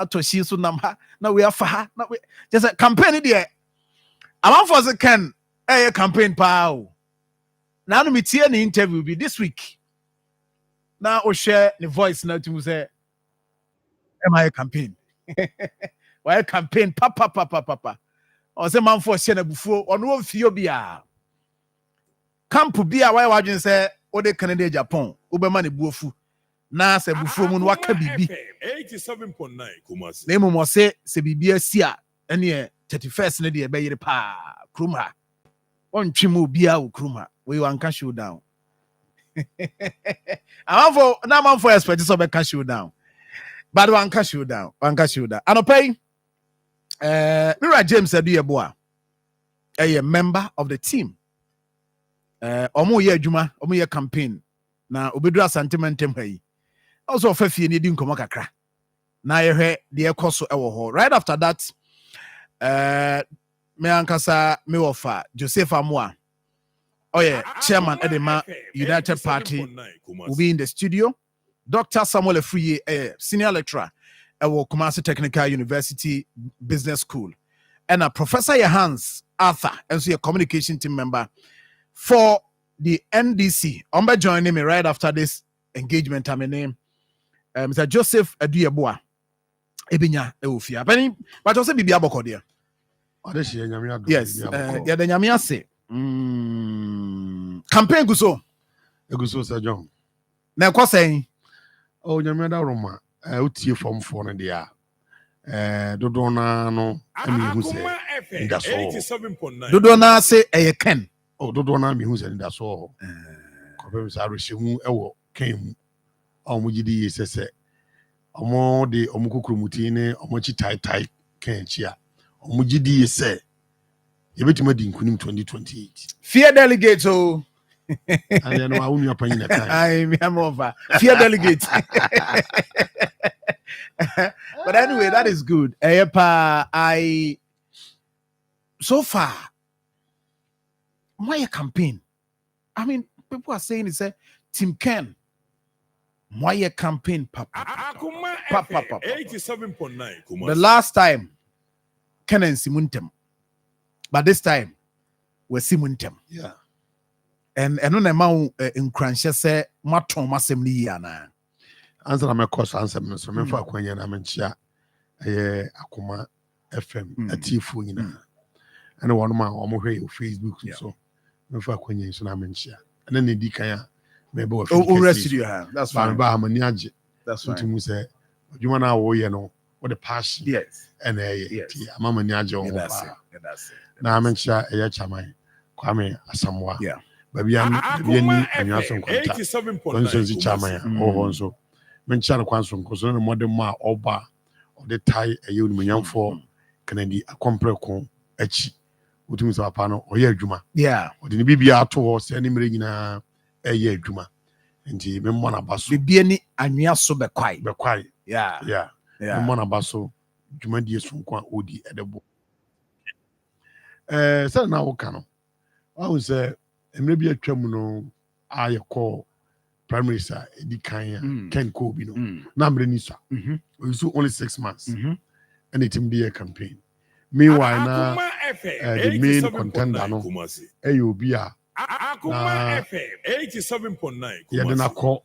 atoshi so namha na we afa na we just a campaign there Amanfo se can campaign pa o na no metie ni interview be this week na o share the voice na to say am I campaign why campaign papa o se manfo share na bufuo ono wo fio bia camp bia why wadwen say o de Canada Japan obema ne buofu na se bufuo mu no waka bibi 87.9 Kumasi na emu mo se bibi asia ene 31st ne de be yire pa kruma on twemu bia wo kruma we wanka show down amanfo expect so be cash show down but wanka show down anopay Mira James Aduyeboa a member of the team omo ye adwuma omo ye campaign na obedura sentimentem hayi also ofafie ne di nkomo kakra na yehwe de ekoso ewo ho right after that me ankasa me wofa Joseph Amoa chairman Edema United Party will be in the studio. Dr. Samuel Efriye, senior lecturer at Kumasi Technical University Business School, and a Professor Hans Arthur, and so a communication team member for the NDC. I'm joining me right after this engagement. I'm name Mr. Joseph Aduyeboa. Ebinya Eufia. But also be aboko there. Yes, the Nyamia say. Campaign guso Sir John. Na kwa saying Oh, Nyamia Roma, utie form for the Dodona no, I mean, who say that's all. 87.9 Dodona say a ken. Oh, Dodona me who said that's all. Compares I receive ewo came on Mujidi says Omo de Omukukrumutine, Omochi Tai can't cheer. Omujidi say. You bet me in 2028. Fear delegates, oh. I know I own your opinion. I'm over. Fear delegates. But anyway, that is good. So far, why a campaign? I mean, people are saying it's a Tim Ken. Why a campaign, papa? Akoma 87.9 The last time, Ken and Simuntem. But this time, we're Simuntem. Yeah. And on a mount in Crancher say, Maton Massemli Yana. Answer my course answer, Mr. Memphis, when you're not share Akoma FM, a Tifuna. And one of my Facebook, so Memphis, when you're not share. And then the Dikaya, maybe rest you have. That's fine. That's what you say. You want to you know what the passion. Yes. And yes. Mama Nyajo. That's it. Na mencha Chamai Kwame Asamoah. Yeah. Baby and you some contact. 87.9 Chamai or so. Mencha the Quanson, because no more than ma oba or the tie a union for Kennedy a compreko echi. What means our panel or ye Juma. Yeah. Or the BBR to us any marina a year Juma. And the Memona Basso. Bibiani and Yaso be quiet. Yeah. Memona Basso. Juma dies from Quan Odi at the book. So now Cano. I was maybe a tremuno I call primary sir Eddie Kanya Ken Kobe no number Nisa. We saw only 6 months and it be a campaign. Meanwhile now the main contender no AOB Akoma FM 87.9 yeah then I call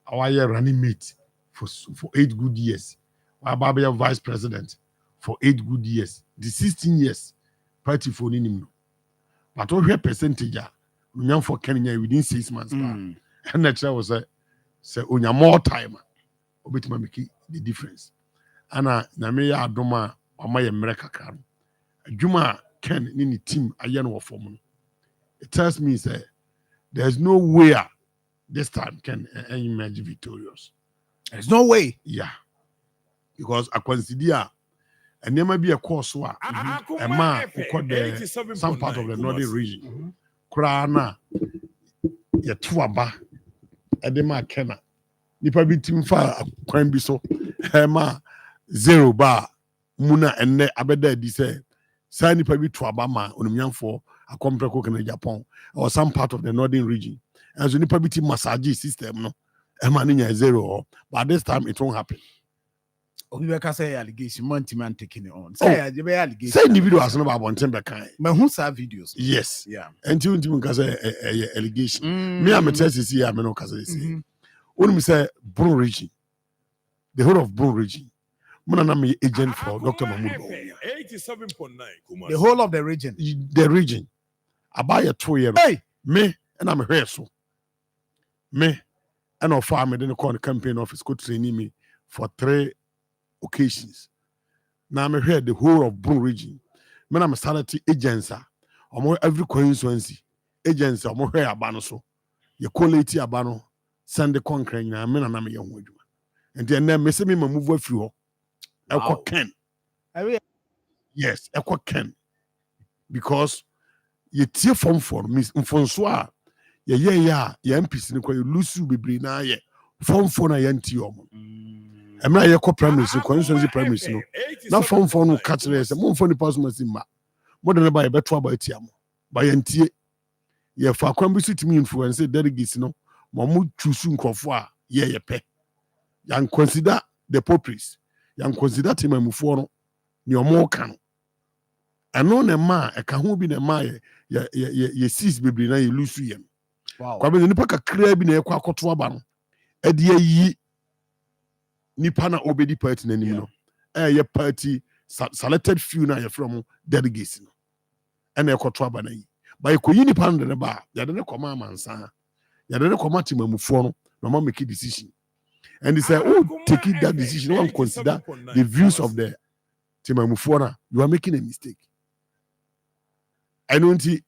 our year running mate for 8 good years. Our Babia vice president for 8 good years. The 16 years party for him. But what percentage are for Kenya within 6 months? And that was say on your more time, obit make the difference. Anna Nameya Adoma or my America car. Juma Ken in the team a year for me. It tells me say there's no way this time can emerge victorious. There's no way. Yeah. Because I consider and there might be a course where a man who called some part of the northern region. Krana, ya tuaba, edema kena. Nipa bi tim fa kwan bi so. Hema 0 bar muna enne abeda di say. Sa nipa bi tuaba ma onumyanfo akompreko kana Japan or some part of the northern region. And so nipa bi tim massage system no. Hema ninya 0 but this time it won't happen. we can say allegation, man taking it on. Say allegation. Say individuals no about Timber. But who saw videos? Yes. Yeah. And you can say allegation. Me, I'm a test here. I'm no say. When we say Bro region, the whole of Bro region, I'm agent for Dr. Mahmoud. 87.9. The whole of the region. The region. I buy a 2 year. Hey, Me and I'm here so. Me and our farmer then call the campaign office could train me for 3 occasions. Now I'm here the whole of Bro region. When I'm starting agents, I'm every constituency agents. I'm here abano so. Your quality abano send the concrete. Na me na me young woman. And then me say me move through. Ekwa Ken. Yes, Ekwa Ken. Because you tear form for Miss Mfonsoa. Yeah, MPs ni kwa you lose bebre na ye form for na yanti omo. Emra ye ko premise constituency premise no. Na form for no catch say mo for ni pass mo simba. Mo de ba ye beto aba tia mo. Ba yantie. Ye fa kwan bi sitimi influence delegates no. Mo mo choose nkofo a ye pe. Yan consider the populace. Yan consider timamufo no ni omo kan. Eno ne ma e ka ho bi ne ma ye seize bebre na ye lose yem. wow. Kwa be nipa kakra bi na ye kwa akoto aba no. E de yi nipa na obedi party na nim no. Ye party selected few na ye from delegates no. E na akoto aba na yi. Ba ye koyi nipa no de ba, ya de ne koma amansa. Ya de ne koma timamufo no, no ma make a decision. And they say, taking that decision, one consider the views of the Timamufona. You are making a mistake. I don't see.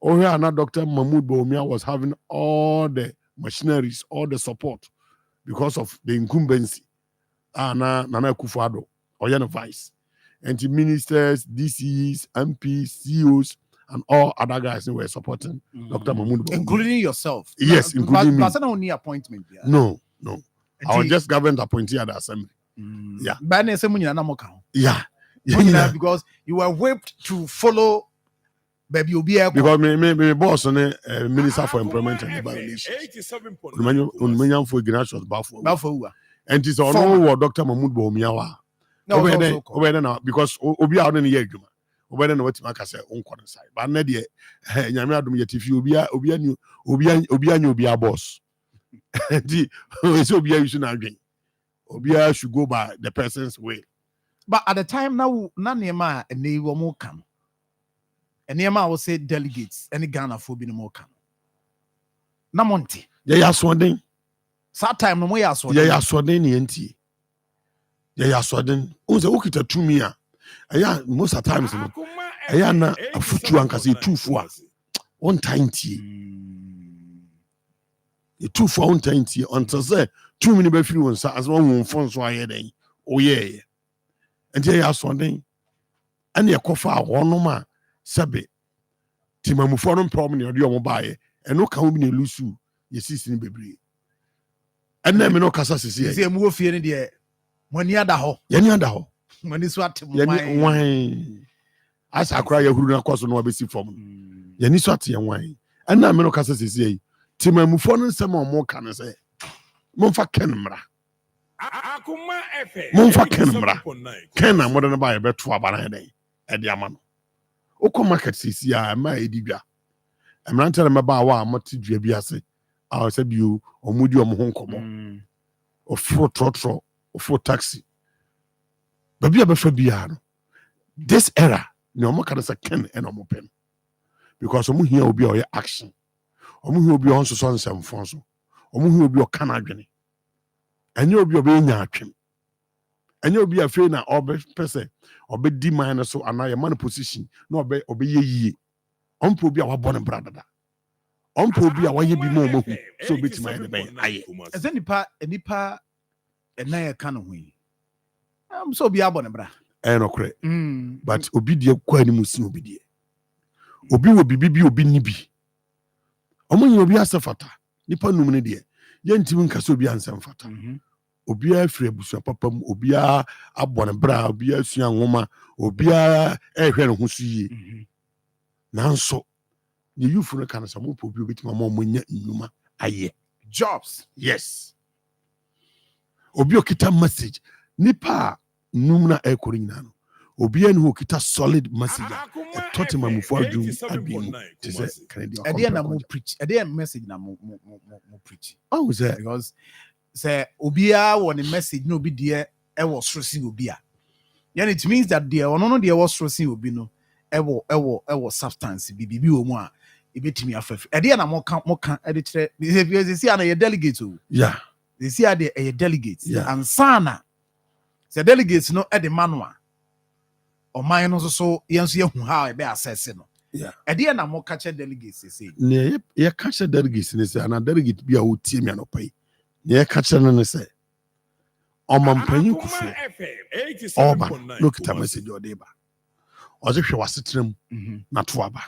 Oh, here now, Dr. Mahmoud Bawumia was having all the machineries, all the support because of the incumbency. Nana Akufo-Addo, or vice, and the ministers, DCs, MPs, CEOs, and all other guys who were supporting Dr. Mahmoud Bawumia, including yourself. Yes, including me. But only appointment. Yeah. No. I was just government appointee at the assembly. Yeah. Yeah. Because you were whipped to follow baby Obia. Because me boss on a minister for employment and labor relations. Unmenyan for Ignatius Bafo. And it's on what Dr. Mahmoud Bawumia. No, now because Obia on the year. Obia no what maka say on corner side. But na de nyame adom yet if you Obia boss. Obia should go by the person's way. But at the time now, Nanyama and they were more come. And Yama will say delegates, any Ghana for being more come. Namonti. Yeah, Sweden. That time, no more as well. Yeah, Sweden, Yenti. Yeah, Sweden. Also, look at 2 years. Yeah, most of the times, I am a foot you and can say 2 for 1 time. The 2 for 1 time until say 2 minutes before you as one phone so I had. Oh, yeah. And there are Sunday. And your coffee, one no man, Sabe. Timamufon problem in your mobile, and no can be lose you, sister in baby. And then no Casa says, "I am fearing the when you are the ho, when it's what wine. As I cry, who not cause no basic form. Yaniswati and wine. And now no Casa says, Timamufon and some more can say, Monfa Kenmra. Monfa Kenmra. Kenna more than a buy a bet to a banana at the Amano. Oko market says, yeah, my idea. I'm not telling about what I'm not to Biase. I said you or Moody or Mohonkomo or 4 trotro or 4 taxi. But be a before Biano. This era, no more can say Ken and open because I'm here will be our action. I'm here will be also son Sam Fonso. I'm here will be your Canadian. And you'll be obeying your action. And you'll be afraid now, or be person, or be D minus so and I am position, no obey ye. Unpo be our born brother. Unpo be our ye be more so bit my aye. As any part, and I can't win. I'm so be abon bra. And okay. But obedient quite musin obedient. Obi will be obi nibi. Omo you be asafata. Nipa numene de. Yentim nka so bi ansam fata. Obia free abusu papa mu obia abon bra obia sua nwoma obia ehwe ne ho so yie. Nanso the youth no kan some po bi obetima ma omonya nyuma aye. Jobs. Yes. Obi okita message nipa numna ekori nyina no obi an who kita solid message taught him amufo adwum adwum to say Canadian ade na mo preach ade message na mo preach oh say because say obia won the message no obi de e was stressing obi a then it means that there ono no de was stressing obi no e wo substance bibi wo mu a e betimi afaf ade na mo kan ade kire they see na delegate o yeah they see ade e delegate yeah. and sana say delegates no e de manual o man no so yenso yehu ha e be assess no yeah ade na mo catch delegates say ne ye catch delegates ne say na delegate bia wo tie me anopai ne ye catch no say omampanyin kufu oba look at message odeba oje hwe wasetram na to aba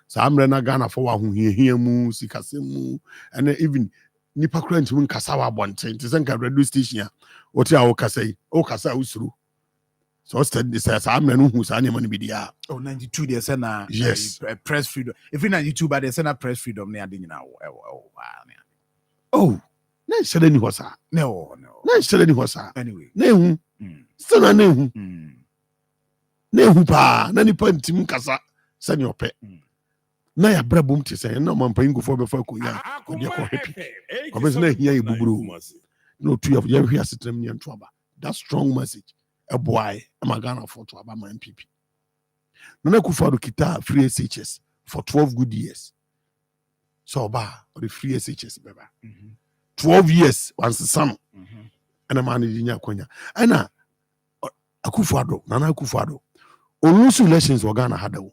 sa amre na Ghana for wa hohiahia mu sikase mu and even nipa kura ntimi nkasa wa bonte nti se nka radio station a oti a wo kasa usuru so steady this sa amre no hu sa ne man bi dia oh 92 they say na yes. Press freedom if in 92 but they say na press freedom ne ade nyina oh na shere ni hosa no na shere ni hosa anyway na ehu still na ehu na ehu pa na nipa ntimi nkasa se ne ope na ya brabum te say na mampan gufo be fa ko ya ko de ko happy ko be na hia ibuburu no tu ya hia setram ni nto aba that strong message a boy am Ghana for to aba my MPP na Akufo-Addo kita free SHS for 12 good years so ba or the free SHS beba 12 years once some and a man di nya konya ana Akufo-Addo Nana Akufo-Addo olusu elections wa Ghana hadawo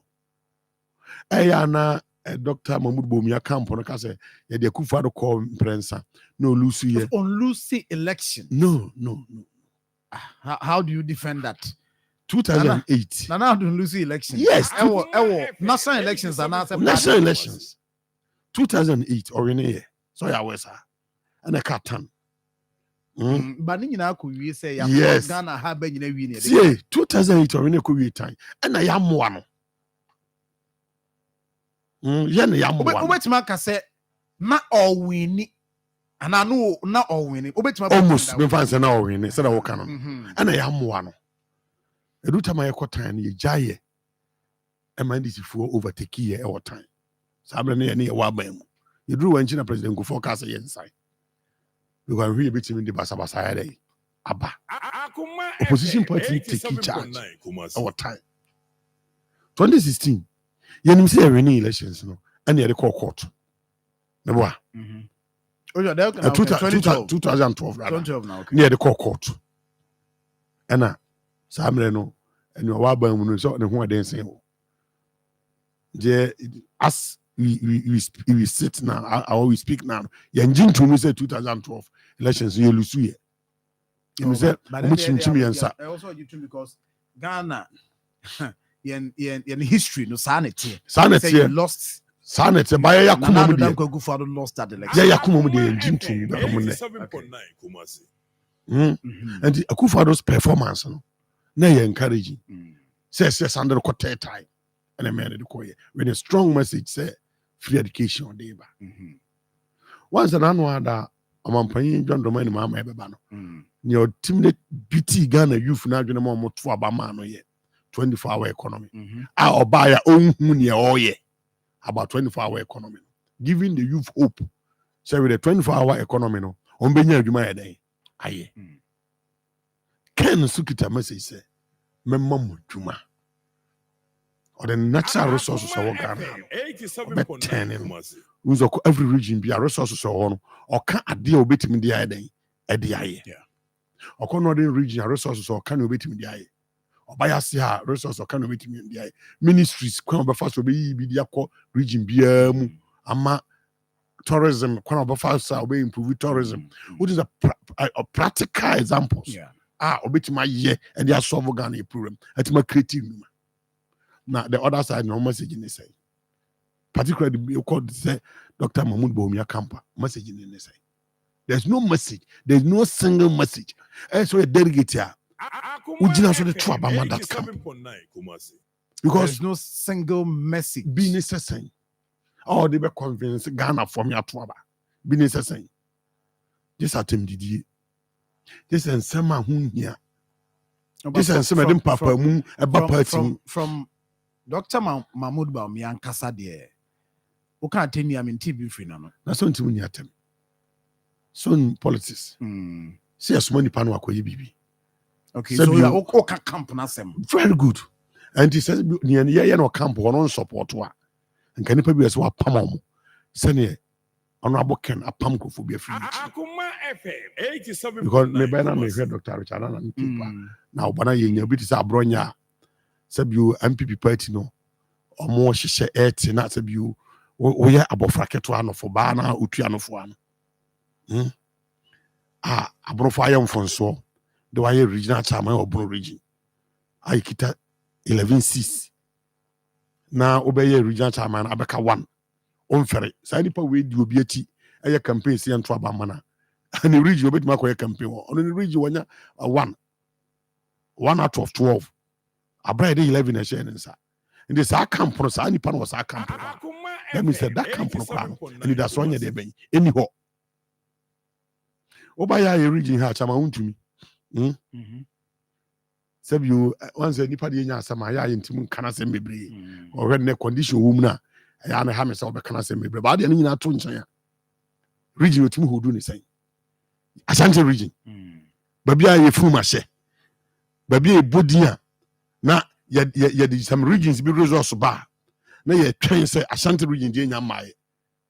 eya na Dr. Mahmoud Bawumia camp on ka say ye de Akufo-Addo call prensa no lusu ye on Lucy election no how do you defend that 2008 Nana do Lucy election yes ewo national elections and national elections 2008 or in a year so ya wesa and a katan but ni nyina ko wie say ya yes. Ghana ha ba nyina wie ne see 2008 or in a ko wie time and I am moa no ye na ya moa obetima ka say na owini ana no na owini obetima almost me fan say na owini say na wo kan no and I am moa no edu time ye ko time ye jaye e man this for overtake ye e wo time sabre ne ye ne ye wa ban mu ye duru wan china president go forecast ye inside because we be team the basabasa ya dey aba opposition party take charge our time 2016 ye nim say winning elections no and ye dey call court me boa 2012 now okay near the court and samre no and you wa ban mu no so ne ho adense ho je as we sit now or we speak now yanjin to me say 2012 elections you lose here you say much yansa also you too because Ghana yen history no sanity lost sanity by Yakuma mu de Akufo-Addo lost that election Yakuma mu de yanjin to me ba mu ne 87.9 Kumasi and Akufo-Addo's performance no na you encouraging says under the time and I made it with a strong message say free education on day once an annual that I'm paying John Domain Mama Ebano. Your timid BT Ghana youth now doing more to Abama yet 24-hour economy. I'll buy your own money all year about 24-hour economy, giving the youth hope. So with a 24-hour economy, no, on Benya Juma day. Aye. Ken Sukita message say, Memamu Juma. Or the natural resources of Ghana. 87.9 Every region be a resources or can a deal bit in the eye at the eye. Or can not region resources or can you bit in the eye. Or by us here resources or can you bit in the eye. Ministries can be first will be the region be ama tourism can be first will be improve tourism. What is a practical examples? Obit my year and they are solve Ghana problem. At my creative. Now the other side no message in the say. Particularly you called say Dr. Mahmoud Bawumia camp message in the say. There's no message, there's no single message. And so a delegate here. Ujina so the trouble man that camp. Because there's no single message being necessary. Oh, they be convinced Ghana from your trouble. Be necessary. This atem did This and Sama Hunya. This and some of them Papa Moon about party from Dr. Mahmoud Baumian Cassadie. Who can't tell me I'm in TB free now? That's on to Muniatem. Son politics. See as money panwa kwa bibi. Okay, so you are camp na sem. Very good. And he says near no camp on support wa. And can you be as well pamom? Senior honorable Ken a pamko for be free. Akoma FM 87. Because me bana me hear Dr. Richard and people. Now bana ye bit is abronya. Sabu MPP party no. Or more she share it na sabu we are abofra keto ano for bana utua no fo ano. Abrofo ayam fonso. The way regional chairman of Bono region. I kita 11-6. Now obey regional chairman Abeka 1. On ferry. Side pa we do beauty. A campaign see and trouble mana. And the region obey my campaign. On the region 1. 1 out of 12. I bred 11 a share inside. And this our camp for any pan was our camp. Let me say that camp for and that's one day be anyhow. Obaya a region ha chama to me. Sab you once anybody in some high intimate can say me or red neck condition woman. I am a hammer so can say me, but I didn't know to region with me who do the same. Ashanti region. Baby, I a fool mache. Baby, a bodia. Now, yet some regions be resource bar. Now, you train say Ashanti region, Jane, my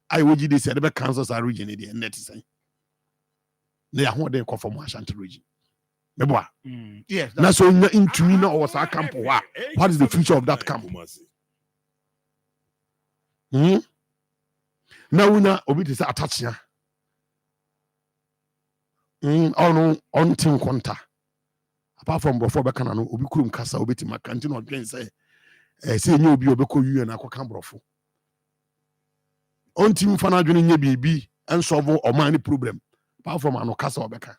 I would you say the Kansas region in the net. They are what they call from Ashanti region. Yes, that's so into me now was our camp. What is the future of that camp? Now we know obi is attached. On team contact. Apart from before Becana, obi kurum kasa obi ti makanti no dwen say say obi obeko yu na akwa brofo. On team fana dwen nye bibi and solve o man problem. Apart from anokasa obeka.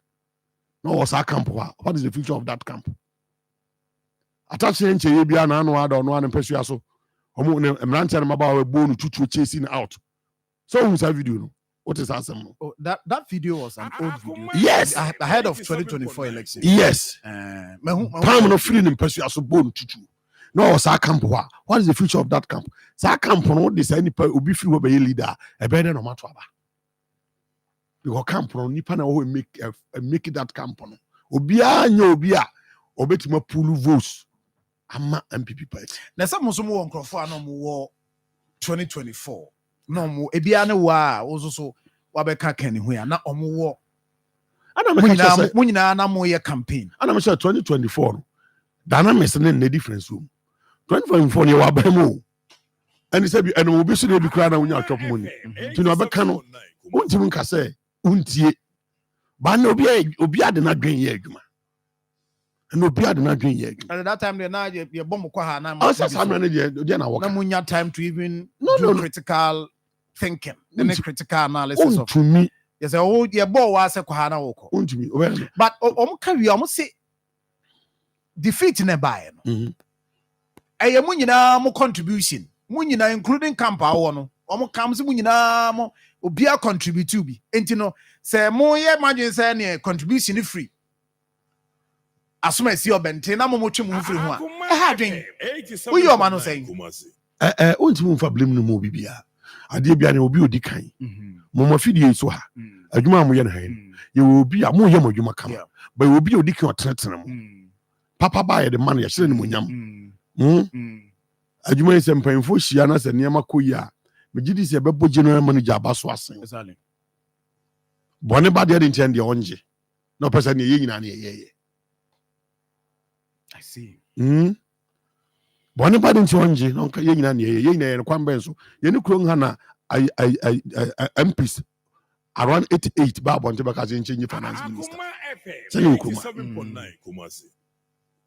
No was our camp. What is the future of that camp? Attaching to Yabia and Anwad or one and Persuaso. Rancher about a bone to chasing out. So who's that video? What is that? That video was an old video. Yes, ahead of 2024 election. Yes. Palm of freedom in Persuaso bone to you. No, was our camp. What is the future of that camp? Sa camp on what this any will be free by a leader, a better no matter. Because camp on nipa na we make that camp on obia nya obia obetima pool votes ama MPP party na some so mo nkrofo ano mo 2024 no mo ebia ne wa ozoso wabeka kan hu ya na omo wo ana me nyina na mo ye campaign ana me say 2024 dynamics ne difference room 2024 ne wa ba mo and say bi eno obi so ne bi kra na wonya chop money tino abeka no untim nka say untie ba na obi ade na dwen ye adwuma and obi ade na dwen ye adwuma at that time they na ye bomb kwa ha na na work na munya time to even do critical thinking and critical analysis of to me yes oh ye bo wa se kwa ha na woko untumi but ka wi say defeat na buy no eye munyina mo contribution munyina including camp awo no comes munyina mo obia contribute to be enti no say mo ye imagine say ne contribution free asoma si obente na mo twe mo free ho a ha dwen wo yo ma no say ontimi mfa blame no mo bibia ade bia ne obi odi kan mo ma fidie so ha adwuma mo ye na han ye obi a mo ye mo adwuma kama ba obi odi kan otenetene mo papa ba ye de man ye hire ne mo nyam adwuma se mpanfo hia na se ne ma koyi a megidi se bebo general manager abaso asen exactly bone ba de ntia de onje no person ne yina na ye I see bone ba de ntia onje no ka yina na ye yina ye kwan ben so ye ne kuro nha na MPs around 88 ba bonte ba ka change finance minister say Akoma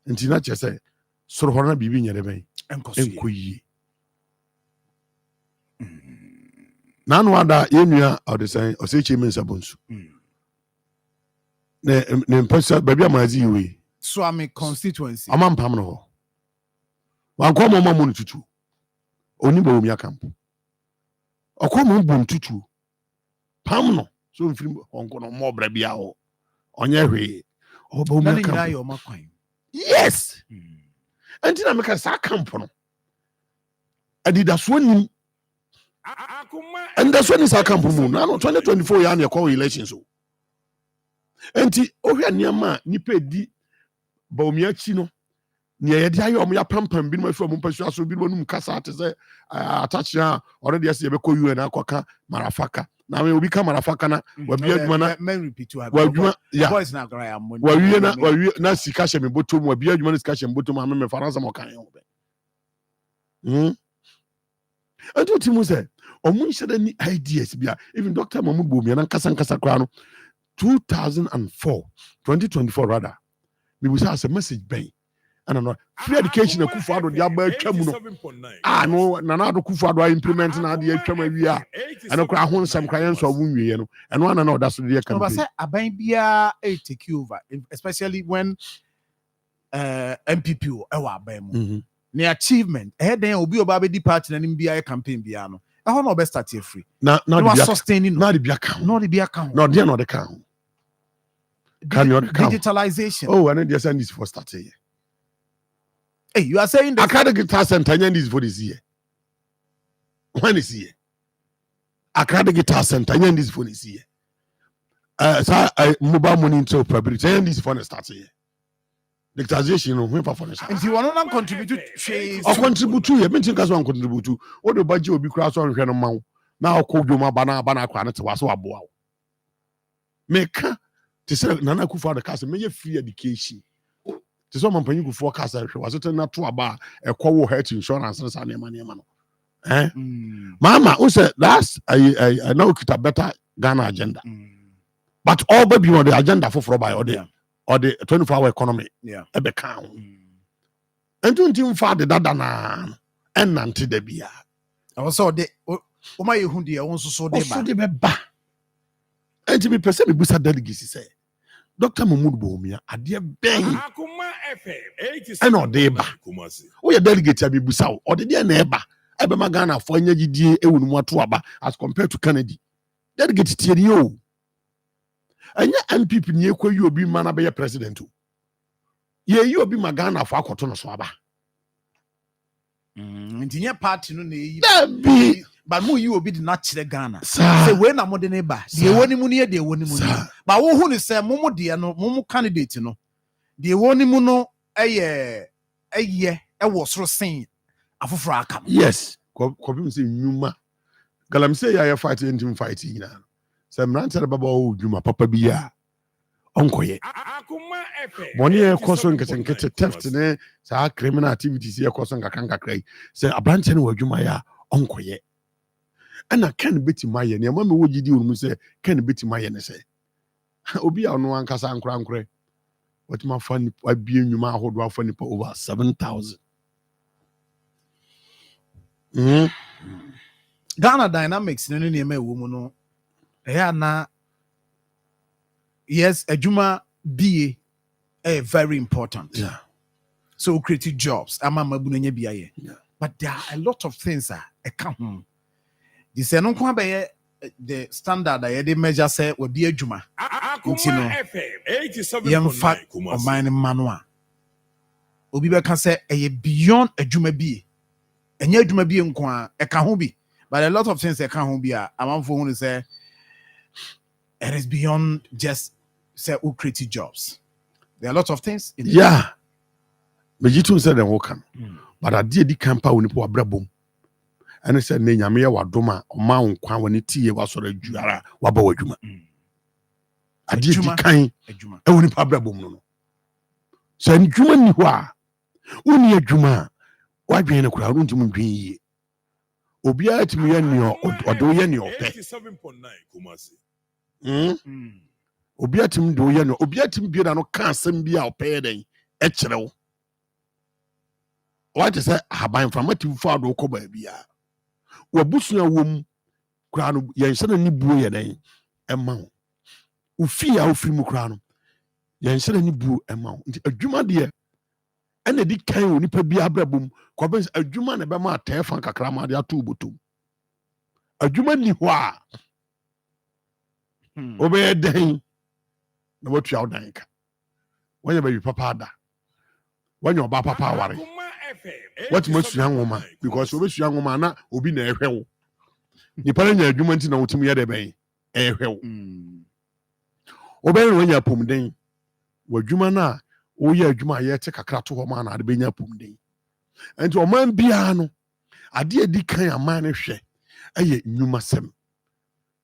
nti na chese soro hona bibi nyere ben enkoyi nanu ada yenua odesen osechi mensa bonsu ne mpesa baby amazi yiwe so am constituency amampam no ho wanko mo mamu tutu oni bo mi akamp okomo bo tutu pam no so mfiri honko no mo bra bia ho onye hwe Nani nyina yo makwan. Yes. And then I make a camp no. That's one. And that's when it's a camp moon. Now 2024 year na call elections so. Enti ohia niama nipa di ba omiachi no. Ne ye dia yo ya pampam bi no afi omo pasu aso bi no num kasa te say attach na already as ye be ko UN akwaka marafaka. Na me obi ka marafaka na wa bi adwuma na men repeat to wa adwuma ya boys na gra ya money. Wa wie na sika hye me botom wa bi adwuma na sika hye me botom ame me faransa mo kan ho be. And what you say? Omun share any ideas bia even Dr. Mahmoud Bomi na nkasa kra no 2024 rather me was ask a message ben and no free education akufu ado dia ba atwam no no na ado kufu ado implement na ade atwam awia and kra ho nsam kra yenso awunwie no eno na oda so de campaign. No, but say aban bia take over, especially when MPP e wa aban mu. The achievement then obi oba be di party na bia campaign bia no e ho no be start free na the sustaining no the bia count no the bia count no there no the count can you count digitalization. Oh, and then they send this for starting here. Hey, you are saying I can't get task center and this for this year. When is here? I can't get task center and this for this year. So mobile money into probability and this for the start here. Digitalization no when for the if you want to contribute to contribute to you mention cause one contribute to what the budget will be cross on hwe no ma na ko dwoma bana kwa na te waso aboa make to say Nana Kufuor the case me free education to some mampanyi Kufuor case hwe waso te na to aba e kwa health insurance na na no mama who said that's I know kita better Ghana agenda but all baby on the agenda for by or the 24-hour economy ebe kan and don't even fa the dada na and nante de bia also de o ma ye hu de won so de ba so de ba and to be person be busa delegacy say Dr. Mahmoud Bohumia ade ben Akoma FM 87 and o de ba wo ye delegate abi busa o de de na eba ebe ma Ghana fo anya gidie ewu mu ato aba as compared to Kennedy delegate tie ni o anya MPP ni ekwa yi obi ma na be president o ye yi obi ma Ghana fo akoto no so aba ntinye party no na yi dabi but mu yi obi de na kire Ghana say we na mo de ne ba de woni mu ne de woni mu ba wo hu ni say mo de no mo candidate no de woni mu no eye e wo soro sen afoforo aka yes ko bi say nyuma galam say ya fight team fight nyina say mranche baba o dwuma papa bi ya onkoye Akoma FM money e koso nkete theft ne sa criminal activities e koso nkaka krai say abranche ne wadwuma ya onkoye ana ken beti maye ne ma me wo gidi onu say ken beti maye ne say obi a no ankasa ankra what my fun abie nwuma ahodo afani pa over 7,000 Ghana dynamics no ne ma ewo mu no na yes adwuma BA very important so create jobs ama mabu nya biaye but there are a lot of things account the say no kwa be the standard they measure say we be adwuma Akoma FM 87 yemfa oman manual obi be kan say beyond adwuma BA enya adwuma BA nko a eka ho bi but a lot of things eka ho bi a amanfo hu say it is beyond just say who create jobs. There are a lot of things in but you too said the work but I did campa when people abrabom and said ne nyame ya wadoma o ma nkwa woni tie wasoro adwara waba wadwuma I did kan adwuma e woni pa abrabom no so adwuma ni ho a woni adwuma wadwen ne kura runtum dwen yi obi a timi ya ni odo ya ni ope 87.9 Kumasi obi atim do ye no obi atim bi na no ka asem bi a opeye den e kirewo what is haban from atim fo do ko ba bia wabusu awom kura no ye nse ni buo ye den e ma ofi a ofi mu kura no ye nse ni buo e ma nti adwuma de e na di kan oni pa bia abrabom ko ben adwuma na be ma atefan kakra ma de ato botom adwuma ni ho a obey den na watu out dan ka wanya baby papa ada wanya oba papa aware what mo sua nwoma because obi sua nwoma na obi na ehwe wo nipa na nya adwuma nti na wotimu ye de ben ehwe wo obi na wanya pomden wadwuma na wo ye adwuma ye te kakra to ho ma na ade benya pomden enti oman bia no ade edi kan aman ne hwe eye nnwumasem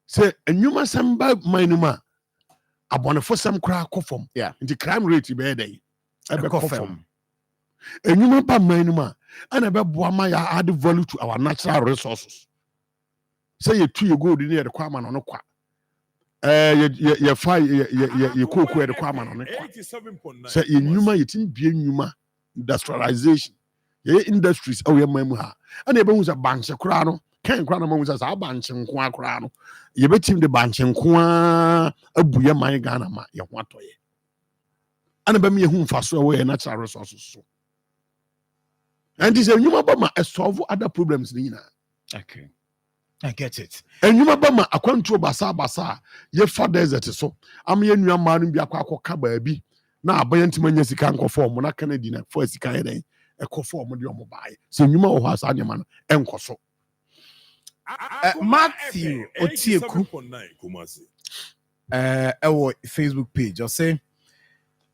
se nnwumasem ba manuma abonefo sem kra kofom nti crime rate be dey ebe kofom nnwuma ba manuma ana be boa ma ya add value to our natural resources say you tu ye gold ni ye de kwa ma no kwa ye fa ye koku ye de kwa ma no kwa say nnwuma ye tin bie nnwuma industrialization ye industries awe mamu ha ana ebe hu say banche kra no kan kra no mamu say banche nko akra no ye betim de banche nko abuye man Ghana ma ye ho atoye ana be me ye hu mfaso we natural resources so and this nnwuma ba ma solve other problems ni na. Okay, I get it. Nnwuma ba ma akwantuo basa ye fa desert so am ye nua ma no bi akwa ba bi na abaye ntima nya sika nkofo mo na Kennedy na for sika ye den ekofo mo de omo bae so nnwuma wo ha sa nyama no enkoso. Matthew Otieku ewo Facebook page or say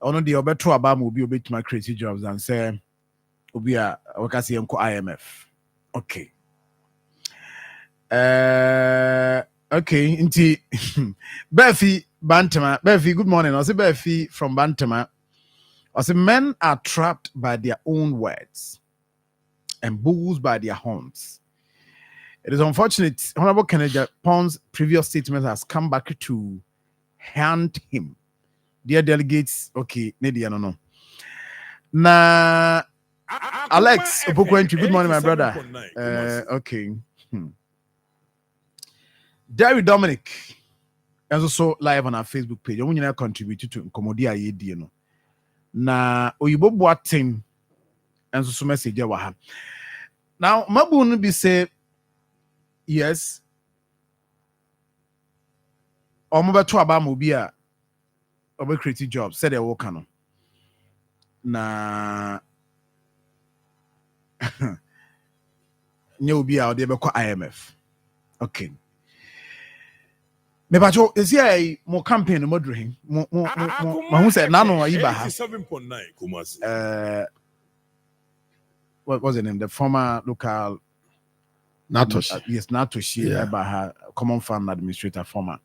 ono de obeto aba ma obi obetuma create jobs and say obi a wakasi enko IMF. Okay. Okay, inti Befi Bantama. Befi, good morning. I say Befi from Bantama. I say men are trapped by their own words and bulls by their horns. It is unfortunate. Honorable Kennedy Pond's previous statement has come back to haunt him. Dear delegates, okay, Nadia, no. Na Alex Opokwenchi, good morning, my brother. Okay. Derry Dominic, and also live on our Facebook page. I'm going to contribute to Nkomodia Yedi, no. Na Oyibo Boating, and so message waha. Now, Mabun be say yes. Omoba to aba mobia obe create job. Said they work no. Na nye obi a ode be kwa IMF. Okay. Me bacho is here mo campaign mo dream mo who said nano iba ha 87.9 Kumasi. What was the name, the former local Natoshi yes Natoshi Obaha common farm administrator former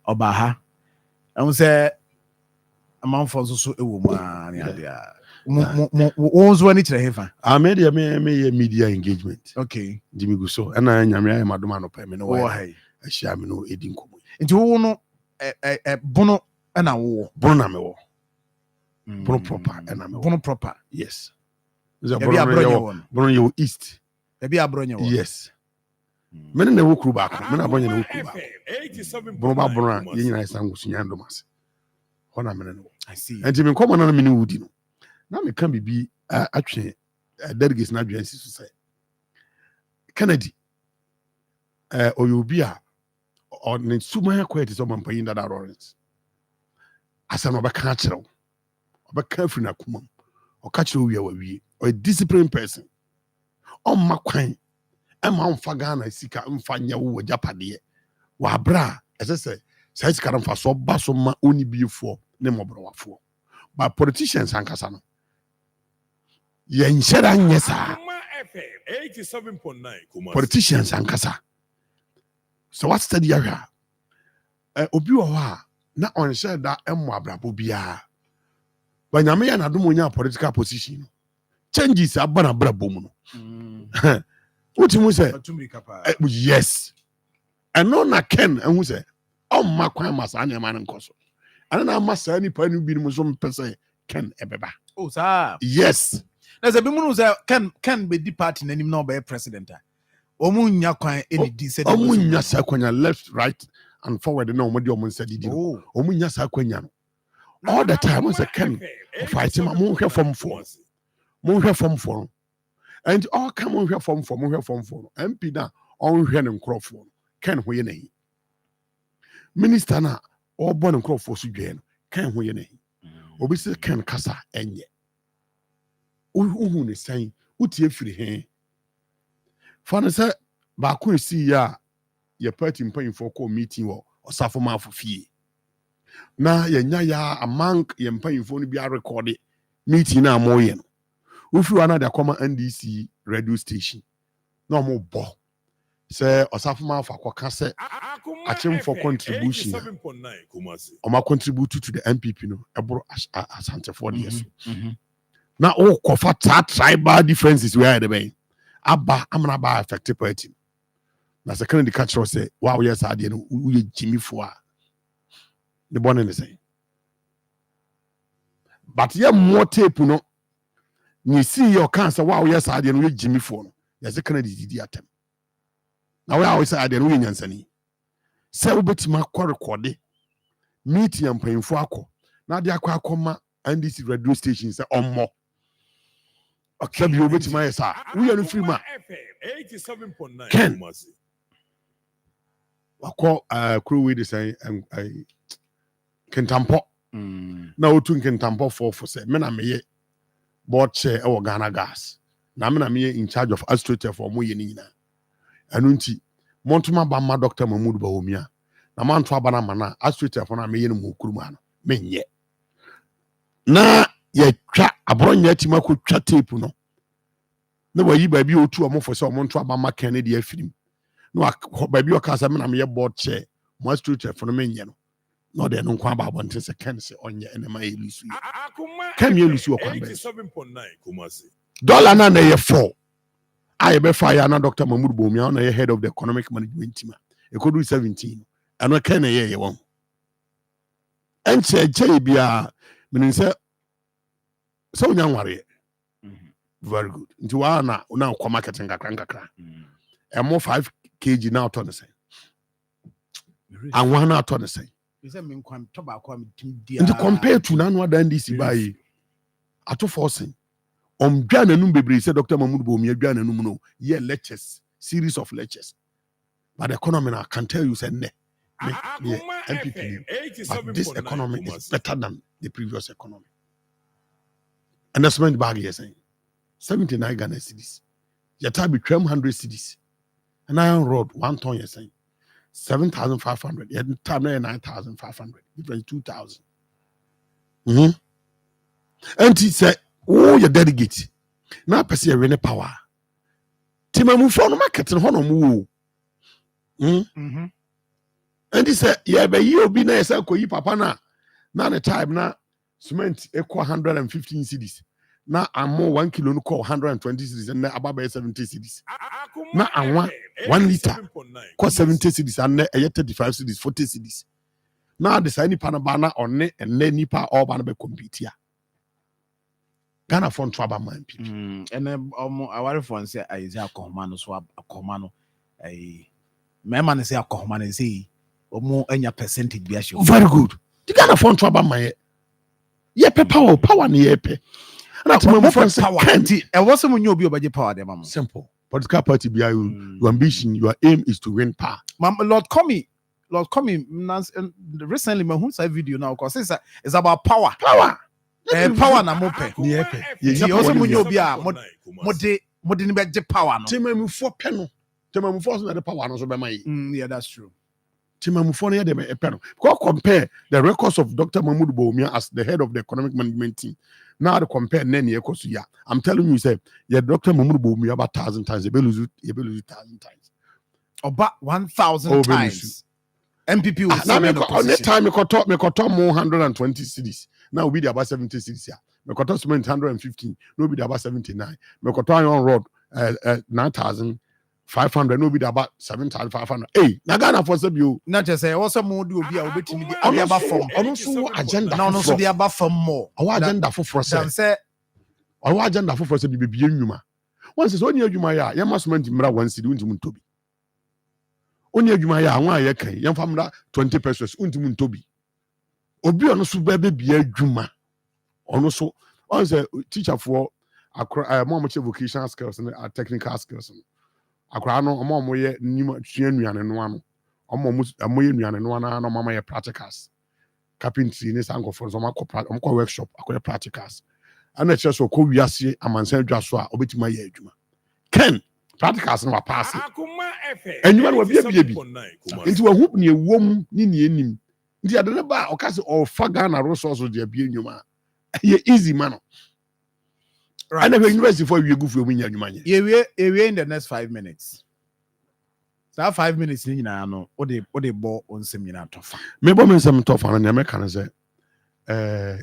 Obaha and we say amount for so ewo ma ni ade mo wonzo ani tire hefa me media engagement okay Jimmy Guso and I nyame ay madoma no pa me no wo hai ahia me no edi nkomo nti wo no bono na wo bono na me wo bono proper na me wo bono proper yes bono you east ebi abronye wo yes me na wo kru ba ko me na abronye na wo kru ba bono ba bono ye nyina isa ngusunya ndomas hona me no I see enti me nkomo na me ni wudi no na me kan bibi atwe delegates na adwansi so say Kennedy oyobia on the suma quite is someone paying that Lawrence. As an obakacherow, obakafri na kumam, or catch we or a disciplined person. On my quine, and Mount Fagana, Sika, and Fanya, who were Japadi. Wabra, as I say, says Karam for so basoma only be for Nemobro for. But politicians and Casano. Yen Sheran, yes, sir. 87.9 Kumasi. Politicians and Casa. So what's the area? Obi wa na on share that emu abrabo bia. When you na do political position. Changes abana abrabo mu no. What you say? Yes. And no na Ken and who say, "Oh my kwan masanya man nkoso." And na masa ni pa ni bi no so mpese Ken ebeba. Oh sir. Yes. There's a bi mu say Ken be di party nanim na be president. Omunya kwan eni di said omunya sa kwanya left right and forward na omodi omunsa didi no omunya sa kwanya no all the time once Ken fight him mo hwe fom for and all come on hwe fom for MP na on hwe ne nkrofo Ken hoye na minister na all born nkrofo so dwe no Ken ho ye ne. Obi se Ken kasa enye. Uhu ne san, utie firi he. For ne say ba ko esi ya ye party mpanyimfo call meeting wo osafo Marfo fie. Na ye nya ya among ye mpanyimfo no bi record meeting na mo ye no. Ufi wana de Akoma NDC radio station. Na mo bo. Say osafo Marfo akoka say achemfo contribution. 87.9 Kumasi. Oma contribute to the MPP no ebro asante for the years. Na o kofa tribal differences where the bay. Abba amana ba affected party. Na second the catch say wow yes I dey no we Jimmy for the born in the same. But ye more tape no you see your cancer wow yes I dey no we Jimmy for no. Yes can di atem. Na we always say I dey no we nyansani. Say obetima kwa record meeting and paying for akọ. Na de akọ Akoma NDC radio station say omo. Okay, be obetima yes sir. We are no free man. 87.9 Ken. Kumasi. Wakọ crew we dey say Kentampo. Na otu Kentampo for say me na meye board chair e Ghana Gas. Na me na meye in charge of administrator for mo ye ni nyina. Anu nti montuma ba ma Dr. Mahmoud Bawumia. Na manto abana mana administrator for na meye no mokuruma no. Menye. Na ye twa abronya tima ko twa tape no. Na wayi ba bi otu omo for say omonto aba ma kan de afirim. No ba bi o ka say me na meye board chair. Mo administrator for no menye no. No de no kwa ba bonte se ken se onye ene ma elusu. Ken ye elusu o kwa be. 87.9 Kumasi. Dollar na ye 4. I be fire na Dr. Mahmoud Bawumia na ye head of the economic management team. E ko do 17. Ano ken ye won. Enche che bia menin say so nya nware. Very good. Nti wa na kwa marketing kakra. E mo 5 kg na auto ne say. And one auto ne say. And compared to none other than this by ato forcing dwan anum bebre say Dr. Mahmoud Bawumia dwan anum no yeah lectures series of lectures but the economy I can tell you say ne MPP but this economy is better than the previous economy and that's when the bag is saying 79 Ghana cedis yata be 100 cedis and iron road 1 ton you're saying 7,500. Yeah, time 9,500. Difference 2,000. And he said, "Oh, you delegate. Now, person you really power. Tima move for no market and honor move. And he said, yeah, but you be nice. I call you papa na. Now the time now cement equal 115 cedis. Now I'm more 1 kilo no call 120 cedis and now about 70 cedis. Now I want 1 liter cost 70 cedis and now 35 cedis 40 cedis. Now the sign panabana on ne and then nipa all banana compete here. Ghana fund trouble man people. And then our phone say Isaiah Akoma so Akoma no my man say Akoma and say omo enya percentage bi asho. Very good. The Ghana fund trouble man. Yeah, power ni yepe. Power. And what's some new obi obaje power there, mama? Simple. Political party be your ambition, your aim is to win power. Lord Comey, recently my whole side video now because it's about power. Power na mope. You also new obi a mode ni be power no. Timamu for peno. Timamu for so the power no so be mai. Yeah, that's true. Timamu for near them a peno. Go compare the records of Dr. Mahmoud Bawumia as the head of the economic management team. Now to compare Nene Ekosuya. I'm telling you, say, yeah, Dr. Mahmoud Bawumia about 1,000 times. You lose 1,000 times. About 1,000 times. MPP will now next time me got more 120 cities. Now we be about 70 cities here. Me got cement 115. No be about 79. Me got on road 9,500. No be about 7,500. Hey, na Ghana for say you. Not just say also more do be obetimi di about from. Also agenda. Now also the about from more. Our agenda for say. Our agenda for say be nyuma. Once is only adwuma ya, ya cement mra 1 cedi untimu ntobi. Only adwuma ya anwa ya kan, ya famra 20 pesos untimu ntobi. Obi ono so ba be adwuma. Ono so on say teacher for more much vocational skills and technical skills. Akra no omo ye nima tua nuane no ano. Omo ye nuane no ana no mama ye practicals. carpentry ne sango for so makọ workshop akọ practicals ana che so ko wiase amansan dwa so a obetima ye adwuma ken practicals no wa pass enwuma no bia bi nti wa hoop ne ewom ni ne enim nti ade ne ba o ka se o fa Ghana resources de bia enwuma ye easy man. Right. And the university for you go for win your money. You in the next 5 minutes. So that 5 minutes ni na no o de ball on seminar tough. Me bo me some tough and me can say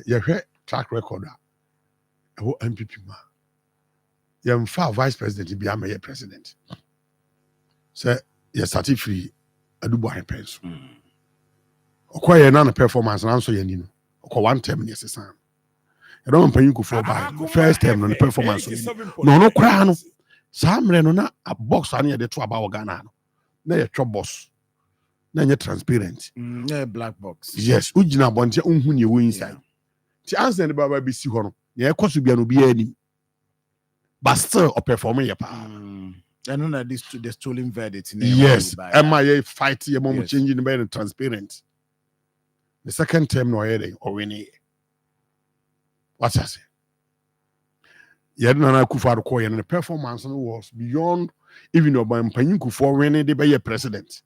you hwe track record a wo MPP ma. You fa vice president bi am president. Say you start free adubo high pens. Okoye na performance na so ye ni no. Oko one term ni sesan. I don't pay you for by first time on the performance. No cry no. Some no na a box on the two about Ghana. Na your chop boss. Na your transparent. Na black box. Yes, ujina bonte unhu ne wo inside. Ti answer the baba bi si ho no. Na e koso bia no bia anim. But still o performing your pa. I know that this the stolen verdict. Yes, am I fight your mom changing the transparent. The second term no heading or winning. What's I say? Yadana Kufa Koy and the performance was beyond even though by Panyuku for winning the Bayer president.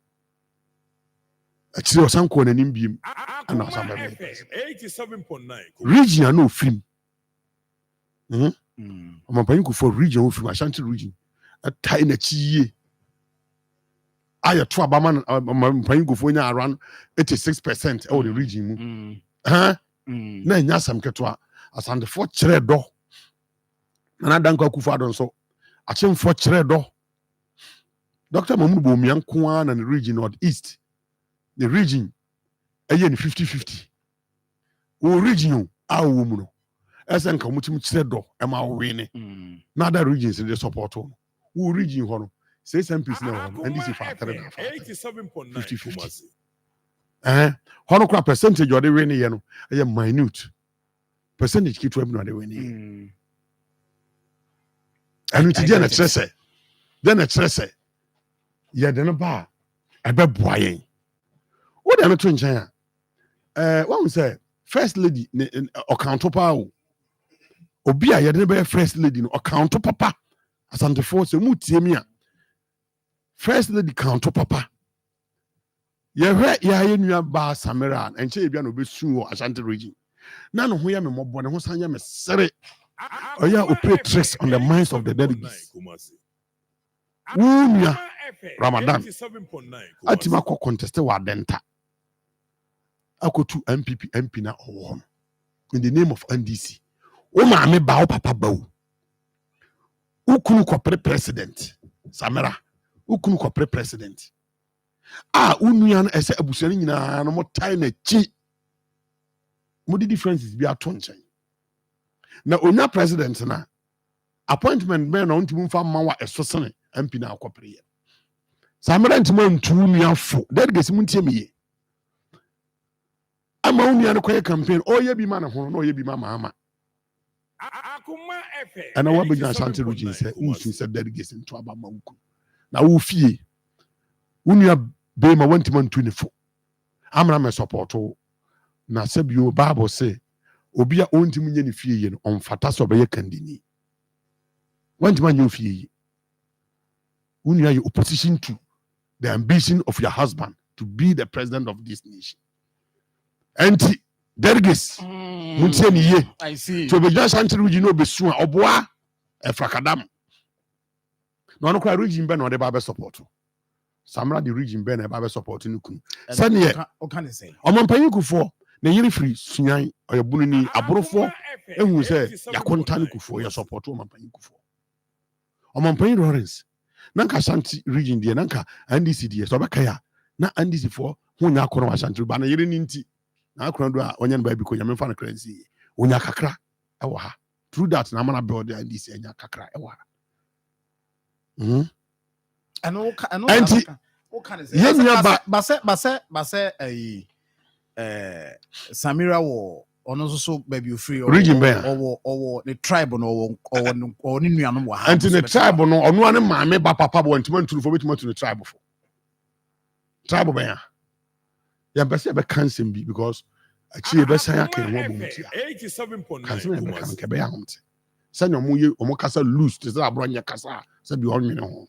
Actually, some corner in beam and 87.9 region no film. Panyuku for region film Ashanti region. A tiny chi. I a Trabaman Panyuku for around 86% of the region. Na nyasam ketwa asande fo kire do na danko akufa don so achim fo kire do Dr. Mamudu Bomian kwa na the region northeast the region eye ni 50-50 o region a wo mu no esen ka mutim kire do e ma wo ne na other regions dey support o region ho no say MPs na ho and this is for 87.9 hono kwa percentage o de we ne ye no eye minute percentage keep to the winning. And it's then a tresse. Then a tresse. Yeah, then a bar. A bed boying. What am I doing, China? What we say? First lady or counter power. Obia, you never first lady or counter papa. As on the force, a mutimia. First lady counter papa. Yeah, right, yeah, in your bar, Samaran, and Chabian be soon or Ashanti region. None of whom more born who sang me sere. Oh, yeah, who play tricks on the minds of the delegates. Ramadan. Atimako contested wa denta. Ako to MP na one. In the name of NDC. O ma me ba o papa ba o. Ukunu ko president. Samara. Ukunu ko president. Unuan ese abusani nyina no mo tai na chi. Modi differences be ato nchen na onya president na appointment be na ontimu fa ma wa esosene MP na akopre ye Samara ntimo ntu nua fo delegate mu ntie meye ama onua no koye campaign oye bi ma na ho no oye bi ma ama Akoma FM ana wa benya Ashanti region se unsu se delegate nto aba ma wuku na wo fie onua be ma wantimo ntu ne fo amra me support na sebio Bible say obi a ontim nye ne fie ye no onfata so be ye kandini wantima nye fie ye when you are opposition to the ambition of your husband to be the president of this nation anti delegates muntie ni ye I see to be just Ashanti region no be so oboa e frakadam no no kwa region be no de ba be support Samra the region be na ba be support no kunu sane o kan say omampanyikufo na yiri free sunyan oyabunu ni aborofo ehun se yakonta ni kufo ya support omampanyikufo omampanyi Lawrence nanka Ashanti region die nanka NDC die so beka ya na NDC fo hunya akoro Ashanti ba na yiri ni nti na akoro do a onya ba bi ko nyame fa na currency onya kakra e wo ha through that na mana build NDC enya kakra e wo ha ano o kan say base Samira wo ono so baby free region be or the tribe no or ni nuanom wa ha anti the tribe no ono ane maame ba papa bo ntimo nturu fo betimo to the tribe fo tribe be ya pese be cancel bi because Actually, best I can one 87.9 Can Kumasi. be out. Send your muye omokasa loose to say bronya kasa say be on me no.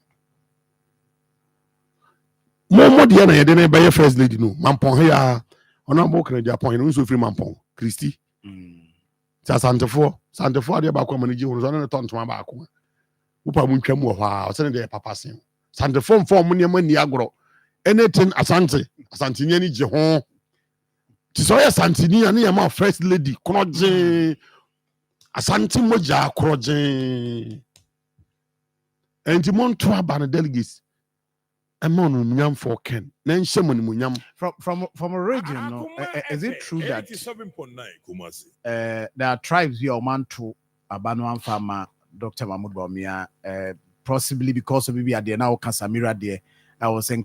More the na yede na be first lady no. Mampon here honorable can Japan no so free mampon. Christy. Santefo de ba kwa manage ho so na tonto ba ko. Upa mu ntwam wo ha o se de papa sen. Santefo form ne mani agro. Anything asante nya ni je ho. Ti so ya santini ya na ma first lady kroje. Asante moja kroje. Enti monto aba na delegates. Emon munyam for Ken. Na nhyem ni munyam from a region, no? Is it true that 87.9 Kumasi. there are tribes here man to Abanwan farmer Dr. Mahmoud Bawumia, possibly because of maybe at the now Casamira there, I was saying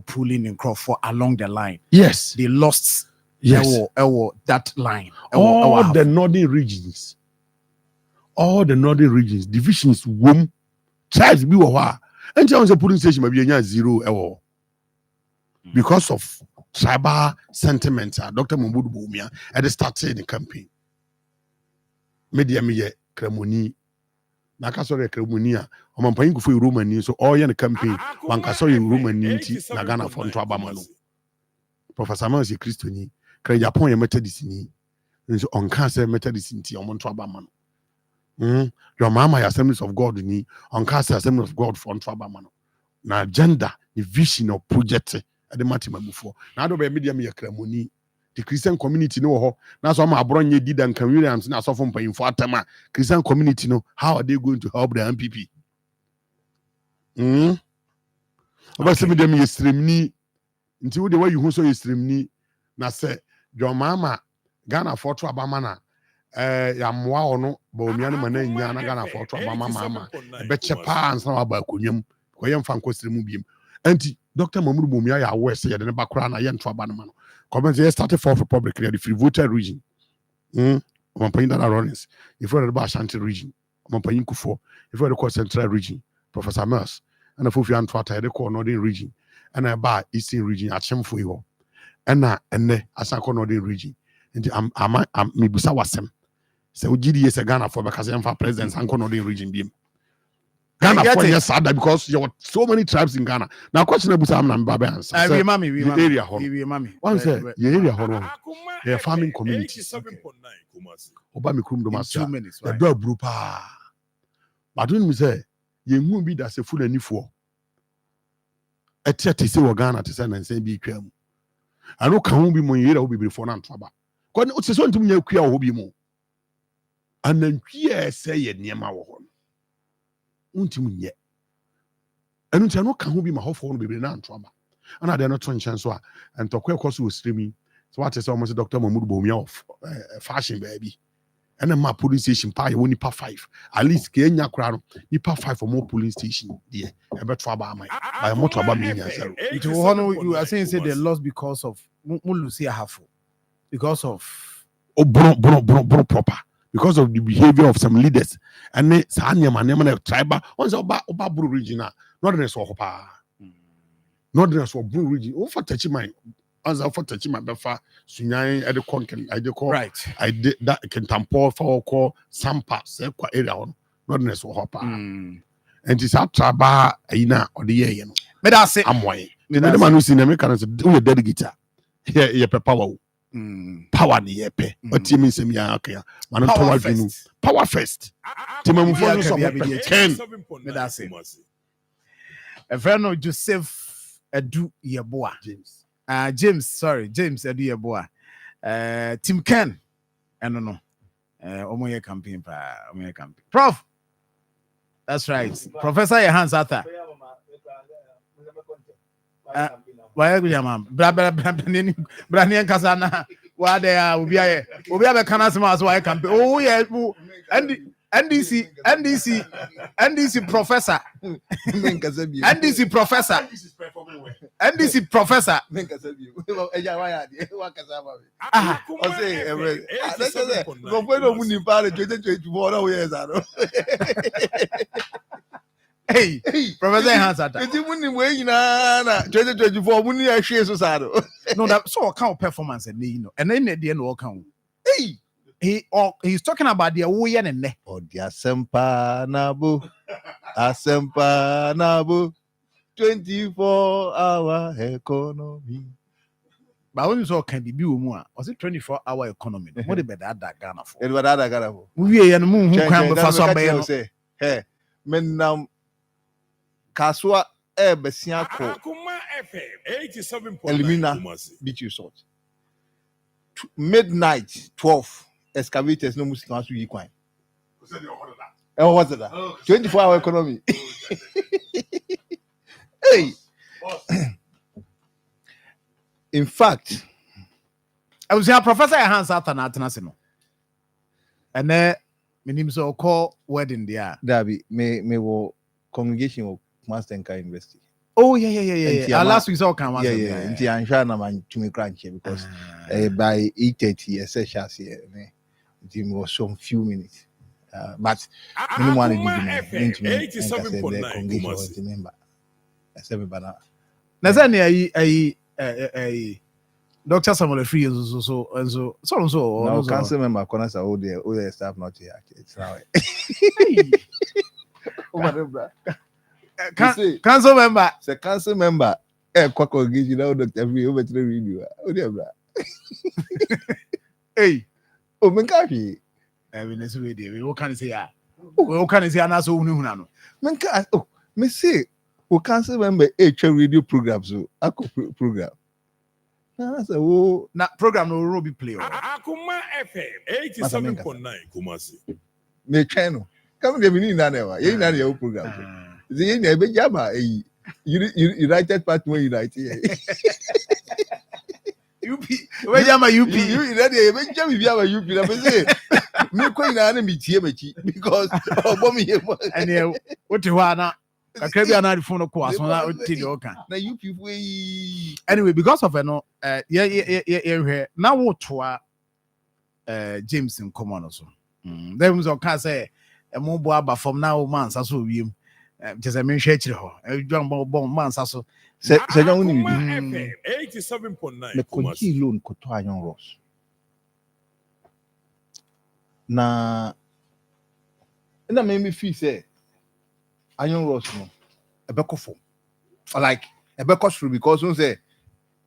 pulling in crop for along the line. Yes. They lost that line. All the northern regions. All the northern regions, divisions, womb, tribes be wa. And there was a polling station maybe 0 because of tribal sentiment. Dr. Mahmoud Bawumia at the start the campaign. Media me kremoni. Nakasore kremonia. Omampanyi kufu Romani so all the campaign. Wankasore Romani nti na Ghana for ntwa bama no. Professor Mans ye Christoni. Kre Japan ye Methodist ni. Nso onka se Methodist nti omo ntwa bama no. Your mama Assemblies of God ni on cast Assemblies of God for Trabamano. Na agenda, the vision of project at the Matima before. Now do be media me kremoni. The Christian community no ho. Now so my bronye did and Williams na so from paying for atama. Christian community no. How are they going to help the MPP? About some media me stream ni. Until the way you so stream ni. Na say your mama Ghana for Trabamana. Ya mwa ono Bawumia no mana nya na Ghana for to mama be chepa ansa wa ba konwam ko yem fa nkosire mu biem anti Dr. Mahmoud Bawumia ya wese ye de ne bakora na ye nto aba no ma no comment ye started for republic the free voter region Omampanyin Dada Lawrence if we the Ashanti region Omampanyin Kufo if we the central region Professor Mers and afofi anto ata the northern region and ba eastern region achemfo yo and enne asako northern region nti am mebusa wasem se ugidi yes Ghana for because I'm for presidents and Northern region beam. Ghana for yes sad because there were so many tribes in Ghana. Now question abusa am na mbaba answer. We area mami. One say your area hono. The farming community. 87.9 Kumasi. Oba mi krum do master. 2 minutes. The do abru pa. But when me say ye hu bi da se fu nanifo. Etia te se wo Ghana te se na nsan bi twam. Ano ka hu bi mo yere wo bibirefo na ntwaba. Ko ne o se so ntum nya akua wo bi mo. Anantwie say ye niema wo ho untim nye enu ntia no ka ho bi ma hofo no bebre na anto aba ana de no to nchen so a entokwe koso osremi so what say almost Dr. Mahmoud Bawumia of fashion baby and ma police station pa ye woni pa 5 at least ke nya kra no ni pa 5 for more police station there e beto aba amai by moto aba me nya zero it will you are saying say they lost because of Mulusi Ahafo because of bro proper because of the behavior of some leaders and ne sanyama na tribal once oba blue region northern so hopa northern so blue region o for touch my once for touch my befa sunyan e de konken I de call right I did that kentampo for call sampa se kwa area on northern so hopa and it's a tribal ina or the year no me that say amwai the man who see na me can say do delegate here power power ni yepe oti mi nsem ya akya man to wa dwunu power first timamu fo so ken me that say a friend of Joseph Edu Yeboah James Edu Yeboah Tim Ken no omo ye campaign Prof that's right Professor your hands ata why go jam brani nkasa na wa dey obi abe kana sema so why campaign oh yeah NDC professor NDC professor Hey, Professor Hansata. Enti muni we nyina na 2024 muni ahwe so sa do. No, that so account performance and you know, and then the end will count. Hey, He's talking about the way and ne. Odi asempa na bu 24-hour economy. But when you saw can be more, was it 24-hour economy? What about that Ghana for? It was that Ghana for. We and moon who can for some say, hey, men now Kaswa Besiako Akoma FM 87.9 Elimina Kumasi. beach resort. Midnight 12 excavators no must not be equine. And what's that? 24-hour economy. Hey. In fact, I was here, Professor Hans Atanasino. And then, my name is call wedding there. Dabi, me wo congregation of Master University. Oh, yeah. Last week, all come. Yeah. Inti ansha na man to me crunch because by 8:30, sessions here. It was some few minutes. But anyone FM 87.9 Kumasi. Remember, everybody. Nazani, Dr. Samuel Free so. No, council member corners are all the staff not here. It's now. Council member. The council member. Kwako gizi na Dr. Free over to the radio. Oh dear, bra. Hey. Oh, menkafi. Evidence radio. We can say ah. We can say na so hunu no. Menka. Oh, me say. We council member radio program so. Ako program. Na program no will be play. Akoma FM 87.9 Kumasi. Me channel. Come the mini na never. You na your program. The na be jama United Party when United. UP. Where jama UP. You na dey be jama bi UP na be say. Me ko na na me tie machi because obo me here. And what you want kakra bi ana phone ko aso na tell oka na you people anyway because of no yeah na wo toa James in common so them so can say e mo bo aba from now man sa so wiem just me hwe akire ho dwan bon man sa so se dwan woni bi 87.9 me konji loan ko to Iron Ross na me feel say Iron Ross no ebeko fo like ebeko through because we say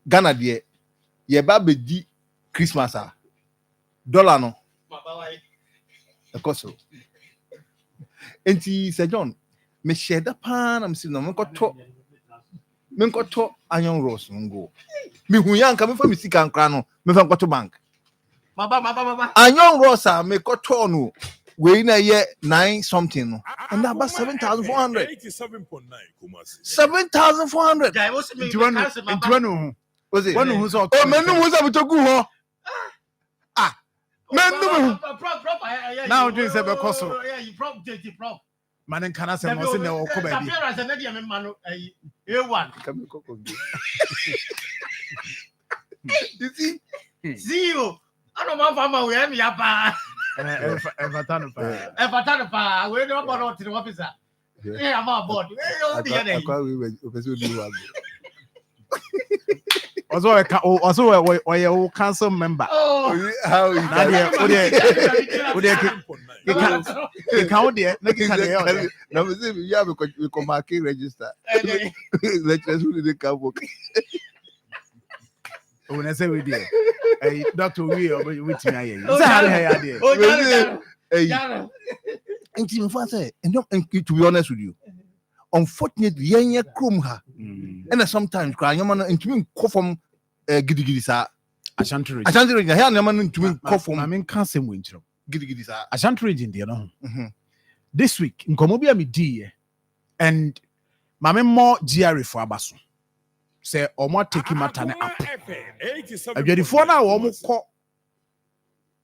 Ghana there ye ba be di Christmas dollar no ekoso enti Sir John me share that pan am say no me ko to Iron Ross ngo me hu yanka me fa me sika nkra no me fa ko to bank baba Iron Ross me ko to no we na ye 9 something no and that about 7,400 87.9 Kumasi 7,400 guy was into was it one who's all oh men no was able to go ho men no now doing say because yeah you prop man can say no say no ko ba bi A1 you see zero I don't want farmer we am ya pa Everton pa we no about to officer yeah I'm about we person do one also we council member how is you can't there na me say we have we come market register let's who dey come work when I say we there doctor we with me here say how here hey inti me fa say to be honest with you unfortunately yenye krom ha and sometimes cry nyama no ntumi nkɔ fam gidigidi sa Ashanti region here nyama no ntumi nkɔ fam I mean can say we ntro gidigidi sa Ashanti region there no this week nkomo bi am di and mame more GRA for abaso say omo take matter ne up adwadifo na wo mo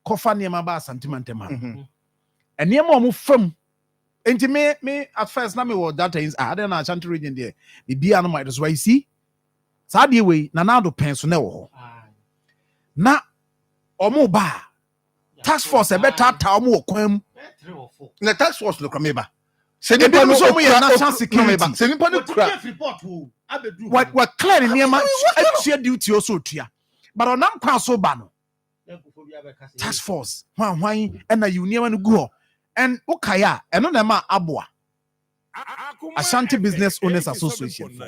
kɔ fa ne ma ba sentiment ma and ne ma mo fam enti me at first na me was that is I don't know Ashanti region there the bia no might as why see saade we na do penso na wo na omo ba task force e beta ta omo kwam na task force no krameba Ebi so mo ye national security. Se nipa no kura. What clear niema extra duty also tua. But onam kwa so ba no. Task force. Hwan and na you niema no go. And ukaya eno na ma aboa. Ashanti Business Owners Association.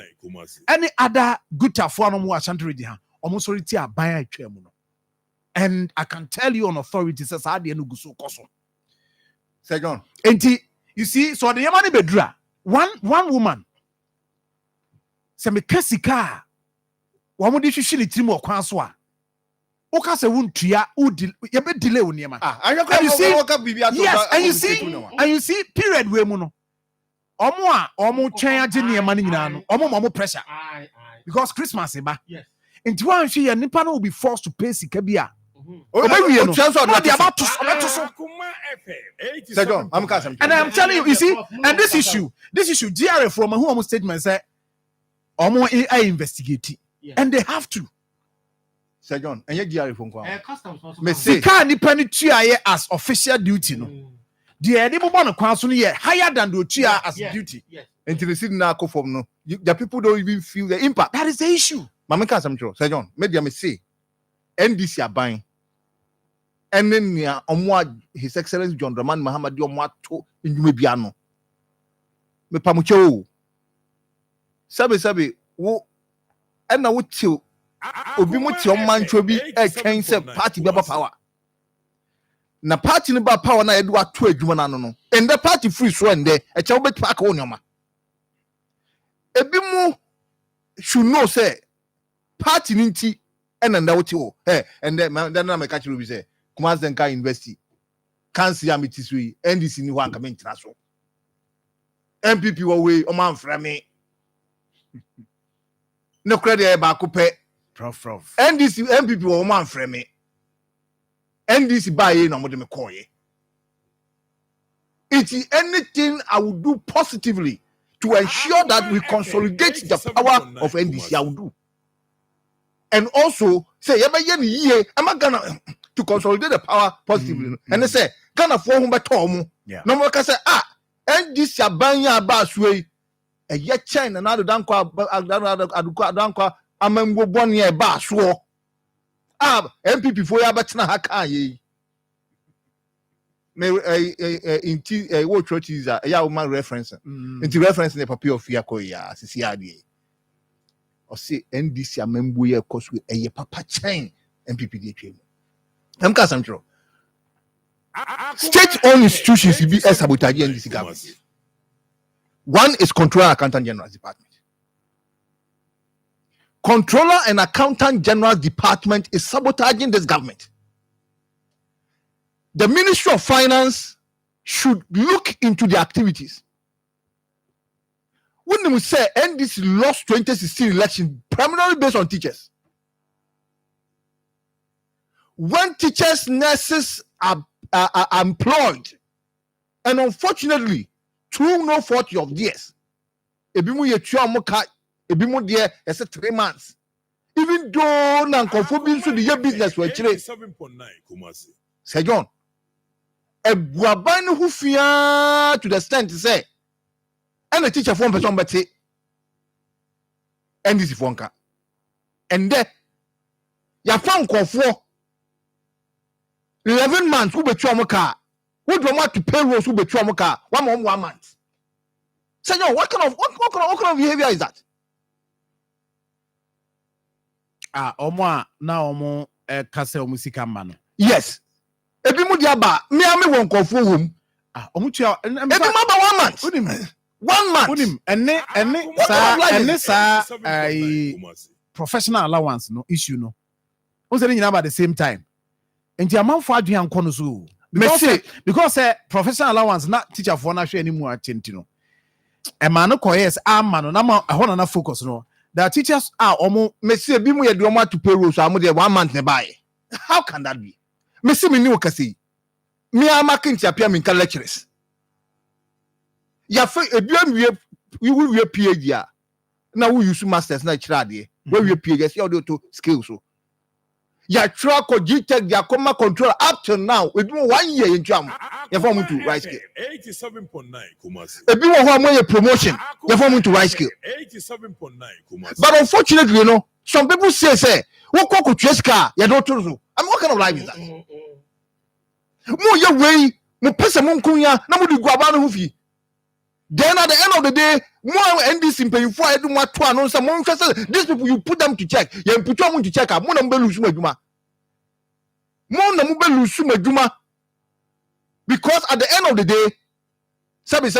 Any other good for no more Ashanti region ha. Omo sorry ti aban atwa mu no. And I can tell you on authority says how dey no go so koso. Sir John. Enti you see so the yamani bedra one woman se me kasika wo mo de hwehwe ne tirim okwan so a o ka se wontua o ye be delay wo niema yes and you see period we mu no omo twen age niema ni nyina no omo pressure because Christmas eba enti wan hwe ye nipa no will be forced to pay sika bia obewie no what about to so Sir John, and I'm telling you, you see, and this issue, GRA from who almost statement said, I investigate, and they have to. Sir John, and you GRA from Me can't depend as official duty, no. The edible one of council higher than the chia as duty. Until the city now form no, the people don't even feel the impact. That is the issue. Mama can't some Sir John, maybe I may say, NDC are buying. And then His Excellency John Dramani Mahama Diomato in Jumebiano. Me pamucho. Sabe, wo and na wuti obimuti o manchobi e twen se party baba power. Na party ni ba power na edu ato adwuma na no. And the party free so and there e cha obet pack on yoma. Ebimu should know say party ninti and na wuti o. And then na me catch you be say Kumasi Denka University can't see amitisui NDC ni wan kame ntina so MPP wo we o man frame no credit e ba ko pe prof NDC MPP wo man frame NDC ba ye na mo de me call ye it is anything I will do positively to ensure that we consolidate the power of NDC I will do and also say I'm gonna to consolidate the power positively. And they say, Ghana for whom but Tom. No more can say, and this Yabanya Basway, a yet chain another Danqua, Amembo 1 year Baswo. MPP for Yabatna Hakaye. May a what church is a Yaman reference. Into reference in the papier of Yakoya, CCRDA. Or say, NDC Amembo, of course, with a papa chain MPP. State-owned institutions will be sabotage NDC government. One is Controller and Accountant General's Department. Controller and Accountant General's Department is sabotaging this government. The Ministry of Finance should look into the activities. When we say NDC lost 2016 election primarily based on teachers. When teachers, nurses are employed, and unfortunately, through no fault of theirs, ebimu yetua moka ebimu there is 3 months. Even though non-conforming to the business were chile. 7.9 Kumasi. Sir John, a guaban who fear to the stand to say, and a teacher from person but say, and this is Fonka, and there, ya found call for 11 months who betray car. Who do want to pay rolls who betray car? 1 month. Say, what kind of behavior is that? Omo na omo kase omusika man. Yes. Ebi mu dia ba, me ame won kofo hom. Omo tua ebi ma ba 1 month. 1 month. Unim ene sa professional allowance no issue no. O say nyina about the same time. Enti amanfo adwen anko no so because professional allowance na teacher for na hwe animu atenti no e ma no koyes ama no na ma ho na focus no the teachers are omo mesi bi mu ye de omo to payroll so am de 1 month ne buy. How can that be? Mesi me ni o kase me ama kinti apia me kan lecturers ya fa ebiam we PhD na we use masters na kira de we PhD ya de to skills so Ya track or GTech, the Akoma control up till now. We do 1 year in jam. You form to right scale. 87.9 Kumasi. A bit of promotion. You form to right scale. 87.9 Kumasi. But unfortunately, you know, some people say, what could car? You don't know. I'm what kind of life is that? More your way, more person, Munkunya, no do Guabana Hufi. Then at the end of the day, more NDC paying for I do more to announce some more. These people you put them to check. You put them to check. More number lose Juma. More number lose Juma. Because at the end of the day, Sabi.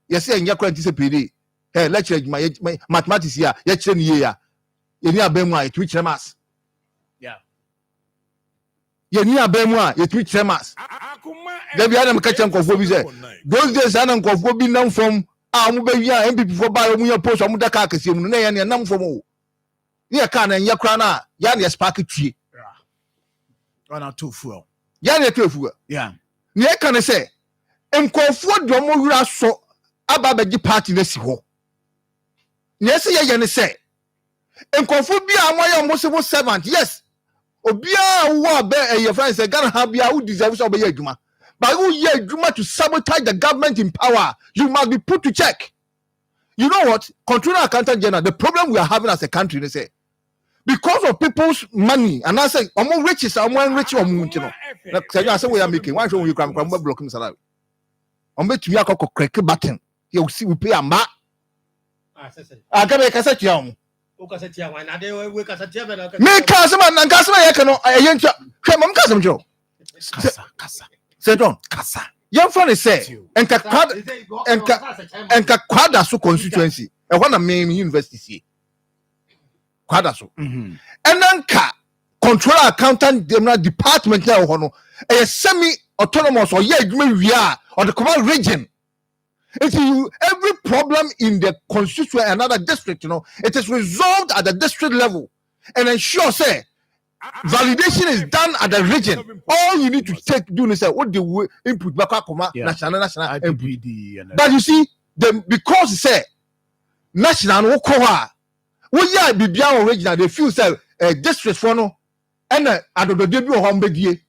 Yes, and you're quite disappointed. Hey, lecture my mathematics here. Yet, year. You need a bemwa, it reach mass. Yeah. You need a bemwa, it reach mass. There be Adam catching Kofobi. Those days, Adam Kofobi now from Amubia and people for Baromuya post on Mudakakis, you know, and none from near Kana and Yakrana, Yan Sparky tree. One or two fuel. Yan Tofu. Yeah. Near can I say, and Kofu Domura so Ababaji party this ho. Yes, Yan say. And Kofobia, my almost servant, yes. Obia who bear your friends, a gun have ya who deserves obey Juma. But who ye Juma to sabotage the government in power, you must be put to check. You know what? Controller Accountant General, the problem we are having as a country, they say, because of people's money, and I say, among riches, among rich or moon, you know. I say we are making one show you can blocking salary. On bet me a crack button. You'll see we pay a ma. I can make a set young. Make Casaman and Casama Yakano, a young Cramon Casam Joe. Casa. Said on Casa. Young funny say, and Quadasu constituency, and one of main university. Quadasu. And then controller accountant department a semi-autonomous or we are or the command region. It's every problem in the constituency another district, you know, it is resolved at the district level and ensure say validation is done at the region. All you need to do is say what the input back national input. But you see, because say national we are the original they feel say district for no and at the debut of Hombedie.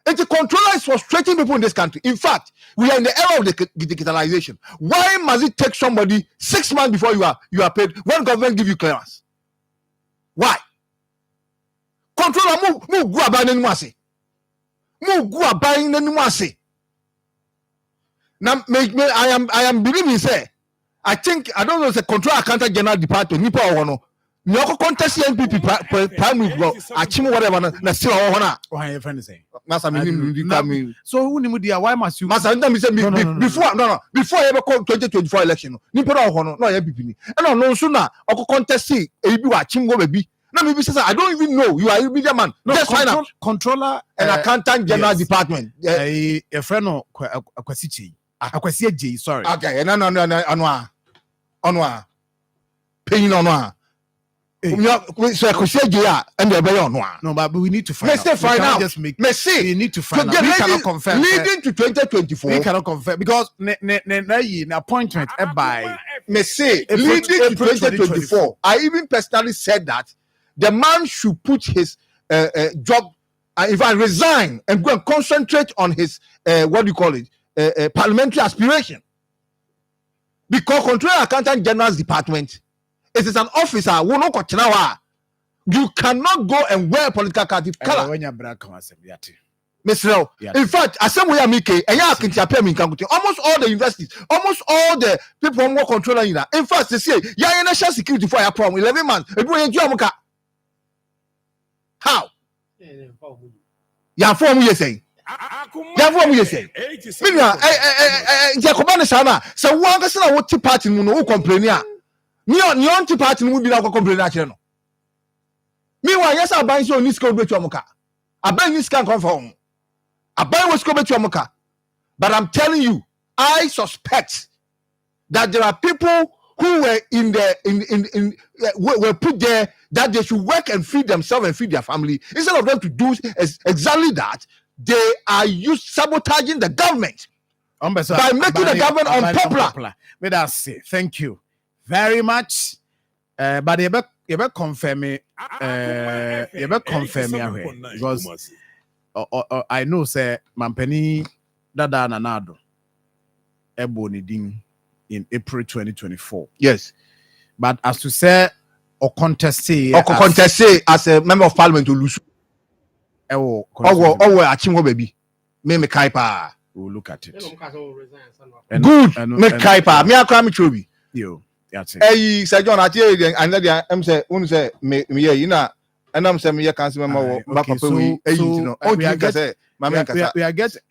And the controller is frustrating people in this country. In fact, we are in the era of the digitalization. Why must it take somebody 6 months before you are paid when government give you clearance? Why? Controller move go about any mercy. Move go about any mercy. Now I am believing say I think I don't know the controller accountant general department nipa ohono. No contest NPP primary block achieve whatever na still ohona. Why your friend say? So why must you before ever call 2024 election nipa ohono no NPP and no so na contest e bi wa chimgo baby na me be say I don't even know you are a media man. Just find out controller and accountant general department a friend no akwasi J sorry okay no paying on so I could say and no, but we need to find out. Find out. Just make. We need to find out. We cannot confirm. Leading to 2024. We cannot confirm because the appointment by leading to 2024. I even personally said that the man should put his job. If I resign and go and concentrate on his what do you call it parliamentary aspiration, because Controller Accountant General's department. It is an officer who no you cannot go and wear political color. Mr. In fact, as some way I make almost all the universities, almost all the people who are controlling you. In fact, they say, yeah, national security for your problem 11 months. How? Yeah, 4 years saying. Yeah, 4 years saying. Jacobana Sana, so one person what party no complain. Neon to party will be like a complaint. Meanwhile, yes, I buy so Nisco Bechomoka. I buy this can come from. I buy what's coming to Amoka. But I'm telling you, I suspect that there are people who were were put there that they should work and feed themselves and feed their family. Instead of them to do exactly that, they are sabotaging the government by making the government unpopular. Let us say thank you very much. But confirm it. Confirm it because I know say Mampeni Dada Nanado Eboniding in April 2024. Yes. But as to say or contest as a member of parliament to lose. Oh, Achimwo baby. Me kai pa. We'll look at it. Good. Me kai pa. Me akwa me chobi. Yo, that's it. Hey, Sir John, I tell you, and then I'm say, me you know, and I'm saying me council member. Okay, so we are getting.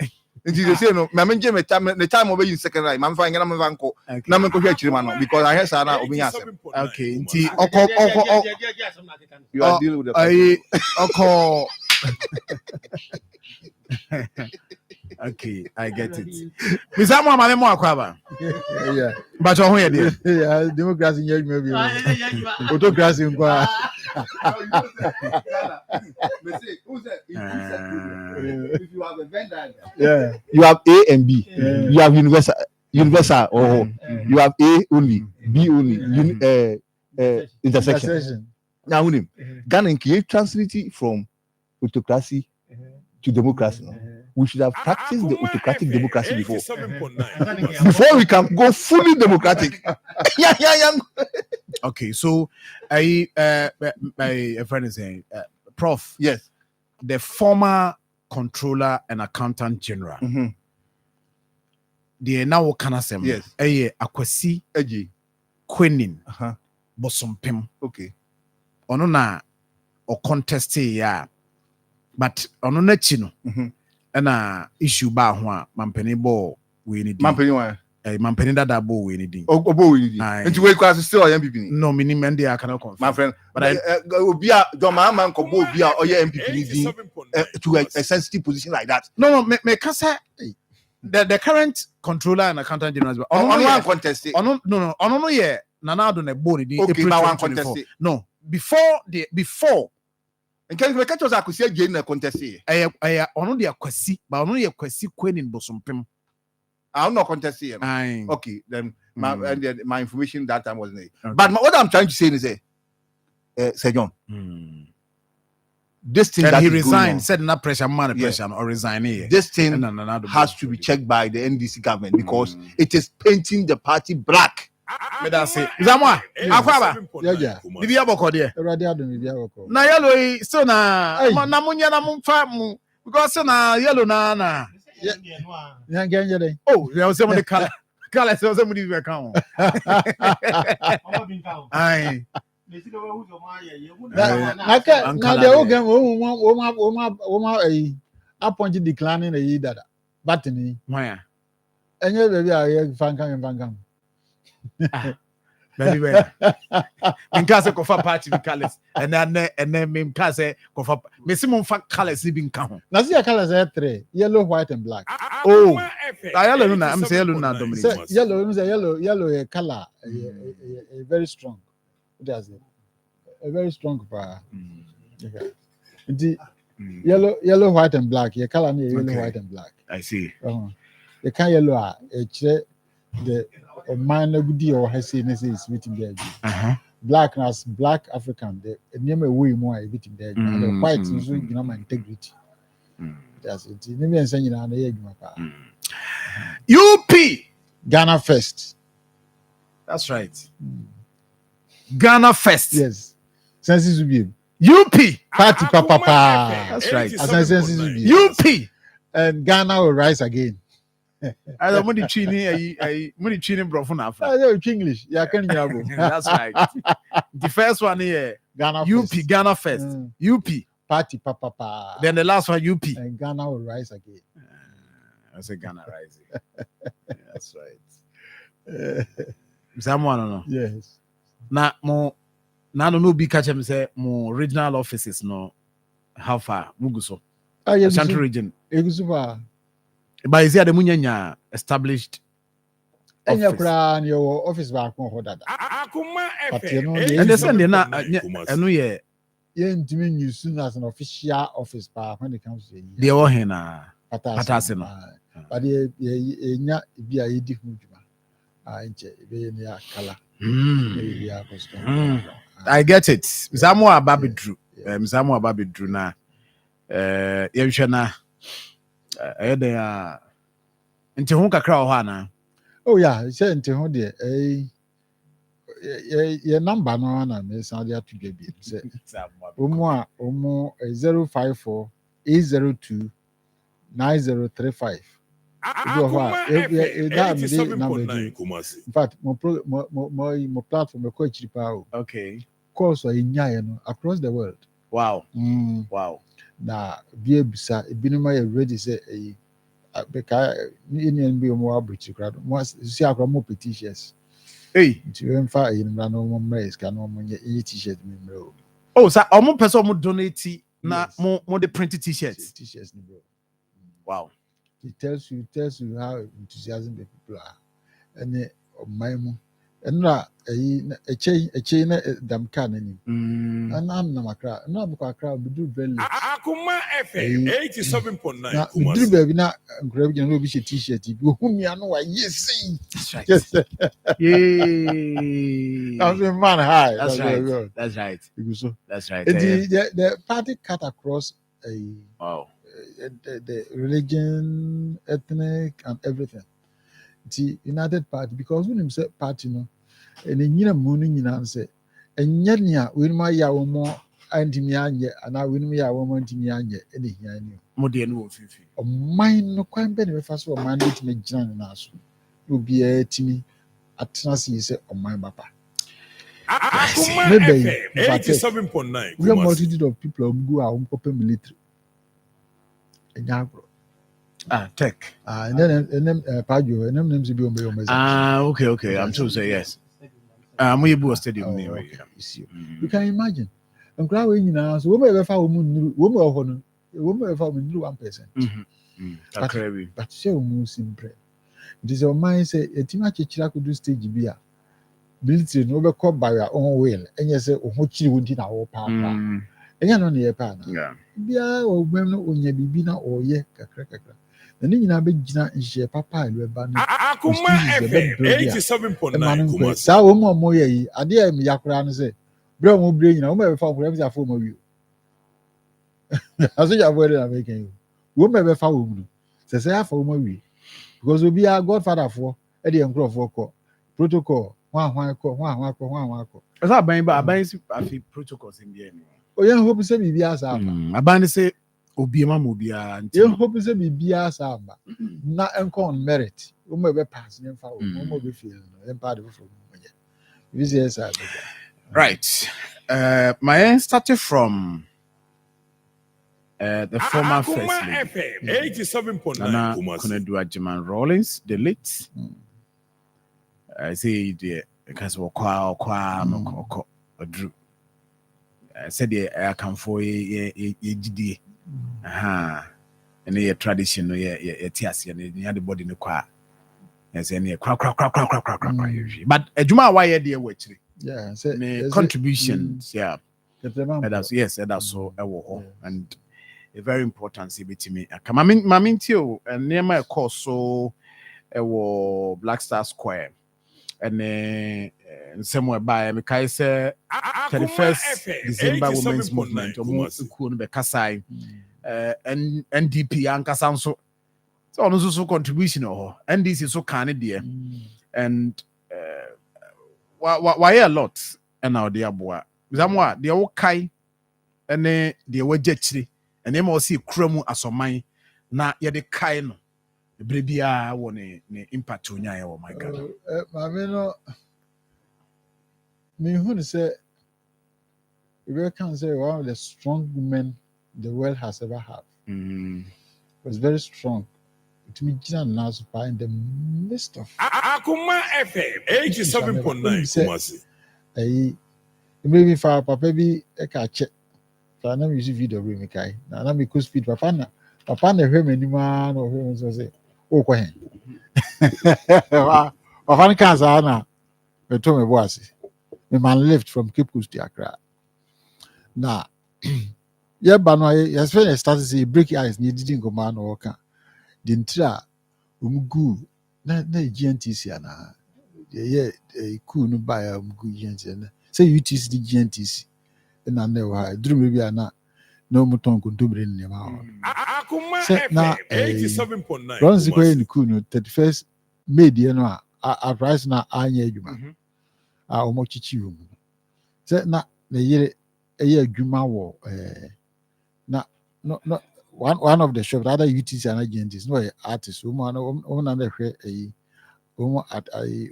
Nti say no me menje me time the time over you second right man fine na me vanko na me ko hwe chirima no because I hear say na obi nya asem. Okay, nti you are dealing with the oko okay, I get it. Mr. Mama mo akwaba. Yeah. But you here there. Yeah, democracy nyɛ maybe. Autocracy nkwa. If you have a vendor, Yeah. you have A and B. You have universal or you have A only, B only, intersection. Now Ghana can translate it from autocracy to democracy. We should have practiced the autocratic democracy before we can go fully democratic. Yeah. Okay, so my friend is saying, Prof. Yes. The former controller and accountant general. The now canasem. Yes. Akwasi Quenin. Bosompem. Okay. Ono na o contest ya, but ono na chino. Na issue ba ho a mampeni bo we need. Mampeni wa. Mampeni dada bo we need. Obo we need. Nti we class still MPP. No, minimum they cannot confirm. My friend, but obia do man ko bo obia oye MPP to a sensitive position like that. No, me can say the current controller and accountant general. On one contest. No, yeah. Nanado na bo ni April 2024. No, before. In case we catch us akusi again na contest. Ono de akwasi, but ono ye kwasi Quenin Bosompem. I don't know contest here. Okay, then my information that time wasn't there. Okay. But what I'm trying to say is Sir John. This thing and that he is resigned, said not pressure, man, pressure, or resign here. This thing has to be checked by the NDC government because it is painting the party black. That's it. Zamwa, akwaba. Yeah. Bibi aboko there. Erade adom bibi aboko. Na yellow so na munya na mumfa mu because so na yellow na. Yeah, get oh, there was somebody color so somebody be account. Aye. Na the organ wo appointed declining a dada. Batini. Why? Enye baby a fankan. Very well. In case of party colors, and then me case of me simon fact colors even count. Now see colors are three: yellow, white, and black. Oh, yellow. I'm saying yellow now, Dominic. Yellow a color, a very strong. What does it? A very strong power. Okay. Yellow, white, and black. Your color is yellow, white, and black. I see. The kind yellow the a minor good deal or has seen is written there. Black as black African, the name way more written there. The white is my integrity. That's it. Never saying UP Ghana first. That's right. Ghana first. Yes. Census will be UP party papa. That's right. As census will be UP and Ghana will rise again. I don't want to cheating bro for now. English. Yeah, can you That's right. The first one here, Ghana UP, first. Ghana first. UP. Party papa. Then the last one, UP. And Ghana will rise again. I say Ghana rising. That's right. Someone no. Yes. Now no be catch him say more regional offices no. How far? Muguso. Central region. But is there the munya established office? Your office back home that. But you know, understand na eno ye ntimi use soon as an official office bar when it comes to the ohena patase no. But ye nya bi a yedi hu djuma. I get it. Mzamo ababidru. Mzamo ababidru na yehwe na ede a nti ho kakra ho ana. Oh yeah, say nti ho de your number no na me sound ya to be say omo 054 802 9035. Akoma That me the number 87.9 Kumasi. in fact my platform me quite cheap out. Okay. Course or in no across the world. Wow. Wow. Na be bisa ebinuma you ready say because Indian be more British crowd. Once see akra more petitions. Hey. Nti we mfa yin na no more raise can no more t-shirt me bro. Oh, so omo person mo donate na mo the printed t-shirts. T-shirts ni bro. Wow. It tells you how enthusiastic the people are. And my mo and na a chain dam can any. And I'm na makra. No because crowd be do very late. Akoma FM 87.9 Na do Kumasi. baby na grab you no be t-shirt. You whom me no yes. That's right. Yes. Yay. That's a man high. That's right. Very good. That's right. So That's right. the party cut across Wow. the religion, ethnic, and everything. The United Party, because when him say party, no, and then you know, morning you answer, and yet, when my yaw more anti-mianye, and I win me a woman to mianye, any here. Modern wolf. Or mine no quite better first of all, man, to make Jan and us. You'll be a Timmy at Tennessee, say, on my papa. Akoma Maybe, FM in fact, 87.9 we have Kumasi. multitude of people who go out open military. Tech. And then Pajo, and then names be on my Okay. I'm sure say yes. We go stadium near. You see, you can imagine. And crowd when now, so woman ever found woman 1%. But she will simple. It is your mind say a team could do stage beer. Military no be called by your own will, and you say, oh, what you would in our power. And you're not near partner. Yeah. Bia or women on your bibina or ye kakra. And then you have been in share papa and rebellion. Akoma FM 87.9 Kumasi. Sa woman moye, I dear me yakran say, Bro, will bring you know, for whatever form of you. I say, you're making you. Woman ever found say, I for me. Because we'll be our godfather for Eddie and Crow for protocol. One. As I buy protocols in the end. Oh, yeah, hope say be as I ban say Obiama Mobia. You hope say be as not on merit. Be pass them for be feeling part of it. Right. My end started from the former first Akoma lady. FM 87.9 Nana Kumasi. Konadu Ajiman Rawlings, the late. I say the because we kwa Drew. I said I can for ye aha, and a tradition ye tiasi and you had the body in the car. Yes, and crack. But a Juma why dear witch. Yeah, Contributions, yeah. That's so and a very important CB to me. Mamin too, and near my course so Black Star Square. And somewhere by Mikai say 31st December Women's Movement almost cool be Kasai and NDP and Kasanso. So also contribution or NDC so Canadian and why a lot and now dear boy. Zamwa the okay and then the wajetri and them all see Kromu as on mine na ye de kai no. Brebia won a impact on ya. Oh my God. I mean, me who say, we can say one of the strong women the world has ever had. Was very strong. To me, now in the midst of Akoma FM 87.9 Kumasi. Maybe for papa be a catch. For now, you see video with me, Kai. Now, I'm because speed papa na him anyone or him so say. Oh, go ahead. Of cancer, now, I told me, boss, the man left from Cape Coast to Accra. Now, yeah, but no, as when I started to say break eyes, you didn't go man or can. Didn't try, go, na GNTC, cool no buy good GNTC. Say UTC the GNTC. Na ne wa drum bi ana no muton kuntumbre ne ma ho. Akoma Say na FM 87.9 runs ko en cool no 31st May die no a price na anya adwuma. A omo chichi wo mu. Say na yere adwuma wo na no one of the shops other UTC and agents no artist woman na hwe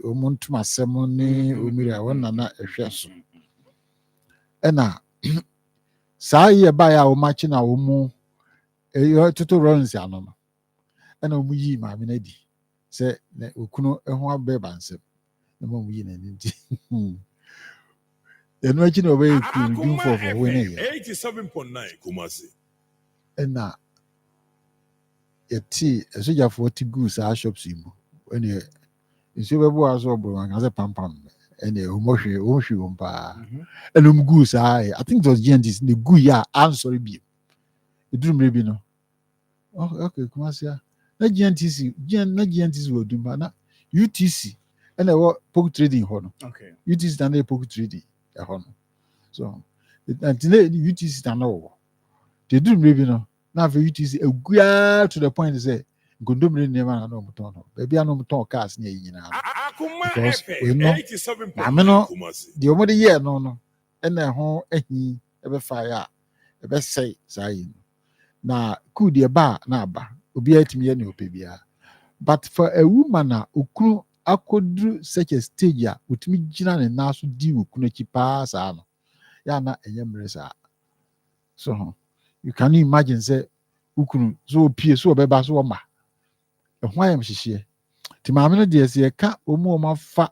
omo ntuma semoni omira wona na hwe so ena saa ye ba ya omo chi na omo toto runs ano no ena omo yi ma me na di se na okunu ho abeba nsem na mo yi na ni di eno achi na obe ku dun for we na ye 87.9 Kumasi ena yeti esojafo ti gu saa shops mu ene nso bebo aso bro man say pam ene omohwe ompa ene gu saa I think it was GNTs the gu ya answer bi edurumre bi no okay Kumasi na GNTs wo dumba na UTC ene wo poke trading ho no Okay. UTC na poke trading e ho no so UTC na no the edurumre bi no na for UTC egua to the point say gondomre nema na no muton no baby ano muton cars na yina Akoma because we FM know 87.9 Kumasi the omode year no na ho ahi ebe fire ebe say say na could the bar na aba obi atimi ye na opebia but for a woman na okunu akodru such a stage a otimi gina ne na so di okunu chi pa sa no ya na enyemre sa so you can imagine say ukunu so pie so obeba so ma ehwa yam hihie ti maame no de se ka omu o fa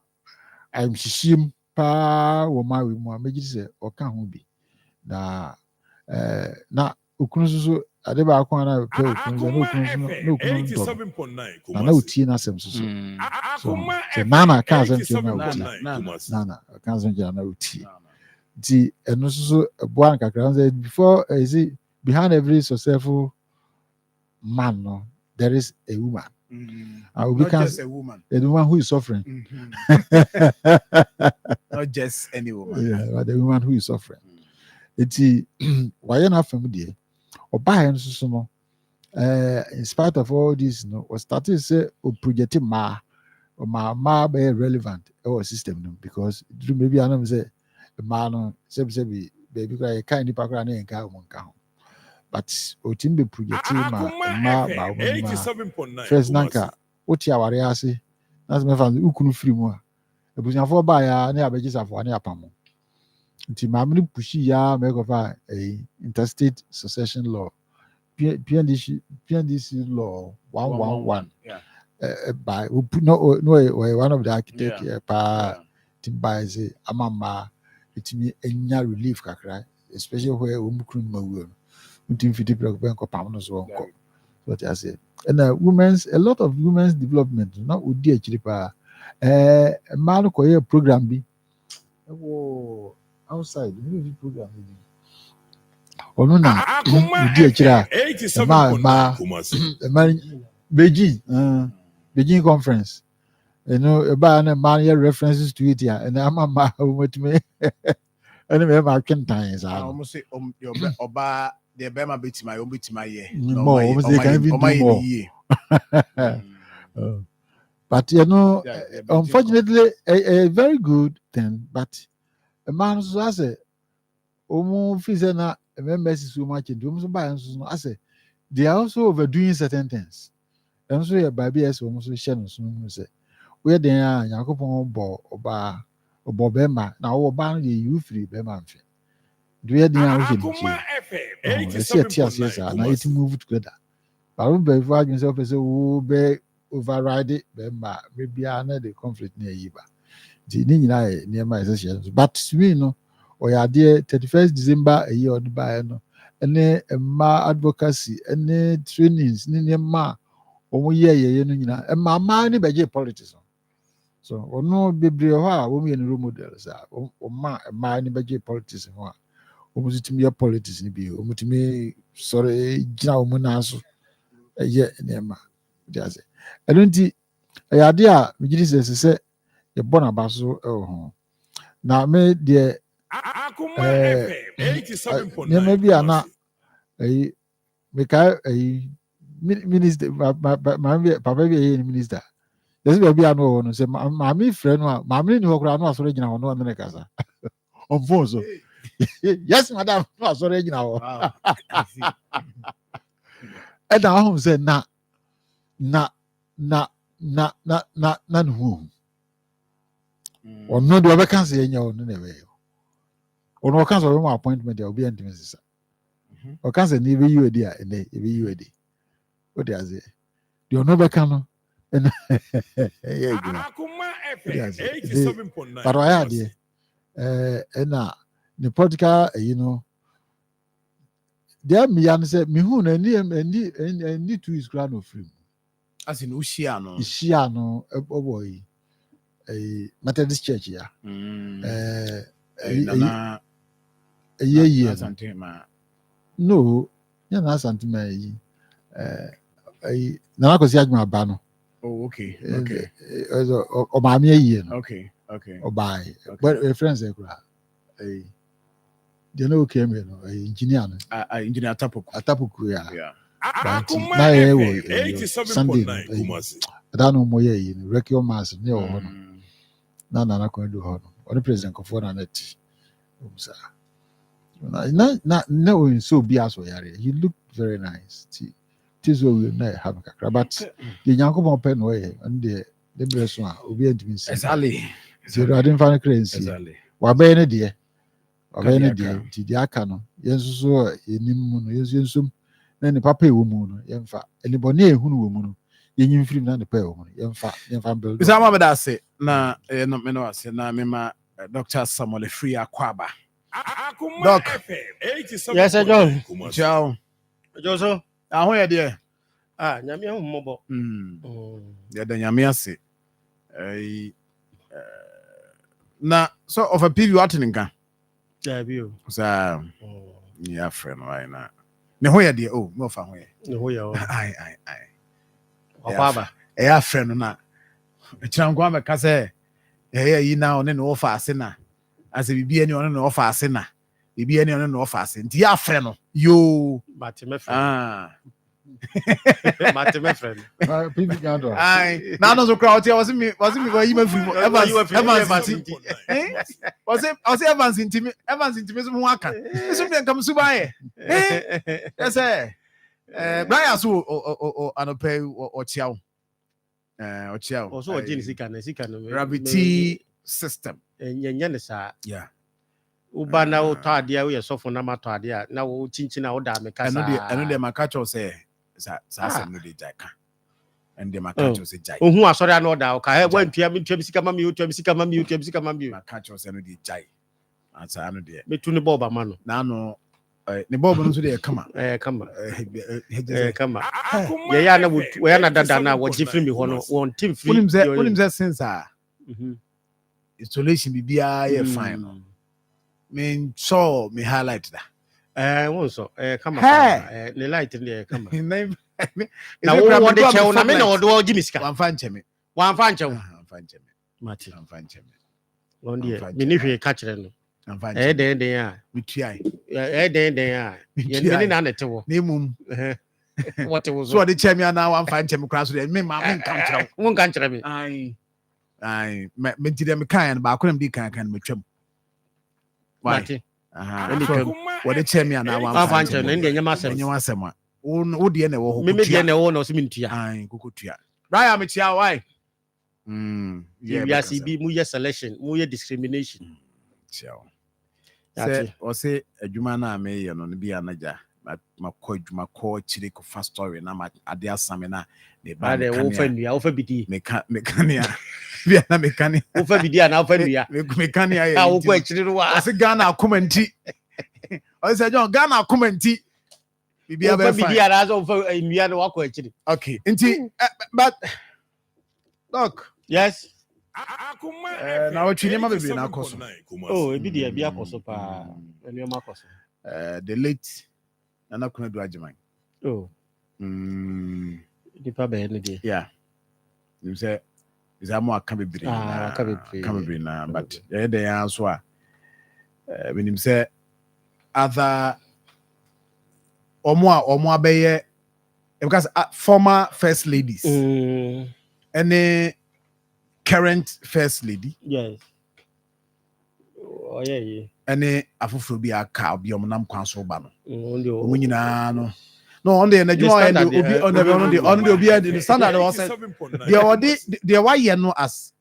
am hihiem pa wo ma we mu amegi se oka ho bi na ukunu so ade ba akwa na pe ukunu no ukunu 87.9 Kumasi na utie na sem so Akoma so FM nana ka sem na 87.9 Kumasi nana ka sem na utie di eno so boan kakra say before behind every successful man, no, there is a woman. Not just a woman. The woman who is suffering. Not just any woman. Yeah, but the woman who is suffering. It's why not family? Or by and so in spite of all this, no, was started to say or projecting ma be relevant our system because maybe I know say man say baby cry kind of na enka mo but otimbe project ma ba first nanka oti aware ase na me fa ukunu free mu a ebusiafo ba ya na abegisafo na apamo nti ma me pushi ya me go fa interstate succession law PNDC law 111 yeah by no one of the architect by say amama itimi enya relief kakra especially where omukru mawu until 50% pam no so onko what I say and a lot of women's development not udi achiri pa man ko ye program bi outside the program bi onu na udi achira ma Beijing conference na man here references to it here and amama with me and me ma kentans almost say oba the bema betima yo betima ye more almost they can even do more but unfortunately a very good thing but a man so I say feel na members so much into so buy so I say they are also overdoing certain things and so your baby is almost share no so say where they are yakopon oba bema na oba no you free bema mfe do you dey Akoma FM 87.9 na it move together but we be for yourself say we be override bema maybe na the conflict na yiba di ni nyina e ma share but we no o ya dey 31st December a year on buy no ene ma advocacy ene trainings ni ma omo ye no nyina ma ni beje politics so ono bebre ho a wo me no role models a o ma ni beje politics ho a o mo timi ya politics ni bi o mo timi sorry gina o mo na so ye ne ma dia se eno nti ya de a me gidi se yɛ bɔ n'aba so ɛwɔ ho na me deɛ Akoma FM 87.9 nneɛma bi a na ɛyi mekae ɛyi minister papa bi a ɛyɛ minister yɛsɛ baabi a no wɔ no sɛ maame frɛ no a maame ni hɔ koraa no asɔre gyina hɔ no ɔne ne kasa ɔmfon so yes madam no asɔre gyina hɔ ɛna ahom sɛ na ne ho ɔno deɛ ɔbɛka sɛ ɛnyɛ ɔno na ɛbɛyɛ ɔno ɔka sɛ ɔbɛma appointment a obi antimi sesa ɔka sɛ ne ɛbɛyi wadi a ɛnɛ ɛbɛyi wadi wode aseɛ deɛ ɔno bɛka no ɛna ɛyɛ adwuma but ɔyɛ adeɛ ɛna ne political ayi no deɛ meya no sɛ mehu no ani two is koraa na ɔfiri mu as in ushia no ihyia no ɔbɔ yi Methodist church ya nana ɛyɛ asante ma no nyɛ na asante ma yi nana kɔsi adwuma aba no oh okay ɔmaame ayi no okay ɔbaa but friends ɛ kura deɛ na okay me no engineer no engineer atapoku ya Akoma na yɛ wɔ FM Sunday 87.9 Kumasi. da no mo yɛ yi no record mass ne wɔ hɔ no na nana kɔ do hɔ no ɔne president kɔfɔ na neti umsa na o so bi aso yare he looked very nice so we na have kakra but the Yankopɔn pɛ no yɛ and the breso a obi antimi nsi exactly zero adin fan crazy wabɛyɛ ne deɛ ti deɛ aka no yɛnso so yɛnim mu no yɛnso na ne papa ɛwɔ mu no yɛmfa anibɔne a ɛhu no wɔ mu no yɛnyim firim na ne pa ɛwɔ mu no yɛmfa build bisa ma bɛda ase na no me no ase na me ma Dr. Samuel Free Akwaba Akoma Doc. FM 87.9 Yes, sir, John. Kumasi. ciao Joso. aho yɛ deɛ Nyame hu mmɔbɔ. yɛda nyame ase na so of a PV what nka Dabi o. sa ya friend right na ne ho yɛ deɛ oh me ofa ho yɛ Ne ho yɛ o. ai Akwaba. ɛyɛ friend no na kyerɛ nko amɛka sɛ ɛyɛ yi na ɔne ne wɔfa ase na asɛ bibia ne ɔne ne wɔfa ase na bibia ne ɔne ne wɔfa ase nti yɛ afrɛ no yo Mate me friend. Mate me friend. PV Gando ai na no so kra ɔte wɔse me ko yi ma firi mu Evans ɔse Evans ntimi so ho aka so me nkam so ba yɛ ɛsɛ Brian so anɔpɛ ɔkyia wo ɔkyia wo Oso o jini sika no. gravity system Nyɛ ne saa. yeah Uba na wo tɔ adeɛ wo yɛ sɔfo na ma tɔ adeɛ a na wo chinchin na wo da me kasa. ɛno deɛ maka kyɛw sɛ saa asɛm no de gyae ka ɛno deɛ maka kyɛw sɛ gyae Ohun asɔre ano da o ka he wantua me ntua sika ma mi otua sika ma mi otua sika ma mi. maka kyɛw sɛ no de gyae asa no deɛ Metu ne bɔɔba ma no. na ano ne bɔɔbo no nso deɛ kama Kama. hɛgyɛ Kama. Akoma Yɛ ya na wo FM ya na dada na wo gye firi mi hɔ no. 87.9 Won team free. wonim sɛ since a installation biribiara yɛ fine no mensɔ me highlight da Won so kama. Hey! Ne light ne kama. na Na wo de kyɛw na me na wo de give me sika. wamfa nkyɛ me Wamfa nkyɛw. wamfa nkyɛ me Mate. wamfa nkyɛ me Won de Wamfa me ni hwe ka kyerɛ no. wamfa nkyɛ me Den a. metuae Den a. Ye me ni na ne te wo. na mmom What was so ɔde kyɛ me anaa wamfa nkyɛ me koraa so deɛ me ma menkam kyerɛ wo Won kan kyerɛ me. ai menti deɛ mekaeɛ no baako na mede kan no matwam Mate. Aha. Ɛne twam. Akoma wɔde kyɛ me anaa Wamfa wamfa nkyerɛ no nkyɛ ne nyɛ asɛm. ɛnyɛ w'asɛm a wo deɛ na ɛwɔ hɔ Me me kotua. de na wo na o se me ntua. Ai kokotua Brian mekyia why We are CB mu yɛ selection, mu yɛ discrimination. kyia wo Yate. sɛ ɔse adwuma no a meyɛ no no bi anagya makɔ adwuma kɔ akyire kɔfa story na ade asame na ne ba Ba de wo fa nua, wo fa bidie. mekanea bia na mekanea Wo fa bidie na wo fa nua. mekanea Ah, wo kɔ akyire no wa. ɔse Ghana akoma nti ɔse John Ghana akoma nti bibia Wo fa bɛ bidie fine na so wo fa nua no wa kɔ akyire. okay nti but look Yes. Akoma na wɔtwe nneɛma bebree na akɔ so. 87.9 Kumasi. Oh, ebi de bi akɔ so pa. Nneɛma akɔ so. the late Nana Kunadu Agyemang Oh, nipa bɛyɛ ne deɛ. yeah nim sɛ is a more can be brain. Can be brain, but the answer. When him say other or be because former first ladies and current first lady. Yes. Oh yeah. And afufro bi aka obi omnam kwan so ba no. Only Omo nyina no. No, on the adwuma and obi on the obi the standard was said. The why you know as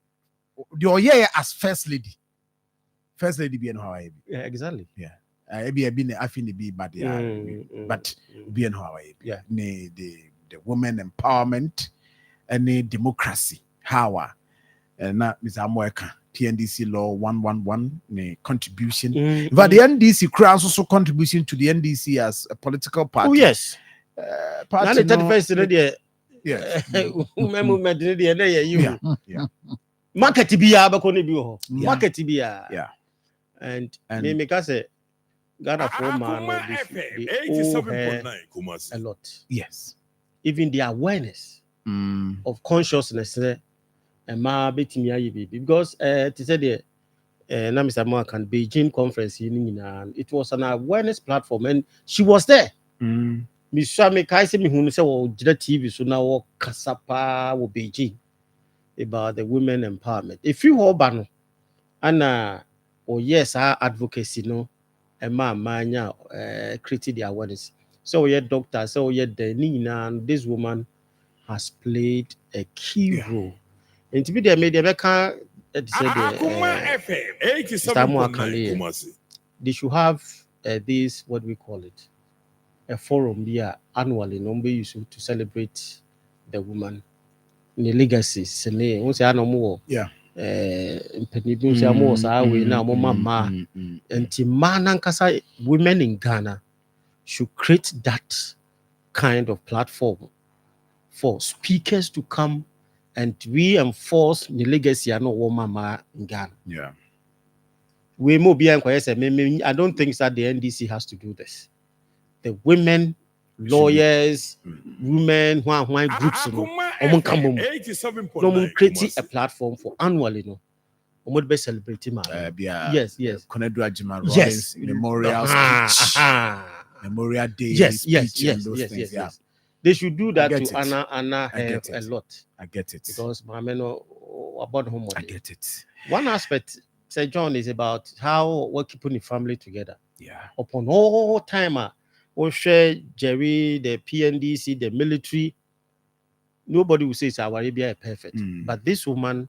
the oye as first lady. First lady be no how I be. Yeah, exactly. Yeah. I be afini be but but be no how I be. Yeah. The women empowerment and the democracy how and na Mr. Amoeka TNDC law 111 ne contribution. But the NDC crowns also contribution to the NDC as a political party. Oh yes. Party Now the 31st already. Yeah. Yeah. Market biya ba ko ne bi ho. Market biya. Yeah. And me say Ghana for man a lot. Yes. Even the awareness of consciousness and ma betimi ayi baby because to say the na Mr. Markan Beijing conference it was an awareness platform and she was there. Miss Shame kai se mi hunu se wo jira TV so na wo kasapa wo Beijing about the women empowerment. If you hold ban and oh yes our advocacy no and manya created the awareness. So yeah doctor so yeah the Nina and this woman has played a key role. And to be the media can they should have this what we call it a forum here annually number used to celebrate the woman in the legacies Yeah. Women in Ghana should create that kind of platform for speakers to come and reinforce the legacy of woman in Ghana. Yeah. We more be I don't think that the NDC has to do this. The women, lawyers, women, who groups, creating a platform for annually, be celebrating. Yes. Yes. Memorial speech. Memorial Day. Yes. They should do that to Anna a lot. I get it. Because about home. I get it. One aspect, Sir John, is about how we're keeping the family together. Yeah. Upon all time, we share Jerry, the PNDC, the military. Nobody will say it's our Arabia perfect. But this woman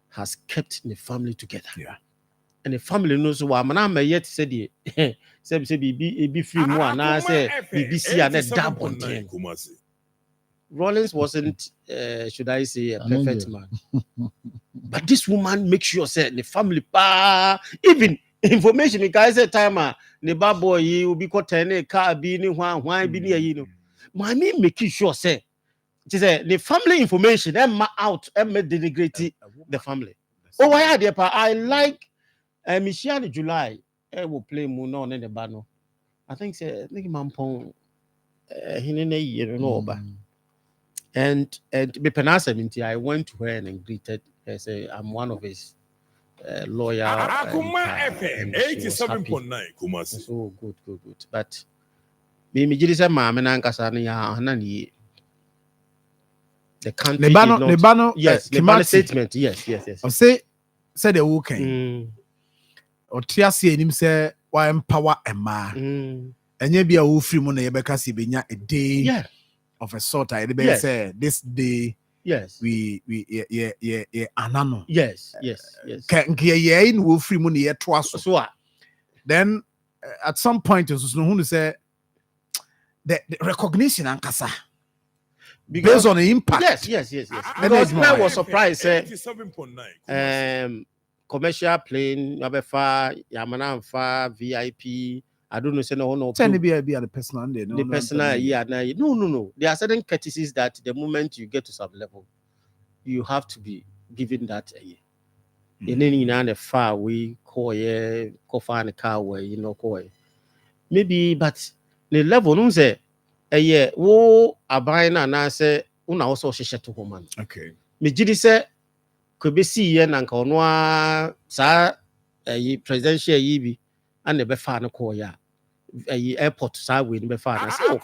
has kept the family together. Yeah. And the family knows why I'm yet said the say be free more and I say BBC and a dab on thing. Rollins wasn't should I say a perfect man. But this woman makes sure say the family even information because at time the bad boy you will be caught a car being why be near you know. My me making sure say the family information out and denigrate the family. Oh, I like Michelle July. I will play Moon on in the banner. I think Mampong and be penasa I went to her and greeted her. Say I'm one of his lawyer. Akoma FM 87.9 So good. But me just say mama na nkasa na ya hanani. The country the banner statement. Yes. I say the walking. Or Tiasi and him say why empower a man. And you be a free money because a day of a sort. I say this day. Yes. We anano. Yes. Can in free money twice. So then at some point as who say the recognition and kasa. Based on the impact. Yes. Because I was surprised. Commercial plane, Yamana Fa, VIP. I don't know. Say no. Tell be the personal. The personal, No. There are certain courtesies that the moment you get to some level, you have to be given that a year. And then in a far away, call far in a car where maybe, but the level no say a year. Wo a buying and I say una also share to woman. Okay. Me jidi say could be see yen and conwa sa presidential yibi and the befana call ya airport side with befana say oh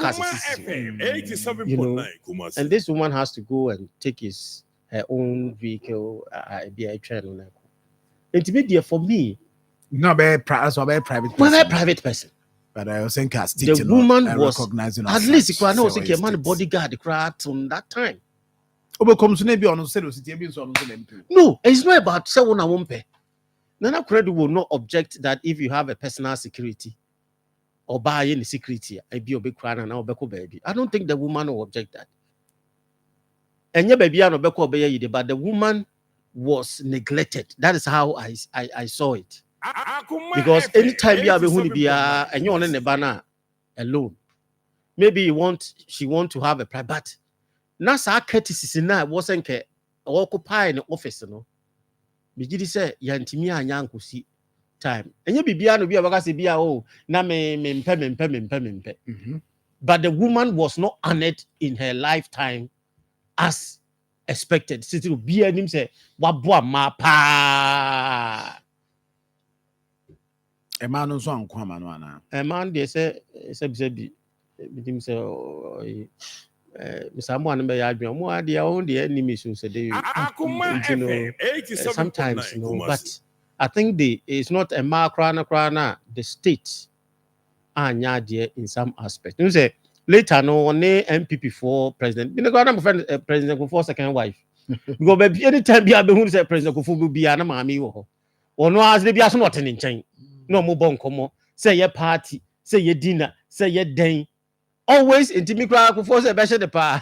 you know, and this woman has to go and take her own vehicle be a train. Intermediate for me, not very private private person. But I was saying the woman was recognizing at least you can also get man bodyguard crowd on that time. No, it's not about someone I won't pay. Nana Credit will not object that if you have a personal security or buy any security, I be a big crown and now baby. I don't think the woman will object that. And yeah, baby, I know but the woman was neglected. That is how I saw it. Because anytime you have a hunibia and you're on the banner alone, maybe she want to have a private. Nasa courtesy na wasn't occupy in the office, no. Bijidi say yantimi anya nkosi time. Enye bibia no bia bakase bia oh na me. But the woman was not honored in her lifetime as expected. Still bia nim say waboa ma pa. A man also on Kwamana. A man they say him say someone be adwon mo ade own the enemies so say they sometimes you know, but I think it's not a crana the state anya there in some aspect. You say later no on MPP for president. You know friend president for second wife. Because baby anytime be who say president Kufu be na mami wo. Or no as they be as not in chain. No mo bon komo. Say your party, say your dinner, say your day. Always in Timikra before say be the pa.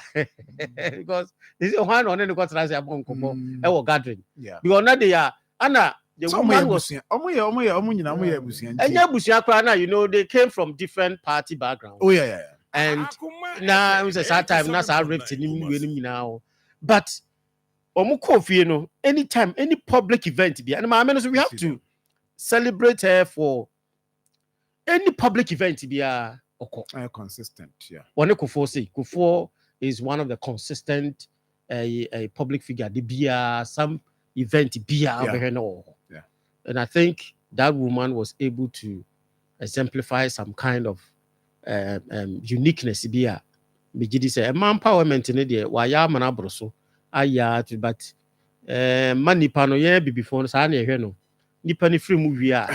Because this is one on the contract say bon komo e wo gathering. Yeah. Because now they are Anna the woman was you know they came from different party backgrounds. Oh yeah. And now it's a sad time now I raped him now. But you know, anytime any public event be and we have to celebrate her for any public event be consistent. Yeah. Kufo is one of the consistent a public figure. The beer some event beer over here no. Yeah. And I think that woman was able to exemplify some kind of uniqueness beer. Begidi say empowerment in the waya manabroso aya but money pano ye before sa na ehwe no nipa ni free movie a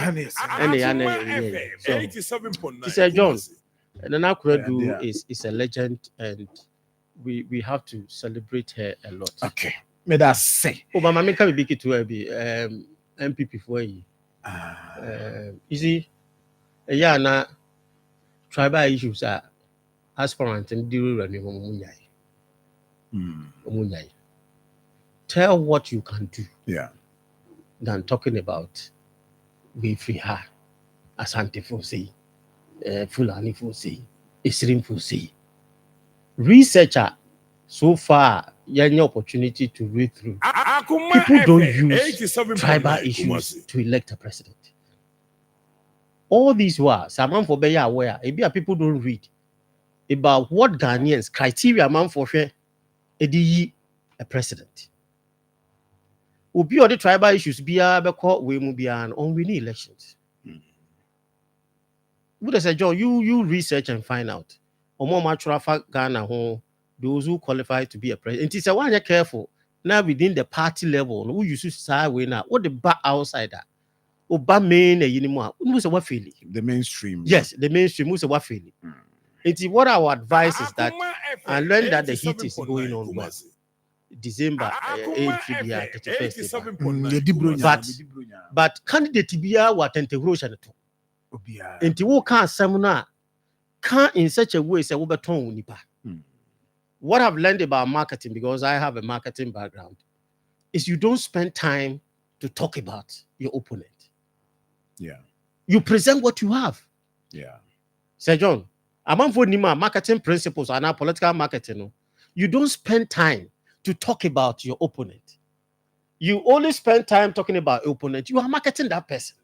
so John Nana Kuredu is a legend and we have to celebrate her a lot. Okay. May that say. Obama make me big to be MPP for you. You see, na tribal issues are aspirant and deal running tell what you can do. Yeah. Than talking about we free her Asante for say Fulani for say Isrim for say researcher so far any opportunity to read through people don't use tribal issues to elect a president. All these were some for be aware people don't read about what Ghanaians criteria man for share a president. Obi or the tribal issues be a court we will be an on winning elections. What say, John, you research and find out. Or more natural fact Ghana home those who qualify to be a president. It is a one you're careful. Now within the party level, who you should side way now, what the back outsider. Oba main anymore. Who say what feeling? The mainstream. Yes, the mainstream who say what feeling. It is what our advice is that and learn that the heat is going on well. December 31st. But candidate Bia what enteration to. Enti wo kan samuna can in such a way say wo beton nipa. What I've learned about marketing, because I have a marketing background, is you don't spend time to talk about your opponent. Yeah. You present what you have. Yeah. Sir John, among for Nima marketing principles and our political marketing, you don't spend time to talk about your opponent. You only spend time talking about your opponent. You are marketing that person.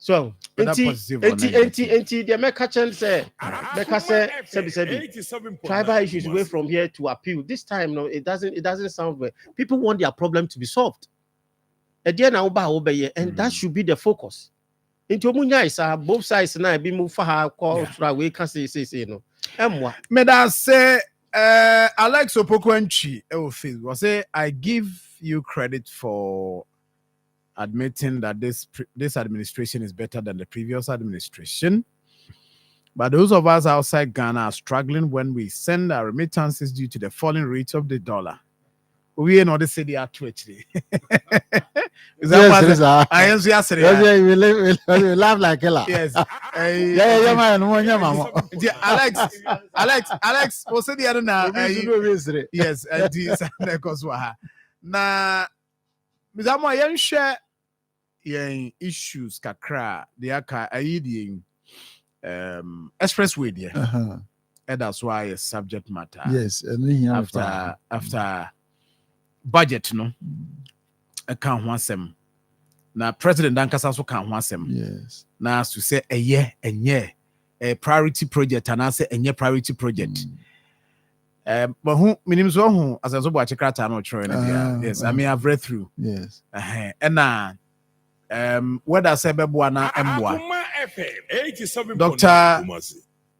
So, Whether enti positive or negative. the American say, tribal issues away from here to appeal. This time, no, it doesn't sound well. People want their problem to be solved. And that should be the focus. Into munya is both sides now be move for her call we can say no. May I say Alex Opokwenchi was say I give you credit for admitting that this administration is better than the previous administration. But those of us outside Ghana are struggling when we send our remittances due to the falling rate of the dollar. We ain't not say they are actually. Is that what I answer yesterday? Yes, we laugh like hell. Yes. Alex, what's the other now? Yes, this because na Mizamo yen share yen issues kakra the aka ayi expressway there. And that's why a subject matter. Yes, and after budget no account Wonsom. Now President Dankasa so can Wonsom. Yes. Now to say a priority project and I say a priority project. But who minimum who as a watch a crata no trying. Yes, I mean I've read through. Yes. And now what I say Bebuana Mwa Dr.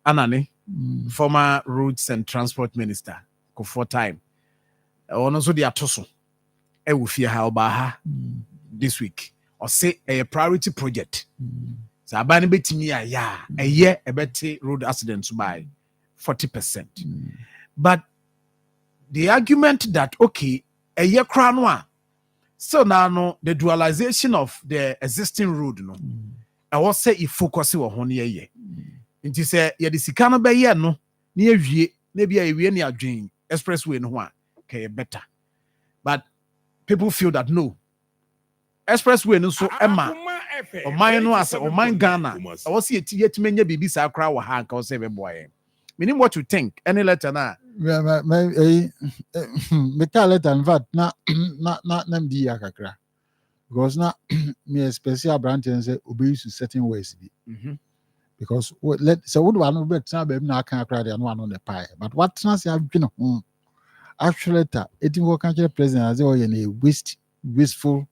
Anani, former Roads and Transport Minister, for time. Also the atoso e will fear how baha this week or say a priority project. So abani betimi a year a better road accidents by 40%. But the argument that okay a year crown so now no the dualization of the existing road no I was say if focus on 1 year. It is a yadisikano be year no near wie maybe a wie near dream expressway no one. Okay, better, but people feel that no expressway no so Emma or mine no as or mine Ghana. I was see it yet many baby sakra or hank or say boy. Meaning what you think? Any letter now? Me call letter in fact not name the kakra because now me a special branch and say obey to certain ways because what one bet now baby now can cry and one on the pie but what trans have been actually, it will country president as well in a wasteful.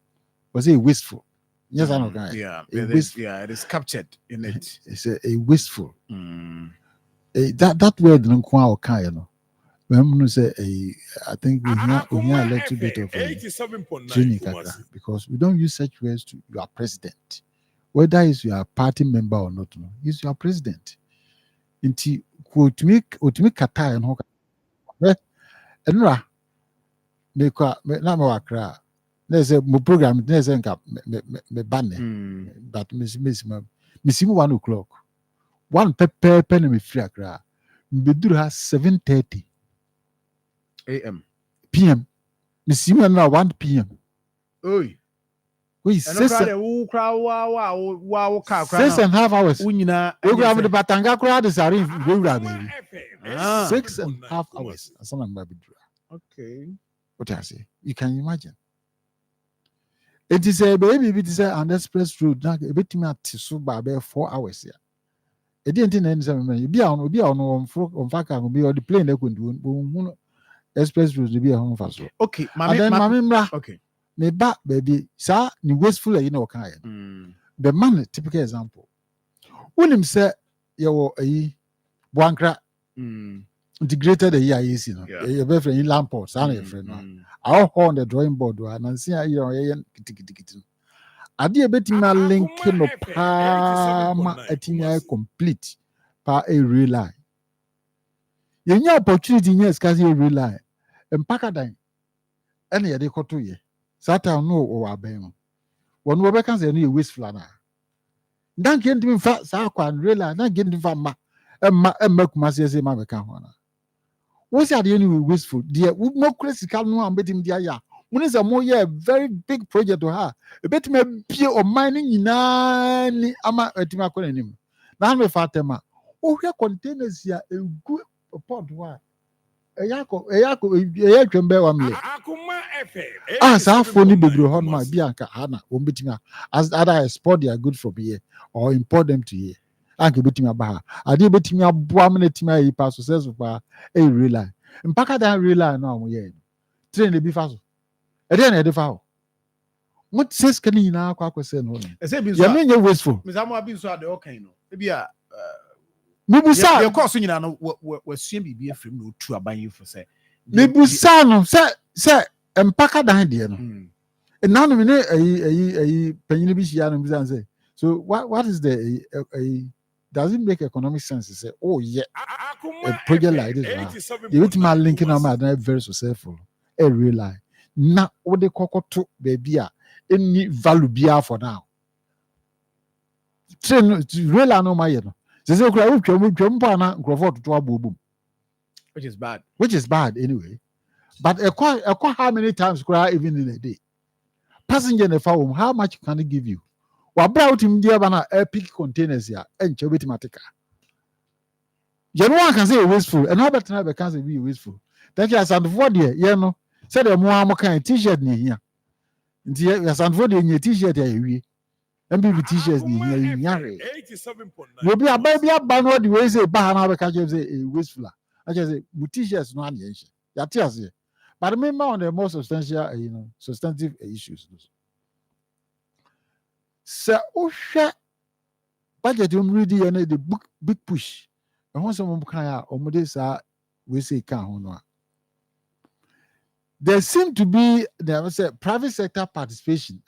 Was it wasteful? Yes, I know. Yeah, it is captured in it. It's a wasteful. That word don't come out, you know. When say I think we have a little bit of training because we don't use such words to your president, whether it's your party member or not. No, he's your president. Inti to make kata and Enra, me na me wakra. There's a program. There's a me banner, but miss 1 o'clock. 1 penny me free akra. Me do has 7:30 a.m. p.m. Miss you now 1 p.m. Oi, we 6.5 hours. We grab the batanga crowd is baby. 6.5 hours. Okay. What I say? You can imagine. It is a baby, it is an express road. Now, a bit me at Suba 4 hours here. It didn't end some be on fact, I will be on the plane. They could do express road to be a home for so. Okay, okay. Me back, baby, sir, you wasteful, you know, kind. The man, typical example. When him say, you a Wankra. Integrated the EIS, you know, your boyfriend in Lamport, son, your friend. I'll on the drawing board, and see, you know, I did a bit my linking of Palma at complete par a real line. You know, opportunity, yes, because you real line. And Packardine, any other co 2 years. Satan no or Abem. One Rebecca say, you wasteful. Don't get him fat, Sakwan, real line, not getting from and make my say, my account. What's the only wasteful? Dear, we more crazy can no bet him dear. When is a more very big project to her. A bit may be or mining in any ama at my him. Now, me Fatima. Oh, here containers here a good pot. Why? twembe wa me Akoma FM. sa phone bebre ho no ma bi anka ana won betimi as either export their good from here or import them to here anka betimi aba ha ade betimi aboa me na timi ayi pa successful pa e real mpaka dan real na mo ye train e bi fa so e dey na e dey fa ho mo says kan ni na akwa kwese no ya me nye wasteful Mizamo abi so ade okay no ebia mibusa ya course nyina no wasua bibia frem no tu aban yi for say mibusa no se mpaka dan de no now no me penyin bi shia no bi say so what is the does it make economic sense to say oh yeah a project like this you with my linking on my very successful a real life na what they kokoto baby any value bia for now train real no my no say okra utwam pa na Crawford to abobum which is bad anyway but how many times cry even in a day passenger in the farm how much can it give you wa bra utim dia bana epic containers ya enche betimatika you know one can say wasteful and how better na can say be wasteful that you stand for there you know say the mo am kan t-shirt ni hia nti you stand for there t-shirt ya ewie MBB t-shirts ni hia nyare 87.9. you be aba no the way say ba na be ka say wasteful I just say t-shirts no an yen ya ti ase but remember on the more substantial substantive issues so budget ready the big push and once some kind of we say there seem to be private sector participation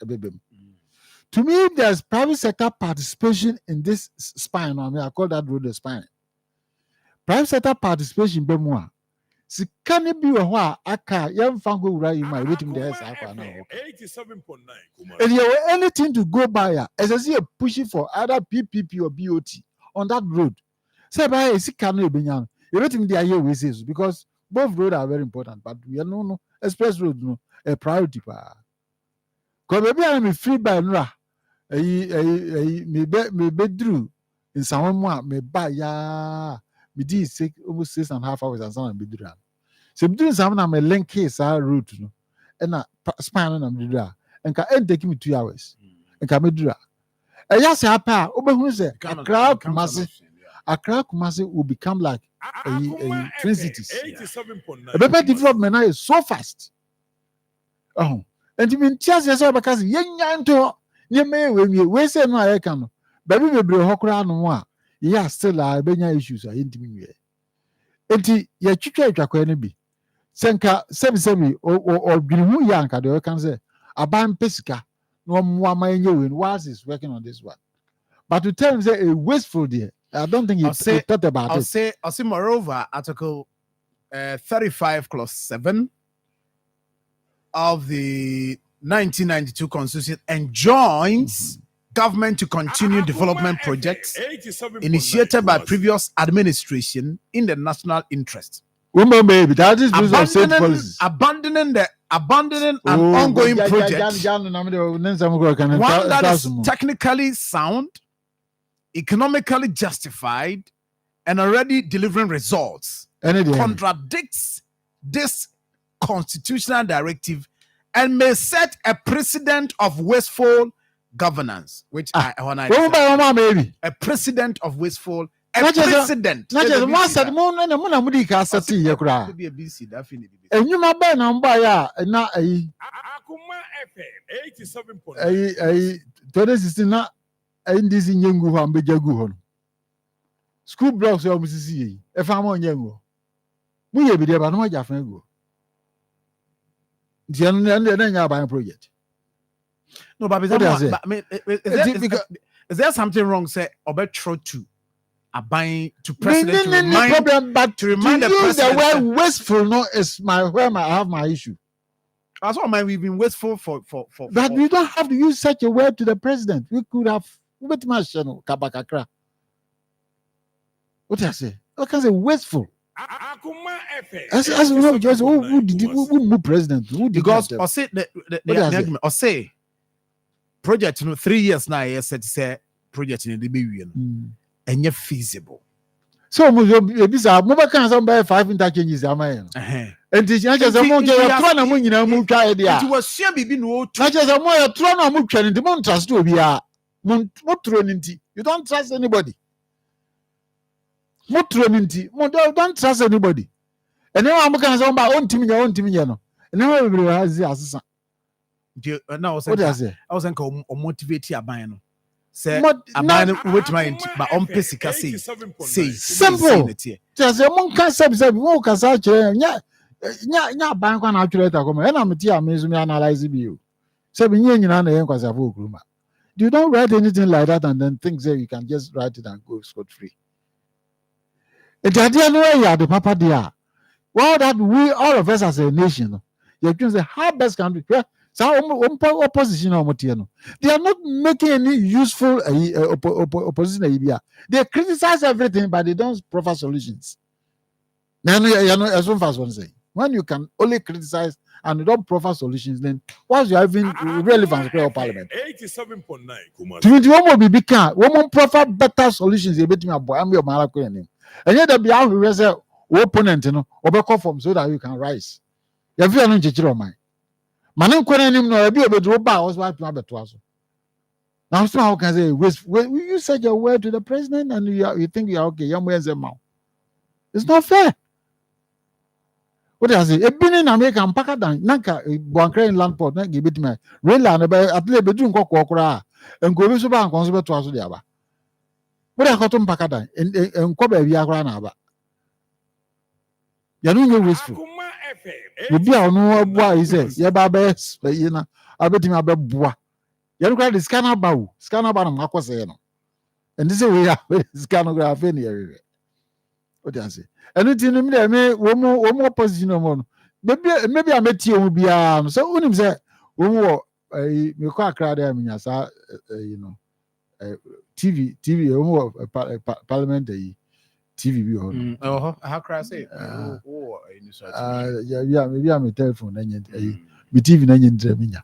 to me there's private sector participation in this spine I call that road the spine private sector participation be more si can be a aka yam fango wura you might wait me there akwa na 87.9. if you have anything to go by as I see a pushing for either PPP or BOT on that road say by si can no ebenya you wait me there we say because both roads are very important but we no express road no a priority pa because maybe I am free by nra me be drew in someone me ba ya me did almost 6.5 hours and some be drew so I'm doing something I'm a link case route no and a span on me drew and can take me 2 hours and can me drew and yes apa obehu say Accra Kumasi will become like a twin cities. 87.9. The paper development now is so fast. Oh, and you mean just as because yen to you may we say no I can baby we bring hokra no one yeah still benya issues are intimi enti ye twitwa atwakwa no bi senka semi or dwihu ya nka de can say aban pesika no mo ma enye we was is working on this one but to tell him say a wasteful there I don't think he thought about it. I'll say moreover article 35 clause 7 of the 1992 constitution enjoins government to continue development projects initiated by previous administration in the national interest. Baby, that is abandoning an ongoing project, one that is technically sound, economically justified, and already delivering results, contradicts this constitutional directive and may set a precedent of wasteful governance, which a precedent of wasteful. A precedent. Not just one said, Mona Cassati, Yakra. Could be a BC, definitely. And you might be on by not a Akoma FM 87.9. 2016 not in this in Yangu and Bejaguhon. School blocks are Mississippi. If I'm on Yango, we will be there, but no Jaffango. The end buying project. No, but is there something wrong? Say, Obetro to a buying to president to remind the president. The word wasteful no is where I have my issue. That's why we've been wasteful for. But we don't have to use such a word to the president. We could have kabakakra. What I say? I can say wasteful. Akoma FM. As you know, just who move president? Because I say the argument. I say project 3 years now. Yes, say project in the BBN and you're feasible. So ebisa mo ba kan some buy 5 interchanges amaye. Enti ya je say mo je tro na mo nyina mu twa e dia. Nti wasua bibi no o Na je say mo ya tro na mo twa nti mo trust obi a. Mo tro nti. You don't trust anybody. Mo tro nti. Mo don't trust anybody. And then I'm kan say ba on timi nya no. And then we be asesa. Na o What does it? I was saying o motivate aban no. Say aban no wetima enti ba on pesika say simple. Just say mo kan say mo kan say kire nya ban kwa na atwere ta ko me na me ti amezu me analyze bi o. Say bi nyina na yen kwasa fo okuruma. You don't write anything like that and then think that you can just write it and go scot free. It idea no ya the papa there. Well, that we all of us as a nation, you can say how best can we? So opposition no. They are not making any useful opposition. They criticize everything, but they don't provide solutions. Now, as one fast one say, when you can only criticize and you don't provide solutions, then what's your even relevance to parliament? 87.9. To me, one more be can one provide better solutions. You bet me a boy. I'm your malako name. And yet, be out who say opponent, or form so that you can rise. You have no judgment mind. Manin kwene nim no ebi obedro ba was what to abeto aso. Now so how can say you said your word to the president and you think you are okay. You are it's not fair. What does it? Ebi ni na make am paka dan nanka Boankra land port na give it me. Rail land be at le bedu nkoko okra. Enko bi so ba nkon so beto aso dia ba. What dey koto mpaka dan enko ba wi akra na ba. Ya no nye wasteful. Obi a no abua yi say ye ba be yi na abetimi abebua. Ye no the scanner ba o. Scanner ba na makose no. And this way ya scanner go afa ni ye. What do you say? Anything me wo mo opposition no. Maybe I met you be so unim say wo me kwa akra there me sa TV wo parliament TV bi ho. How can I say? Yeah, maybe I'm a telephone na nyen me TV na nyen ndre minya.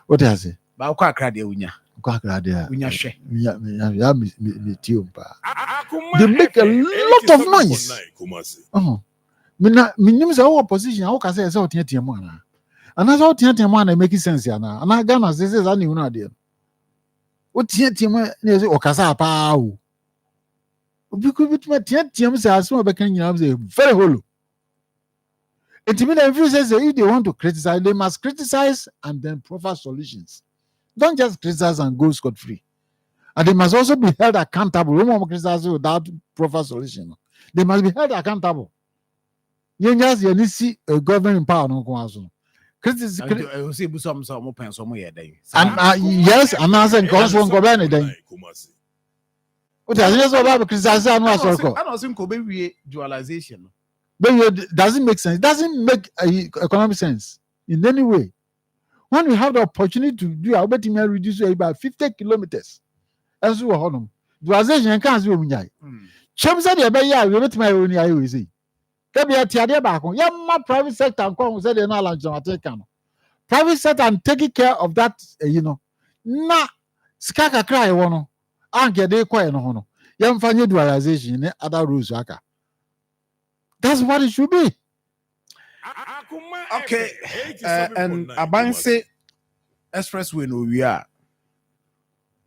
What do you say? Ba kwa akra there unya. Kwa akra there. Unya hwe. Me tiom pa. They make a lot of noise. Minim say opposition how can say otiatia mu ana. Ana say otiatia mu ana make sense ana. Ana Ghana say za ni hu na de. Otiatia mu na say okasa pa o. Because with my tiatia say aso be kan nyina say very hollow. It means that if they want to criticize, they must criticize and then provide solutions. Don't just criticize and go scot-free. And they must also be held accountable. We won't criticize without proper solution. They must be held accountable. You just see a government power no go yes, and I said go govern then. What is about criticize and was also. I don't think we dualization. But it doesn't make sense. It doesn't make economic sense in any way. When we have the opportunity to do our betting reduce it by 50 kilometers. As we were dualization can't do me. Chum said, "Yeah, we met my own eye." We say, "Can be a tiare back on." Yeah, my private sector and come said they're not lunch on a private sector and taking care of that, na skaka cry one. And get they quiet no. Young family dualization, other rules. That's what it should be. Okay, and Abanse Expressway no we are.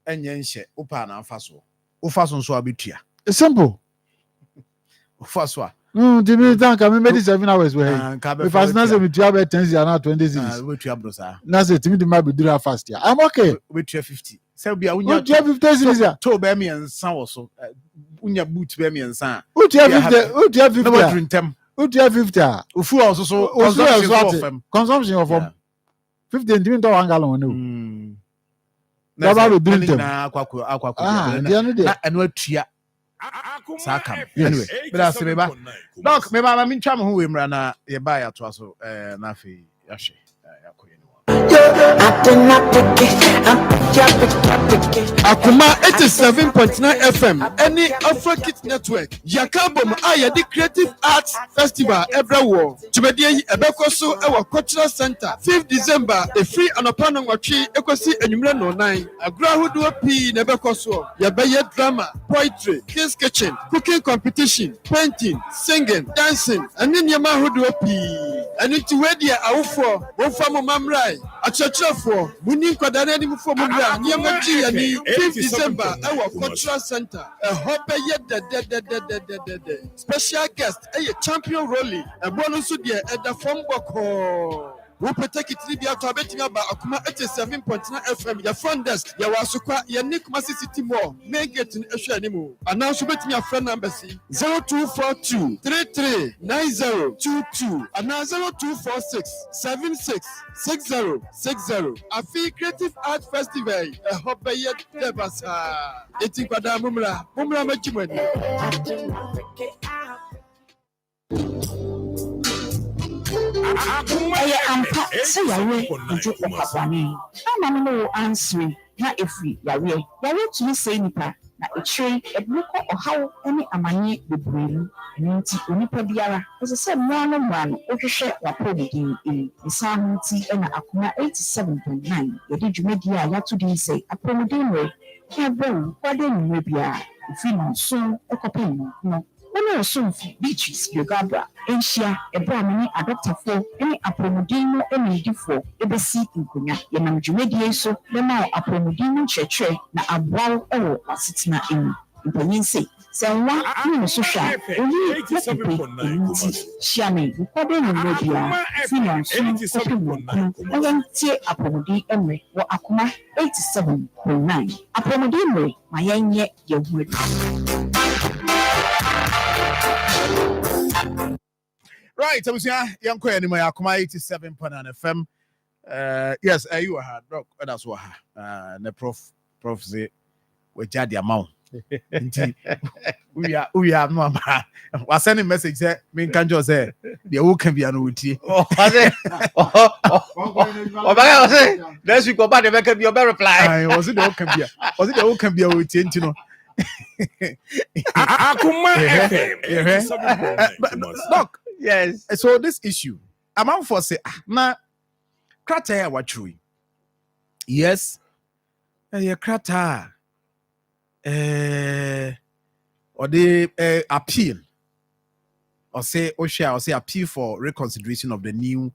Enyenche upa na afaso. Ufaso nso abetua. It's simple. Ufaso. Dimi tank I made 7 hours we. If as na say me tua be 10 and now 20 cities. We tua bro sa. Na say timi dey be do fast here. I'm okay. We tua 50. Say bia unya 50 cities. To be me ensan wo so. Unya boot be me ensan. Who tua 50? Who tua 50? No we drintem. Who tia 50? Ufu also so consumption of 50 didn't do 1 gallon no. Never will drink them. And what tia Sakam. Anyway, but I say, Doc, maybe I'm in Cham who will run a buy at Wasso, Nafi, Yashi. Akoma 87.9 FM, any Afro-Kit Network, Yakabom Ayadi Creative Arts Festival, Ebrewo, Chubedi Ebekoso, our Cultural Center, 5th December, a free and upon Wachi, Ekosi and Numero 9, a Grahudu P. Nebekoso, Yabaye drama, poetry, kids kitchen, cooking competition, painting, singing, dancing, and in Yamahudu P. And into Wedia Aufo, Wofamo Mamrai, a church for Muni Kwadanani for Mumra, Yamaji and 5th December, our Cultural Center, a hope yet the special guest, a champion rolling, a bonus at the Fomboko. We protect it to be out of about Akoma 87.9 FM, your front desk, your Wasukwa, your Nick Massey City Mall, make it in a anymore. And now, submit your friend number 0242 339022 and now 0246 766060. A free creative art festival, a hobby yet Debasa. It's in Mumra Majimani. Ɛyɛ ampa sɛ yare njo ɔpapɔne ama no wɔ answere na ɛfiri yareɛ tumi sɛe nipa na akyire ɛde kɔ ɔhaw ne amanneɛ bebree mu ɛno nti onipa biara ɛsɛ sɛ mmoa no wohwehwɛ w'apɔmuden nsaa ho nti ɛna Akoma 87.9 yɛde dwumadi a yɛato din sɛ apɔmuden mmerɛ yɛabrɛ wo kwade nnwuma biara ɛfiri no nso ɛkɔpɛ no One Somfi beaches, Yogabra, Asia, a Brahmini, a doctor for any apomodino, any defo, ebesi in Kunya, Yanam Jumedia, so the now apomodino church, na a brow or sitna in Penyense. So one social, only Shami, recording in Robia, finance, and then tear apomodi Emery, or Akoma 87.9. Apomodino, my young yet, your word. Right, so we see young Queen in my Akoma 87.9 FM. Yes, you are doc. That's what the prof say we jadi amount. We are no was sending message say me can just say the who can be an uti. Oh, next week about the can be your reply. Was it the who can be a uti, you know? Akoma Look, yes. So this issue, amount for say na krata what true. Yes, krata or they appeal or say appeal for reconsideration of the new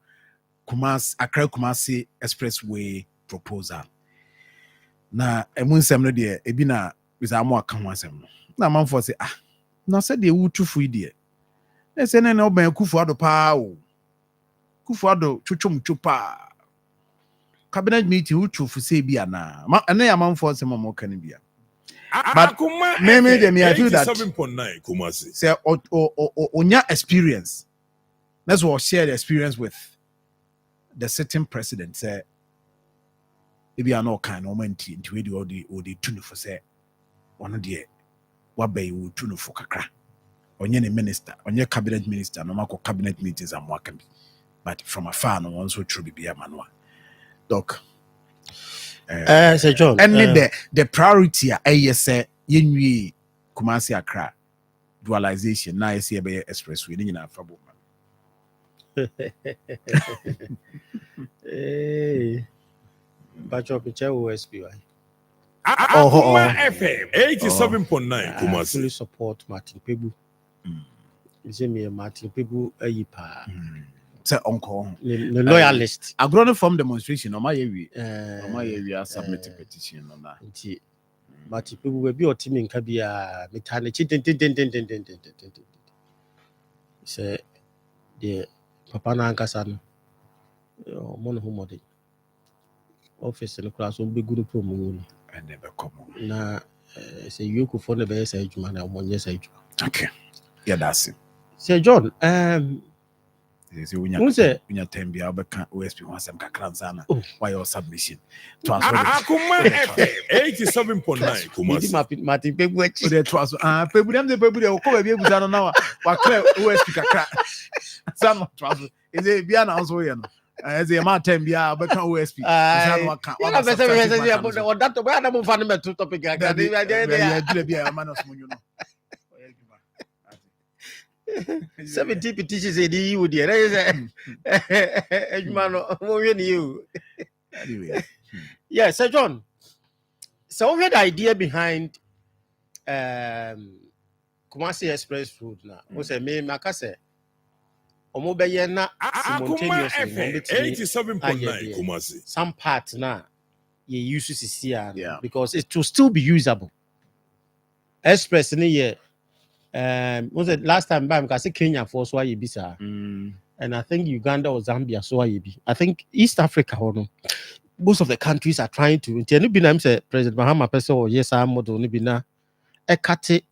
Accra Kumasi Expressway proposal. Na emunsem no de ebi na bisa mo aka ho asem no na manfo say na say de wutu fu ide na say na oban kufu ado pa o kufu ado twotwom twupa cabinet meeting wutu fu say bia na na ya manfo asem mo kan bia but me I feel that 7.9 Kumasi say onya experience, let's all share the experience with the sitting president. Say if you are not kind of menti into it or the tune for say one of the what bay would tune for kakra on your minister on your cabinet minister no mako cabinet meetings and working, but from afar no one so true be a manual doc. Sir John, and the priority say yenwi Kumasi Accra dualization na see be expressway ni na fabo but your picture OSPY. Akoma FM 87.9 Kumasi. Fully support Martin Pebu. You see me Martin Pebu ayipa. Say uncle The loyalist. Agro form demonstration on my area submit petition on that. Martin Pebu will be your team in Kabia Mitanichi. Say the Papa Nankasan Monohomodi office in the class will be good promo. I never come. Na say you could phone the best age man and 1 year age. Okay. Yeah, that's it. Sir John, Who say when you tell me about OSP wants some kakranzana why your submission to us Akoma FM 87.9 Kumasi. Martin Pebu the trust people them the people they will come be able now wa clear OSP kakra some trust is a be announced we no As a matter of time, but can OSP. Aye. Yeah, but say about that where am find me two topic Yeah, again. man of you know. 70 petitions in the EU there. You. Anyway. Yeah, Sir John. So we had the idea behind Kumasi Express Road now. We say me makase. Omo be ye na Akoma simultaneously FM 87.9 Kumasi. some part now you use to see Yeah. because it will still be usable. Express ni ye was it last time by because Kenya for so ye bisa. And I think Uganda or Zambia so ye be. I think East Africa no. Most of the countries are trying to ntenu bi na say President Mahama person or yes am model ni bi na e kate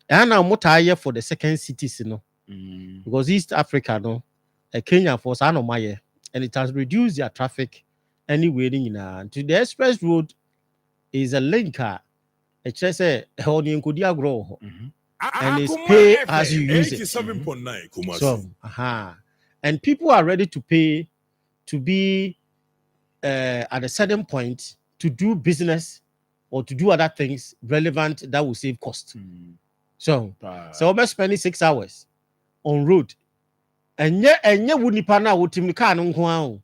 and now mota for the second cities no. Because East Africa no Kenya for no maye and it has reduced their traffic anywhere in to the express road is a linker it just say and it's pay as you use it 87.9 Kumasi. so and people are ready to pay to be at a certain point to do business or to do other things relevant that will save cost. So we're spending 6 hours on road. And yet would pana would timika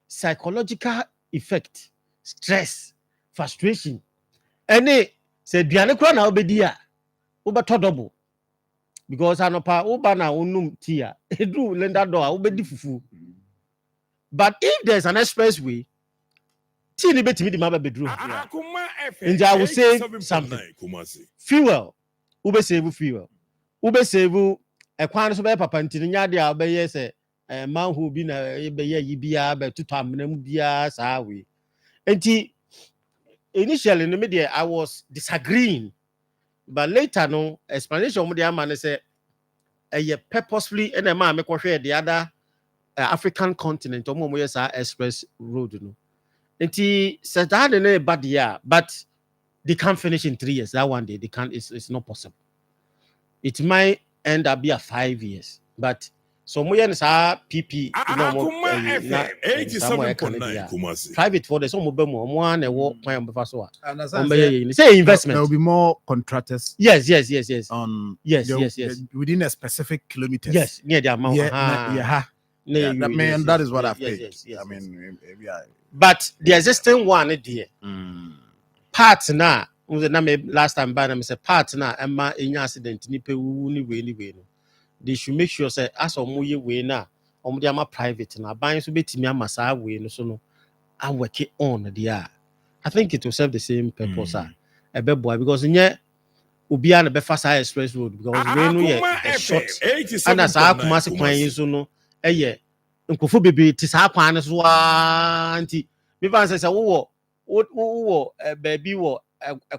psychological effect, stress, frustration. Any said Bianakra now be dear over double because I know pa ubana unum tia do lenda door obedi fufu. But if there's an expressway, tini beti mi di maba bedroom. And I will save something. Fuel, ube save fuel, ube save a quan so be papa ntini nyade a obeye se man who be na be ye yibia be tutu amnam bia sa we. Enti initially in the media I was disagreeing, but later no explanation of the man say purposefully and a man make the other African continent or more express road no. Enti said that no bad year, but they can't finish in 3 years. That one day they can't. It's not possible. It might end up be a 5 years, but so more than PP. Private for the some mobile one and walk plan before so. Say investment. There will be more contractors. Yes. Yes. Within a specific kilometers. Yes, near the amount. That is what I've paid. Yes. I mean, yeah. But the existing one, dear. Parts now. Last time by them say parts now. Emma in accident. Anyway. They should make sure say as or more way now. Or private now. Buying so bit me massa way no so no. I work it on the I think it will serve the same purpose. A bad boy because in yet. Ubiana be fast express road because we know a short and as our Kumasi plan so no nkofo bebe ti sa kwan so anti me fan say wo baby wo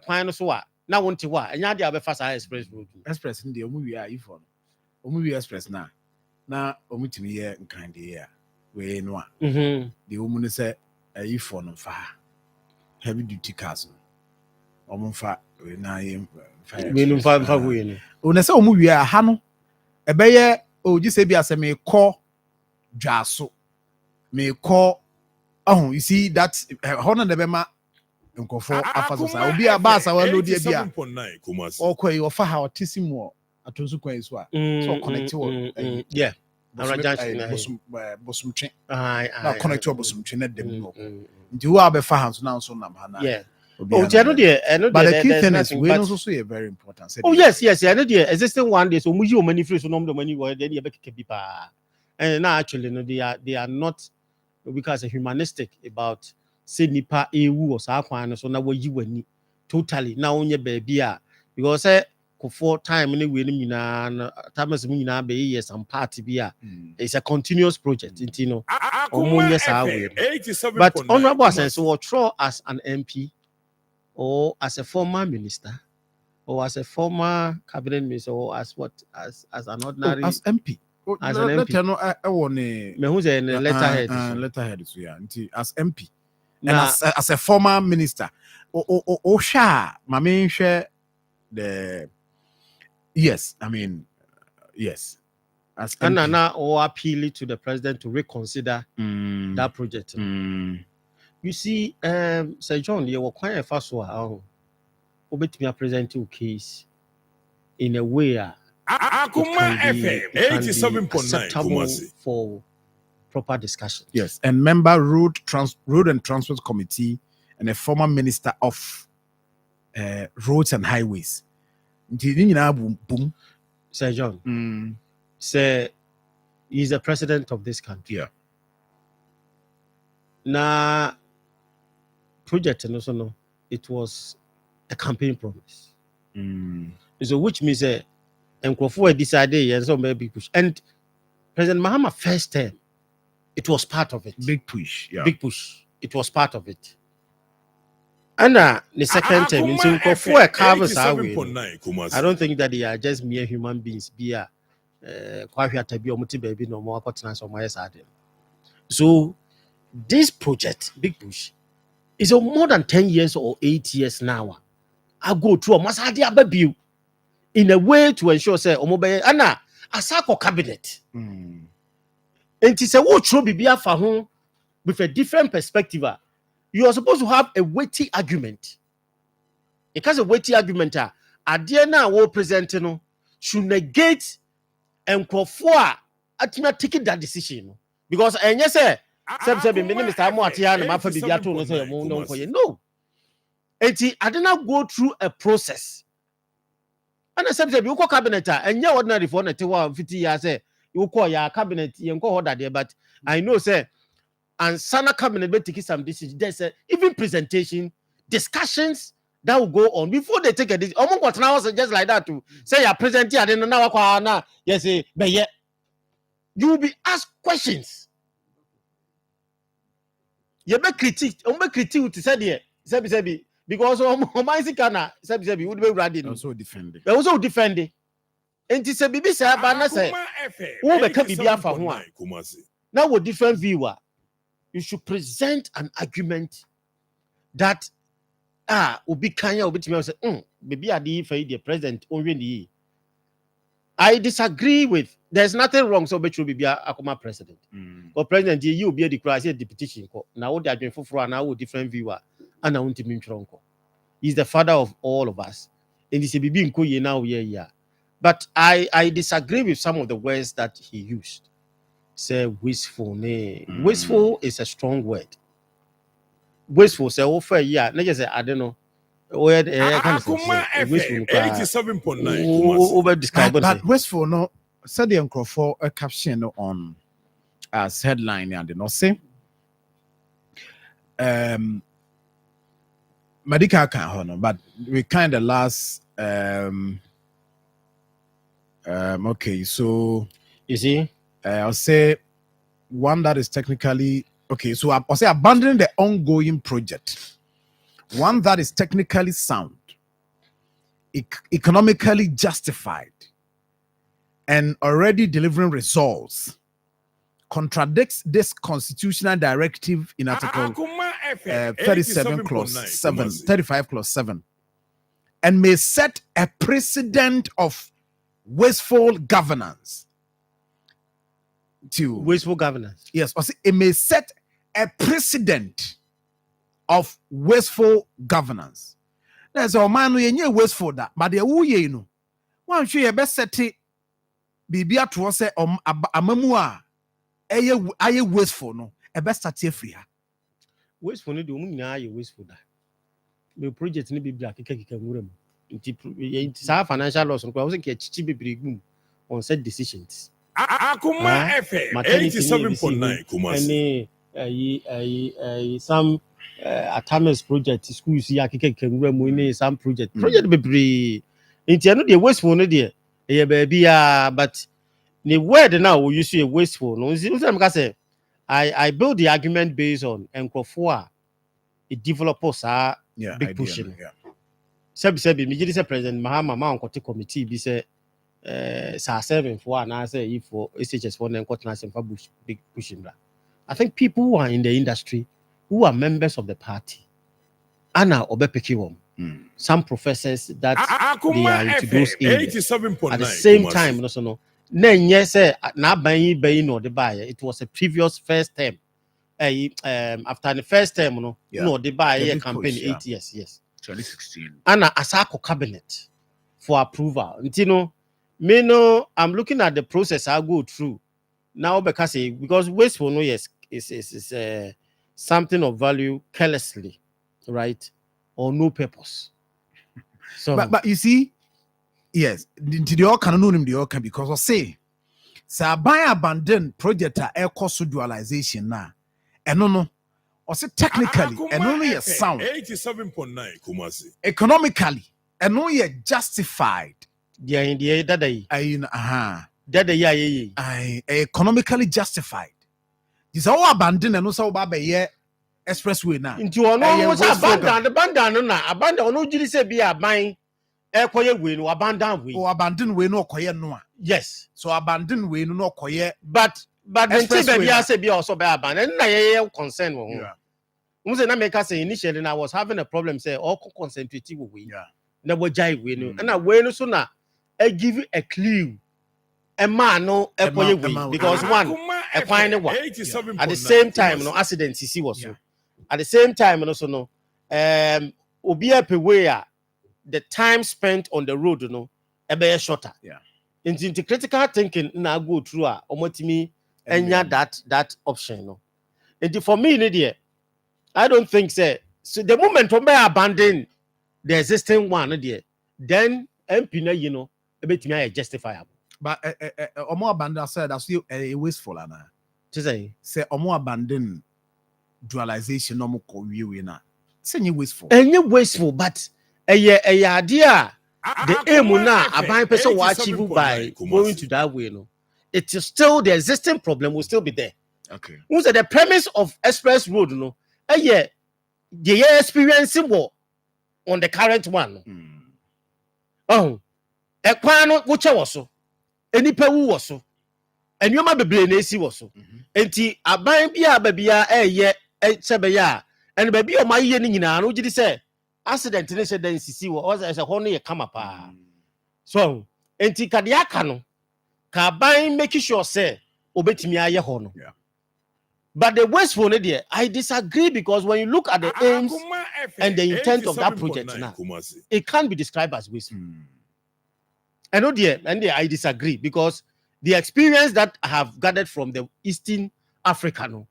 kwan so a na wonte ho a enya dia be fast express road express ndi omu wi a ifo no omu wi express na omu timi ye nkan de ya we no a de omu no say ifo no fa heavy duty cars omu fa we na ye we no fa we no o say omu wi a ha no ebeye o ji se bi aseme ko dwaso me call you see that honor the bema nkofo afaso sa obi abasa wa no dia bia okoi ofa ha otisimu atonsu kwan so a so connect wo yeah bosumtwe na connect wo bosumtwe na dem no nti wo abefa ha so na so nam ha na yeah but the key thing is we also so very important. Oh yes I know the existing one day so mu yi o mani free so no money wo then you be keke bi pa. And now actually no they are not because humanistic about say nipa ewu or sa kwan so na wayi wani totally na onye baby a because say for time ni we ni nyina times mu nyina be years and party bi a it's a continuous project you know omonye sa we but honorable sense we try as an MP or as a former minister or as a former cabinet minister or as what as an ordinary as MP as an MP. Me who say letterhead so yeah as MP and as a former minister sha mama share the yes I mean yes as And MP. now or appeal to the president to reconsider that project. You see, Sir John, you were quite a fast one. Obet me a presenting case in a way Akoma FM acceptable 87.9 for proper discussion. Yes, and member road and transport committee and a former minister of roads and highways. Boom. Sir John, Sir, he's the president of this country. Yeah. Now, project and also no, it was a campaign promise. So which means and Crawford decided and so maybe push. And President Mahama first term, it was part of it. Big push. Yeah. Big push. It was part of it. And the second term, in so Crawford covers our way. I don't think that they are just mere human beings. Be a baby no more on my side. So this project, Big Push, is more than 10 years or 8 years now. I go through a masadi ababiu in a way to ensure say omobe ana asako cabinet. And it is a what should be for home with a different perspective. You are supposed to have a weighty argument. Because a weighty argument idea now will present should negate and call for taking that decision. Because and yes, sir, Mr. Moatia and Marfo Bibiato no say no. I did not go through a process. And I said, you call cabinet, and you ordinary for 50 years, you call your cabinet, you call that there, but I know, sir, and Sana cabinet will take some decisions. There's even presentation, discussions that will go on before they take a decision. Almost what now just like that to say you're presenting, I didn't know yes, but yet you will be asked questions. You be critique to say there, Sebi. Because Sebi would be ready. Also defending. They also defending. And it's a baby say, Bana say, who become Bibia for one. Now, with different viewer, you should present an argument that Ubi Kanya Ubi Timmy say, maybe I did for the president already. I disagree with. There's nothing wrong. So, bet you be a Akoma president. But president, you be the crisis deputation. Now, they are doing for now different viewer. And I want to he's the father of all of us. And he said, "Be now, yeah." But I disagree with some of the words that he used. Say wasteful. Wasteful is a strong word. Wasteful. Say offer, yeah. Not just say I don't know. Where wasteful 87.9. But wasteful no. Said the uncle for a caption on as headline and not say. Medical can't honor, but we kind of last okay, so you see, I'll say one that is technically okay, so I'll say abandoning the ongoing project, one that is technically sound, economically justified, and already delivering results, contradicts this constitutional directive in Article 37 clause 7, 35 clause 7, and may set a precedent of wasteful governance. Wasteful governance. Yes, it may set a precedent of wasteful governance. There's a man who wasteful that, but the who know. One should best set it. Bibia to say amamua. Aye wasteful no. A best start free. Wasteful no do na aye wasteful da. Me project ni bibia keka ngurem. Nti sa financial loss no kwa ke chichi bibiri gum on set decisions. Akoma FM 87.9 Kumasi. Any some Atames project schools ya keka ngurem ni some project bibiri. Nti no dey wasteful no dey. Yeah, baby, but the word now we use a wasteful. No, I build the argument based on Nkrofo a developers are big pushing. Sabi, me say President Mahama ma on committee be say sa 7 for and I say if for SHS for big pushing. I think people who are in the industry who are members of the party Anna Obepekiwom. Some professors that they are into those areas. At the same time, na nyɛ sɛ na aban yi bɛyi no de baayɛ. It was a previous first term. After the first term no no de baayɛ campaign 8 years, yes. 2016. Ana asako cabinet for approval. Ntino, me no, I'm looking at the process I go through. Now because wasteful no yes is something of value carelessly, right? Or no purpose. So But you see, yes, the all can know him the all can because I say buy abandon project air cost dualization now. And no. Or say technically, and only a sound 87.9 Kumasi. economically, and only a justified. yeah, in the that day, economically justified. This all abandon and also baba expressway now. into no was abandon no jiri say be a buying koye we no abandon we. Or abandon we no koye no. Yes. So abandon we no koye But the baby I say be also be abandoned. Na ye concern wo. Na make say initially I was having a problem say all concentrate we. Yeah. Na wo jai we no. Na we no so na I give you a clue. A man no koye we because one a fine one. At the same time no accident see was so. At the same time no so no obi a pe way the time spent on the road no e be shorter. Yeah. Into critical thinking na go through omotimi enya that option no. And for me I don't think so the moment we abandon the existing one then MP na you know ebetimi justifiable. But omo abandon said that's still wasteful ana. Say omo abandon dualization no mo ko we na. Say wasteful. Any wasteful but a idea the aim na aban person will achieve by going to that way no. It is still the existing problem will still be there. Okay. Once the premise of express road no the experience on the current one. Oh, a kwano wuche waso. Enipa wu waso. Enyoma bebre na esi waso. Enti aban bia sebeya and baby o ma ye ni nyina no gidi say accident ne se dan sisi wo say ho no ye kama pa. So enti kade aka no ka ban make sure say obetimi aye ho no. But the wasteful there, I disagree because when you look at the aims and the intent of that project now, it can't be described as wasteful. I know I disagree because the experience that I have gathered from the Eastern Africa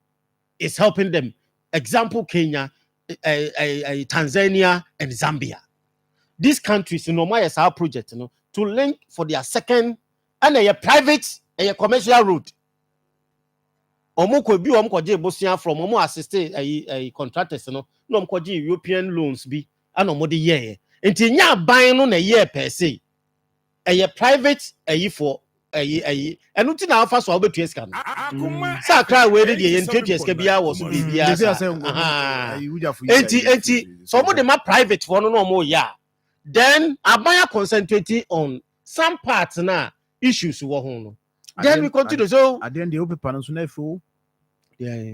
is helping them. Example, Kenya, Tanzania, and Zambia. These countries, as our project, to link for their second and a private and a commercial route. Omo ko bi omo koje bosia from omo assist a contractors no omo koje European loans bi and omo de ye enti nya ban no na ye per se a private for enu ti na afa so obetu eska no sa kra we de ye ntetu eska bia wo so bibia enti so omo de ma private for no omo ya then abaya concentrating on some parts na issues wo ho no. Then we continue. So at the end, the open panels na full. Yeah,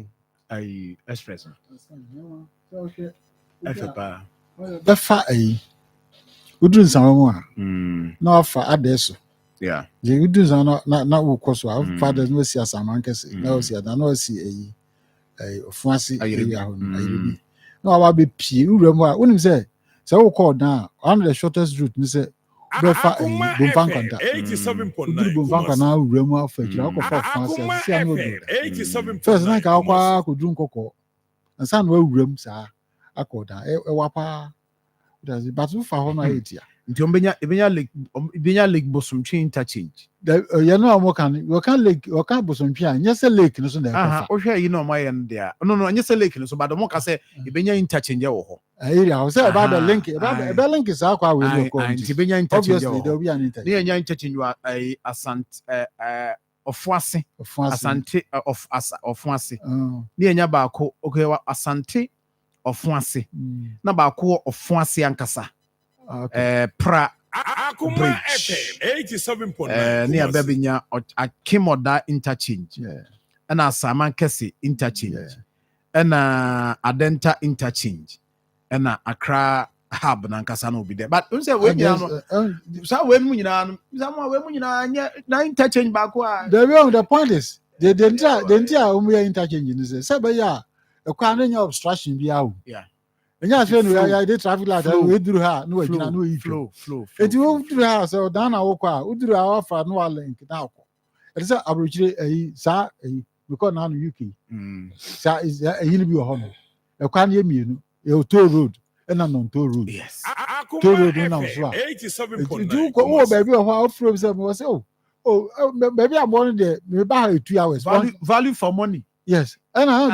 I express. Befa udun sanwa na afa adeso. Yeah. The udun sanwa na ukoso afa fathers no si asaman kese. Na o si ada na o si ofuasi area ho na na wa be pie uremu a wonim say wo call down on the shortest route ni say befa bomfan kwanta 87.9 bomfan na uremu afa kira ko fa fancy si anu do 87.9 first na ka kwa ko dun kokko ansa na uremu sa akoda wapa does it but fa ho na etia nti obenya lake bosomtwe interchange you know what can lake o can bosomtwe a nyese lake no so na aha o hwe yi no ma ye ndia no nyese lake no so but mo ka say ebenya interchange wo ho area o say about the link about the link is akwa we no ko nti ebenya interchange obviously there will be an interchange ne enya interchange wa asante ofuase asante ofuase ne enya ba ko okay asante ofuase na ba ko ofuase ankasa pra Akoma FM 87.9 near Babinya Akimoda interchange and a Saman Kesi interchange and a Adenta interchange and a Accra hub nankasa no be there. But you say we nyina no so we mu nyina no we mu nyina na interchange back wa. The point is they didn't interchange in this. Say by ya a kind of obstruction be out. Yeah. And yeah, so they traffic light we through her no flow. It will through her so down our car, we through our for no link now. It's a average sa because now UK. Sa is a will be a home. A can you a toll road and an on toll road. Yes. Toll road now so. 87.9. Do go baby how from some was maybe I'm one there maybe about 2 hours. Value for money. Yes. And the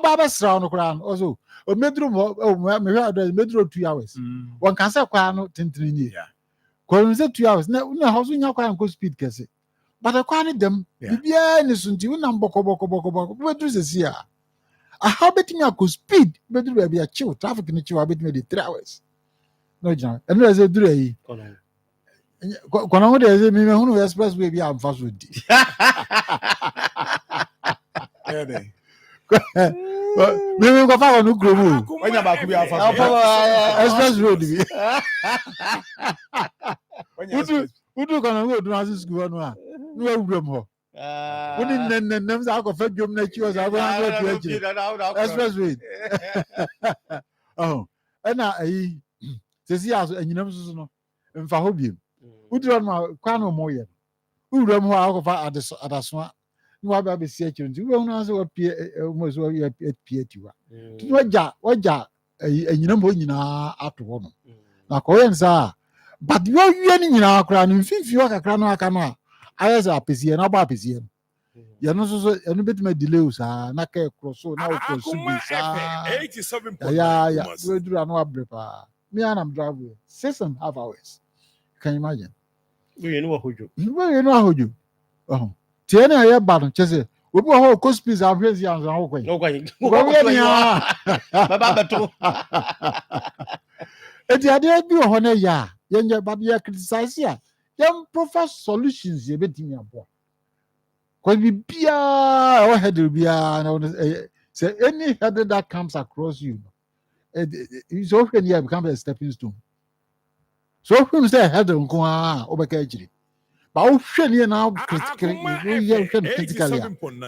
Baba surround crown also. Or bedroom maybe bedroom 2 hours. One can say crown 10 years. Yeah. Because 2 hours. No house in your crown go speed case. But I can't them. Yeah, listen to you number boko. What do you see? A habit me could speed, but there will be a chill traffic in the chill habit maybe 3 hours. No, John. And there's a dray. Kono de me hunu expressway bi am fast road. Me go fa onu kromo. Onya ba ku bi am fast Express road bi. Udu kono go do as school no a. No awuram ho. Woni nennem za ko fa dwom na chi o za go 100 express road. Oh. Ena ayi. Sesi aso anyinam susu no. Mfa ho biem. Udura no kwa no moye. Udura mo akofa adaswa. No aba be sie chiri. We hu na so pie mo so pie tiwa. Waja anyinam ho nyina ato ho no. Na ko yen sa but yo wie ni nyina akra no mfimfi wa kakra no aka no a ayesa apesie na ba apesie. Ya no so enu betima delay sa na ka cross so na o cross bi sa. 87.9. Yeah. Udura no abrepa. Me anam drive 6.5 hours. Can you imagine? We know hojo. We know hojo. Oh. Tiena ya ba no chese. We bo ho cost please average yan so ho kwen. No kwen. We ya. Baba beto. Eti ade bi ho na ya. Yenye ba ya criticize ya. Yam profile solutions ye betimi abo. Cause bi bia o head bia na say any head that comes across you. It's often here become a stepping stone. So when say head nko a obeka ejiri. But o hwe now critically.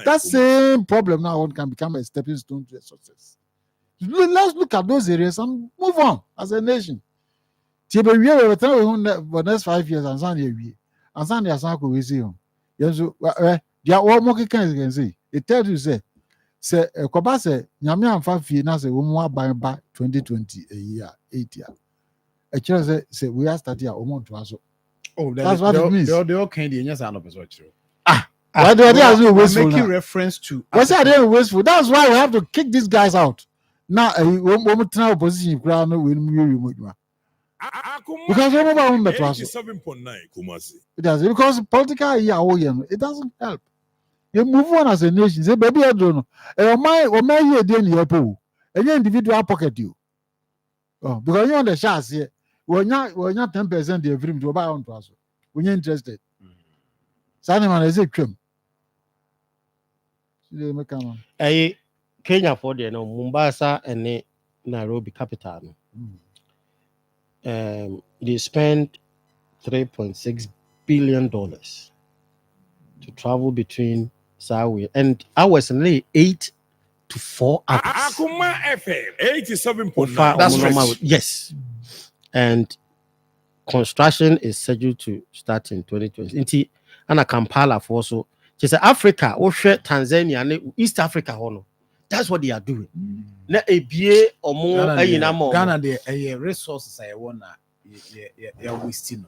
That same problem now one can become a stepping stone to a success. Let's look at those areas and move on as a nation. Tiebe we for next 5 years and san we. And san ya san ko we see him. Yenso dia wo mo can say. It tells you say koba say nyame amfa fie na say wo mu aban ba 2020 a year 8 year. A chance say we are starting our own to us. Oh, that's what it means. They all can't do anything of person. Why do they are wasteful? Making reference to. What's that? They wasteful. That's why we have to kick these guys out. Now, we try opposition. Because we move 87.9 Kumasi. It does because political it doesn't help. You move on as a nation. Say, baby, I don't know. My here then you po. Any individual pocket you. Oh, because you on the shots here. We're not 10% the every to buy on to us. When you're interested. Saniman is a trim. Kenya for the no Mombasa and Nairobi capital. They spent $3.6 billion to travel between Sawi and hours only 8 to 4 hours. Akoma FM 87.9. That's right. Yes. And construction is scheduled to start in 2020. And a Kampala for also. Just Africa, Tanzania, and East Africa. That's what they are doing. Na ABA or more Ghana, the resources I want to wasting.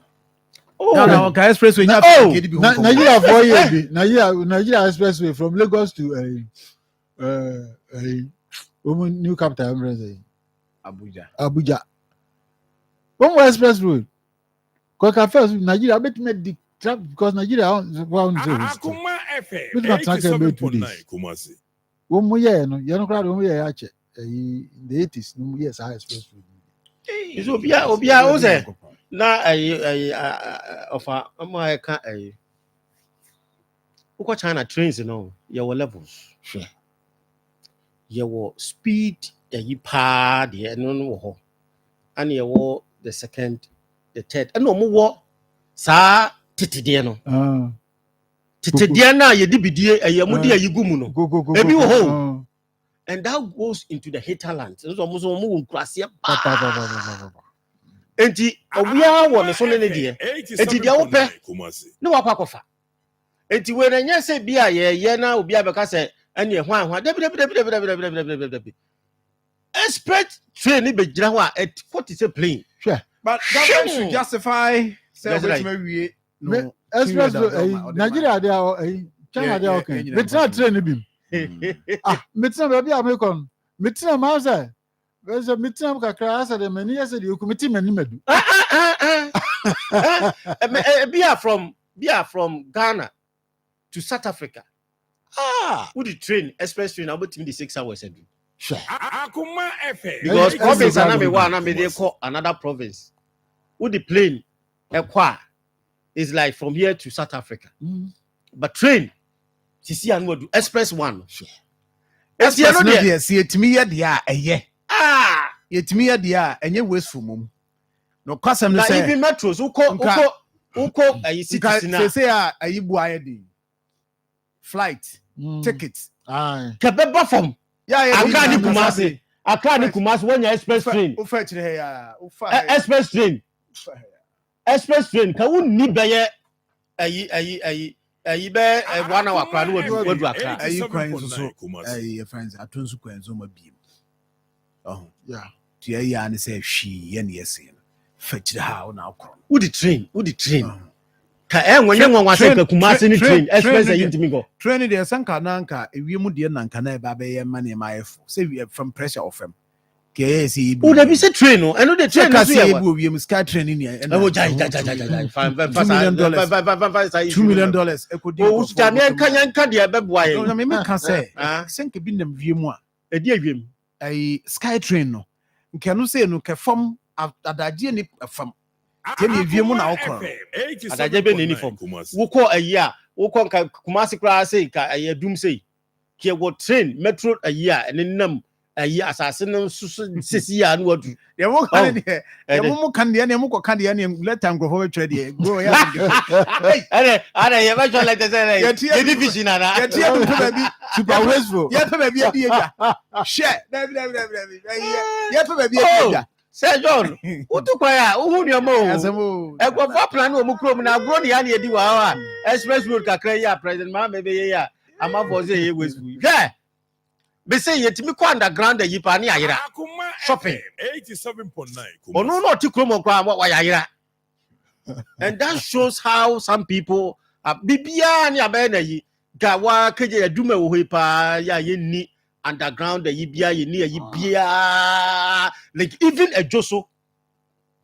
Ghana, expressway. Nigeria 4 years. Nigeria expressway from Lagos to new capital, Abuja. One more expressway. Because first Nigeria bet me the traffic because Nigeria Akoma FM 87.9 Kumasi. One more year, no, you're not crowd 1 year in the 80s. No years I expressway. It's Obia Ose. Now offer I can't China trains, you know, your levels. Sure. Your speed yi pa de no no ho and ye wo the second the third and no mo wo sa titide no titide na ye di bidie mu de ayi gumu no ebi wo ho and that goes into the hinterland so mo wo nkurase ba enti obia wo ne so ne de enti dia wo pe ne wa kwakofa enti we na nya se bia ye na obia be ka se ene hwan debi expert train ni be gira ho a what is a plane sure but government should justify say which may we no express Nigeria dey China dey okay betra train ni bim metra ba bia me kon metra ma say we metra kakra say the many say the committee mani madu bia from Ghana to South Africa who the train express train about the 6 hours ago Sure. Akoma FM. Because province and me they call another province. With the plane, is like from here to South Africa. But train, see and do express one. Sure. Express no dey see it me dia eye. It me dia enye wasteful mum. No kwasem no say. Even metros uko ayi city na. Say ayi bu aye dey. Flight, tickets. Kebeba from Accra ni Kumasi when you express train. Express train. Can we need beye ayi be 1 hour kra no we do Accra. Ayi kwan so ayi friends atonsu kwan so ma biem. Oh yeah. Ti ayi an say hwi ye ne yesi. Fetch the how na akro. Who the train? Ka enwenye nwanwa se ka Kumasi ni train express ayi ntimi go. Train dey sanka na nka ewiem de na nka na ba be ye ma ne ma yefo. Say we from pressure of them. KSE. Oh, there be say train no. I know the train is here. We sky train in here. Oh, $2 million. Oh, Jamaican can dey be boy. No, me can say. Senke bi nam wiem a. E di awiem. Ai sky train no. Nke no say no ke fam adaje ni fam. Tell wiem na okro. Adaje be ni fam. Wo ko ayi a, wo ko nka Kumasi kra say ka ayi dum say. Ke wo train metro ayi a enenam ayi asase no sisi ya no wadu ye mo kan de ye mo kan de ne mo ko kan de ne let time go for try de go ya are ye ba jo like say ye di fish na ye ti e pe bi super wasteful ye pe bi e di ya share ye pe bi e di Sir John utu kwa ya uhu ni omo e go for plan o mu krom na agro de ya na edi wa express road kakra ya president ma me be ye ya ama for say ye wasteful yeah. Be say yetimi ko underground the yipa ni ayira shopping 87.9 ono no ti kromo kwa wa ayira and that shows how some people bibia ni abe na yi ga wa keje aduma wo hipa ya ye ni underground the yibia ye ni yibia like even a joso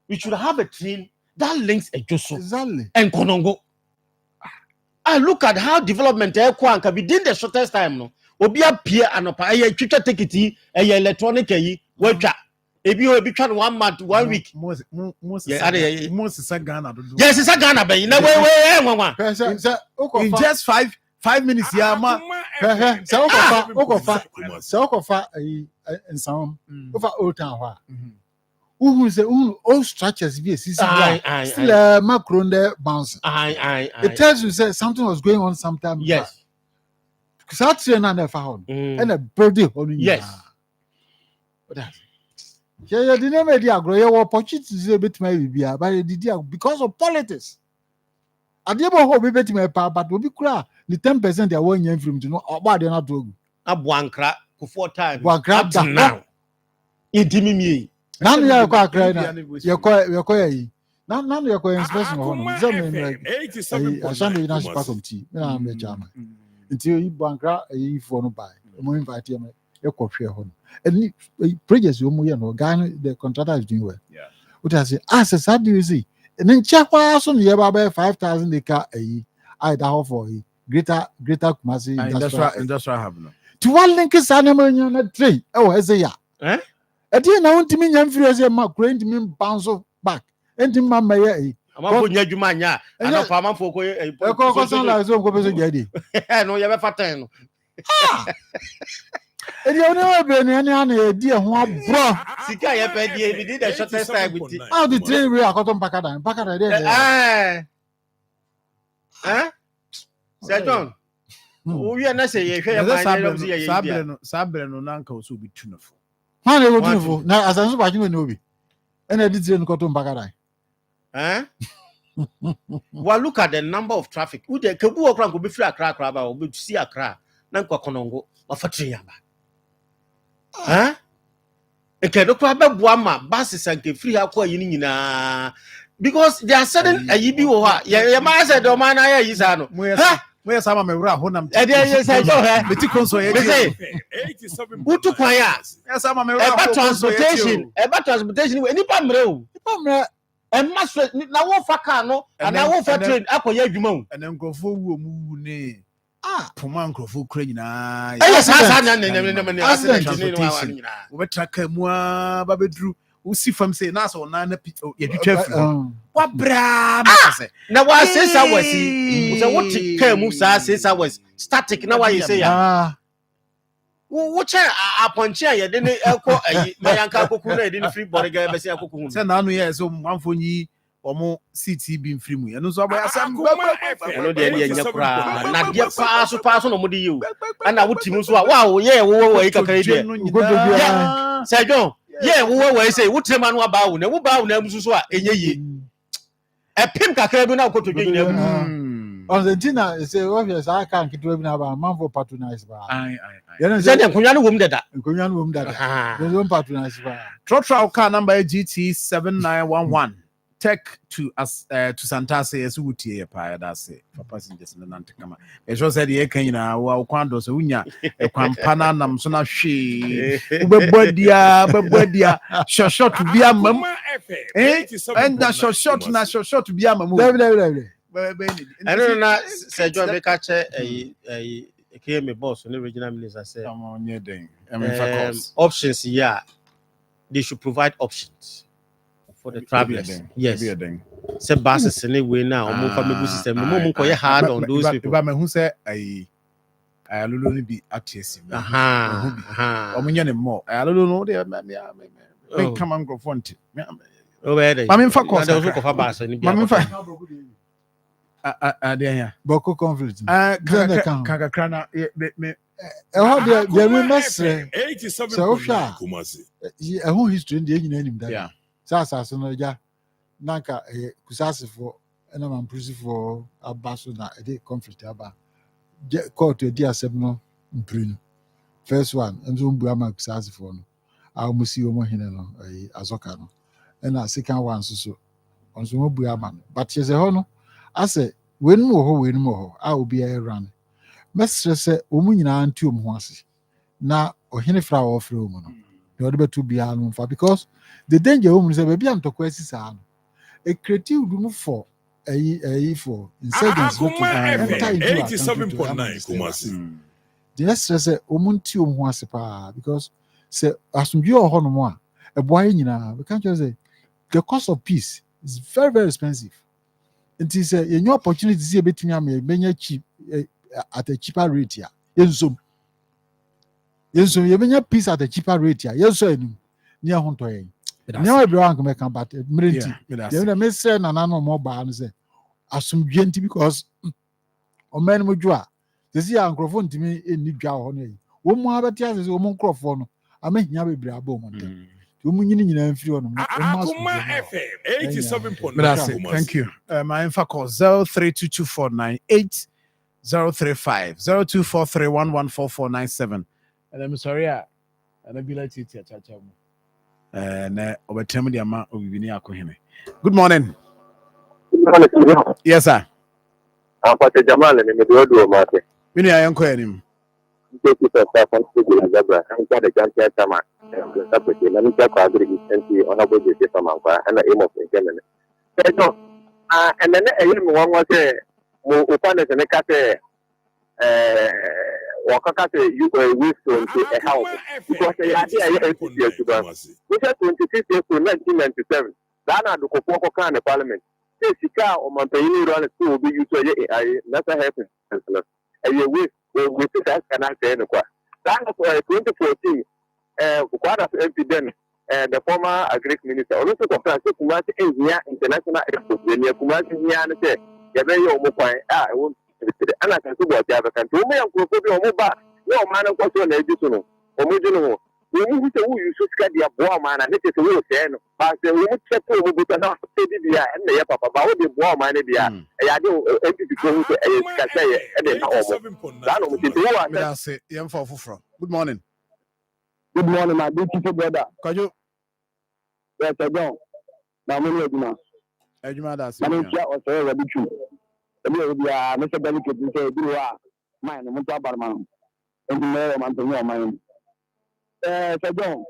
we should have a train that links a joso exactly and konongo. I look at how development can be within the shortest time no obi apia anopa aye twitwa ticket aye electronic ayi watwa ebi twa 1 month 1 week most sa Ghana do yes sa Ghana be na we nwanwa in just 5 minutes ya ma so okofa nsam over old town ho who say all structures be still macro there bounce it tells you say something was going on sometime yes because that train and the found and a building on yes but that yeah the name of the agro you opportunity a bit maybe but because of politics I never hope we bet my power but we be cry the 10% they are one year from to know about they not do abuankra for 4 times wankra now idimimi now you are quite cry now you quite now you are quite inspection on some like 87 national committee na me chairman until you bankra for no buy mo invite him e ko hwe ho and projects you mo ye no Ghana the contractor is doing well what I say as how do you see and then check why so near about 5,000 acre I da for greater Kumasi industrial hub no to one link is animal na train as a ya e dey na won timi nyam free as e ma kura ntimi bounce back enti ma ma ye amafo nya adwuma nya anopa amafo ko e ko so la so ko be so jadi no ye be faten no Edi oni wa be ni ani ana edi ho abro. Sika ye pe die we did the shortest time with it. How the train we akoto mpakada. Mpakada dey. Sir John. We are not say ye hwe ya man ye sabre no nanka o so bi tunafo. Man e go tunafo. Na asanso ba jinu ni obi. Ena di train koto mpakada. Well, look at the number of traffic. Who the kebu okran go be free Accra ba o be see Accra. Na nkwa konongo wa fatri yamba. Okay, no problem boama buses and free akwa yin nyina because there are certain ayibi wo ha ye ma say do man na ye yisa no Moya sama me wura honam e dey yes I go he beti konso ye 87. utu kwan ya sama me wura transportation nipa mre o e ma so na wo fa car no na wo fa train akoya adwuma o ene nkrofo wu mu ne puma nkrofo kura nyina sa na accident wo betraka mu ba bedru usi fam say na so na ye twitwa fi wa bra na wa say sa wasi so what car mu sa say sa was static na wa you say ya wo che aponche ye de ne ekọ ayi mayanka akoku na de ne free body ga be say akoku hu say na no ye so manfo nyi omo CT bi mfiri mu ye no so aboya sam eno de ye nya kura na de pa so no mo de yi o ana wotimu so wa ye wo yi kakare de say John ye wo say wotrema no aba wo na wo ba wo na musu so a enye ye epim kakare bi na okoto dwe nyina Argentina say what you say can kitu bi na ba manfo patronize ba say dem kunwa no wom dada they don't patronize ba Trotro car number GT 7911 tech to Santase as wutie pa da say for passengers na nante kama e so said ye kan nyina wa kwando so unya e kwampana nam so na hwe bebodia short bi amam and that short bi amam I don't know Sir John be catch a me boss on the regional minister say options yeah they should provide options for the travelers. Yes. Say buses anyway now mo family system mo ko hard on those people. Ba me hu say ai alolo ni bi atesi. Omunya ne mo. Alolo no dey me come and go front. O be dey. Ma me fa course. Na dey so ko fa bus ni bi. Ma me fa there here. Boko conflict. Kakakra na me how they mesre 87. So a whole history the nyina nim da. Yeah. Sasa no ja nanka kusase for na man prison for abaso na e conflict aba. Court e dia asem no mpri no. First one enzo mbu ama kusase for no. A mo si o mo hene no azoka no. Na second one so onzo mo bu ama no. But ye say ho no ase wenum ho a obi e run. Mesre se omu nyina anti omu ho ase. Na ohene fra wo fra omu no. The other two be alone for because the danger woman say baby am to question no a creative room for a for insurgents not to enter into 87.9 Kumasi. The next say omunti omu ase pa because say asumdwe ho no mo a boy nyina we can't just say the cost of peace is very very expensive. It is a new opportunity to see between am cheap at a cheaper rate here. Yes, so you bring peace at a cheaper rate here. Yes, so near home to him. Now everyone can make but military. You may say na no more ban say assume gentle because o men mo jua. They see microphone to me in Nigeria on e. Wo mo abetia say wo mo microphone no. Amehia bebre abo mo dem. Wo mo nyini nyina mfiri on no. Akoma FM 87.9. Thank you. My info call 0322498035 0243114497. And I'm sorry, and I be like it. And over time, the amount of good morning. Yes, sir. I'm Pastor Jamal and the Odo Market. We know I am calling him. Take it as a Zebra and got a Jantia Sama and separately. Let me check our agreement and see honorable Jesse Samanka and the aim of the Germany. And then one was a Upana and a cat. Wakaka you go with a house because they had we said 26 years to 1997. Dana do Kopoko can the parliament. Say Sika or Montaigne run to be used to a not a happen. And you with that can I say no qua. That was 2014. Quite as MP then, the former Agric Minister also confirmed that Kumasi is near international airport. When you Kumasi near and say, "You may your mobile." I won't. And I can do what you have a country. Me and Kofi Omoba, no man of Kofi and Edison, Omojuno. We need to use Suskadia Boman and it is a real saying, but the woman check over the not the and the Papa, but the Boman, I do say, and then I say, young for good morning. Good morning, my beautiful brother. Could you? Yes, I don't. Now, that's Mr. Delicate to say, "You are mine, and Mutabarman, and the mayor of Antonio, mine." So, John,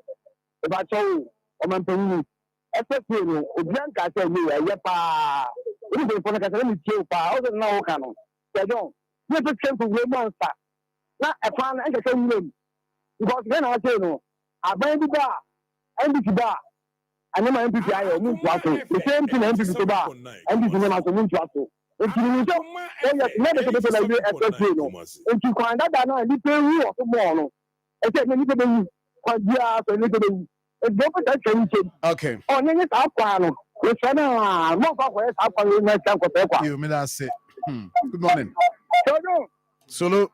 if I told you, Oman, SFU, Bianca said, "You are Yapa." It is for the Catholic power, no canon. So, John, you have to change to monster. Not a plan and the same name. Because then I say, no, I buy the bar, and the bar. I know my MPI or Moon Twasso. The same thing MPI to bar, and this name as a Moon Twasso. If you know, never to be like you at the if you find out that I need to you or tomorrow. I said, you need to be quite yes, and little bit. It's different. Okay. Oh, then it's up, it's more for up on the next time for Pepper. You may not say, good morning. Solo. Solo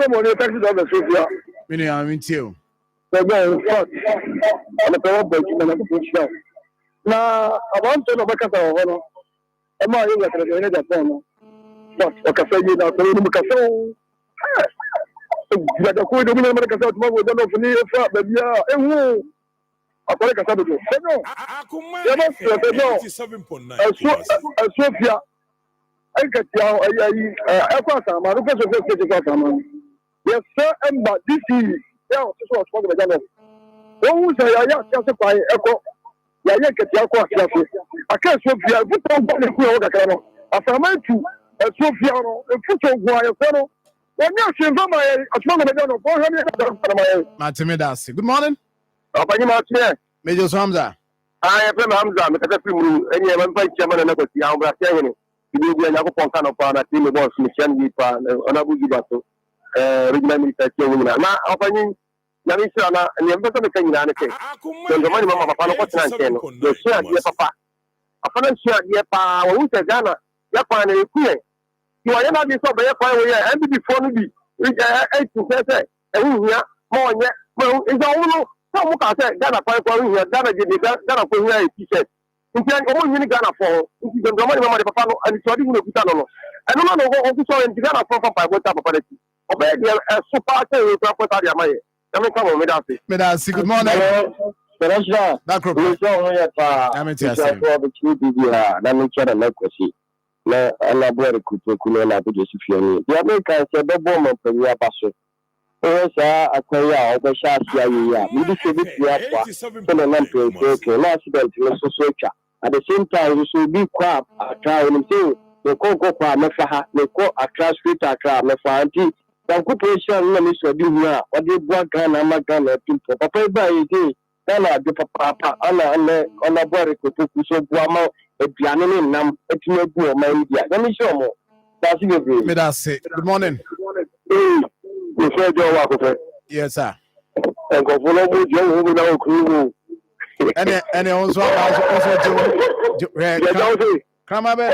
morning, thank you, Dr. Sophia. Many are in you. So, go on the power break in the position. Now, I want to know about I'm not even going to phone. But okay, so you know, so you can so. The cool dominant America South Mobile don't know for me, but yeah, and I thought I could do. Akoma, 87.9. Sophia, I get you. I pass on my request. Yes, sir, and but this is yeah, this was for the general. Who say I justify echo? Yeah, get your question. I can't Sophia, put on the camera. After my two, Sophia, a foot of wire fellow. When you see my Matimidasi. Good morning. Major Hamza. I am Hamza, and you have a chairman and a young you will be another Pontano upon a team of boss, Mission Deepa, and Abu Bato, remembering that you will not opening Namisana and the ambassador can you undertake. The money of Papa, the share, dear Papa. A financial dear Pa, who said Ghana, Japan, and Queen. You are not so by a fire and before me. We are 8 to 7, and we are more yet. Well, it's all some can say Ghana fire for you, Ghana did Ghana for you, he said. In fact, only Ghana for the money of the Papa and studying the Pitano. I don't know what officer in Ghana for what type of quality. Obey a super property. Come on, Medasi, good morning. That group is all na anabore kutokuno na bujesifiani ya meka se bebo mampani abaso o sa akwaya obesha asia ya midi se bi ya kwa na nampe na accident no so twa at the same time so bi kwa atra oni se ne kokko kwa mefa ha ne ko atra street atra mefa anti dan corporation na mi so di hu a ode bua Ghana magana pimpo papa ba yi Ghana de papa ana bore kutoku so bua ma Piano nam etinabu my media. Let me show more. That's you. Good morning. Yes, sir. And go follow with you without crew. And also come up with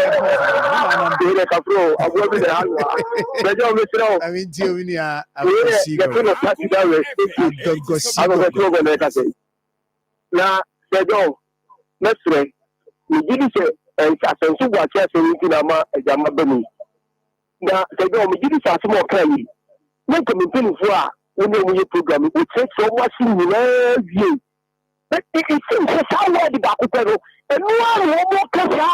a we did say and asensu wa cha so nti na ma ajama bani na say go we did say asmo kai when committee for a when we program we take so much in view but it seems so how the back pero and one more kasa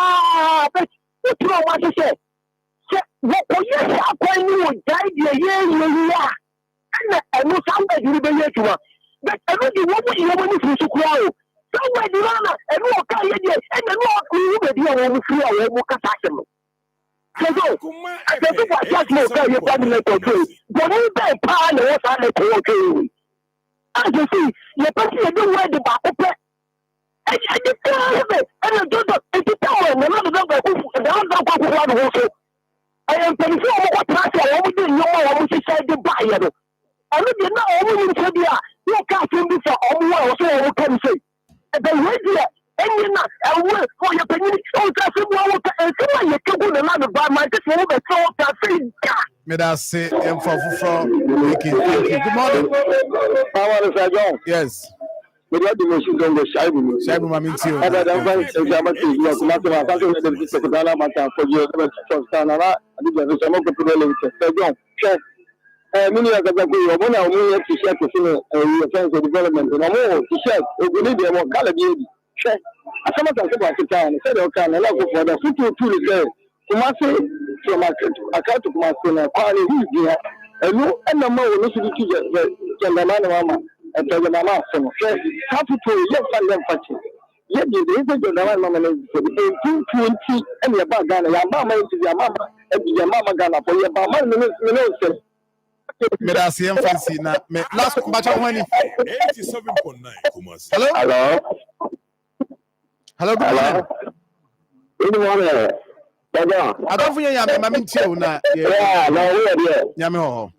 but what you want to say what you say you die yeah and no somebody you be here to but I don't want you want to cry. Somewhere the runner and walk out here, and then walk with you over free or walk a fashion. So, I don't think I just know how you're coming like a tree. But you don't pile what I like to walk in. As you see, you're passing a new way the back of it. And you tell it, and you do that, and you tell him, another number and the other one also. I am pretty sure what I want to know, I want to say goodbye. ɔno deɛ na ɔmo nim sɛ bi a na ɔka asɛm bi sɛ ɔmo a wɔsɛ ɔmo ka no sɛ ɛbɛn wei deɛ ɛnyɛ na ɛwo ɔyɛ panyin ɔmo sɛ asɛm bi ɔmo ka nsɛm a yɛ kegu ne nan ba ma ɛte sɛ ɔmo bɛ sɛ ɔka sɛ da. Medase Emfa Fufro. Thank you. Good morning. Power is John. Yes. We got the machine on the Shaibu. Shaibu Mamintio. I don't find a German to you. I'm not going to the Secretary Matan for you. I didn't some of the people. John. Check. Many of the people who are going to share to see your friends of development. And I'm all to share. We need them on color. Check. I come out about the town. Said, okay, and I love for the future to say. Kumasi from a cat to Kumasi, quality here. And you and the more listen to the mama and tell the mama from how to yes and then fatty. Yet the reason the mama is 1820 and your bagana, your mama is your mama, and your mama gana for your mama. Medasi Emfa na last batch of money. 87.9 Kumasi. Hello. Good morning. Good morning. I don't think I'm Mamintio na. Yeah, no, we are Yamo.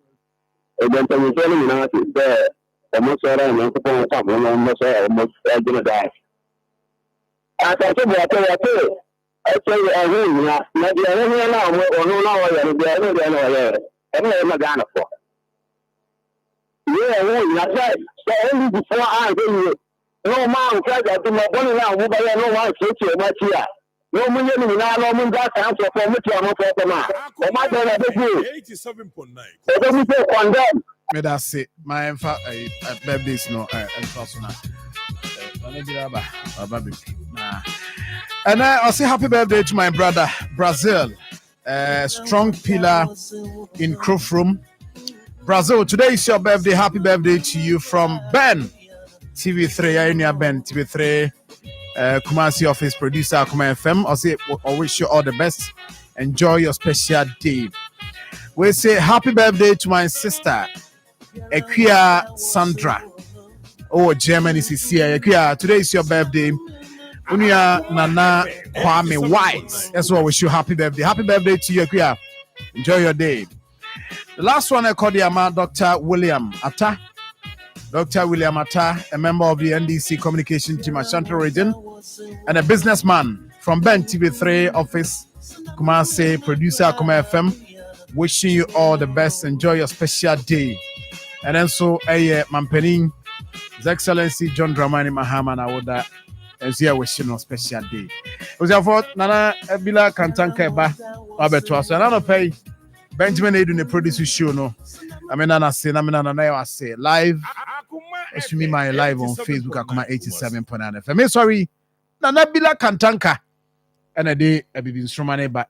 Then you tell me now to almost almost going to die. I thought about it. I tell you, I will not. Not the only now, or no, no, I'm not going to for. Yeah, not right. So only before I do no man tried to do my body now, who by no one to much here. No money now, no one got answer for me to for the man. Oh, my God, I do 87.9. I don't say condemn. Medasi, my birthdays no personal. And I say happy birthday to my brother Brazil, strong pillar in Krofrum. Brazil, today is your birthday. Happy birthday to you from Ben TV3. I know Ben TV3. Kumasi office producer Akoma FM. I wish you all the best. Enjoy your special day. We say happy birthday to my sister Ekia Sandra. Oh, Germany is here. Ekia, today is your birthday. Unia Nana Kwame Wise. That's why we wish you happy birthday. Happy birthday to you, Ekia. Enjoy your day. The last one I called the Dr. William Atta. Dr. William Atta, a member of the NDC communication team at Central Region, and a businessman from Ben TV3 office, Kumasi, producer Akoma FM. Wishing you all the best. Enjoy your special day. And then so, Mampening, His Excellency John Dramani Mahama Nawoda, and see, I wish you a special day. Was your fault, Nana Ebila Kantanka Ba, Abetuas, and I don't pay Benjamin Aiden, the producer show, no. I mean, I say live. Assuming my live on Facebook, Akoma 87.9 FM. Sorry, Nana Bila Kantanka, and a day a bit instrument, but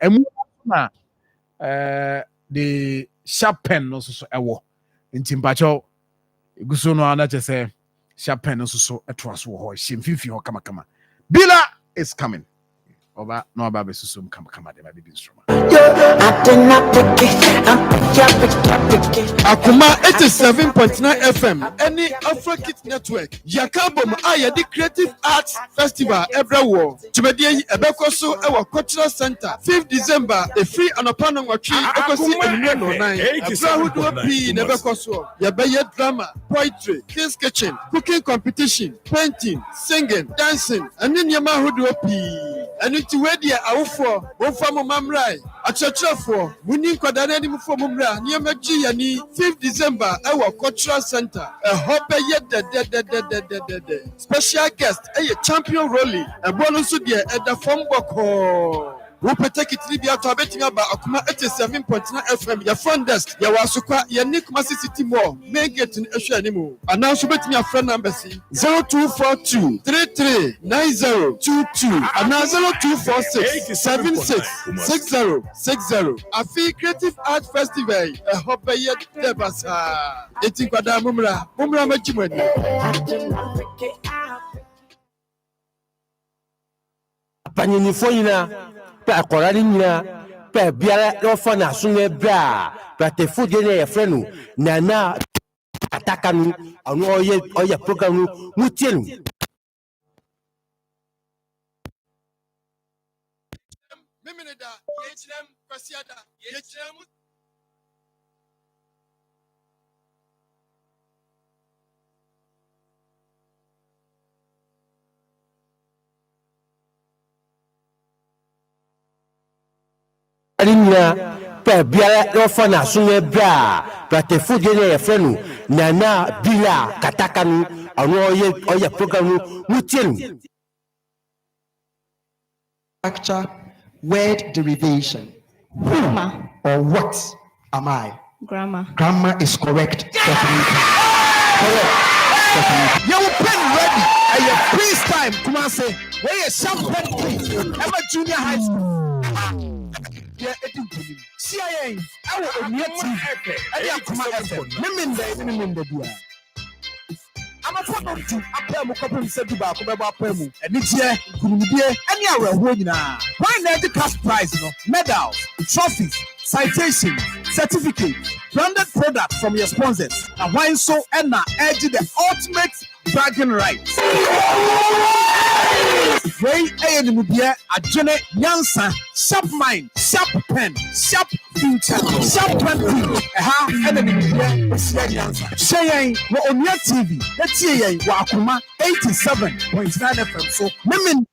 the sharp pen also a war in Timpacho. Gusono Anacha say sharp pen also a trust war. Shimfifi or Kamakama. Bila is coming. Oba no baby susum come the baby instrument. Akoma 87.9 FM. Any Afro-Kit Network. Yakabom Aya the Creative Arts Festival every war. Tumedi Ebekoso Ewa Cultural Center. 5th December. A free and upon watching Ecosi and no 9. Abrahudu P in Ebekoso. Yabaye drama, poetry, kids kitchen, cooking competition, painting, singing, dancing, and then Yamahudu P. And it's where they are for one from Mamrai. A church for Muni Quadanani for Mumra, near Majiani, 5th December, our cultural center. A hope yet the special guest, a champion rolling, a bonus at the phone book. We take it to be out of betting about Akoma 87.9 FM. Your front desk, your Wasuka, your Nick Massy City Mall, may get in Asia anymore. And now, so bet me a friend number 0242 339022 and now 0246 766060. A free creative art festival. A hope yet Debasa. Eating Quada Mumra Machimani. Paninifoina. Pa korani nyina pa biara no fa na so na bra platefo de na ye frenu na ataka nu anu oye program nu mutielu memeneda yechirem kwasiada yechirem nyinaa pɛ biara na ɔfa no asomɛ brɛ a pratefo deɛ no yɛfrɛ no nana bila kataka no ɔno ɔyɛ program no mutie no. Structure, word derivation. Grammar. Or what am I? Grammar. Grammar is correct. Definitely. Correct. Your pen ready. And your freestyle, come on, say, where you sharp pen, please. I'm a junior high school. Yeah, CIA, I will be a TV. I come FM. Women, I'm a photo to a couple said to back about Pemu, and it's here, Kunubie, any other woman. Why not the cash prize, medals, trophies, citations, certificates, branded products from your sponsors, and why so Enna edge the ultimate bragging rights. Ray Ayanimubia, a Jenny Yansa, sharp mind, sharp pen, sharp future, sharp pen, and an Shayan, on your TV, that's here, Akoma 87.9 FM. So, women.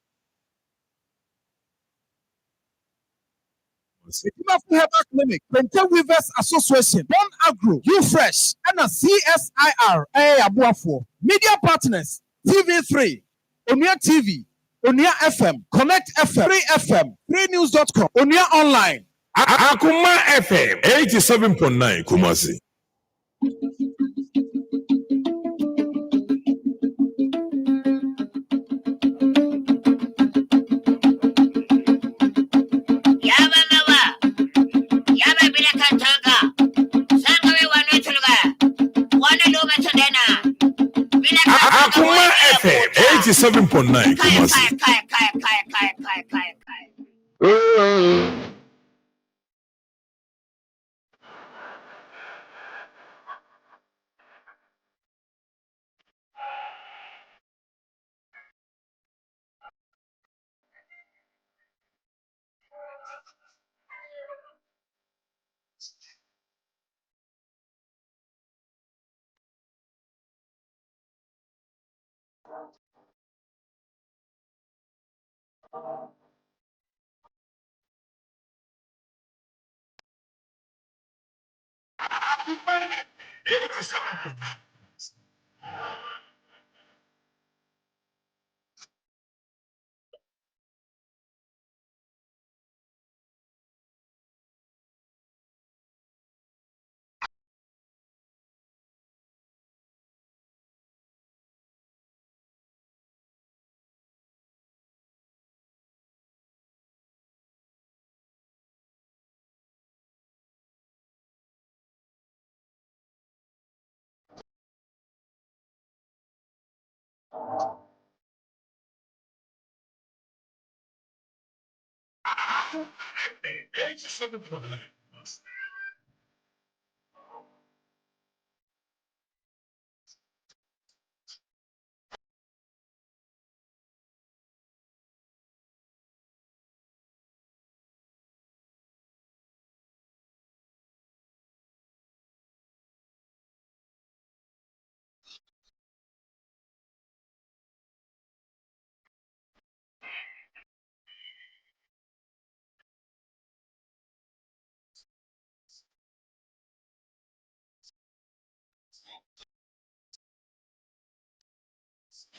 Herbal Clinic, Penta Weavers Association, Bon Agro, U Fresh, and a CSIR, Abuafo, Media Partners, TV3, Onia TV, Onia FM, Connect FM, 3FM, 3news.com, Onia Online. Akoma FM 87.9 Kumasi.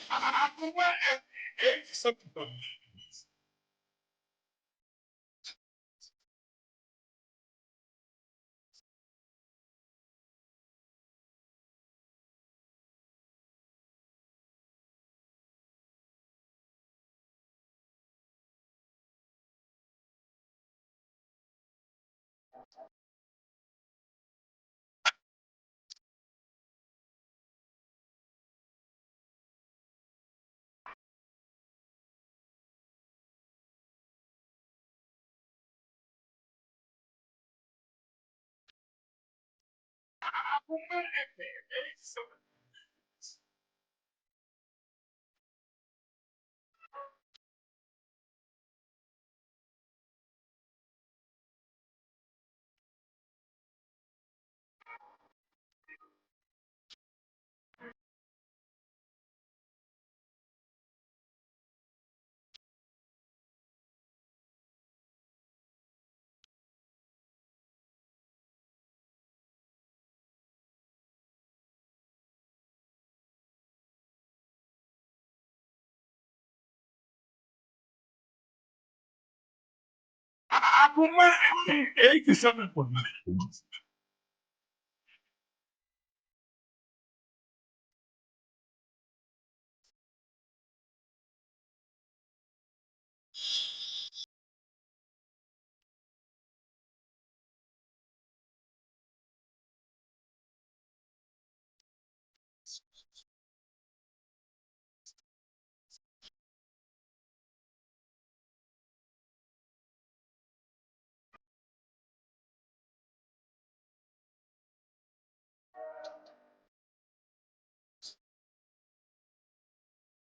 Akoma FM 87.9 Kumasi. Akoma FM 87.9 Kumasi.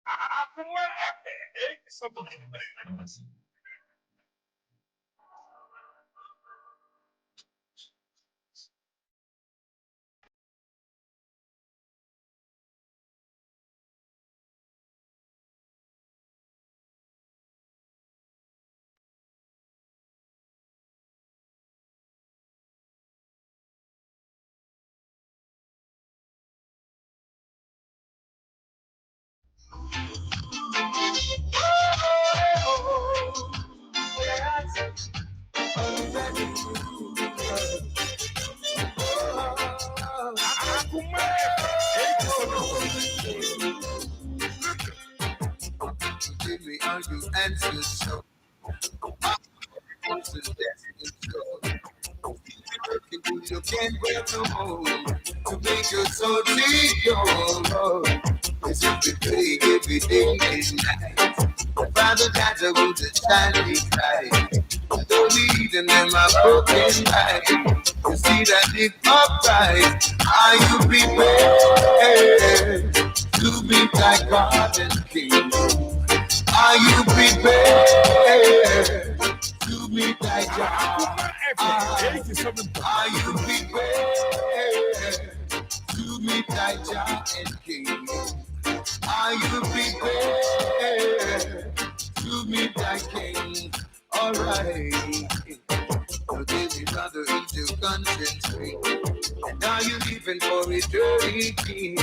Akoma FM 87.9 Kumasi. Akoma Give me all your answers, so answers that's you can't wait no more to make your soul see your it's every day and night. Father God, I will just shine cry. I don't need them in my broken life. You see that it upright. Are you prepared to be like God and King? Are you prepared to meet thy God? Are you prepared to meet thy God and King? Are you prepared to meet thy King? All right. So this is rather easy to concentrate. And are you living for eternity?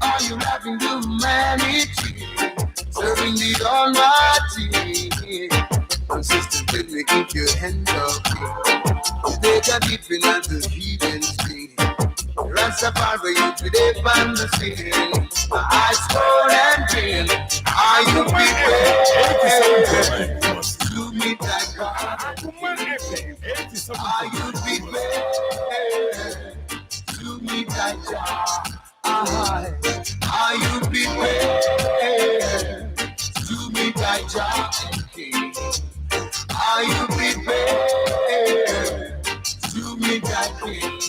Are you loving humanity? Serving the Almighty. Consistently keep your hands up. They got deep in the heathen sea. Rastafari, you today find the scene. My eyes cold and green. Are you prepared to meet that God? Are you prepared to meet that God? Are you prepared to meet that God and King? Are you prepared to meet that King?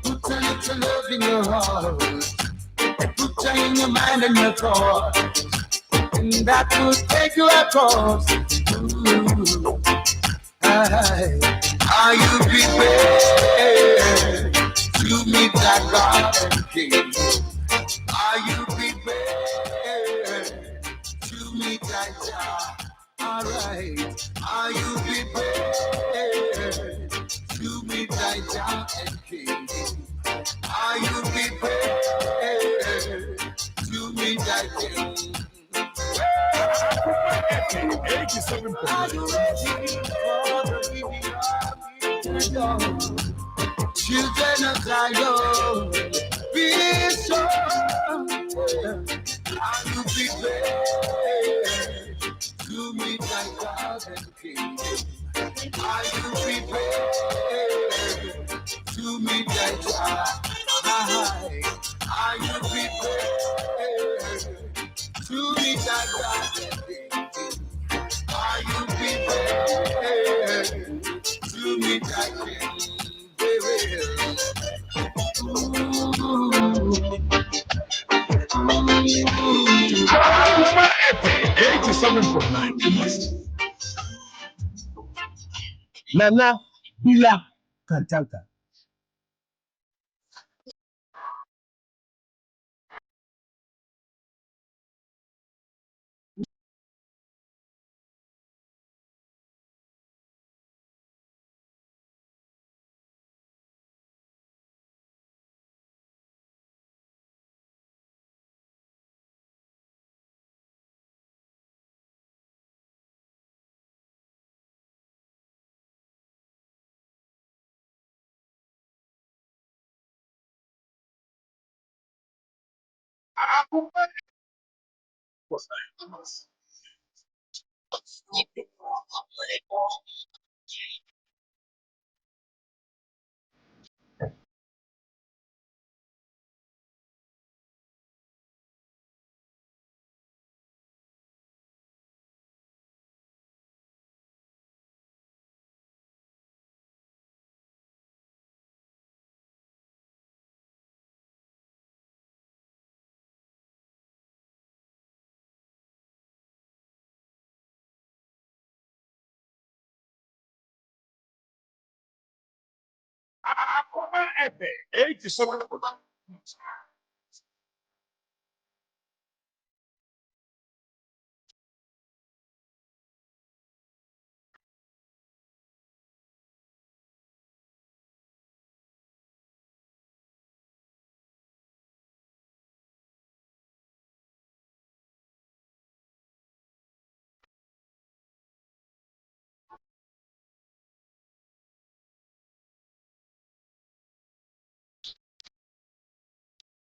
Put a little love in your heart, put joy in your mind and your thought, and that will take you across. Are you prepared to meet that God and King? Are you prepared to meet that God? All right. Are you prepared to meet that God and King? Are you prepared to meet that King? Are you ready for the reveal of the children of Zion? Be strong. Are you prepared to meet thy God and King? Are you prepared to meet thy God? Are you prepared to meet thy God and King? Are you prepared to meet thy King? Akoma FM 87.9 Kumasi. Nana Bila Kantaka. Akoma epe 87.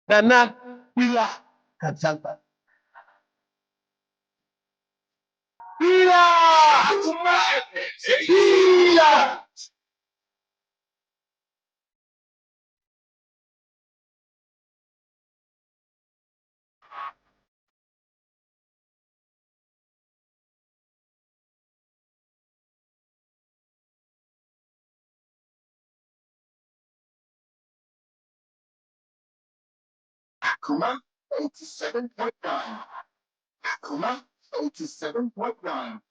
Nana, Pila, Katsamba. Akoma epe 87. Akoma 87.9. Akoma 87.9.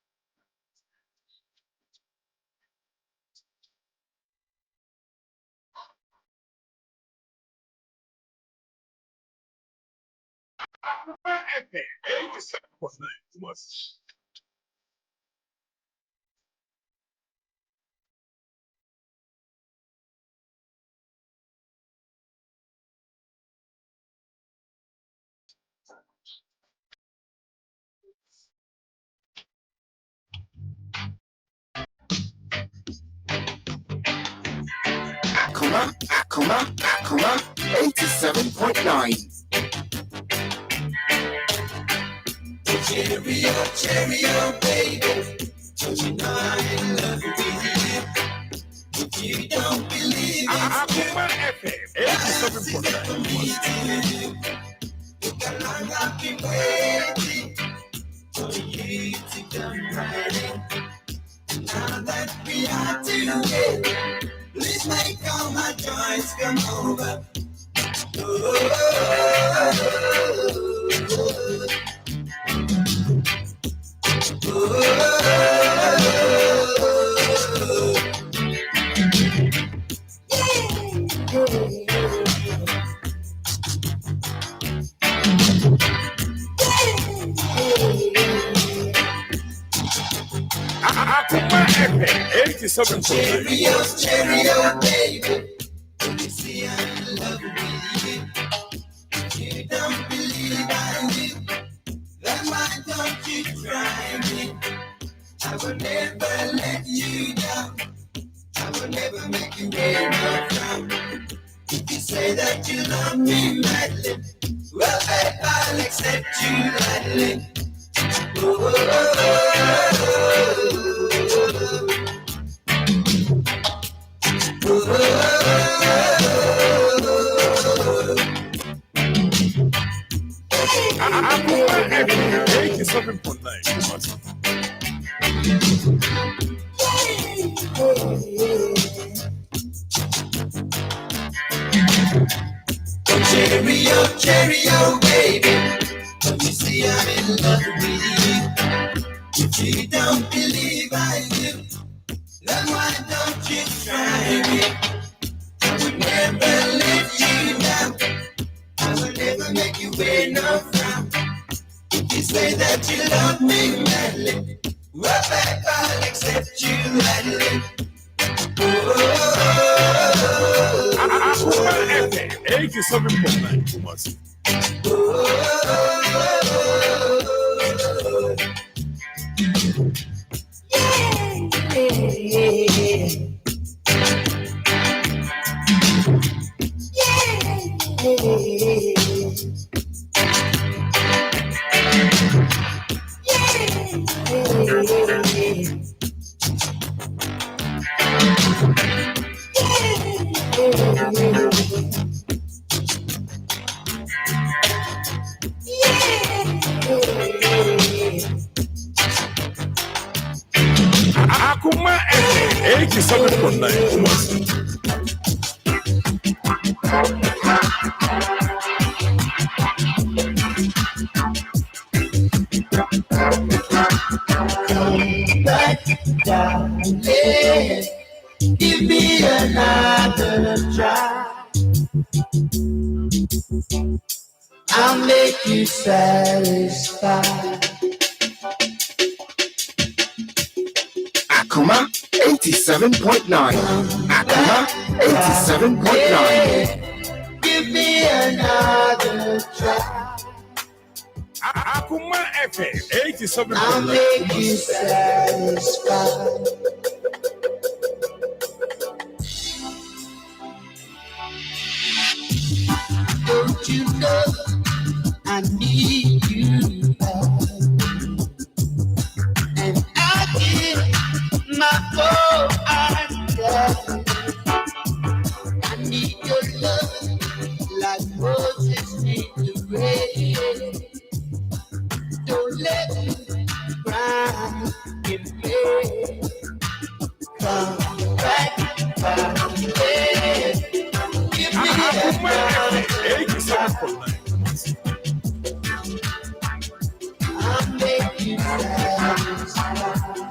Akoma epe 87.9. Akoma 87.9. Cheerio, baby. Don't you know I'm in love with you? If you don't believe it, Akoma epe 87.9. look how long I've been waiting for you to come running. Now that we are together, please make all my joys come over. Akoma epe 87.9. Cheerio, baby. When you see I'm in love with you, you don't believe I will. Then why don't you try me? I will never let you down. I will never make you wear my frown. If you say that you love me madly, well, babe, I'll accept you gladly. Akoma epe 87.9. Cheerio, baby. Don't you see I'm in love with you? If you don't believe I do, then why don't you try me? I would never let you down. I will never make you wear no frown. If you say that you love me madly, well, back I'll accept you gladly. Akoma epe 87.9. 87.9 Kumasi. Back down, yeah. Give me another try. I'll make you satisfied. Akoma 87.9. Akoma 87.9. Give me another try. Akoma FM I'll 87.9 make you Kumasi. satisfied. Don't you know I need you, and I give my whole heart. I need your love like Moses need the rain. Don't let me cry in vain. Come back, yeah. Give me Akoma FM that 87.9 Kumasi. I'll make you satisfied.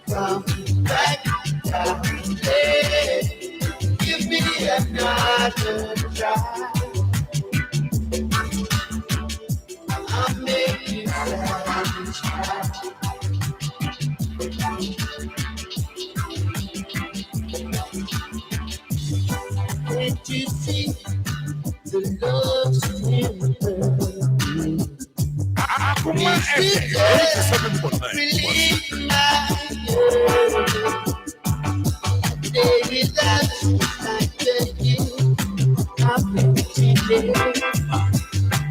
Come back down, yeah. Give me another try. I'll make you satisfied. Can't you see the love simple? Akoma FM 87.9 Kumasi. Release my day without you like you. I'm pretending.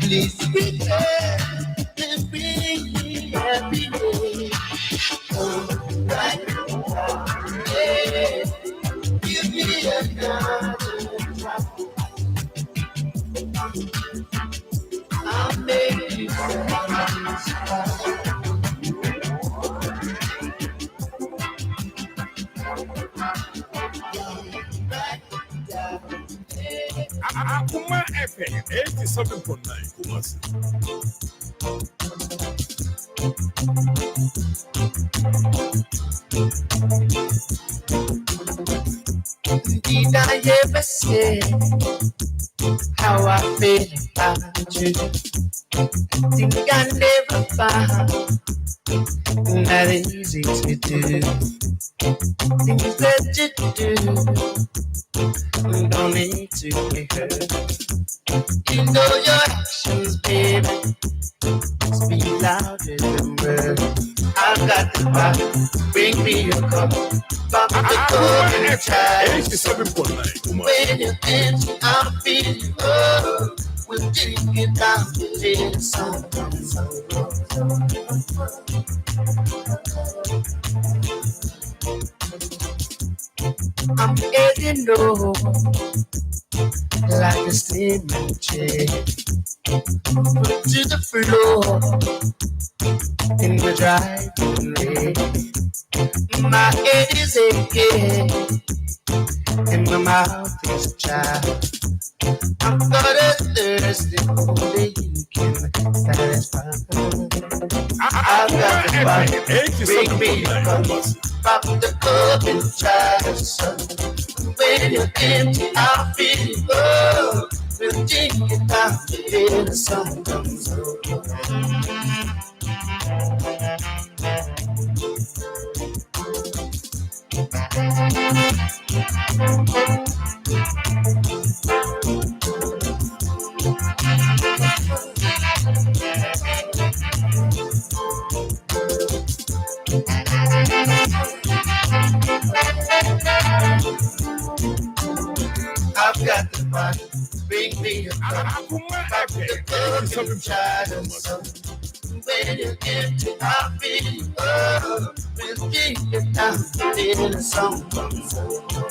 Please return and bring me happiness. Come right yeah. Give me another try. I'll make you satisfied. Akoma FM 87.9 Kumasi. Did I ever say how I feel about you? Think I never found that easy to do. Things that you do don't need to be heard. You know your actions, baby, speak louder than words. I've got the power, bring me your cup. Pop the Akoma cup and FM try. 87.9 Kumasi. When you're empty, I'm feeling oh. We'll drink it down till the sun comes up. I'm getting low, like a steaming chair. Put to the floor in the driving rain. My head is aching and my mouth is dry. I'm gonna thirsty, only you can satisfy. I've got the fire, bring me a cup. Pop the cup and try the sun. When you're empty, I'll feel oh. We'll drink it down till the sun comes over. I've got the money, bring me a cup. Akoma Pop the FM cup and 87.9 try the Kumasi. sun. When you're empty, I'll feel oh. We'll drink it down till the sun comes over.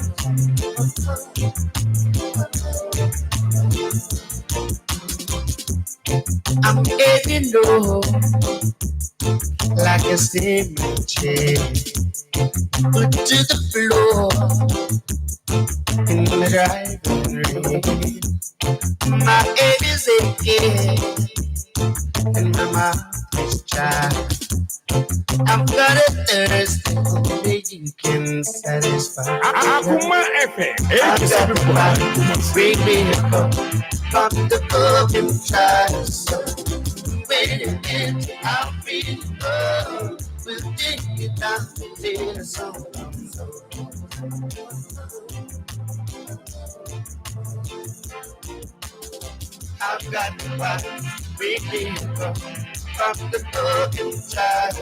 I'm getting low, like a cement chain. Put to the floor in the driving rain. My head is aching and my mouth is dry. I've got a thirst that you can satisfy. Akoma FM, 87.9. Bring me a cup from the broken child. When you get out, feel love. We'll take it down in a song. I've got to find bring me a cup from the broken child.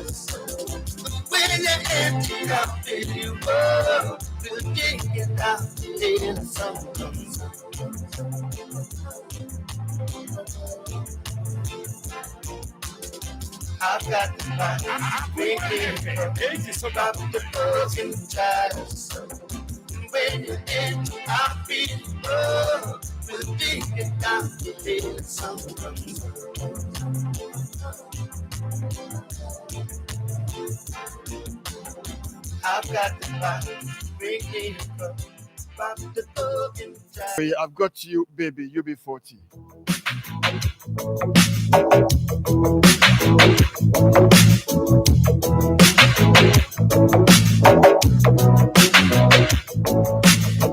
When you empty out in your world, we'll take it down in a song. I've got to find bring me a cup from the broken child. When you empty out in your world, we'll take it down in a song. I've got to find bring me a cup from the broken child. I've got you, baby, UB40.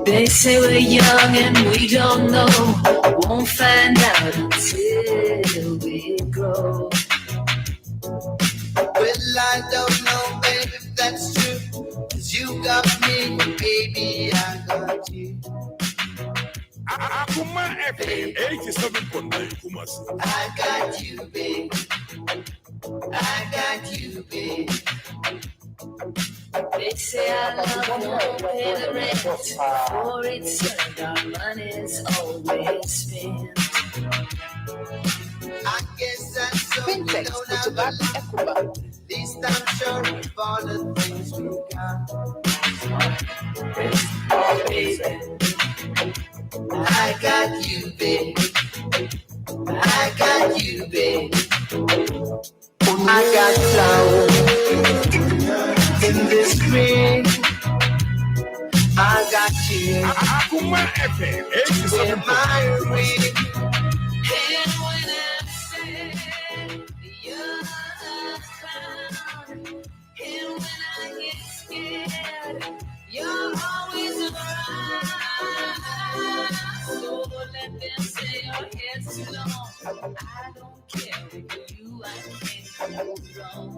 They say we're young and we don't know. Won't find out until we grow. Well, I don't know, baby, if that's true. 'Cause you got me, baby, I got you. Akoma FM, 87.9 Kumasi. I got you, baby. I got you, baby. They say I love won't pay the rent. For it's our money's always spent. I guess that's so we don't have a lot. At least I'm sure of all the things we got. Oh, baby. I got you, baby. I got you, baby. I got flowers in this spring. I got you. Akoma FM, In 87.9 my Kumasi. ring. And when I say you're found, and when I get scared, you're always around. So let them say your head's too long. I don't care with you, I can't go wrong.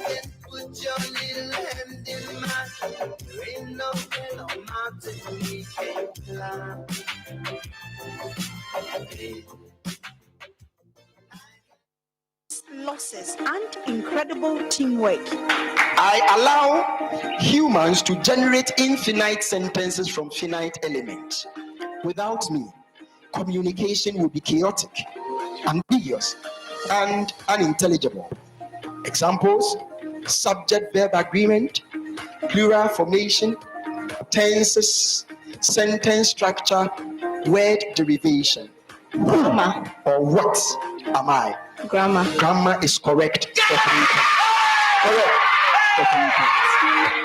Just put your little hand in mine. There ain't no hill or mountain we can't climb. Losses and incredible teamwork. I allow humans to generate infinite sentences from finite elements. Without me, communication will be chaotic, ambiguous, and unintelligible. Examples: subject-verb agreement, plural formation, tenses, sentence structure, word derivation. Who or what am I? Grammar. Grammar is correct for 3 points. Correct for 3 points.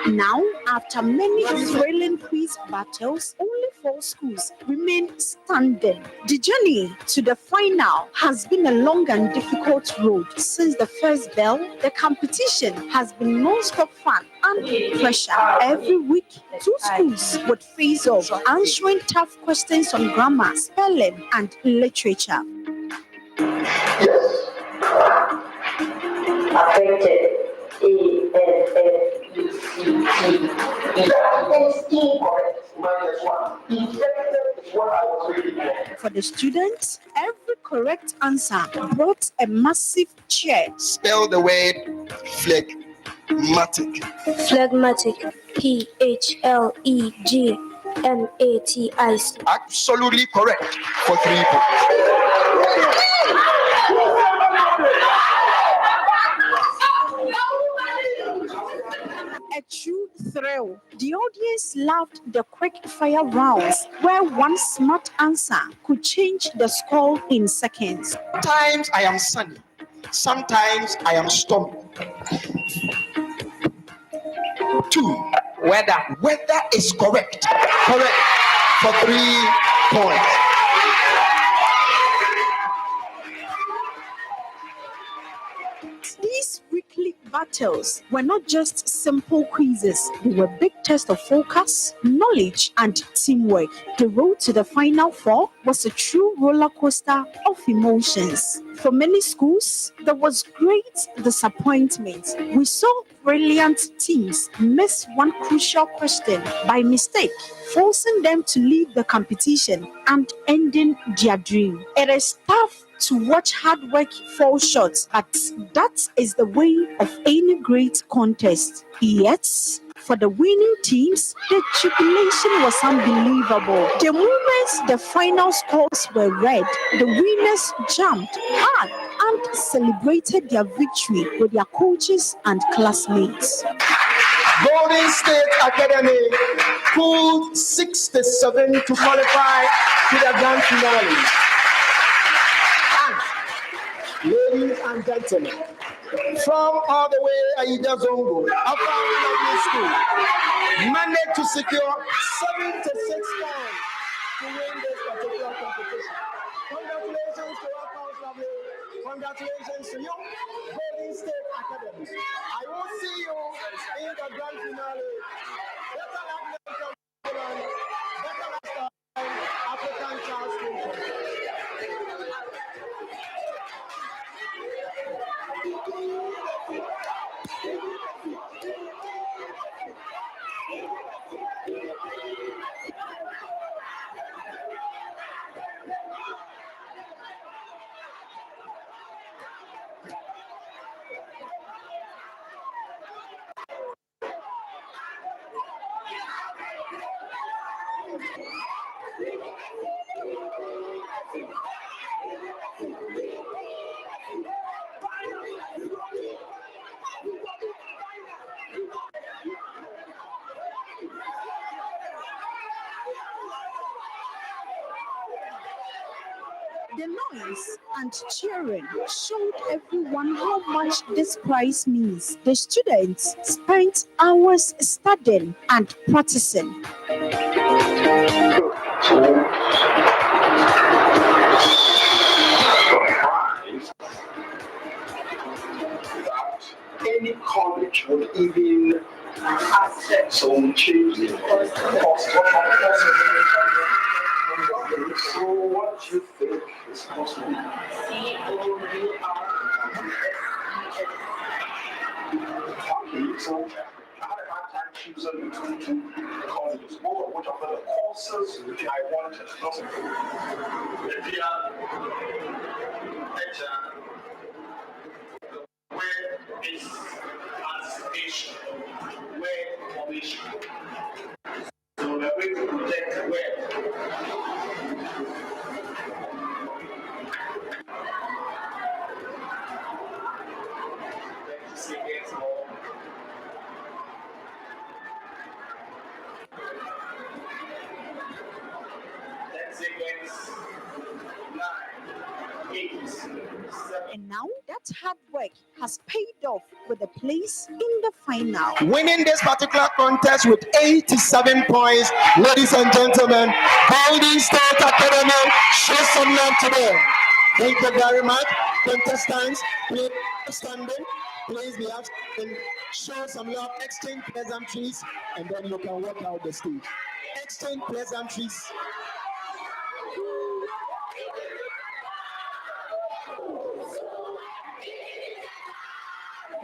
Now, after many thrilling quiz battles, only 4 schools remain standing. The journey to the final has been a long and difficult road. Since the first bell, the competition has been non-stop fun and pressure. Every week, 2 schools would face off, answering tough questions on grammar, spelling, and literature. Affected. For the students, every correct answer brought a massive cheer. Spell the word phlegmatic. Phlegmatic. PHLEGMATIC. Absolutely correct for 3 points. A true thrill. The audience loved the quick fire rounds where one smart answer could change the score in seconds. Sometimes I am sunny, Sometimes I am stormy. 2. Weather is correct. Correct for 3 points. These weekly battles were not just simple quizzes, they were big tests of focus, knowledge, and teamwork. The road to the Final Four was a true roller coaster of emotions. For many schools, there was great disappointment. We saw brilliant teams miss one crucial question by mistake, forcing them to leave the competition and ending their dream. It is tough to watch hard work fall short, but that is the way of any great contest. Yet, for the winning teams, the jubilation was unbelievable. The moment the final scores were read, the winners jumped hard and celebrated their victory with their coaches and classmates. Golden State Academy pulled 67 to qualify to the grand finale. Ladies and gentlemen, from all the way Aida Zongo, after lovely school, managed to secure 76 points to win this particular competition. Congratulations to our coach, lovely. Congratulations to you, Golden State Academy. I will see you in the grand finale. Better luck next time. Better luck next time. African Charles Station. The noise and cheering showed everyone how much this prize means. The students spent hours studying and practicing. Any college would even accept some changes. So what do you think is possible? Okay, so I had a hard time choosing between 2 colleges, both of which offer the courses which I wanted. Where is anticipation? Where formation? So we're going to protect where. And now that hard work has paid off with a place in the final. Winning this particular contest with 87 points, ladies and gentlemen, Golden State Academy, show some love to them. Thank you very much. Contestants, please standing. Please be up and show some love, exchange pleasantries, and then you can walk out the stage. Exchange pleasantries.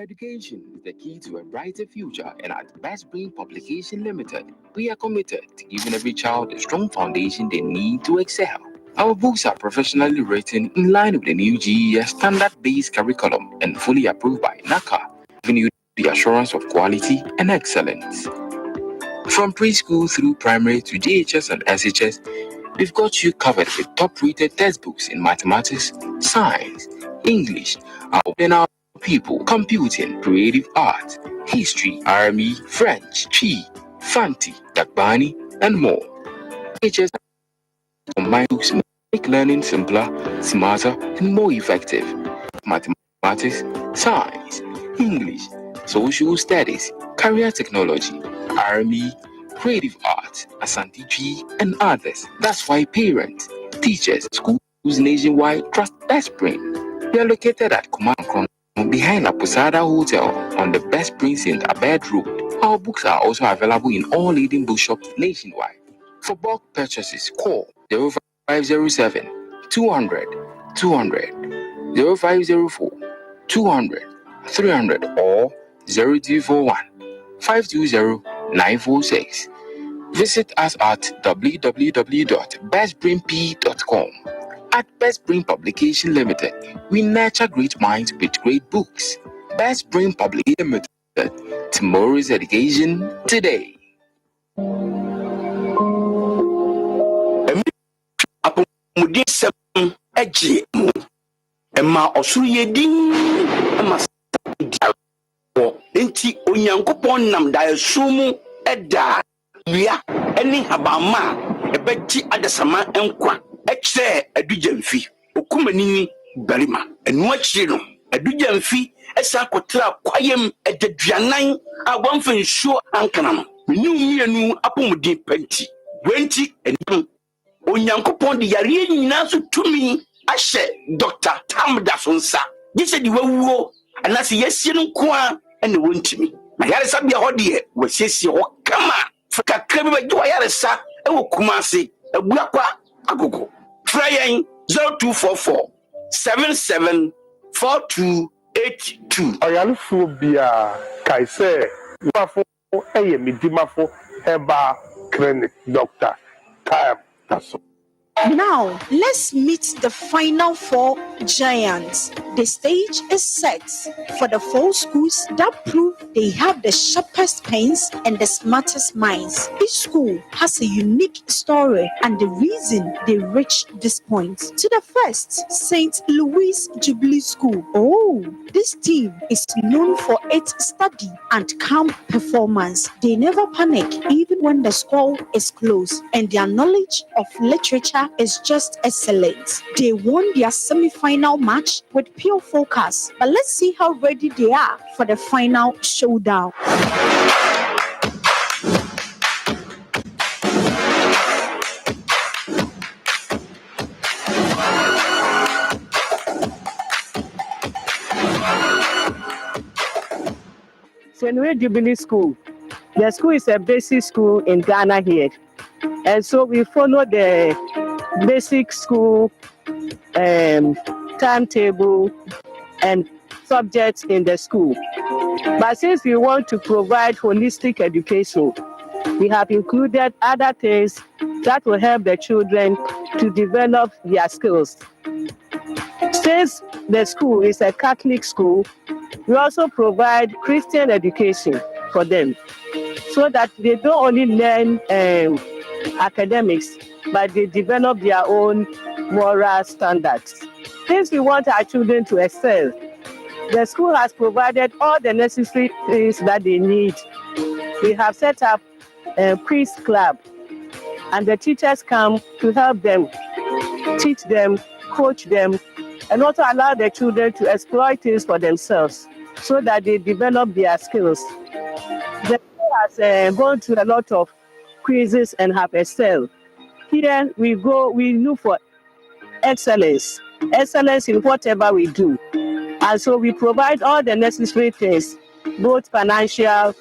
Education is the key to a brighter future, and at Best Brain Publication Limited, we are committed to giving every child a strong foundation they need to excel. Our books are professionally written in line with the new GES standard-based curriculum and fully approved by NACA, giving you the assurance of quality and excellence. From preschool through primary to JHS and SHS, we've got you covered with top-rated textbooks in mathematics, science, English, our people, computing, creative art, history, RME, French, Chi, Fanti, Dagbani, and more. JHS combine books make learning simpler, smarter, and more effective. Mathematics mathematics, science, English, social studies, career technology, army, creative arts, Asante, and others. That's why parents, teachers, schools nationwide trust Best Brain. They are located at Kumankron behind La Posada Hotel on the Best Brain St. Abed Road. Our books are also available in all leading bookshops nationwide. For bulk purchases, call 0507 200 200, 0504 200 300, or 0241 520 946. Visit us at www.bestbrainp.com. At Best Brain Publication Limited, we nurture great minds with great books. Best Brain Publication Limited. Tomorrow's education today. Emma osuru yedin ama enti onyankopon nam da esumu eda wia eni habama ebeti adasama enkwa ekye adujamfi okumanini barima enu akyi no adujamfi esa kotra kwayem ededuanan agwamfa nsuo ankana no menu mienu apomudi penti wenti enim onyankopon de yare nyina so tumi ashe Dr. Tamda Sonsa. This is the way and that's yes, you know, and the wintimi. My Yarisa be a hodie, was says you come on. For a crabby do I Yarisa, and will Kumasi, a Buakwa, Agogo. Trying 0244 774282. Ayalufobia, Kaise, Mafo, Midimafo, Heba, Clinic, Doctor, Time, that's all. Now, let's meet the final four giants. The stage is set for the four schools that prove they have the sharpest pens and the smartest minds. Each school has a unique story and the reason they reached this point. To the first, St. Louis Jubilee School. Oh, this team is known for its study and calm performance. They never panic even when the score is close, and their knowledge of literature is just excellent. They won their semi-final match with pure focus. But let's see how ready they are for the final showdown. St. Louis Jubilee School. The school is a basic school in Ghana here. And so we follow the basic school timetable and subjects in the school. But since we want to provide holistic education, we have included other things that will help the children to develop their skills. Since the school is a Catholic school, we also provide Christian education for them so that they don't only learn academics, but they develop their own moral standards. Since we want our children to excel, the school has provided all the necessary things that they need. We have set up a quiz club, and the teachers come to help them, teach them, coach them, and also allow the children to exploit things for themselves so that they develop their skills. The school has gone through a lot of quizzes and have excelled. Here we look for excellence in whatever we do. And so we provide all the necessary things, both financial,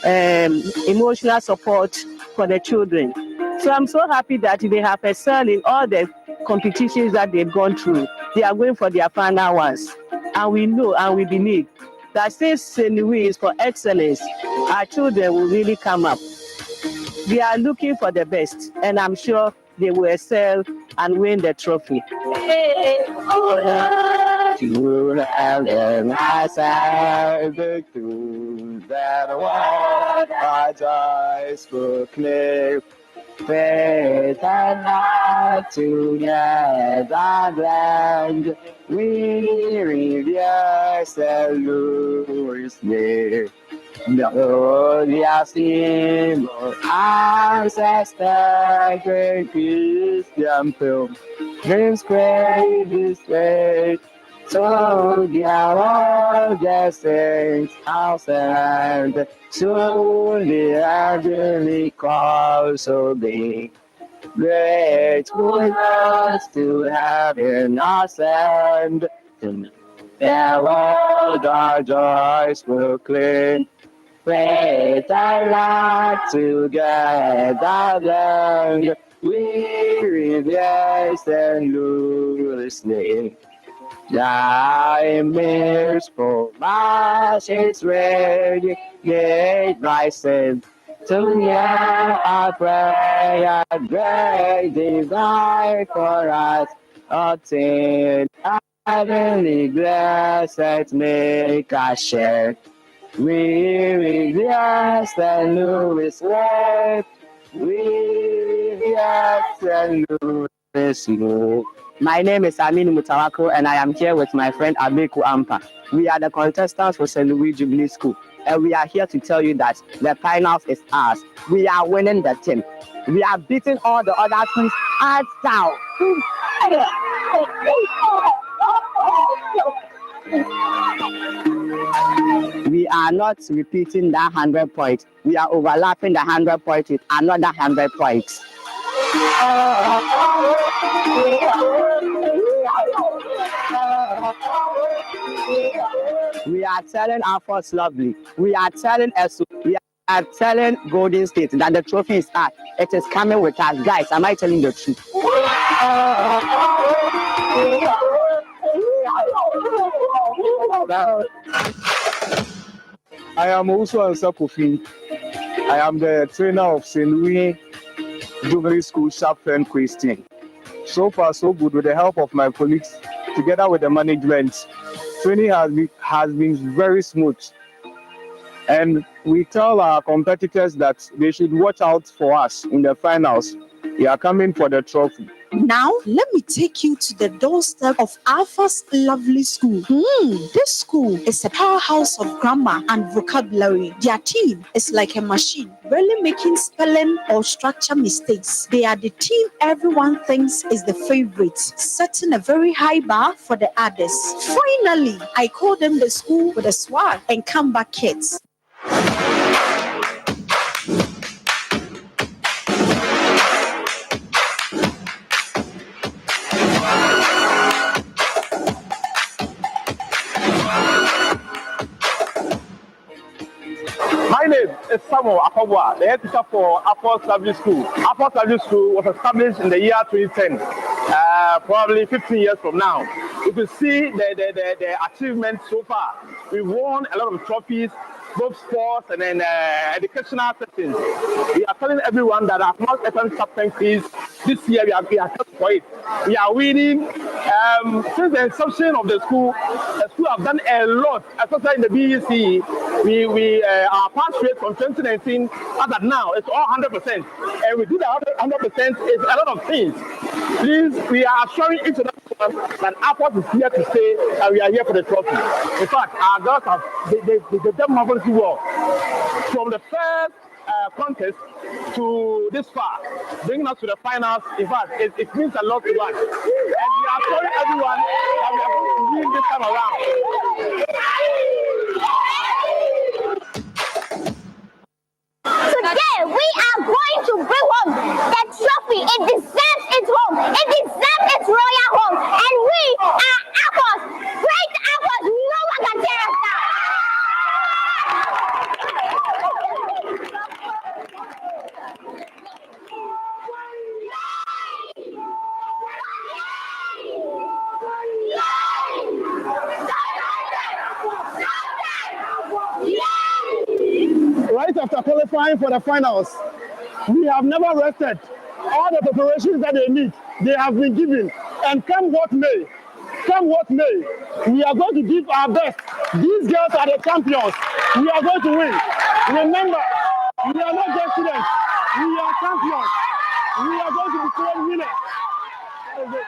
emotional support for the children. So I'm so happy that they have excelled in all the competitions that they've gone through. They are going for their final ones. And we know and we believe that since St. Louis is for excellence, our children will really come up. They are looking for the best, and I'm sure they will excel and win the trophy. Faith and heart together blend, we reveal St. Louis near. The symbol, ancestor, great Christian film, dreams great this way, So they are all the saints outside. Soon the heavenly calls obey. Grateful us to have in our send. The world our joys proclaim. Faith and light together learned. We rejoice and lose name. Thy merciful mercies ready, gate thy sin. To hear our prayer, great divine for us, obtain heavenly blessed make us share. We rejoice and lose life. We rejoice and lose more. My name is Amin Mutawako, and I am here with my friend Abeku Ampa. We are the contestants for St. Louis Jubilee School, and we are here to tell you that the finals is ours. We are winning the team. We are beating all the other teams hands down. We are not repeating that 100 points. We are overlapping the 100 points with another 100 points. We are telling our first lovely. We are telling us. We are telling Golden State that the trophy is ours. It is coming with us, guys. Am I telling the truth? I am also Ansa Kofi. I am the trainer of St. Louis Jubilee School Chaplain Christian. So far, so good. With the help of my colleagues, together with the management, training has been very smooth. And we tell our competitors that they should watch out for us in the finals. We are coming for the trophy. Now, let me take you to the doorstep of Alpha's lovely school. This school is a powerhouse of grammar and vocabulary. Their team is like a machine, rarely making spelling or structure mistakes. They are the team everyone thinks is the favorite, setting a very high bar for the others. Finally, I call them the school with a swag and comeback kids. My name is Samuel Akoma, the head teacher for Apple Public School. Apple Public School was established in the year 2010, probably 15 years from now. You can see the achievements so far. We've won a lot of trophies, both sports and then educational settings. We are telling everyone that our North FM Captain Quiz this year we are for it. We are winning. Since the inception of the school have done a lot, especially in the BEC. Our pass rate from 2019 as of now it's all 100%, and we do that 100% is a lot of things. Please, we are assuring each and every one that Apple is here to stay, and we are here for the trophy. In fact, our girls have they done marvelously well from the first contest to this far, bringing us to the finals. In fact, it means a lot to us, and we are assuring everyone that we are going to win this time around. Today, we are going to bring home the trophy. It deserves its home. It deserves its royal home. And we are Apples. Great Apples. No one can tear us down. Right after qualifying for the finals, we have never rested. All the preparations that they need, they have been given. And come what may, we are going to give our best. These girls are the champions. We are going to win. Remember, we are not just students. We are champions. We are going to be crowned winners. That is it.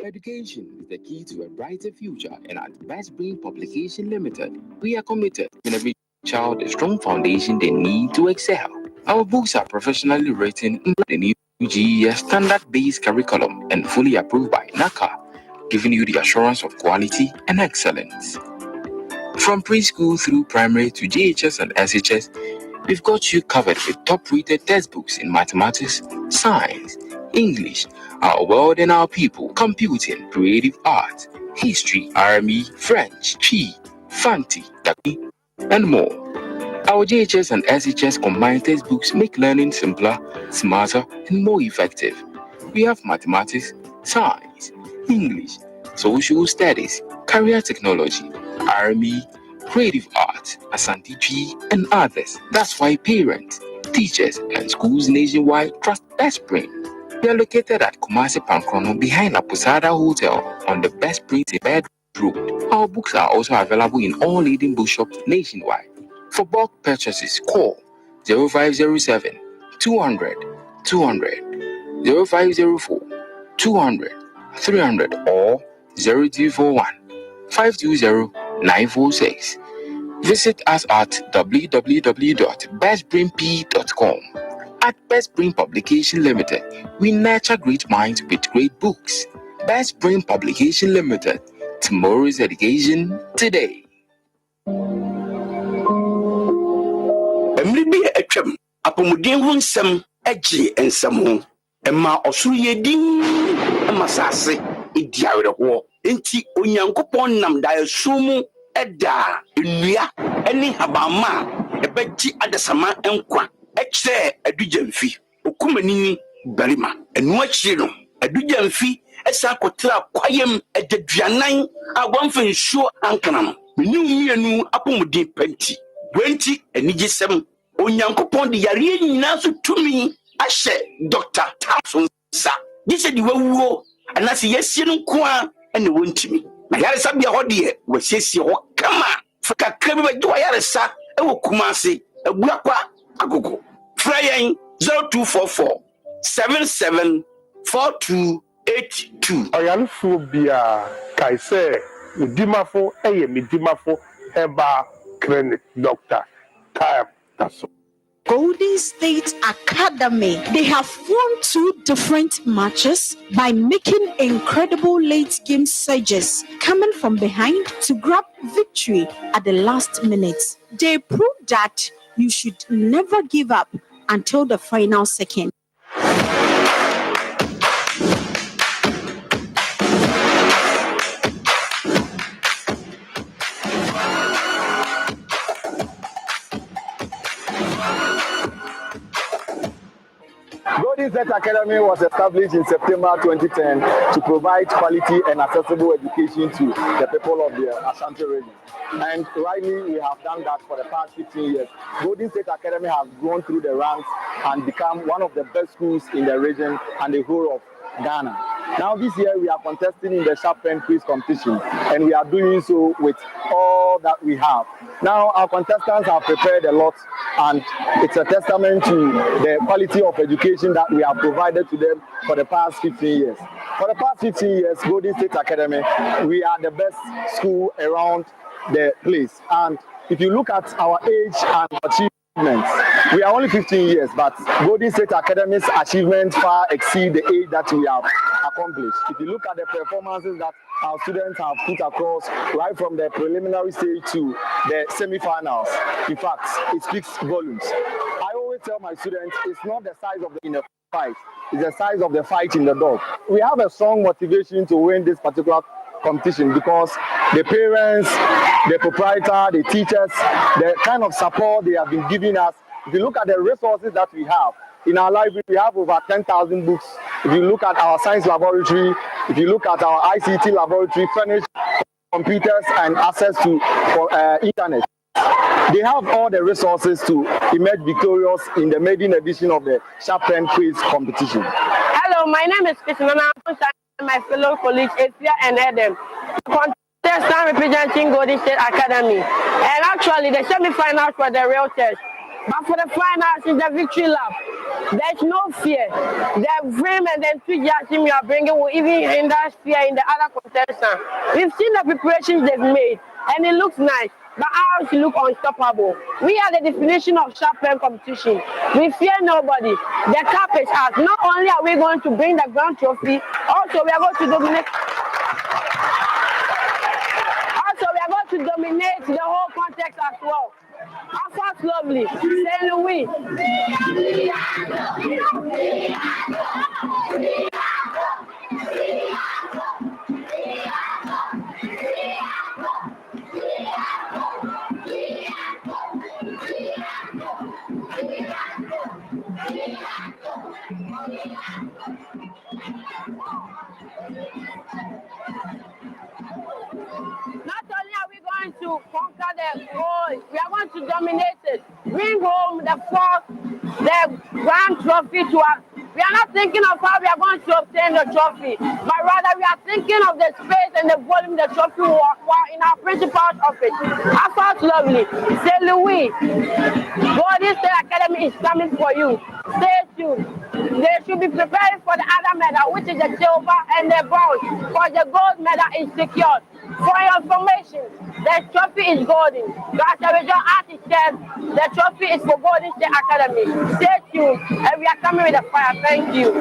Education is the key to a brighter future, and at Best Brain Publication Limited, we are committed to giving every child a strong foundation they need to excel. Our books are professionally written in the new GES standard-based curriculum and fully approved by NACA, giving you the assurance of quality and excellence. From preschool through primary to JHS and SHS, we've got you covered with top-rated textbooks in mathematics, science, English, our world and our people, computing, creative art, history, RME, French, Chi, Fanti, Daki, and more. Our JHS and SHS combined textbooks make learning simpler, smarter, and more effective. We have mathematics, science, English, social studies, career technology, RME, creative art, Asante G, and others. That's why parents, teachers, and schools nationwide trust Best Brain. We are located at Kumasi Pankrono behind La Posada Hotel on the Best Brain in Bed Road. Our books are also available in all leading bookshops nationwide. For bulk purchases, call 0507 200 200, 0504 200 300, or 0241 520 946. Visit us at www.bestbrainp.com. At Best Brain Publication Limited, we nurture great minds with great books. Best Brain Publication Limited, tomorrow's education today. Emri bi atwam apomuden ho nsɛm agye nsɛm ho ɛma ɔsoro yɛ din ɛma sase edi awerɛhoɔ enti onyankopɔn nam daeɛso mu ɛda nnua ɛne habamma a ɛbɛgye adasama nkwa ɛkyerɛ adugyamfi okumanini barima ɛno akyiri no adugyamfi ɛsa akɔtera kwayam ɛdaduanan a wɔmfa nsuo ankana no mene mmienu apomuden panti Wenti enigisem onyankopɔn de yareɛ nyinaa so tumi ahyɛ Dr. Thompson sa gye di wawuo anase yesie no nko a ɛne wontimi na yaresa bia hɔ deɛ wasiesie hɔ kama kakra bi bɛgye yaresa ɛwɔ Kumase abuakwa agogo fra yɛn 0244 774282 ɔyarefo bia kae sɛ udimafo ɛyɛ medimafo ɛba clinic Dr. Taso. Golden State Academy. They have won 2 different matches by making incredible late game surges, coming from behind to grab victory at the last minute. They proved that you should never give up until the final second. Golden State Academy was established in September 2010 to provide quality and accessible education to the people of the Ashanti region. And rightly, we have done that for the past 15 years. Golden State Academy has gone through the ranks and become one of the best schools in the region and the whole of Ghana. Now this year we are contesting in the Sharp Pen Quiz competition, and we are doing so with all that we have. Now our contestants have prepared a lot, and it's a testament to the quality of education that we have provided to them for the past 15 years. For the past 15 years, Golden State Academy, we are the best school around the place. And if you look at our age and achievements, we are only 15 years, but Golden State Academy's achievements far exceed the age that we have accomplished. If you look at the performances that our students have put across, right from the preliminary stage to the semi-finals, in fact, it speaks volumes. I always tell my students, it's not the size of the in a fight, it's the size of the fight in the dog. We have a strong motivation to win this particular competition because the parents, the proprietor, the teachers, the kind of support they have been giving us. If you look at the resources that we have in our library, we have over 10,000 books. If you look at our science laboratory, if you look at our ICT laboratory, furnished computers and access to internet, they have all the resources to emerge victorious in the maiden edition of the Sharp Pen Quiz competition. Hello, my name is Christina. My fellow colleagues, Asia and Adam, contestant representing Golden State Academy. And actually, the semi-finals were the real test. But for the finals, it's the victory lap. There's no fear. The vim and the enthusiasm you are bringing will even hinder fear in the other contestants. We've seen the preparations they've made, and it looks nice, but ours look unstoppable. We are the definition of sharp-pen competition. We fear nobody. The cup is ours. Not only are we going to bring the grand trophy, also we are going to dominate. Also, we are going to dominate the whole context as well. After lovely, Saint Louis. Not only are we going to conquer the goal, we are going to dominate it. Bring home the grand trophy to us. We are not thinking of how we are going to obtain the trophy, but rather we are thinking of the space and the volume the trophy will in our principal's office. After lovely, St. Louis, Golden State Academy is coming for you. Stay tuned. They should be preparing for the other medal, which is the silver and the bronze, for the gold medal is secured. For your information, the trophy is golden. As a result, as it says, the trophy is for Golden State Academy. Stay tuned, and we are coming with the fire. Thank you.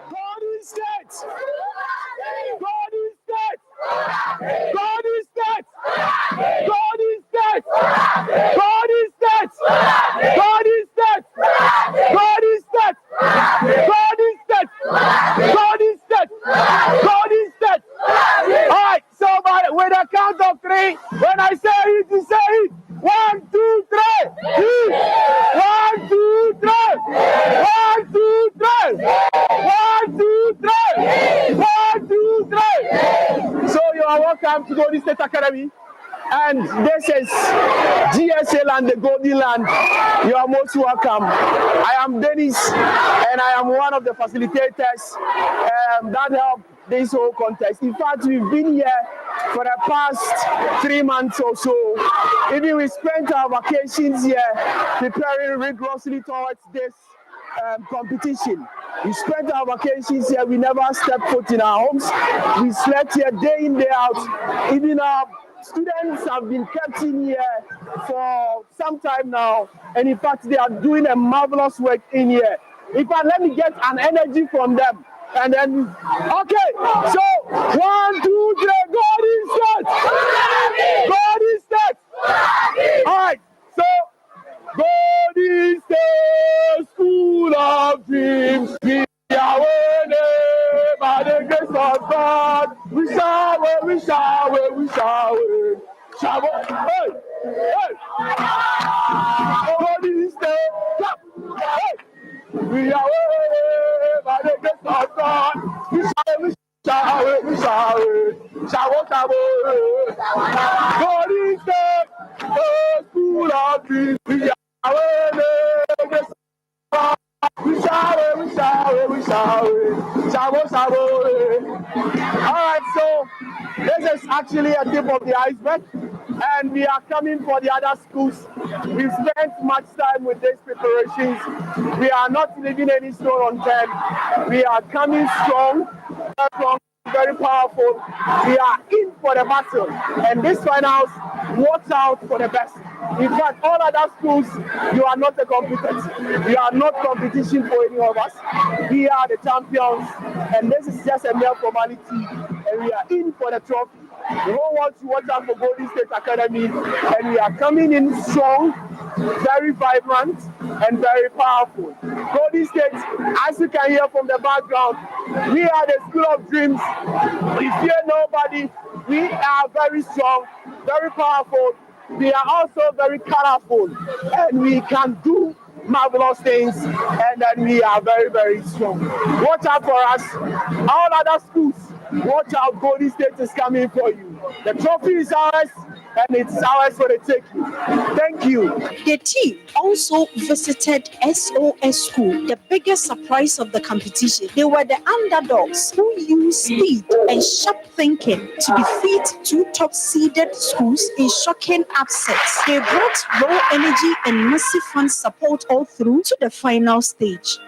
Golden State! Golden State! Golden State! Golden State! Golden State! Golden State! Golden State! Golden State! Golden State! Golden State! All right, so with a count of three, when I say it, you say it. 1, 2, 3. 1, 2, 3. 1, 2, 3. 1, 2, 3. 1, 2, 3. So you are welcome to Golden State Academy. And this is GSL and the Golden Land. You are most welcome. I am Dennis, and I am one of the facilitators that helped this whole contest. In fact, we've been here for the past 3 months or so. Even we spent our vacations here preparing rigorously towards this competition. We spent our vacations here. We never stepped foot in our homes. We slept here day in, day out. Even our students have been kept in here for some time now. And in fact, they are doing a marvelous work in here. In fact, let me get an energy from them. And then, okay, so 1, 2, 3, Golden State! Golden State! All right, so Golden State School of Dreams, we are winning by the grace of God. We shall win, we shall win, we shall win. Shall win. Hey, hey. Golden State, clap. Hey. We are winning by the grace of God. We shall win, we shall win, we shall win. Shall win, shall win. Golden State School of Dreams, we are winning. We shall win, we shall win, we shall win. Shall win, shall win. All right, so this is actually a tip of the iceberg, and we are coming for the other schools. We've spent much time with these preparations. We are not leaving any stone unturned. We are coming strong, very powerful. We are in for the battle, and this finals, watch out for the best. In fact, all other schools, you are not a competitor. You are not competition for any of us. We are the champions, and this is just a mere formality, and we are in for the trophy. The whole world to watch out for Golden State Academy, and we are coming in strong, very vibrant, and very powerful. Golden State, as you can hear from the background, we are the School of Dreams. We fear nobody. We are very strong, very powerful, We are also very colorful, and we can do marvelous things, and then we are very, very strong. Watch out for us. All other schools, watch out. Golden State is coming for you. The trophy is ours, and it's ours for the taking. Thank you. The team also visited SOS School, the biggest surprise of the competition. They were the underdogs who used speed and sharp thinking to defeat two top-seeded schools in shocking upsets. They brought raw energy and massive fan support all through to the final stage.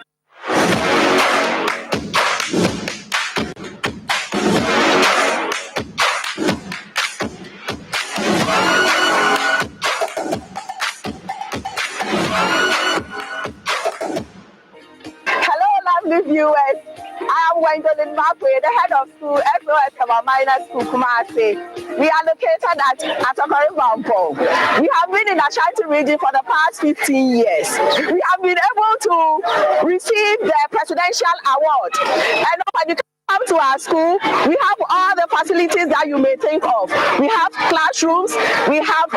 Hello, lovely viewers. I am Gwendolyn Marfo, the head of school, SOS Akoma Minor School, Kumasi. We are located at Wonsom. We have been in Ashanti region for the past 15 years. We have been able to receive the presidential award. And when you come to our school, we have all the facilities that you may think of. We have classrooms, we have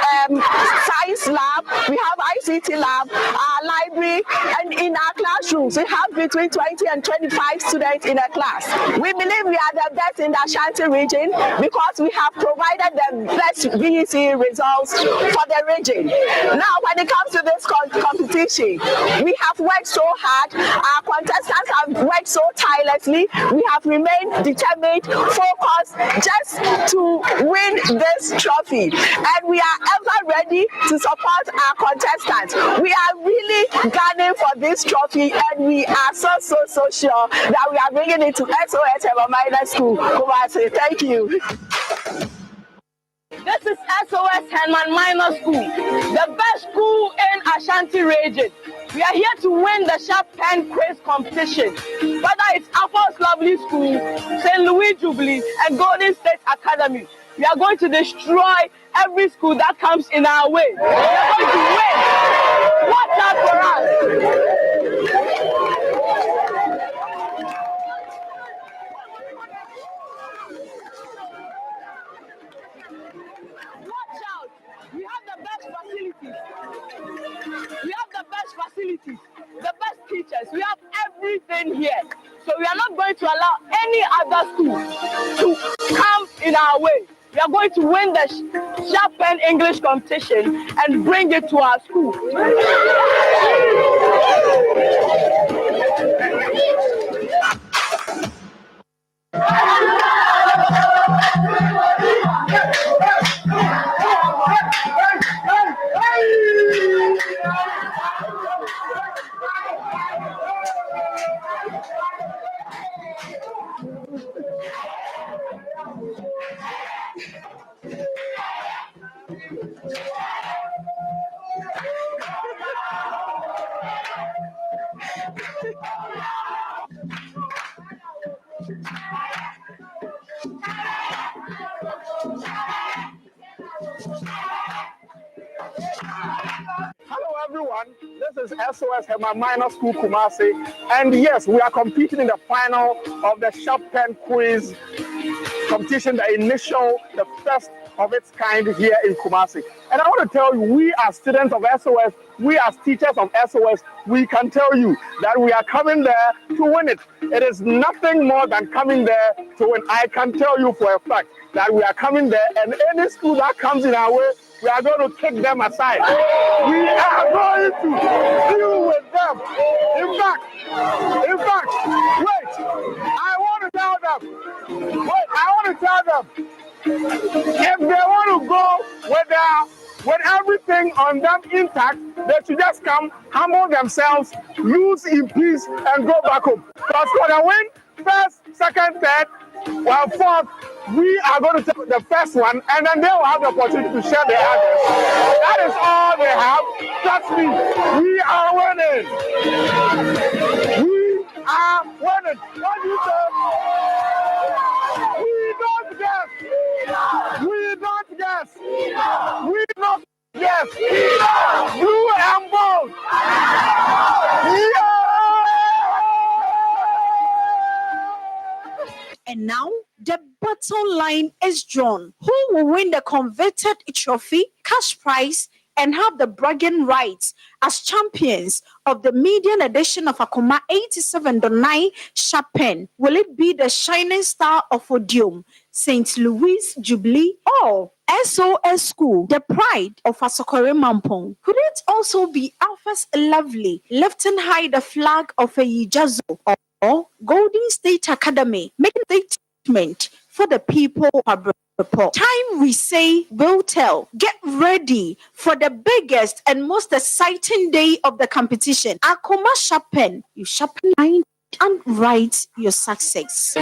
science lab, we have ICT lab, our library, and in our classrooms, we have between 20 and 25 students in a class. We believe we are the best in the Ashanti region because we have provided the best VEC results for the region. Now, when it comes to this competition, we have worked so hard. Our contestants have worked so tirelessly. We have remained determined, focused, just to win this trophy. And we are ever ready to support our contestants. We are really gunning for this trophy, and we are so sure that we are bringing it to SOS Akoma Minor School. Kumasi, thank you. This is SOS Henman Minor School, the best school in Ashanti region. We are here to win the Sharp Pen Quiz competition. Whether it's Apple's Lovely School, St. Louis Jubilee, and Golden State Academy, we are going to destroy every school that comes in our way. We are going to win. Watch out for us. Watch out! We have the best facilities. We have the best facilities, the best teachers. We have everything here. So we are not going to allow any other school to come in our way. We are going to win the Sharp Pen English competition and bring it to our school. Hello, everyone. This is SOS Akoma Minor School, Kumasi. And yes, we are competing in the final of the Sharp Pen Quiz competition, the first of its kind here in Kumasi. And I want to tell you, we as students of SOS, we as teachers of SOS, we can tell you that we are coming there to win it. It is nothing more than coming there to win. I can tell you for a fact that we are coming there, and any school that comes in our way, we are going to kick them aside. We are going to deal with them. In fact, wait, I want to tell them, if they want to go with everything on them intact, they should just come, humble themselves, lose in peace, and go back home. Because for the win, first, second, third, fourth, we are going to take the first one, and then they will have the opportunity to share their others. That is all they have. Trust me, we are winning. We are winning. What do you say? We don't guess. We don't guess. We don't guess. Blue and gold. And now, the bottom line is drawn. Who will win the coveted trophy, cash prize, and have the bragging rights as champions of the median edition of Akoma 87.9 Chapin? Will it be the Shining Star of Odium, St. Louis Jubilee, or SOS School, the pride of Asokore Mampong? Could it also be Alpha's Lovely, lifting high the flag of a Yijazo, or Golden State Academy, making a statement for the people of report? Time we say will tell. Get ready for the biggest and most exciting day of the competition. Akoma Chapin, you sharpen mind and write your success.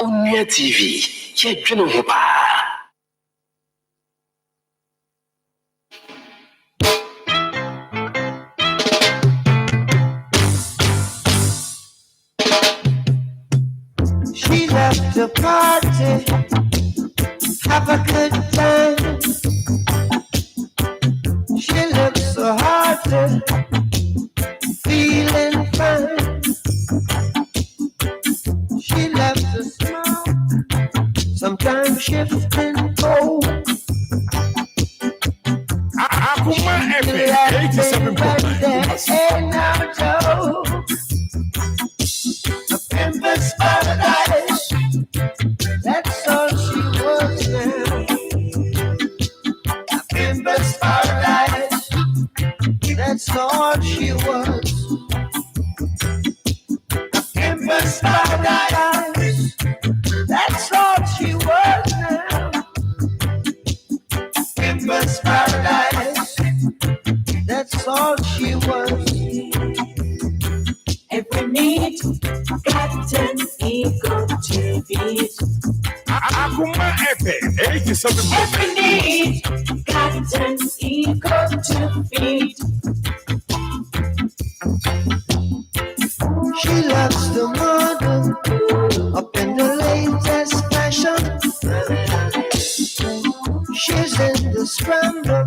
Onya TV, yɛdwene ho paa. She left the party, have a good time. She looks so hearty, feeling fine. She left a smile, sometimes shifting cold. Akoma FM 87.9. Ain't no joke. A pimp's paradise, that's all she was now. A pimp's paradise, that's all she was. A pimp's paradise, that's all she was now. Pimp's paradise, that's all she was. Every need got an ego to beat. Akoma FM 87.9. Every need got an ego to beat. She loves the model up in the latest fashion. She's in the scramble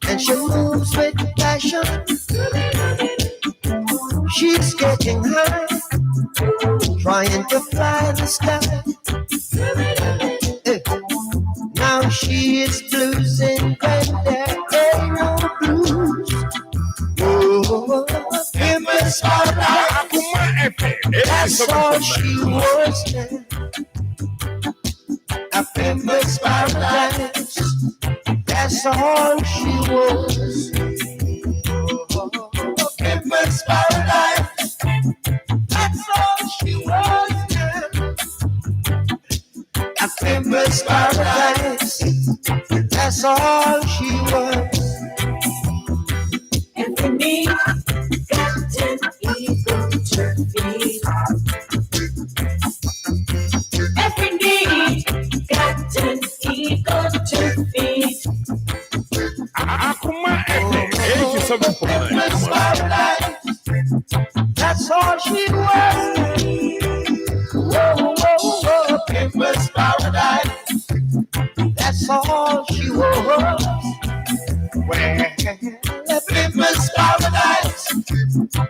and she moves with passion. She's getting high, trying to fly the sky. Now she is bluesing when there ain't no blues. Oh, famous paradise, that's all she was then. A famous paradise, that's all she was. Oh, famous paradise, that's all she was then. A famous paradise, that's all she was. Every need got an ego to beat. Every need got an ego to beat. Akoma FM 87.9. Famous paradise, that's all she was. Whoa, whoa, whoa, famous paradise, that's all she was. Well, a famous paradise,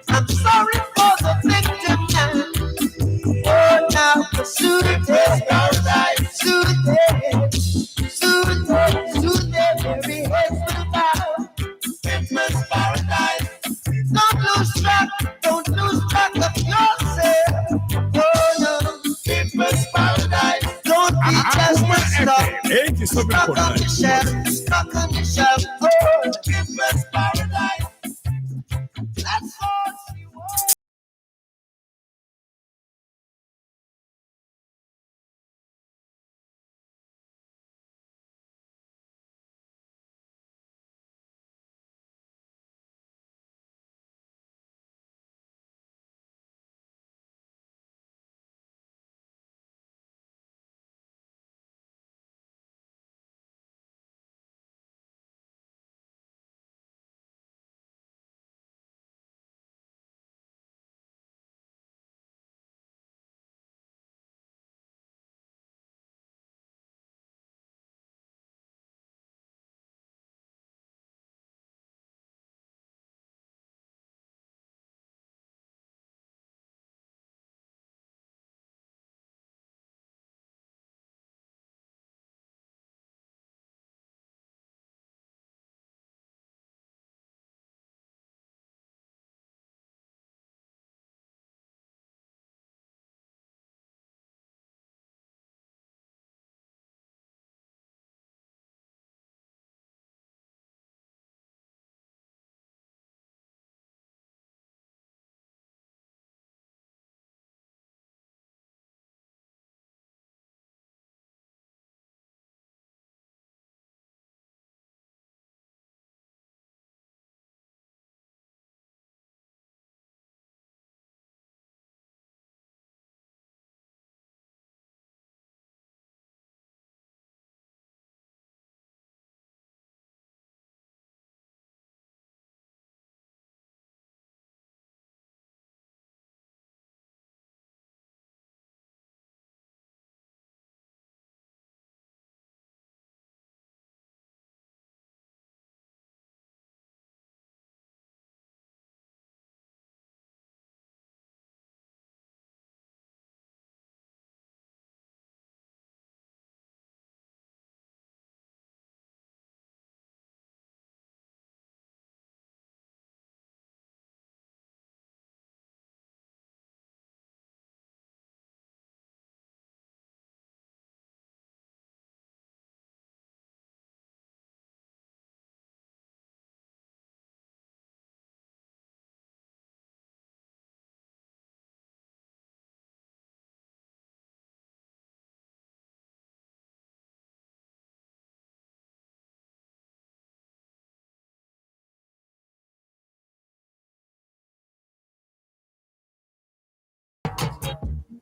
I'm sorry for the victim now. Oh, now soothe it, paradise, soothe it, soothe it, soothe it, very hateful bow. Famous paradise, don't lose track, don't lose track of yourself. Oh no, famous paradise, don't be just stuck on the shelf, stuck on the shelf. Oh, famous paradise, that's all she was.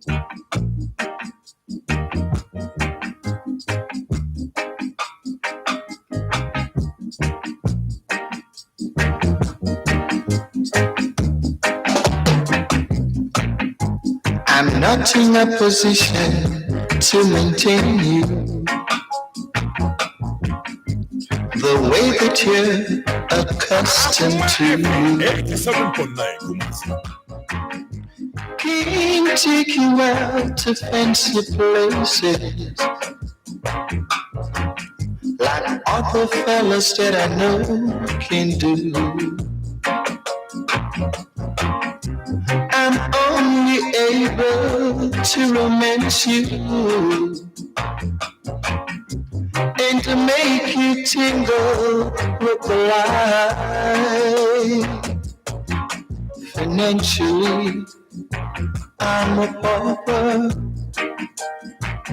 I'm not in a position to maintain you the way that you're accustomed to. 87.9 Kumasi. Can't take you out to fancy places like other fellas that I know can do. I'm only able to romance you and to make you tingle with the light. Financially, I'm a pauper,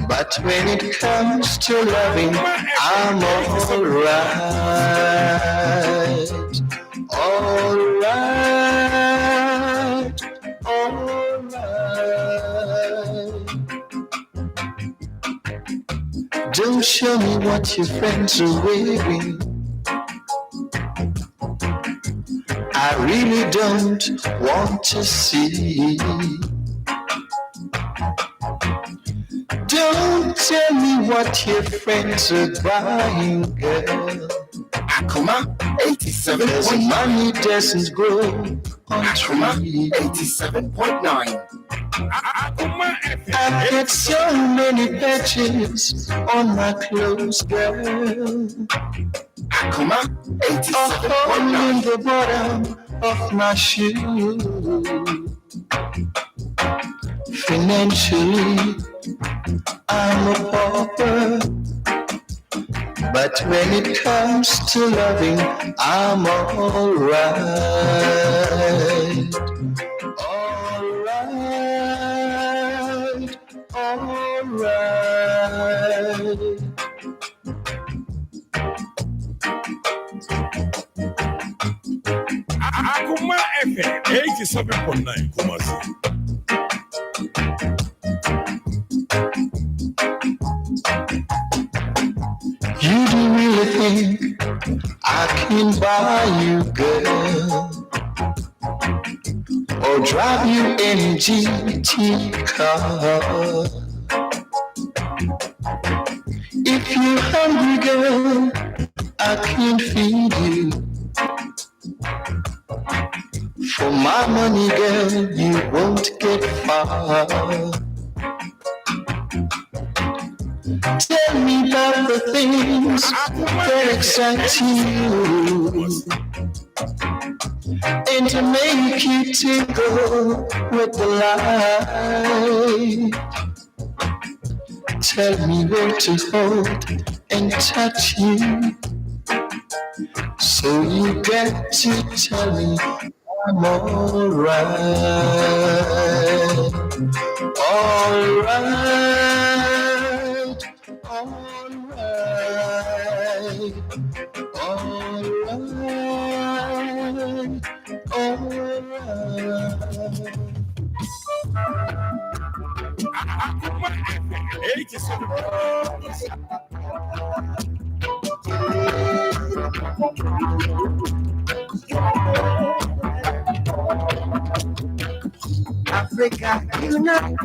but when it comes to loving, I'm alright. Alright. Alright. Don't show me what your friends are wearing. I really don't want to see. Don't tell me what your friends are buying, girl. Akoma 87. Cause money doesn't grow on trees. 87.9. I've got so many patches on my clothes, girl. Akoma 87.9. In the bottom of my shoe. Financially, I'm a pauper, but when it comes to loving, I'm alright. Alright, alright. Akoma FM 87.9 Kumasi. You do really think I can buy you, girl, or drive you in a GT car? If you're hungry, girl, I can feed you. For my money, girl, you won't get far. Tell me about the things that excite you and to make you tingle with the light. Tell me where to hold and touch you, so you got to tell me I'm alright. Alright. Alright. Alright. Alright. Akoma FM 87.9. Africa, unite,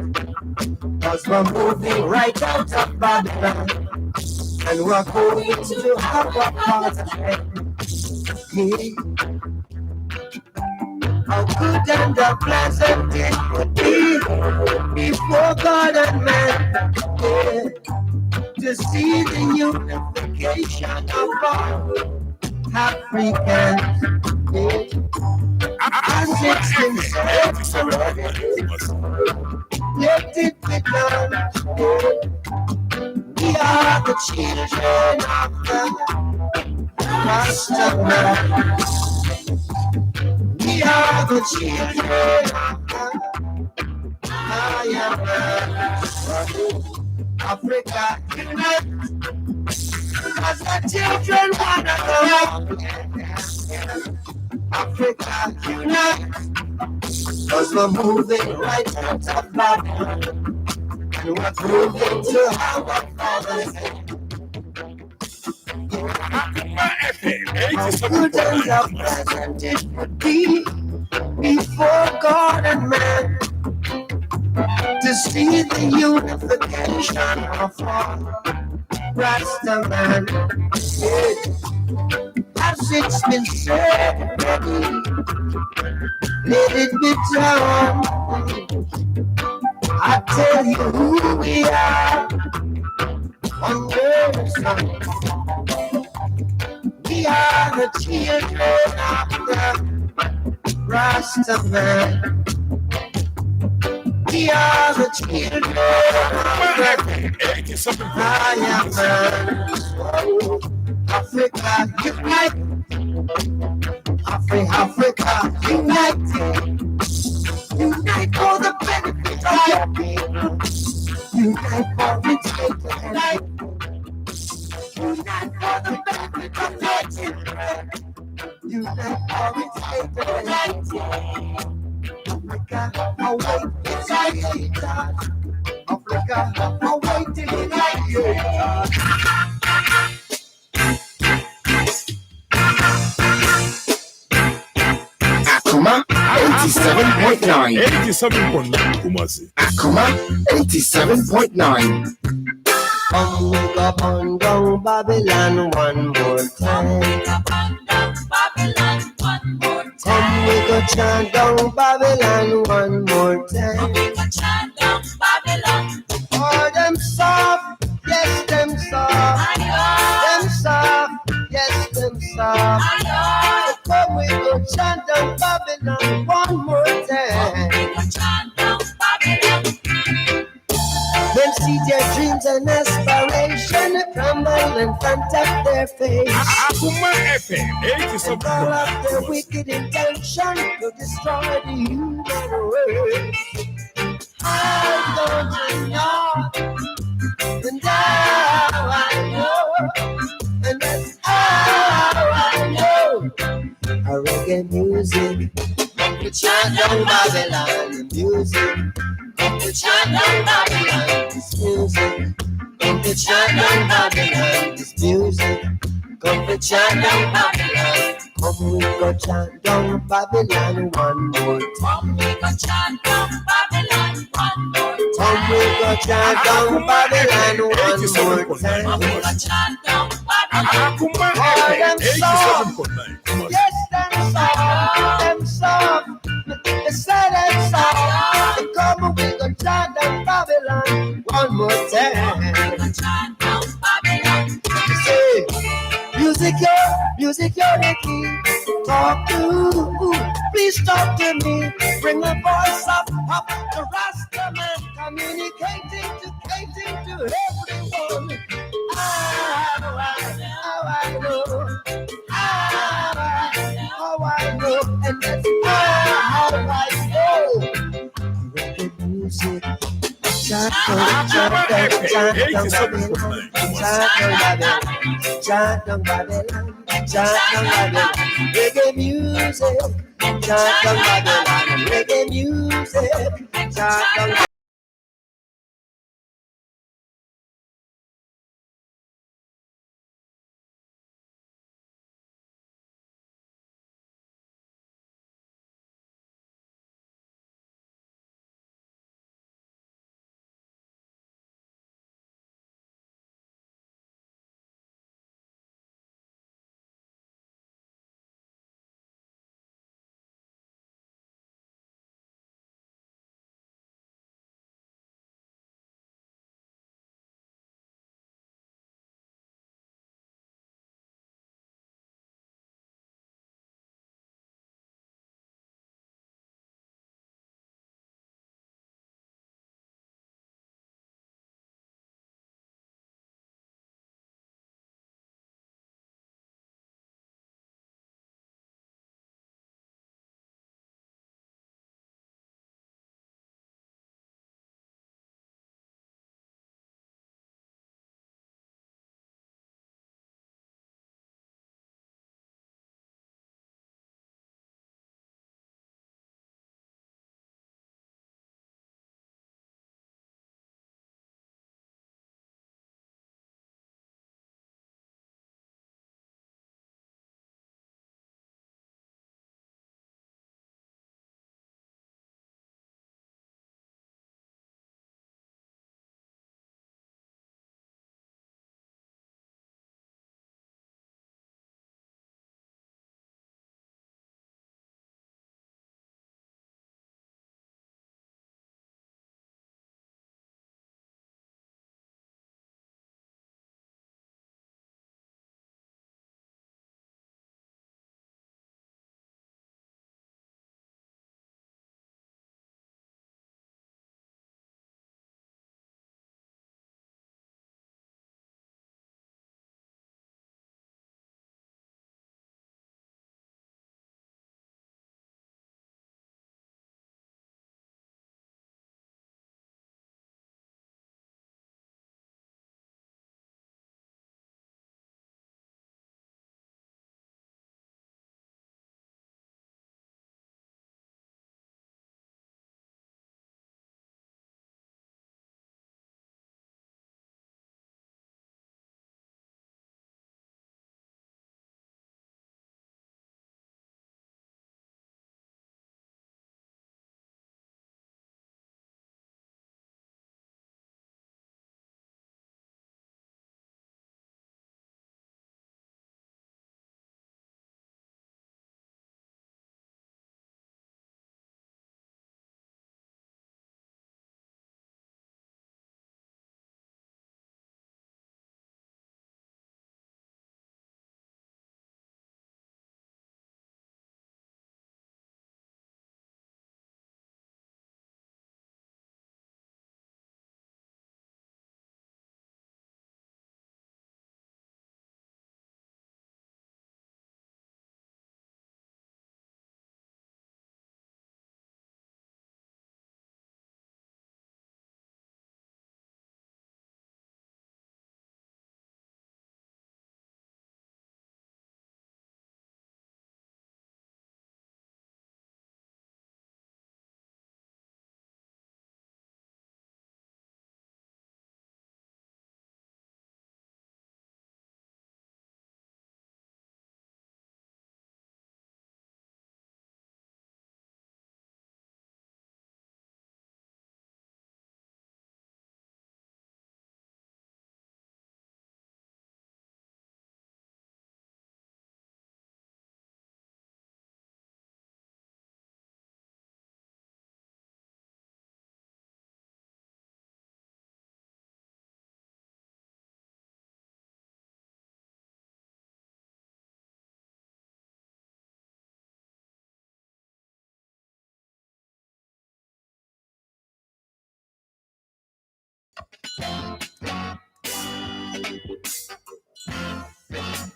cause we're moving right out of Babylon, and we're going to have a apartheid. How good and a pleasant it would be before God and man, to see the unification of all Africans. As it's been said already, let it be done. We are the children of the Master Man. We are the children of the Higher Man. Africa unite, as the children wanna go. Africa unite, 'cause we're moving right out of Babylon. And we're proving to our fathers how good and how pleasant it would be before God and man to see the unification of all Rasta man. As it's been said already, let it be done. I tell you who we are on Wonsom. We are the children of the Rasta man. We are the children of the Higher man. Africa unite, Africa unite, unite for the benefit of your people, unite for its sake, unite for the benefit of your children, unite for its sake. Africa, await its creator. Africa, await its creator. Akoma 87.9. 87.9 Kumasi. Akoma 87.9. Come we go on down Babylon one more time. Come we go chant down Babylon one more time. Oh, them soft, yes, them soft. Them soft, yes, them soft. Come we go chant down Babylon one more time. Them see their dreams and aspiration crumble in front of their face. Akoma FM And all of their wicked intention to destroy the human race. How don't you know? And how I know. And that's how I know. A reggae music, we chant down Babylon music. We chant down Babylon this music. We chant down Babylon this music. Come we chant down Babylon. Come we go chant down Babylon one more time. Come we go chant down Babylon one more time. Come we go chant down Babylon one more time. Come we go chant down Babylon. Oh, them soft, yes, them soft, them soft. They say them soft. Come we go chant down Babylon one more time. Say, music, you're the key. Talk to, please talk to me. Bring a voice up to Rasta man, communicating to everyone. How I know, and that's how I know. Reggae music. Chant down Babylon. Reggae music. Chant down Babylon. Reggae music. Chant down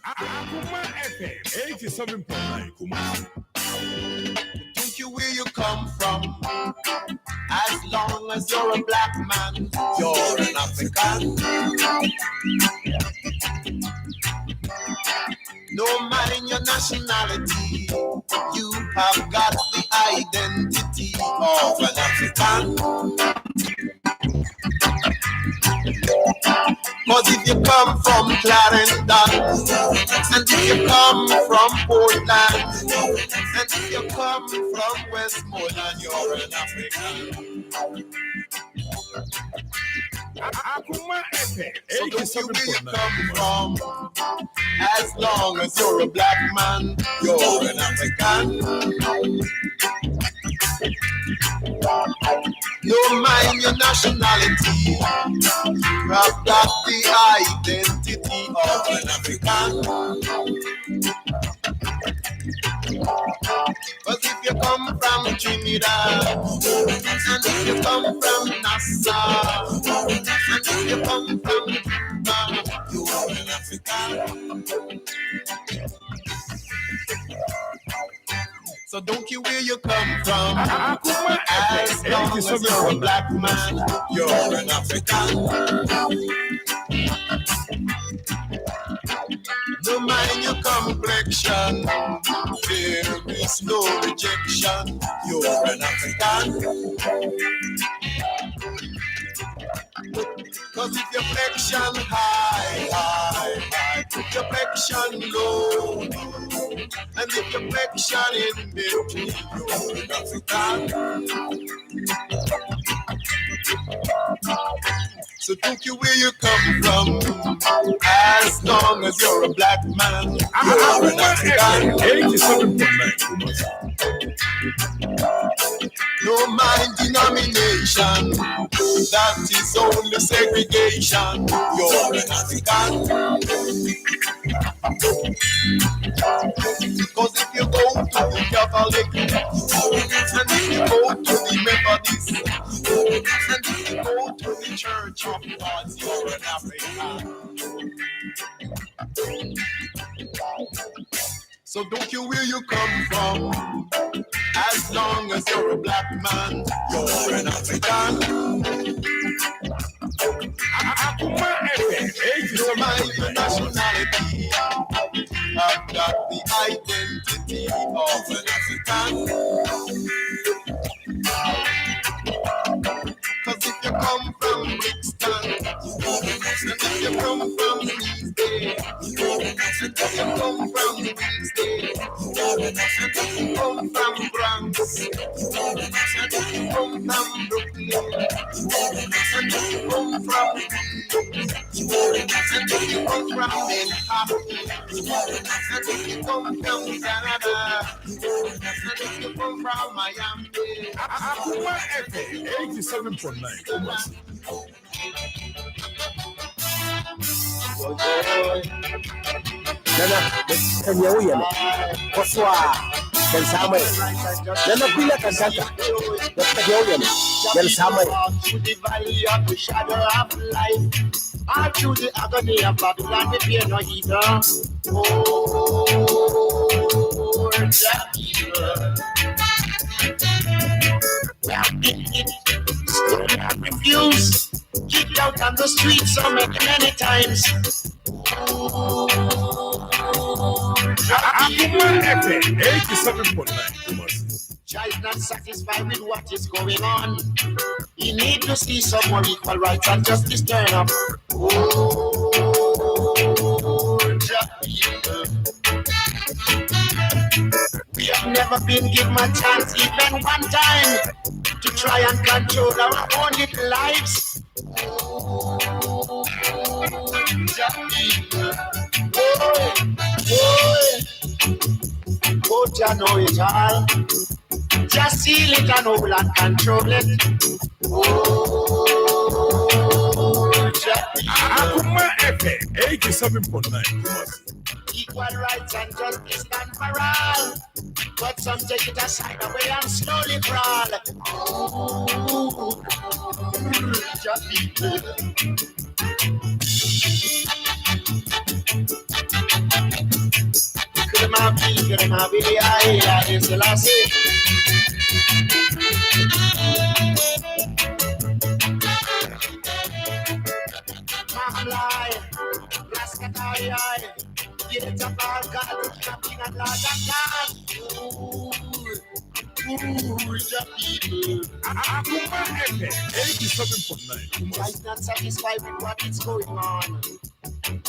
Akoma FM 87.9 Kumasi. Don't you where you come from? As long as you're a black man, you're an African. No matter your nationality, you have got the identity of an African. Cause if you come from Clarendon, and if you come from Portland, and if you come from Westmoreland, you're an African. Akoma FM So don't you where you come from? As long as you're a black man, you're an African. No mind your nationality, you have got the identity of an African. But if you come from Trinidad, and if you come from Nassau, and if you come from Cuba, you are an African. So don't you where you come from? As long as you're a black man, you're an African. No mind your complexion, there is no rejection, you're an African. Cause if your flexion high, if your flexion low, and if your flexion in between, you're an African. So don't you where you come from, as long as you're a black man, you're an African. 87.9 No mind denomination, that is only segregation, you're an African. Cause if you go to the Catholic, and if you go to the Methodist, and if you go to the Church of God, you're an African. So don't you where you come from, as long as you're a black man, you're an African. Akoma FM No mind your nationality, I've got the identity of an African. Cause if you come from Brixton, and if you come from Queensday, and if you come from Queensday, and if you come from Bronx, and if you come from Brooklyn, and if you come from and if you come from Manhattan, and if you come from Canada, and if you come from Miami, Akoma FM 87.9 Kumasi. Nana, can you hear me? What's why? Then somewhere. Nana, be like a Santa. Can you hear me? Then somewhere. through the valley of the shadow of life, all through the agony of Babylon, we fear no evil. Oh, that evil. We have been hit, still we have refused, kicked out on the streets so many times. Akoma FM 87.9 Kumasi. Child not satisfied with what is going on. He need to see some more equal rights and justice turn up. We have never been given a chance even one time to try and control our own little lives. Oh, Jah know it all. Just seal it and hold and control it. Akoma FM 87.9 Kumasi. Equal rights and justice stand for all. But some take it aside away and slowly crawl. Akoma FM 87.9. It's not satisfied with what is going on.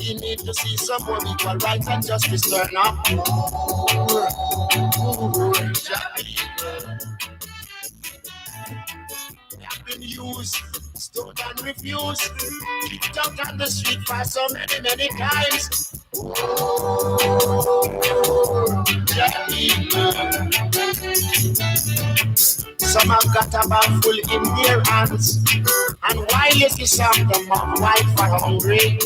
You need to see some more equal rights and justice turn up. They have been used, stolen and refused, kicked out on the street for so many times. Some have got a bag full in their hands, and while you see some, them have white for hungry.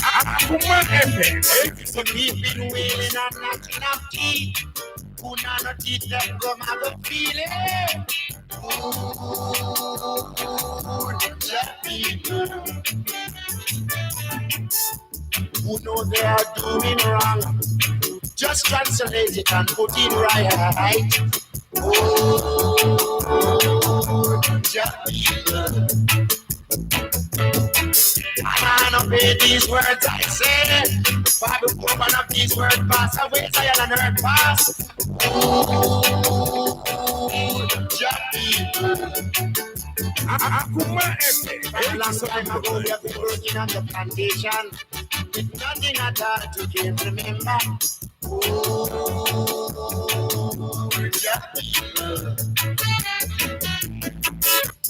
Akoma FM. We've been wailing and not enough tea. Who not teeth them come have a feeling. Who know they are doing wrong, just translate it and put it right. I obey these words I say. Bible woman of these words pass away, Zion and earth pass. Akoma FM. A long time ago we have been working on the plantation with nothing at all to gain, remember.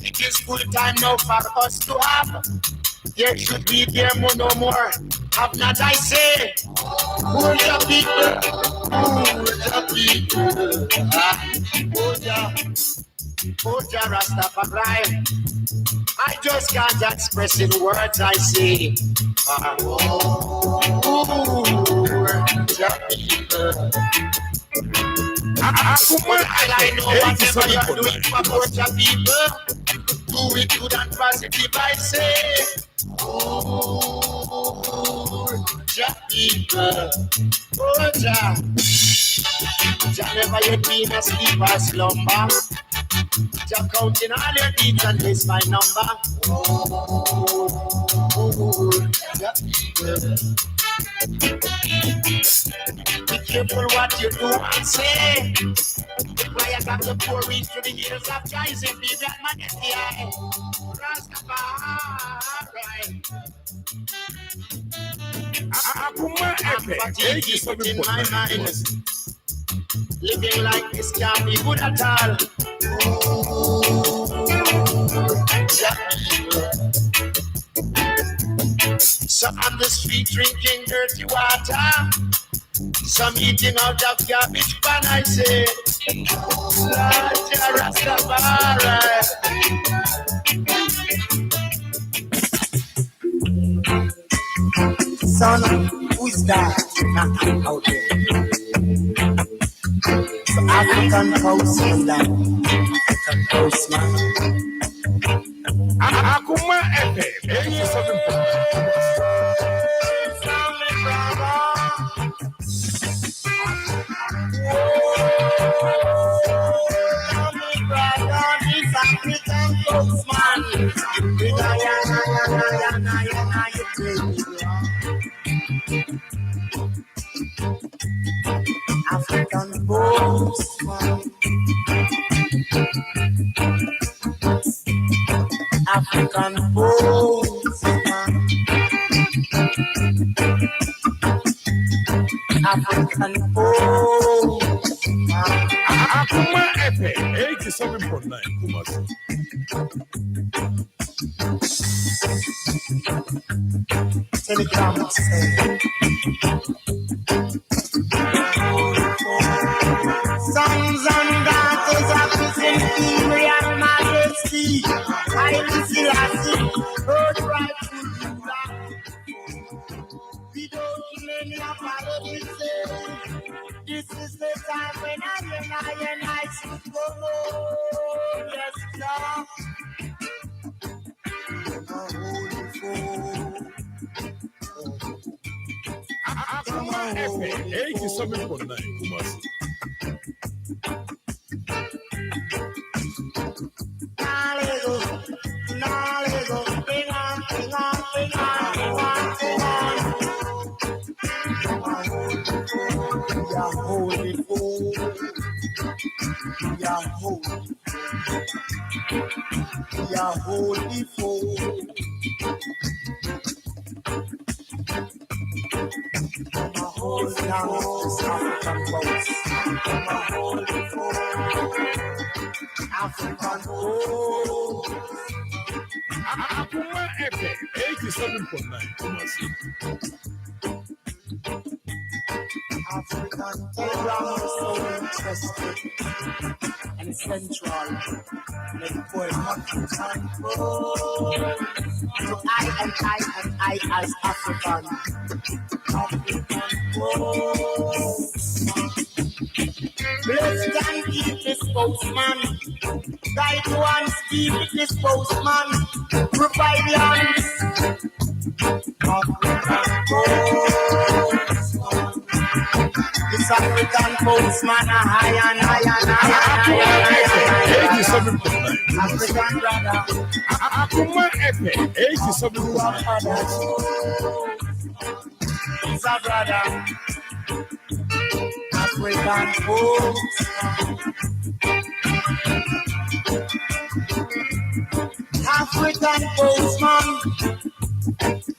It is full time now for us to have. There should be there no more. Have not I say, hold your people, hold your Rastafari. I just can't express in words I say. I know whatever you're doing for your people, do it good and positive, I say. People, Jah never yet been asleep or slumber. Jah counting all your deeds and this my number. Be careful what you do and say. Why I got the poor reach to the years of guys and be that man in the eye. Rastafari. Akoma FM 87.9. Living like this can't be good at all. Some on the street drinking dirty water. Some eating out of garbage pan, I say. Lord, Jah Rastafari. Son, who's that knocking out there? The African postman, African postman. Akoma FM 87.9. African postman. African postman. African postman. African postman. Akoma FM 87.9. Kumasi. Telegram say. Sons and daughters of His Imperial Majesty, Haile Selassie, Lord rightful ruler. We don't kill any apologies, the This is the time when I should go. Yes, Lord. Akoma FM 87.9 Kumasi. Holy fool. I'm a whole young African boats. I'm a holy fool. African boats. Akoma FM 87.9 Kumasi. African program is so interesting and central. Let the boy not to time. So I as African. Bless and keep the spokesman. Guide one speed with the spokesman. Provide lands. This African postman, high and high and high. African brother. Akoma FM 87.9. It's a brother. African folks. African postman.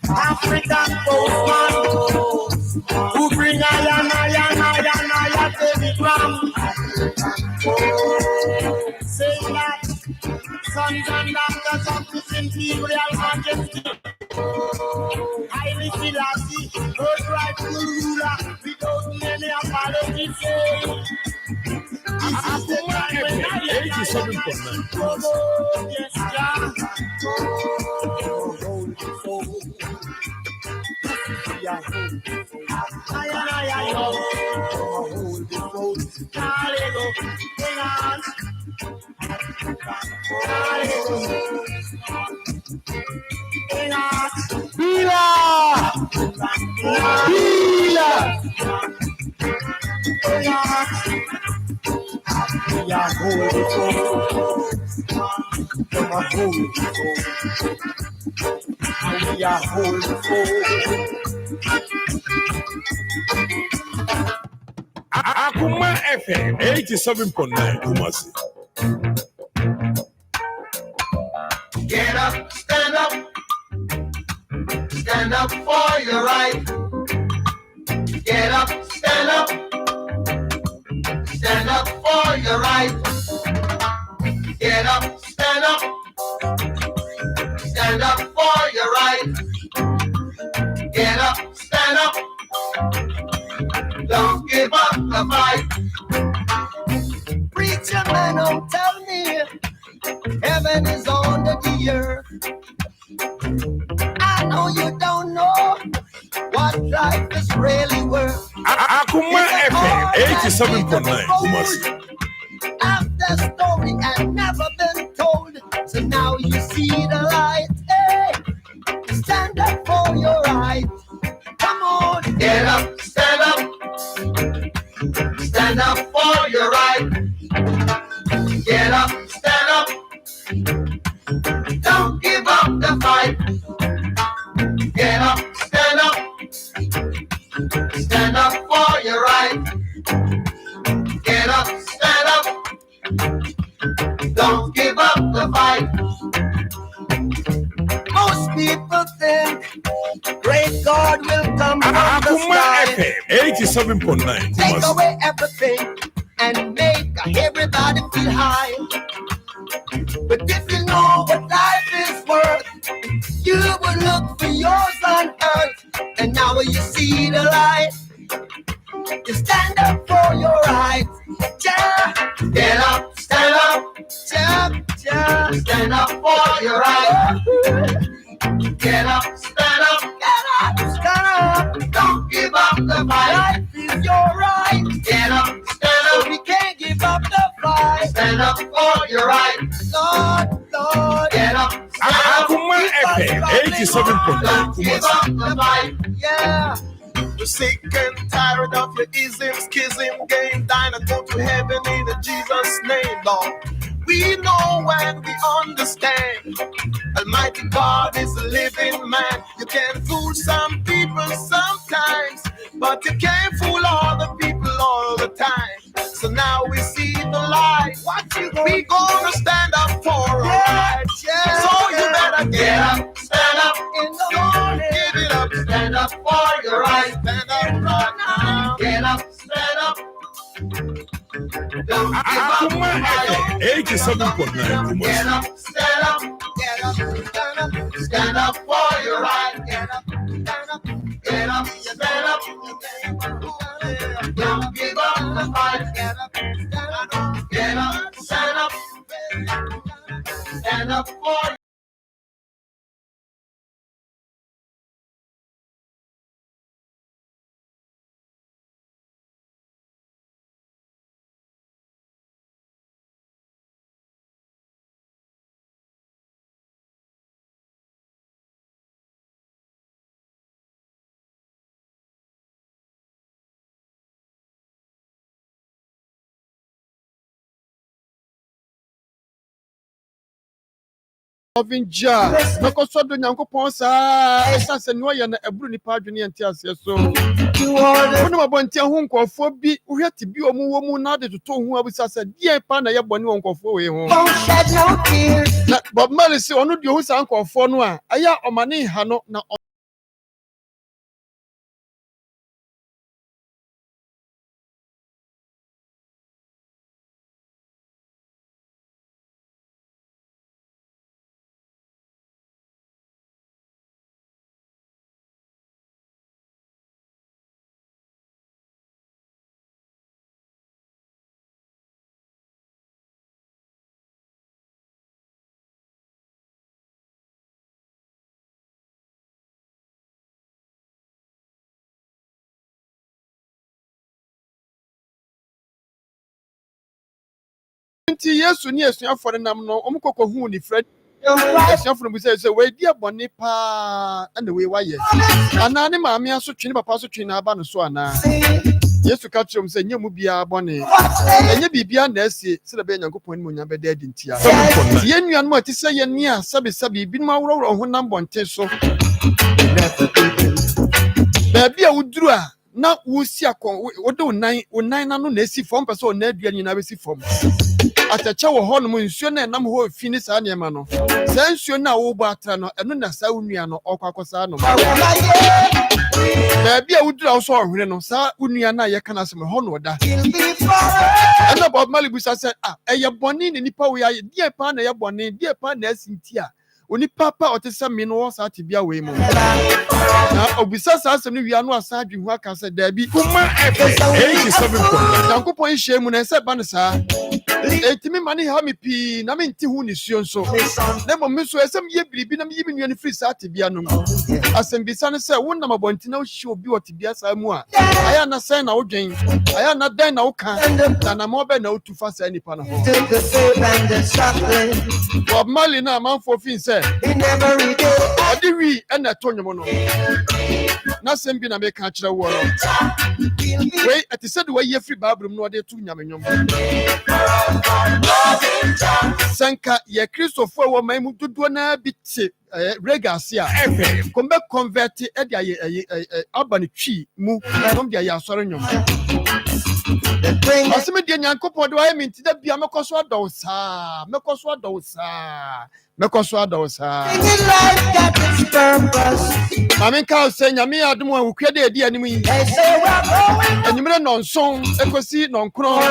African postman. Who bring iron to the ground. Say that sons and daughters of His Imperial Majesty, highly Selassie, Earth rightful ruler, without many apologies. This is the time when I 87.9. Yes, Jah. Akoma FM 87.9 Kumasi. Get up, stand up. Stand up for your right. Get up, stand up. Stand up for your right. Get up, stand up. Stand up for your right. Get up, stand up. Don't give up the fight. Preacher man, don't tell me heaven is under the earth. I know you don't know what life is really worth. Akoma FM 87.9 Kumasi. After story had never been told, so now you see the light. Hey, stand up for your right. Come on, get up, stand up. Stand up for your right. Get up, stand up. Don't give up the fight. Get up, stand up. Stand up for your right. Get up, stand up. Don't give up the fight. Most people think great God will come from the Akoma sky. FM 87.9 Take Kumasi. away everything and make everybody feel high. But if you know what life is worth, you will look for yours on earth. And now you see the light. You stand up for your rights. Yeah. Get up, stand up. Yeah, yeah. Stand up for your rights. Get up, stand up. Get up, stand up. Don't give up the fight. Life is your right. Get stand up for your right. Lord, Lord, get up. Akoma FM 87.9 Give up the fight. Yeah. You're sick and tired of your ism, schism, game, dying and go to heaven in Jesus' name, Lord. We know and we understand. Almighty God is a living man. You can fool some people sometimes, but you can't fool all the people all the time. So now we see the light. We gonna stand up for our rights. Yeah. So you better get up, stand up in the morning. Give it up, stand up for your rights. Stand up right now. Get up, stand up. Akoma FM 87.9 Get up, stand up, get up, stand up, stand up for your right. Get up, stand up, get up, stand up. Don't give up the fight. Get up, stand up, get up, stand up, stand up for. Ovinja, because of the Yankoponsa, essence and Noya, a bruni pardon and tears. So, one of Bontia Hunko for be, we had to be a woman now to tell who I was said, dear Pana, your bonny uncle for home. Shed no tears. But Malice, or not your uncle for Noah. I am on money, Hano, now. Yes, soon, yes, for the Namno, Omco, who ni Fred. From we say, wait, dear Bonnie Pa, and the way why yes. And Anima, me also chin papa so chin about Swana. Yes, to catch him, say, you will be a bonnet. And you be beyond this, said a ben and go point when you're dead in tears. Yen, you and what to say, near Sabi, been my roll on one number on Teso. There be a wood drew. Now, we see a what do 9 no Nessie form person, Ned, and you never see form. At a chow honeymoon, soon and I'm whole finish animano. Since you're now Obatrano, and then a Sauniano or Cacosano. There be a wood also, Reno, Sa Uniana, Yakanasam Honoda. And about Malibus, I said, a bonnie in Nipa, we are dear pan, a bonnie, dear pan, in Tia. Only papa or to some minors at Tibia way. Now, Obisas as a new Yano aside, you work as a Debbie. Akoma FM 87.9. Uncle Point shame when I said Banasa. Etimi money ha me pi na me nti hu ni suo nso na mo meso esem ye biribi na me yimi nua ni free sa tibia no asem bisa ne se wonna mabonti na hwi obi o tibia sa mu a aya na sen na wodwen aya na den na woka na mo be na otufa sa nipa na ho Bob Marley na manfo fin se odi wi e na to nyomo no na sem bi na me ka kire wo no wei ati said we ye free bible no de tu nyame nyomo Sanka ye Christopher wo mai mu dodo na biti regasia kombe convert e dia ye abani twi mu nom dia ya soro nyom asime dia nyankopon de wa minti da bia mekoso adawsa Mami ka se nyame adom a wokwede edi anim yi enimre nonson ekosi nonkron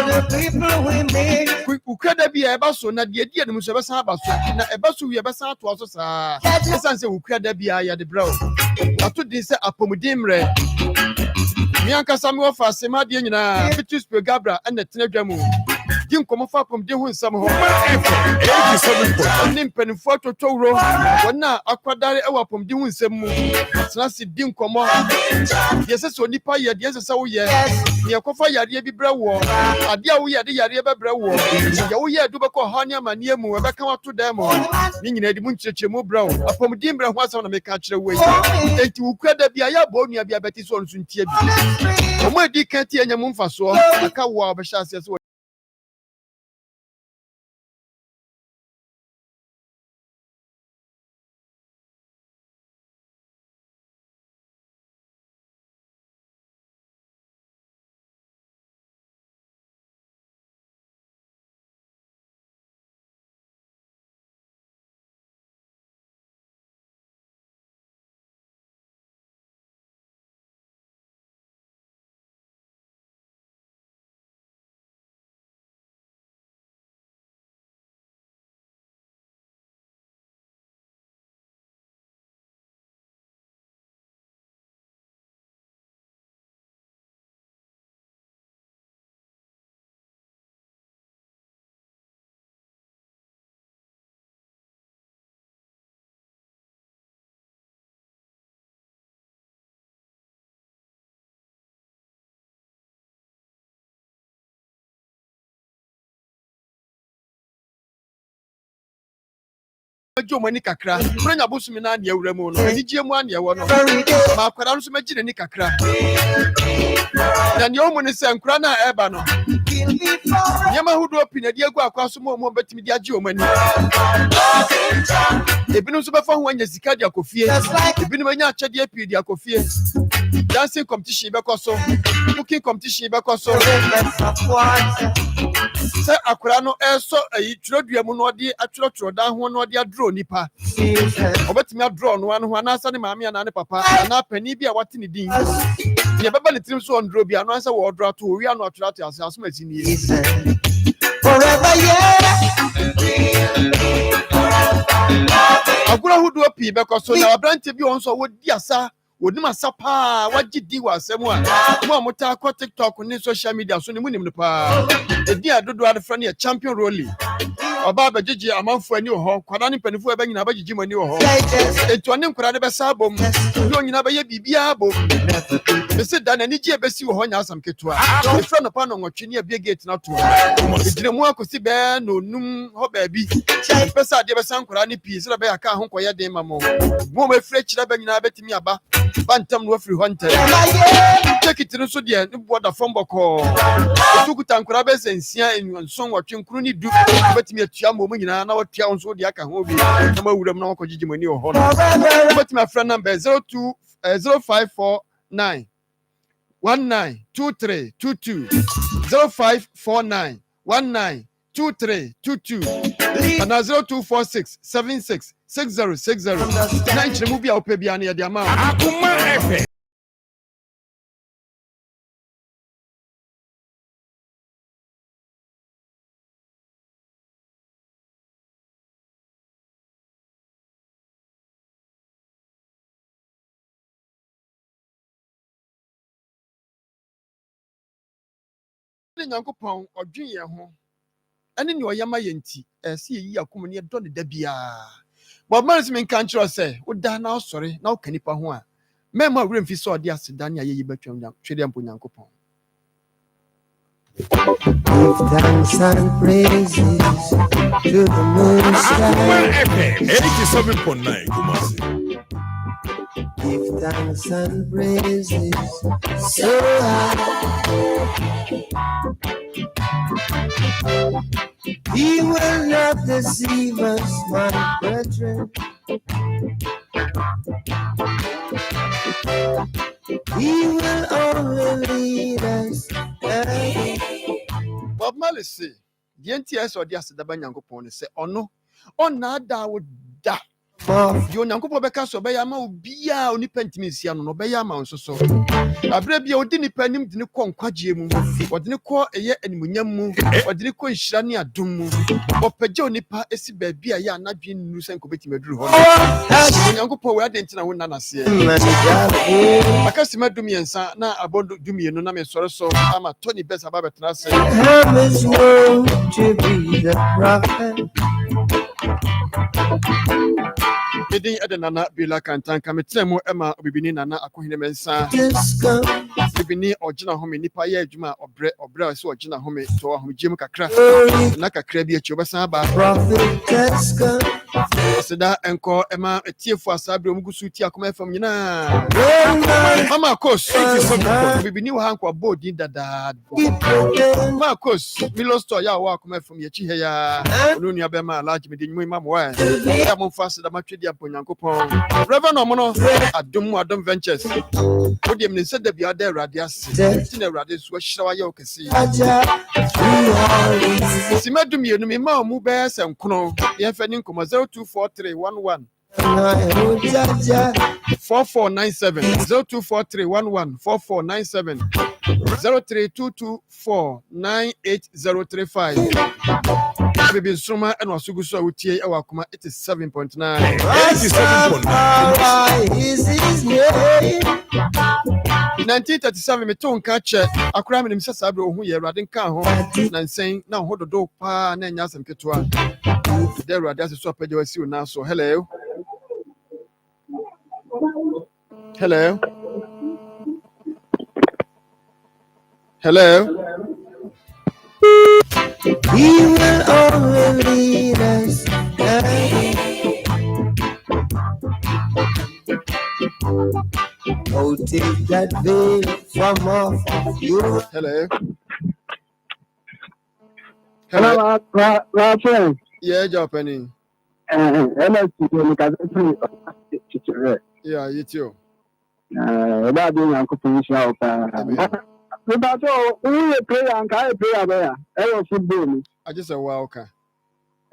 wokwede bia eba so na de edi anim so eba san aba so na eba so wi eba san ato aso saa esan se wokwede bia ya de bro ato din se apomudimre mi anka sami wo fa sema de nyina Petrus Gabra na tenadwa mu di nkɔmmɔ fa apɔmuden ho nsɛm hɔ ne mpanimfoɔ atotɔwuro wɔn a akwadare wɔ apɔmuden ho nsɛm mu tena se di nkɔmmɔ deɛ ɛsɛ sɛ onipa yɛ deɛ ɛsɛ sɛ woyɛ deɛ ɛkɔfa yareɛ bi brɛ wɔ adeɛ a woyɛ de yareɛ bɛbrɛ wɔ deɛ woyɛ adu bɛkɔ ɔhaw ne amanneɛ mu wɔbɛka wato dan mu ne nyinaa de mu nkyerɛkyerɛmu brɛ wo apɔmuden brɛ ho asɛm na meka kyerɛ wo yi enti wo kura da bia yɛ abɔ nua bia bɛte so ɔno so ntie bi ɔmo adi ka tie anya mu mfasoɔ aka wo a wɔbɛhyɛ aseɛ sɛ jo mani kakra mranya bosumi na ane awura mu no anigye mu ane ɛwɔ no ma akwara no so magye n'ani kakra na ne omu ne sɛ nkura na ɛba no nyama hudo pina die gu akwa so mo betimi di agye omani ebinom so befa ho anya sika di akofie ebinom anya akyɛde api di akofie dancing competition bekoso cooking competition bekoso sɛ akwara no ɛso ayi twerɛdua mu no ɔde atwerɛtwerɛ dan ho no ɔde adro nipa obetimi adro no ano ho anasa ne maame ana ne papa ana pani bi a wate ne din ye baba ne tirim so ondro bi ano ansa wo odro ato wi ano atwerɛte ase asoma tini forever agura hudu opi bekoso na abrante bi on so wodi asa wonim asa pa wagye di wa asɛm a mo amota akɔ TikTok ne social media so ne munim no pa edi adodo adefra ne champion role oba abegege amanfo ani ho kwada ne panifo eba nyina abegege mani ho etu ne nkora de besa bom ne onyina be ye bibia bom bese da na ni gye besi ho nya asam ketua efra no pa no nwotwe ne abie gate na to ejire mu akosi be na onum ho ba bi pesa de besa nkora ne pii se be aka ho koye den mamo mo me frɛ kyira be nyina betimi aba bantam no afiri ho ntere take it no so de ne boda from boko tukuta nkora be sensia enwanson wotwe nkuru ni du betimi atua mo nyina na watua on so de aka ho bi na mawuram na wakɔgye mani ho no betimi afra number 0549 192322 0549 192322 and 0246 76 6060 9 mu bia opa bia na ya de ama Akoma FM Nyankopɔn ɔdwen yɛn ho ɛne ne ɔyama yɛn ti ɛsɛ yi akoma ne dɔ ne da bia but man se men kan kyerɛ sɛ woda na ɔsɔre na ɔka nipa ho a mɛma awura mfi sɛ ɔde aseda ne ayɛ yi betwam twɛde ampo Nyankopɔn. Give thanks and praises to the Most High. 87.9 Kumasi. Give thanks and praises so high. He will not deceive us, my brethren. He will only lead us. Bob Marley say, the NTS or the Asadaba Nyankopɔn say, oh no, on nada would da. Deɛ onyankopɔn bɛka so ɔbɛyɛ ama obiaa onipa ntimi nsia no ɔbɛyɛ ama wo nso so aberɛ bia ɔdi nipa anim de ne kɔ nkwagyeɛ mu ɔde ne kɔ ɛyɛ animuonyam mu ɔde ne kɔ nhyira ne adom mu ɔpɛgya onipa ɛsi baabi a ɛyɛ anadwe nnu sɛ nkɔbɛtumi aduru hɔ no onyankopɔn wɔ adɛn nti na wonna naseɛ aka sima dumiɛnsa na abɔ dumienu na mesɔre so ama Tony Best aba bɛtena ase Medin ɛde Nana Bila Kantanka metena mu ɛma obibini Nana Akohene Mensa obibini ɔgyina home nipa yɛ adwuma ɔbrɛ sɛ ɔgyina home to ahomegye mu kakra na kakra bi akyi ɔbɛsan ba aseda ɛnkɔ ɛma etiefo asabre omugu so ti Akoma FM nyinaa Mama Kos obibini wɔ ha nkɔ bɔ din dada Mama Kos Milo store ya wɔ Akoma FM yɛkyi he ya ono nua bɛma alaji medin mu imam wa ya mo fa aseda matwedi aponyankopɔn Reverend Omono Adom Ventures wodi me nse da bia da Awurade ase ti na Awurade so ahyira wa yɛ okesi Simadum yenu me ma mu bɛ sɛ nkono yɛ fɛ ni nkɔmɔ 024311 4497 024311 4497 0322498035 Baby Suma and Wasugu so utie ewa Akoma 87.9 1937 me ton ka che akura me nim se sabre ohun ye Awurade nka ho na nsen na ho dodo pa na nya asem ketoa de Awurade ase so apagya wasi o na so hello He will always lead us. Oh, take that veil from off of you. Hello, Marfo. Yeah, Japanese. Yeah, you too. About being Uncle Felicia. About we pray and I pray there. I football. I just a wow.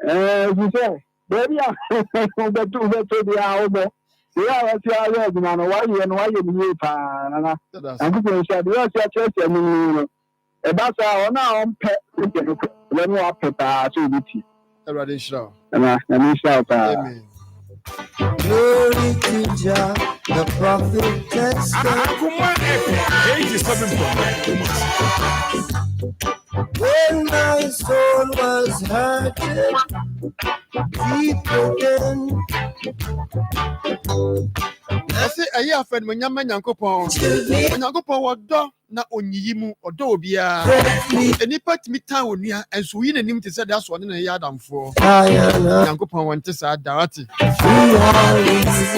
You say, baby, the two the hour. Yeah, what's your word, man? Why you and why you be pan? And people said, what's your church? I mean, about our now pet. Let me up to the Already show. Amen. Glory to Jah, the prophetess. Akoma FM 87.9. When my soul was hurted, deep within. I say, I hear friend when Yankopon wodo na onyiyi mu odo obia enipa timi tan onua enso yi nanim te say that's one na ya adamfo Yankopon wonte sa dawati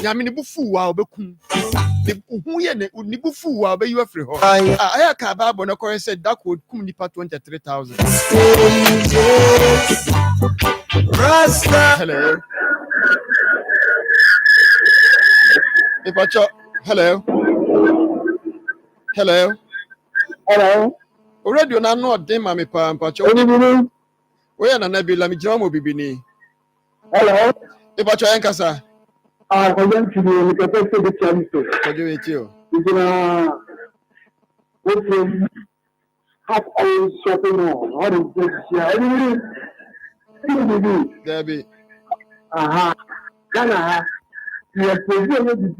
ya me ne bufu wa obekum ne hu ye ne bufu wa obeyi afri ho aya ka Bible no correct said that could kum nipa 23,000 Rasta hello Ipacho hello Already na no dey ma me pa mpacho we ya na na bi la mi jira mo bibini hello Ipacho yankasa I want to be with the chance to do it you have all shopping on what is this there be Ghana you president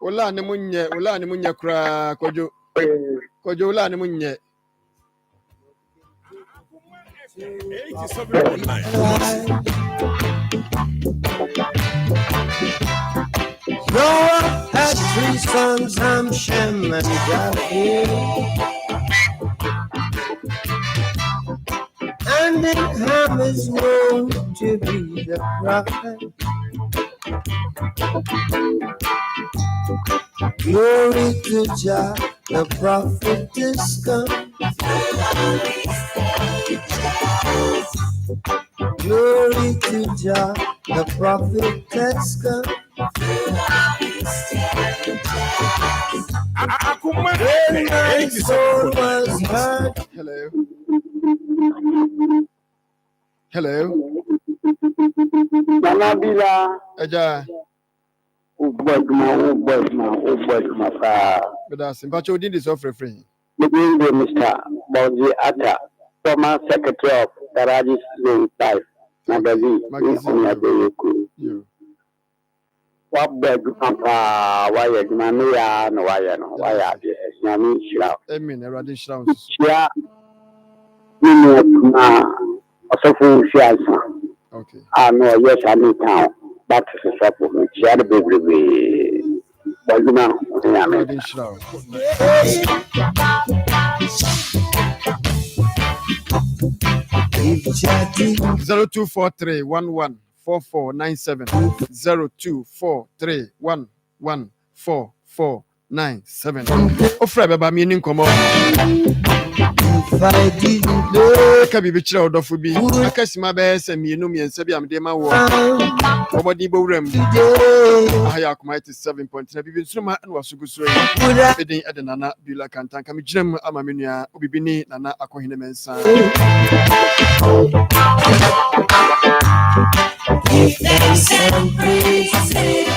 Ola ne munye kra kojo ola ne munye 87.9. Noah had 3 sons, Ham, Shem, and Japheth. And Ham is known to be the prophet. Glory to Jah, the prophet is come. Glory to Jah, the prophet has come. When my soul was hurt. Hello. Hello. Nanabila. Eja. Ubodma. But that's but you did this off refrain. Begin with Mr. Bawzi Atta, former secretary of Taradis Zone 5 magazine. You. What beg Papa, why a Mamia, no, why I Yami Shroud. I mean, a radish round. Yeah, also for Fiasa. Okay. I know, yes, I need town. That is a supplement. She had a baby. But you know, Radish round. 0243114497 0243114497 Ofra baba mi ni nkomo aka bi chira odofo bi aka sima be se mi enu mi ensa bi amde ma wo obodi bo wuram ahaya Akoma 7.9 bi nsuma na wasuguso edin edenana bila kantanka mi giram ama menua obibi ni nana akohene mensa.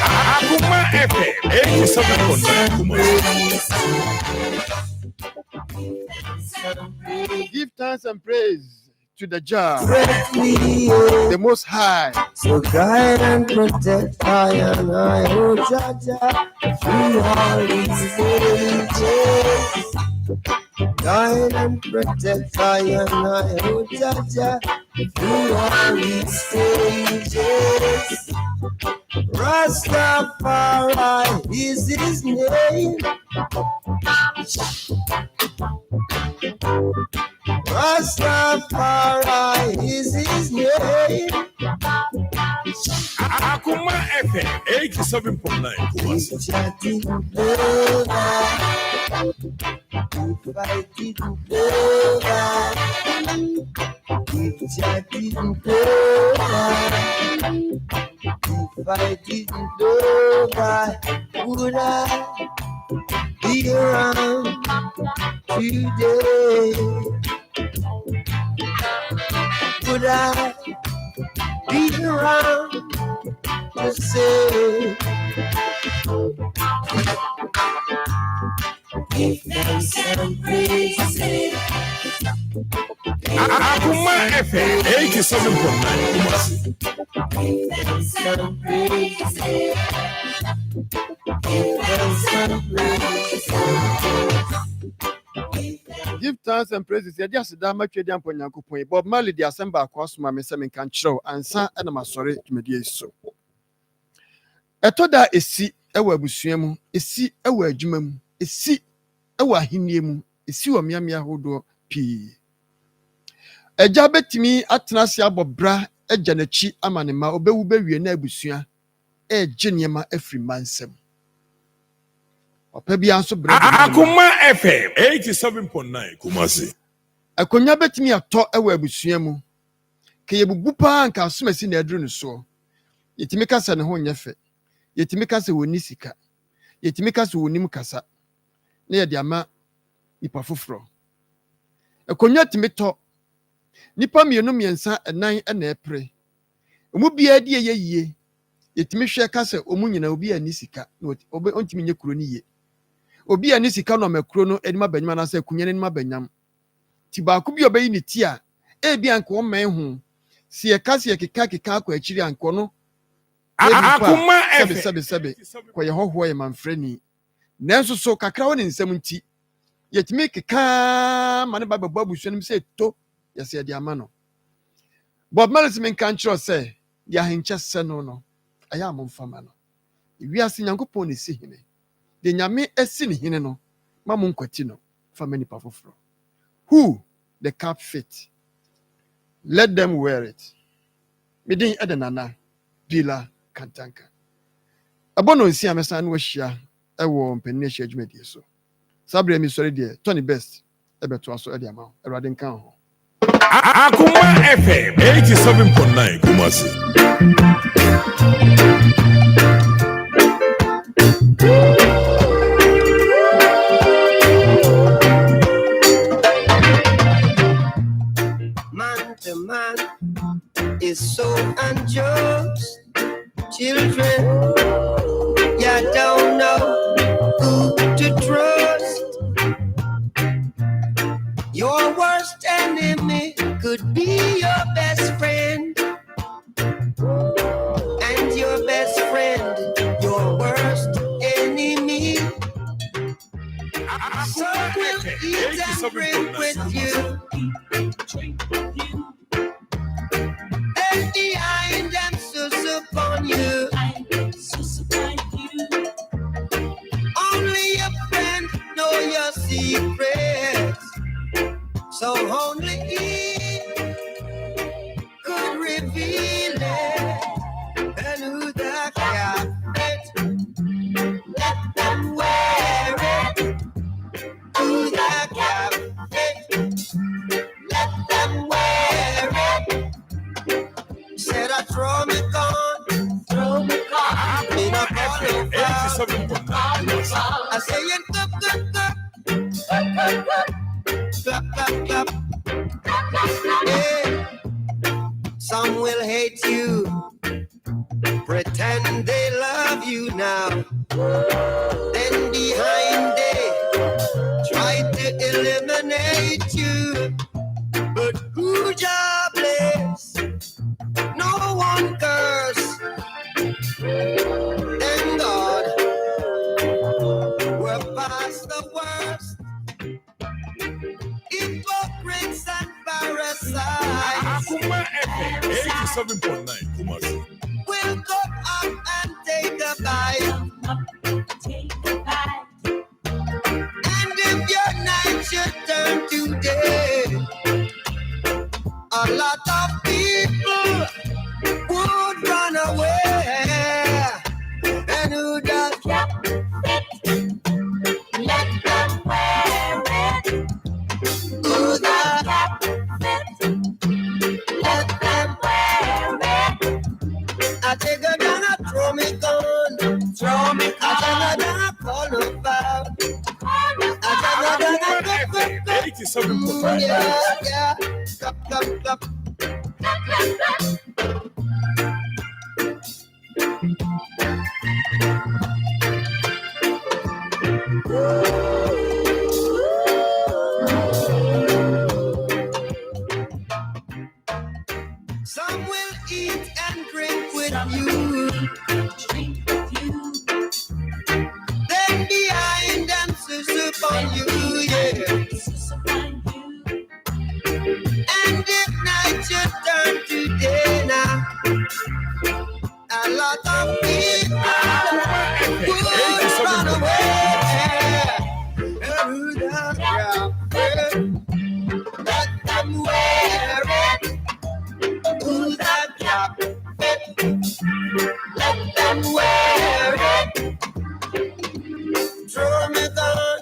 Akoma FM 87.9. Give thanks and praise to the Jah, the Most High. So guide and protect I and I, oh Jaja, through all these ages. Guide and protect I and I, oh Jaja, through all these stages. Rastafari is his name. Rastafari is his name. Akoma FM 87.9. If I didn't know that, if I didn't know that, if I didn't know that, would I be around today? Would I be around to say, give thanks and praise? Akoma FM 87.9. Give thanks and praises. Yeah, just that much. You don't point. Bob Marley, the assembly across my message can show and son and I'm sorry to me so. I told that a see a web busium, a see a word jumum, a see a wahinium, a see a miamia hodo p. A jabet to me at Nasia Bobra, a Janechi Amanema, Obewe Nebusia, a geniema every mansem. Akoma FM 87.9 Kumasi. Akonya betimi ato ewa abusua mu. Ke yebubu pa anka asomasi na aduru so. Yetimi kasa ne ho nyefe. Yetimi kasa woni sika. Yetimi kasa wonim kasa. Na ye de ama nipa foforo. Akonya timi to. Nipa mienu miensa enan na epre. Omu bia de yeyie. Yetimi hwe kasa omu nyina obi ani sika. Na obi ontimi nye kuro ni ye. Obi ani sika no makro no enima banyama na se kunya enima banyam ti ba ku bi obayi ni ti a e bi anko o man hu si e ka si e keka akọ akiri anko no Akoma sebe ko ye hoho ye manfrani nanso so kakra woni nsam nti yetimi keka mane ba babu abusuanim se to ye se de ama no Bob Marley men kan chiro se ya hinche se no aya amomfama no wiase nyankopon ne si hene de nyame esi ne hene no mamu nkwati no fa mani pa foforo who the cap fit let them wear it midin edenana bila kantanka abono nsi amesa na wahia ewo mpanni ahia adwumadi so sabre mi sori de Tony Best ebeto aso ede ama erade nkan ho Akoma FM 87.9 Kumasi. Man to man, Akoma FM 87.9 And behind them sus upon you. Only your friend know your secrets. So only he could reveal it. And who that can it? Let them wear it. Who that can it? Let them wear it. Said I throw me gun, throw me gun. Me not call no foul. I say it clap, clap, clap. Yeah. Some will hate you, pretend they love you now. Then behind they try to eliminate you. But who jobless? No one curse. Thank God we're past the worst. Hypocrites and parasites. Akoma FM 87.9 Kumasi. We'll go up and take a bite. And if your night should turn to day, a lot of people would run away. And who does let them wear it. Who does let them wear it. I take a gun, I throw me gun, throw me gun. I take a gun, I call no foul. I take a gun, I go, 87.9. yeah. Clap. Some will eat and drink with you. Then behind them sus upon you, yeah. And if night should turn to day now, a lot of people would run away. And who does let them wear it. Who that cap fit? Let them wear it. Throw me gun,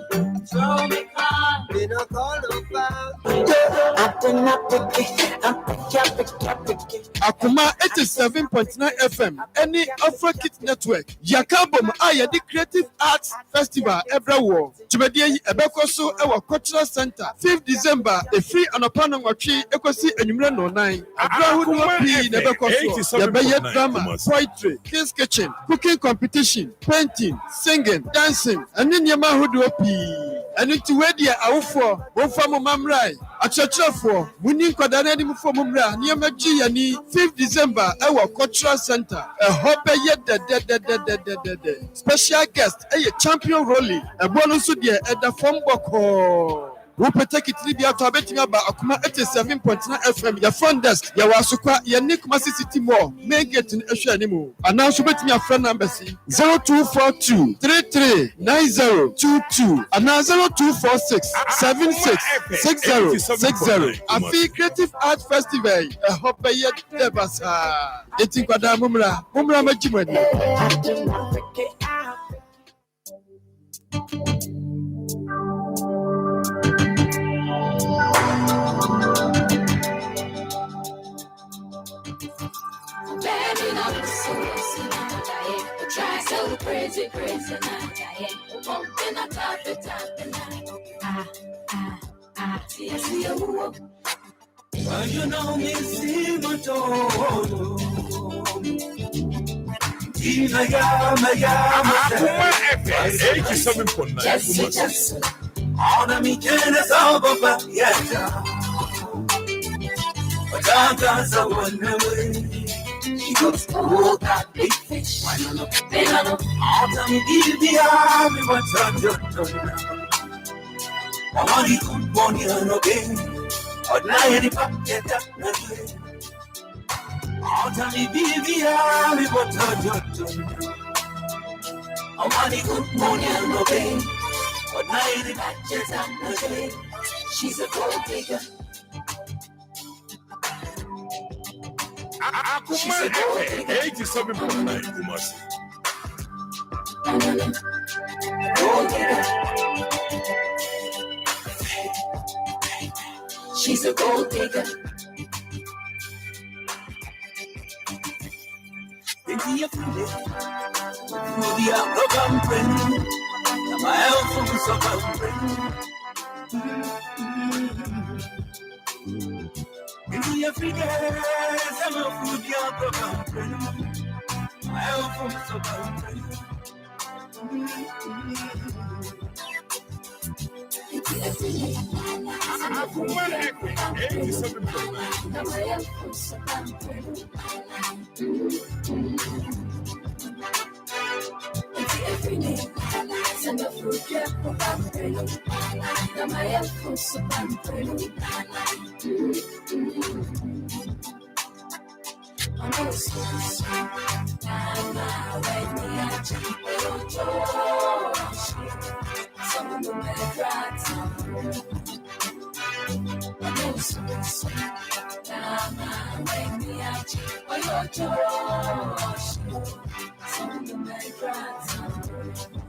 me no call no foul. Akoma 87.9 FM. Any Afro-Kit Network. Yakabom the Creative Arts Festival every war. Tumedie Ebekoso Ewa Cultural Center. 5th December. A free anopano wachi ekosi enyumre no 9. Abrahu no pi Ebekoso. Yabeye drama, poetry, kids kitchen, cooking competition, painting, singing, dancing. And in Yamahudu pi. And it's where the awful, one from Mamrai. A church for winning Quadanani for Mumra, near Maji, 5th December, our Cultural Center. A hope yet special guest, a champion rolling, a bonus at the phone book. We take it to be out of betting about Akoma 87.9 FM. Your front desk, your Wasukwa, your Nick Massy City Mall, may get in a anymore. Announce with your friend number 0242 339022 and now 0246 766060. A free Creative Art Festival. A hope yet Debasa. Eating Quada Mumra Majimani. Try so crazy, well, you know me, see my total. Akoma FM 87.9 Ahora mi quieres algo para fiesta. But I'm gonna one away. She goes, oh, that big fish. Why not? All time you give me army, what's on your tongue? I want you good morning and again. But now you get up again. All time me baby, I'm what I want you good morning and again. But now you get up again. She's a gold digger. Akoma FM 87.9 Kumasi. She's a gold digger. Into your freedom. Will be a program friend. My help from so into your freedom. I'm a food your program friend. My help from so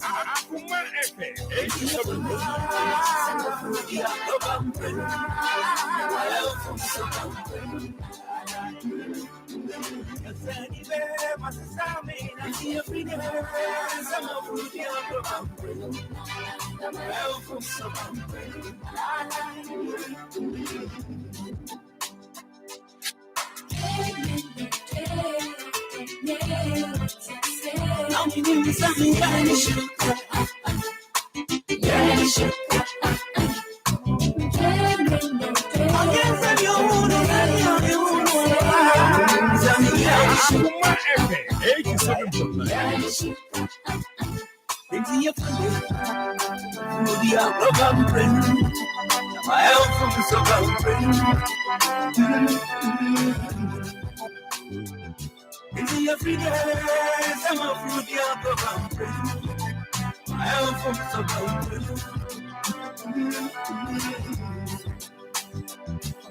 Akoma FM 87.9. Akoma FM 87.9. Into your freedom. Will be a program friend. My help from so into your freedom. I'm a food your program friend. My help from so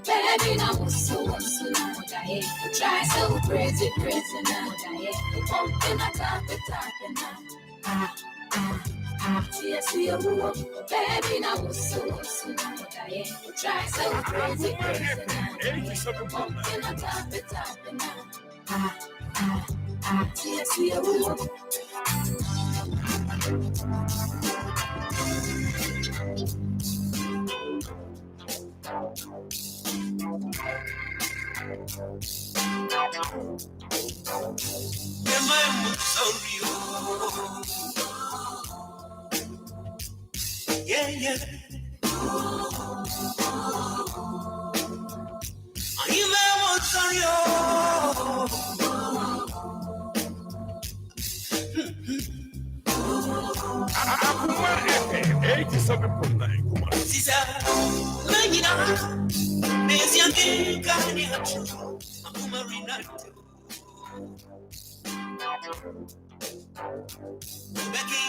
Baby, now so now die. Try so crazy now die. Pumping a top now. See a woman. Baby, now so now die. Try so crazy now. Pumping a top now. See a woman. Yeah, yeah. I'm sorry. Akoma FM 87.9 Kumasi. Sisa, Magina, Messiah, Kanye, Akoma Rinaldo. Becky,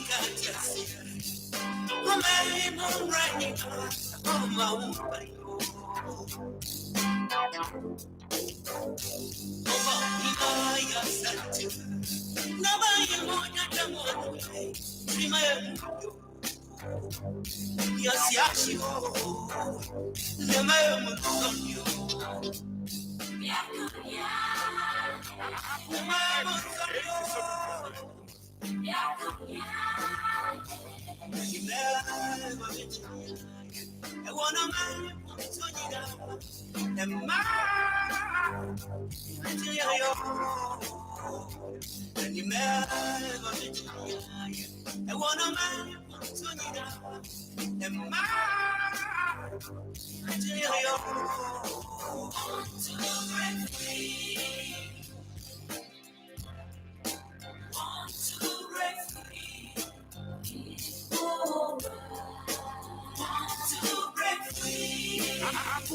can't you see? I'm right on my own body. Nobody more than one way. Yes, yes, you I want a man to you down. And my and you never I want a man to you down. And my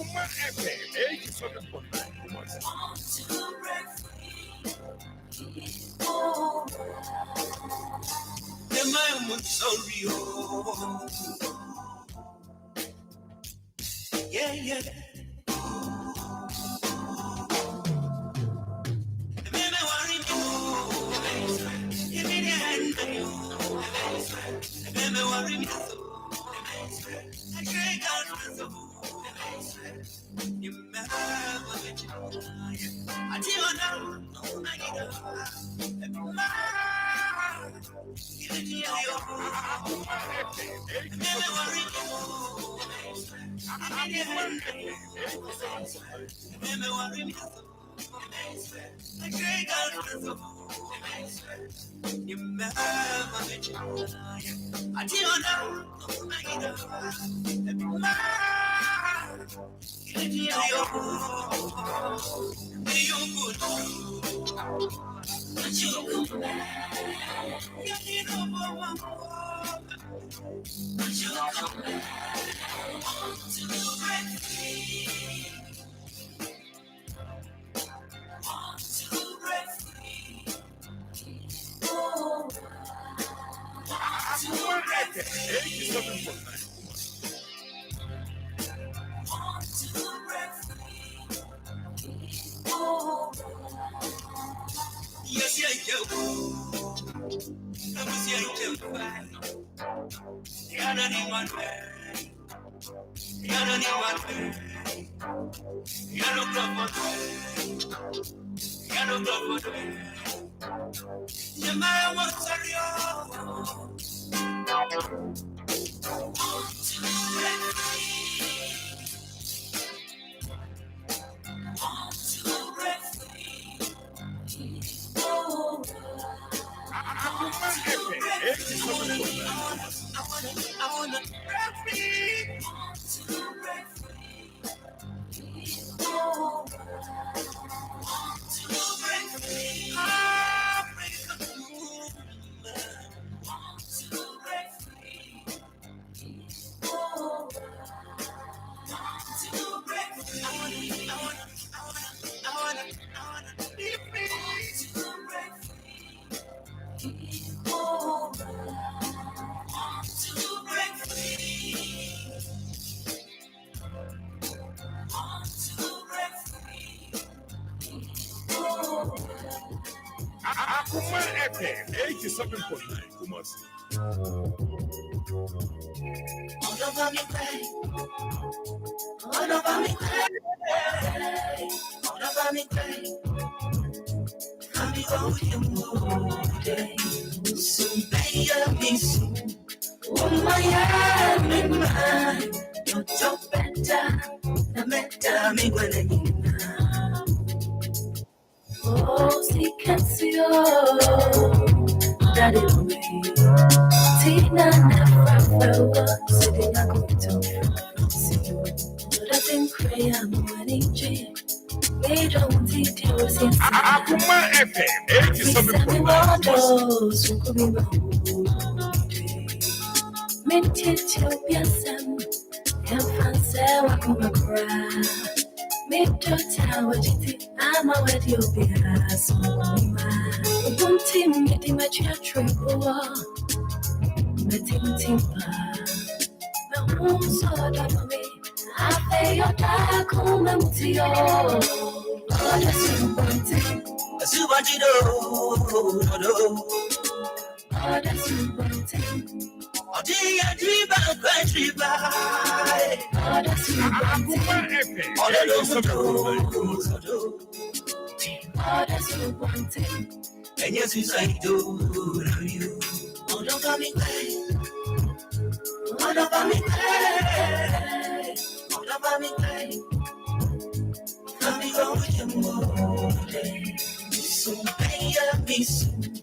Akoma FM 87.9 Kumasi. Yeah, yeah. Akoma FM 87.9 Kumasi. Oh, si canzio, daddy me. Tina never felt sitting a good to but I think I'm winning Jim. They don't think you was in Akoma FM 87.9 those who could be Metitopia Sam, and fancy Wakuma cry. Metota, what you think I'm a wet you'll be as one team getting my triple. Meeting timber. The home sort of me. I pay your dark home empty. Oh, that's one thing. As you want to know. Oh, that's one thing. Oh, dear, dream by. Oh, that's one thing. Oh, that's one thing. And yes, you say, do you? Oh, don't call me crazy. Oh, don't call me crazy. Oh, don't call me crazy. Come me go with your mood. So, pay up me soon.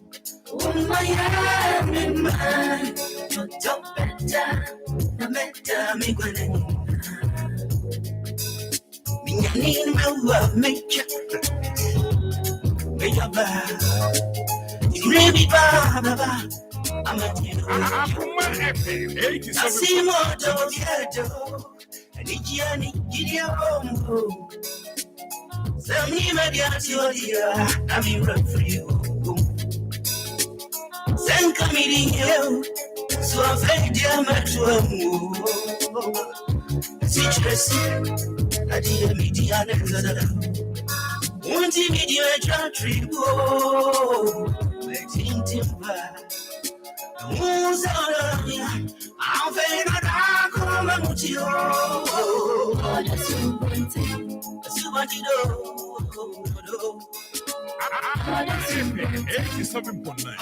Oh, my hand in mine. You don't better. No matter me when I need me love me. Me your bad. You really bad. I'm a Akoma FM 87.9. I see more, Nijiani jidia bombo. Sami mediati odia. I'm referee. Sen kamiri yo. So afraid ya matuamu. Sitresi. Adia media nezada. Unti media tribo. Waiting timber. Musalia. I'm fed Akoma mutio. That's you wanting. That's you wanting. That's 87.9.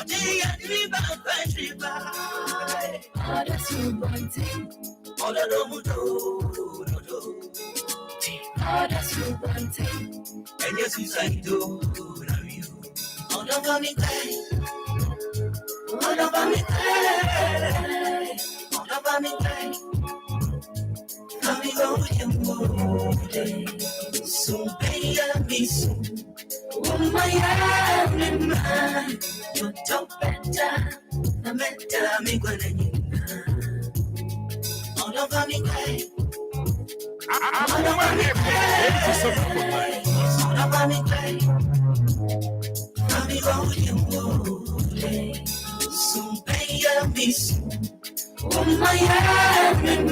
That's you wanting. All of them do. That's you wanting. And yes, you say do. All of them is all of them is all of them is coming over your mood. Soon, baby, soon. Oh, my man, you talk better. No matter me, gonna all over me, all over me, all over me, coming over your mood. Soon, baby, soon. Oh, my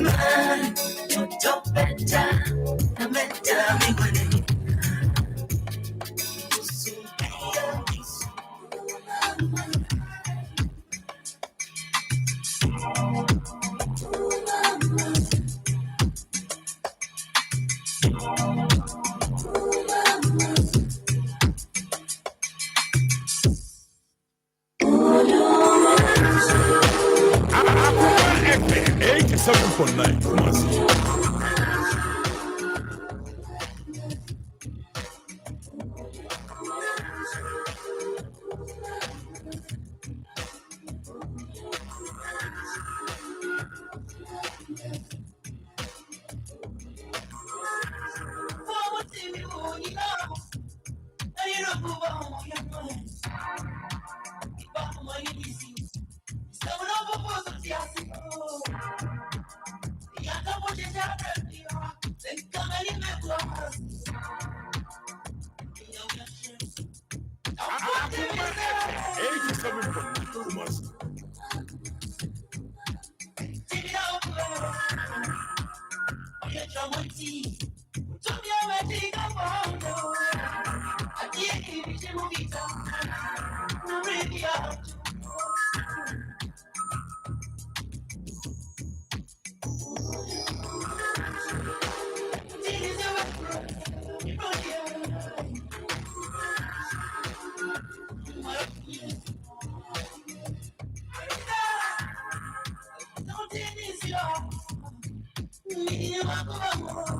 man, you talk better. No matter me, gonna Akoma FM 87.9 Kumasi. Akoma FM 87.9 Kumasi. Akoma FM 87.9 Kumasi.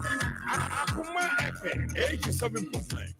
Akoma FM 87.9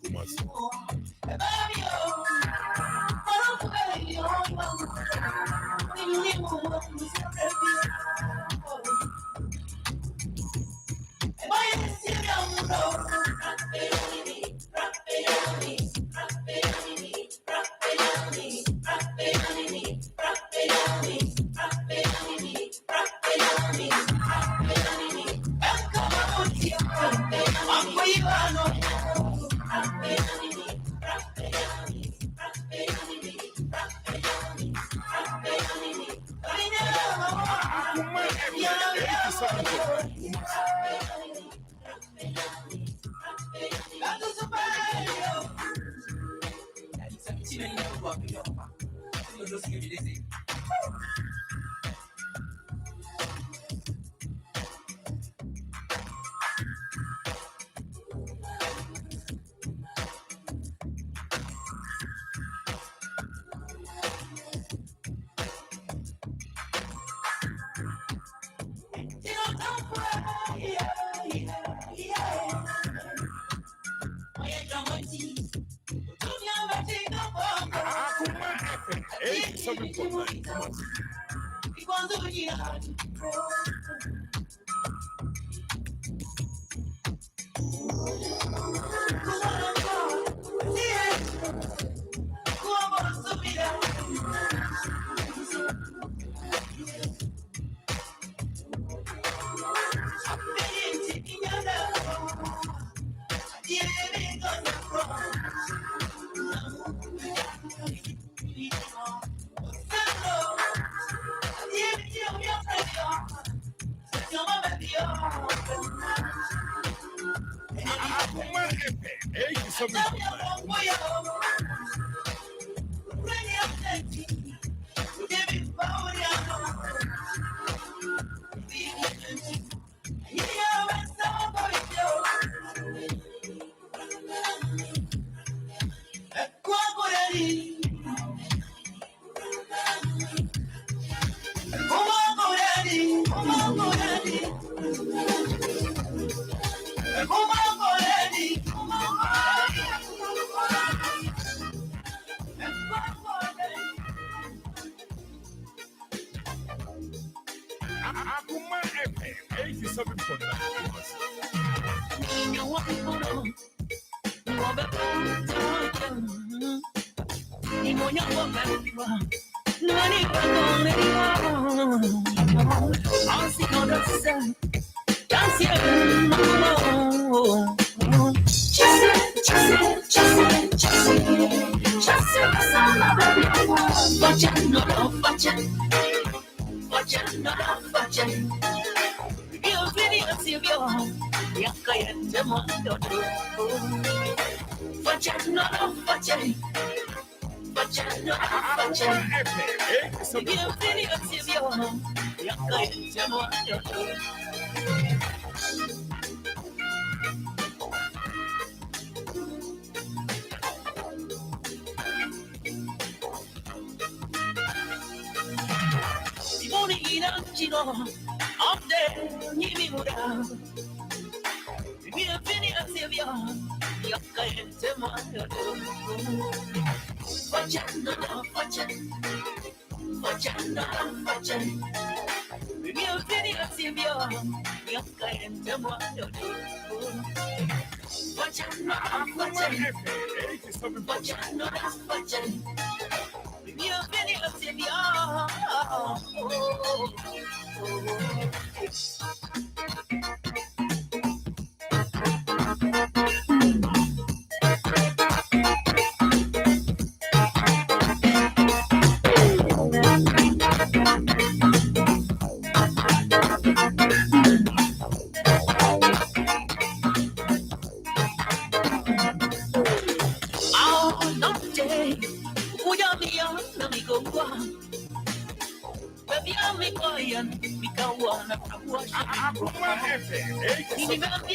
Akoma FM 87.9 Kumasi. Akoma FM 87.9. Akoma FM 87.9.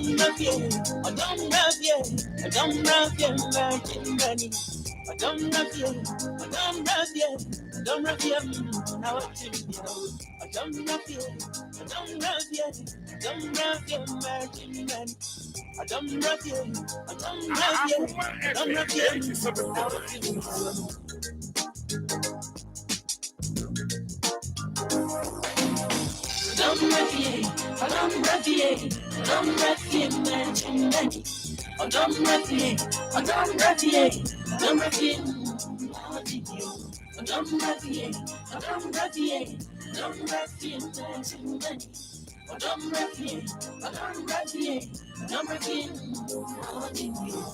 don't love you, I don't love you, I don't love you, virgin money. I don't love you, I don't love you, I don't love you, now I do you. I don't love you, I don't love you, I don't love you, virgin money. I don't love you, I don't love you, I don't love you, now I do you. I don't love you, I don't love you, I don't love you, virgin money. I don't love you, I don't love you, I don't love you, now I do you. I don't love you, I don't love you, I don't love you, virgin money. I don't love you, I don't love you, I don't love you, now I do you.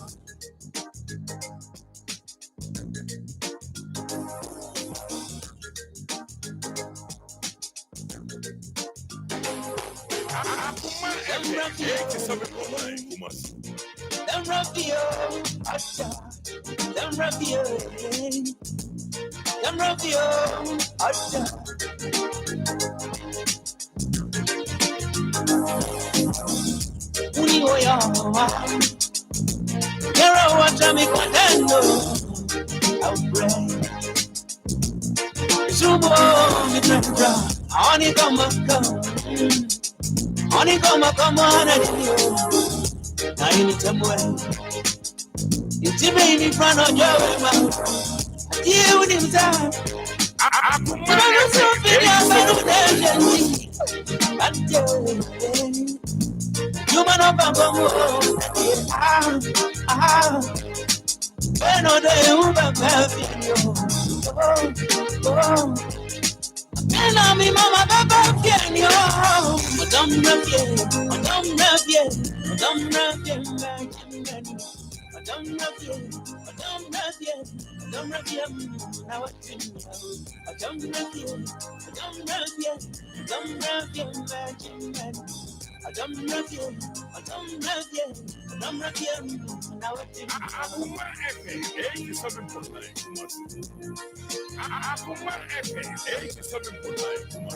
Them Rapio, Acha, them Rapio, them Rapio, Acha. Unioya, Yara Watami Quadendo, Outbreak. Subo, Mitra, Honeycomb, come on, I need some way. It's a baby front of your mouth. You with him down. I'm so you man up and when are they and I'm mama baba can you don't love you, I don't love you, I don't love you, I don't love you, I don't love you, I don't love you, now what you know, I don't love you, I don't love you, I don't love you, I don't love you, I don't love you, I don't love you, now what you know. Akoma 87.9 Akoma 87.9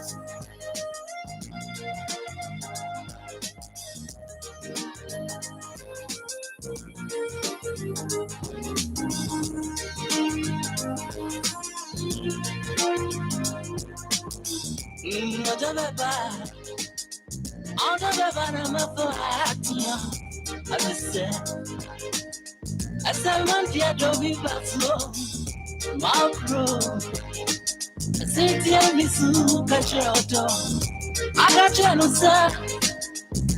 As I want you to be back slow, macro. I say, dear Miss Cachoto, I got you, sir.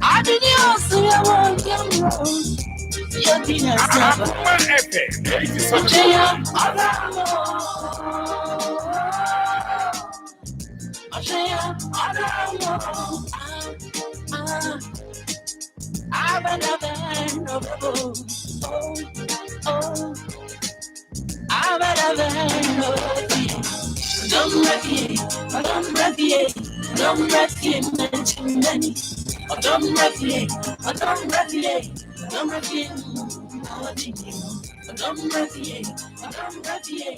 I didn't also want you. You're dinner, don't love you, I don't love you, I don't love you, mention many. I don't love you, I don't love you, I don't love you, how I did you. I don't love you, I don't love you,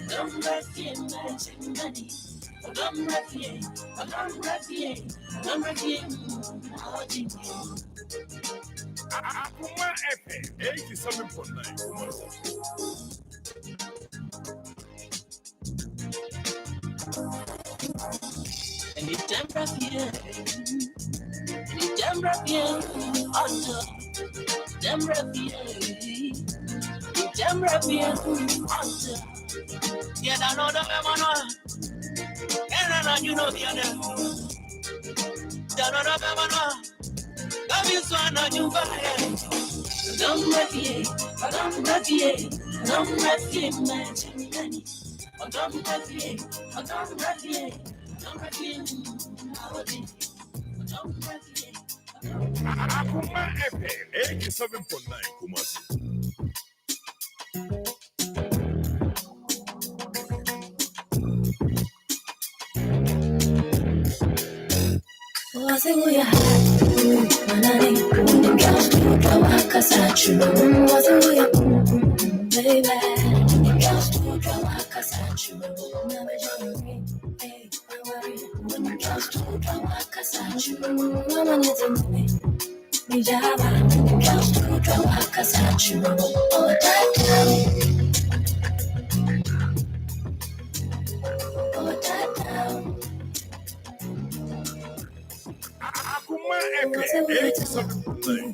I don't love you, mention many. I don't love you, I don't love you, I don't love you, how I did you. Akoma FM 87.9. Anytime rapia, anytime rapia, auto, anytime rapia, anytime rapia, auto. Yeah, I know the man, and I know you know the other. Don't know the man, love you so I know you buy. Don't rapia, I don't rapia, don't rapia, imagine money. I don't rapia, I don't rapia. Akoma FM 87.9 Kumasi. Was it who you had? Manani, the girls do drama casachu. Was it who you baby? The girls do drama casachu. Never join hey, I worry. When the girls do drama casachu. Mama needs a movie. Akoma FM 87.9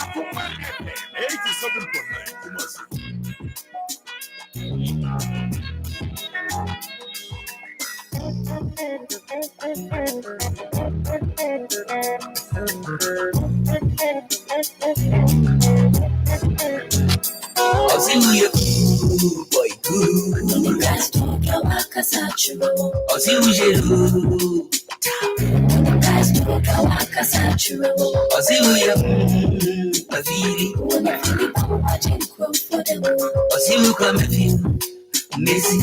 Akoma FM 87.9 Kumasi. Oziuye boy good. Oziuye Oziuye aviri. Oziu come feel Messi.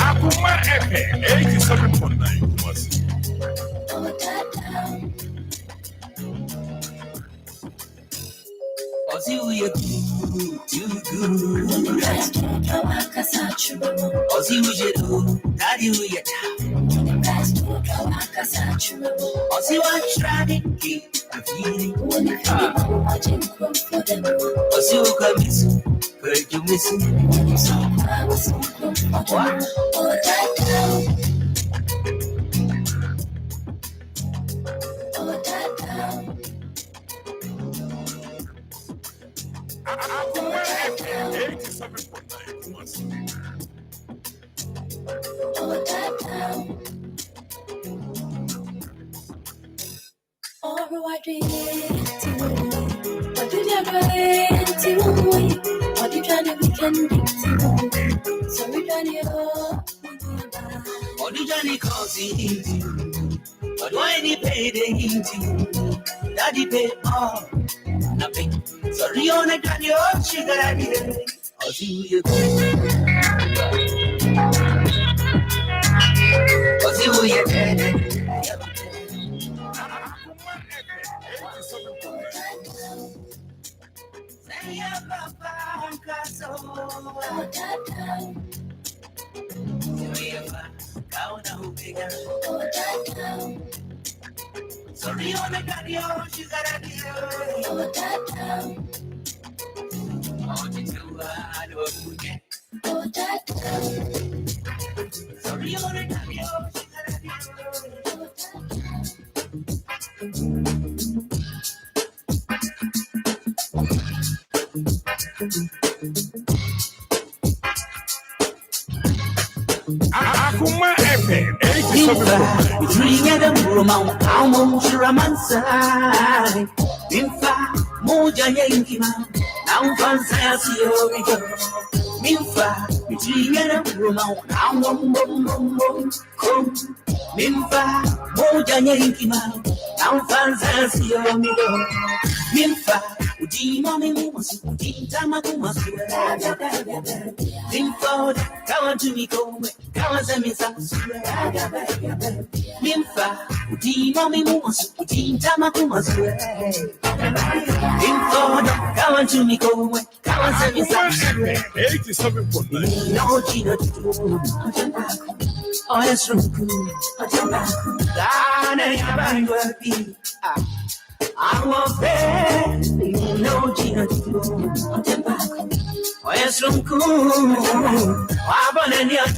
Akoma FM 87.9 Kumasi. Oziuye too good. Oziuye daddy uye ta. Oziwa trade ki aviri. Oziu come so perju misu. Akoma FM 87.9 Kumasi. Odijani cause but why he pay the into? Daddy pay all, nothing. Sorry on a daddy, oh, she got it. Oziuye Sorry on the daddy, oh, she got it. Sorry on the daddy, oh, she got it. Akoma FM 87.9 Between the room, I'm on Shiramansa. In fact, Moja Yankima, now fancy your girl. Minfa, between the room, I'm on Minfa, Moja Yankima, now fancy your girl. Minfa, Udima Mimus, Uditama Kumas, Minfa, come to me, come, come and send me some. Minfa, Udima Mimus, Uditama Kumas, Minfa, come to me, come and send me some. 87.9 No, Gina, oh, that's from good. I'm a fan, no Gina, oh, yes, from cool. I'm on any other.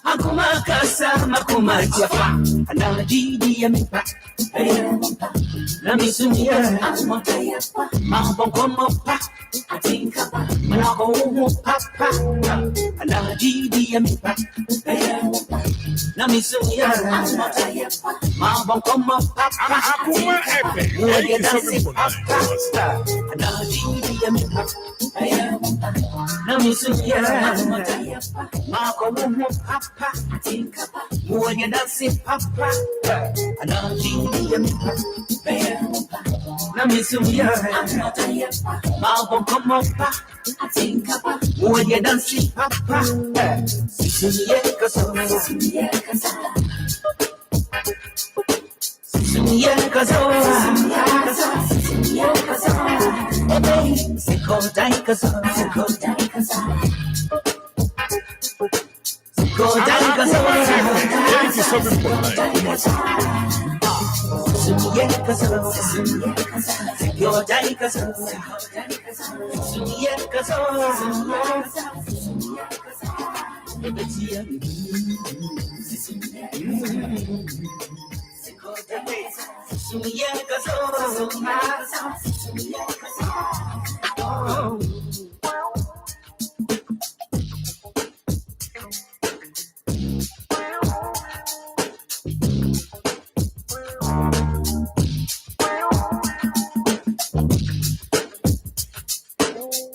Akoma kasa makoma tiafa ana jidi ya mipa na misumia ma bonkomo pa atinka mana ho papa ana jidi ya mipa na misumia ma bonkomo papa Akoma FM 87.9 ana jidi ya mipa na misumia ma bonkomo papa when you dance papa, and I'm genius. Now me so ya, ma come up, I think when you dance papa, Sisiye kaso, Siko dai kaso. Go down, go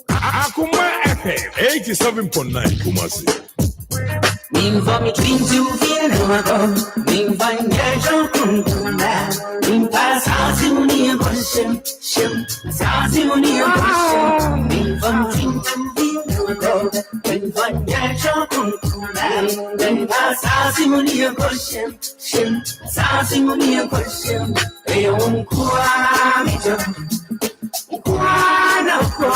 Akoma FM 87.9 Kumasi. Min for me dream to feel no go. Min find your kunkunna. Min pass as you near question. Shim as you near question. Min for me dream to feel no go. Min find your kunkunna. Min pass as you near question. Shim as you near question. Hey, kwa mi jo. Kwa na kwa.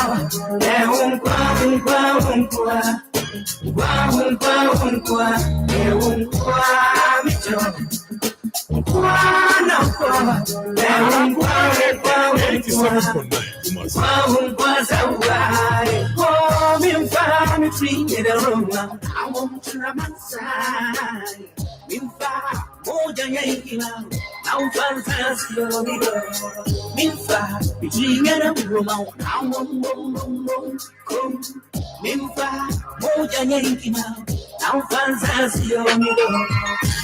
Minfa, moja nyingi mao, na ufanzazi yomido.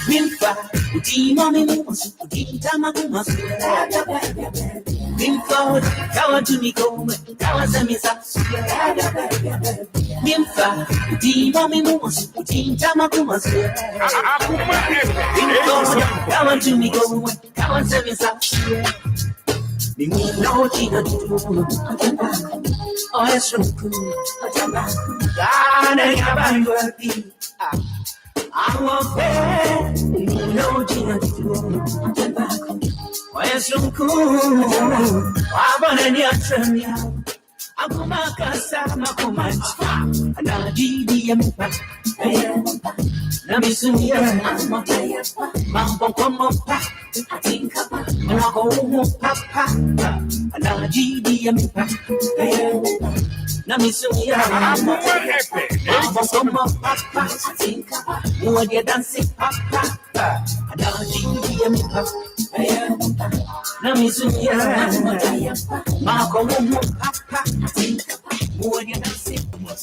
Minfa, utima minusu, utitama kumasu. Minfa, kawa tunikome, kawa semisa. Minfa, utima minusu, utitama kumasu. Minfa, kawa tunikome, kawa semisa. No china tu, oh es true. Gana ya banguati, amo fe. No china tu, oh es true. Abana ni atremia, akoma kasa makomanchi, anajidi ya mpa. Na misumia, mambo como pa, na como papa, na jidi ya mipa. Na misumia, mambo como papa, muadia dance papa, na jidi ya mipa. Na misumia, mambo como papa, muadia dance papa.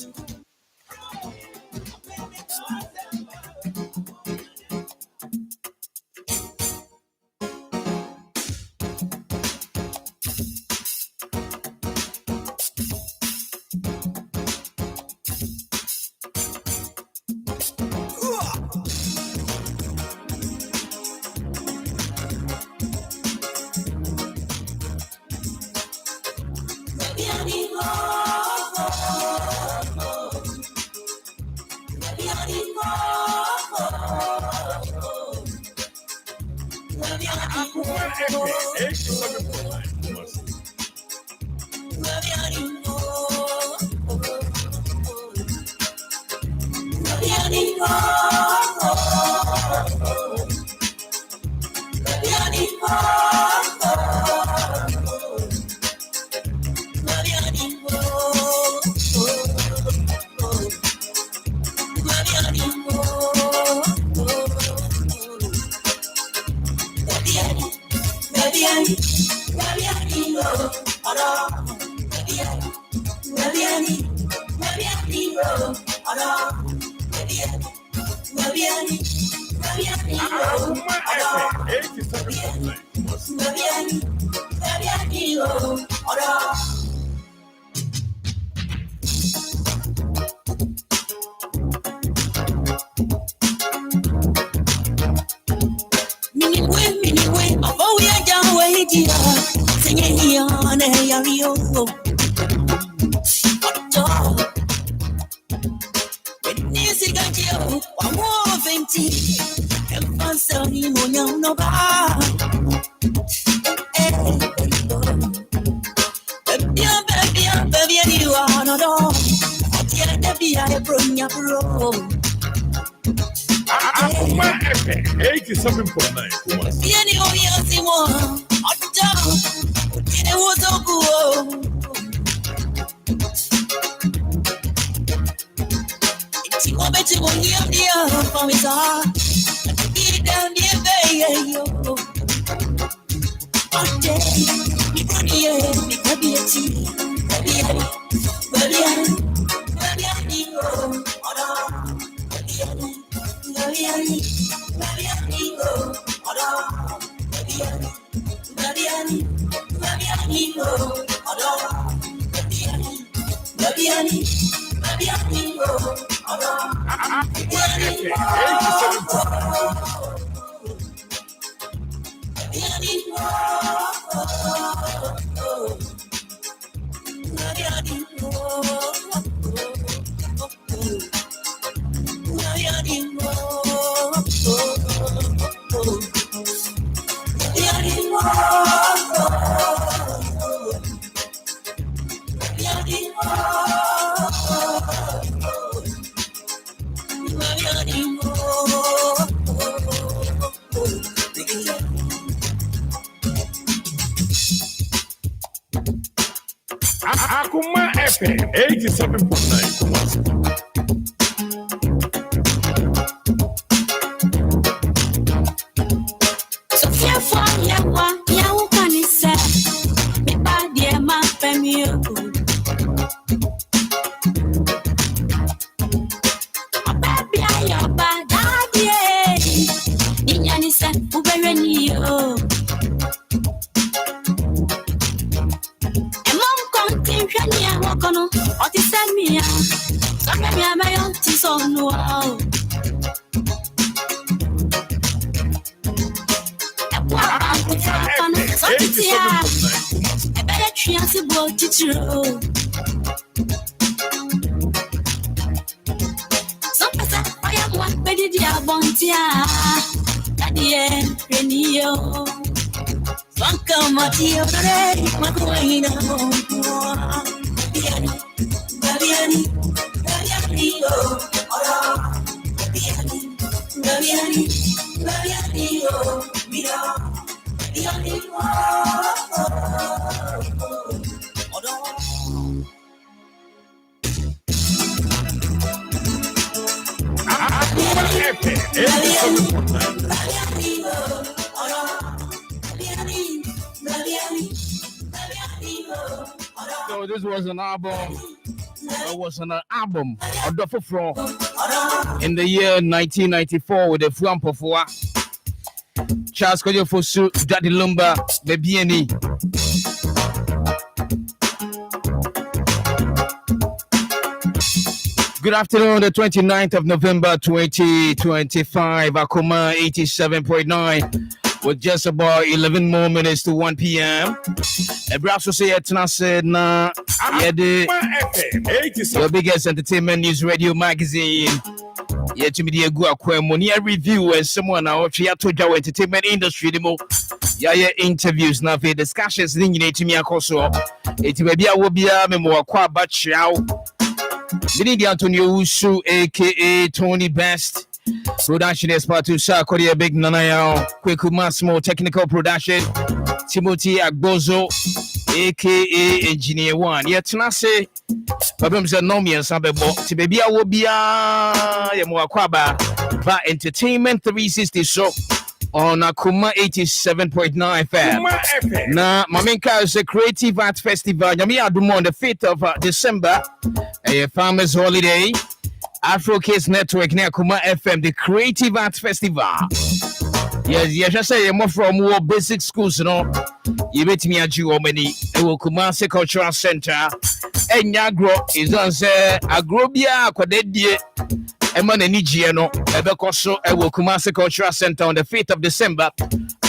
Akoma FM 87.9 Kumasi. Akoma FM 87.9 Kumasi. So this was an album. It was an album of the Fufro in the year 1994 with the Frampofoa. Charles Kojo Fosu, Daddy Lumba, Bebieni. Good afternoon, the 29th of November 2025, Akoma 87.9. With just about 11 more minutes to 1 p.m. Ebraso say said na your biggest entertainment news radio magazine. Yet to media go money review and someone out here to the entertainment industry the mo. Yeah, interviews na for discussions thing you need to me akoso. It may be a wobia memo kwa bachow. Didi Antonio Usu aka Tony Best. Production expert to Korea Big Nanaya, Kweku Massimo technical production, Timothy Agbozo, aka Engineer One. Yet Tanase, Babams and Nomi and Sabebo, Tibia Wobia, Yamuakwaba, but Entertainment 360 show. on Akoma 87.9 FM. Now, Maminka is a creative art festival. Yami Adumo on the 5th of December, a farmers holiday. Afro Kids Network near Akoma FM, the creative art festival. Yes, I say more from more basic schools, you know. You bet me at you many. I will Kumasi Cultural Center. And Yagro is on say Agrobia Quadedie. Eman Nigiano, Ebekoso, Ewo Kumasi Cultural Center on the 5th of December.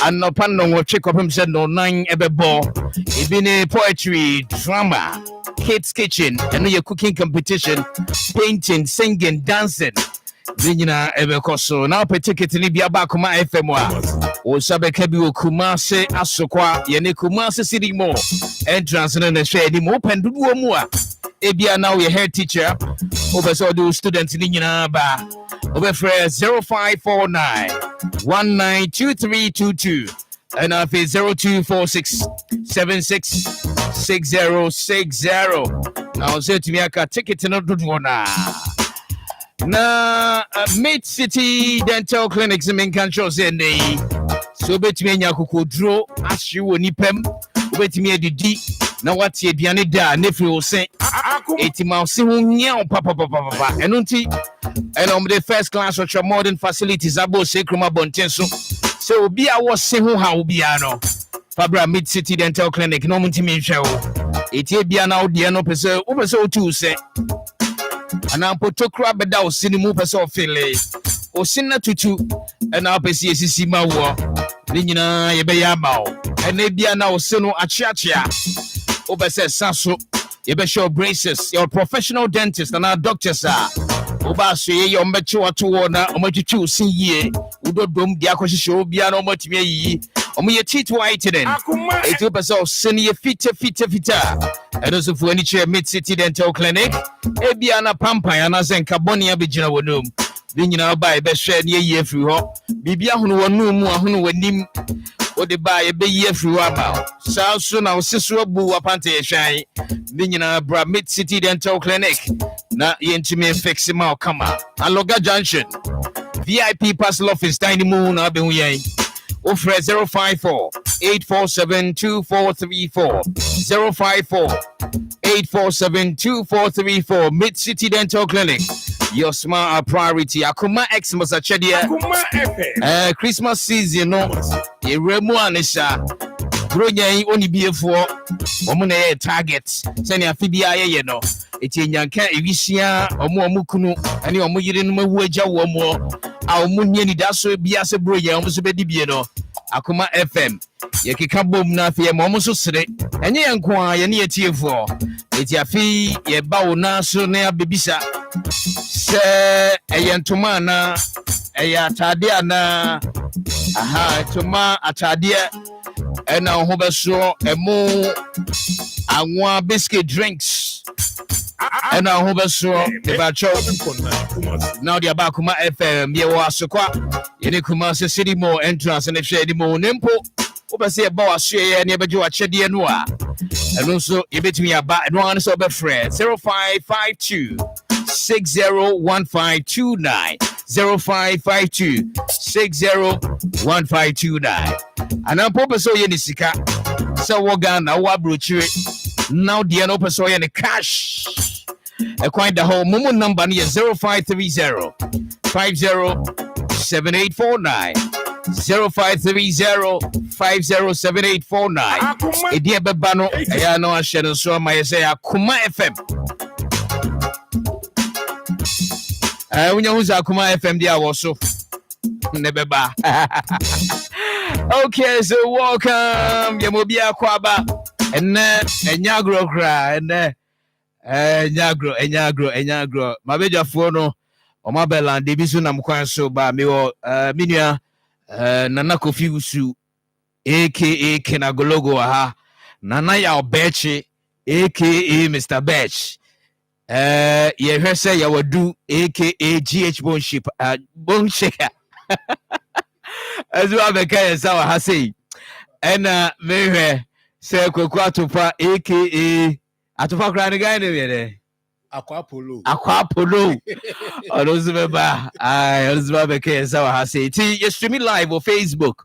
And no pano will check up himself no 9 ebebo. It been a poetry, drama, kids kitchen, and your cooking competition, painting, singing, dancing. Vinina Ebekoso. Now particularly be about Kuma FM. O Sabekebi Kumasi Asokwa, Yene Kumasi City Mo, entrance in the shade, open to do more. Ebia now your head teacher. Over so do students in ba. Over for 0549 192322 and off is 0246 766060. Now say to me I can ticket no do one. Na Mid City Dental Clinics in control say so bet me nyakuko draw as you nipem bet me di na what ye biane da nefi wo sen etima se ho nya papa enunti and the first class of modern facilities abo se kroma bonten so obi a wo se ho ha obi a no Fabra Mid City Dental Clinic no muntimi hwe wo etie bia na ode no pese wo pese otu se ana potokra beda o sinimu pese ofele o sinna tutu na pese esisi ma wo ni nyina ye be ya ma o ena bia na o se no achiachia Obese Sasso, you be show braces, your professional dentist and our doctors are. Obasu, your mature to order, or what you choose, see ye, Udo Dum, the Akwashi show, beyond much me, or me a teeth white then. It will be so senior fitter. And also for any chair Mid City Dental Clinic, Ebiana Pampa and Azen Carbonia Bijana Wonum. Then you know by best share ye through her. Bibia who no more who when him. Or the buy a big year through about. South soon our sister boo up until a shy. Minina Bra Mid City Dental Clinic. Now into me fix him out. Come on. Aloga Junction. VIP Parcel Office Tiny Moon. I've been with Offer 054 847 2434 054 847 2434 Mid City Dental Clinic. Your smart priority. Akoma Xmas Achedia. Christmas season, no. A remo anisha. Bronya only be for woman target. Send your fibia, you know. It's in Yanka, Evisia, or more Mukunu, and your Muyin Waja one more. Our Munyan Daso Biasa Broya, almost a baby, you know. Akoma FM. Yaki Kabum Nafi, almost so and you inquire near tier 4. It's your fee, ye bow naso near Bibisa. Se ayantumana ayatadia na tuma atadia ena hobeso emu anwa biscuit drinks ena hobeso ebacho now the Abakuma FM ye wasokwa yene kuma se city mo entrance and shade mo nempo obese e ba wasue ne bejo achede no a eno so yebetimi aba no an so be friend 0552 601529 0552 601529 and I'm purpose so yen sika so wogana wa brochire now the no person yen cash a quite the whole mumu number near 0530 507849 0530 507849 Edia Bebano I know I share so my say Akoma FM. When you use Akoma FM, they are also Nebeba. Okay, so welcome, Yamobia Kwaba, and Nyagro cry, and Nyagro. My major phono, or my bell and division. I'm quite so by me or Minia Nanako Fusu, aka Kenagologo, aha, Nanaya Bechi, aka Mr. Betch. You say you will do aka GH Bone Shaker. As well, the guy is our Hasi. And maybe say Kwatupa aka Atupa Cranny guy. Aqua Polo. Onozumeba. Onozumeba Kesa wa say. You stream it live on Facebook.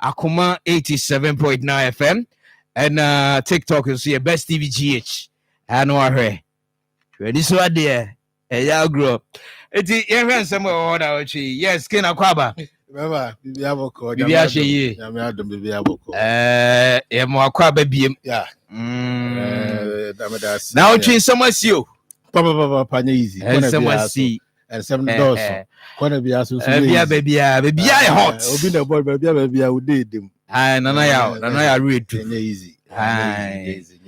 Akoma 87.9 FM and TikTok you see Best TV GH. I know her. This one there. Y'all grow up. It's even somewhere order. Yes, Ken Akwaba. Remember, Bibi Aboko. Bibi Asheye. Bibi Aboko. Mo Akwaba biem. Yeah. Now chin someone see you. Papa easy. Someone see. And 7 doors. Kona be aso. Baby hot. Obi na boy baby we did them. Nana ya read too. Easy. Easy.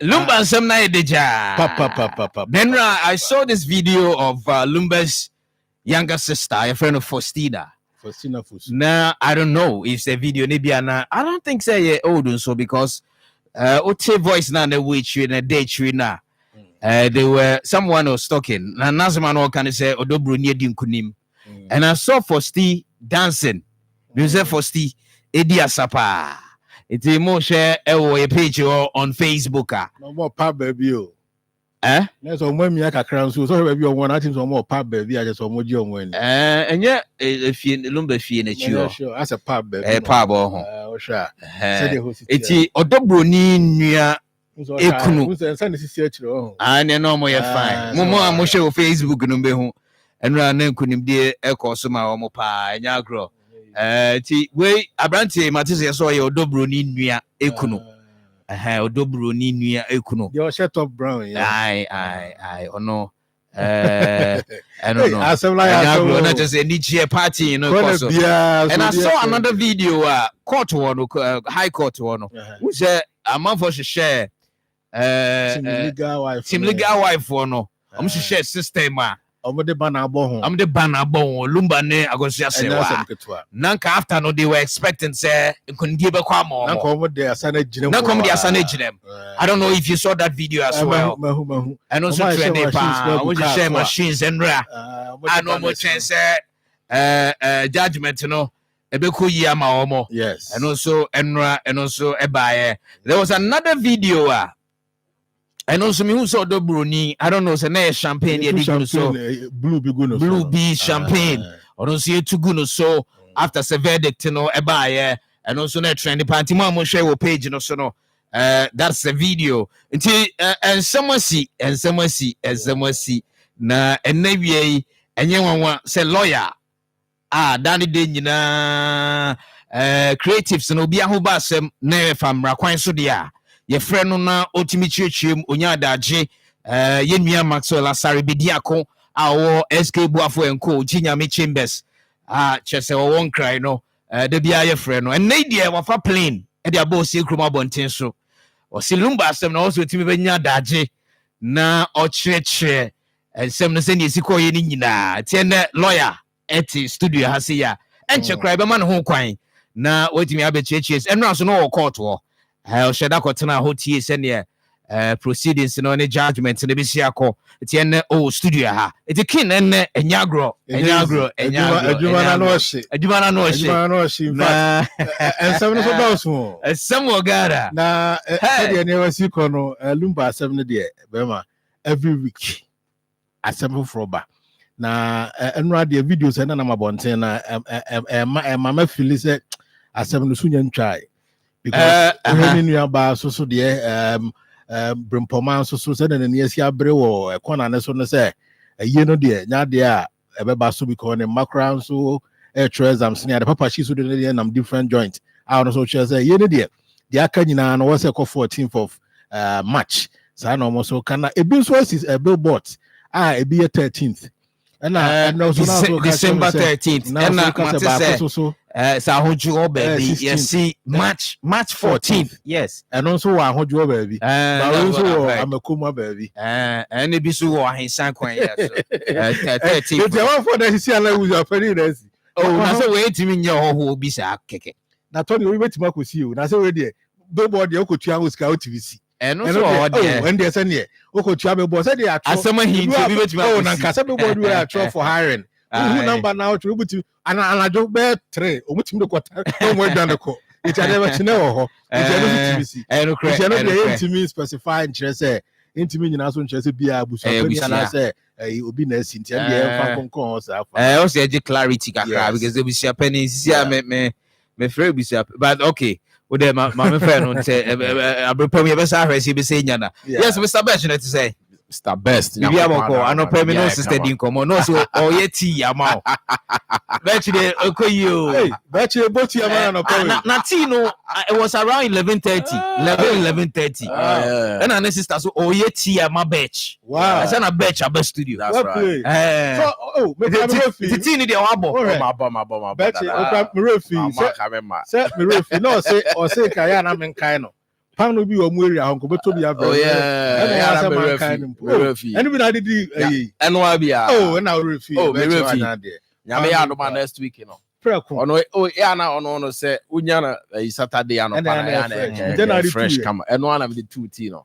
Lumba some na deja. Papa. Then I saw this video of Lumba's younger sister, a friend of Faustina. Now I don't know if the video maybe I don't think say old so because Ote voice now the witch in a day now. They were someone was talking. And Nazaman can say Odobro near Dinkunim. And I saw Fausti dancing. Music Fausti Edia Sapa. It's a more share a page on Facebook. No more pop baby. That's on when me a crown so baby on one items on more pop baby. I just on more young one. And yeah, if you lumber fee in it, sure. That's a pop baby. A pop or sure. It's Odobro near Ekunu. And you know more fine. Momo mo share Facebook number ho. And ran kunim de ekosoma omo pa nya grow. Ti we abrantie matise so ye Odobro ni nua Ekunu. Odobro ni nua Ekunu. You shut up brown. I ono I don't know. Not just a niche party, you know. And I saw another video, court one, high court one, who said a month for share. Team legal wife for no. I'm share system. I'm the banner bon. Lumba ne agosia sewa. Nanka after no they were expecting say couldn't give a kwamo. I don't know if you saw that video as well. And also training share machines and I know more chance judgment, you know. Yes. And also Ebaye. There was another video. And also me who saw the bruni, I don't know, it's a champagne blue bee champagne. I don't see it too good so after the verdict, you know, Ebaye, and also that trendy party mama share page, you know, so no. That's the video. Until and someone see na and maybe and you say lawyer. Danny Dina creatives no be a who basem ne from Rakwan Sudia. Your friend na Otimichim Unya Daji, Yenmia Maxwell Asari Bidiako, our SK Buafo and Co. Chinyami Chambers. Chese won't cry no. The be your friend and Nadia wafa plane and their boss Kruma Bontenso. Or Silumba some also Timibenya Daji na Ocheche and some Seni Siko Yenina, Tender lawyer at studio Hasia and Chakraba man home quine. Na waiting me abe churches and also no court war. I'll share that kotana hoti send proceedings no any judgment in the bisiako. It's in studio ha. It's a kin and nyagro. And some of those more. Some more gara. Na never see kono Lumba 7 day Bema every week. Assemble froba. Na enra the videos and na mabonten na mama feel say assemble sunyan try. Because when you are so Brimpoma so said and yes, ya brew a corner and so say a year no dear, not dear, a babasu because a macron so a treasure senior the papa she's doing and I'm different joint. I also say year dear. The Akanina and was a 14th of March. So I almost so can a bill is a billboard. A be a 13th. And December 13th. And baby. Yes, see March 14th. Yes. And also I hold you baby. I'm a Kuma baby. And it be so I sang quite 13th. It's one for the CLA with your penny. Oh, that's a way to mean your whole be sa keke. Now Tony, we wait to mark with you. That's already billboard you could travel scout TVC. And also when there's any travel boss, I said, as someone he Nanka for hiring. Who number now to able to and I don't bear tray or which the quarter. Don't work down the court. It's never to know. It's to me specify interest. intimi nyina so nkyɛ sɛ bia busuapani anaasɛ obi na asi nti ɛne yɛmfa nkɔnkɔn hɔ saa also get clarity kakra because the busuapani sisia me frɛ busua but okay wo de ma me frɛ no nte abrepam yɛbɛsa ahwɛ sɛ yɛbɛsɛ nyana yes Mr. Best no to say Mr. Best. Bibi amoko anɔpɛ mi no sister din komo no so ɔyɛ tea ama o. Bɛchi de okoyi o. Bɛchi de boti ama anɔpɛ. Na tea no it was around 11:30. 11:30. Ɛna ne sister so ɔyɛ tea ama batch. Wow. I said na batch aba studio. That's right. So me refi. The tea ni de wabo. Ma. Bɛchi me refi. Say me refi. No say o say kaya na men kai no. Pano bi omu area hon ko beto bi avre. Oh yeah. And we na didi enwa bia. Oh na refi. Oh me refi. Nyame ya do next week you know. Ono ya na ono say unya na Saturday ano pa na fresh come. Enwa na the 2 tea no.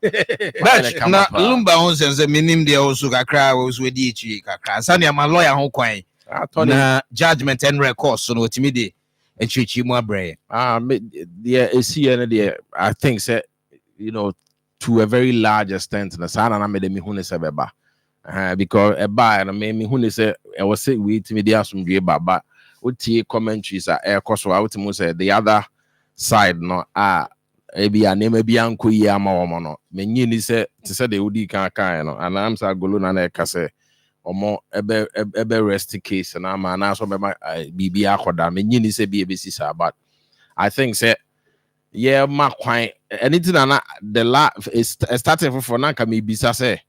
Na lumba hon sense minim de also kakra we so di echi kakra. Sa na ma lawyer ho kwan. Na judgment and record so no timi de I think say you know to a very large extent na sana na me de me hu ne se beba because e ba na me hu ne se e was say we timi de asomdwe baba otie commentaries a koso a wotimu say the other side no e bia na me bia nko yi ama wo mo no me nyi ni se te se de odi kan no and am say golo na e ka say omo ebe rest case na ma na so be bibi akoda me nyini se bi ebesi sa but I think say yeah ma kwan anything na the is starting for na ka me bisa say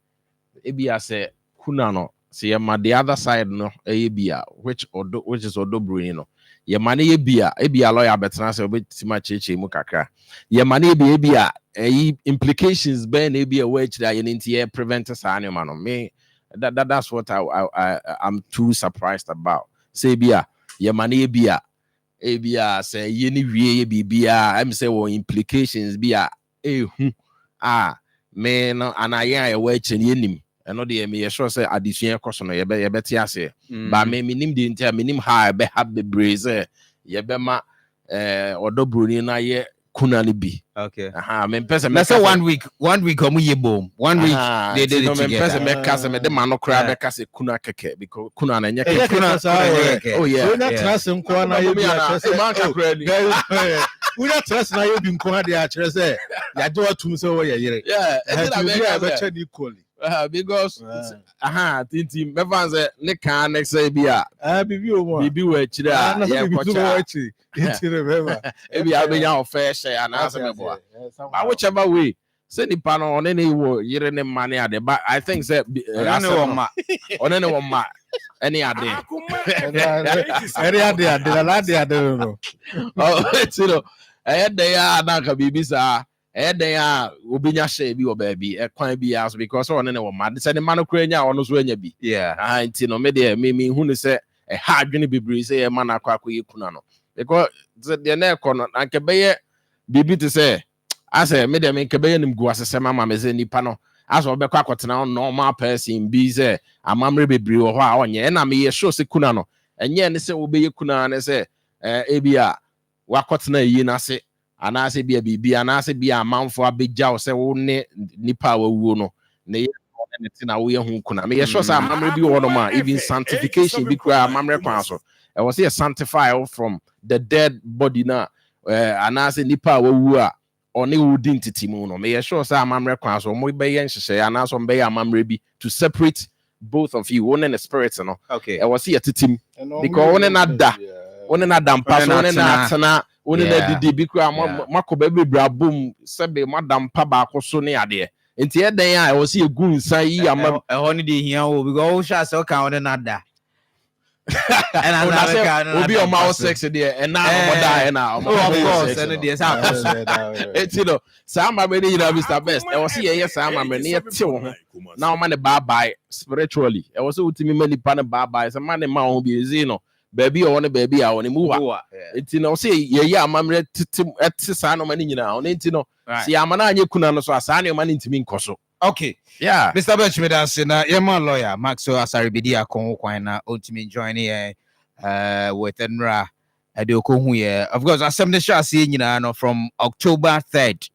ebia say kuna no say ma the other side no bia which is odobru no ye ma na ebia lawyer betena say obetima cheche mu kakra ye ma na ebia implications be na ebia which that you need to prevent sa anima no me that's what I'm too surprised about. Say bia ye mani bia say ye ni wie bibia I'm say what implications bia me no anaya e we chen yenim eno de me sure say addition cost no ye beti ase ba me nim de ntia me nim ha be have be braze ye be ma odobroni na ye kuna ni bi. Okay. Me person me say 1 week omu ye bom 1 week they did it together. Me person me kase me de man no kra be kase kuna keke because kuna na nye keke. Oh yeah. So na trust nko na ye bi a kase man kakra ni. We not trust na ye bi nko na de a kire say ya je watum say wo ye yire. Yeah. And be check equally. Because tinti me fan say ne kan next say bi a bibi o mo bibi we chire a ye kocha tinti remember e bi abenya offer share and answer me boy but whichever way say ni pa no one ne wo yire ne mane ade but I think say one ne wo ma any ade no oh you know e dey na ka bibi sa then obinya share bi obabi e kwan bi as because one ne wo ma say the man kura nya ono so anya bi nti no me de me hu ne say e ha adwene bibiri say e man akwa yekuna no because the na ekono anke beye bibi to say ase me de me nke beye nim gu asese mama me say nipa no aso obekwa akotena normal person bi say amamre bibiri wo ho a onye na me ye show se kuna no enye ne say obeye kuna ne say ebia wakotena yi na se anase bia bibi anase bia amanfo abegya wo se wo ne nipa awuo no ne ne tina wo ye hu kuna me ye sure say amamre bi wo no ma even sanctification bi kura amamre kwan so e was here sanctify from the dead body na anase nipa awuo a one wudi ntitimu no me ye sure say amamre kwan so mo be ye nhyehyɛ anase be ye amamre bi to separate both of you one in the spirit no okay e was here titim because one na da mpa so one na atena one na didi bi kura makoba bebra bom sebe madam pa ba ko so ne ade enti e den a e was here gu nsan yi amam e ho ne de hia wo because wo sha se ka one na da and I will be on my sex there and now die now of course and the it's you know Sam already Mr. Best I was here yes Sam near till now man bye spiritually I was with me many pan bye some man ma be you know baby or one baby I want to move it's you know say yeah mam at no money now you know see I'm an kuna no so asane man into me nkoso. Okay. Yeah. Mr. Birchmid na yema lawyer Maxo Asaribidi akon kwan na ultimate join here with Enra Adeoko hu here. Of course, assembly shall see nyina no from October 3rd.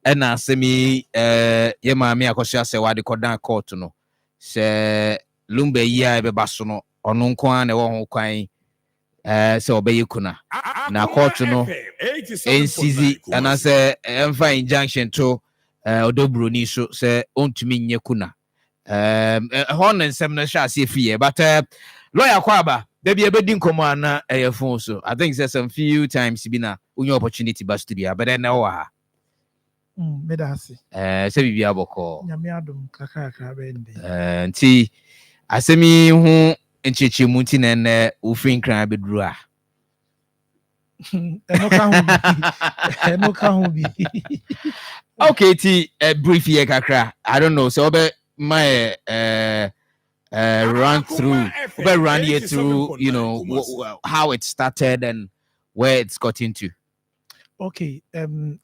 ɛna asɛmi yɛ maame akɔhyɛ sɛ wade kɔdan court no sɛ lumba yi a ɛbɛba so no ɔno nko ara na ɛwɔ ho kwan sɛ ɔbɛyɛ kuna na court no ɛnsizi anaasɛ ɛmfa injunction to ɔdɔburoni so sɛ ɔntumi nyɛ kuna ɛhɔ no nsɛm no hyɛ aseɛ fiyɛ but lawyer kɔ aba dabi ɛbɛdi nkɔmmɔ a na ɛyɛ phone so I think sɛ some few times bi na wonya opportunity ba studio but ɛnɛ wɔ ha medase sɛ biribi abɔkɔ nyame adom kakrakra bɛnde nti asɛm yi ho nkyerɛkyerɛmu nti na ɛnɛ wofiri nkran bɛduru a ɛno ka ho bi okay ti brief yɛ kakra I don't know so ɔbɛ my run through run here through you know how it started and where it's got into. Okay,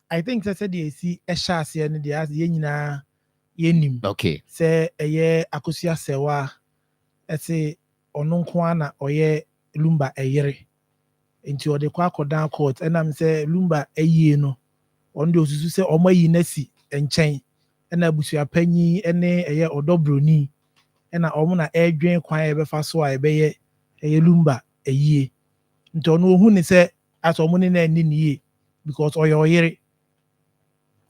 I think that's the see a chassis and the as yenina yenim. Okay. Say a year akusia sewa say ononkwana or ye lumba a year into the quack or down court and I'm say lumba a year no on those who say o my nesi and chain and I bush your penny and a year or dobroni and I omona air drain quite ever fast so I bay a lumba a year. Into no who say as o money and ye. Because or your hearing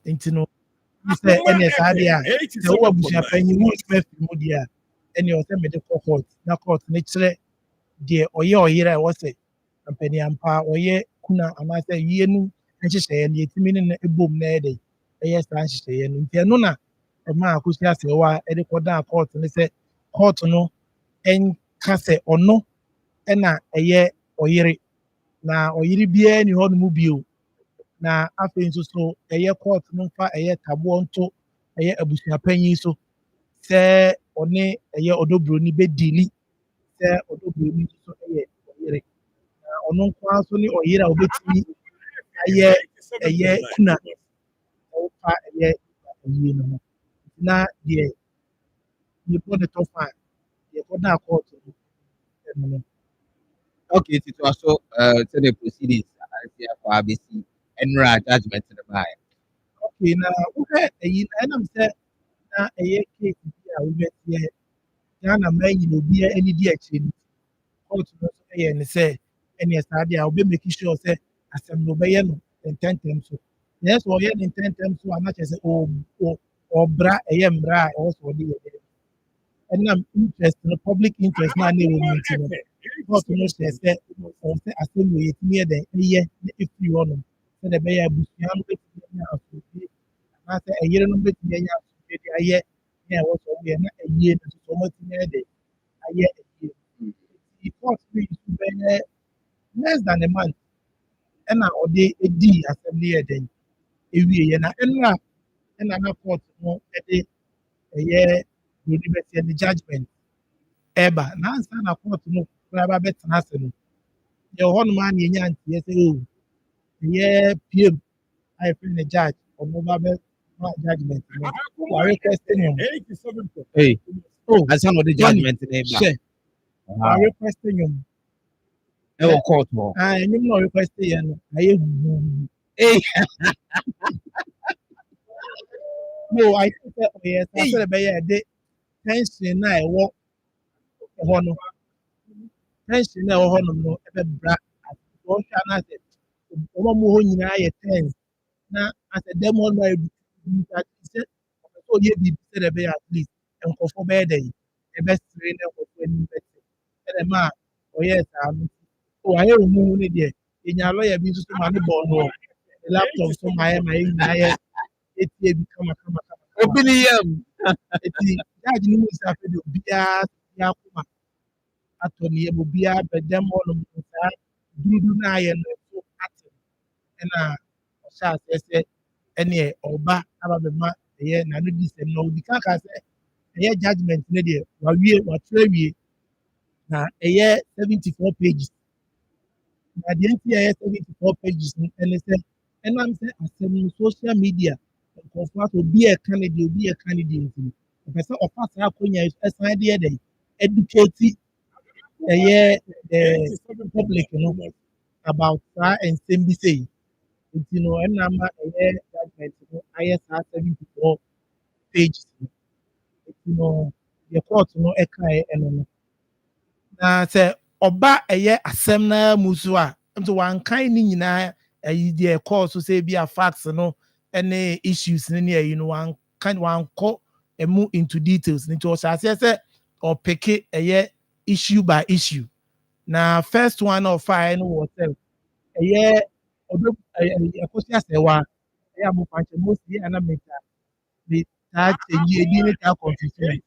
into no say any idea the over bush penny won't spend media and your medical court na court nature dear or your hearer I was say and penny and pa or ye kuna and I say yenu and she say and yet meaning a boom nede a yes and she say and nona a man who says why any court and they say court no and case or no and a year or year na or yiri bia ni ho no mu bio na afei nso so ɛyɛ court no mfa ɛyɛ taboɔ nto ɛyɛ abusuapanyin so sɛ ɔne ɛyɛ ɔdɔbroni bɛdili sɛ ɔdɔbroni nso ɛyɛ ɔyere na ɔno nko ara nso ne ɔyere a ɔbɛtumi ayɛ ɛyɛ kuna ɔfa ɛyɛ ɛyie no ho na deɛ yɛbɔ ne tɔfa a yɛkɔda court no ɛno no. Okay, it was also the proceedings for ABC and judgment in the mind. Okay, now we and I'm saying na a case here we met here. Ghana man you be any day actually. Court no and say any study I'll be making sure say asem no be no intent so. Yes, or yen intent so I'm not say or bra bra also dey. And I'm interested in the public interest na na we meeting. Court no say or say asem we near the if you want sɛ de bɛyɛ abusua no bɛtumi anya asomdwie anaasɛ ɛyere no bɛtumi anya asomdwie de ayɛ ne ɛwɔ sɛ ɔyɛ na ayie no nso ɔmatumi de ayɛ ayie nti court no yi so bɛyɛ less than a month ɛna ɔde di asɛm no yɛ den ɛwieɛ na ɛnora ɛna na court no de ɛyɛ buroni bɛteɛ ne judgment ɛba nansa na court no koraa bɛtena ase no yɛwɔ hɔnom a ne ɛnya nteɛ sɛ yeah, PM, I feel the judge or mobile judgment. I requesting him. Hey, I saw the judgment name. I requesting him. No court. I am not requesting him. Hey, no, I think that yes, I said a day. Tension, I walk a honor. Tension, no honor, ever brat. What can I say? Ọmọ mu hɔ nyinaa yɛ ten na asɛ dɛm hɔ no ayɛ sɛ ɔpɛ sɛ ɔyɛ biribi sɛ dɛ ɛbɛyɛ at least nkɔfoɔ bɛyɛ dɛ ɛbɛsere na nkɔfoɔ anim bɛte ɛdɛ ma a ɔyɛɛ saa no ayɛ wɔ mu no deɛ yɛnya lɔya bi nso so ma ne bɔɔ no ne laptop so ma yɛ nyinaa yɛ ɛtie bi kama obi ne yam ɛti judge no mu sɛ afei de obiara akoma atɔ ne yam obiara bɛdɛm hɔ nom saa durudu no ayɛ no ɛna ɔhyɛ aseɛ sɛ ɛneɛ ɔba aba bɛma ɛyɛ n'ano di sɛm na ɔdi kan ka sɛ ɛyɛ judgment no deɛ watwerɛ awie na ɛyɛ 74 pages na deɛ nti ɛyɛ 74 pages no ɛne sɛ ɛnam sɛ asɛm no social media nkɔfoɔ asɛ obi ɛka ne deɛ nti no ɔpɛ sɛ ɔfa saa akonnwa yi ɛsan de yɛ dɛ educate ɛyɛ the public no about saa nsɛm bi sɛ yi You know, and I'm a judgment, ISR 74 pages. You know, the court, no, and na sɛ ɔba ɛyɛ asɛm na mu so a nso wankan ne nyinaa ɛyi deɛ ɛkɔɔ so sɛ bi a facts no ɛne issues ne ɛyi no wankɔ ɛmu into details nti ɔhyɛ aseɛ sɛ ɔpeke ɛyɛ issue by issue na first one na ɔfaeɛ no wɔ sɛ ɛyɛ ɔbɛ ɛkɔsi asɛwa ɛyɛ amofankyɛ most yɛ ana metaa kyɛnyi edi ne taa confusion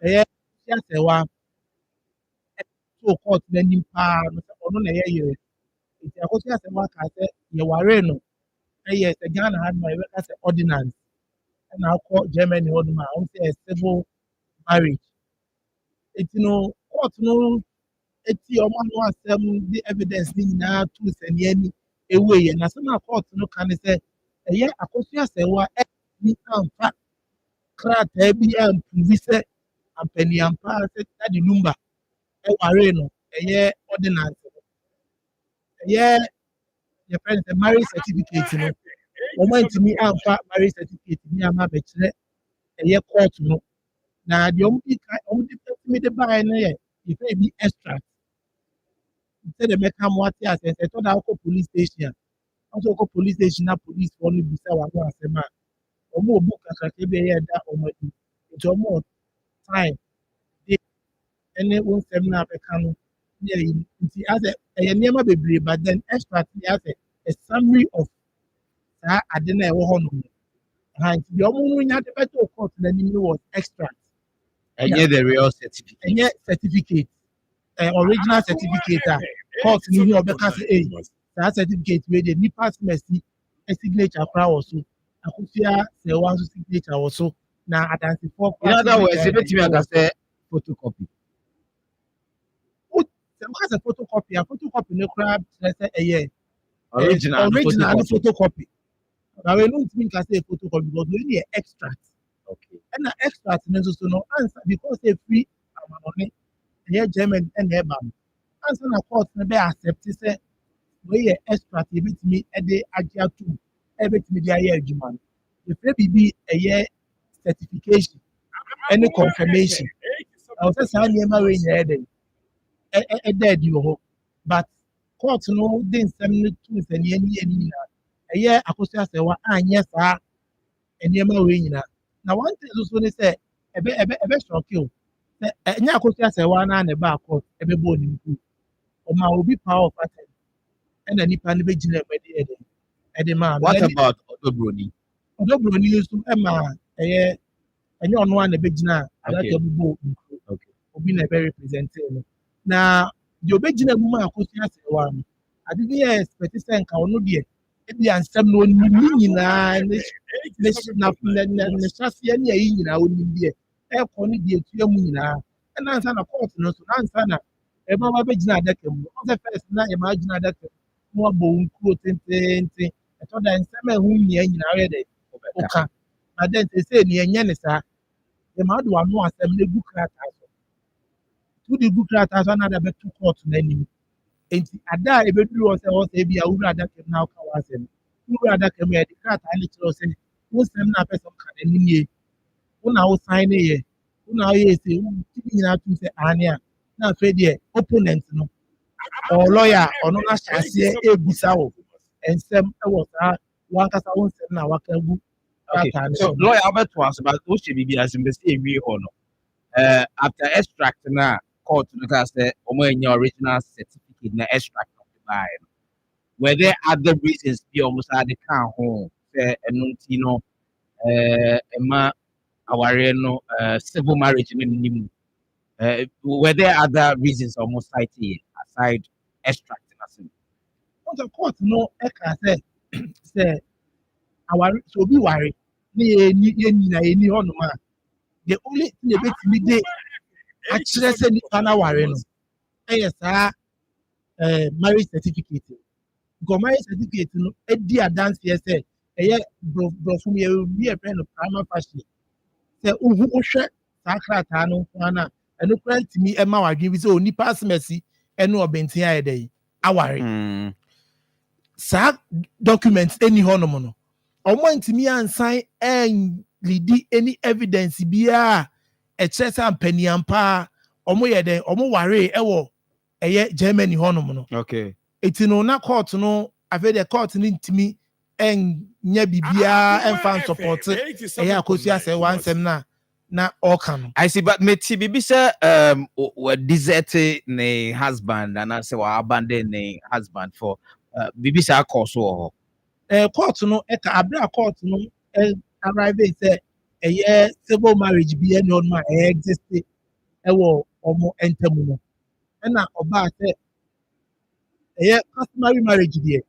ɛyɛ ɛkɔsi asɛwa so court n'anim paa no sɛ ɔno na ɛyɛ yere nti akɔsi asɛm aka sɛ yɛware no ɛyɛ sɛ ghana ha no a yɛbɛka sɛ ordinance ɛna akɔ germany hɔ nom a ɔmo sɛ civil marriage nti no court no eti ɔmo ano asɛm de evidence ne nyinaa to sɛnea ni ewu yɛ na asɛm a court no ka ne sɛ ɛyɛ akɔsi asɛm a ɛni amfa krataa bi ampuvi sɛ ampanyinpa sɛ dade lumba ɛware no ɛyɛ ordinance no ɛyɛ yɛfrɛ no sɛ marriage certificate no wɔn ntumi amfa marriage certificate ni ama abɛkyerɛ ɛyɛ court no na deɛ wɔn de baeɛ no yɛ yɛfrɛ bi extract sɛdeɛ mɛka mo ate asɛm sɛ ɛtɔ da akɔ police station a wɔn nso kɔ police station na police foɔ no bisa wɔn ano asɛm a wɔn wɔ book kakraka bi a ɛyɛ ɛda wɔn anim nti wɔn wɔ time ɛne wɔn nsɛm na abɛka no ne ɛyi nti asɛ ɛyɛ nneɛma bebree but then extract yɛ asɛ a summary of saa ade na ɛwɔ hɔ nom nti deɛ ɔmo no nya de bɛtɔ court n'anim no was extract ɛnyɛ the real certificate ɛnyɛ certificate original certificate a court ni hu ɔbɛka sɛ ɛyi saa certificate wei deɛ nipa semɛsi signature koraa wɔ so akosua sɛwa nso signature wɔ so na adansifoɔ in other words ebetumi aka sɛ photocopy sɛ wɔka sɛ photocopy a photocopy no koraa kyerɛ sɛ ɛyɛ original no photocopy na wei no ntumi nka sɛ photocopy because wei ne yɛ extract ɛna extract no nso so no ansa because efiri amanɔne ɛyɛ german ɛna ɛba no ansa na court no bɛ accept sɛ wei yɛ extract ebetumi ɛde agye ato ɛbɛtumi de ayɛ adwuma no efirɛ biribi ɛyɛ certification ɛne confirmation ɛwɔ sɛ saa nneɛma wei nyinaa ɛdɛ ɛda adi wɔ hɔ but court no de nsɛm no to nsɛnea ni ani nyinaa ɛyɛ akosua sɛwa anyɛ saa nneɛma wei nyinaa na one thing nso ne sɛ ɛbɛ sɔke o sɛ ɛnyɛ akosua sɛwa naa na ɛba court ɛbɛbɔ onimku ɔma obi power of attorney ɛna nipa no bɛgyina ɛmɛ ɛde maa what about ɔdɔbroni nso ɛma ɛyɛ ɛnyɛ ɔno a na ɛbɛgyina adaka bubɔ nkuro obi na ɛbɛ represent no na deɛ obɛgyina mu a akosua sɛwa no ade bi yɛ expect sɛ nka ɔno deɛ ebi ansɛm na onim ne nyinaa ne hyɛseɛ ne ayi nyinaa onim deɛ ɛkɔ ne deɛ etua mu nyinaa ɛna ansa na court no so ansa na ɛma ba bɛgyina adaka mu ɔsɛ first na ɛma agyina adaka mu na wabɔ nkuro tententen ɛtɔ da nsɛm a ɛho nyia nyinaa yɛ dɛ ɔka na dɛ nsɛsɛ ne ɛnyɛ ne saa ɛma ɔde wano asɛm na egu krataa so wode gu krataa so anada bɛto court n'anim nti ada a ebeduru hɔ sɛ ɔsɛ ebi awura adaka mu na ɔka w'asɛm wura adaka mu yɛde krataa ne kyerɛw sɛ wo nsɛm na apɛ sɛ ɔka n'anim yie wo na wo sign ne yɛ wo na ɔyɛ ese wo ti nyinaa tum sɛ ane a na afei deɛ opponent no ɔlɔya a ɔno n'ahyɛ aseɛ ebisa wɔ nsɛm ɛwɔ saa wankasa wo nsɛm na waka gu krataa ne so. lawyer abɛto ase but o hyɛ biribi ase mbɛsi ewie hɔ no after extract na court no ka sɛ ɔmo anya original certificate na extract of the buy no were there other reasons bi ɔmo saa de ka ho sɛ ɛno nti no ɛma awareɛ no civil marriage no ni mu were there other reasons ɔmo cite here aside extract na so. ɔsɛ court no ɛka sɛ aware sɛ obi ware ne yɛ nyina yɛ ni hɔnom a the only thing ebetumi de akyerɛ sɛ nipa na ware no ɛyɛ saa marriage certificate because marriage certificate no edi adanseɛ sɛ ɛyɛ borɔfo mu yɛ obi yɛ fɛn no prima facie sɛ wohwɛ saa krataa no nko ara ɛno kora ntumi ɛma wadwene bi sɛ onipa asemasi ɛne ɔbɛnten ayɛ dɛ yi aware sa documents any honomo no omo ntimi ansan en lidi any evidence bia e chesa mpaniampa omo ye den omo ware ewo eye Germany honomo no okay etino na court no ave the court ni ntimi en nya bibia en fan support eye akosia se wansem na oka no I see, but Meti Bibisa were deserted ne husband and I say abandon ne husband for Bibisa course or court no e ka abra court no arrive say civil marriage bi any on ma exist e wo omo entamu no na oba say customary marriage there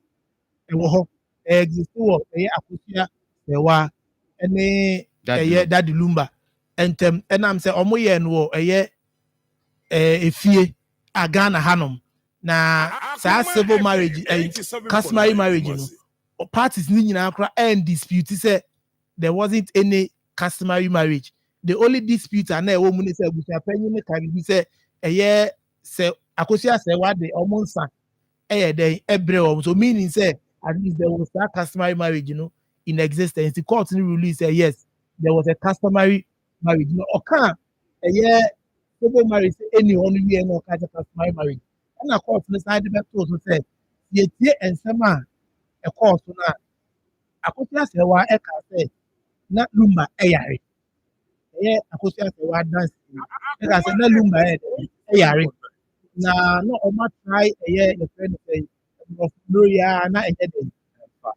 e wo ho exist wo akosia sewa ene daddy lumba entem enam say omo ye no efie agana hanom na sa civil marriage customary marriage no parties ni nyina akra and dispute say there wasn't any customary marriage. The only dispute and a woman say busia panyin ne can be say say akosia say what the omonsa then ebre so meaning say at least there was that customary marriage in existence. The court release say yes there was a customary marriage oka civil marriage any only we no customary marriage and a court side the to say ye tie ensema a court na akosia say wa e ka say na lumba eyare akosia se wa dance e ka se na lumba eyare na no o ma try the friend say of gloria na dey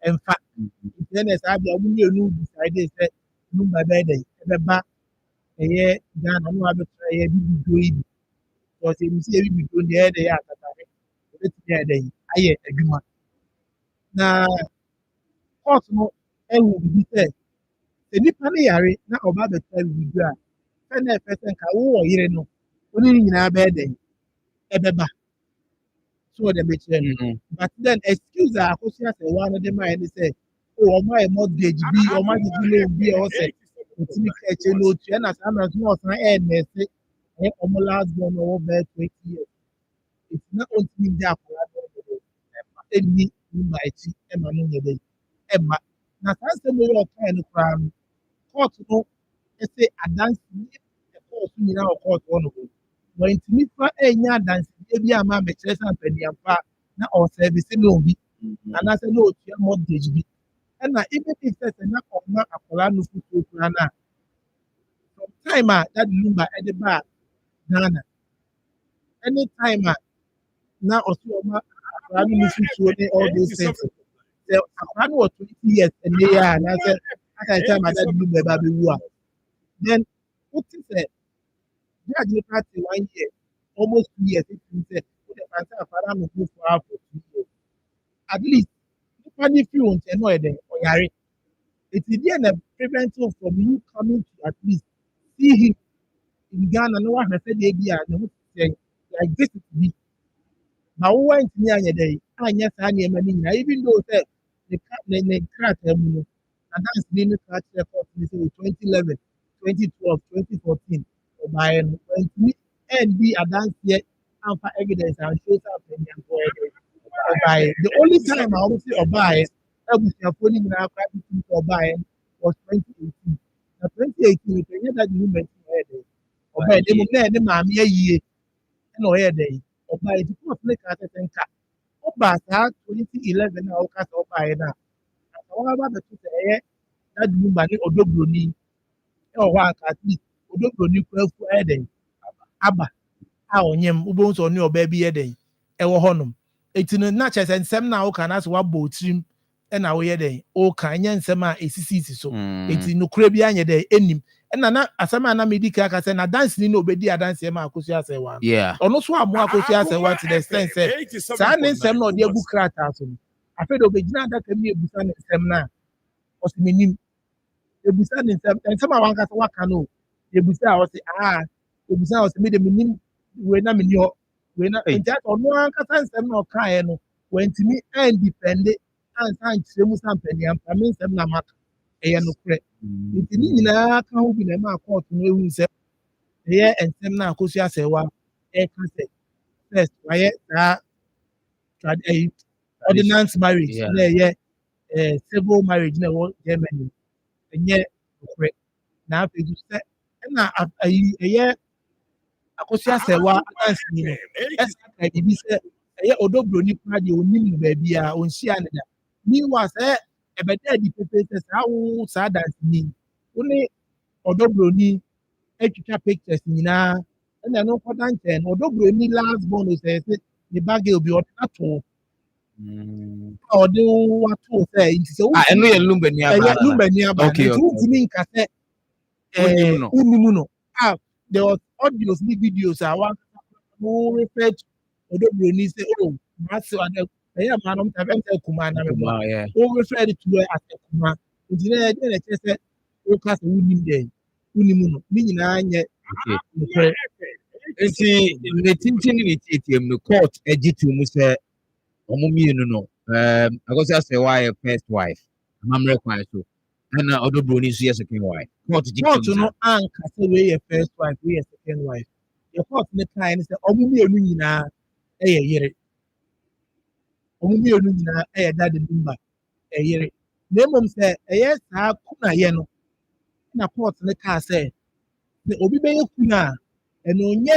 emfa then as abia mu ni enu decide say lumba be dey e ba Ghana no abi try bibido yi because e mi say bibido dey akatare e be ti dey aye adwuma na court no ehu bi say nipa ne yare na ọba bẹta bibi a fẹnẹ ẹfẹsẹ nka wọwọ yere no wọn ni nyinaa bẹẹ dẹ ẹbẹba so ọdẹ bẹkyerẹ no but then excuse a akosia sẹ wa no de maa yẹ ni sẹ o ọmọ ayẹ mortgage bi ọmọ agidi loan bi ẹ ọsẹ otimi kẹkye na otu ẹna saa mìíràn tí wọn san ẹ nẹẹsẹ ẹ ọmọ last born ọwọ bẹẹ 20 years ètò náà ontimi di akọla bẹẹ ẹma ẹni nígbà ẹkyi ẹma no nyẹ bẹẹ ẹma na saa nsẹm yẹ ọka ẹ no koraa no court no say adansi court nyina o court no no intimi fa enya adansi bi ama me kire san paniampa na o service no bi ana say no otua mortgage bi na even if say na ọma akola no futu kura na from time that lumba e de ba Ghana any time na osu ọma akola no futu ne all those things the akola no 20 years and they are na say at a time that lumba ba be wu then what is it? Judge party 1 year, almost 2 years. If you say, put the answer of Adam for 2 years. At least, if you want to know it, or Yari, it is a preventive from you coming to at least see him in Ghana. No one has said they be like this is me. Now, when near a day, I yes, I am even though the crack, and that's the catch record 2011. 2012, 2014, by and be advanced yet and for evidence and shows up in the only time I always say buy I was phone in our private for buying was 2018. Now 2018, you can hear that you mentioned or by the mammy a year and no day or by the post like at and cut. Or by 2011, I'll cast or buy now. However, the two that woman or double wa at least odogbo ni kwafu eden aba a onyem ubo so ni oba bi eden e wo honom etino na chese nsem na wo kana so wa botrim e na wo yeden o kan nya nsem a esisi so etino kura bi anye den enim na asema na medical aka say na dance ni no obedi dance ma akosu ase wa ono so amu akosu ase wa to the sense sa ne nsem na odi agu krata so afedo obegina adaka mi ebusa ne nsem na osiminim ebusa ne nsem a wankasa waka no ebusa o se ebusa o se me de minim we na meni ho we na ntia ono wankasa nsem na okae no wentimi independent ansan kyeremu sampani ampame nsem na maka eye no kre itini nyina ka ho bi na ma court no ehu nsem eye nsem na akosu asewa e ka se first waye ordinance marriage civil marriage na ɛwɔ Germany ɛnyɛ nokorɛ na afei nso sɛ ɛna ɛyɛ akosi asɛwa adansi no ɛsa ka biribi sɛ ɛyɛ ɔdɔbroni kora deɛ onim no baabi a ɔnhyia ne da meanwhile sɛ ɛbɛda adi pepe sɛ saa wo saa danseni wo ne ɔdɔbroni atwitwa pictures nyinaa ɛna ɛno nkɔda nkyɛn no ɔdɔbroni last born no sɛ ɛsɛ ne ba girl bi ɔde ato a ɔde wato sɛ nti sɛ ɛno yɛ lumbani aba nti wontumi nka sɛ wonim no there was audios ne videos a wo refer to Odobroni say, oh, Marfo, ɛyɛ maa nom ta fɛn sɛ kuma na mɛ wo refer to her as kuma nti na yɛ na kyerɛ sɛ wo ka sɛ wonim dɛ wonim no ne nyinaa nyɛ nokorɛ nti ne tintin ne tietiem no court agye to mu sɛ ɔmo mmienu no akɔsi asɛ wayɛ first wife amammerɛ kwan so ɛna Odobroni nso yɛ second wife court no anka sɛ wei yɛ first wife wei yɛ second wife yɛ court ne kae ne sɛ ɔmo mmienu nyinaa ɛyɛ yere ɔmo mmienu nyinaa ɛyɛ dade number ɛyere na mmom sɛ ɛyɛ saa kunayɛ no na court ne kaa sɛ obi bɛyɛ kuna a ɛna ɔnyɛ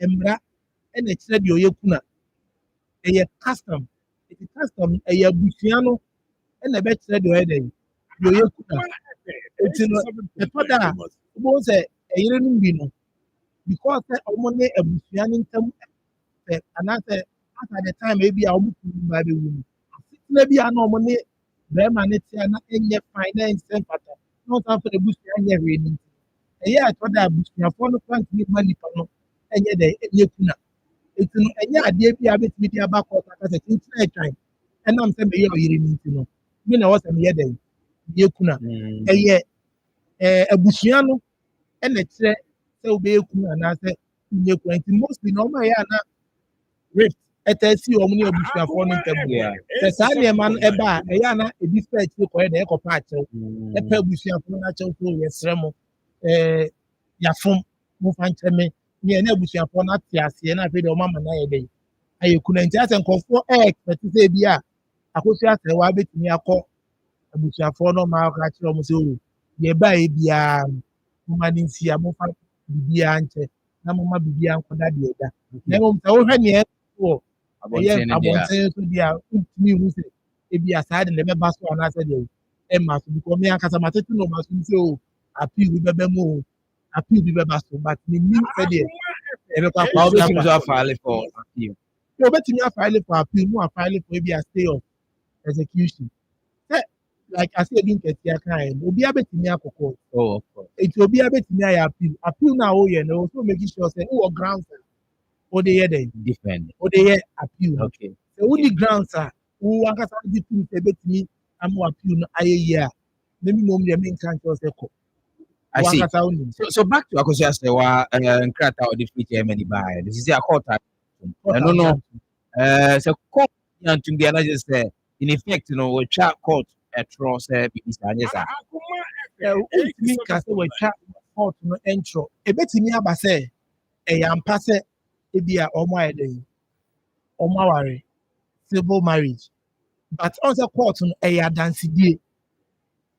mmara ɛna kyerɛ deɛ ɔyɛ kuna ɛyɛ custom ɛti custom ɛyɛ abusua no ɛna ɛbɛkyerɛ deɛ ɔyɛ deɛ ɔyɛ kuna ɛti no ɛtɔ da a wobɛhu sɛ ɛyere no bi no because sɛ ɔmo ne abusua no ntam anaasɛ at the time ebi a ɔmo kunu ba bɛwu no asetena bi a na ɔmo ne bɛrima ne tia na ɛnyɛ fine na ɛnsɛ mfata na ɔsan fɛ abusua nyɛ hwee no nti ɛyɛ atɔ da abusuafoɔ no kora ntumi ma nipa no ɛnyɛ dɛ ɛnyɛ kuna eti no ɛnyɛ adeɛ bi a bɛtumi de aba kɔɔto akasɛ kyinkyin ɛtwan ɛnam sɛ mɛyɛ ɔyere no nti no mi na ɛwɔ sɛ meyɛ dɛ meyɛ kuna ɛyɛ abusua no ɛna kyerɛ sɛ wobɛyɛ kuna anaasɛ nyɛ kuna nti mostly na ɔmo ɛyɛ ana rift ɛtɛsi ɔmo ne abusuafoɔ no ntam sɛ saa nneɛma no ɛba a ɛyɛ ana ebi fɛ akyire kɔyɛ dɛ ɛkɔpa akyɛw ɛpɛ abusuafoɔ no akyɛw so yɛsrɛ mo yafom mofa nkyɛn me ne ɛna abusuafoɔ no ate aseɛ na afei deɛ ɔmo ama no ayɛ dɛ ayɛ kuna nti asɛ nkɔfoɔ ɛɛkpɛte sɛ ebi a akosi asɛ wa betumi akɔ abusuafoɔ no ma aka kyerɛ ɔmo sɛ o deɛ ɛbaa yɛ biara no moma ne nsi a mofa biribiara nkyɛ na moma biribiara nkɔda deɛ ɛda na mmom sɛ wohwɛ neɛ wɔ ɛyɛ abɔnten so deɛ a wotumi hu sɛ ebi a saa de na ɛbɛba so anaasɛ deɛ ɛma so because me ankasa matete no ma so sɛ o appeal bi bɛbɛ mu o appeal bi bɛba so but menim sɛdeɛ ɛbɛkɔ akɔ wobɛtumi so afaale for appeal wobɛtumi afaale for appeal mu afaale for ebi a stay of execution sɛ like ase ebi nkɛseɛ kan no obi abɛtumi akɔ court eti obi abɛtumi ayɛ appeal na woyɛ no so make sure sɛ wowɔ grounds a wode yɛ dɛ defend wode yɛ appeal sɛ wodi grounds a wo ankasa wode pim sɛ ɛbɛtumi ama appeal no ayɛ yie a na mi nom deɛ menka nkyɛw sɛ kɔ I see. So back to Akosi Asewa nkrata or the free Germany by this is a court. No. So court yantum be another say in effect we chat court etro say bi sanyesa. Me ka say we chat court no entro. Ebetimi aba say yampa say ebi a omo ayede. Omo aware civil marriage. But also court no dance die.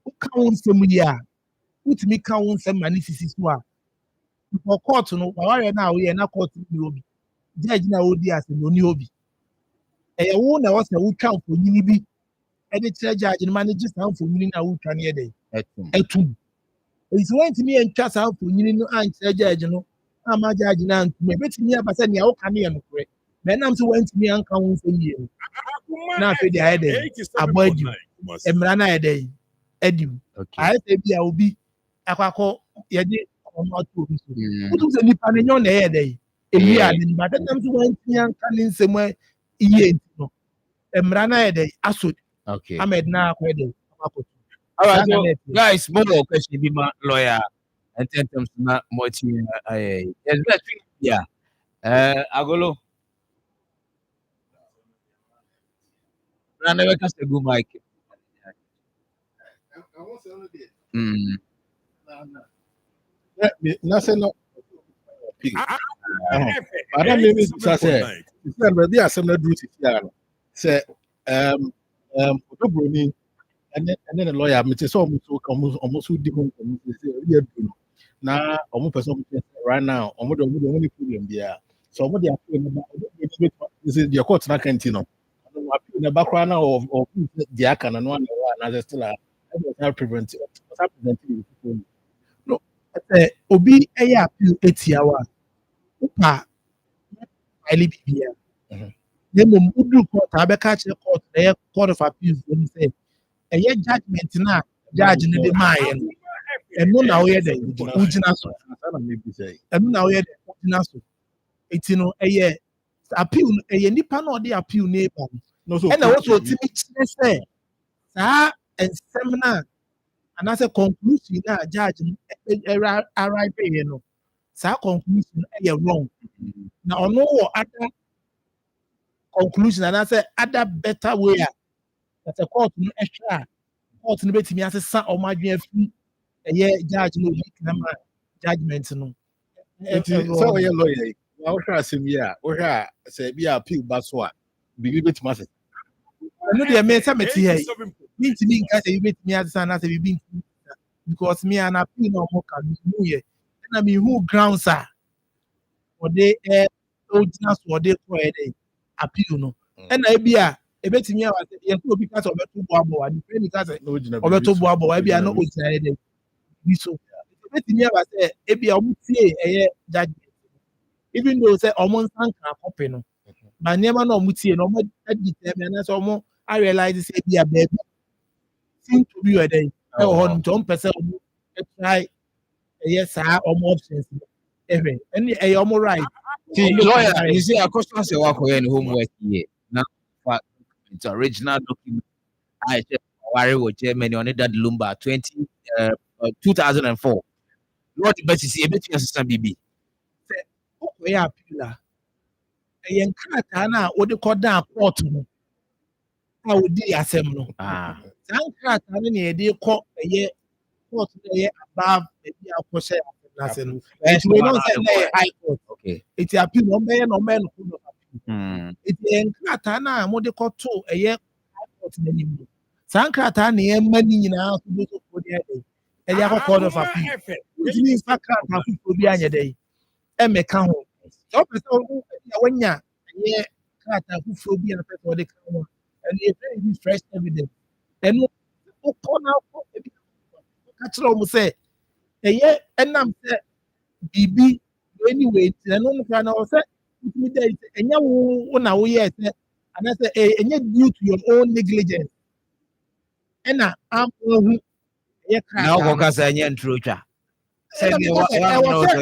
Who can nsem yi a wotumi ka wo nsɛm ma ne sisi so a for court no wɔayɛ na woyɛ na court ni obi judge na odi ase no ni obi ɛyɛ wo na wɔsɛ wotwa mfonyini bi ɛde kyerɛ judge no ma ne gye saa mfonyini na wotwa ne yɛ dɛ ɛtum esi wɔntumi yɛntwa saa mfonyini no ankyerɛ judge no ama judge no antum ebetumi aba sɛ nea woka ne yɛ nokorɛ bɛnam sɛ wɔntumi anka wo nsɛm yie no na afei de ayɛ dɛ abɔ adi mmara na ayɛ dɛ adi ayɛ sɛ bi a obi akɔ yɛde ɔmo ato obi so wotum sɛ nipa ne nyɛ ɔna ɛyɛ dɛ ewi a ne nipa tɛtɛm so wɔntumi anka ne nsɛm yie nti no mmara na ayɛ dɛ aso ama ɛde na akɔ dɛ akɔ. Alright, so guys, more question be my lawyer and 10 times na more team yes let's yeah agolo na never cast a good mic. National Madam Mimi say, "Be asem na do titi ano. Say Odobroni, and then a lawyer, Mr. So almost who did now, almost person right now, almost the only problem there. So what they are doing about this is your court not continue. In the background of the Akan and one another still are preventive. No, obi eya appeal 8 hours. Upa highly bibia. Nemo udu court abeka che court na court of appeals dem say eye judgment na judge ne de mae no. Eno na we dey ugina so. Eno na we dey ugina so. Eti no eye appeal eye nipa na ode appeal na eba. No so. And what timi kire say saa ensem na anase conclusion na judge arrive here no. Saa conclusion eye wrong. Na ono wo other conclusion and I say other better way that a court no extra court no betimi asesa o madwen afi judge no judgment no. So we lawyer. Wa ohra asem yi a ohra say bi appeal ba so a bibi betimi asesa. No dey me say meti here. Me ntimi nka say betimi asesa na say bibi because me an appeal no mo kan mu ye. Na me who grounds are for the ordinance for the appeal no. And I be a betimi a ye ko bi ka say obeto boabo wa the friend ka say obeto boabo wa bi a no otina dey bi so betimi a say e bi a omutie judgment even though say omo nsan kan copy no but never no omutie no omo determine na say omo I realize say bi a baby seem to be there e ho no to person omo try yes sir omo options every any omo right. See, lawyer, you see, a customer say work on homework here. Now, it's original document. I check worry with Germany on it that Lumba 2004. What the best is a bit assistant BB. Say, okay, appeal. A young na what they call down court no. How would the assembly no? Sankrat na dey call a year court above the question. It will not say high court. Okay. It's appeal no man no man no appeal. It's enkrata na mo de koto high court na nim. Sankrata na mani nyina so do so dey dey. E court of appeal. It means sankrata fu bi anya dey. E meka ho. So person wanya ye krata fu bi na person dey kan ho. And you very fresh evidence. And no corner for e bi ka tro mo say eye enam say bibi anyway no no na o say me dey enya wo na wo ye say and I say enya due to your own negligence ena am hu eye ka na ko ka say enya ntro say me wa no so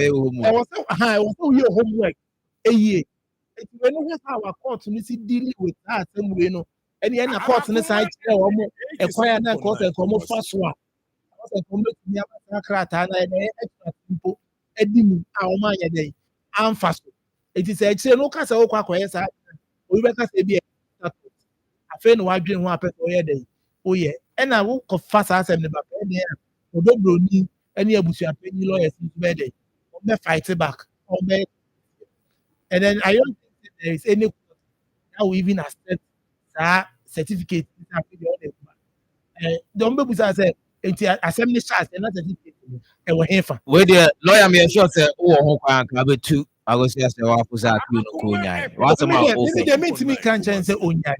ye homework eye it we no have our court to see dealing with that same way no any court no say kire wo mo ekwaya na court e ko mo fa so a krata na extra people edimu a o ma nya dey amfa so it is a kire no ka say o kwa koye sa o be ka say bi afa no wadwen ho apɛ o ye dey o ye e na wo ko fa sa asem ne ba pe dey odobroni any abusu apanyi lawyers be dey o be fight back o be and then I don't think there is any that will even accept that certificate the ombudsman say assembly charge and not certificate e wo hefa we the lawyer me sure say wo ho kwa ka be tu I go say wa pusa appeal no ko nyai what am I over they mean to me can change say onyai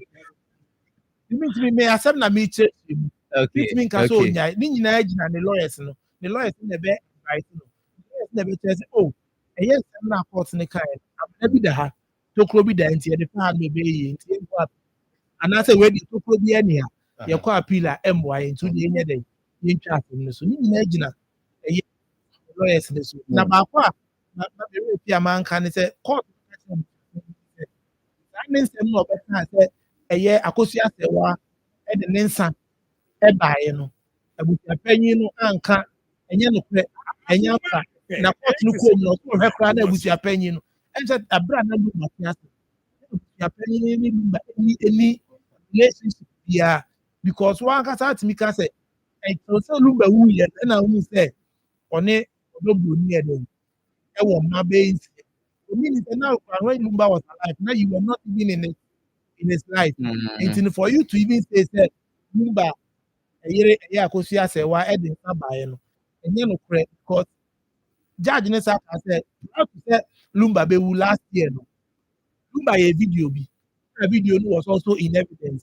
they mean to me accept na me check okay it mean ka so onyai ni nyina agina the lawyers no na be right no na be say oh yes na court ne kan na bi da ha tokro bi da ntie de fa no be yi ntie go up and I say we the tokro bi ene ha ye ko appeal a emwa into the enya dey yin twa asem no so ni nyina agina lawyers ne so na ba kwa na be we pia man kan say court that means them no better say eye akosia sewa e de nensa e baaye no abutia panyin no anka enye no kre enya fa na court no ko no so hwe kra na abutia panyin no ense abra na lu matia se abutia panyin ni relationship bia because one ka sa timi ka say e so lu ba wu ye na wu say one odobroni e dey e wo ma be nsi o mean that now when Lumba was alive now you were not even in it in his life. And for you to even say that Lumba a year Akosia say why Edin Sabayano and you know correct because Judge Nessa said how to say Lumba be last year no. Lumba a video be. A video was also in evidence.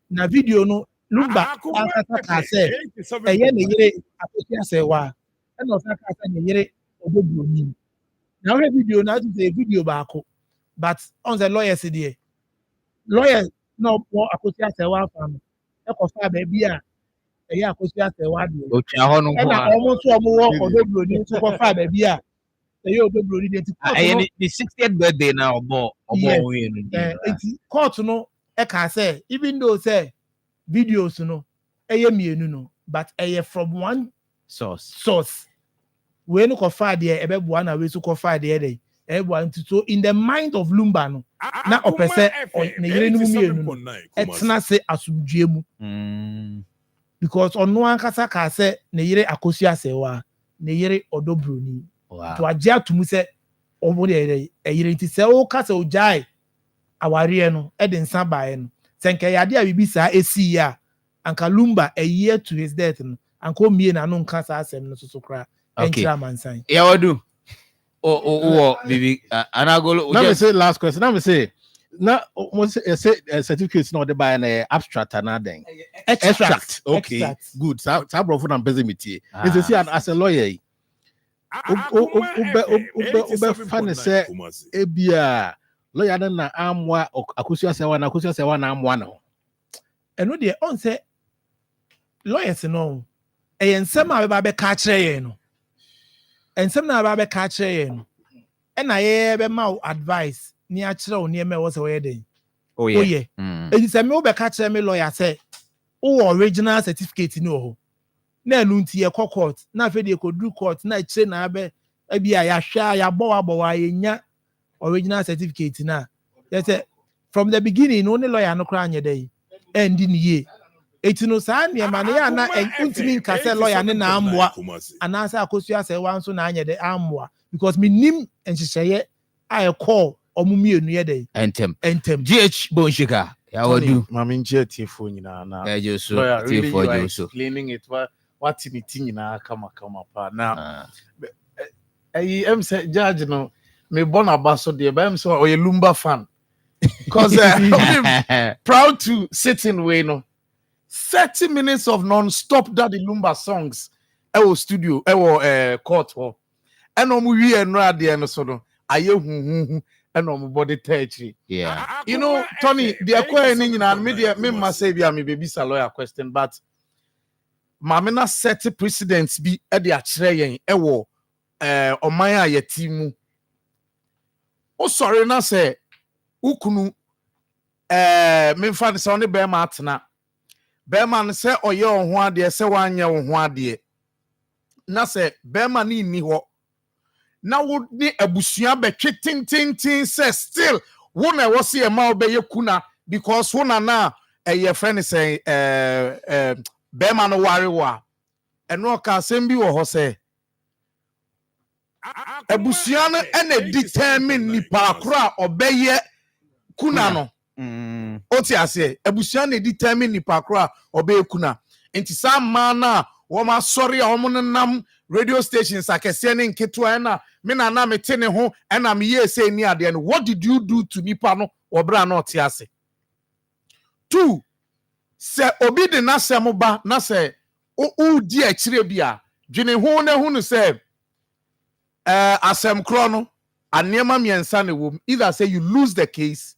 Na video no Lumba Akasa say a year Akosia say why and no Saka say yere obobroni. Now video na to say video back but on the lawyer say lawyer no more Akosia say why fam. E ko fa baby a eya Akosia say why do. And almost obobroni to ko fa baby a obobroni dey the 60th birthday now obo court no e can say even though say videos no mienu no but from one source we no ko fa there e be boa na we so ko fa there dey e boa so in the mind of Lumba no na opese na yere no mienu no etna say asumdue mu because ono ankasa ka say na yere Akosia sewa na yere odobroni to agya tumu say obo dey yere nti say o ka say o jai aware no e de nsa bae no senke yade a bibi sa esi ya anka Lumba a year to his death no anka o mie na no nka sa asem no so kra entra mansan ya wadu bibi anagolo now me say last question now me say na say certificates no dey buy na abstract na den extract okay good so bro for am busy meeting you see as a lawyer ube fan say ebia lawyer na amwa Akosia sewa na amwa no eno de on say lawyers no ensem a be ka kire yen no ensem na be ka kire yen no e na ye be ma advice ni a kire o ne me wo se we den oye e say me wo be ka kire me lawyer say o original certificate ni o na enu nti ye court na fe de ko do court na kire na be bia ya hwa ya bowa ye nya original certificate na they say from the beginning only lawyer no kra anye dey endi ni ye etino sa ne ma ne ya na untimi nka say lawyer ne na amwa anasa Akosia say wan so na anye dey amwa because me nim enhyehyeye I call omumienu ye dey entem GH Bonshika ya wadu mami nje tiefo nyina na Joso tiefo Joso explaining it what it nyina kama pa na em say judge no me born abaso de ba em say o ye Lumba fan because I'm proud to sit in way no 30 minutes of non-stop Daddy Lumba songs studio court ho and omu wi enra de no so no aye hu and omu body touch yeah you know Tony the akwa ni nyina me must say bia me baby sa lawyer question but mama na set precedents bi e de akire yen oman a yetimu o sorry na say ukunu me fa ne say on be ma atena be ma ne say oye ohun ade say wanye ohun ade na say be ma ni ni ho na wo ni abusua be twintintin say still wo na wo se e ma obeye kuna because wo na ye friend say be ma no ware wa eno ka asem bi wo ho say abusua no ene determine nipa akra obeye kuna no oti ase abusua na determine nipa akra obeye kuna enti sama na wo ma sorry a wo nam radio stations akese ne nketo na me na mete ne ho na me ye say ni ade no what did you do to nipa no obra na oti ase 2 se obi de na se ba na se o di akire bia dwene ho na hu no se asem kro no anema miensa ne wom either say you lose the case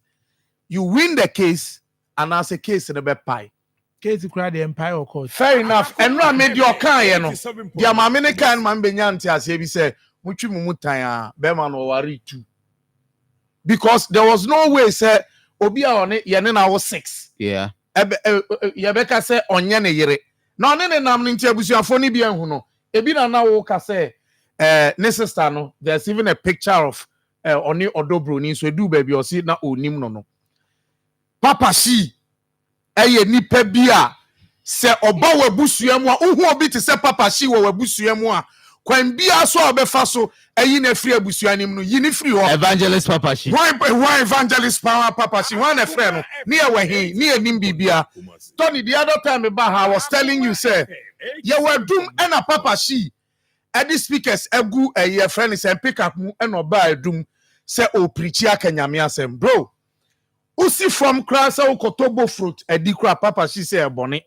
you win the case and as a case in the pai case kra the empire of court fair enough enra me di okan ye no dia ma me ne kan man benya ntia ase bi say mutwi mumutan a be ma no wari tu because there was no way say obi a one ye ne na wo 6 yeah ye be ka say onye ne yere na one ne nam ne ntia busuafo ne bi enhu no ebi na wo ka say ne sister no there's even a picture of oni odobroni so do baby o si na onim no papa shi eye nipa bi a se oba wabusua mu a ohu obi te se papa shi wo wabusua mu a kwan bia so obefa so ayi na free abusuanim no yi ni free ho Evangelist Papa Shi. Why evangelist Papa Shi one friend no near where he near Nimbibia. Tony, the other time about I was telling you, say, you were doom and a Papa Shi. At the speakers, a good a year friend is and pick up and buy doom. Say, oh, preacher can yamiasem, bro. Usi from class or kotobo fruit, a decra Papa Shi say a bonnet.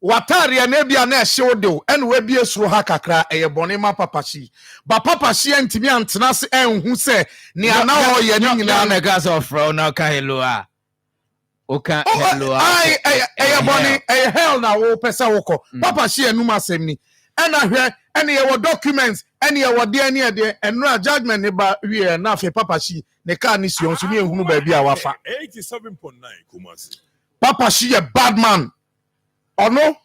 Watari and Ebia ne shodo and we be a sruha kakra a bonema Papa Shi. But Papa Shi and Timmy and Tanasi and who say, Nia now or ye na gas of fro na kahelua. Oka helua. I bonny a hell now o pesa woko. Papa Shi and Numa semni. And I hear any of documents, any of what dear near there, and no judgment about we are enough a Papa Shi, ne can is your senior who baby our fa 87.9 Kumasi. Papa Shi a bad man. Or no?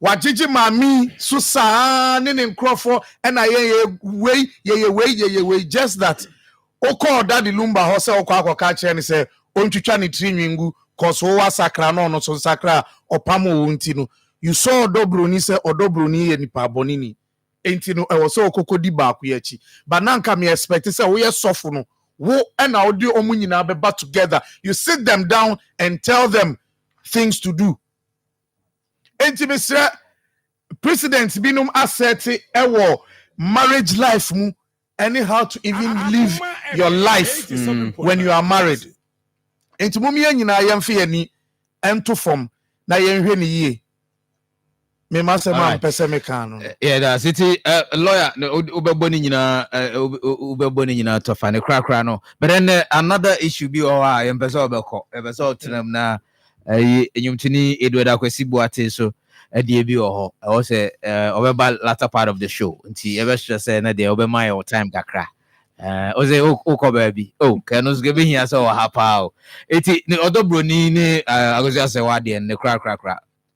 Wajiji mami susa nini Crawford and I way just that. Oko daddy lumba hose oko catch and say on to chani trinwingu cause owa sakra no so sakra opamo untino. You saw Dobroni say Odobroni and Pabonini. Entino I was so kokodi back yechi. But nanka me expect say we are sofuno. Wo and audio omunina be back together. You sit them down and tell them things to do. Mr. President binum asset ewo marriage life mu and how to even live your life when you are married. Enti mumi nyina yemfe ani ento form na yenhwe ni ye. Me masema mpese me kan no. Yeah, that's it. Lawyer ubeboni nyina to fa ne kra no. But then another issue bi o a yempese obekọ. Yempese otrem na enyumtini Edward Akwesi Boate so Ebi or also over latter part of the show. Until ever say na de over my time kakra. Oze oko baby. Oh, can us give here so hapa. Eti ni Odobroni ni agosia se wade and the crack.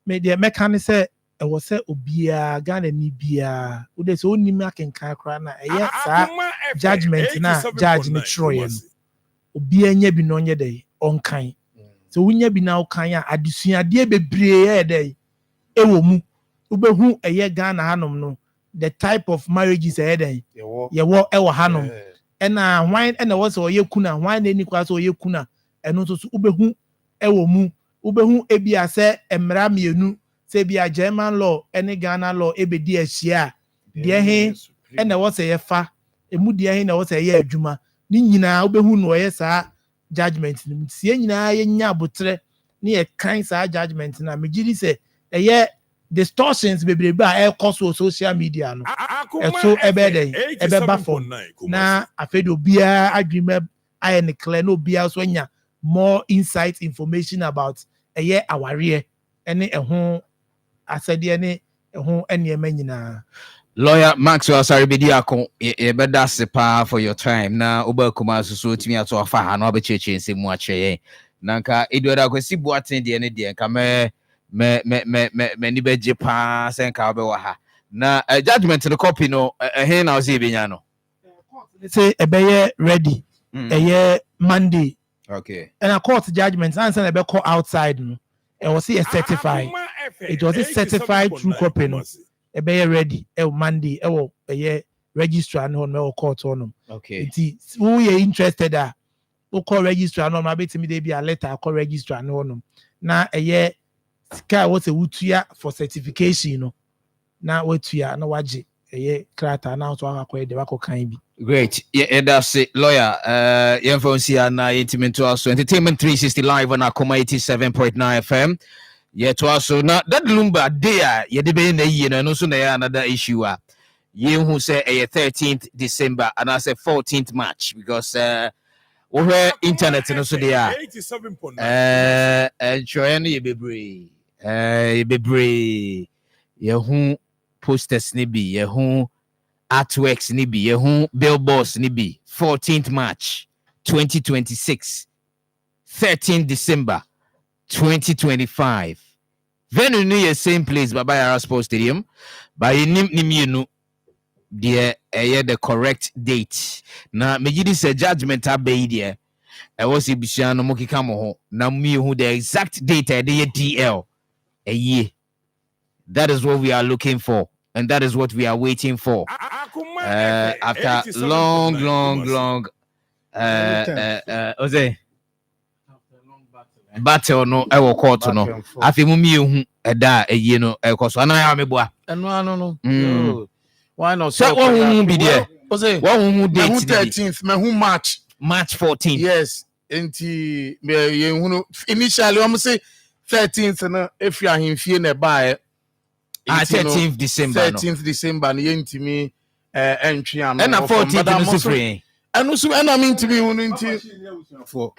Me the mechanic say e was say obia Ghana ni bia. Ude so ni making kakra na sa judgment na judge ni troyen. Obia nya bi no nye dey onkan. So wunya bi na okan a adesua de bebree dey. Ewo mu ubehu eye Ghana hanom no the type of marriages eden yewo ewo hanom ena wine ena wo so ye kuna wine ni kwa so ye kuna eno so ubehu ewo mu ubehu ebi ase emra mienu se bia German law ene Ghana law ebedi ahia de he ena wo se ye fa emu de he na wo se ye adwuma ni nyina ubehu no ye sa judgment ni sie nyina ye nya abotre ni e kan sa judgment na megiri se distortions bebrebe a cause social media no so ebe bafo na afedo bia adwuma aye ne clear no bia so nya more insight information about aware ene eho asede ne eho ene manyina. Lawyer Maxwell Saribediako beda sepa for your time na obakuma so timi ato afa ha na obecheche nsemu akyeye nanka Edward Akwesi Boate de ne de nka me ni beje pa senka obe wa ha na judgment the copy no he na ozi benya no say ebeye ready Monday. Okay. And a court judgment answer ebe call outside no it was certified. It was certified through copy no ebeye ready Monday registrar no me court on. Okay. It who you interested who call registrar no ma betimi dey be a letter call registrar no na sika was a wutua for certification no na wetua na waje krata na so akwa de wako kan bi. Great. Yeah, that's it. Lawyer, Yenfonsia na intimate to us. Entertainment 360 live on Akoma 87.9 FM. Yeah, to us. So now that Lumba there, you debate the year, and also another issue. You who say a 13th December and I say 14th March because over internet and also they are 87.9. And Joanne, you be brave. You who posters nibi, you who artworks nibi, you who billboards nibi. 14th March 2026, 13th December 2025. Venue near same place, Baba Yara Sports Stadium. By you the correct date. Now, me say judgment abe there. I was Ibishano Moki Kamoho. Now me who the exact date I did DL a year. That is what we are looking for. and that is what we are waiting for. After long Jose battle no e wo court no afi mu mi ehu eda eyi no e koso ana ya meboa no why not so one be there Jose one date 13th me March 14th yes enti me hu initially I'm say 13th no if you are himfie na ba 13th December 13th December no yentimi entry am na 14th no free enu so ena me ntimi hu no nti for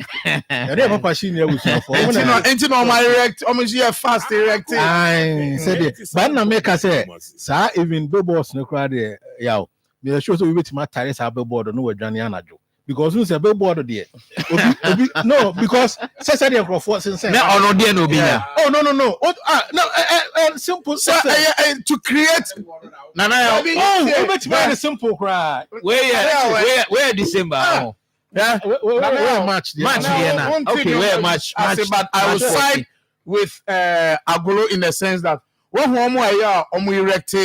ere papa shi ne abusu for enti no my direct o me share fast direct ai said but na make say sa even billboards no crowd there yaw me show so we wait ma tare sa billboard no wadwane anajo because we say billboard there obi no because say the microphone since na ono there no be na oh no simple to create very simple cry where December where March na okay where March but I will side with Agolo in the sense that when omo erect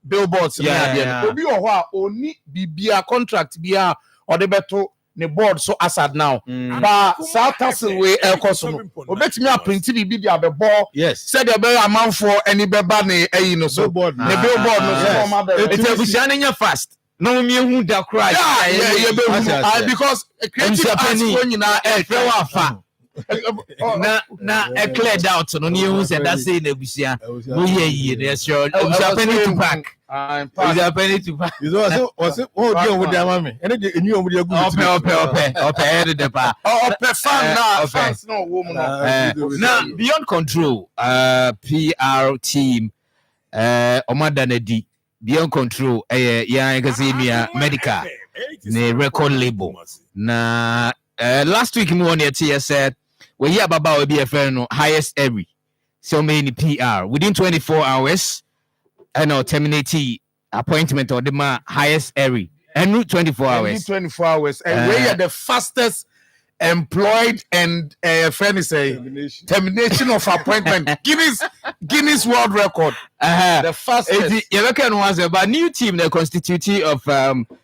billboards obi o ho a oni bibia contract bia or the beto ne board so asad now but South Tassel we ekoso no obetimi a print bibi dia be ball said the be amount for any beba ne eyi no so billboard no so ma be it ebusia nya fast no me hu da cry because creative arts nyina e fe wa fa na a cleared out no ne hu say that say na ebusia no ye there's your penny to pack is a penny to pack is deal with them me and you omu dey good okay the pa fan na fans no woman now Beyond Control PR team omadanedi Beyond Control ya gazemia medical ne record label na last week mu on here said we hear about we be a friend no highest every so many PR within 24 hours and terminate appointment or the highest every and 24 hours and we are the fastest employed and friend is a termination of appointment Guinness World Record the fastest you reckon was about new team the constitute of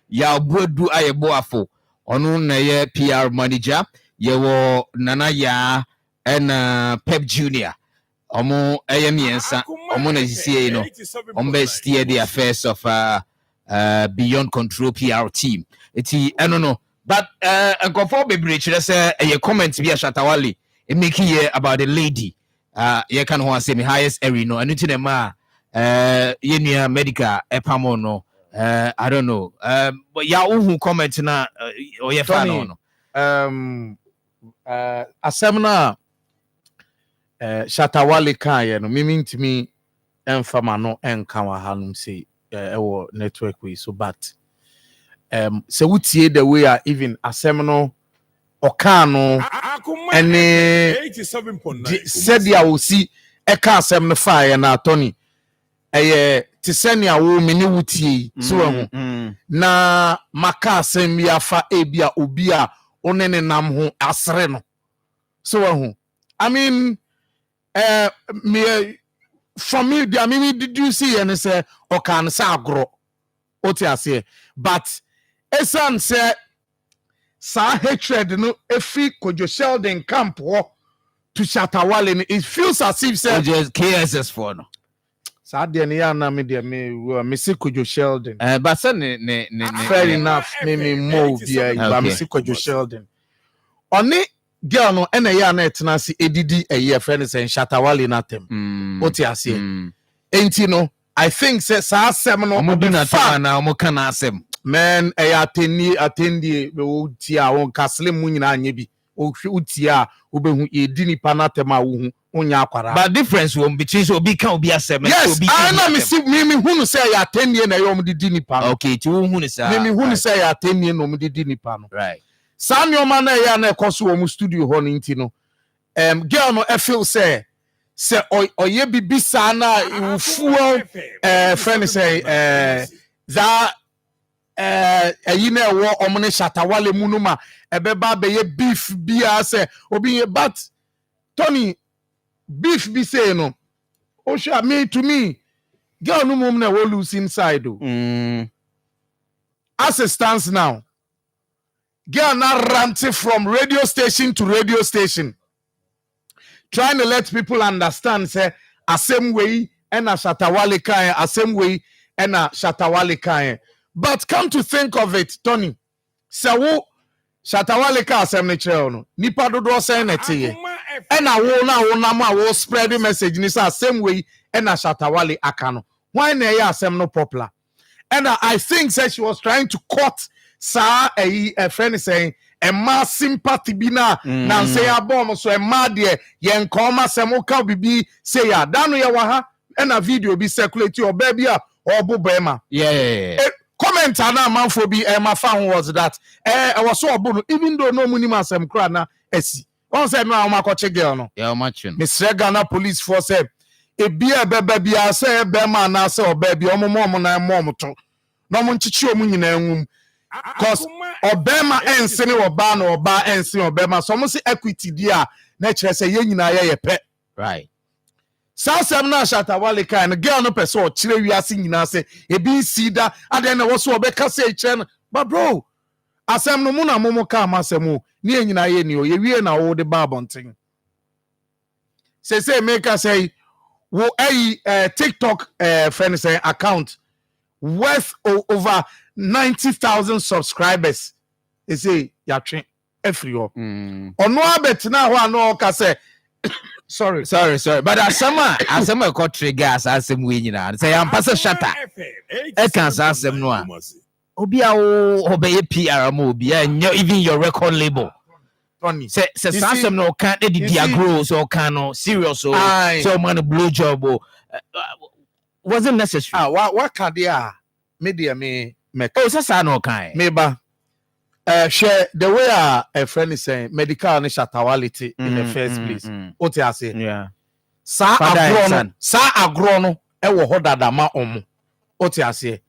Yabudu Ayeboafo onu na ye PR manager yewo Nana Ya and Pep Junior omo ayemiensa omo na sisi no ombe steer the affairs of Beyond Control PR team eti no but nkofo bebre kire say a comment bi a Shatawale e make here about the lady ye kan ho say me highest area no anu ti dem ye nua medical epamo no I don't know but ya who comment na o ye fa no asemna Shatawale kan no mimi ntimi emfama no enka wa hanum say ewo network we so but so wutie the way even asemno okano ene 87.9 said ya wo si eka asemno fa na Tony ti senia wo meni wutie so hu na maka asem ya fa ebia obi a onene nam ho asre no so hu I mean me for me the me did you see and say okan sa agro otiase but esan say sa hatred no efi Kojo Sheldon camp ho to Shatawale it feels as if say just KSS4 no sa de ne ya na me de me see Kojo Sheldon but say ne fair enough me mo bia but me see Kojo Sheldon oni girl no ena ya na etena si edidi eye friend say Shatawale na tem otiase enti no I think say sa asem no omoduna ta na omokana asem man attendi be utia won kasle mu nyina anye bi utia obehu edi nipa na tem a wo hu onya akwara but difference won between so obi kan obi asem yes I na me see me hunu say ya attendi na yo mdi nipa no okay ti wo hunu say me hunu say ya attendi na mdi nipa no right Sami oma na ya na ekoso wo mu studio ho ni nti no girl no e feel say oye bibisa na ufuo friend say za eyina ewo omne Shatawale munuma ebeba be ye beef bia say obi but Tony beef be say no o sure me to me girl no mum na wo lose inside o. As it stands now, girl now ranting from radio station to radio station, trying to let people understand say a same way and a Shatawale Kaye, a same way and a Shatawale Kaye. But come to think of it, Tony, so Shatawale Kaye assembly chair nipa dodo say na tie. And a wo spread the message ni say same way and a Shatawale akano. Why na ya assembly no popular? And I think that she was trying to cut a friend is saying a mass sympathy bina na say a bomb so a mad ye yen koma semoka bibi say ya danu ya waha and a video be circulate your baby or bubema. Yeah. Comment na Marfo be my fan was that I was so abu even though no money masem kra na esi. One say no ma ko girl no. Yeah, matching. Mr. Ghana police force say e bia baby say be man na say baby omo na mom to no mo nchichi omu nyina enwum cause obema ense ne oba na oba ense obema so mo say equity dia na kire say ye nyina ye pe right Sasem na Shatawale Kaye no girl no person o kire wiase nyina say e bi sida ade na wo so obeka say kire but bro asem no mu na mo ka amasem o ne nyina ye ni o ye wie na wo de ba bonten say make us say wo TikTok friend say account worth over 90,000 subscribers. They say yatwe every year. Ono abet na ho ano ka say sorry. But asema ko triggers asem we nyina. Say am pass shatter. E kan asem no a. Obi a wo obeye PR mo obi a even your record label. Tony. Say asem no kan e di agro so kan no serious so man blow job wasn't necessary. What can they media me make? Oh, so no kind. Maybe share the way a friend is saying medical and Shatawality in the first place. What you say? Yeah. Sa agrono e wo hoda dama omo. What you say?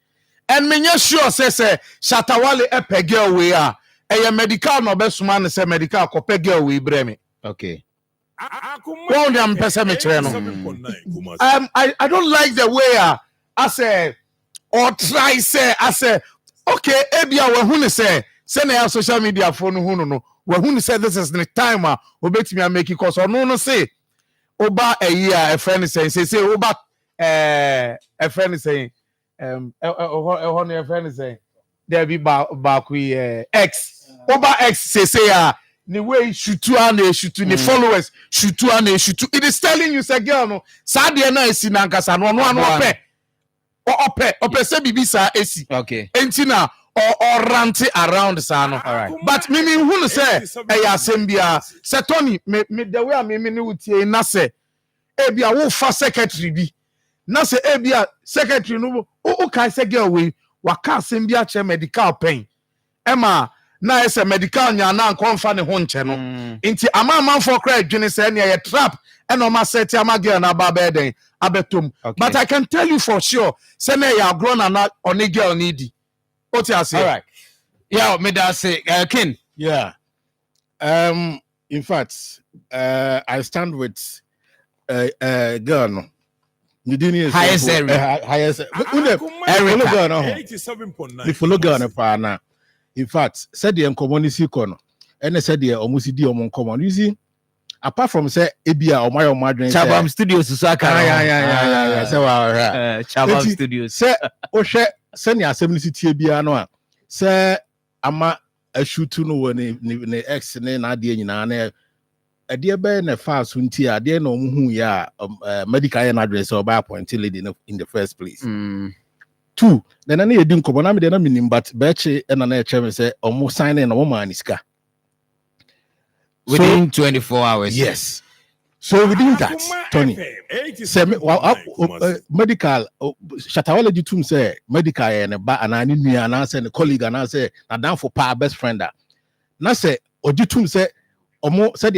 And me sure say Shatawale e pege away a e medical no be suma ne say medical ko pege away breme. Okay. I don't like the way I say or try say I say okay ebia we hu ne say na social media phone hu no we hu ne say this is the time obetimi make it cause no say oba a year a friend say oba a friend say a friend say there be back we X oba X say the way shutu and shutu the followers shutu and shutu it is telling you say girl no sadie na esi na nkasa no ope say bibi sa esi okay entina or rant around sa no all right but me hu say e ya sembia say Tony me the way me ni utie na say e bia wo fa secretary bi na say e bia secretary no o kai say girl we waka sembia che medical pain ema na ese medical nya na nkonfa ne ho nche no nti ama for cry dwene say na ye trap e no ma set ama girl na ba be den abetom but I can tell you for sure say na ya grown na on girl need what you say all right yeah me da say Ken yeah in fact I stand with girl no you didn't highest girl no 87.9 the follow girl no pa na in fact said the community kono and said the almost di common you see apart from say ebia o my Chabam Studios so aka yeah say wa Chabam Studios say o hwe say ni assembly tie bia no a say ama ashutu no ne X ne na ade nyina na ade be na fa so nti ade na omu hu ya medical na address or by appointed lady in the first place. Two, then I need to come. I'm the minimum, but Betchy and an chairman say almost signing a woman is car within 24 hours. Yes. So within that, Tony, say medical Shatawale Tum say medical and I need me and I say a colleague and I say now down for power best friend. Now say Ojitum say Omo said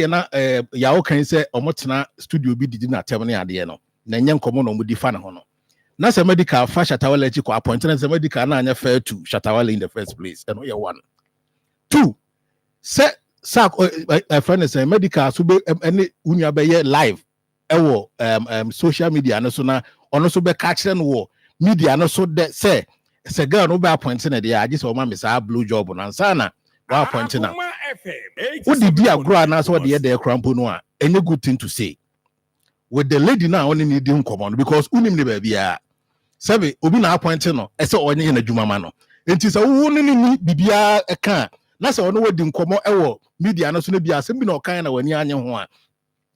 Yao can say Omotna studio be did not tell me at the end. Nanyan common on with the fan hono. Na se medical fa Shatawale chiko appointed as a medical na anya fair to Shatawale in the first place. And we are one. Two, say a friend say medical so be any unya be live. Ewo social media no so na ono so be catch no wo media no so de say girl no be appointing na dey agi so ma me say blue job na sana wa appointing na wo didi agro na so de dey krampo no a any good thing to say with the lady now only need him come on because unim ne ba bia sabe obi na appointing no e say onye na adwuma ma no enti say wo ni bibia e kan na say ono wadi nkomo e wo media no so na bia asem bi na okan na wani anye ho a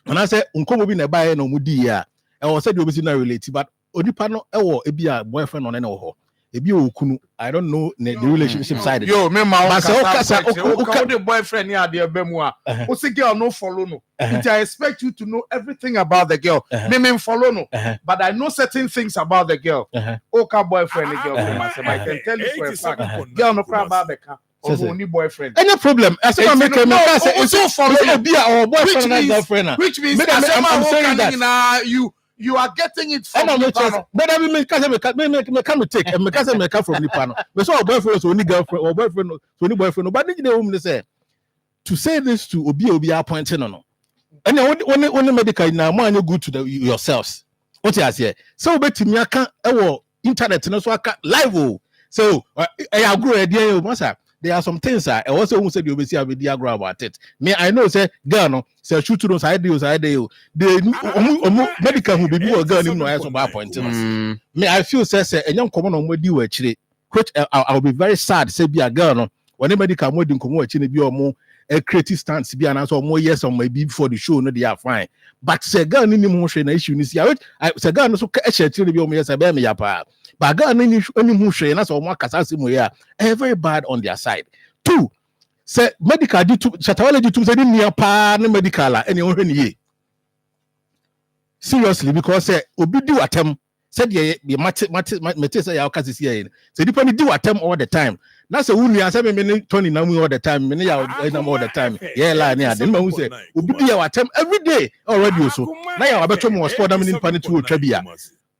na say nkomo bi na ba ye na omudi ya e wo say de obi si na relate but onipa no e wo e bia boyfriend no na ho ebi okunu I don't know the relationship side yo me ma but say the boyfriend ya de be mu a o say girl no follow no I expect you to know everything about the girl me follow no but I know certain things about the girl okay boyfriend the girl I can tell you for a fact girl no cry about the car only boyfriend any problem as I make say it's so follow be our boyfriend and girlfriend which means I'm saying that you are getting it from Nipano. But I mean, me can take and me can make from Nipano. Me so boyfriend so only girlfriend or boyfriend so only boyfriend. But the woman say to say this to Obi appointing no. And only medical now more you good to yourselves. What you say? So bet me aka internet no so aka live. So I agree idea you there are some things I also who said you will see a video about it. Me, I know say girl no say shoot to those ideas the medical who be a girl no as about pointing. Me, I feel say a young common on what you actually which I'll be very sad say be a girl no when the medical more than come watching be or more a creative stance be an answer more yes or maybe before the show no they are fine. But say girl need emotion issue ni see I say girl no so actually be yes I be me yapa. But God any who share that's all very bad on their side. Two, say medical did to Shatawale did to say near pa medical any ye. Seriously, because say obi do attempt said ye mate say ya kasi here. Say depend do attempt all the time. Now say who say me Tony na all the time, me ya all the time. Yeah, la near then who say obi do ya attempt every day already so. Now ya beto mo sport am in panic to trabia.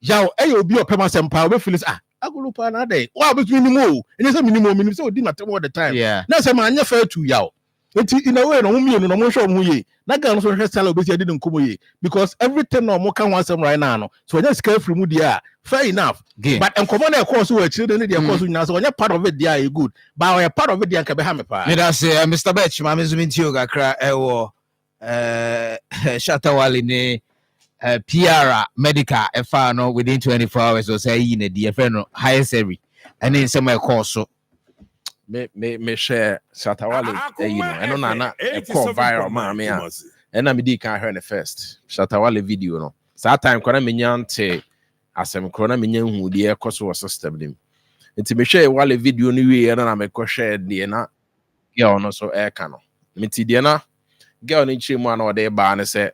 Yaw obi opema sempa we feel agulupa na dey wa between mo and say minimum so di matter all the time na say ma anya fair to yaw enti in a way no mo no mo show mo ye na ga no so hwe sala obi di nkomo ye because everything no mo kan wansem right now no so anya scare free mu dia fair enough but enkomo na course we chire dey dey course nyina so anya part of it dia good but we part of it dia ka be ha me pa me da say Mr. Betch ma me zumi ntio gakra ewo Shatawale ne PR medical no within 24 hours or say in a dear friend highest every and in some course so me share Shatawale you know and on a call viral man and I'm can hear the first Shatawale video no so that time kwana menyante asem krona menya hu de ekoso was system dem enti me share wale video no we na me ko share de na girl no so e ka no meti de na girl no chi mu na o de ba ne say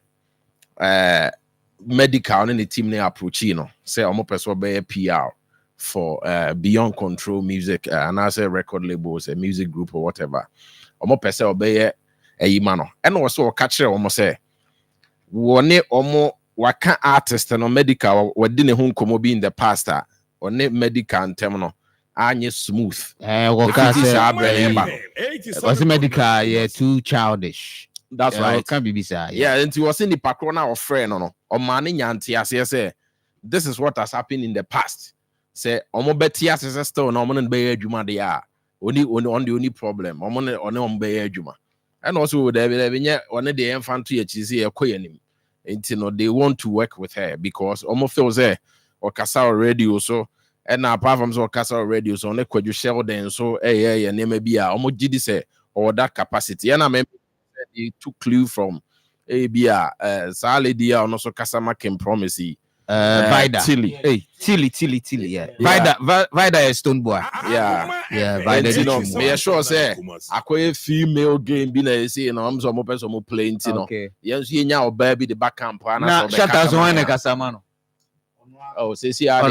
medical and the team they approach say almost person be PR for Beyond Control Music and I say record labels a music group or whatever almost person be a imano and also catch almost say one almost waka artist and medical what didn't home come be in the past or medical and terminal anye smooth was medical yeah too childish. That's right. Can be bizarre. Yeah, and he was in the pakrona of friend no. O mani nyanti say this is what has happened in the past. Say omo beti ase still no omo be adwuma de a. Only problem. Omo be adwuma. And also there be one the infant to say ekoyenim. Until no they want to work with her because omo feels there or kasa radio so and apart from so kasa radio so on kwadwo shell then so and name be a omo gidi say or that capacity. And I they took clue from ABA Saladia and also Kasama can promise Vida Tilly. Hey, Tilly, yeah. Vida is Stone Boy. Yeah. Vida. You know, me sure say a female game be say I'm some person mo playing, you know. Okay. Yes, you know, baby the back camp and now shut us one Kasama. Oh, say see Shatter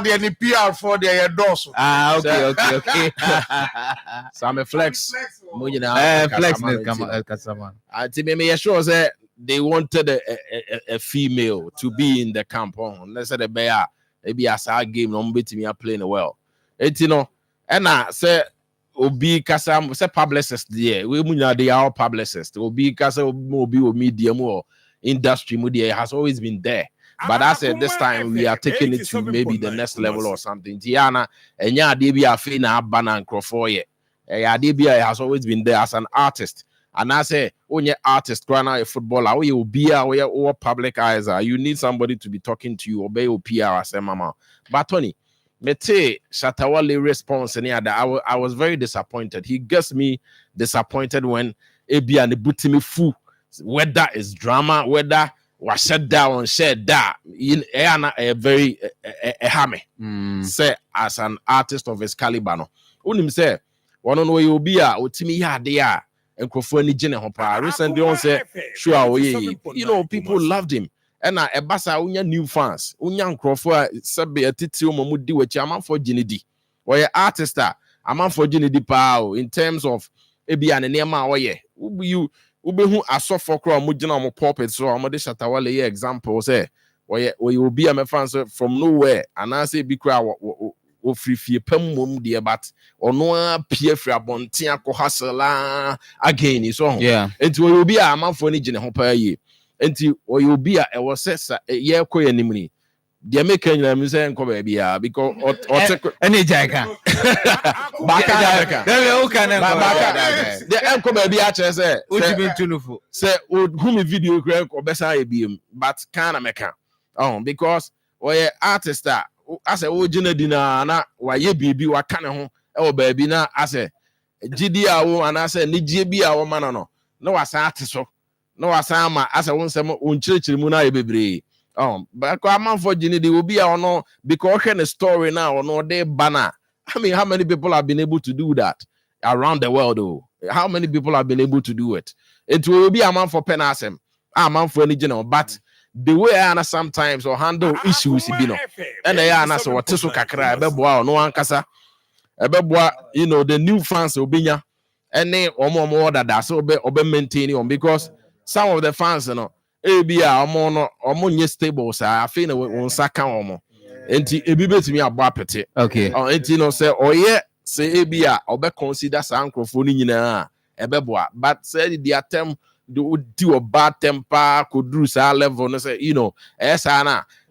the any PR for the endorse. Okay. So I'm a flex. Flex Kasama. I think me sure say they wanted a female to be in the camp. Let's say the bear maybe as a game no bet me playing well. It you know and I say obi kasa say publicist there we munya they are publicist obi kasa obi medium or industry, it has always been there. But I said this time we are taking it to maybe the next level or something. Tiana and ya DB Afina Bana and Crawford. DB has always been there as an artist. And I say, when you're artist, going out a footballer, or you be or public eyes are, you need somebody to be talking to you, obey your PR as a mama. But Tony, Mete Shatawale response and I was very disappointed. He gets me disappointed when Ebi and the Butimi fu, whether it's drama, whether was shut down, shared that in a very hammy. Say as an artist of his caliber, no. Unim say, one on you be a Utimi ya dea and Kofoni General recently on say, sure, you know, people loved him. And a basa unya new fans, unya Crawford sabe a titi mudi which a man for Ginidi. Or your artist, a man for Ginidi Pao in terms of Ebi and Nema Oye. You who are so for crow mujina puppet, so I'm a Shatawale example say, or you will be a fans from nowhere, and I say be crowd or free pem dear, but or no peer free bontia kohasala again is on. Yeah, it will be a man for any general per year. Enti or you be a was says a year ko enimni the American you say nko baby because or any jaga baka the nko baby a che say ultimate tunufu say who video ko besa ebiem but can America because or artist as a ojina dina na waye bibi wa kan ho e baby na as a gidi awo and as a nijie bi awo man no was artist so no asama as a one some unchirichiri na ebebre but a man for Ginny will be or no because a story now or no day banner. I mean, how many people have been able to do that around the world? How many people have been able to do it? It will be a man for penasem, a man for any general, but the way I understand sometimes or handle issues, and they are so what Tisu Kakra, Beboa, no one casa, Beboa, you know, the new fans will be and then or more that so be maintaining on because some of the fans, you know, ABA or more stable, so I feel on Saka and it to me about petty. Okay. Or you say, oh yeah, say ABA or be consider some microphone in a beboa, but say the attempt do a bad temper could do sa level and say, you know,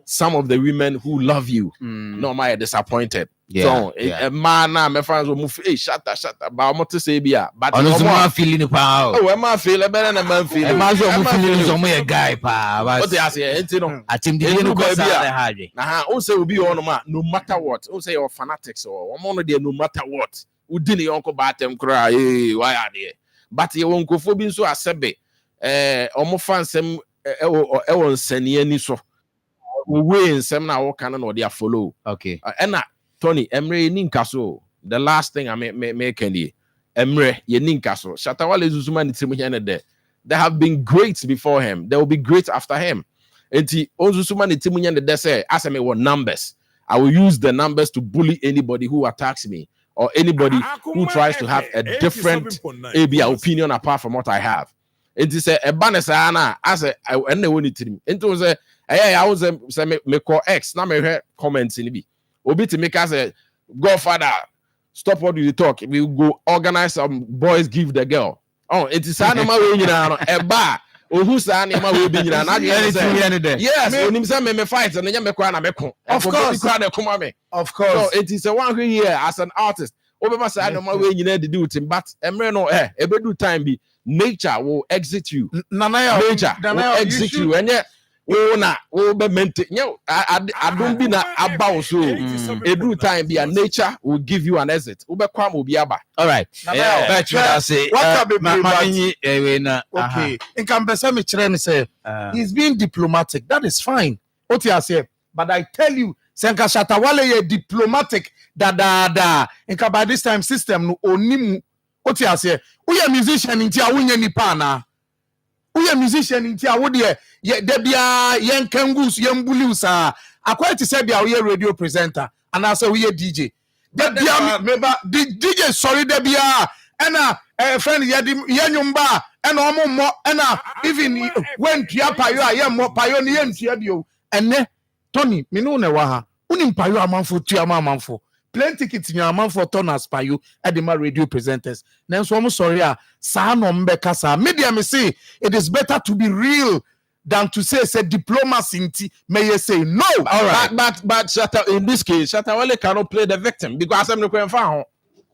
some of the women who love you, no, my disappointed. Yeah, so a man my friends will move shut up but I'm not to say but I'm feeling power. Oh, am I feeling better than man feeling? I'm a guy pa what they are saying, you know, I think the also will be on no matter what. Also your fanatics or one of them no matter what. Who didn't your uncle batem cry? Why are they? But you won't go for being so as sebe omo fans em seni any so we in some now can or they follow. Okay. And Tony Emre Ninkaso, the last thing I make any Emre Yeninkaso. Shatawale Zuzuma Nitimuhene there. There have been greats before him. There will be greats after him. And Ozuzuma Nitimuhene there say, as I may want numbers. I will use the numbers to bully anybody who attacks me or anybody who tries to have a different opinion apart from what I have. It is a banesana as a and they want it. It was a I was me call X. Now me hear comments in it. Obi to make us a Godfather. Stop what you talk. We will go organize some boys give the girl. Oh, it is animal way a bar. Oh, who's animal way being yes, when him say me fight and then me cry na me ko. Of course, of course. So it is a one who here as an artist. Obi say animal way you do it, but emre no ebe do time be nature will exit you. Nature will exit you and yeah. Be maintain. I don't be na about so. Every time be a nature will give you an exit. All right. Yeah. Okay. In Kambesa Michireni say he's being diplomatic. That is fine. What you say, but I tell you, Senka Shatawale ye diplomatic. Da. In by this time system no onimu. What you say? We are musician in tia winye ni pana. We are musician in tia wo de ye debia yen kangus yen buliusa. Akwa ti say bia we radio presenter and I say we DJ. Debia member DJ sorry debia and friend yenyumba and omo mo and even when tia payo aye mo payo ni yen tia bio ene Tony me no na wa ha unim payo amanfo tia amanfo plenty tickets in your amount for turners by you at the radio presenters. Then so I'm sorry, sa no mbeka sa media me say it is better to be real than to say diplomacy. May you say no? All right, but Shatta, in this case, Shatta cannot play the victim because I'm not going to find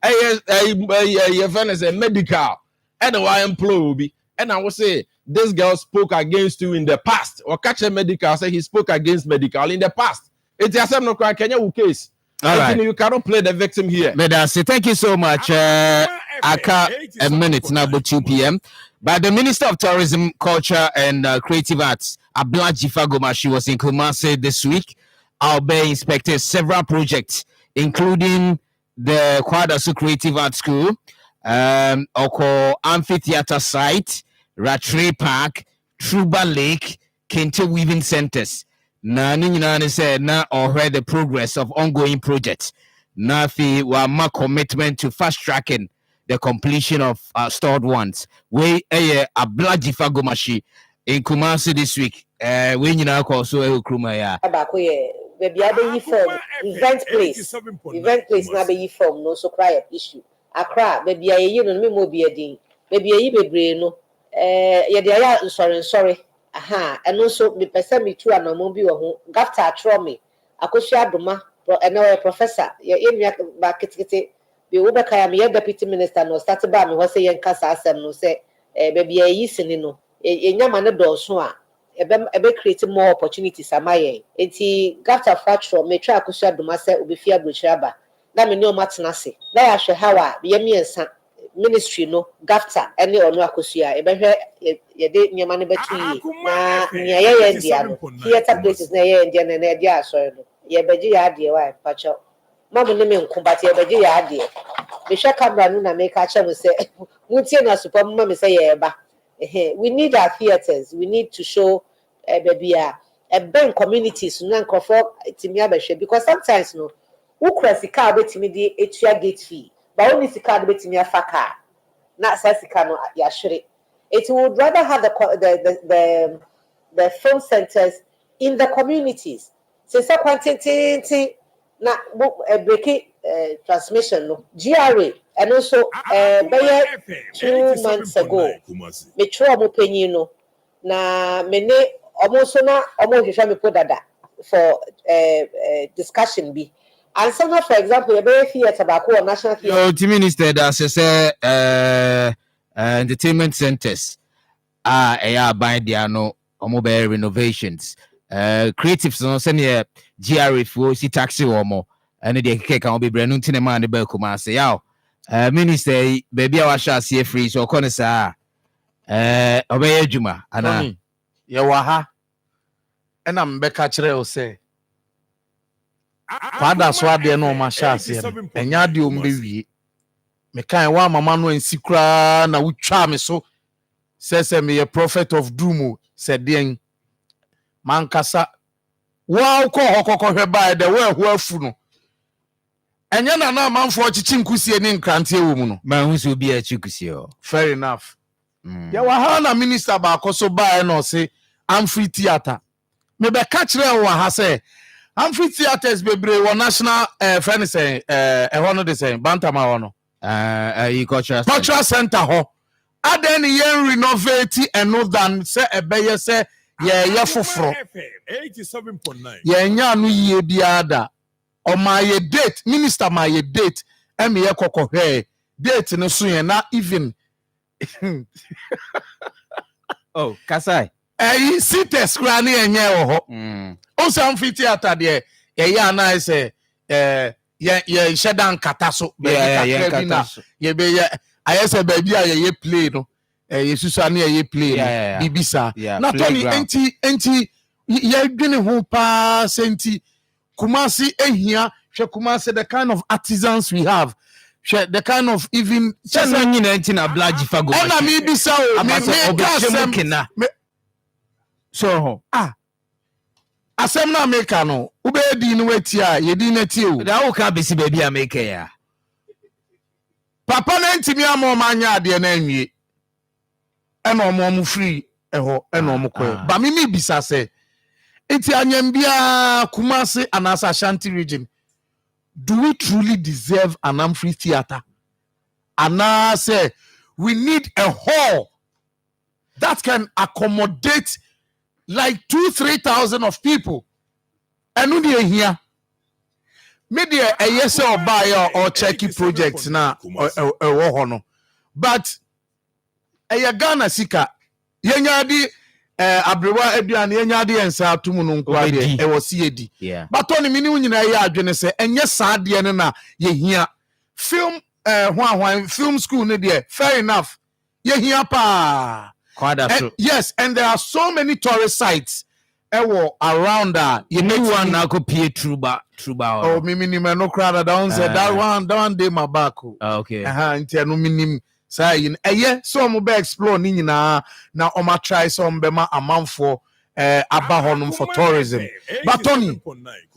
a medical and I employ and I will say this girl spoke against you in the past or catch a medical say he spoke against medical in the past. It's a no Kenya case. All right. You cannot play the victim here. Medasi, thank you so much. Aka a minute now, about 2 p.m. But the Minister of Tourism, Culture and Creative Arts, Ablaji Fagoma, she was in Kumasi this week. I'll be inspecting several projects, including the Kwadasu Creative Arts School, Oko Amphitheater Site, Rattray Park, Truba Lake, Kente Weaving Centers. Na ni said na or heard the progress of ongoing projects. Na fi wa ma commitment to fast tracking the completion of stored ones. We Ablaji Fagomashi in Kumasi this week. We you know call so Kruma ya. Baby, I be form event place na be form no so cry issue. Accra baby I you no me mo be edin. Baby I bebre no ye dey ya sorry. Aha, and also me person me too anomo bi wo ho. Gafta atro me. Akosua Adoma a professor. Ye enya ba kitikiti. Be wo be kaya me deputy minister no start ba me ho say yen kasa asem no say baby I yi sini no. Enyama ne do so a ebe create more opportunities amaye. Enti Gafta Fatro me try Akosua Adoma say obi fi abrochiraba. Na me ne o matena se. Na ya hwe hawa ye miensa ministry no Gafta ene ono Akosua ebe hwe ye de nyama ne betu yi na nya ye ndia no theater places na ye ndia na na dia asori no ye beji ya ade wa pacho mamu ne me nkumbati ye beji ya ade me hwe camera no na me ka cha mo se mutie na super mama me say ye ba we need our theaters, we need to show baby a ben communities na nkofo timi abehwe because sometimes no who cross car betimi di etua gate fee but only car betimi afa car na sasika no ya hwere. It would rather have the film centers in the communities. So quantity na break transmission no GRA and also 2 months ago me try mo penyi no na me ne almost na almost hwehwa me podada for discussion bi. And so for example, a theater back or national theater. The minister that says entertainment centers by their no mobile renovations. Creatives no send here GRA for si taxi or more. And the cake can be brand new to the man the Belcoma say, "Yow, minister, baby, I shall see a free so connoisseur. Obey Juma, and Yawaha, and I'm Becca say. Father swade no mashase enya de ombewie me kan wa mama no ensikra na wutwa me so sese me a prophet of doom said den mankasa wa ko hokoko hwe ba de wa hu afu no enya na manfo chichi nkusie ni nkrante ewo mu no ma hu so bi a chikusie o fair enough ya wa ha na minister ba akoso ba e no se amfree theater me be ka kire wa ha se amphitheaters bebre wo national friend say hono de say bantama hono cultural center ho aden yen renovate eno than say ebeye say ye foforo 87.9 ye nya no yie biada o ma ye date minister ma ye date em ye kokohwe date no so ye na even oh kasai cites kra na enye wo ho also amphitheater there ye na say ye shedan kata so be ye be I say baby ye play no ye susu na ye play bibisa na tony enti ye dwene ho pa senti Kumasi ehia hwe Kumasi the kind of artisans we have the kind of even na Ablaji Fago na me bisa o so asem na America no ube di no wati a ye di na ti o da wo ka besi baby America ya papa na ntimi amoma anya ade na anwie e na omo free eho e na omo koy ba me bisa se enti anyambia Kumasi and Ashanti region do we truly deserve an amphitheater and now say we need a hall that can accommodate like 2,000-3,000 of people. And only here. Media a yes or buy or checky projects na but a Ghana sika yenyadi abrewa eduane yenyadi ensa atumu no nkwa de e wosi edi but oni mini nyina ye adwene se enye saade ne na ye hia film film school ne de fair enough ye hia pa yes, and there are so many tourist sites around that. You know one now go pay Truba. Oh, me no crowd down said that one day my back. Okay. Into no minim say yeah, so mo be explore ni na ma try some be ma amount for abahonum for tourism. But Tony,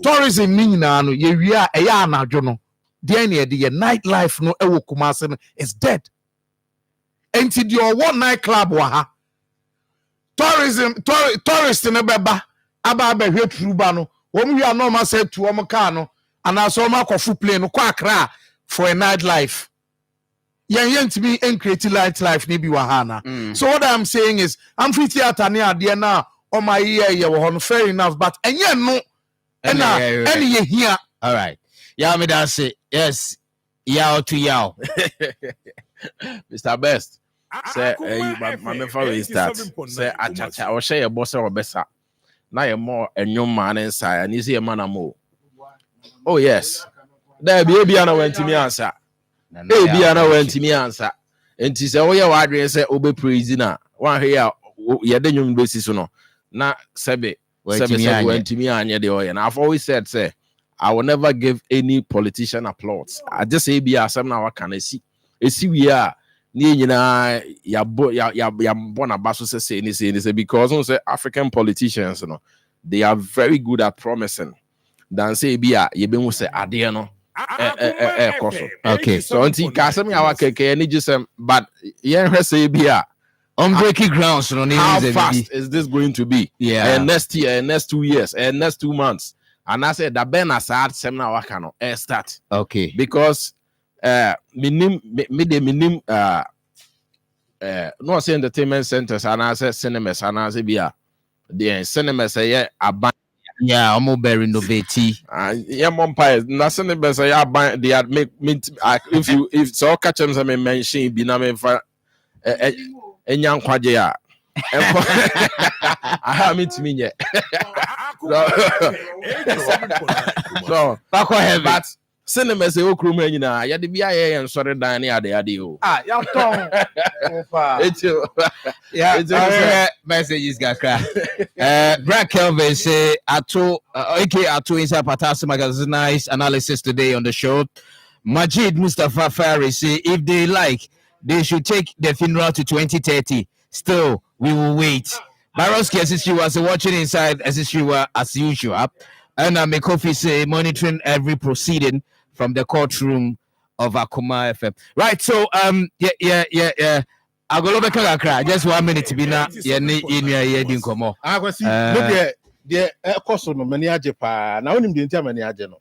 tourism ni na no ye wi a anadwo no. There near the nightlife no ewo Kumasi no is dead. Enti the one night club wa ha. Tourist in a beba aba here Truba no. When we are normal said to Omokano and I saw Marco plane no quackra for a nightlife. Yen to be in creative nightlife nibi wahana. So what I'm saying is I'm free theater near dear now on my ear you fair enough, but and yeah no any here. All right. Yeah, me that say yes. Yow to yow. Mr. Best. Say my favorite start. Say achacha or share your boss or besa. Now you're more a new man inside and you see a man more. Oh yes. There be ana went to me answer. Be ana went to me answer. And she said, oh yeah, why say obe praise na. One here ya the new basis no. Na sebe went to me and and I've always said say I will never give any politician applause. I just say be as some now can I see. See we are ya born about to say anything because African politicians, you know, they are very good at promising. Than say be you be say ade no. Okay, so until Kasami our keke any just but yeah say be on breaking grounds. How fast is this going to be? Yeah, next year, next 2 years, and next 2 months. And I said that Ben Assad seminar wakano start. Okay, because minim no say entertainment centers and I say cinemas and I say be the cinemas say yeah almost very innovative. Yeah, Mompire na cinemas say they had make if so catch them say mention be na me fa enyan kwaje ya I have it me yet. So back on heaven. But cinema say okrum nyina ya de bia ye en sore dan ne ade o ya ton it's messages ga cry Brad Kelvin say ato inside Patas magazine nice analysis today on the show. Majid Mustafa Fari say if they like they should take the funeral to 2030. Still we will wait. Baroski as you was watching inside as you were as usual. And Mekofi say monitoring every proceeding from the courtroom of Akoma FM. Right, so yeah. I go over to just 1 minute to be now. Din komo. The course no many ajepa. Now him the entire many ajeno.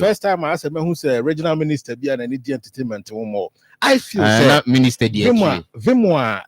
First time I said who say regional minister be an energy entertainment more. I feel not minister Vimwa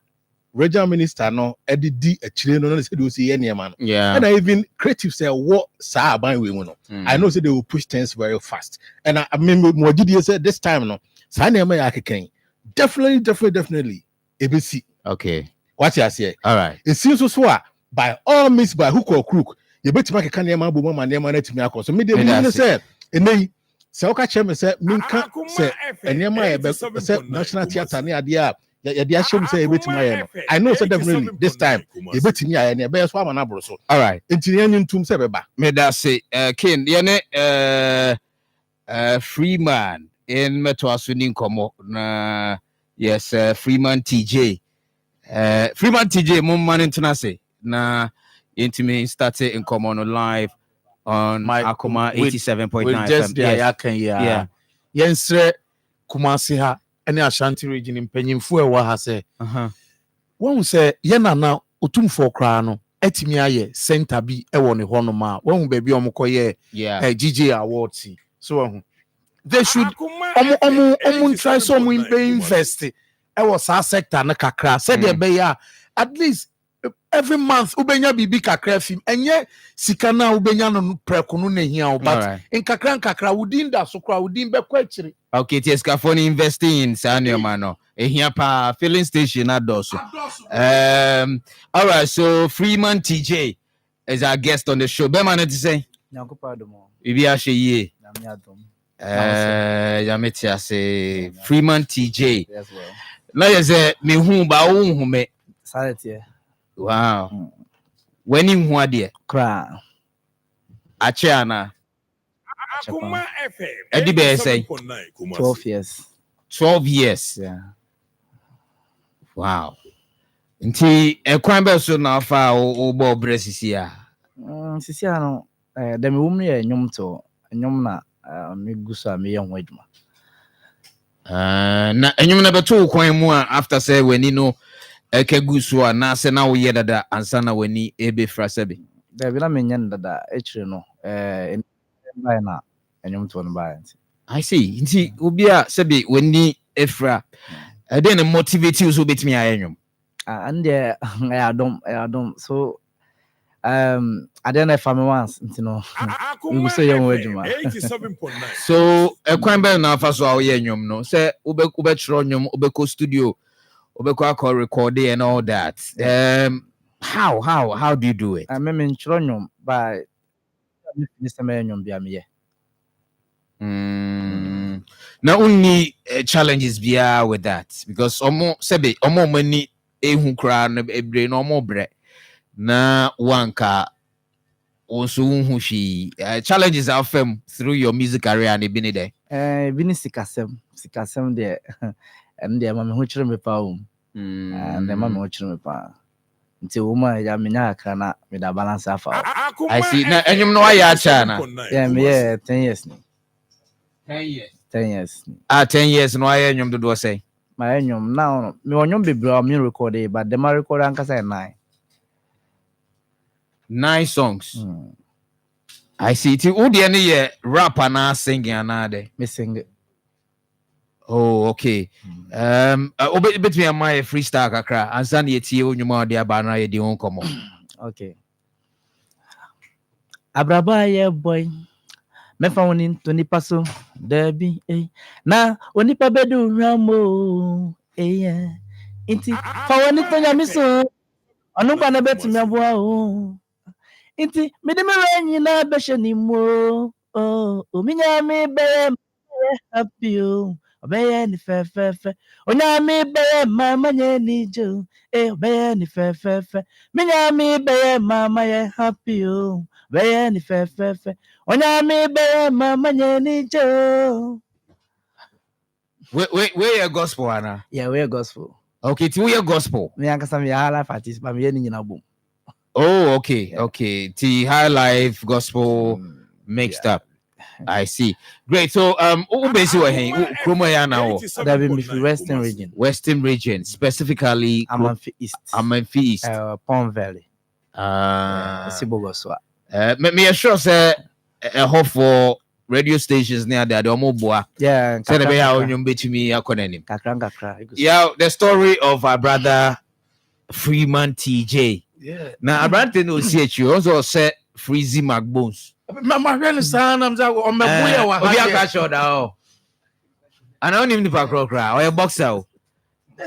regional minister no edidi actually no say do see any man. Yeah. And I even creative say what sa ban we no. I know say they will push things very fast. And I mean more did say this time no. Sa na ma yakeken. Definitely ABC. Okay. What you say? All right. It seems so by all means by hook or crook. You bet make a can man bo man na let me akọ. So me dey say eney say o ka che me say minka say enema e say national theatre na ade a ya dey show me say e bet my no. I know so definitely this time e bet me aye na be so am na bro so. All right. Enti yan ntum say beba. Me da say kin ye ne Freeman in meto asunin komo na yes Freeman TJ mum man intuna say na intime started in common live on Akoma 87.9 just there ya kan ya yensre Kumasi ha ene Ashanti region mpanyimfo e wa ha say won say ye na otumfo kra no atimi aye center bi e wo ne ho no ma won ba bi omokoye GJ awards so they should try some invest e was our sector na kakra said be ya at least every month ubenya bibi kakra film enye sika na ubenya no preko no nehia but in kakra within that so kra within be kwachiri. Okay, Tiescafone investing in Sanyo Mano. Here pa filling station at Dosso. All right, so Freeman TJ is our guest on the show. Beman to say Ibiashe Yametia say Freeman TJ. Yes, well. Now you say me whom ba me. Wow. When in what dear? Cry. Achiana. Akoma FM. Eddie Bear say 12 years. 12 years. Yeah. Wow. Nti ekwan be so na fa o bo bresisia. Sisi ano da me wum ye nyom to nyom na me gusa me ye ho adwuma. Na enyum na beto kwan mu after say weni no ekagusu na se na wo ye dada ansa na weni ebe frasebe. Da bi na me nyen dada ekire no na enyum to no ba. I see. Nti obi a sebe weni efra then motivate you so betimi ayenyum. And there I don't so I don't know if I'm once you we say young adwuma. 87.9. So ekwan be na fa so ayenyum no say ube chro nyum ube ko studio ube ko record and all that. How do you do it? I mean chro nyum by this nyum bia me. Now only challenges bia with that because omo mani ehun kra no ebre no omo bre na wanka also hu shi challenges are fam through your music career and bini there bini sikasem there and there mama hu chire me pa and the mama hu chire me pa nti woman ya menya akra na me da balance afa. I see. Na enyum no aya acha na. Yeah, me 10 years ni. 10 years. 10 years no aya enyum do say. My enyum now me onyum bebre me record it but the ma record anka say 9 songs. I see. Ti wo de ne rap and singing and de. Me sing. Oh, okay. Between my freestyle kakra ansa na yetie onyuma de aba na ye di won komo. Okay. Abraba ye boy. Me fa woni to nipa so debi na onipa bedu ramo inti fa woni to nyame so onu pa na betumi aboa o inti me de me renyi na be hye mo o mi nyame be happy o obeye ni fe onyame be mama nye ni jo obeye ni fe mi nyame be mama ye happy o obeye ni fe onyame be mama nye ni jo. Where your gospel ana? Yeah, we gospel. Okay, ti we gospel. Me ankasa me high life artist but me ni nyina bom. Oh, okay. Yeah. Okay. The high life gospel mixed up. I see. Great. So who basically were here? Kromo ya now. That be me Western region. Western region, specifically Amanfi East. Amanfi East. Pond Valley. Sibogoswa. Me sure say hope for radio stations near there. The boa. Yeah. Say the beya onyum betumi akonenim. Kakra. Yeah, the story of our brother Freeman TJ. Yeah. Now Abrante no CHU also say Freezy McBones. Mama hwene sana mza o mebuya wa obi aka shoda o. Ana onim ni pa krokra o ye boxer o.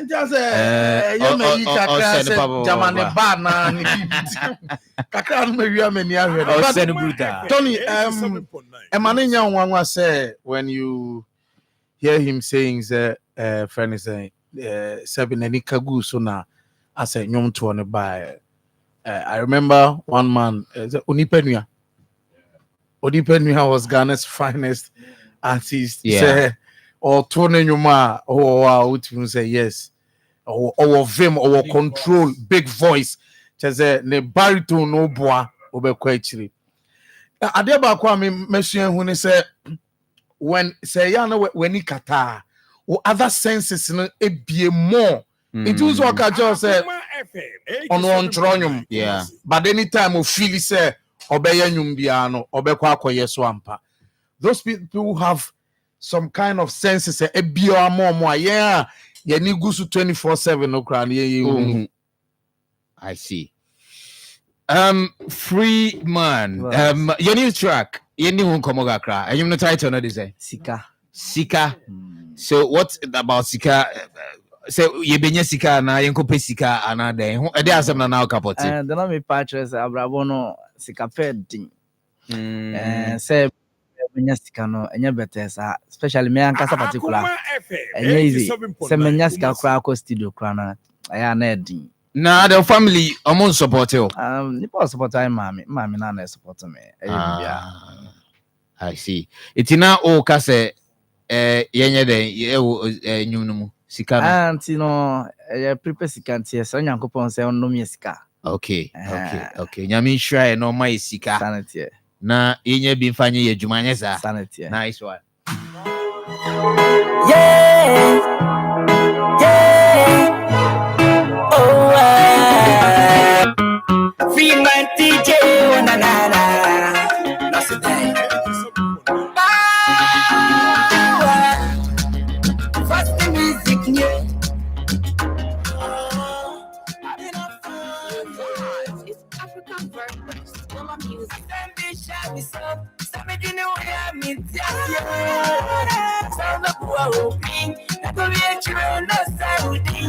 Just you me kakra se jamane ba na ni kakra no me wi amani ahwe. O send bruta. Tony emane nya nwanwa say when you hear him saying friend is seven ani kagu so na ase nyom to ne ba. I remember one man Onipenua was Ghana's finest artist. Say or Tony Nyuma would say yes. Or vim or control big voice. Just ne baritone no bois obe kwachiri. Adeba kwa me mesuen hu ne say when say ya no when he kata or other senses no ebie more. It was what I just said on one tronium. Yeah. But anytime we feel say obey nyumbiano, obey kwa swampa. Those people who have some kind of senses a bio more. Yeah. Yeah, ni gusu 24/7 no crown. I see. Free man. Your new track. Your new Komogakra. And you know the title, no, they say? Sika. So what about Sika? So you been Sika na you could pay Sika another day. They are some now kapoti. And then me patches Abrabono Sika Fed. Say Sika no enya better especially me and Casa particular. Enya easy. Say me Sika kra studio kra I na edin. Nah, the family among support you. Nipa support I mommy na support me. I see. It's now all kase yenye de nyunumu sika. And you know, prepare sika ntie so nyankopon se onnom ye sika. Okay. Nyame shira no mai sika. Sanity. Na yenye bi mfanye ye dwumanye za. Sanity. Nice one. Yeah. Oh, free man DJ, oh na na na. That's the day. First the music, yeah. It's African breakfast. Full of music. Don't be shy, me so. Somebody know where me yeah. Sound the poor hoping that will be a true no Saudi.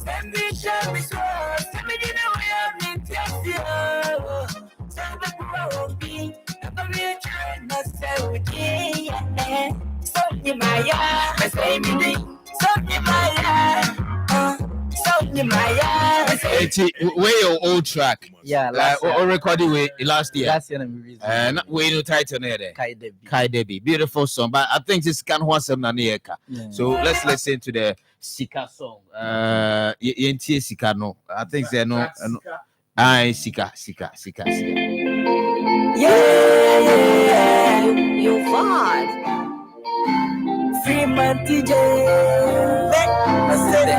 Don't be shy, me so. Somebody know where me yeah. Sound the poor hoping that will be a true no Saudi. So you my yeah, say me ding. So you my yeah. Where your old track? Yeah, or recorded way last year. Last year, and we no title there. Kai Debbie, beautiful song. But I think this can Wonsom na nieka. So let's listen to the Sika song. Yentie Sika no. I think they no. I Sika. Yeah, you vibe. Free man DJ. I said it.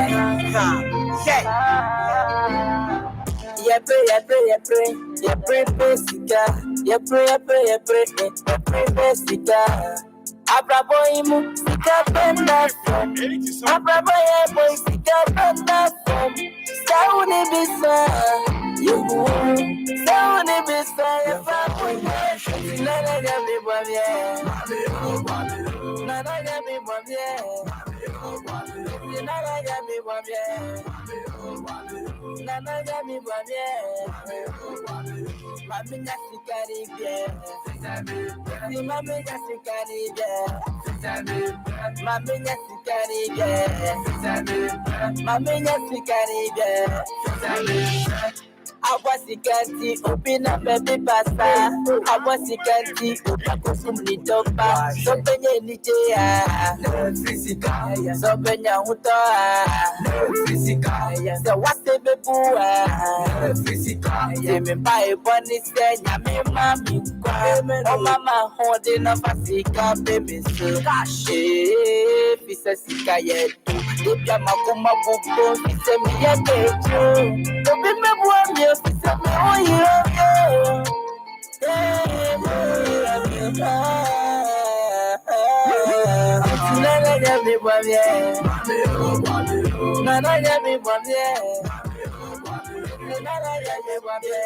Yeah, pray, Sika. Yeah, pray, Sika. Abraboimu, Sika Benda from. Abraboimu, Sika Benda from. Sauni Bisa, you Sauni Bisa, Nana Gabi Bamie, Nana Gabi Bamie, Nana Gabi Bamie, Nana Gabi Bamie, Mami Nasikari, Mami Nasikari, Mami Nasikari, Mami Nasikari, Awasikanti, open up baby pasta. Awasikanti, open topa. So benye nichea, so benya huta, so wase bebua. Jemi bae boni se nyami mami kwa. O mama holding up a sika baby so. Fisa sika yetu, dipya makuma buko. Fisa mi yetu, obi mebua mi. Fisa mi oye. Nana Gabi Bamie, Nana Gabi Bamie, Nana Gabi Bamie,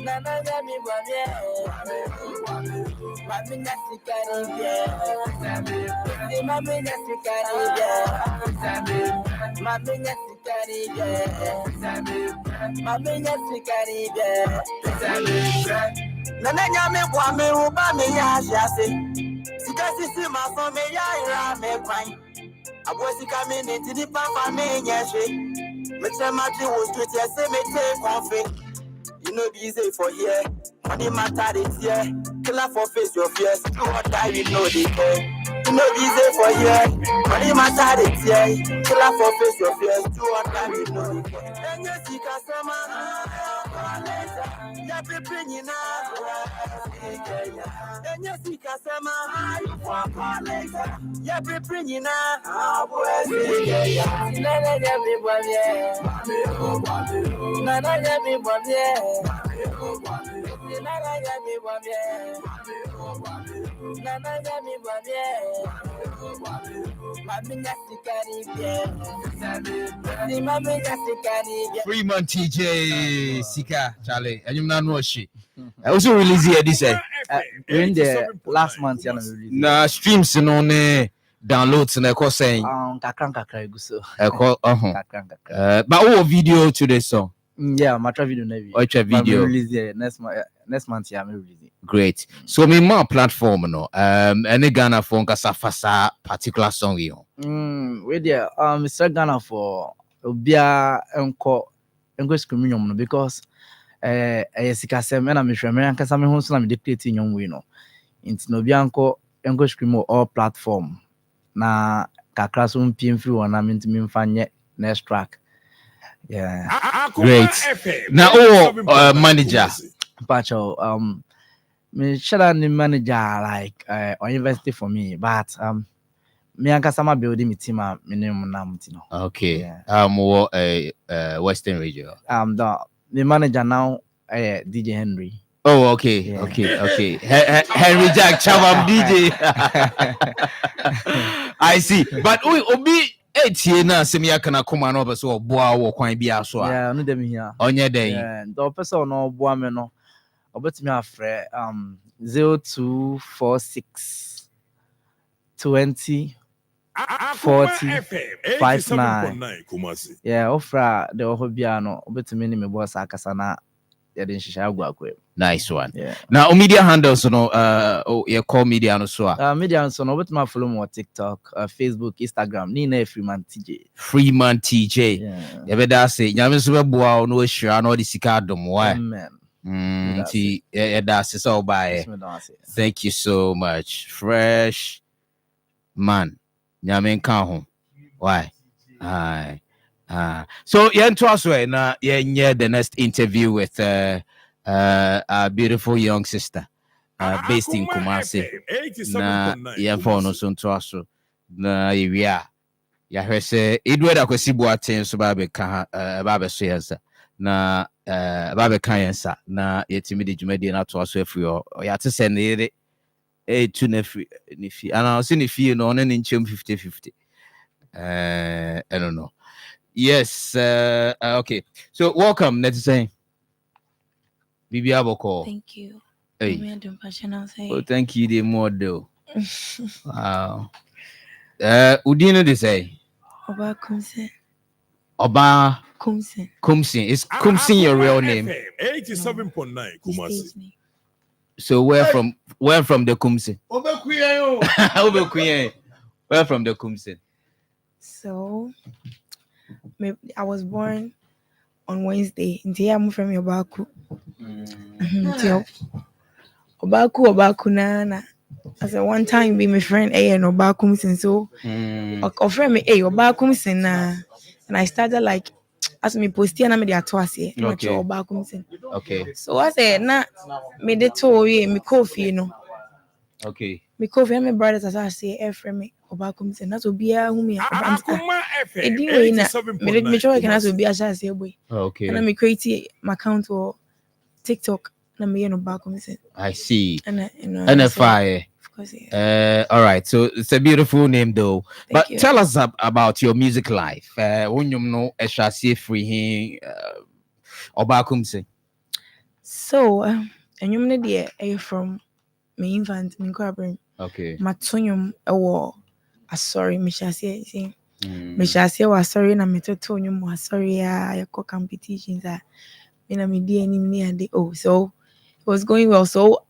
Nana Gabi Bamie, Mami Nasikari, Mami Nasikari, Mami Nasikari, Mami Nasikari, Nana Nyame Kwame Ubame Yashase. Sika sisi masome ya ira me kwan. Abosika me ne tidi papa me nyehwe. Me temati wo street ya se me take confe. You know be easy for here. Money matter is here. Killer for face your fears. Do or die you know they care. You know be easy for here. Money matter is here. Killer for face your fears. Do or die you know they care. Enye sika sama. Ya pepe nyina. Enye sika sama. Ya pepe nyina. Nana Gabi Bamie, Nana Gabi Bamie, Freeman TJ Sika Charlie. And you know she. I also release here this During the last month, you know, na streams no ne downloads na ko saying kakra egu so. But what video to this song? Yeah, my video never. Watch a video. Release it next month. Yeah, me release it. Great. So me more platform no. Any Ghana for nkasa particular song you. We there. Mr. Ghana for obia enko screaming no because sika sem na me hweme ankasa me ho so na me dictate nyom we no. Nti no bia enko scream all platform na kakra so mpiem free wona me ntimi mfa nye next track. Yeah. Great. Now manager Pacho me shada ni manager like on university for me but me ankasa ma building me team minimum na mutino. Okay. Western region. The manager now DJ Henry. Oh, okay. Yeah. Okay. Henry Jack Chavam DJ. I see. But we obi etie na semia kana Akoma no beso oboa wo kwan bia so a. Yeah, no dem here. Onye den. Yeah, the person no oboa me no. Obetimi afre 0246 20 40 59. Yeah, offer the ohobia no obetimi ni me boss akasa na ya den shisha agwa. Nice one. Yeah. Now media handles no you call media no so. Media no so no obetimi follow me on TikTok, Facebook, Instagram. Ni na Freeman TJ. Freeman TJ. Yeah. Better say nyame so be boa no hwira no di sika dom why. Amen. That's so bye. Thank you so much. Fresh man. Nyame kan ho. Why? Hi. So to us na the next interview with a beautiful young sister based in Kumasi. Na for no so to us na area. Ya hwese Edward akwesi boaten so ba be ka ba be so yesa. Na babe kanyensa na yetimi de dwumadi na to aso afri o ya te se ne ere tu na free ni fi ana so ni fi no ne nchem 50-50 I don't know. Yes, okay. So welcome, let's say Bibi Aboko. Thank you. Hey. Oh, thank you the model. Wow. Udino de say Oba Kumse. Oba Kumsin. Is Kumsin your real name? 87.9 Kumasi. So where from the Kumsin? Where from the Kumsin? So I was born on Wednesday. Nti I'm from Obaku. Obaku na. As a one time be my friend and Obaku Kumsin so friend me Obaku Kumsin na, and I started like as me post na me dey atwase na cho Obaku Kumsin. Okay. So I said na me dey to me coffee no. Okay. Me coffee my brothers as I say friend me Obaku Kumsin na so bia hu me Akoma FM. Me cho can so bia sha say boy. Okay. And me create my account for TikTok na me no Obaku Kumsin. I see. And fire. All right, so it's a beautiful name though. But tell us about your music life. When you know Eshasi free Obaku Kumsin. So, and you know the from me infant me kwabrim. Okay. Matonyum ewo asori me shasi say. Me shasi was sorry na me tonyum was sorry ya competitions me na me di anim ni ade. Oh, so it was going well. So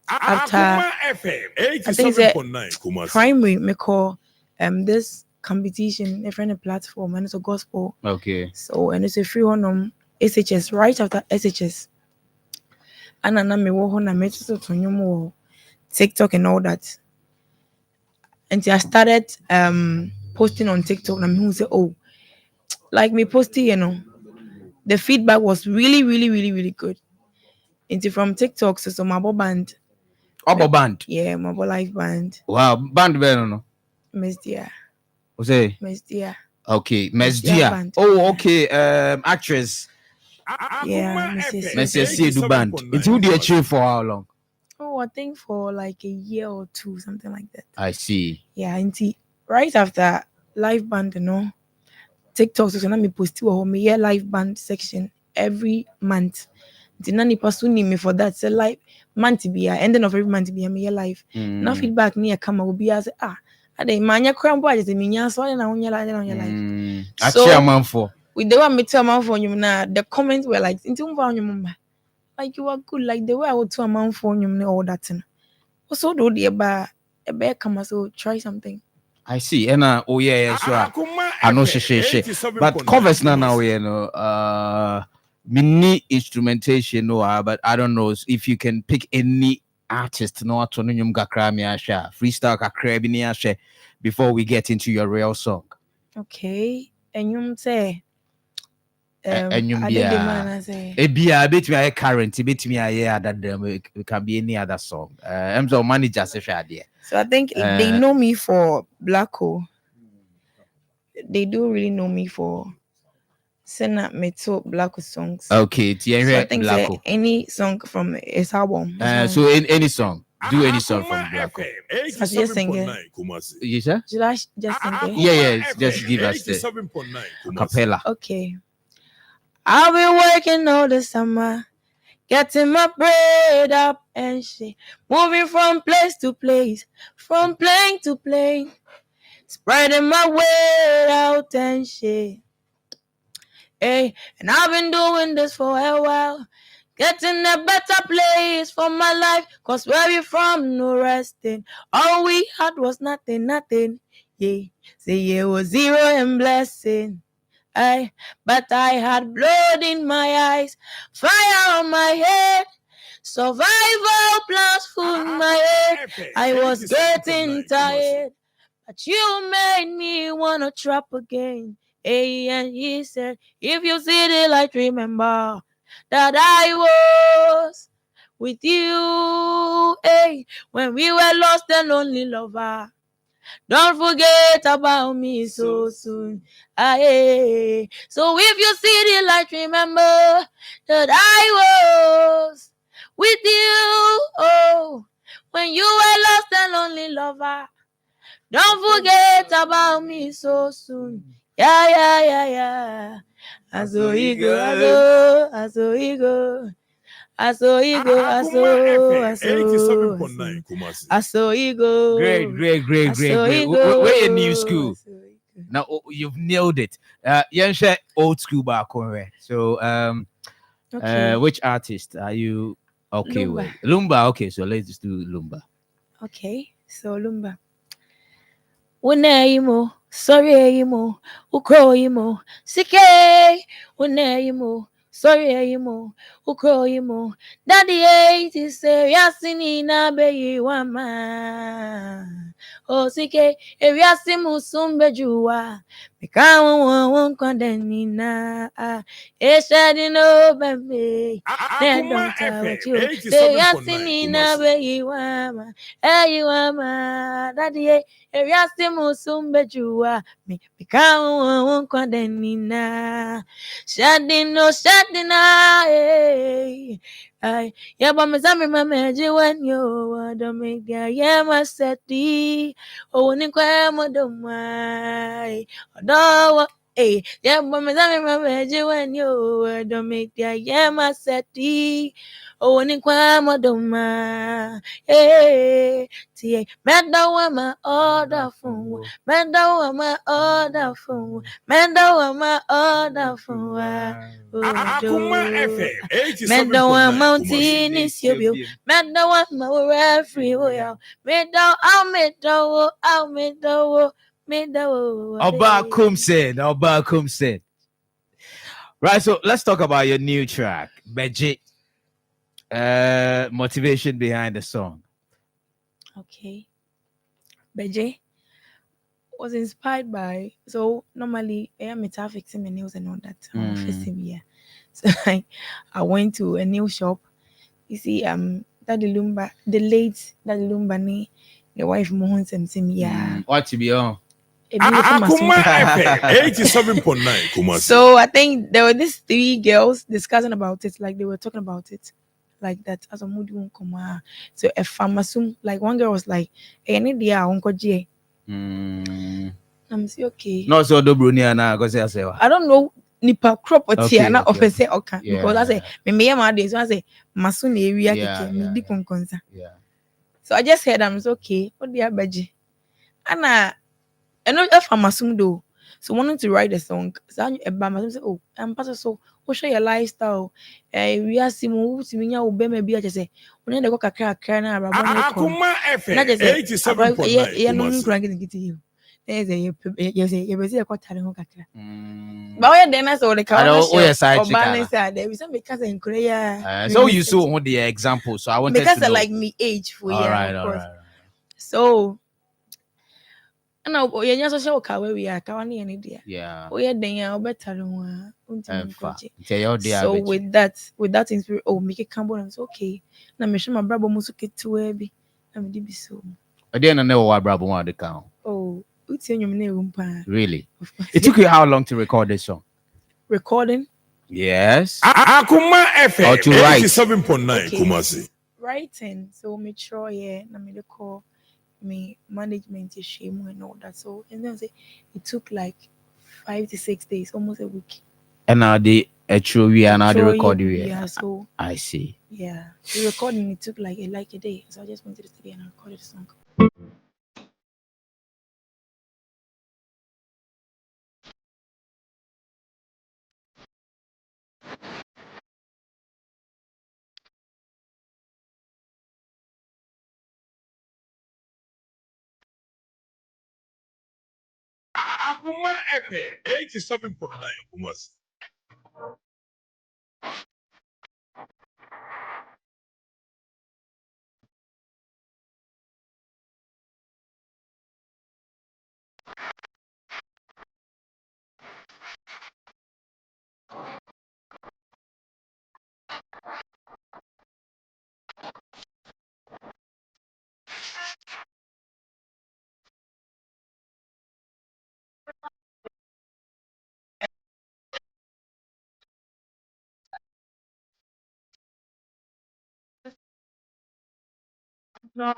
after FM 87.9 Kumasi. Primary me call this competition a friend platform and it's a gospel. Okay. So and it's a free one SHS right after SHS. And I me wo na me to tonyum TikTok and all that. Until I started posting on TikTok and me who say like me posting, the feedback was really good. Until from TikTok so my band. Obo band? Yeah, mobile live band. Wow, band band no? Mesdia. What's it? Mesdia. Okay, Mesdia. Oh, okay. Actress. Yeah, Mrs. do band. It's who they achieve for how long? Oh, I think for like a year or two, something like that. I see. Yeah, and right after live band, TikTok so na me post me year live band section every month. The nani person me for that. So live month be ending of every month be me year live. Now feedback near come will be as ade manya kram boy just me nya so na onya live. So Marfo. With the one me tell Marfo you na the comments were like into like you are good like the way I would tell Marfo you all that thing. Also do the ba a bear come so try something. I see. And oh yeah, sure. I know she. But covers now mini instrumentation but I don't know if you can pick any artist no atonium gakra me asha freestyle kakra bi ni asha before we get into your real song. Okay. And you say Ebia betimi aye current betimi aye that it can be any other song. So manager say there. So I think they know me for Black Hole. They do really know me for send up me to Black Hole songs. Okay, so I think Black Hole. Any song from his album. So in any song. Do any song from Black Hole. I should just sing it. Yes, sir? Should I just sing it? Yeah, just give us the cappella. Okay. I've been working all the summer, getting my bread up and shit, moving from place to place, from plane to plane, spreading my weight out and shit. Hey, and I've been doing this for a while, getting a better place for my life, cause where we from, no resting, all we had was nothing, yeah, say it was zero and blessing. But I had blood in my eyes, fire on my head, survival plus food in my head. I was getting tired, but you made me wanna trap again. Hey, and he said, if you see the light, remember that I was with you. Hey, when we were lost and lonely lover. Don't forget about me so soon. Aye. So if you see the light, remember that I was with you. Oh, when you were lost and lonely lover. Don't forget about me so soon. Yeah. As we go. Great. Where in new school? Now you've nailed it. Share old school back home. So which artist are you okay Lumba. with? Lumba. Okay, so let's just do Lumba. Okay, so Lumba. Uneimo, sorry imo, ukro imo, sike, uneimo, sorry imo, ukro imo, daddy 80 say yasini na be wama. O sike, if yasimu sumbe juwa, mikawa won kondenina, shadi no bembe, ne don't tell you, say yasini na be wama, daddy if yasimu sumbe juwa, mikawa won kondenina, shadina, ay, yaba mezami mameji when you don't make the yama seti, oh, ni kwa modomai, odawa, yaba mezami mameji when you don't make the yama seti, oh, ni kwa modoma, tie, menda wa ma order phone, menda wa ma order phone, menda wa ma order phone. Akoma FM 87.9 Meda wa mountain is your Meda wa ma referee wo Meda Oba Kum said. Right, so let's talk about your new track, Beji. Motivation behind the song. Okay. Beje was inspired by, so normally I am fixing my nails and all that. So I went to a nail shop. You see, Daddy Lumba, the late Daddy Lumba, the wife Wonsom, What to be on? Akoma FM 87.9 Kumasi. So I think there were these 3 girls discussing about it, like they were talking about it, like that. As a mood won't come. So a pharmacy, like one girl was like, "Any dia uncle J." I'm say okay. No, so do Brunia na because I say. I don't know. Nipa crop or tia na Okay. office okay because I say me my days. So I say masu na area keke me di konkonsa. Yeah. So I just heard I'm okay. What the abaji? And not from Masum do. So wanting to write a song. So I say, oh, I'm pastor so what show your lifestyle? We are Simu to me now be maybe I just say when they go kakra na Akoma FM 87.9 yeah, no cranking get you. There's a you say you be a quarter ho kakra. But why then I saw the car or balance there is some because in Korea. So you saw the example. So I wanted because to know. like me age for all right. So no, you just show where we are. Yeah. Oh yeah, then you better one. So with that inspiration, oh, make it come on. Okay. Now me show my brother musuke to be. I'm be so. I didn't know what brother wanted to count. Oh, it's in your name. Really? It took you how long to record this song? Recording? Yes. Akoma FM 87.9 Kumasi. Writing. So make sure na me call me management is shame and all that. So and then say it took like 5 to 6 days, almost a week. And now the true we are now the recording. Yeah, so I see. Yeah, the recording it took like a day. So I just went to the studio and I recorded the song. Akoma FM 87.9 Kumasi. No,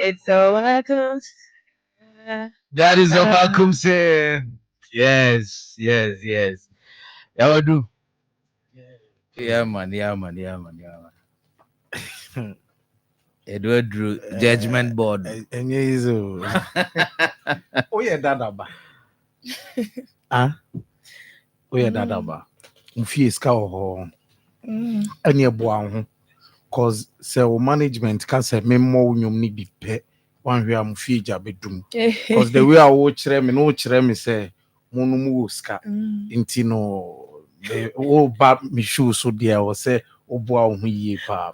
It's so welcome. That is Ohakum saying. Yes. Yeah, I do. Yeah, man. Edward Drew, Judgment Board. And you oh yeah, dadaba. Oh yeah, dadaba. Mfi ska ho. Any eboa ho. Cause so management can say me more nyom ni bi pe. One way am fi ja bedum. Cause the way I watch them no chere me say monu mu ska. Inti no o ba mi shoe so there was say oboa ho yie pa.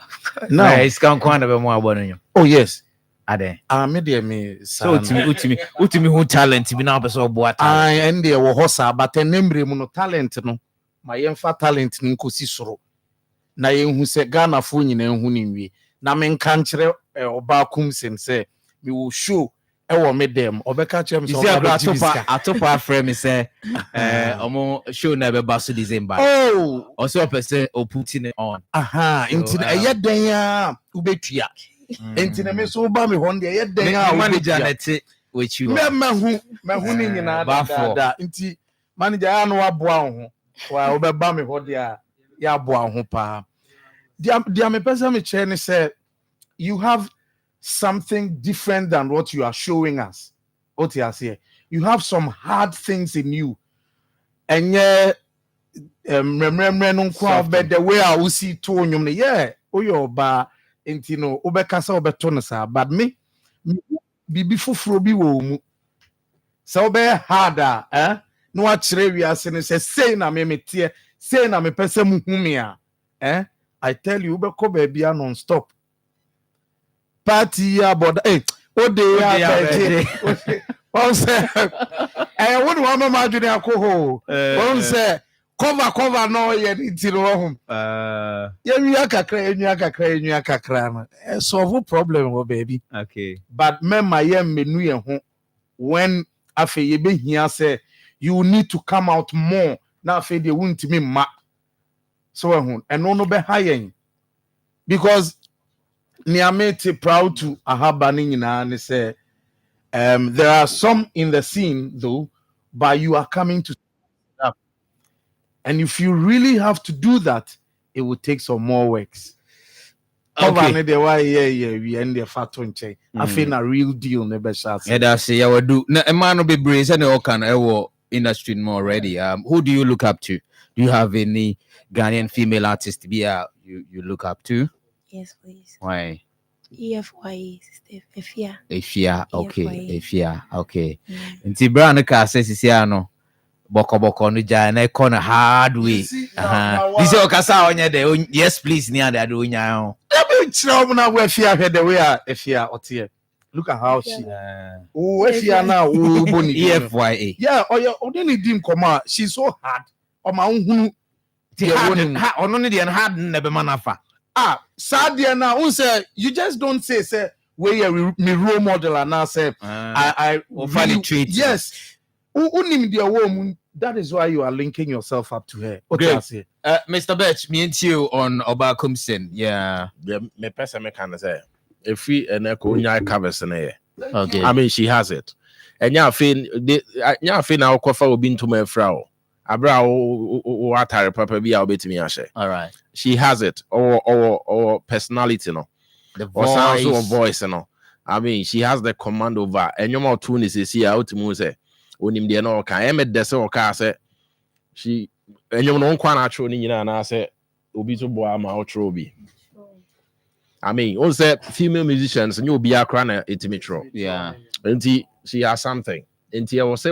Now it's can kwana be mo abonu. Oh yes. Ade. Me dear me. So ultimi who talent bi na person bo ata. And there wo hosa but enemre mu no talent no. My yemfa talent ni nkosi soro. Na yenhu se Ghana fo nyina enhu ni nwie. Na me nka nkyere oba kumsem se me will show ewo me dem obeka chem so atopa frame me say omo show na be baso December. Oh, also person o putting it on. Into den a ubetua. Into me so ba me hon de den a manager net with you. Me hu ni nyina da nti manager ya no aboa ho. Wa obeba me ho de a ya aboa ho pa. Dia me person me che ne say you have something different than what you are showing us. What you are saying, you have some hard things in you, and yeah, the way I will see to you, yeah, oh your bar, and you know, obekasa obetonasa, but me, before frobi wo, so be harder, no actually we are saying say na me tie, say na me person muhumia, I tell you, ubeko baby non-stop. Party about birthday. One say, what do I imagine alcohol? One say, cover no yet into home. You solve a problem, baby. Okay. But my me when I feel you be here say you need to come out more. Now feel they won't me ma. So and no be high because Niamete proud to Ahabani and say there are some in the scene though, but you are coming to up. And if you really have to do that, it will take some more works. Okay. We end the fat one check. I feel a real deal never shots. Yeah, that's it. I will do. Now, a man will be brave and all can industry more already. Who do you look up to? Do you have any Ghanaian female artist you look up to? Yes, please. Why? EFY, Efia. Efia, okay. Efia, okay. Nti Brown ka says no boko no jana corner hard way. This is okasa onye de. Yes, please near the do nya. Look at how she Efia now EFYA. Yeah, or then dim koma. She's so hard. O ma unhunu ono ne de hard nebe manafa. Sadia now say you just don't say where me role model and now say I really treat. Yes. That is why you are linking yourself up to her. Okay. Mr. Birch, me and you on Oba Kumsen. Yeah. Me person me can say if we and nya covers in here. Okay. I mean she has it. And nya fin now kofa obi into my frau. Abra watare papa bi a obetimi ahye. All right. She has it or personality no. The voice. Or sounds or voice no. I mean she has the command over and your more tune is see out to say onim de no ka em de se o ka say she and you no kwa na atro ni nyina na say obi to boa ma outro obi. I mean, on say female musicians and you be akra na etimitro. Yeah. And she has something. Nti I will say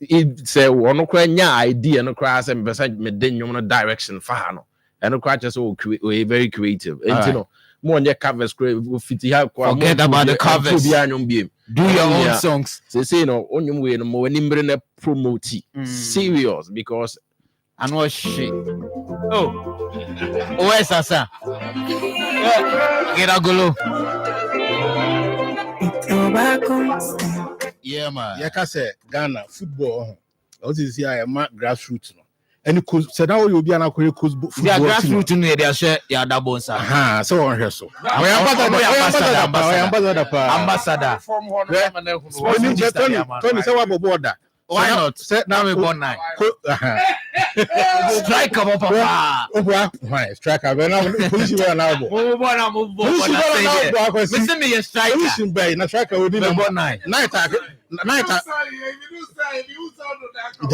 it say ono kwa nya idea no kwa say me den no direction fa no and kwa just we very creative nti no mo onye covers fit ha kwa forget about the covers do your own songs say no onyum we no mo animbre na promote serious because I know shit. Where's Asa? Get a golo. Yeah, man. Yeah, I say Ghana football. What is here? I'm grassroots. And you could say now you'll be an aquarium football. Yeah, grassroots in there. Share yeah, that bones. So on here so. Ambassador. Tony, say what border? Why not? Say now we born nine. Strike up, papa. Why strike up? Now police were now. Move on. Listen me, strike. Police bay. Na strike will be number 9. Night. We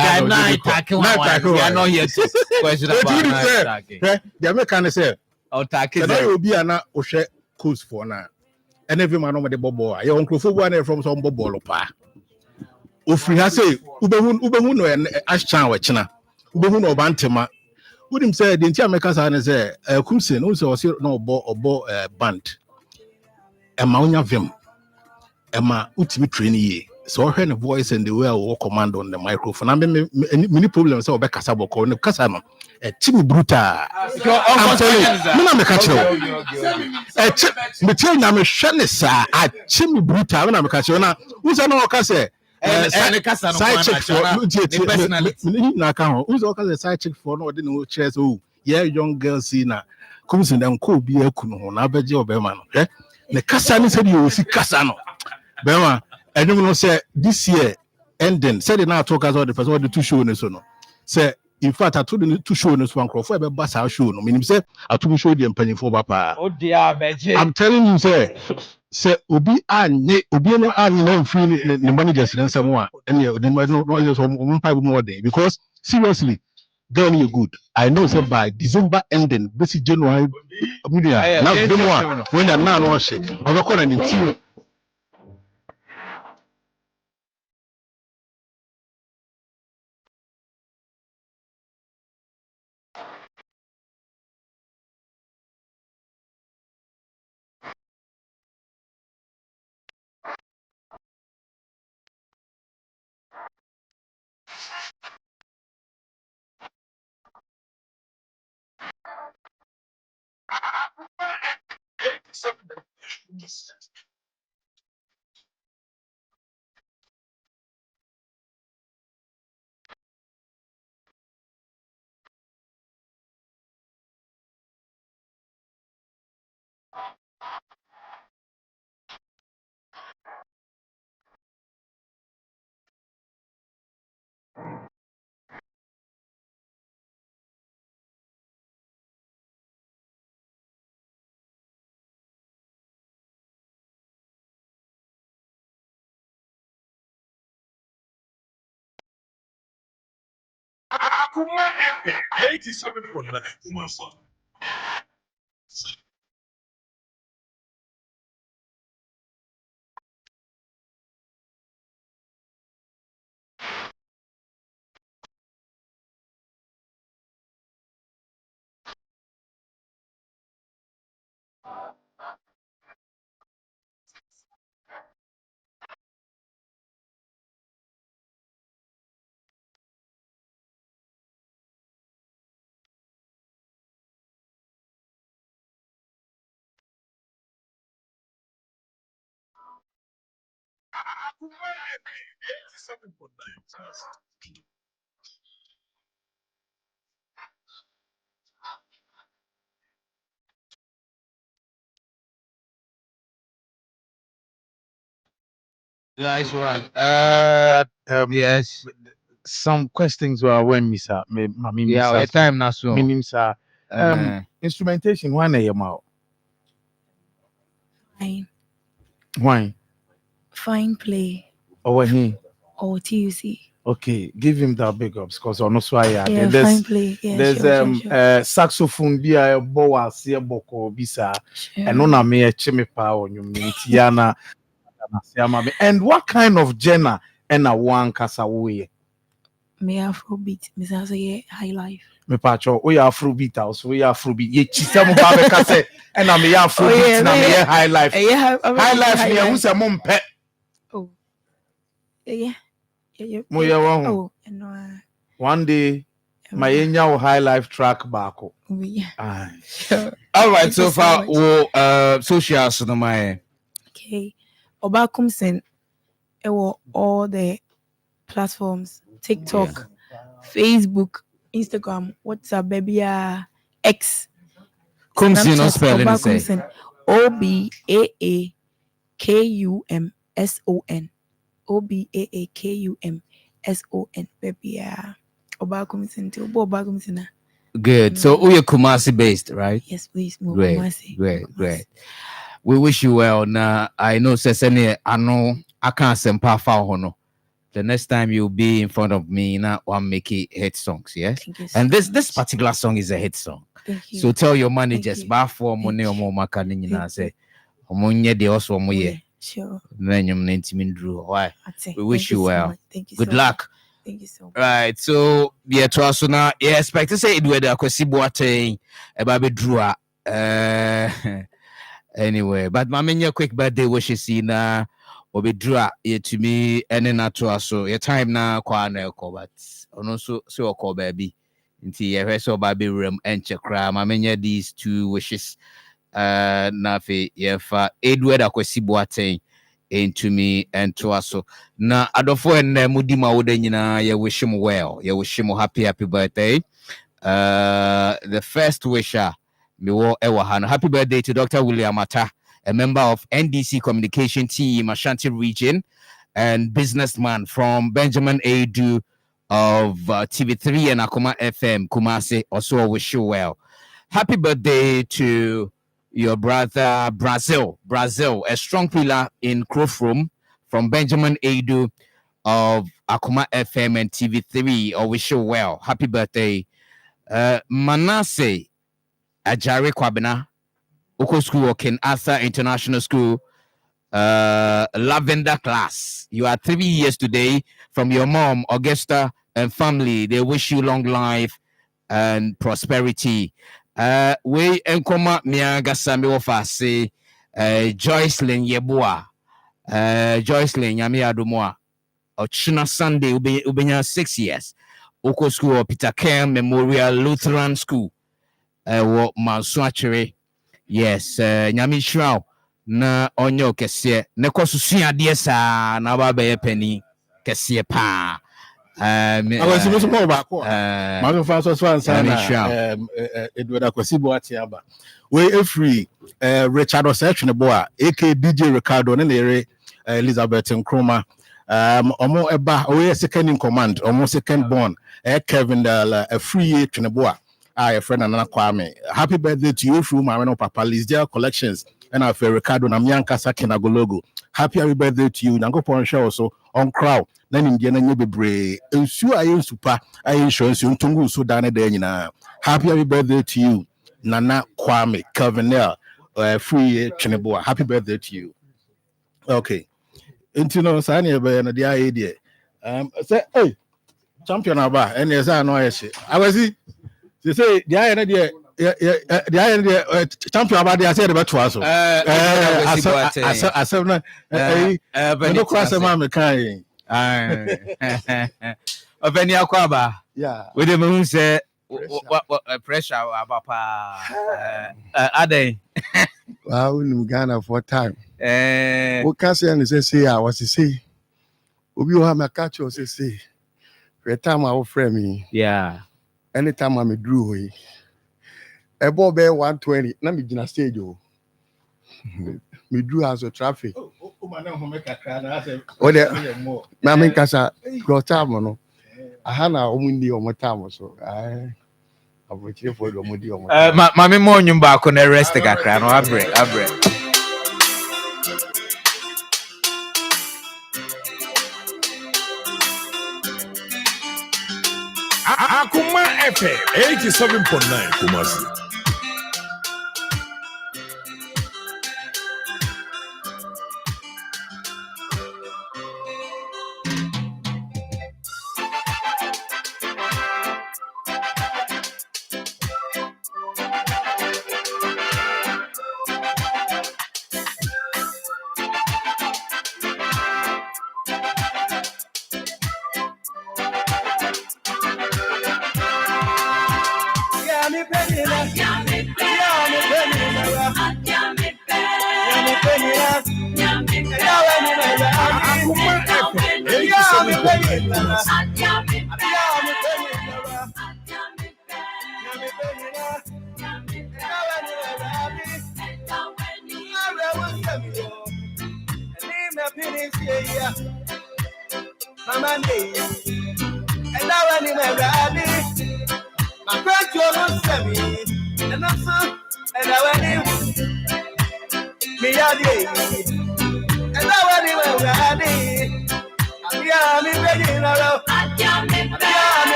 are not here to question about the American say, "I'll take it." There will be an Oshe coast for now, and every man over the bobo. Your uncle for one from some bobo pa. Ofri ha say, "Ubehun no and Ashchan wechina. Ubehun no bantema." Would him say the Americans are say, "Kumsin also no bo band." A maunya vim. Emma ultimate training. So I heard the voice and the way I walk command on the microphone. I mean, many problems so back Casabo or the Casano. A Timmy Bruta. I'm telling you, I'm a catcher. I'm a Shanessa at Timmy Bruta. I'm a catcher. Who's an Ocase? Side check for who's all side check for no didn't chairs. Oh, yeah, young girl, see now. Comes in and could be a Kuno, Nabeji or Berman. The Casano said you will see Casano. Berman. I don't know, say this year ending. Said it now talk about the person the two show no. Say in fact I told the two show no one crowd for a bus our show no. Meaning say I told show the penny for papa. Oh dear, I'm telling you, say obi no free the managers then someone and then no just one pipe more day because seriously girl you good. I know say by December ending, this is January. Now when I'm now no shit. I'm not calling it. Akoma FM 87.9 Kumasi. Akoma FM 87.9 Kumasi. Nice one. Yes. Some questions were when Misa, Yeah, a time now so. meaning sir. Instrumentation one a mouth. Fine. Why? Fine play. Or he? Or TUC. Okay, give him that big ups because on why Yeah, there's fine play. Yeah, there's sure. saxophone be a boa see boko bisa and on me a chimipa on you tiana and what kind of genre and a one casa way? Me Afrobeat. Me say high life. Me pacho we Afrobeat also we Afrobeat ye chisamo babe kase and I'm Afrobeat na me high life. High life me who say mum pet. Oh. Yeah. Oh, one day, my angel high life track back. Yeah. All right, so far, socials no my. Okay. Obakumsen, all the platforms: TikTok, Facebook, Instagram, WhatsApp, baby, X. Kumsin no spelling say. OBAAKUMSON. OBAAKUMSON, baby. Good. So we are Kumasi based, right? Yes, please. Great, Kumasi. Great. We wish you well. Now I know Sesene, I know I can't send power hono. The next time you'll be in front of me, now I'll make it hit songs, yes? And this particular song is a hit song. Thank you. So tell your managers, bar for money or more macanin, say, Omonia de also moye. Sure. Why? We wish you well. Thank you. Good luck. Thank you so much. Right. So yeah, so now yeah, expect to say it whether I could see what a baby drew. Anyway, but my quick birthday wishes in obedra to me and then to us so your time now kwana but also so call baby into your so baby room and chakra mamenya these 2 wishes na fe yefa Edward Akwesibuate into me and to us so na adofo and mudima woda nyina ye wish him well, ye wish him happy birthday. The first wisher me wo ewa happy birthday to Dr. William Atta, a member of NDC communication team Ashanti region and businessman from Benjamin Adu of TV3 and Akoma FM Kumasi. Also wish you well. Happy birthday to your brother Brazil, a strong pillar in Crowfrom from Benjamin Adu of Akoma FM and TV3. I wish you well. Happy birthday. Manasseh Ajare Kwabena, Oko School, Ken Arthur International School, Lavender class. You are 3 years today from your mom, Augusta, and family. They wish you long life and prosperity. We enkoma miagasa mi wofa say Joycelyn Yeboa, Joycelyn Yami Adumoa, Ochina Sunday ubenya 6 years. Oko School Peter Kem Memorial Lutheran School. Wo Manswachere. Yes, Nyami Shrao na onyo kese ne kosusua de sa na ba be pani kese pa. I was supposed to go back. My first one, Edward Akwesibuate aba. We free Richard Osechne boa, AK DJ Ricardo ne Elizabeth Nkrumah. Omo eba we second in command, almost second born. Kevin a free Cheneboa. A friend and Kwame. Happy birthday to you through my Papa Lizdia Collections and our Ricardo Namyanka Sakinago logo. Happy birthday to you. Nango Ponsha also on crowd. Then in Jena Bebre. Ensu I super I insurance you tungu so dane denina. Happy birthday to you, Nana Kwame Calvinel free Cheneboa. Happy birthday to you. Okay. Intino Sanya by an idea. Say hey champion aba and yes I know I was they say the idea champion about the said about was I said no cross a man kind of any aquaba. Yeah, with the moon say what pressure about are they? Well, in Ghana for time. What can say I was to say, we have a catch or say, for time our friend me. Yeah. Anytime I'm a drew, a bob 120, let me in a stage. Me drew as a traffic. Oh, Mammy Casa, got time. I had a windy on my time, so I will cheer for your moody on my mammy morning back on the rest of the crown. Abre. Akoma FM 87.9 Kumasi.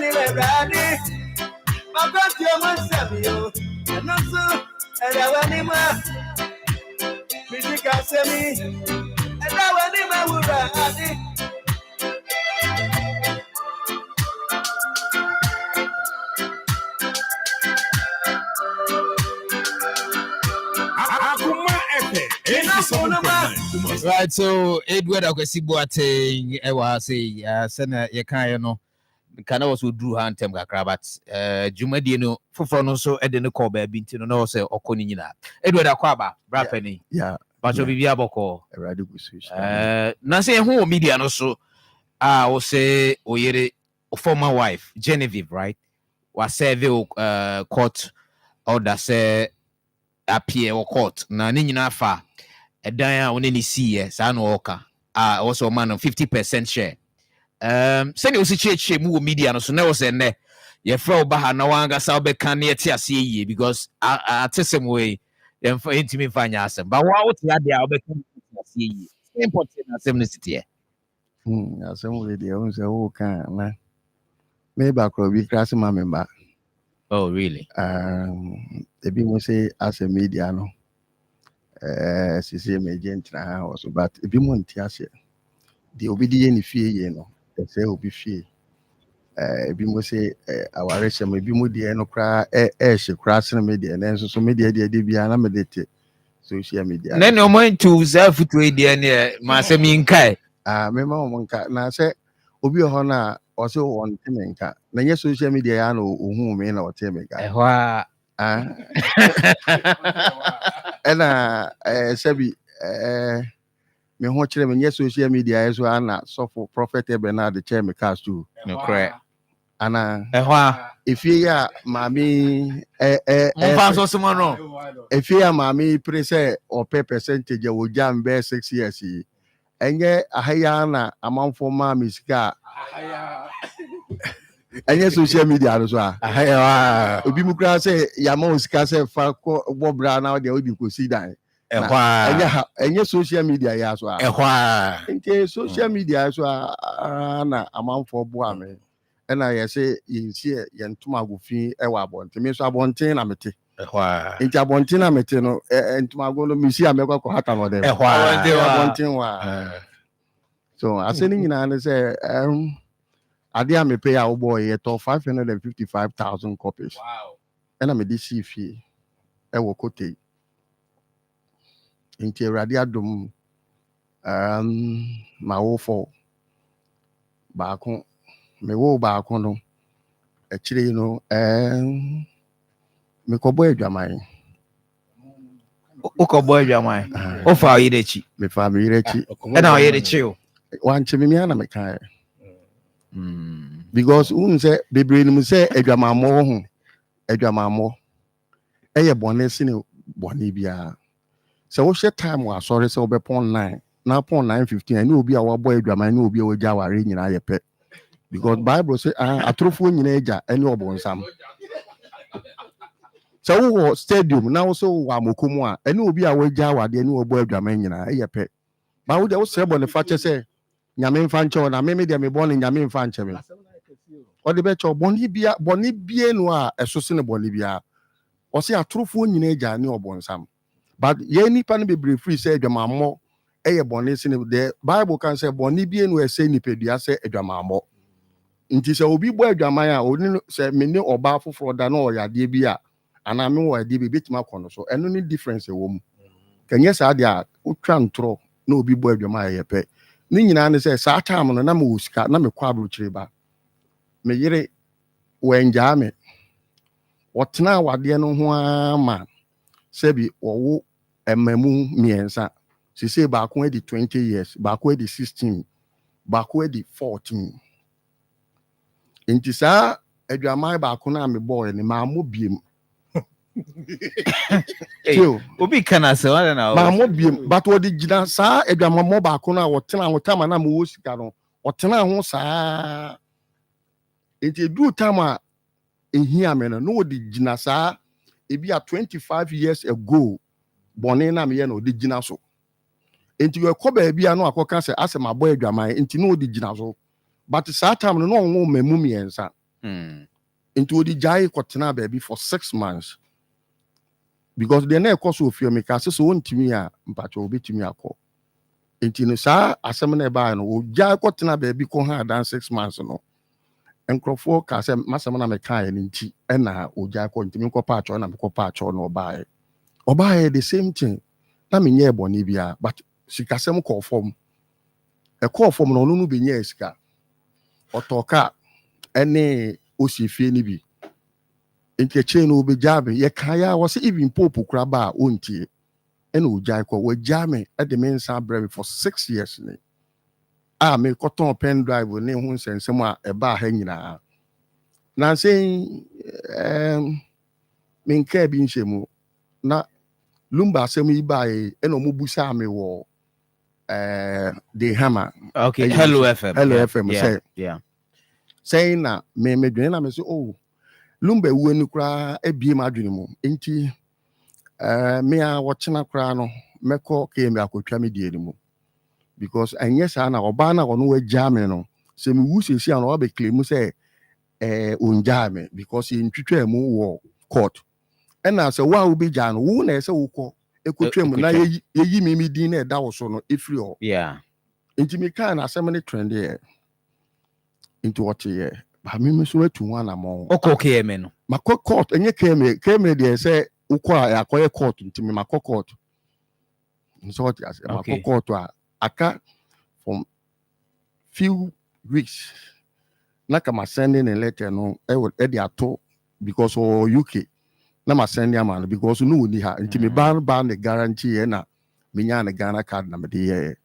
anywhere, ready. My birthday, one Samuel, and also, and I went in my music, I say me, and I went in my wood, ready. Right, so Edward Akwesibuate, I say, Sena Yakayano, can also do Hantem Gakrabat, Jumadino, Fufano, so Edeno Kobe, Bintino, no, say, or Konina. Edward Aquaba, Brappenny, yeah, but of Viaboko, a radical switch. Nancy, who media also, I will say, Oyere, former wife, Genevieve, right? Was serving court order, say, appear or court, Nanina fa. A dia on any see San Walker also man on 50% share. Send you see move media no so never say ne ye fro baha na wanga sabe kan ne tia see because I same way them for intimate finance but what ya there be kan see important assembly assembly there on say who can na maybe akro bi class member. Oh really? They be say as a media no CCM agent na house but if you want to say the obedient in fear you know they say obi fear if you say our race maybe mo dey no cry she crash na media na so media dey be na meditate social media then no mind to self to dey na ma say me nkai me ma mo nka na say obi ho na o say won te me nka na nye social media ya na ohun me na o te me nka ehwa and Sebi me ho kire me nye social media eso ana so for prophet Bernard the chair me cast too no correct ana ehwa if you ya mami mo fa so somo no if you ya mami pre say or pay percentage wo jam be 6 years yi enye ahaya na amanfo ma misika enye social media no so ahaya obi mu kra say ya ma osika say fa ko bobra na de odi ko si dan enye social media ya so nke social media so na amanfo bo ame na ye say ye see ye ntuma agofin e wa bonte me so abonten na mete nke abonten na mete no ntuma ago no misi amekwa ko hata no dem abonten wa so aseni nyina ne say ade a me pay a boy ye to 555,000 copies wow and me this fee e wo kote nke radi adom ma wo for baako me wo baako no e kire no me ko boy adwaman o ko boy adwaman o fa yirechi me fa me yirechi e na yirechi o wan chimi me na me kan because un say bebre ni mu say adwamammo ho adwamammo eye bone sine bone bia so wo share time wa sorry say obe pon 9 na pon 9:15 ani obi a wa boy adwaman ni obi a waja ware nyina ye pe because bible say atrofo nyina eja ani obonsam so wo stadium na wo so wa mokomu a ani obi a waja wade ani obo adwaman nyina ye pe ba wo de wo say bone fa che say nyame mfa nche na me de me bone nyame mfa nche me o de be cho bone bia no a eso se ne bone bia o se atrofo nyina eja ani obonsam but ye nipa no be free say adwamammo eye bone se ne the bible can say bone bia no e say nipadua say adwamammo nti se obi bo adwaman a oni se me ne oba foforo da na o yade bia ana me wo yade bi betima kono so eno ni difference e wo mu kanye sa de a utwa ntro na obi bo adwaman ye pe ni nyina ne say sa time no na me usika na me kwa abro kire ba me yire wenja me wotena wade no ho ama sebi owo emamu miensa sisi baako edi 20 years baako edi 16 baako edi 14 inti sa adwaman baako na me boy ni ma mo biem obi kana se wala na ma mo biem but odi gina sa adwaman mo baako na wotena wotama na mo sika no wotena ho sa inti du tama ehia me no odi gina sa ebi a 25 years ago bone na me ye no odi gina so enti we ko ba bia no akoka se asema boy adwaman enti no odi gina so but sa time no no mamu miensa Into the jai kotena baby for 6 months. Because the next course of your make us so to me, but you'll be to me. Into the sa, as some nearby, no, jai kotena baby con her than 6 months. No, and Crawford Castle, Massamana Mekai and tea, and now, o jai continue patch on and patch on or buy. Or buy the same thing. I mean, yeah, Bonivia, but she can some call form. A call form no no be yeska. Or talk any Osi nibi. Into chain will be jabbing. Ye kaya was even Popu Craba, won't ye? And Ujako were jamming at the main suburb for 6 years. Me cotton pen drive with name who send somewhere a bar hanging out. Now saying, Min cabin shemu. Na Lumba semi by Enomubusa me war. The hammer. Okay, Hello FM. Hello FM. Yeah. Say, Yeah. saying na me dream. I say, oh, Lumba when cry a beam adrimu. Inti me a watching a crano. Meko came back with Chammy Diedimu. Because and yes, I know Obana or no German. So me who say an obe claim say unjame because he in war court. And I say, why will be Jan? Who ne say uko? Ekutwem na ye mimi dine da was no ifri o. Yeah. Inti me kan asemane trend here. Into what here? Ba me so to one among. Okay, no. Mako court enye keme dey say uko akoye court inti me mako court. So what I say mako court aka from few weeks. Nakama sending a letter no e would e ato because of UK. Na ma send ya man because no ni ha nti me ban the guarantee na me nya na Ghana card na me dey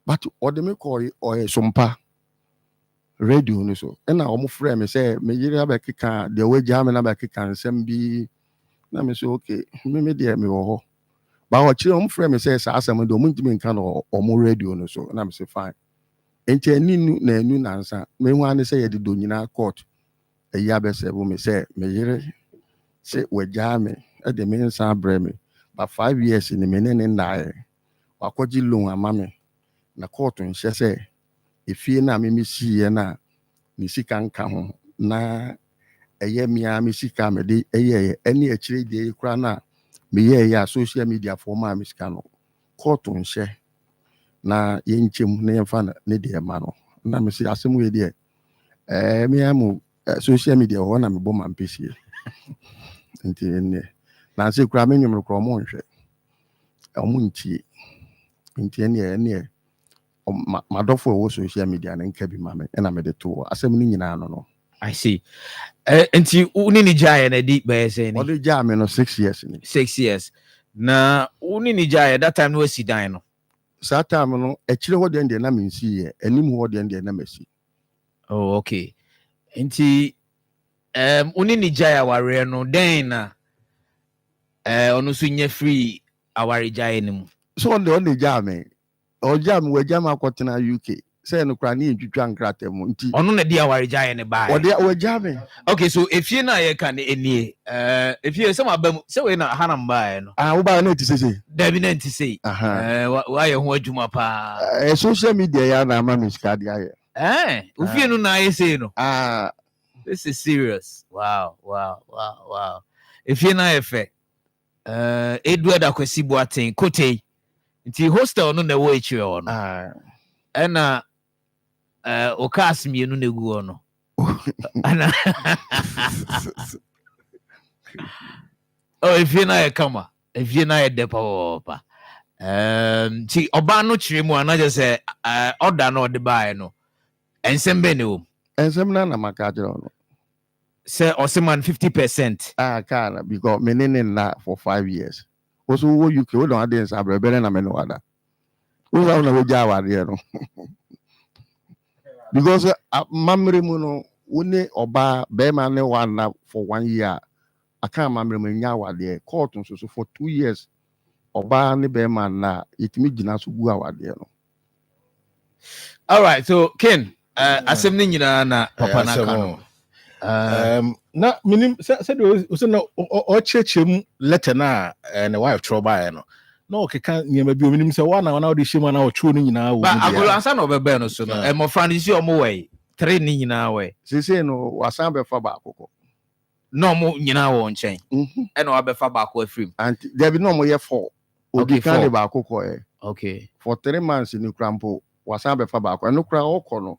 but ode me call or sompa radio no so na omo frame me say me yiri abekeka the way jam na abekeka nsem bi na me say okay me dey me wo ho ba o chi omo frame me say sa asem do omo ntimi nka no omo radio no so na me say fine enti ani na anu na nsa me hu an say ye de do nyina court e ya be say me say me yiri say we jame at the main san breme but 5 years in the menene na wakoji loan amame na court nhye say efie na me si ye na ni sika nka ho na eye mia me sika me de eye eni akire de kura na me ye ya social media for ma me sika no court nhye na ye nchem na ye fa na ne de ma no na me si asem we de me amu social media ho na me bo ma mpesi nti na se kura me nwum kro mo nhwe omo nti ene madofo wo social media na nka bi mame na me de to asem ni nyina no I see. Nti uni ni jaye na di ba say ni. Odi ja me no 6 years ni. 6 years. Na uni ni jaye that time no si dan no. Sa time no ekire ho de na me nsi ye anim ho de na masi. Oh okay. Nti uni ni jaye ware no den na onu so nya free aware jaye ni mu. So on the jam o jam we jam akotena UK say no kra na edwitwa nkrata mu nti onu na di aware jaye ne ba. O de we jam. Okay, so if you na ye kan enie if you some abam say we na hanam ba no. Wo ba na ti say. Dabi na ti say. Wa ye ho adwuma pa. Social media ya na ma miska dia ye. Ufie no na ye say no. This is serious. Wow. If you na effect Edward Akwesi Boateng Kote nti hostel no na wo echi o no ena okas mi no na gu no ana oh if you na kama if you na depa pa nti oba no chire mu ana je say order no de bae no ensem be ne o ensem na maka jiro no say Oseman 50%. Kana because menene na for 5 years. Also wo UK we don't have dance abrebe na me no ada. We have na we jawa there no. Because mamre mu no woni oba be ma ne one na for 1 year. Aka mamre mu nya wa there court so for 2 years. Oba ne be ma na itimi gina so gu awa there no. All right, so Ken asem ni nyina na papa na kanu. Na minim said we no o chechem letter na na wife trouble no na o keka nyema bi minim say wa na o de shema na o chuo no nyina wo ba agolo ansa na obebe no so no mo franisi o mo we 3 ni nyina we. Say no wasan be fa ba akoko. No mo nyina wo nchen. E na obefa ba akọ afrim. And there be no mo ye 4. Obi kan de ba akoko e. Okay. For 3 months ni krampo wasan be fa ba akoko. No kra okọ no.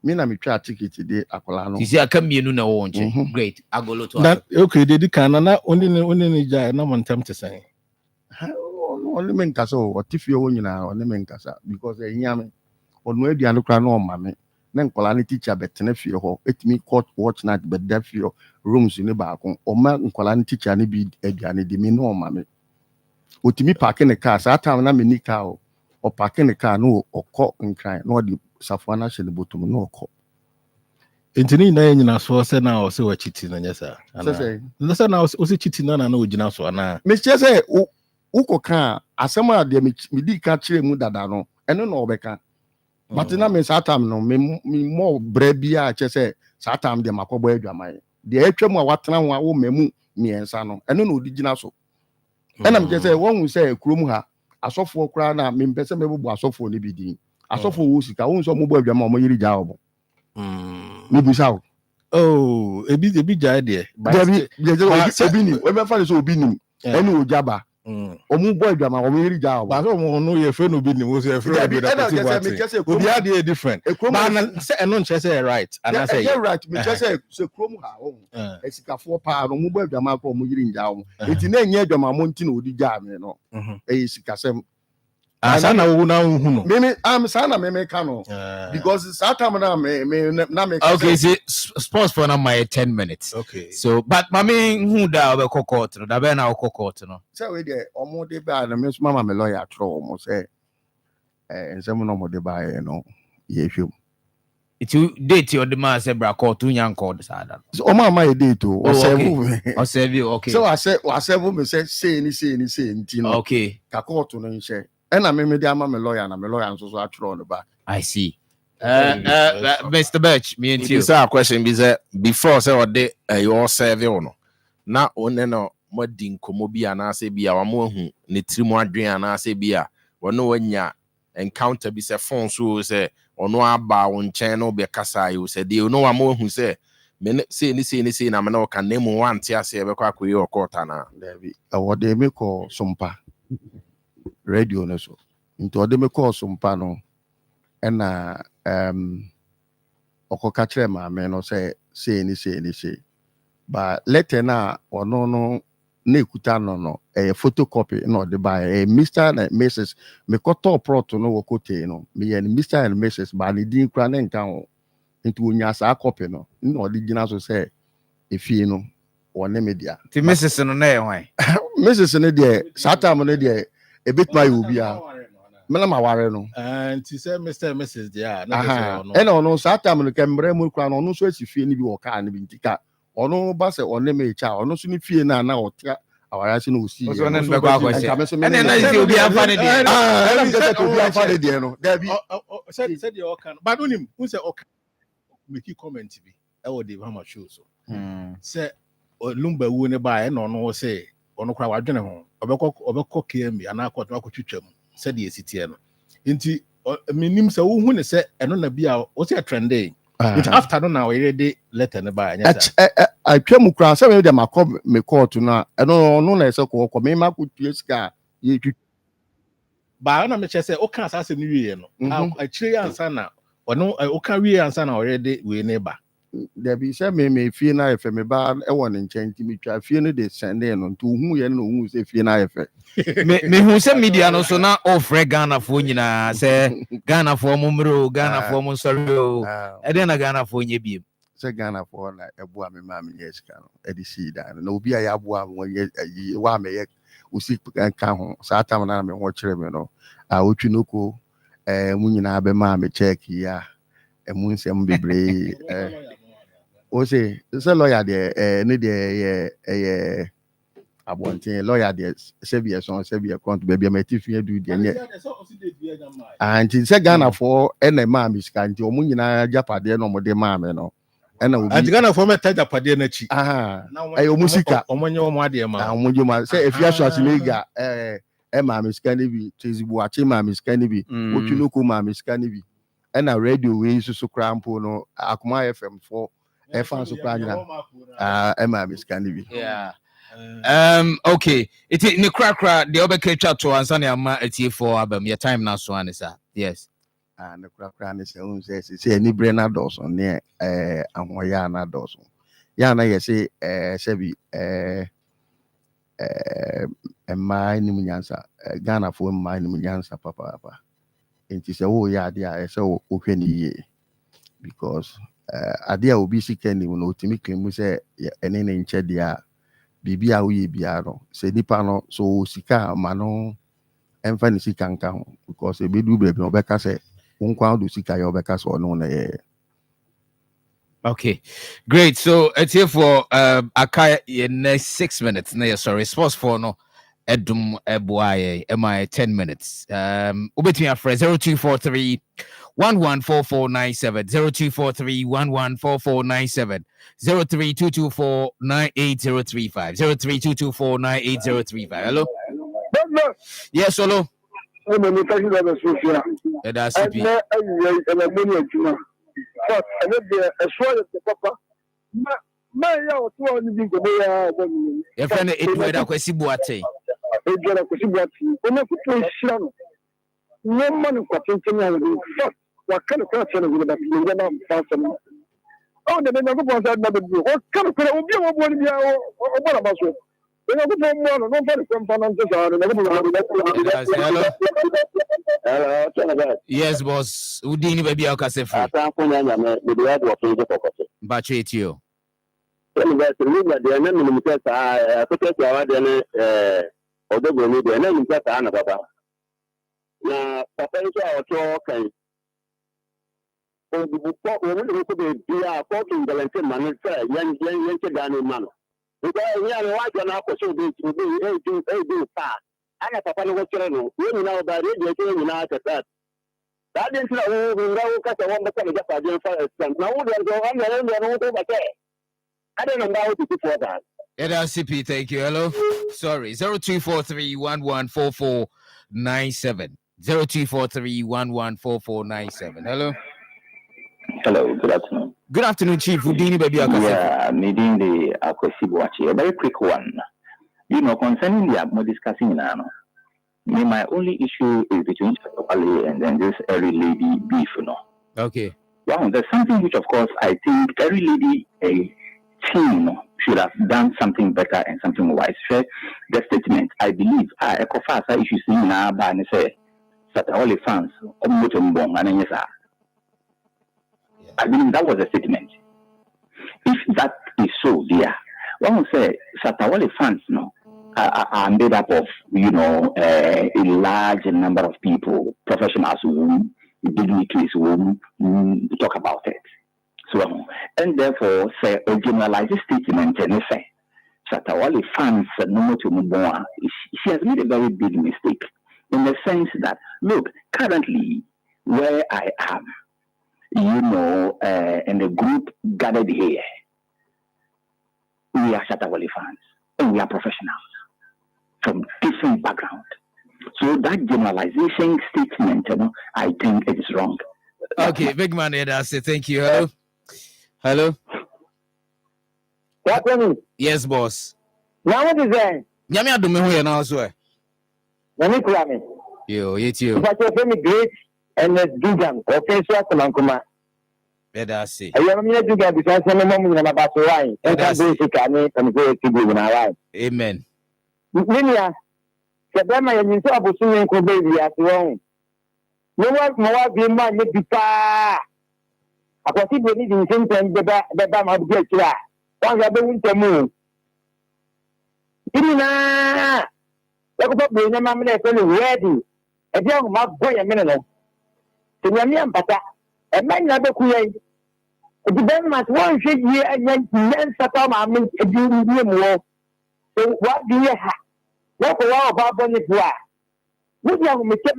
Me na me twa ticket de akola no. You see aka mienu na wo nchen. Great. Agolo to. That okay, they di kan na only ja na mo ntam te say. Only men kasa o tifie wo nyina only men kasa because enyame onu aduane kra na o mame na nkola ne teacher betene fie ho etimi court watch night bedda fie rooms ni baako o ma nkola ne teacher ne bi aduane di me na o mame otimi park ne car sa time na me ni car o park ne car no okọ nkran na o di safua na hye ne botom na okọ Entini na nyina so se na o se wa chiti na nyesa ana se na o se chiti na na ogina so ana me che se uko kan asem a de me di ka kire mu dada no eno na obeka but na me satam no me mo bra bia che se satam de makobo adwaman de atwam a watena ho a wo mamu miensa no eno na odigina so ena me che se won se kurom ha asofo kra na me mpese me bubu asofo ne bidin asofo wo sika won so mo bo adwaman mo yiri ja obo ni bisa oh ebi ja de obi ni we me fa so obi ni eni ojaba omu boy dwama omu yiri ja obo ba so mo no ye fe no bi ni mo se fe obi da obi ade different ba na se eno nche se right and I say yeah right me just say krom ha o esikafo pa no mu boy dwama ko omu yiri ja obo enti na enye dwama mo nti na odi ja me no esikasem sana wo na hu no me am sana me ka no because satam na me okay see sports for na my 10 minutes okay so but mami hu da we court no da be na court no say we dey omo de ba na me mama me lawyer tro omo say ensem no mo de ba no ye hwem it date your demand say bra court nyan call sada o mama e date o serve okay so I say me say ni nti no okay ka court no nhye ena me de ama me lawyer na me lawyer nso so atro on the back I see Mr. Birch me and you say a question be say before say what dey your serve no na one no modin komo bi ana say bi a wa mo hu ne trimu adwen ana say bi a wono wanya encounter bi say phone so say ono aba won chen no be kasa you say dey no wa mo hu say me say ni na me no kan nemu wante ase be kwa koyi okota na David awode me ko sompa radio no so into ode me call sompa no na okoka kire ma me no say ni but letter na ono no na ekuta no photocopy no de by Mr. and Mrs. me ko top prot no wo kote no me ye Mr. and Mrs. ba le din kra na nka ho into onya sa copy no original so say efie no one media ti Mrs. no na ye hwan Mrs. no de satam no de a bit my ubia mena maware no and ti say Mr. and Mrs. there na no ena no satam no kembre mu kra no so asifie ni bi wo ka na bi ntika ono ba se one me cha ono so ni fie na otia awara se no usi so ne be kwa kwese ene na isi obi afa ne de ena mse obi afa ne de no da bi said the okan but onim who say okan make comment bi e wo de hama show so say lumba wu ne ba e no no say ono kra wadwene ho obekọ km ana akọ twetwam said the esitie no nti minim say wo hu ne say eno na bia wo say trending which after no now already letter ne ba anya I twam kra say we dem akọ me court na eno no na say ko me ma ku tieska ye twi ba na me che say o kan asase ni wie no a kire ansa na ono o kan wie ansa na already we ne ba there be say me fie na efe me ba e won nchen ti me twa fie no de sende no to hu ye no hu say fie na efe me hu say media no so na ofre Ghana fo nyina say Ghana fo momro Ghana fo mo sorry e dey na Ghana fo nye biem say Ghana fo na eboa me ma me yes ka no e di see da no obi a ya boa mo ye wa me ye usi ka ho sa tam na me ho kire me no a otwi no ko mu nyina be ma me check ya mu nsem bebre o say lawyer de ne de abontin lawyer de severe son severe count baby amatifia do de nye and say Ghana for ene ma mi ska nti omu nyina japade no mo de ma me no ena obi and Ghana for meta japade na chi omu sika omonye omu ade ma omu ma say if you so asiliga ma mi ska ne bi tezibu achi ma mi ska ne bi otunuku ma mi ska ne bi and a radio we used to crampo no Akoma FM for fans of Emma Miss Candy. Yeah. Okay. It is the crack the other chat to answer your for album. Your time now, Swan is that. Yes. And the crack says it's any Brenna Dawson near Amoyana Dawson. Yana, you say, Sebi, my Nimunyansa, Ghana for my Nimunyansa, Papa. And she said, oh, yeah, dear, so open ye because Adia will be sick and you know, to me, we say, and then in Chedia, Bibia, we biano, say Nipano, so Sika, Mano, and Fancy can count because a bit do baby, Obeka say, won't count to Sika, Obeka, so no. Okay, great. So it's here for Akai in next 6 minutes. No, sorry, sports for no. Edum Ebuaye, MI 10 minutes. Ubetumi afre 0243 114497 0243 114497 03224 98035 03224 98035. Hello. Yes, hello. That's CP. But I know the papa. Your friend Edward Akwesibuate. Edward Akwesibuate. When I put Sham, no man of Patinkin, what kind of question would have been done? Oh, the never was that number. What kind of one what about you? Yes, boss. Udini baby Akasefu. Bachetio. Because we are watching our question to be fast. And a papa no channel, you know about it, you know that. That didn't know we know cut a one become just a general for now. We'll go on and over there. I don't know how to do for that. LCP, thank you. Hello. Sorry. 0243 114497. 0243 114497. Hello. Hello, good afternoon. Good afternoon, Chief. Udini baby Akasefu. Yeah, meeting the Akwesibuachi. A very quick one. You know, concerning the more discussing now. My only issue is between Chatawale and then this early lady beef, you know. Okay. Well, there's something which, of course, I think every lady, a team should have done something better and something wise. The statement, I believe, Ekofasa issues in now, but I say, Chatawale fans, I believe that was a statement. If that is so, dear, one will say Satawale fans are made up of, you know, a large number of people, professionals who dignitaries who talk about it. So, and therefore, say a generalized statement and say Satawale fans she has made a very big mistake in the sense that, look, currently where I am, you know, and the group gathered here, we are Shatawale fans and we are professionals from different backgrounds. So that generalization statement, you know, I think it is wrong. Okay, big man here, I say thank you. Hello. Hello. Yes, boss. Now what is that? Yami adume hu now so. Nami kurame. Yo, you. But you me great and Dugan, okay, so Akoma. Better see. I am here Dugan because I'm a mom in my back line. And I go to Kane and go to do in our life. Amen. Linia, Sabama and you saw Busuin Kobe as wrong. No one more be man, you be far. I was even in the same time the Bam of Getla. One of the winter moon. Irina, look up the mamma ready. A young Mark boy a minute. To Yamian Pata, a man never create. It depends much 1 year and then Satama means a junior more. So what do you have? What a lot of bonnet were. Look young Mr.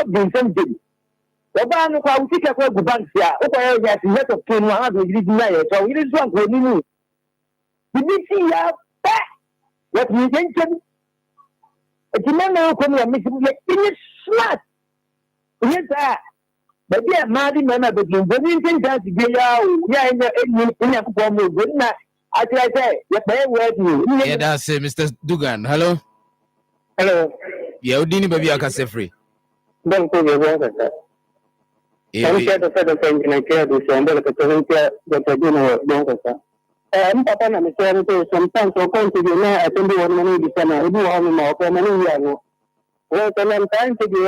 Vincent. The ban of our ticket for the bank here, over that let of 100 degrees, so it is one for you. Did you see that? What you mentioned? It's a man who come and make it smart. Yes, sir. But yeah, Marty, man, but you didn't just get out. Yeah, in the I say, yeah, that's Mr. Dugan. Hello. Hello. Yeah, Udini baby akase free. Don't put your work at that. I'm sure the federal thing and I care this and the president that I do know don't say. Papa and I'm saying sometimes so come to you now I think you want money to send I do have more for money you well then I'm trying to be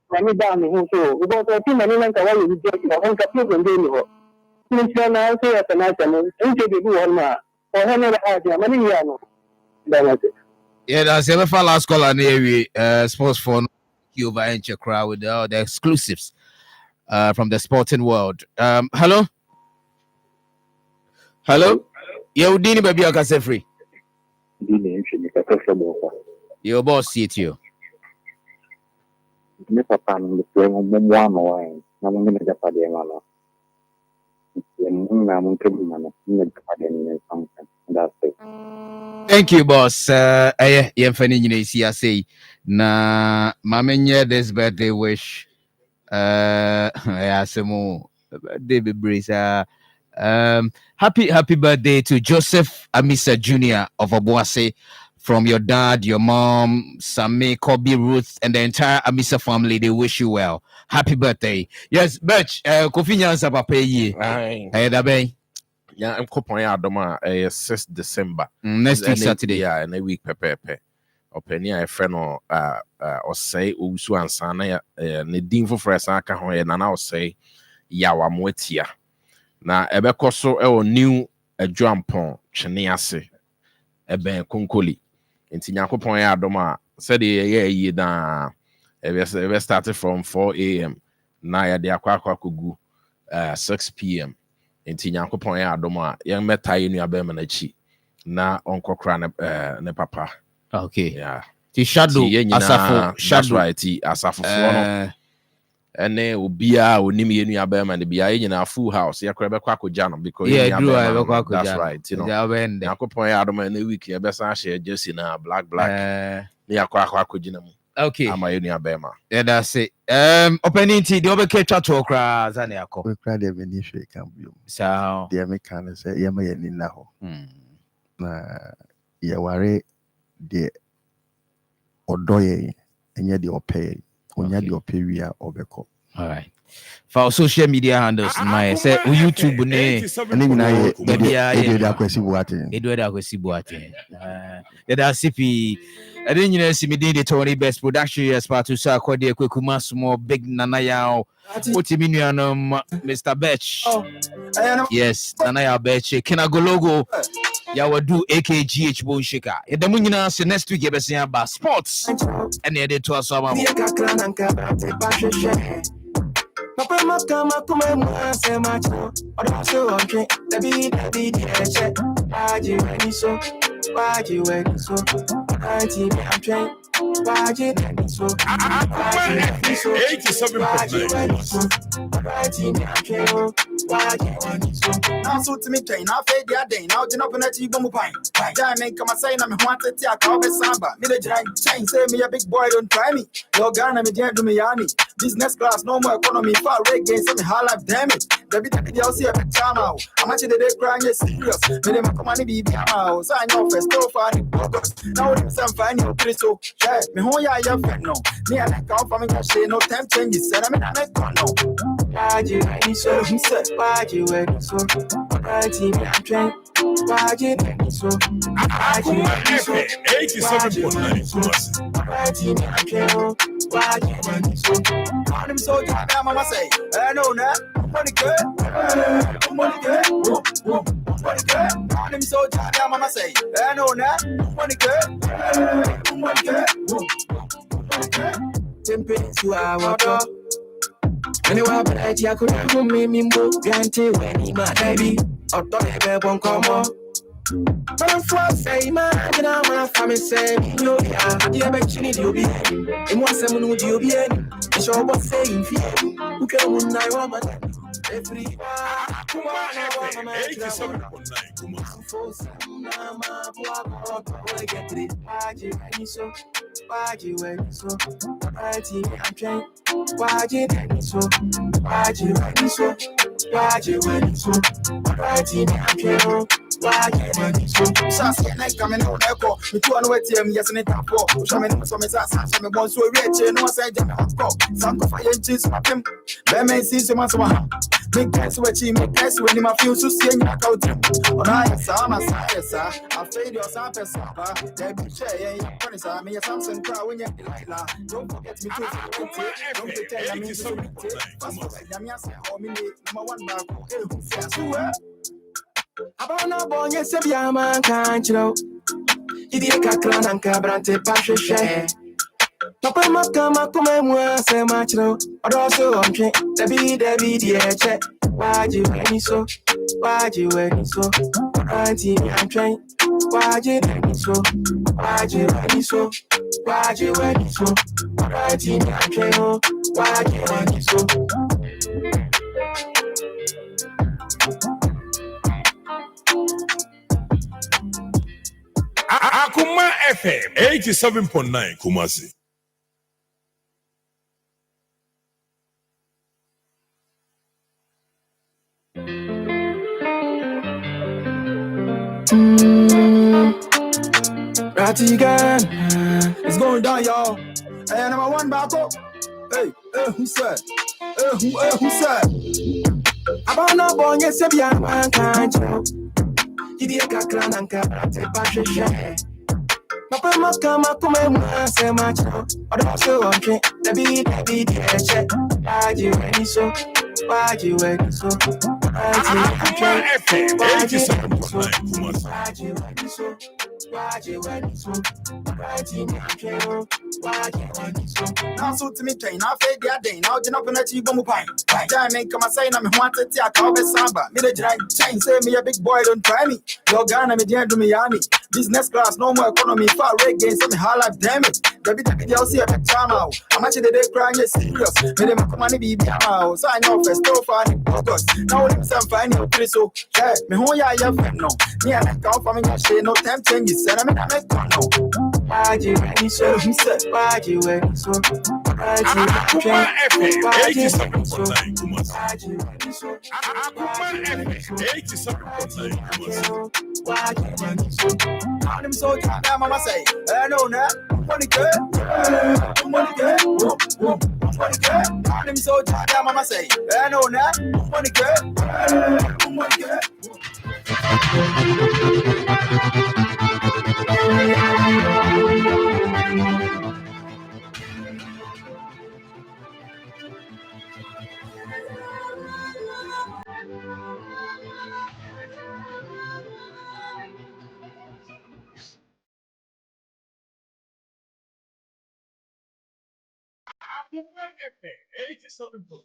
when you down the show about a team and like a way you get on computer and do since then I'll say at the night and into the one or another idea money you know. Yeah, that's the last call on the sports phone over in Chakra with all the exclusives from the sporting world. Hello? Hello? Yeah, Udini baby akase free. Your boss see it you. Thank you, boss. Yeah, say na mamenye this birthday wish. Yeah, some more birthday brisa. Happy birthday to Joseph Amisa Jr. of Obuasi, from your dad, your mom, Sammy, Kobe, Ruth, and the entire Amisa family. They wish you well. Happy birthday. Yes, Birch, Kofi Nyansa papa yi. Hey, da bay. Yeah, I'm copying Adoma 6 December. Next week Saturday. Yeah, and a week pepe. Openia a friend or say Usu and Sana Nedin for fresh aka ho and now say yawa mwetia. Na ebekoso e new a jumpon cheniase ebe konkoli. Inti Yakopon Adoma said ye da ebe started from 4 a.m. na ya de akwa kugu 6 p.m. Inti Yakopon Adoma young meta you abema na chi na onkokra ne papa. Okay. Yeah. The shadow asafo shadow right asafo no. Ene obia onimi yenu abema ne bia nyina full house ya krebe kwa kojano because that's right, you know. Yakopon Adoma na week ya besa share jersey na black ya kwa kojina mu. Okay. Ama yenu abema. Yeah, that's it. Opening tea, the over catch to okra zane yako. We cry the benefit can be. So the American say yama ye nina ho. Na ya ware de odoye enye de opay. Onya de opay wi a obeko. All right. For social media handles, my say YouTube ne that's CP. I didn't see me did the Tony best production years part to sa kwa de kwekuma small big nana yao. Mr. Betch. Yes, nana yao Betch. Kinago logo. Ya wadu AKGH bone shaker. The munina say next week you about sports. And they did to us about Papa makama kumema sema cho odaso onke dabi eche waji weni so anti me am train waji weni so 87.9 waji me am train waji weni so now so to me train now fade dia day now jina pena chi bomu pine ja me kama say na me ho atete aka obe samba me the chain say me a big boy don't try me no Ghana me dia do me yani business class no more economy far reggae say me high life damn it Debbie I'll see a big time out I'm actually the crying serious me dem come on be out so I know first so far now them some fine you so yeah me ho ya friend no me I like come from me say no time changes said I mean I make no waji ready so he said waji ready so waji me I'm trying waji ready so waji ready so 87.9 waji me I'm trying waji ready so on him so down mama say I know now money good money good on him so down mama say I know now money good Tempting to our door. Anyway, but I could have me granted when he my baby. Or thought I won't come on. But I'm for say, man, I want to family say, you yeah, I bet you need you be. And once someone would you be in, and show what's saying, who can win I want every 87.9 Why'd you let me so? Why'd you let me so? Why'd you let me so? Why'd you let me so? Sassy and I coming out echo. Me too and wait him, yes, and it up for. Show me some sass, some born so rich, no side jam up. Some of fire cheese for him. Let me see some of my make guys watching, make guys when him feel so seeing you out. On I saw my sire, I fade your sample, they be share, yeah, funny, sir. Me a Samson crowd when you're Delilah. Don't forget me to don't pretend I mean so. Number one back, about no boy, yes, if you're man, can't you know? You did a clan and cabrante passion share. Papa Makama come say much no, or also on train. Debbie, dear check. Why'd you let me so? Why'd you let me so? Auntie, I'm train. Why'd you let me so? Why'd you let me so? Why'd you let me so? Auntie, I'm train. Why'd you let me so? Akoma FM 87.9 Kumasi. Ratigan, it's going down, y'all. Hey, number one back up. Hey, who said? Who said? About no boy, yes, if you're man, can't you? You did a clan and cabrante passion share. Papa Makama come say much no, or also on train. Debbie, dear check. Why'd you let me so? Why'd you let me so? Why'd you let me so? Why'd you let me so? Why'd you let me so? Why'd you let me so? Why'd you let me so? Why'd you let me so? Now so to me train, now fade the day. Now you're not gonna cheat bomb pine. Time make come say I'm wanted to take out the samba. Me the giant chain say me a big boy, don't try me. Your Ghana me do Miami. Business class, no more economy. Far reggae, so me holla damn it. Baby, I'll see a big time out. I'm actually they crying, you're serious. Me them come on be out. So I know first so far in August. Now them some fine your three so. Yeah, me who ya friend no. Me and I come from me shit, no time changes. And I make no. Why'd you let me so? He said, why'd you let me so? Why'd you let me so? Why'd you let me so? Why'd you let me so? Akoma FM 87.9. Why'd you let me so? All them so tired, mama say, I know that. Money good, money good, money good. All them so tired, mama say, I know that. Money good, money good. Akoma FM 87.9.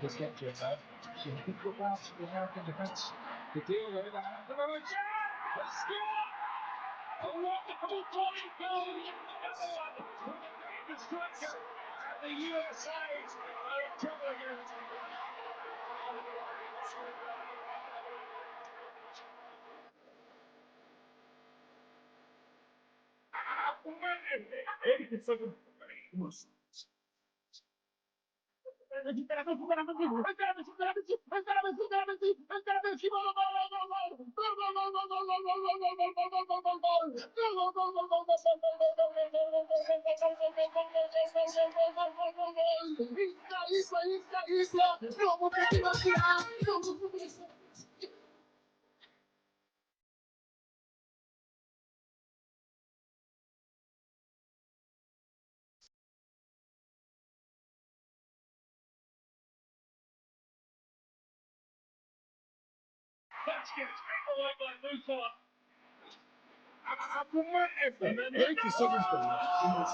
Just get to it though. She can go back to the American defence. The deal with that. Let's go! A wonderful point goal! The striker and the USA are in trouble again. Akoma FM 87.9.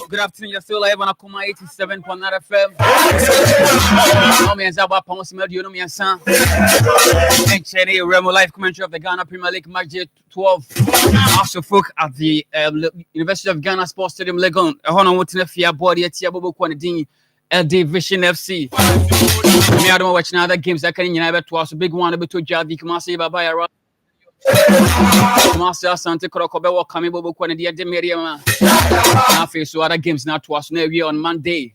Good afternoon, you're still live on Akoma 87.9 FM. No me Zaba Pons Medio, no me San. And Cheney, Remo live commentary of the Ghana Premier League match day 12. Also, folk at the University of Ghana Sports Stadium, Legon. A honor with Nefia body at Tiabobo Quanadini, LD Vision FC. Me, I don't watch other games that can unite to us. A big one, a bit to Jadi Kamasi Baba. Master Santa Krokobe will come over Quanadia de Miriam. Now, face to other games now to us near on Monday.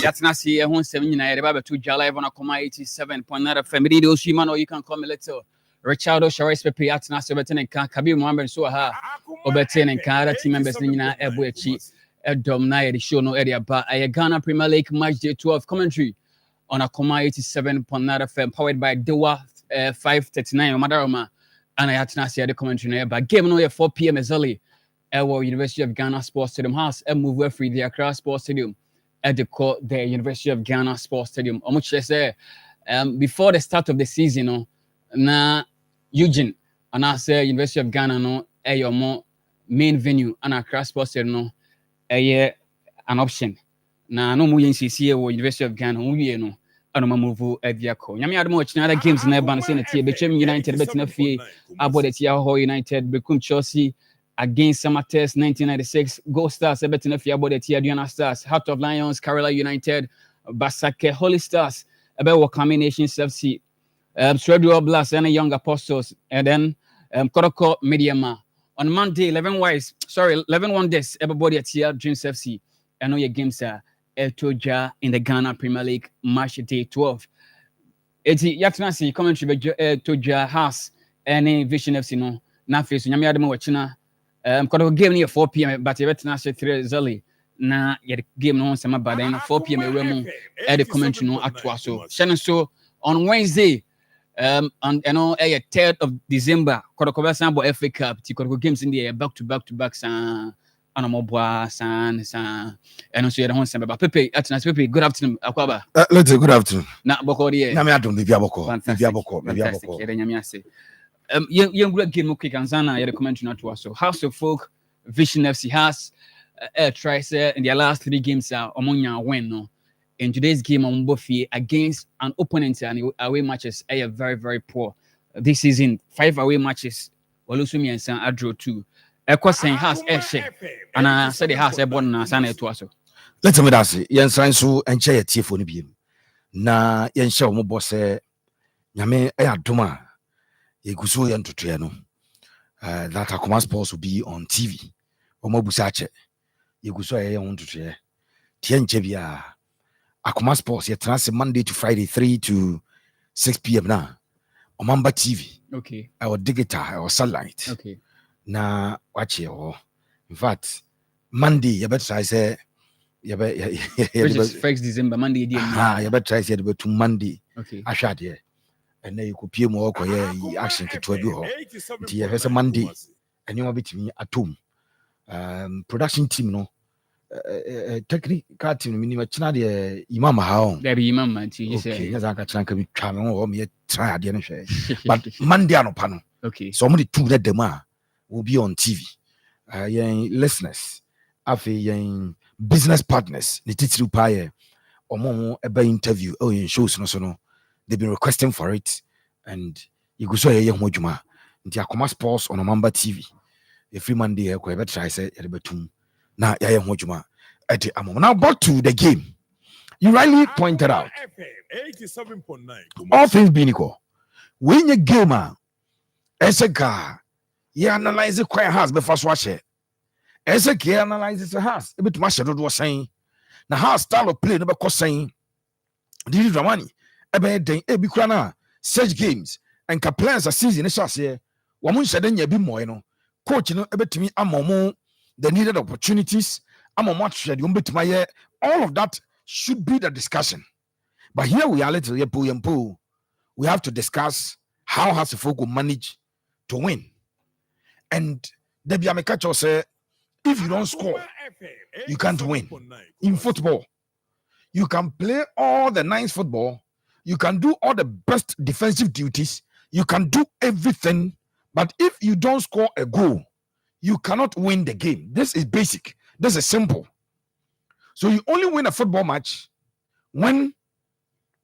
That's not see a 1 United about to Jalive on Akoma 87.9 family. Shimano, you can come a little. Richardo Sharis Pepe Atna Sebatin and Kabi Mwamber Soha, Obertin and Kara team members Nina Ebuechi, Edom Naya, the show no area, but a Ghana Premier League match day 12 commentary on Akoma 87.9 FM, powered by Dewa 539 Madaroma. And I had to see the commentary, but game no 4 p.m. as early. University of Ghana Sports Stadium House and move free the Accra Sports Stadium at the University of Ghana Sports Stadium. How much I say before the start of the season, na Eugene and I say University of Ghana no your more main venue and Accra Sports Stadium no an option. Na no more NCC or University of Ghana no. Move at the Yako. Yami had much other games in Eban Senate, Bechem United, Betinafi, Abodet Yaho United, Becum Chelsea against Samates 1996, Gold Stars, Betinafi, Abodet Diana Stars, Heart of Lions, Kerala United, Basake, Holy Stars, about combinations FC, Sredo Blast, and Young Apostles, and then Koroko Mediama. On Monday, 11 days, everybody at here, Dreams FC, and all your games are. Toja in the Ghana Premier League match day 12. It's Yatanasi commentary Toja has any Vision FC no. Na face nyame ademo wachina kodo game near 4 p.m. but Yatanasi 3 early. Na yet game no sama bad 4 p.m. Remo the commentary no atwa so. Shannon so on Wednesday and 3rd of December kodo Sambo FA Cup ti kodo games in the back to back Anamobwa San and also the Wonsom about Pepe Atnas Pepe. Good afternoon, Akwaba. Let's say good afternoon. Na Bokori. Namiadum Biaboko. Young great game quick and Zana the commentary not to us. So House of Folk, Vision FC has tries in their last 3 games among your win no. In today's game on Buffy against an opponent and away matches are very, very poor. This season 5 away matches. Olusumi and San Adro 2. Question has and I said the house born and San to us. Let's me that's it. Yen sign so and chair tea for the na yen show mo boss Yame Ayaduma. Yeguso yen to Triano. That Akoma Sports will be on TV. Omo Busache. Yeguso yen to Tria. Tien Chevia. Akoma Sports yet trans Monday to Friday 3 to 6 p.m. now. Omamba TV. Okay. Our digital, our satellite. Okay. Na watch you. In fact, Monday, you better try say, you better 1st December, Monday. You better try say to Monday. Okay. I shot here. And then you could pay more action to 12 it's a Monday. And you will be to me at home. Production team, no. Technical team, minimum china the Imam how. There be Imam, you say. Yes, I can be traveling or me try at the end. But Monday, no panel. Okay. So many 2 that demand will be on TV. Listeners, business partners, the teacher pie or more about interview or in shows no. They've been requesting for it, and you go so a young mojuma. The Akoma Sports on a Mamba TV. Every Monday, I better try say at the betum. Now, young mojuma at the amount. Now, back to the game. You rightly pointed out. 87.9. All things being equal, when you gamer, as a car, you analyze the quiet house before swatch. As a key analyzes the house, a bit much was saying. The house style of play never cost saying. Did you money? A bad day, a big crana, such games, and plans a season, a shot here. Woman said, then you be more, coach, a bit to me, I'm more the needed opportunities. I'm a much shed, you bit my all of that should be the discussion. But here we are, little poo. We have to discuss how has the folk will manage to win. And Debbie Amekacho said, if you don't score, you can't win. In football, you can play all the nice football, you can do all the best defensive duties, you can do everything, but if you don't score a goal, you cannot win the game. This is basic. This is simple. So you only win a football match when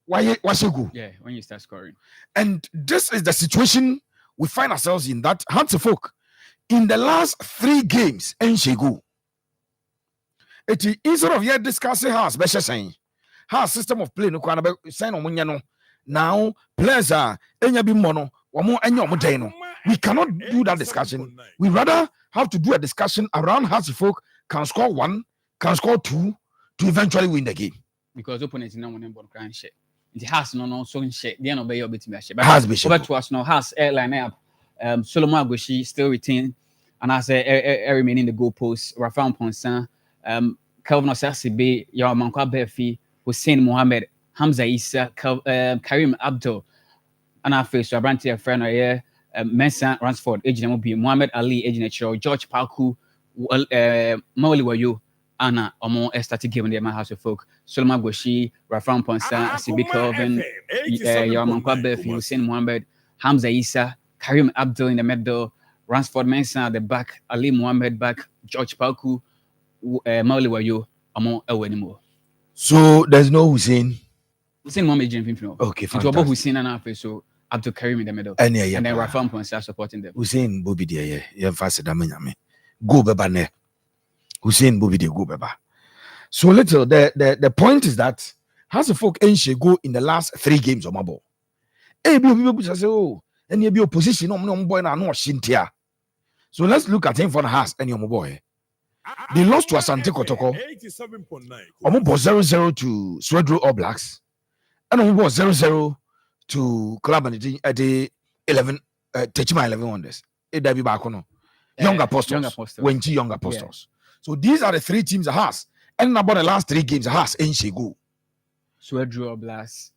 what's your goal? Yeah, when you start scoring. And this is the situation we find ourselves in, that Hansi Folk in the last 3 games and she go. Instead of here discussing how special saying how system of play no kwana sign on no now players are enya bi mono omo enya omo day no. We cannot do that discussion. We rather have to do a discussion around how the folk can score 1, can score 2 to eventually win the game. Because opponents no one born cran shit. The house no so shit. The no be your bit me shit. Has be over to us no has airline up. Solomon Agoshi still retain, and as remain in the goalpost. Rafael Ponsan, Kelvin Osasibe, Yamanka Befi, Hussein Mohammed, Hamza Issa, Karim Abdul, and I face Abranti friend here, Mensa Ransford, Agent Mobi, Mohammed Ali, Agent George Palku, Mawali Wayo, Anna, Omo Estati given the house of folk, Solomon Agoshi, Rafael Ponsan, Asibi Kelvin, Yamanka Befi, Hussein Mohammed, Hamza Issa, Karim Abdul in the middle, Ransford Mensah at the back, Ali Mohammed back, George Palku, Mauli Wayo, among anymore. So there's no Hussein. Hussein Mohammed Jim. Okay, fantastic. It was Hussein and Afe, so Abdul Karim in the middle. And then Rafam Ponsa supporting them. Hussein Bobi there, yeah, fast damage. Go beba ne. Hussein Bobi there, go beba. So little the point is that has the folk ain't go in the last 3 games of my ball. Hey, people say, oh. And you be opposition on boy na no shintia. So let's look at him for the house and your boy. They lost to Asante Kotoko. 0-0 to Swedro All Blacks. And 0-0 to Club at the 11 Techima 11 Wonders. It be back on Young Apostles. Wenchi Young Apostles. Yeah. So these are the 3 teams that has. And about the last 3 games that has ain't she go. Swedro All Blacks.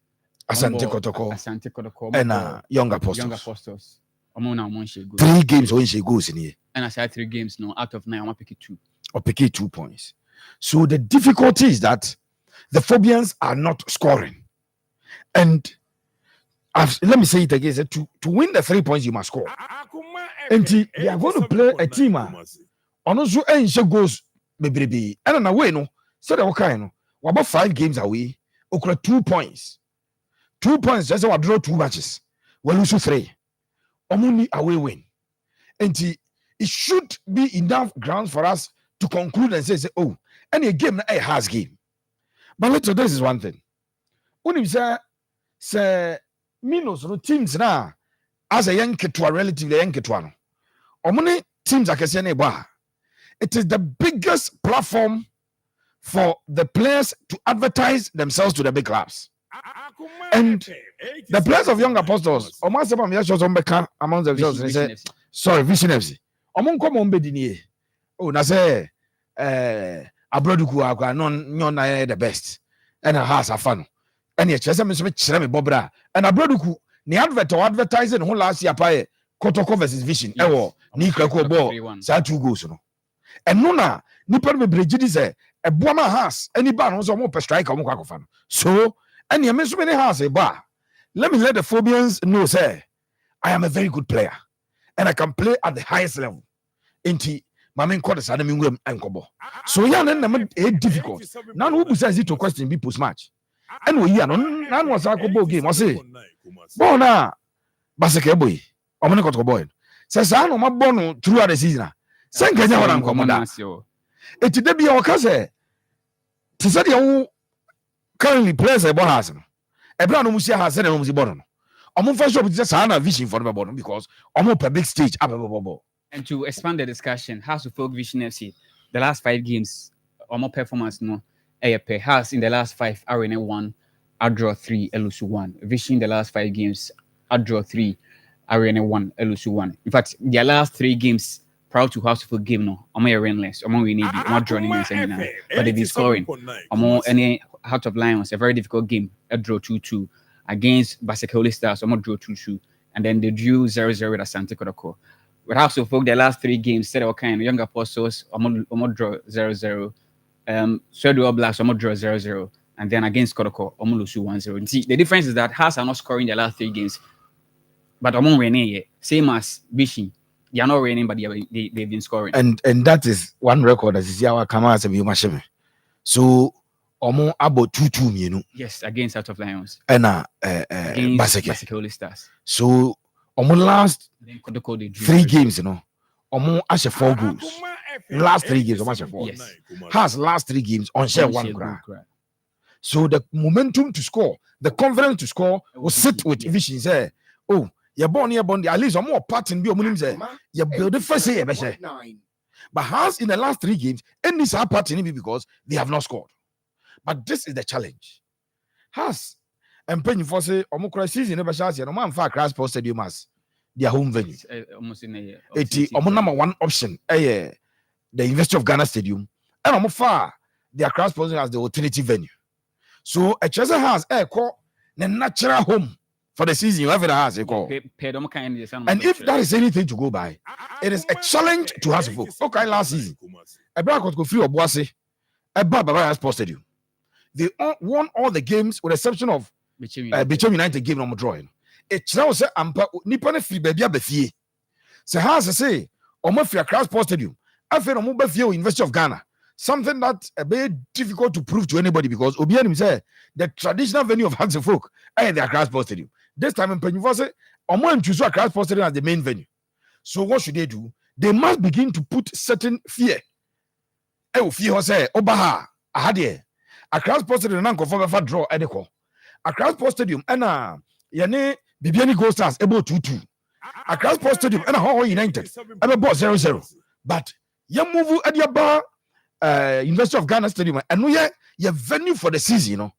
Asante Kotoko and Young Apostles. 3 games when she goes in here. And I said 3 games now out of 9, I want to pick 2. Or pick 2 points. So the difficulty is that the Phobians are not scoring. And let me say it again, to win the 3 points you must score. And they are going to play a team on also and goes baby. And away no, so the okay we're about 5 games away. Okay, 2 points. 2 points, just we draw 2 matches. We lose 3. Only away win. And it should be enough grounds for us to conclude and say oh, any game a has game. But let's this is one thing. When you say minus no teams now as a young ketwa, relatively young ketwa. Omoni teams like I it is the biggest platform for the players to advertise themselves to the big clubs. And the players of Young Apostles, among themselves, they say, sorry, Vision FC. Among common bedini. Oh, na say, Abroduku, non the best. And a house of fun. And yet, Chesam is Bobra. And Abroduku, the advertising who last year pay Kotoko versus Vision. Ewo, Nika Kobo, sa 2 goals. And Nona, Nippon Bridget say, a Buama has any ban was more per strike on Kwakofan. So, and you miss many has a bar. Let me let the Phobians know, say, I am a very good player and I can play at the highest level. Inti, my main quarters are the Mingum and Kobo. So, yeah, then it's difficult. Now, who says it to question people's match? And we are none was a Kobo game. I say, Bona Basakeboy, or Monaco boy. Says, I know my bono throughout the season. Send Kenya and Commander. It did be our cousin. To say, currently players a ball has no ebra no musia has na no musi ball no omo fa shop just na vision for the ball because omo per big stage abebo. And to expand the discussion, House of Folk Vision FC, the last 5 games, omo performance no House in the last 5 Arena 1, I draw 3, LUSU 1. Vision the last 5 games, I draw 3, Arena 1, LUSU 1. In fact, their last 3 games prior to House of Folk game no, omo winless, omo we need, omo drawing games anymore. But they've been scoring. Omo any Heart of Lions, a very difficult game, a draw 2-2 against Basakoli Stars, omo draw 2-2, and then they drew 0-0 with Asante Kotoko. With House of Folk, the last 3 games, said kind Young Apostles, omo draw 0-0. Swedwell Blacks, omo draw 0-0. And then against Kotoko, omo lose 1-0. See, the difference is that House are not scoring the last 3 games, but omo winning, same as Bishi. They are not winning, but they've been scoring. And that is one record as is our Akama as a Mashime. So omo about 2-2 mienu. Yes, against Out of Lions. And Basakoli Stars. So omo last 3 games, you know. Omo ashe 4 goals. Last 3 games, omo ashe 4. Yes. Has last 3 games on share 1 cry. So the momentum to score, the confidence to score will sit with Vision say, oh, you're born at least more pattern be omunim say you build the first say but has in the last 3 games and this pattern because they have not scored. But this is the challenge. Has and penny for say omukra season never shall no man fa Cross Sports Stadium as their home venue. Almost in a year. Number 1 option the University of Ghana Stadium and omo fa their Cross Sports as the alternative venue. So a Chelsea has the natural home for the season. You have it has a call. And if that is anything to go by, it is a challenge to House of Folk. Okay, last season, a black go free of Boise, a Baba Sports Stadium. They won all the games with the exception of Bicham United game on drawing. It's now say ampa nipa free baby abefie. So has say Omofia Cross Sports Stadium. I feel Omobefie University of Ghana. Something that's a bit difficult to prove to anybody because Obianim said the traditional venue of House of Folk and their Cross Sports Stadium. This time in Pennyvose, Omo choose a Cross Sports Stadium as the main venue. So what should they do? They must begin to put certain fear. Fear say Obaha, Ahadie. A Cross Sports Stadium nan for draw edeko. A Cross Sports Stadium and yane Bibiani Gold Stars able 2-2. A Cross Sports Stadium and Ho United able 0-0. But ya move at your bar University of Ghana Stadium and we are your venue for the season, you know.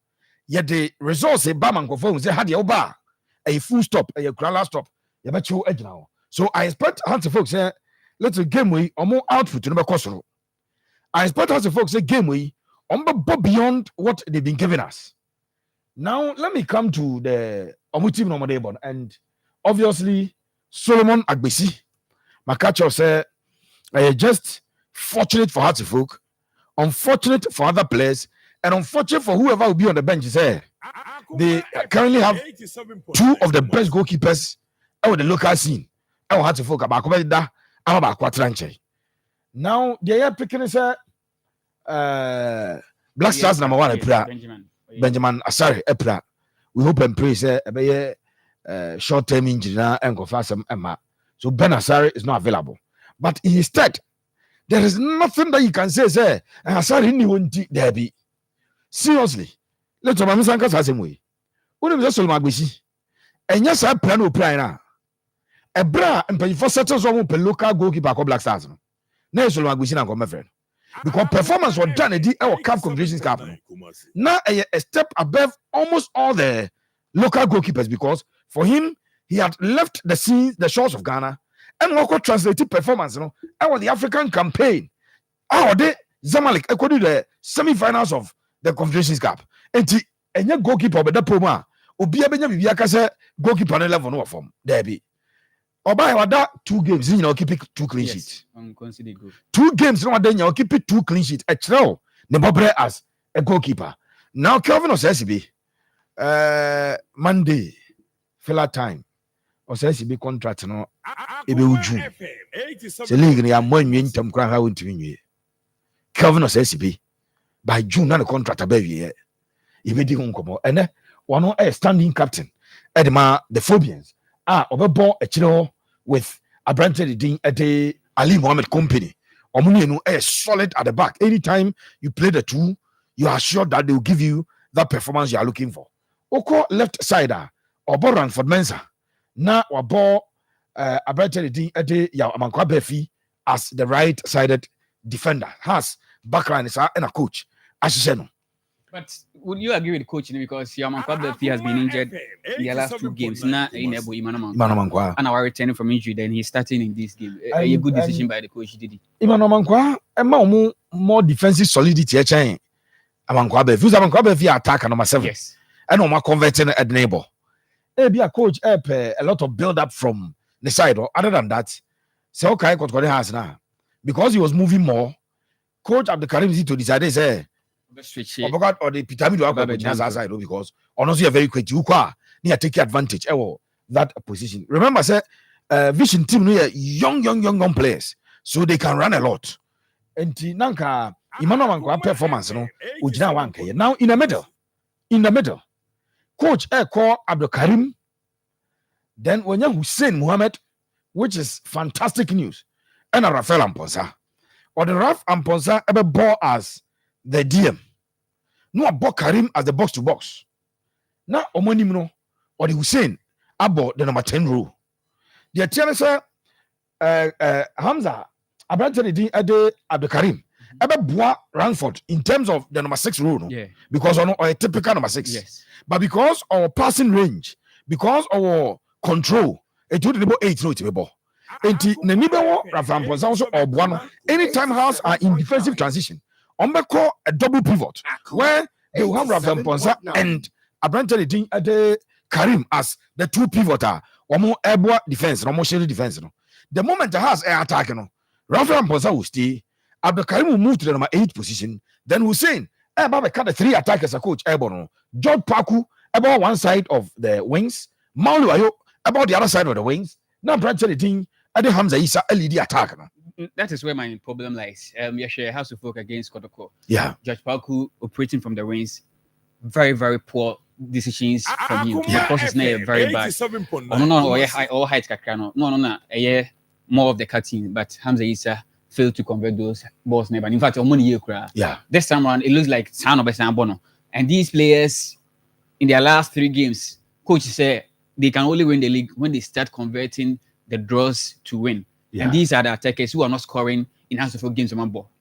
Yet the results say Bam and Kofo say had your bar a full stop, a last stop. You bet you edge now. So I expect House of Folk say let's game we or more output to number Kosoro. I expect House of Folk say game we beyond what they've been giving us. Now let me come to the Omutim Nomadebon and obviously Solomon Agbesi. Makacho said just fortunate for House of Folk, unfortunate for other players, and unfortunate for whoever will be on the bench. They currently have 2 of the best goalkeepers out the local scene. Now they are picking Black Stars number 1 Benjamin Asare Epra. We hope and pray say short-term injury and go fast Emma. So Ben Asare is not available. But instead, there is nothing that you can say, Asare ni won't there be. Seriously, let's go. Sanka say same way. Who is Solomon Agbesi? And yes, I plan to play now. A bra and pay for settles on local goalkeeper called Black Stars. No Solomon Agbesi na come friend. Because performance was done at our Cup Confederations Cup. Now a step above almost all the local goalkeepers because for him he had left the scenes, the shores of Ghana, and what translated performance, you know, and the African campaign. How they Zamalek according to the semi-finals of the Confederations Cup. And your goalkeeper but the promo obi abenya bibia ka say goalkeeper no level no form there be oba wada 2 games you know keep 2 clean sheets. 2 games no wada you keep 2 clean sheets e treo ne bobre as a goalkeeper. Now Kelvin Osesibi Monday filler time Osesibi contract no ebe uju se league ne am wanwe ntam kra ha wontimi nwie. Kelvin Osesibi by June na the contract abawie ibedi hunkomo ene one a standing captain edema the Phobians obebo echiro with a branded din at Ali Mohammed company omunu a solid at the back. Anytime you play the 2 you are sure that they will give you that performance you are looking for. Oko left side or Ranford Mensah. Na wabo Abrante Din Ede ya Amankwa Befi as the right-sided defender. Has backline is and a coach. Ashisheno. But would you agree with the coach because Yamanka Befi has been injured in the last 2 games? Not in Ebo Imanomankwa. And our returning from injury, then he's starting in this game. A good decision by the coach, did he? Imanomankwa, more defensive solidity. Amankwa Befi. Who's Amankwa Befi attacker number 7? Yes. And Oma converting a neighbor. Be a coach a lot of build up from the side. Or other than that, so okay, what has now because he was moving more. Coach Abdulkarim to decide say. Or the pyramid because honestly a very quick you near take advantage that position. Remember, say vision team near young players, so they can run a lot. And Nanka Imano performance no now in the middle. Coach call Abdul Karim. Then when you Hussein Muhammad, which is fantastic news, and a Rafael Amponsa. Or the Raf Amponsa ever ball as the DM. No abo Karim as the box to box. Now omonim no or the Hussein abo the number 10 row. The tell say Hamza Abrante Din Ede Abdul Karim ever boa Ranford in terms of the number 6 row no. Yeah. Because on a typical number 6. Yes. But because our passing range, because our control, it would be 8 no to be ball. Anytime House are in defensive transition, call a double pivot where they will have Rafael Ponsa and Abrante Din Ede Karim as the 2 pivoter or more airborne defense, or more shady defense. The moment the House air attack, Rafael Ponsa will stay. Abdul Karim will move to the number 8 position. Then Hussein, Baba cut the 3 attackers a coach airborne. George Paku about one side of the wings, Maulu about the other side of the wings. Now Abrante Din Ede Hamza Isa LED attack. That is where my problem lies. Yeshe has to focus against Kotoko. Yeah. George Paku operating from the wings, very, very poor decisions from him. The process is very bad. All heights kakano. No. More of the cutting, but Hamza Isa failed to convert those balls never. In fact, yeah. This time around, it looks like Sano Bono. And these players, in their last 3 games, coach said they can only win the league when they start converting the draws to win. Yeah. And these are the attackers who are not scoring in half of 4 games on ball.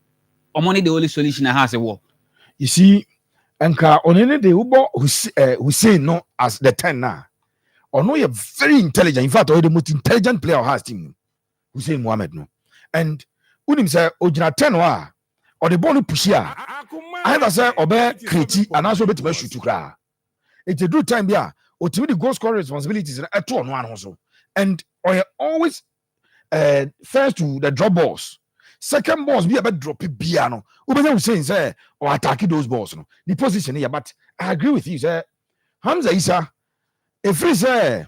Omoni the only solution I has a war. You see, Anka Onene de Ubo Hussein no as the 10 now. Or no, you're very intelligent. In fact, the most intelligent player has team. Hussein Mohammed no. And Unim say Ojina 10 or the ball push here. Either say Obe Kreti and also bet to shoot to cry. It's a good time here. Or to the goal scoring responsibilities at 2 on 1 also. And or always first to the drop balls. Second balls be about drop it piano. Ubeza saying say or attacking those balls. No. The position here, but I agree with you, sir. Hamza Isa, if he say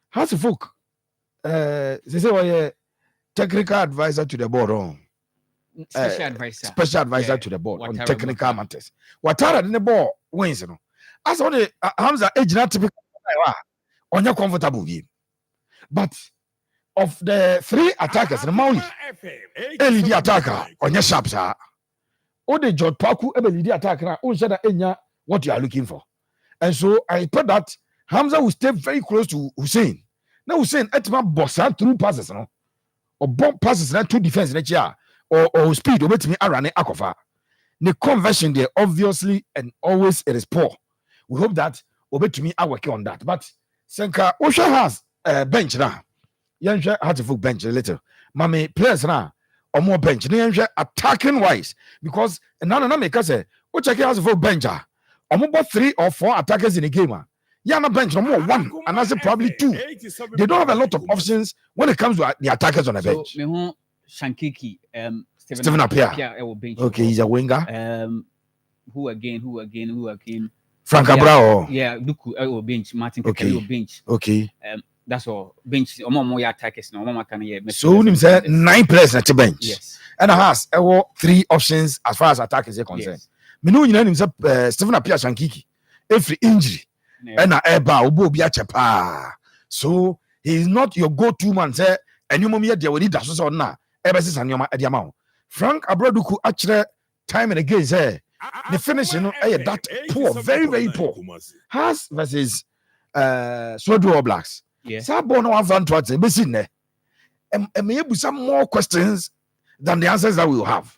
has a folk they say technical advisor to the board special advisor to the board on technical matters. Watara in the ball wins, as on the Hamza age not typical on your comfortable game. But of the 3 attackers, the Maui LED attacker on your sharp sir. Or the George Paku LED attacker on Enya what you are looking for. And so I thought that Hamza will stay very close to Hussein. Now Hussein etma bossa through passes, no? Or bomb passes na 2 defense next year. Or speed over to me arane akofa. The conversion there obviously and always it is poor. We hope that over to me I work on that. But Senka Osha has a bench now. Yansha had to full bench a little. Mommy players now or more bench. Yansha attacking wise because none make us say Ochaki has a full bench. Or more 3 or 4 attackers in a game. Yana bench no more 1 and that's probably 2. They don't have a lot of options when it comes to the attackers on the bench. So, Shankiki, Stephen Appiah. Okay, he's a winger. Who again? Frank Abrao. Yeah, Duku bench. Martin Kekeli bench. Okay. That's all. Bench. More attackers. No more can hear. So him say 9 players at the bench. Yes. And has 3 options as far as attackers are concerned. Me know you know him say Stephen Appiah Shankiki. Every injury. And Eba Obo bi achepa. So he is not your go-to man. Say anyone here there we need that so na. Frank Abraduku actually time and again say The finish, that poor, very, very poor. Has versus Sweden All Blacks. Yeah. Sabo no one to answer. Maybe some more questions than the answers that we will have.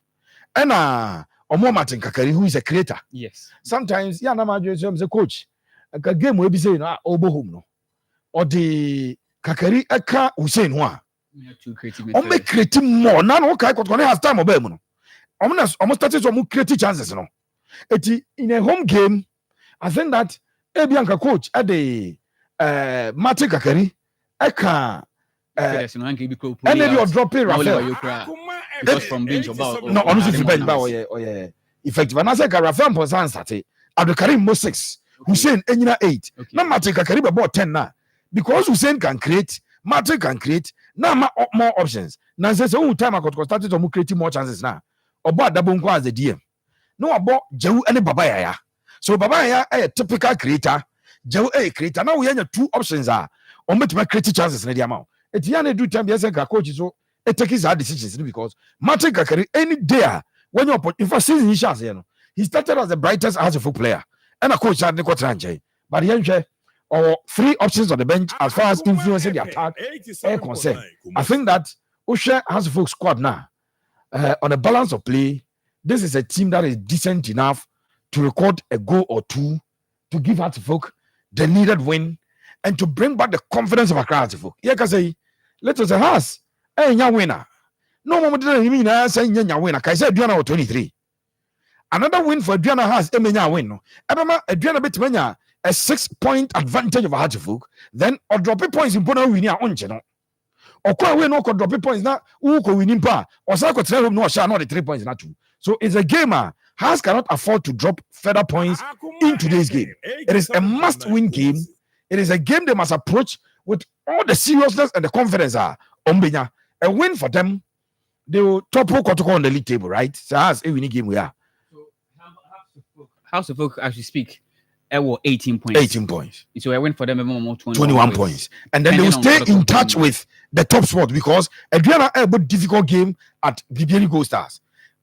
And Omo Martin Kakari, who is a creator. Yes. Sometimes, yeah, I'm a coach. A game will be saying, Obo no. Or the Kakari Eka Hussein Wa. Make creative more. Now, okay, because have time of them. Almost started to create chances. No, in a home game, I think that Ebianka coach at the Martin Kakari Eka. And then you're dropping Rafael. Because from bench about no, honestly, bench about effective. And I said Rafael Ponsan started. Abdulkarim Mo 6, Hussein Enyina 8. Now Martin Kakari about 10 now. Because Hussein can create, Martin can create. Now more options. Now says oh time I got started to create more chances now. About double as the DM. No about Jehu and Babaya. So Babaya a typical creator. Jehu a creator. Now we have two options are on to make creative chances in the amount. It's yana do time yes coach so it takes his hard decisions because Martin Kakari any day when you put in first season he started as the brightest as a football player and a coach had the quarter but he or 3 options on the bench as far as influencing the attack are concerned. I think that Usher has a full squad now on a balance of play. This is a team that is decent enough to record a goal or two to give Hartlepool the needed win and to bring back the confidence of Accra Hartlepool. Yeah, can say let us say has a winner. No more than you mean I say winner. I said Adriana or 23. Another win for Adriana has a win. No, Adriana bit mania a 6-point advantage of Hartlepool. Then or drop points in Bono winning on channel. Or quite win or drop points now. Who could win in par or Sako tell him no shall not the 3 points not two. So it's a gamer. Has cannot afford to drop further points in today's game. It is a must-win game. It is a game they must approach with all the seriousness and the confidence. A win for them, they will topple Kotoko on the league table, right? So that's a winning game we are. House of Folk, as we speak, 18 points. 18 points. So I win for them more 21 points. And then they will stay in touch with the top spot because Adriana had a difficult game at BBL Gold Stars.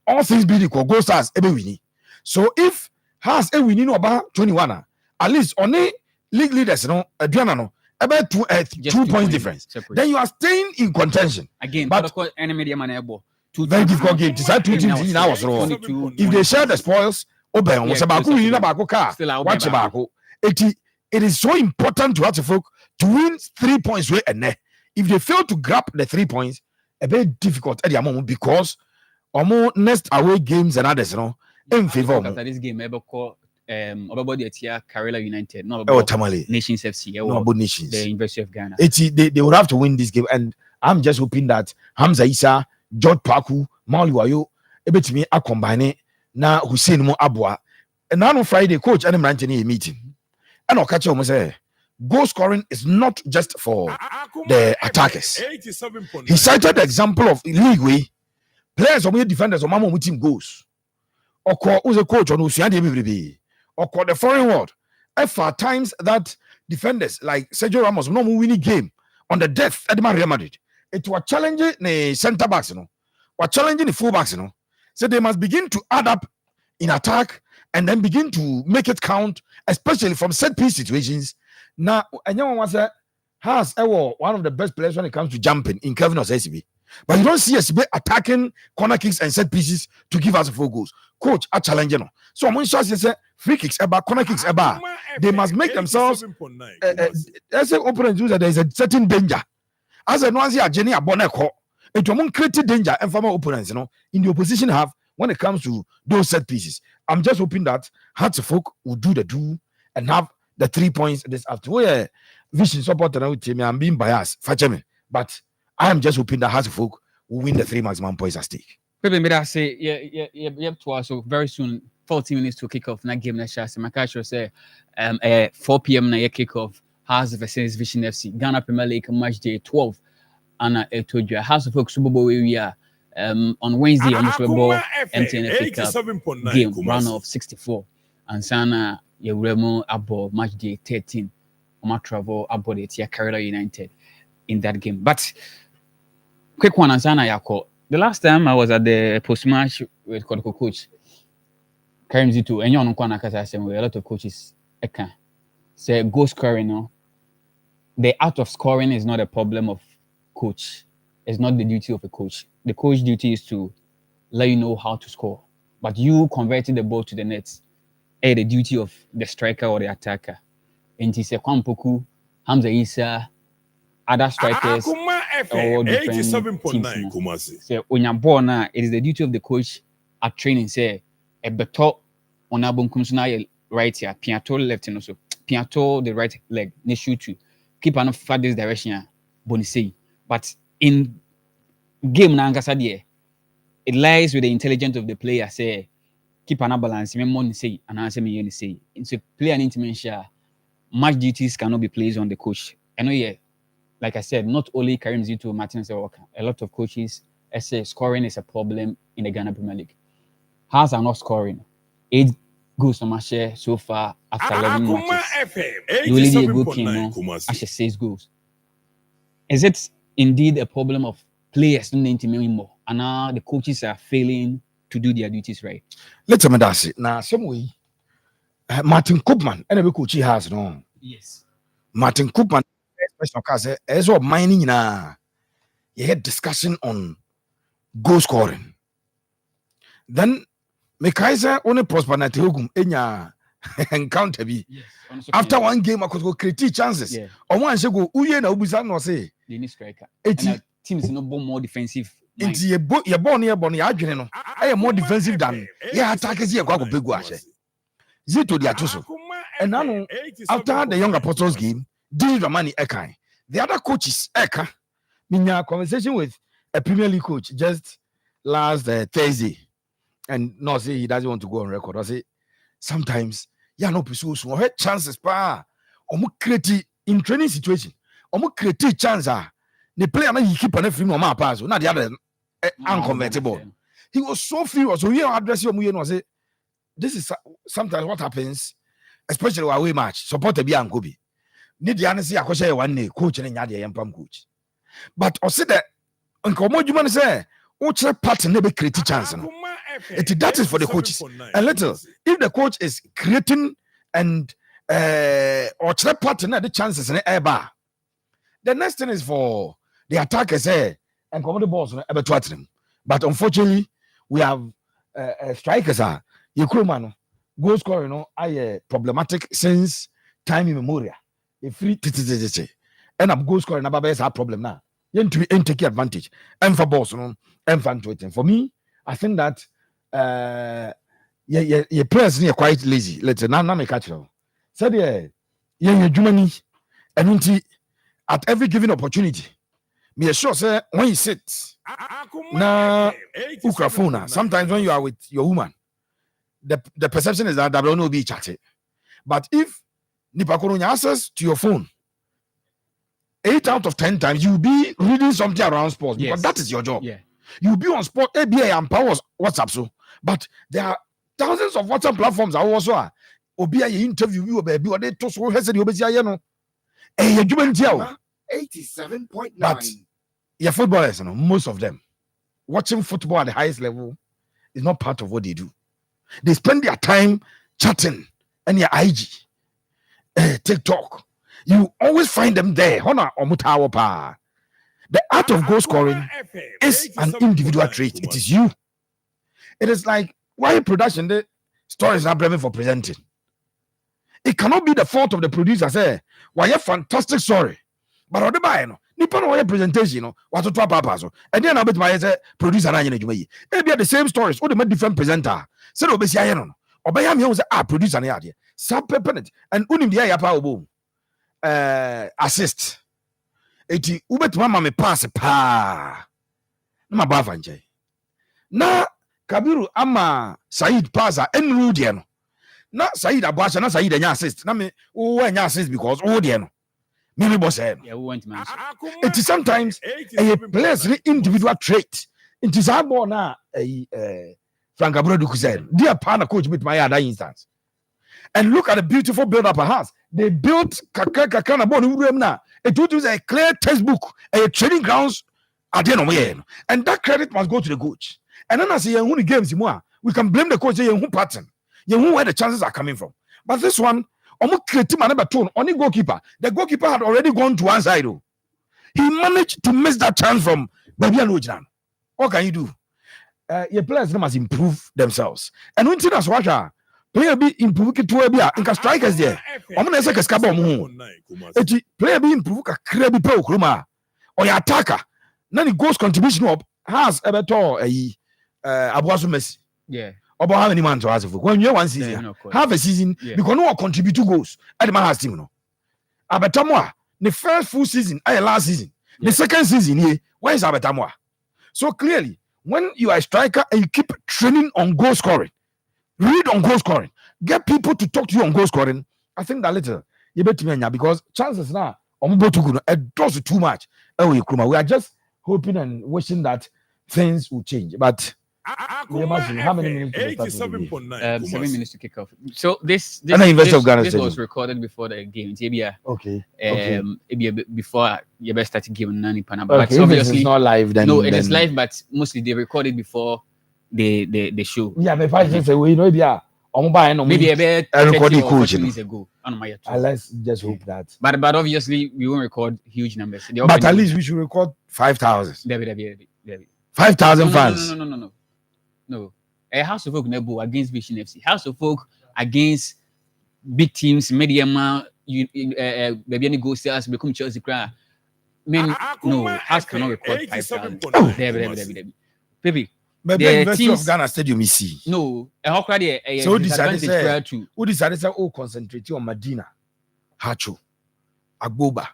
All things being equal, Gold Stars every winning. So if has a winning about 21, at least only league leaders, Adriana no, about 2 points difference. Separate. Then you are staying in contention. Again, but enemy man very difficult game. Decide 2 teams in hours. If they share the spoils, watch it is so important to Hartlepool to win 3 points way and if they fail to grab the 3 points, a very difficult at the moment because next away games and others, in favor after this game, everybody at here, Karela United, no Tamale Nations FC, no about Nations, the University of Ghana. They will have to win this game, and I'm just hoping that Hamza Issa, George Paku, Mauli Wayo, ebetimi a combine na Hussein Mo Abua. And now on Friday, coach Adam Rantini meeting. And I'll catch you say goal scoring is not just for the attackers. He cited the example of league way players or defenders or mama with team goals. Or call who's a coach on Usian or call the foreign world. If at times that defenders like Sergio Ramos no winning game on the death at Real Madrid, it was challenging the center backs, or challenging the full backs, So they must begin to add up in attack and then begin to make it count, especially from set piece situations. Now, anyone was has one of the best players when it comes to jumping in Kevin SCB. But you don't see SCB attacking corner kicks and set pieces to give us 4 goals. Coach, a challenge, So I'm going to say free kicks about corner kicks about. They must make themselves as an opponent use that there is a certain danger. As a one year Jenny Aboneko, it will create danger and former opponents, in the opposition have when it comes to those set pieces. I'm just hoping that Hartlepool will do the do and have the 3 points this after. Vision supporter with me, I'm being biased, but I am just hoping that Hartlepool will win the 3 maximum points at stake. Maybe I say, yeah, so very soon, 40 minutes to kick off. That game, my catch say, 4 p.m. na kick off. House versus Vision FC, Ghana Premier League match day 12. And I told you, House of Folk Super Bowl area on Wednesday on the Super Bowl MTN Cup game round of 64. And Sana Yuremo Abo match day 13. Oma travel about it here, Karela United in that game. But quick one, and Sana Yako. The last time I was at the post match with Kodoko coach, Karim Zito, and you know, a lot of coaches can say goal scoring. No, the art of scoring is not a problem of coach. It's not the duty of a coach. The coach duty is to let you know how to score. But you converting the ball to the net, the duty of the striker or the attacker. And it's a Kwampoku, Hamza Issa, other strikers, or different teams. So when you're born now, it is the duty of the coach at training. Say a better on a bunkum right here, Piato left, and also Piato the right leg, ne shoot to keep an far this direction, Bonisei. But in game Nankasa, it lies with the intelligence of the player. Say keep an balance, me say, and answer me say. It's a player need to mention match duties cannot be placed on the coach. I know, yeah, like I said, not only Karim Zito, Martin Sewaka, a lot of coaches say scoring is a problem in the Ghana Premier League. Hearts are not scoring. 8 goals on my share so far after 11 matches. You only did a good game, actually 6 goals. Is it indeed a problem of players not intimate more, and now the coaches are failing to do their duties right? Let's say that now some way. Martin Koopman, and coach he has no. Yes. Martin Koopman, especially as of mining na, he had discussion on goal scoring. Then Mekaisa only prosper na tehugum enya encounter bi. After one game, I could go create chances. Yeah. Or one should go uye na ubusa no say. They need striker. And teams no more defensive. It's your born here, born ya no. I am more defensive than yeah attackers here go big washe. Zito the atuso. And now after the young apostles game, Dini Ramani Ekai. The other coaches Eka. Minya conversation with a Premier League coach just last Thursday. And no say he doesn't want to go on record. I say sometimes yeah no pursue so had chances pa omo create in training situation. Omo create chance the player na he keep on free no ma pass. Now the other unconvertible. He was so furious. So we address him you know say this is sometimes what happens, especially when we match. Support the Bian Kobe. Need the answer. I say one day, coach and Yadia and Pam coach. But I said that, Uncle Mojuman say, what's a part and never create chance. That is for the coaches. A little, if the coach is creating and or try part and the chances in a bar. The next thing is for the attackers and come the balls on ever to them. But unfortunately, we have strikers are. Yekromano goal scoring I problematic since time immemorial. A free and up goal scoring about is our problem now. You to take advantage. And for boss and for tweeting. For me, I think that your players are quite lazy. Let's say now make catch you. So yeah, Germany and at every given opportunity. Me sure say when you sit now Ukrafona, sometimes when you are with your woman. The perception is that there will be chatting. But if Nipakoro access to your phone 8 out of 10 times, you'll be reading something around sports because that is your job. Yeah. You'll be on sport, ABA and powers WhatsApp. So, but there are thousands of WhatsApp platforms that also Obia interview you baby or they toss who has the Obia, you know. And you're doing 87.9. But your footballers, most of them watching football at the highest level is not part of what they do. They spend their time chatting and your IG, TikTok. You always find them there. The art of goal scoring is an individual trait. It is you. It is like why production the stories are blaming for presenting. It cannot be the fault of the producer. Say why a fantastic story, but on the buy nipa no presentation what to papa so and then I bet my producer na you maybe the same stories or the different presenter. So obesi aye no obaya me say producer na ade sub penalty and unim dia ya pa obo assist eti ubetuma ma me pass pa na ma ba vanje na Kabiru ama Said pass enru de no na Said abasha na Said anya assist na me wo anya assist because wo de no maybe boss yeah we want to mention it is sometimes a player's individual trait it is our born na Frank Abrodu said, dear partner coach with my other instance. And look at the beautiful build up house. They built Kakana Bon now. It would use a clear textbook, a training grounds at the end of the year. And that credit must go to the coach. And then I say, who games more, we can blame the coach who pattern. You know where the chances are coming from. But this one, only goalkeeper. The goalkeeper had already gone to one side. Oh. He managed to miss that chance from Babian Ojnan. What can you do? Your players must improve themselves. And when as Russia, player be improve to a beer, and strikers there. I'm going to say a player be improve a crabby pro kruma or your attacker. Then goes contribution up has a better Abuasu Messi. Yeah. About how many months was when you one season, half a season, because no one contribute 2 goals. At the man has team no. Abetamwa, the first full season, last season, the second season here, where is Abetamwa? So clearly, when you are a striker and you keep training on goal scoring, read on goal scoring, get people to talk to you on goal scoring, I think that little you bet me because chances now it does too much. We are just hoping and wishing that things will change. But imagine how many minutes? 7 minutes to kick off. So this was recorded before the game. Okay. Before you best started game nani pana. But obviously it's not live. Then no, it is live, but mostly they recorded before the show. Yeah, but if I just say we know maybe about 30 or 40 minutes ago. Let's just hope that. But obviously we won't record huge numbers. But at least we should record 5,000. 5,000 fans. No. A House of Folk Nebo against Vision FC. House of Folk against big teams, Mediama, maybe any goal sales become Chelsea cry. No, House cannot record 5,000. Baby. But the University of Ghana Stadium is see. No, how crowd so who decided to concentrate on Medina, Hacho, Agboba,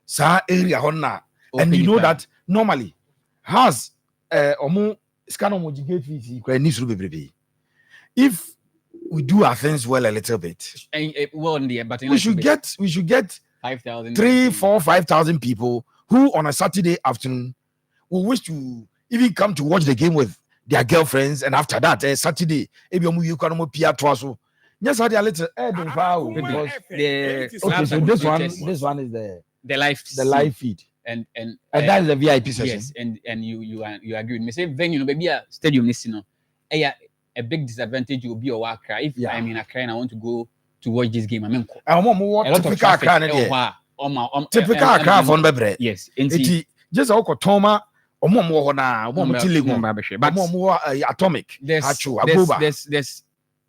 Sa area Honna. And you know that normally has if we do our things well a little bit, we should get 5,000, 3, 4, 5,000 people who on a Saturday afternoon will wish to even come to watch the game with their girlfriends, and after that Saturday, you can peer twice. Yes, I did a little because so this one is the live feed. And that is the VIP session. Yes, and you agree with me. Say venue no baby stadium listen. A big disadvantage will be a walk cry. If I'm in Accra and I want to go to watch this game, I'm typical Accra. Typical Accra von Bebre. Yes, just a Toma Atomic. There's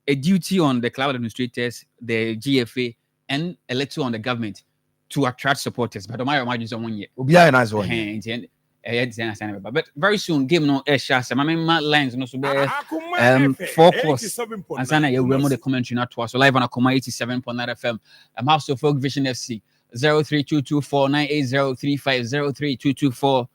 a duty on the club administrators, the GFA, and a little on the government to attract supporters. But my imagine on 1 year. But very soon, game no shots. My lines no so 4 course. And sana you remember the commentary not twice. So live on Akoma 87.9 FM. I'm House of Folk Vision FC 03224980350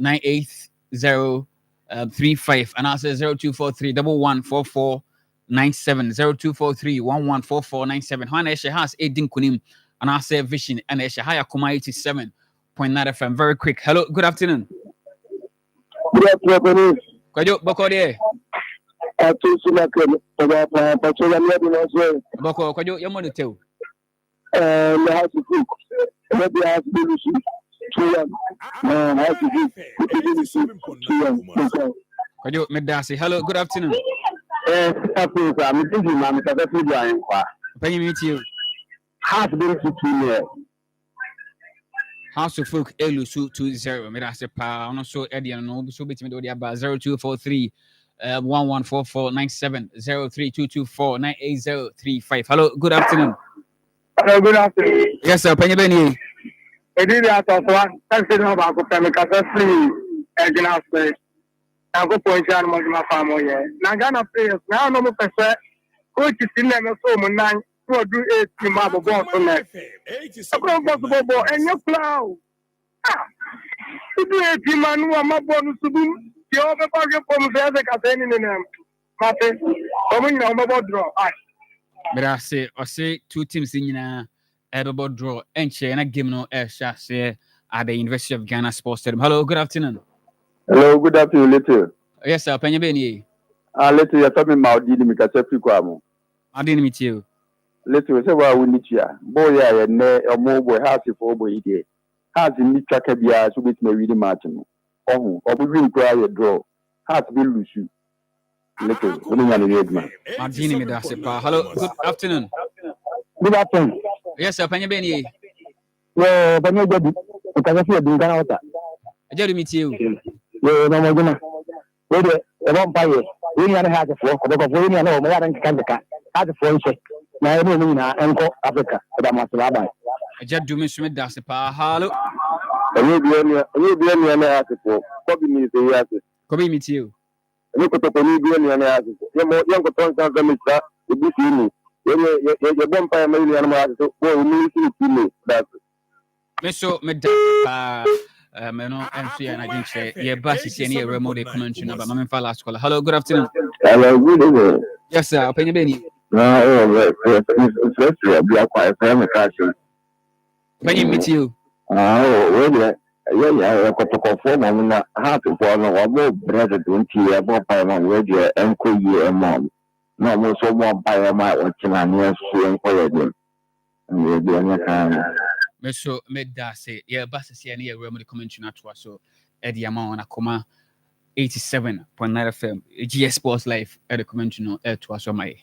032439835 and I say 0243 114497 0243 114497. Hana has 18 kunim. And I say Vision and Eshahaya Akoma 87.9 FM. Very quick. Hello, good afternoon. Good afternoon. Kwajo Bokode. Boko Kwajo Yamono Teo. Kwajo Medasi. Hello, good afternoon. Can you meet you? House of Folk Elusu 20. Medasi pa ono so Eddie no so bit me do dia ba 0243 114497 032249835. Hello, good afternoon. Hello, good afternoon. Yes, sir. Penny Benny. It is one. Thanks to know about the free Ghana play. I go point out my family. Now Ghana players now no more person. Coach is in them so much. Do 8 marble ball on that. Possible ball and your plow. To do 8 man who are my bonus to do. You over pocket from the campaign in them. Martin, coming on my draw. But I say 2 teams in a draw and share and a game no air shot at the University of Ghana Sports Stadium. Hello, good afternoon. Hello, good afternoon, Little. Yes, sir. Penny Benny. Little, you're talking about the Mikachepi. I didn't meet you. Little, say, well, we need you. Boy, I ne a mobile house for boy here. Has in the Chakabia, so with me reading Martin. Oh, or we will cry a draw. Has been lose you. Madini Midasipa. Hello, good afternoon. Good afternoon. Yes, sir. Panya Beni. Yo, Panya Jadi. Because you do Ganata. Jerry meet you. Yo, no more. Wait, a vampire. We are had a fork, but we are no more than Kandaka. Had a fork. Now, I mean, Uncle Africa. That must rabbi. I just do Miss Midasipa. Hello. You be any other for copy me the answer. Come meet you. Look at the new answer. Young Tonka Mr. The Busini. You're vampire million answer. Oh, me. That's Misso Midasipa. Meno MC and I didn't say, yeah, Bassi any remote convention about my last call. Hello, good afternoon. Hello, good evening. Yes, sir. Panya Beni. No, it's be a quiet family culture. When you meet you. Oh, yeah, I got to conform. I'm not happy for no more brother 20 years, more by my radio and cool year mom. No more so more by my watching and yes, and quiet them. And we'll be on your time. Meso Medase, yeah, Bassi any remote convention at was so Eddie Amon Akoma 87.9 FM, GS Sports Life at the conventional air to us on my.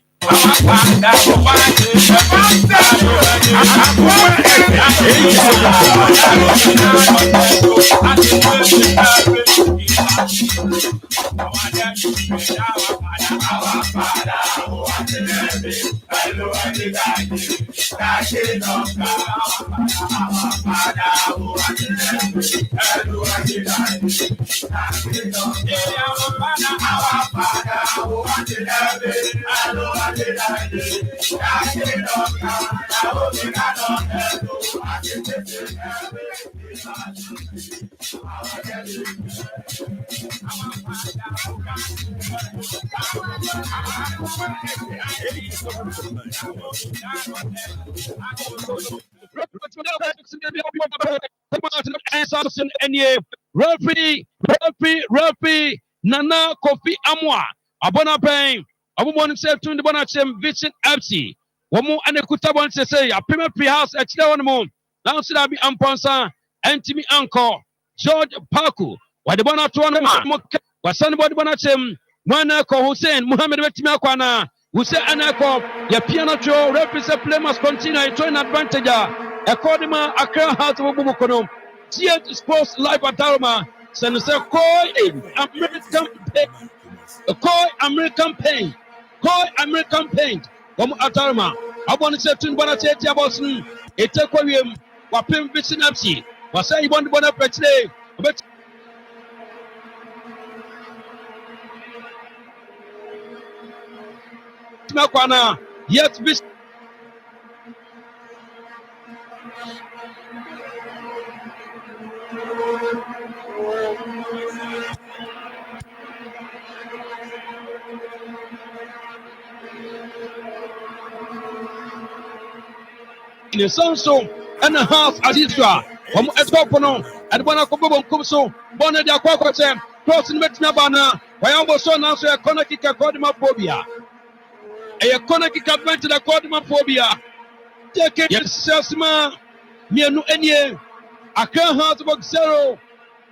Referee, Nana Kofi Amwa, Abona Pain, Abumon said to the Bonachem Vincent FC. Womu and the Kutabon say, a premier pre house at the moon. Now should I be Amponsa, Antimi Uncle, George Paku, why the Bonatuan, was somebody Bonachem, Manako Hussein, Muhammad Vetimakwana, Hussein Anako, your piano show, represent play must continue to an advantage. According to Accra House of Bumukono, GS Sports Live at Daruma, Senator Coy American Paint, Come at Daruma. I want to say to Bonaceti Boston, a Tequarium, Wapim Vicinapsi, was I want to Bonaparte, but Makwana, yet this. In the sunstone and the house as Israel, from Etopono, and one of Kobo Kumso, Bonnet Aquaquatem, crossing Metnabana, by almost so now, so a Konakika Codimaphobia. A Konakika went to the Codimaphobia. Take it, Sasma, Mianu Enye, Accra House of 0,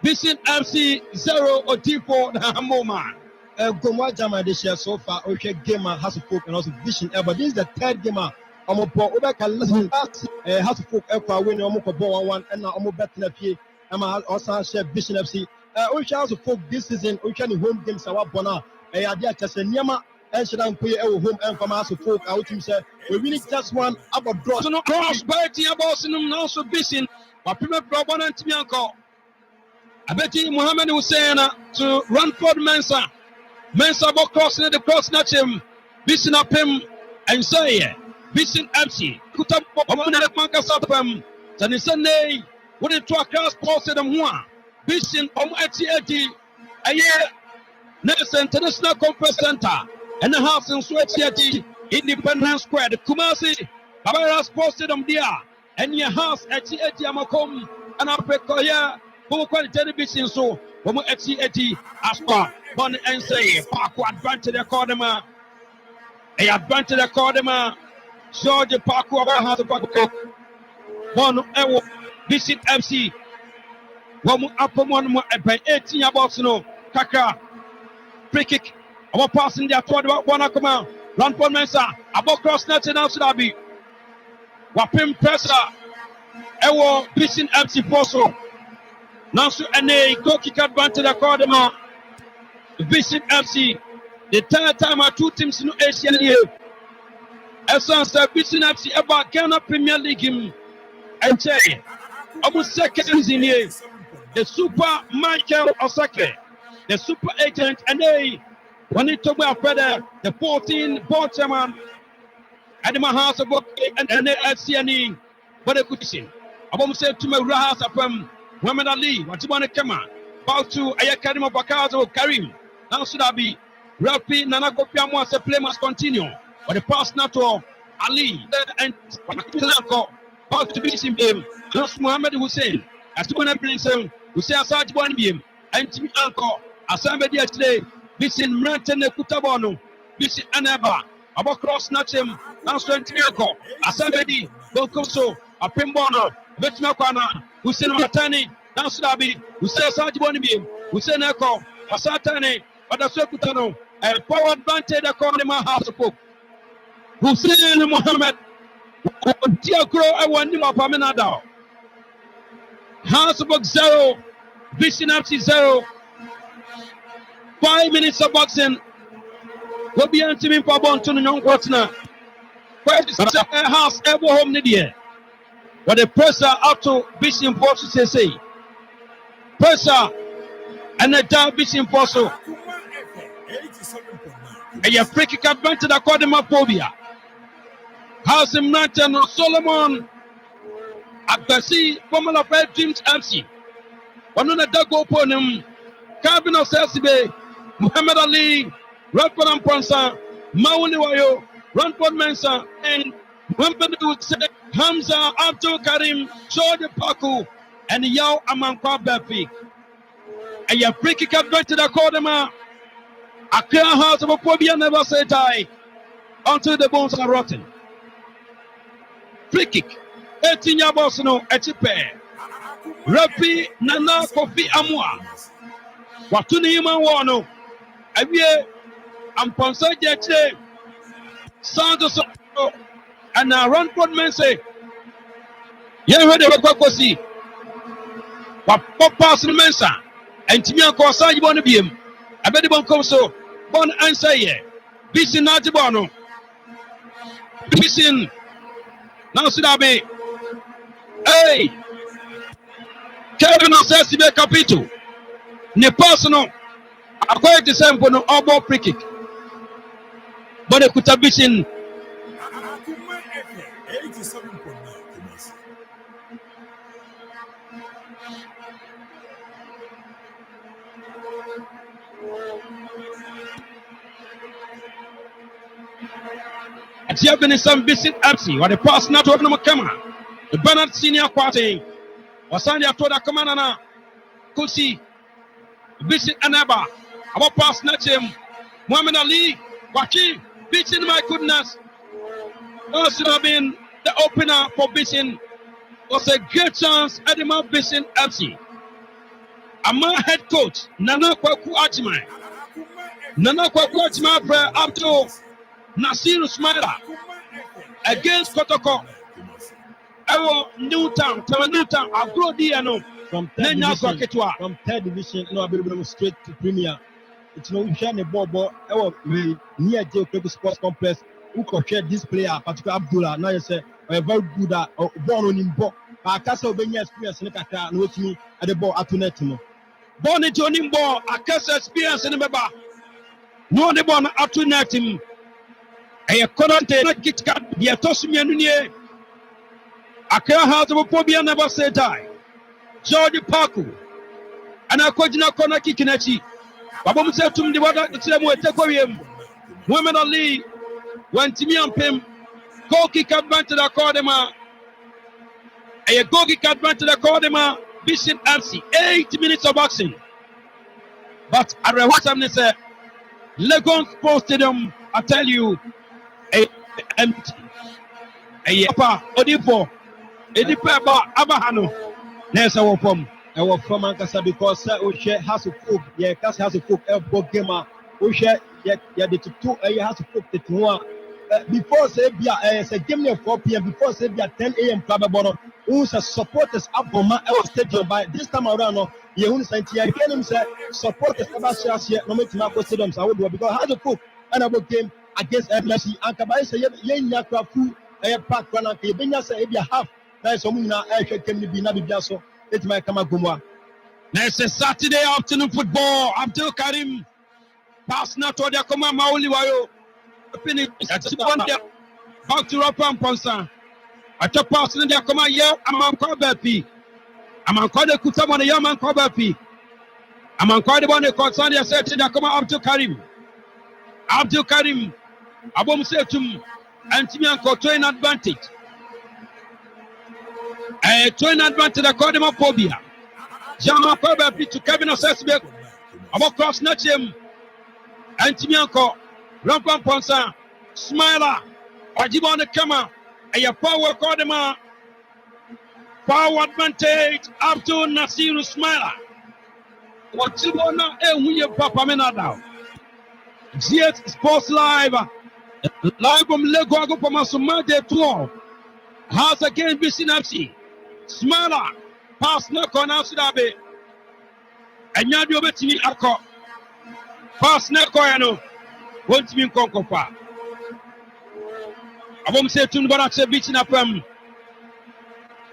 Vision MC 0 or T4 Hamoma. Gomwa Jama this year so far, okay, Gamer has a folk and also Vision, but this is the third gamer. I'm a poor Obeka listen has a folk equa winning almost one and now almost better than a I'm also share Vision FC. We shall also folk this season, we can home games our bona. I idea just a Nyama and should I pay our home and from us folk out himself. We really just one about draw. So no cross by Tia Boss and also Vision, but people problem and Tianco. I bet you Muhammad Hussein to Ranford Mensa. Mensa about crossing the cross natch him, Vision up him and say, Vision MC, put up a money manka sapam, Sunny Sunday, what it to a class posted them one. Vision Eti, a year, Nelson International Conference Center, and the house in Sweaty, Independence Square, the Kumasi, Babaras posted them there, and your house at Eti Amakom, and I Pekoya, who quite television so, Homo Eti, Aspa, Bonnie and say, Park advantage the Cordema, a advantage the Cordema. George Paku about the Paku. One Ewo, Visit FC. One up one more by 18 about no Kaka. Free kick Our passing there toward one Akoma. Run for Mensa. About cross net now should be. Wapim pressure. Ewo Bisin MC Poso. Now so NA go kick advantage Akoma. Bisin FC. The third time our two teams in Asian year. Essence Bisin FC about Ghana Premier League him. And say almost second in here. The Super Michael Osake. The Super Agent and they when it took me further, the 14 board chairman at the House of Book and the FCNE, but they could see. I want to say to my Rahas from Muhammad Ali, what you want to come on? About to Ayakadim of Bakazo Karim. Now should I be Rafi Nana Gopiamo as a play must continue. But the pass not to Ali and about to be him game. Just Muhammad Hussein. As to one of them, Hussein Asaj one beam and to me uncle. As somebody today. Bisin Mrantene Kutabono, Bisin Anaba, about cross Nachem, Answer Tiako, Asambedi, Bokoso, a Pimbono, Betmakana, Hussein Matani, Nansudabi, Hussein Sajibonibim, Hussein Eko, Asatane, Adasokutano, and powered Bante the Konima House of Book. Hussein Mohammed, Diakro, I want him up Aminadao. House of Book 0, Bisin FC 0. 5 minutes of boxing. We'll be on team for Bon to the young partner. Where the house ever home Nidia. But the pressure up to Bishop Posso say. Pressure and the down Bishop Posso. And your free kick advantage according to Phobia. House in Manton Solomon Abbasi, Formula 5 Dreams MC. One on the dog open him. Cabin of Sesibe. Muhammad Ali, Radford and Ponsa, Mauni Wayo, Radford Mensa, and Muhammad Hamza Abdul Karim, George Paku, and Yao Amankwa Bafik. And your free kick advantage according to a clear house of a phobia never say die until the bones are rotten. Free kick, 18 Yabosno, Etipe, Rapi Nana Kofi Amwa, Watuni Imawano. I'm concerned today. Santos and Ron Podman say, you heard the Wakosi. What pass in Mensa and Timia Cosa, you want to be him. I bet the one comes so. Bon answer ye. Bisin Natibano. Bisin. Now should I be? Hey, Kevin Osesibe Capito. Ne personal. I quite the same for no all free kick. But they could have been 87.9. At you have been some visit MC, what the pass not open my camera. The Bernard Senior Quarty was on the Atoda Commander Kusi visit Anaba. Our pass not him. Muhammad Ali, Waki, beating my goodness. That should have been the opener for Bisin. Was a great chance at the Mount Bisin FC. Ama head coach, Nana Kwaku Achimai. Nana Kwaku Achimai up to Nasir Smaila against Kotoko. Ewo Newtown, I'll grow Diano from third division, no ability straight to Premier. It's no shiny bobo. We near Geographic Sports Complex. Who could share this player, particular Abdullah? Now you say a very good born on him. But I can't say Obenya experience in the car. No, with me at the ball at Tunetimo. Born into him ball, I can't say experience in the baba. No, the ball at Tunetim. I couldn't get cut. The Atosimian. I can't have the phobia never say die. George Paku and I could not connect Kinachi. Babam said to me, the water, it's a more take him. Women Ali went to me and Pim. Go kick advantage of Cordema. A go kick advantage of Cordema. Bishop MC. 8 minutes of boxing. But I read what I'm saying. Legon Sports Stadium, I tell you, empty. A Papa Odipo. Edipa Abahano. There's our form. Our form Ankasa because we share has a folk. Yeah, Cas has a folk. Elbow gamer. We share the two has to put the two before say give me a 4 p.m. before say 10 a.m. probably who's a supporters up on my stadium by this time around you who say supporters about here no make my stadiums I would do because how to cook another game against FLC and Kabay say yeah food pack run and you say half that's some game to be na so it might come agumwa. Next is Saturday afternoon football. Abdul Karim pass now to the Akoma Mauli Wayo. Back to Rapan Ponsa. A top pass in the Akoma here. I'm on Kobapi. I'm on Koda Kutamon, a young man Kobapi. I'm on Koda Bonne concern. I said to the Akoma Abdul Karim. Abdul Karim. Abom Setum. And Timianko to an advantage. To an advantage. I called him a phobia. Jama Kobapi to Kevin Osesbe. About cross snatch him. And Timianko. Rapan Ponsa. Smiler. Ajibon the camera. And your power Kodema. Power advantage up to Nasiru Smiler. What you want now? And we have Papa Menada. GX Sports Live. Live from Leguago Pamasuma de 12. House again, BCNFC. Smiler. Pass no corner Sudabe. And Yadio Betini Ako. Pass no corner. Won't be in Concopa. I won't say to Barak beach in a pem.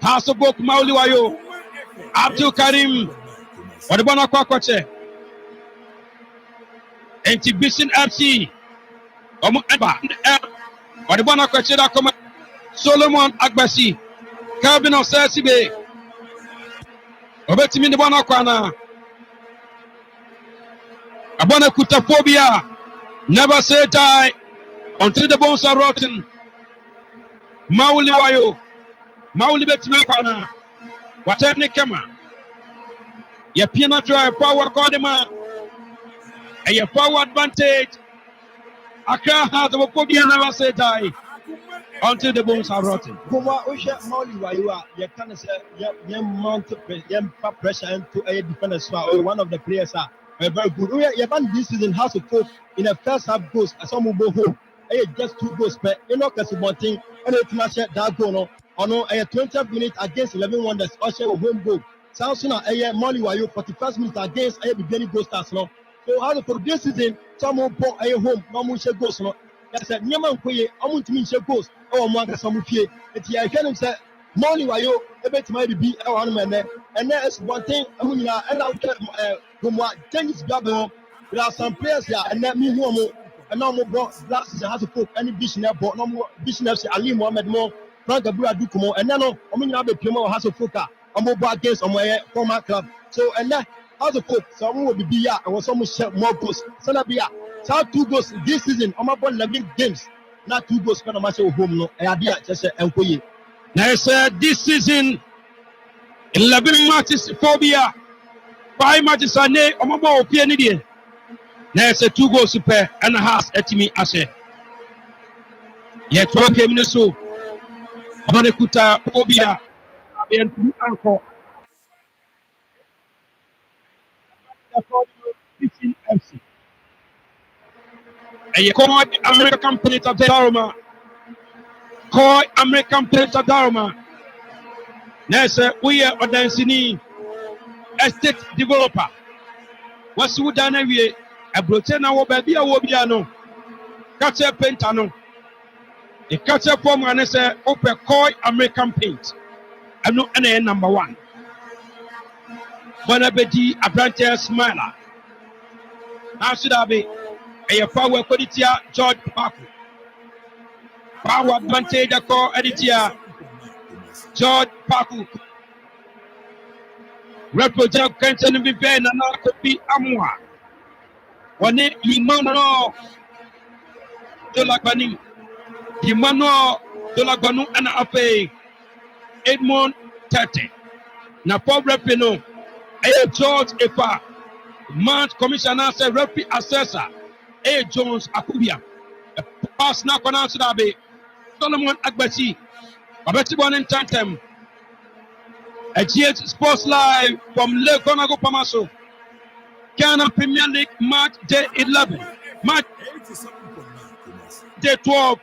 Pass a book Mauliwayo. Abdul Karim. Or the Bonacquache. Exhibition FC. Or the Bonacquache. Solomon Agbasi. Calvin of Sasibe. Obetimin the Bonacquana. Abona Kutaphobia. Never say die until the bones are rotten. Mauli Wayo. Mauli Betmakana. Whatever Kama. Your peanut drive power Kodema. And your power advantage. Accra has a phobia never say die until the bones are rotten. Kuma Usha Mauli Wayo. You can say, mount pressure into a defender's one of the players are. Very good. You have this season House of Folk in the first half goals. Some will go home. Just 2 goals per. You know, because one thing and it's match that goal. On a 20th minute against 11 Wonders. Usher a home goal. Sounds sooner a Molly Wayo 41st minute against a beginning goal stars. No, so House of Folk this season some will put a home. No more goals. No, that's a Nyaman Koye. I want to mean goals. Oh, Manga Samufi. It's here. I can say Molly Wayo. A bit might be a 1 man. And there's one thing. I mean, and I'll get Tennis Gabon, there are some players here, and that means and no more last season has to put any visionary, but no more visionary. Ali Mohammed Mo, Frank Abura Dukumo, and then I mean, I'll be Pimo has to focus on mobile against on my former club. So, and that has to put someone will be here and was almost more goals. Sanabia, so 2 goals this season on my ball 11 games, not 2 goals for the match of home. No, idea just a now, sir, this season 11 matches phobia. 5 matches are nay on my ball, Pianidian. There's a 2 goals per and a half at me, I say. Yet 12 minutes so. Manekuta, Obia, and Uncle. FC. And you call American Predator Daruma. Call American Predator Daruma. There's a we are dancing. Estate developer. What's who done every a Brotena will be a Wobiano. Catcher Pentano. The catcher form and say open Koi American Paint. I'm not any number 1. Bonabedi Abrantes Smiler. How should I be a power quality George Paku? Power advantage a core editor George Paku. Represent Kenton be Ben and not be Amwa. One Imano Dolagani. Imano Dolaganu and Ape Edmond Tete. Na Paul Repino. George Efa. March Commissioner say Repi Assessor. Jones Akubia. Pass now pronounce Dabe. Solomon Agbasi. Abetibon in Tantem. A GH Sports Live from Le Gonago Pamaso. Ghana Premier League March Day 11. Match day 12.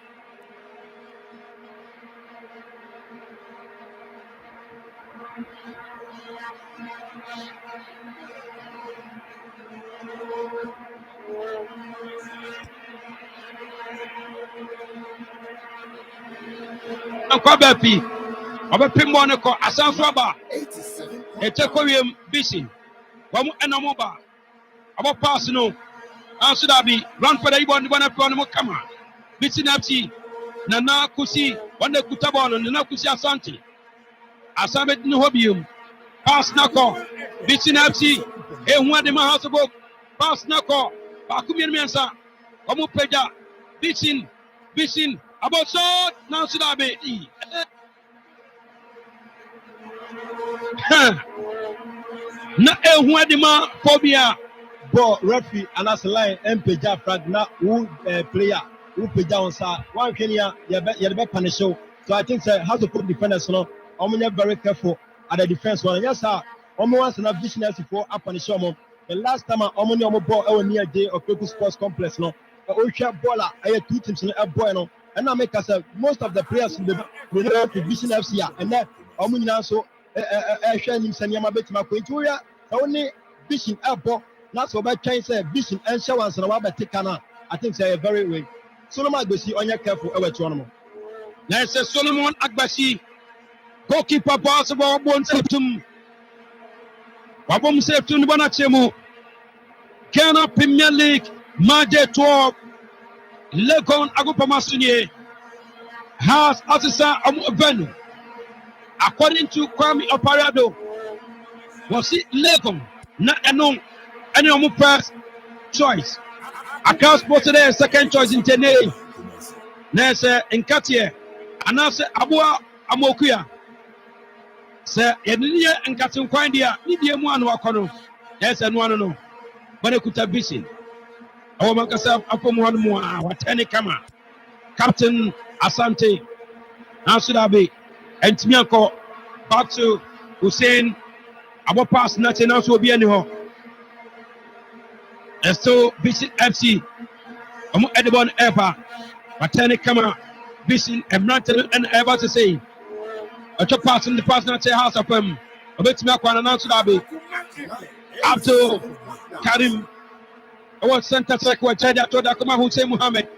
Nkwabepi, obepimbo ne ko asanso aba. Etekoyem bisi. Wamu enamoba. Abo pass no. Anso dabi, run for the ibon bona pro no kama. Bisi napsi. Nana kusi, wande kutabolo, nana kusi asante. Asabe ni hobium. Pass nako. Bisi napsi. Ehwa de mahasobo. Pass nako. Bakumi ensa. Wamu peja. Bisin. About shot. Now should I be? Na ehwa de ma phobia. Ball referee and as a line MPJ frag na who player who peja on sa one Kenya you be punish show. So I think how to put defenders no very careful at the defense one. Yes sir. Once na vision for up on the show. The last time omo ball near J or Peku Sports Complex no. Baller I had 2 teams in a boy no. And now make us most of the players in the Vision FC and then omo so him senior bet ma kwentuya only Vision airport. That's what I try say Vision and show us na take na. I think say very way. Solomon Agbasi on your careful ewe tournament. Now say Solomon Agbasi goalkeeper possible Wonsom. Wabom Septum Bonachemu. Ghana Premier League Match 12. Legon Agopamasunier has Asisa Venue. According to Kwame Oparado, was it Legon? Not any first choice. Across posted a second choice in Tene. Nese in Katia. Anase Abua Amokuya. Sir, Yenia and Katin Quandia, Nidia one Wakono. Yes, and one no. But it could have been. Our Mankasa upon one more, what any kama. Captain Asante, Nasudabi, and Timiako, back to Hussein, our pass nothing else will be anyhow. And so, Visit FC, Edibon Ever, but any kama, Visit, and Ranton and Ever to say. A top pass in the pass not say house of him, a bit Timiako and Nasudabi, up to Karim. I was center circle to Akoma Hussein Muhammad.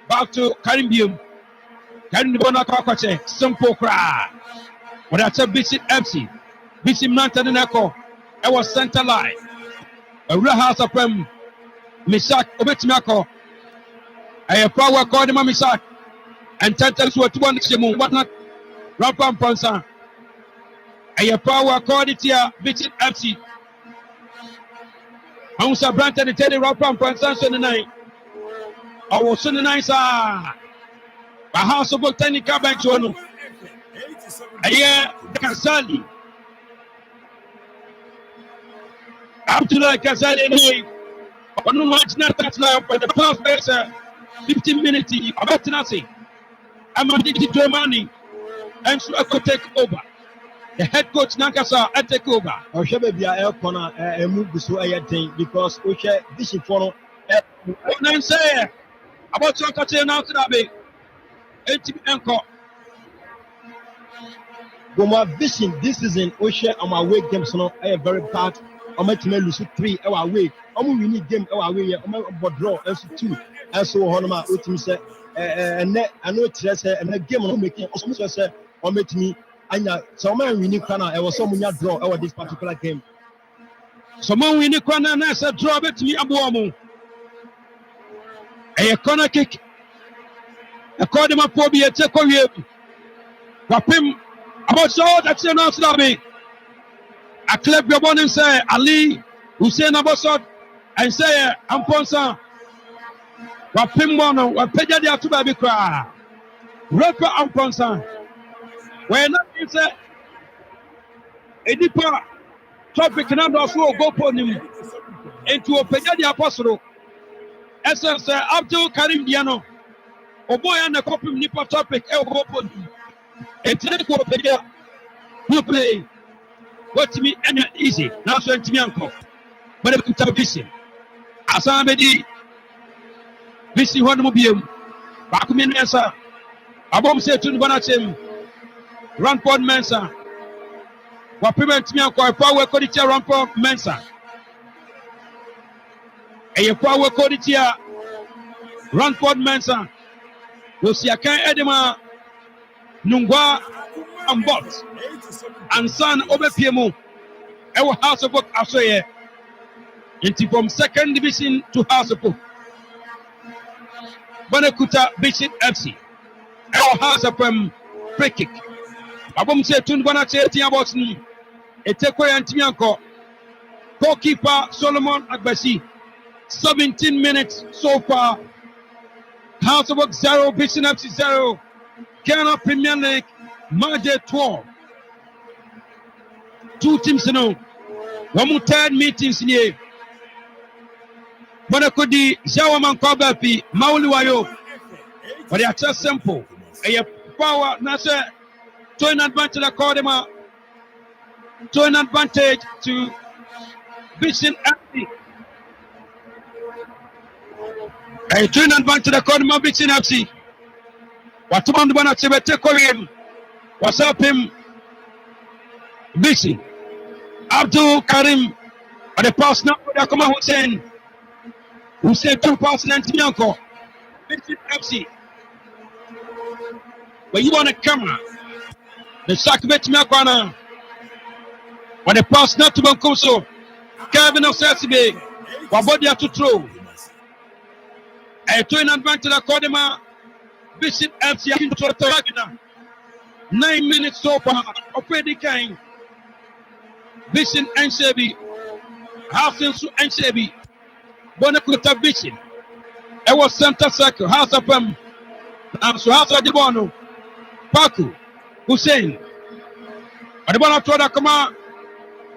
Back to Karim Karim Bonaka, simple cry. But that's a Visit FC. Visit Mountain and Echo. I was center line. A real house of them. Misak Obetmako. I have power called him Misak. And Tentals were 200 what not? Rampam Ponsa. I have power called it here. Visit FC. I was a brand and tell you Rampam Ponsa on the night. I was on the night, sir. A house of botanical bank to one. A year, Kasali. Up to like Kasali. But no much not that now for the past 15 minutes. About nothing. I'm addicted to money. And so I could take over. The head coach Nankasa, I take over. I shall be a corner and move the so I think because we share this for what I'm saying about your country now to that big. 80 encore. But my vision this season, we share on my way games now. I am very bad. I'm going to lose 3 our way. I'm we need game our way. I'm going to draw and 2. And so on my team say, and I know it's and a game I'm making. Also say, or make me. And someone we need corner. I was someone draw over this particular game. Someone we need corner and I said draw it to me Abuamu. A corner kick. According to my phobia, take on you. Wapim about so that's your answer. I clap your bone and say Ali Hussein Abosot and say Amponsa. Wapim Bono, Wapeja de Atuba Bikra. Rapper Amponsa. When I say a deeper topic, and also go upon him into a Peja de Apostle. Essence up to Karim Diano. Oh boy, and a copy nipper topic, El Hopon. And take what Peja. You play. What to me and easy. Now, so to me, uncle. But if you have vision, Asamedi, Bisi Honum Bium, Bakumin Mensa, Abom say to Bonachem, Ramport Mensa, what prevents me of power coditia Ramport Mensa. A power coditia Ramport Mensa, Luciakan Edema, Nungwa, and Bot, and Son over Piemu, our House of Book Asoye, into from second division to House of Book. Bonakuta Bishop FC. Our House of free kick. Abom say Tun Bonache Tia Boston. Etekwe Antimianko. Goalkeeper Solomon Agbesi. 17 minutes so far. House of Book 0, Bishop FC 0. Ghana Premier League, Marge 12. 2 teams now. One more third meetings in here. Bonakodi, Jawaman Kobapi, Mauluwayo. But they are just simple. A power, Nasa, to an advantage of Kodema, to an advantage to Vision FC. A to an advantage of Kodema Vision FC. What one Bonachebe take him? What's up him? Vision. Abdul Karim, and the pass now for Akoma Hussein 2 passes and Tianko. Vision FC. But you want a camera. The Sakabet Makwana. When the pass not to Bankoso. Kevin of Sassibe. Wabodia to throw. A twin advantage of Kodema. Vision FC into the 9 minutes so far. Already kind. Vision and Shebi. Half into and Shebi. Bonakuta Vision. It was center circle. House of them. So House of the Bono. Paku. Hussein. Adibana Toda Kama.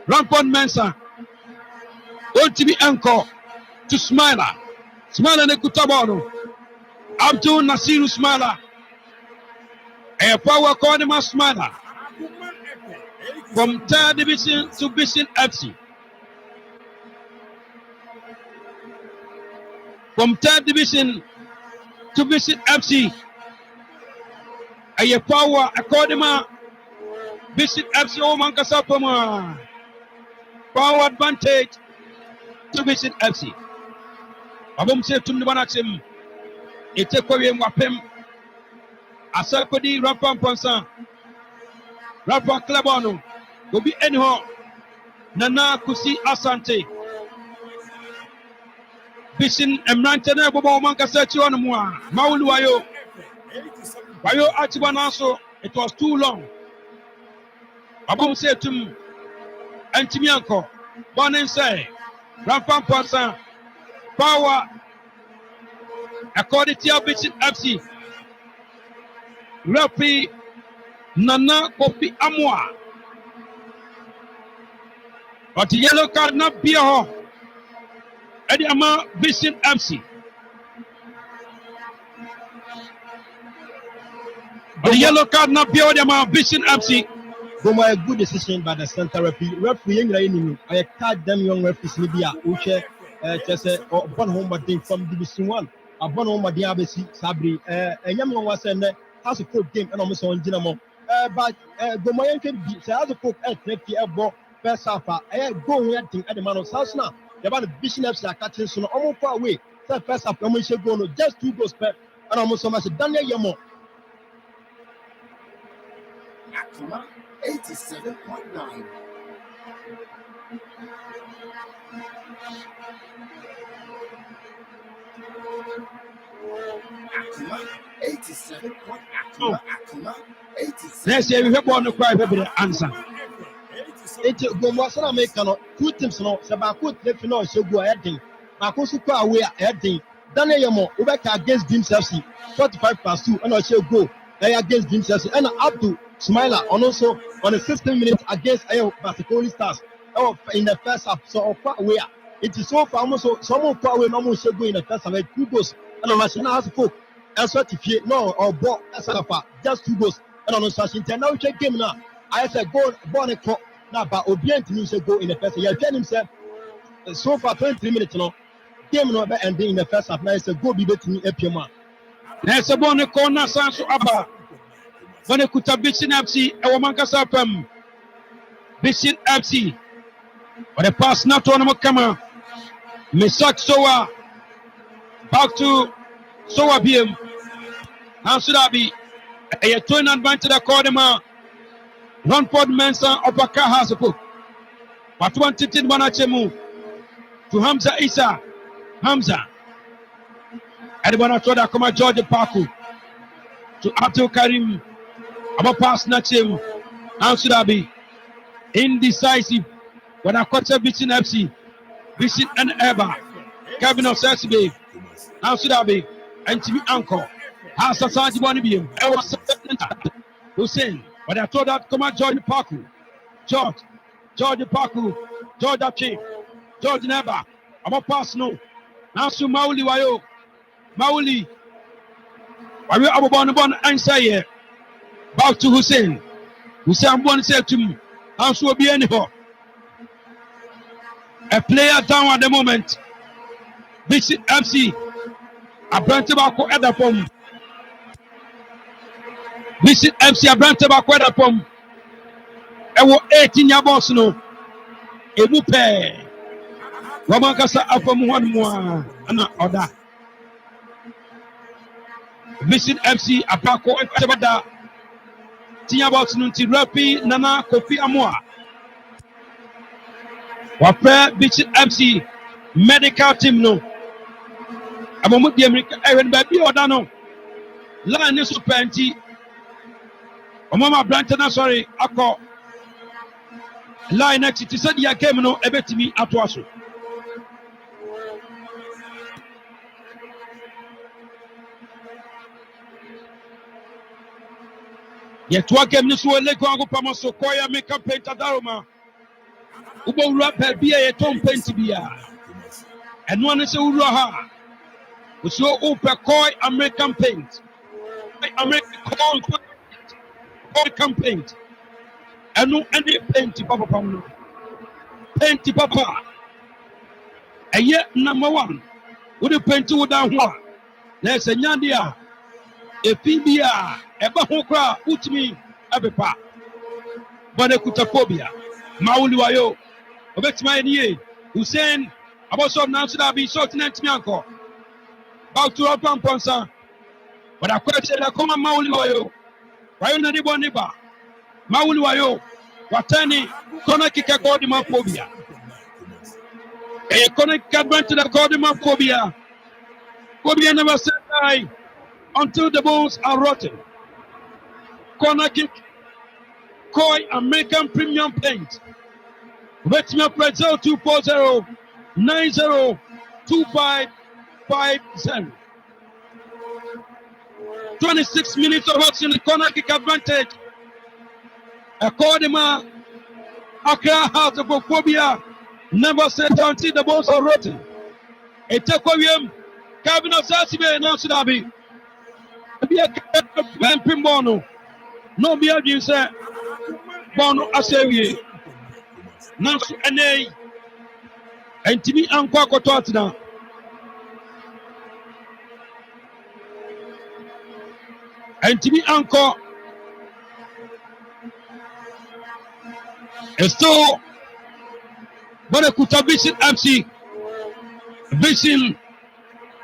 Rampon Mensa. OTB Anko. To Smiler. Smiler Nekutabano. Abdul Nasiru Smiler. A power Kodema Smiler. From 3rd division to Vision FC. From 3rd division to Vision FC. A power Kodema Vision FC Omankasapama. Power advantage to Vision FC. Abom say to Mbanachim. Etekwe Mwapem. Asakodi Rampam Ponsan. Rampam Klabano. Will be anyhow. Nana Kusi Asante. Vision Emrantene Bobo Mankasachi on Mua. Mauluayo. Wayo Achibanaso. It was too long. Abom said to him. Antimianko. One and say. Rampam Ponsan. Power. According to Vision FC. Rafi Nana Kofi Amwa. But the yellow card not be a home. Eddie Ama Vision FC. But the yellow card not be a Vision FC. Goma a good decision by the center referee. Referee enemy. I card them young referees Libya. Uche just or one home but from Division 1. A one home the ABC Sabri. A young one was in the House of Cook game and almost on Dynamo. But Goma can be House of Cook at 30 ball. First half, I go waiting at the man of South now. The about the Vision FC are catching soon almost far away. So first half, I'm going to just 2 goals per and almost so much Daniel Yamo. Akoma 87.9. Akoma 87. Akoma 87. Let's say we have one to cry the answer. It's Gomwasana make 2 teams no, Sabaku, Lefino, Shogu, Edding, Makosuka away Edding, Daniel Yamo, Ubeka against Dreams FC, 45+2, and also go against Dreams FC, and up to Smiler, and also on the 16 minutes against Basicoli Stars in the first half, so far away. It is so far almost so far away, no more Shogu in the first half, 2 goals, and on Machina has folk, and so if no, or ball, just 2 goals, and on Sashin, now check game now. I said, go, born a clock. Now, but Obient needs to go in the first. He has himself so far 23 minutes now. game no be ending in the first half. Now it's a go be between Epioma. There's a bonne corner Sanso Abba. When a kuta Bishin FC, a woman Casapam. Bishin FC. But the pass not on Mokama. Misak Soa. Back to Soa BM. How should I be? A twin advantage to the Cordema. One Port Mensa of Baka has a book. But one Titin Banachemu to Hamza Isa. Hamza. Adibana Toda Akoma George Paku to Abdul Karim. About pass Nachem. How should I be? Indecisive. When I caught a Bishin FC. Bishin and Eba. Kevin of Sessibe. How should I be? And to be uncle. How society want to be? I was Hussein. But I told that come on, George Paku. George Paku. George Achi. George Neba. About pass no. Now to Mauli Wayo. Mauli. Are you about one answer here? Back to Hussein. Hussein one said to me, how should be anyhow? A player down at the moment. This is MC. Abrante Bako at the pom. This is MC Abrante Bako at the pom. I was 18 years boss no. Ebu pe. Wamankasa afam one more. Ana order. This is MC Abako at the Tia boss no ti Rapi Nana Kofi Amoa. Wapre Bishop MC medical team no. Amomu di America even baby order no. Line is super anti. Omama Brantana sorry akọ. Line next it said ya game no ebetimi atoaso. Yetwa game ni so le kwa agopamo so koya make campaign tadaroma. Ubo ura per bia ye tom penti bia. And one is a ura ha. We so upe koi American paint. American paint. And no any painty papa pam. Painty papa. And yet number one. Would you paint you down one? There's a nyandia. A pibia. A bahokra. Utmi. Abepa. But a kutaphobia. Mauli wayo. Obet my ye. Hussein. About so now should I be short next me uncle. Back to our pamponsa. But I question I come Mauli wayo. Why you not the one neighbor? Mauli wayo. Watani. Kona kika Cordema phobia. A connect advent to the Cordema phobia. Phobia never said die until the bones are rotten. Corner kick. Koi American premium paint. Let me press 0240 902550. 26 minutes of action, the corner kick advantage. Cordema, Accra has a phobia. Never said until the balls are rotten. A Tekovium, Cabin of Sassibe, no Sudabi. Be a Pimbono. No be a you say Bono Asevi. Nansu NA and Timmy Anquaco Tottenham. And Timmy Anko is still Bonakuta Vision MC. Vision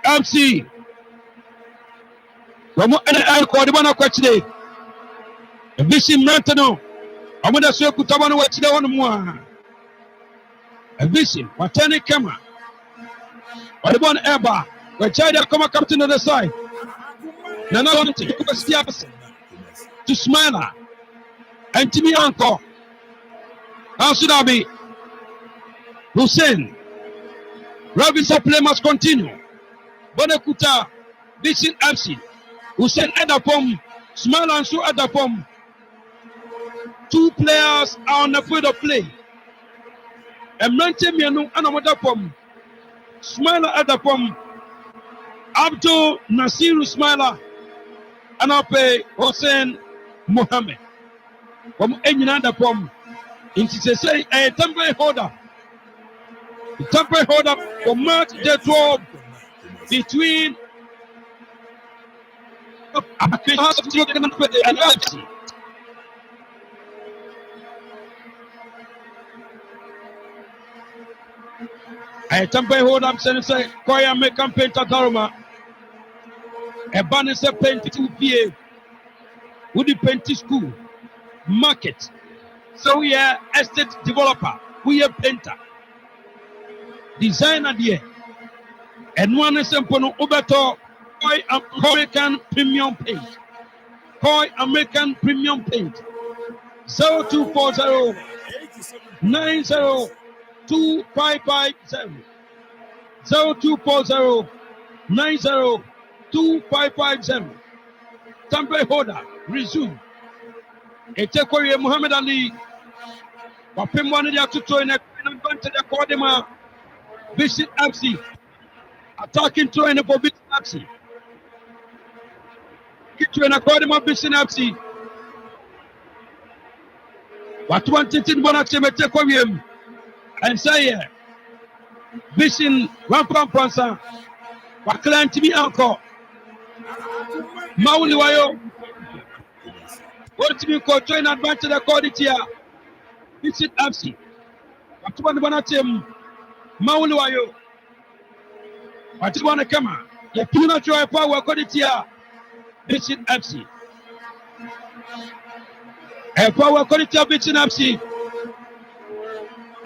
MC. Romo and Alco, the one of Quachide. Vision Mantano. I'm going to say Kutabano watch the one more. A vision, Watani Kama. Or the one Eba, where China come captain on the side. Nana want to Smiler and Timmy Uncle. How should I be? Hussein. Robinson play must continue. Bonakuta, Vision FC. Hussein Edapom, Smiler and Sue Edapom. Two players are on the field of play. And Mantemianu and Amadapom. Smiler at the pom. Abdul Nasiru Smiler. And I'll pay Hussein Mohammed. From Enyan the pom. Into say a temporary holder. The temporary hold up for match day 12 between and FC. A temporary hold up send say Koya make campaign Tataroma. A banner say paint to PA. Would the paint school market. So we are estate developer. We are painter. Designer there. And one is simple Ubeto Koi American Premium Paint. Koi American Premium Paint. 0240 902557. 0240 902557. Temporary holder. Resume. Etekoye Muhammad Ali. Wapim one of the two in a advantage of Kodima. Visit FC. Attacking to any for Visit FC. Get to an Kodima Visit FC. What one thing one of them Etekoye and say Visit one from Pransa. What client to me uncle. Mauli Wayo. What to be called to an advantage of Koditia. Visit FC. What one of them Mauli Wayo. What you want to come on? The Puna Joy Power Koditia. Visit FC. A power Koditia Visit FC.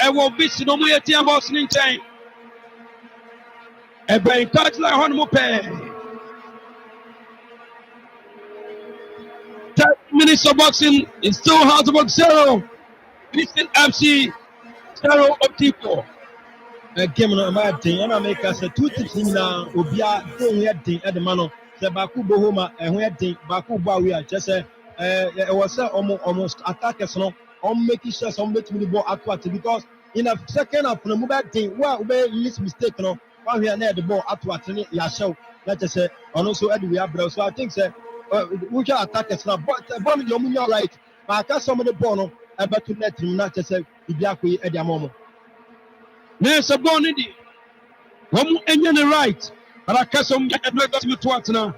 I will visit no more Tia Boston in time. A brain touch like Honmope. 10 minutes of boxing is still hard to box 0. Visit FC 0 of T4. Game no ma den and make us 2 tips na obia don here den at the mano se baku bohoma ehun here den baku bo awe a just e was almost attackers no make sure some make the ball at because in a second half no mobile den wa we miss mistake no one here na the ball at ya show that just say also we have so I think say we can attackers now but bomb the omunya right but can some of the ball no about to let him not just say ibiakwe e dia momo. There's a born in the one engine the right, but I can't some get to what now.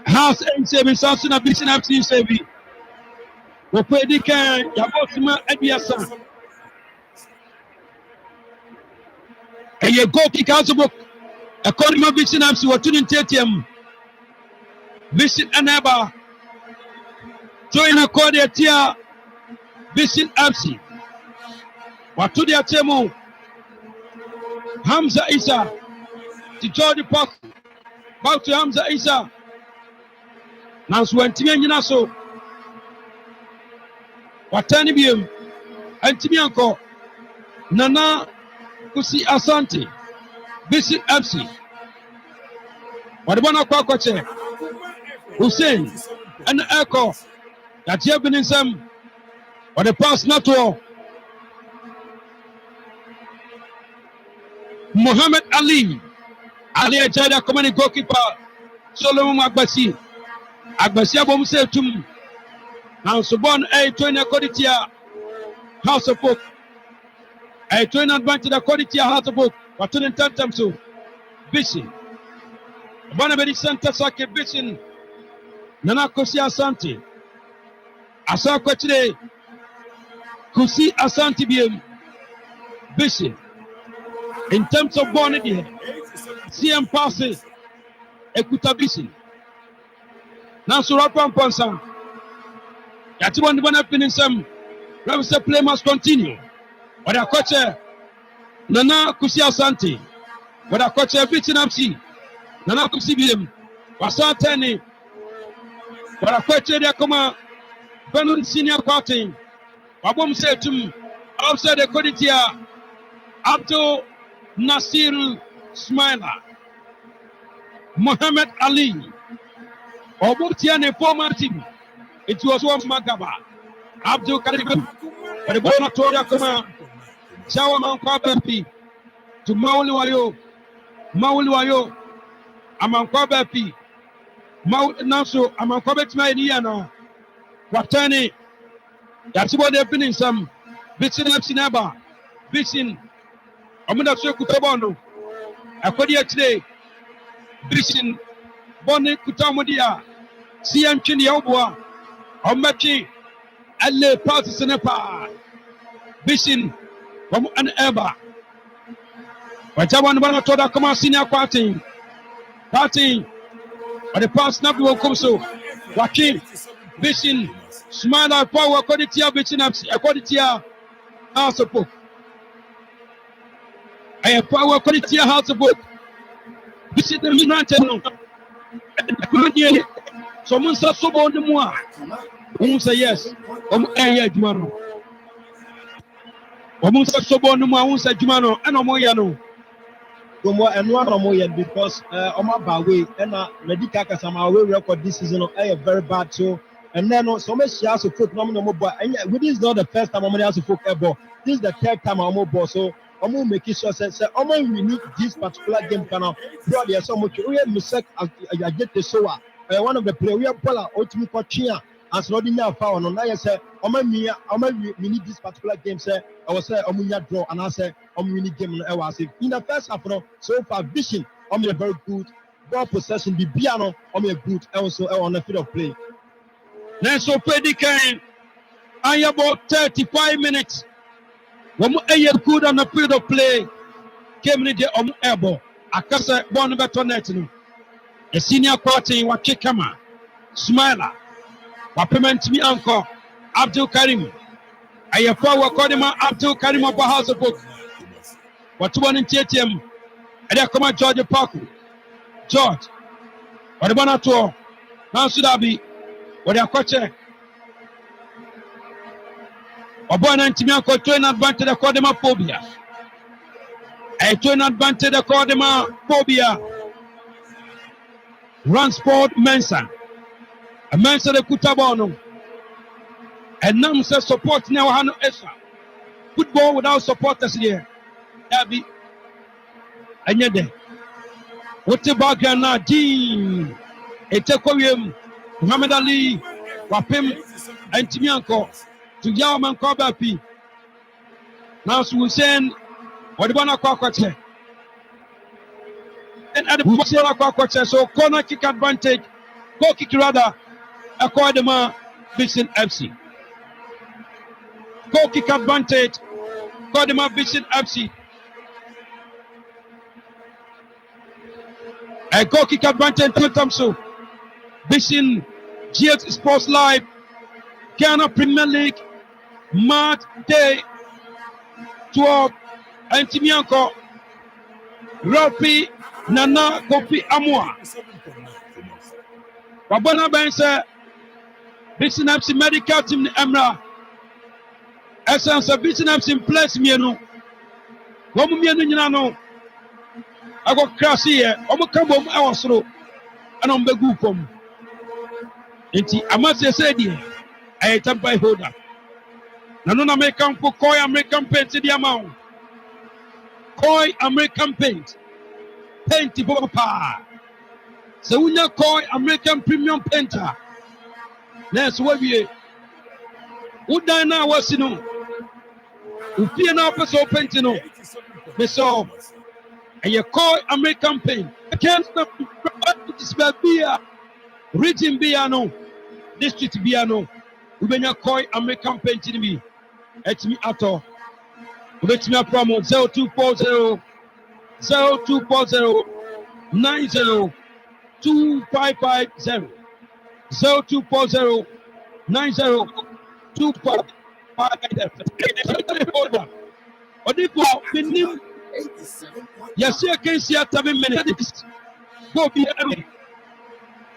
House and saving something a business I've seen saving. We pay the can, Yabosima, Ebiasa. And you go kick out the book. According to business, I've seen what you didn't take him. Visit Anaba. Join a cordial tier. Visit Absi. Watu dia temu Hamza Isa to George Park back to Hamza Isa Nansu antimi nyina so watani biem antimi anko Nana Kusi Asante Visit FC wadibona kwa koche Hussein and Echo that you have been in some or the past not all Muhammad Ali Ajada Akoma goalkeeper Solomon Agbasi abom say tum now Subon a train Koditia House of Book a train advantage the Koditia House of Book what to the so Vision Bonabedi Center Sake Vision Nana Kusi Asante Asa Kochide Kusi Asante Biem Vision. In terms of Bonnie, CM passes, Ekutabisi. Now, Surapan Ponsan. That's one happening. Some Rabbi play must continue. But our coach, Nana Kusia Santi, but our coach, Vitinamsi, Nana Kusibium, Wasatani, but our coach, Akoma, Benon Senior Party, Babum said to me, outside the Koditia, up to Nasiru Smiler, Muhammad Ali, Obutiane former team. It was one Magaba, Abdul Karim, but the Bona Toya Kuma, Shawaman Kwabepi, to Mauli Wayo, Aman Kwabepi, Mount Naso, Aman Kwabet Madiana, Watani, that's what they've been in some Visin Absinaba, Visin. Amuna so kutabano. Akodi akire. Bishin Bonnie Kutamudia. CM Chini Obwa. Omachi. Alle passes in a pa. Bishin from an Eba. Wajawan Bana Toda Koma senior party. Party. Or the pass not will come so. Joaquin. Bishin. Smile power Koditia Bishin Akoditia. House of book. I have power Koditia House of book. Bishin the United. Someone said so on the moi. Who say yes? Jumano. Almost so on the moi, who said Jumano, and Omoyano. Gomo and one Omoyan because Oma Bawe and Medica Casama will record this season of a very bad show. And then so much she has to put nominal but this is not the first time Omani has to put a ball. This is the third time I'm ball. So Omo make sure say Omo we need this particular game panel. Bro, there's so much we have mistake I get the show. One of the players we are Paula Otimi Kochia and Slodina foul on I say Omo we need this particular game say I was say Omunya draw and I say Omo we need game I was in the first half so far vision Omo very good ball possession the piano Omo good also on the field of play. Nenso Pedican, I about 35 minutes. When we good on the field of play, came in the elbow. I can say, born better net. A senior party, what Kikama, Smiler, what payment me uncle, Abdul Karim. I have power Kodima, Abdul Karim of the House of Book. What one in TTM, and I come at George Parker. George, what about tour? Now should I be? What are you Obona Antimia to an advantage the Codema phobia. I to an advantage the Codema phobia. Run sport Mensa. A Mensa de Kutabono. And now says support now Hano Esa. Football without supporters here. Dabi. And yet, what's the background now? Dean. A Tekoyum. Muhammad Ali, Wapim, and Timianko to Yaman Kobapi. Now, Susan, what about a cockatcher? And at the Busela cockatcher, so corner kick advantage, go kick rather, a Kodema, Vision FC. Go kick advantage, Kodema, Vision FC. A go kick advantage, two times so. Vision GX Sports Live, Ghana Premier League, March Day 12, Antimianko, Ropi, Nana, Kopi Amua. Wabana Bense, Vision FC Medical Team Emra, Essence of Vision FC in place, Miano. Womumiano, I got crash here, Omukabom Awasro, and on Begupom. Inti amase said I tam by holder. Nano American Koi American paint the amount. Koi American paint. Paint papa. So we now Koi American premium painter. Let's what we would die now was you know. We fear now person painting no. Me so and you Koi American paint. I can't stop this beer. Region Biano, District Biano, Ubenya Koi American Painting me. It's me at all. Let me a promo 0240 90 2550 0240 90 2550. Odipo, Benim, yes, I can see at 7 minutes. Go be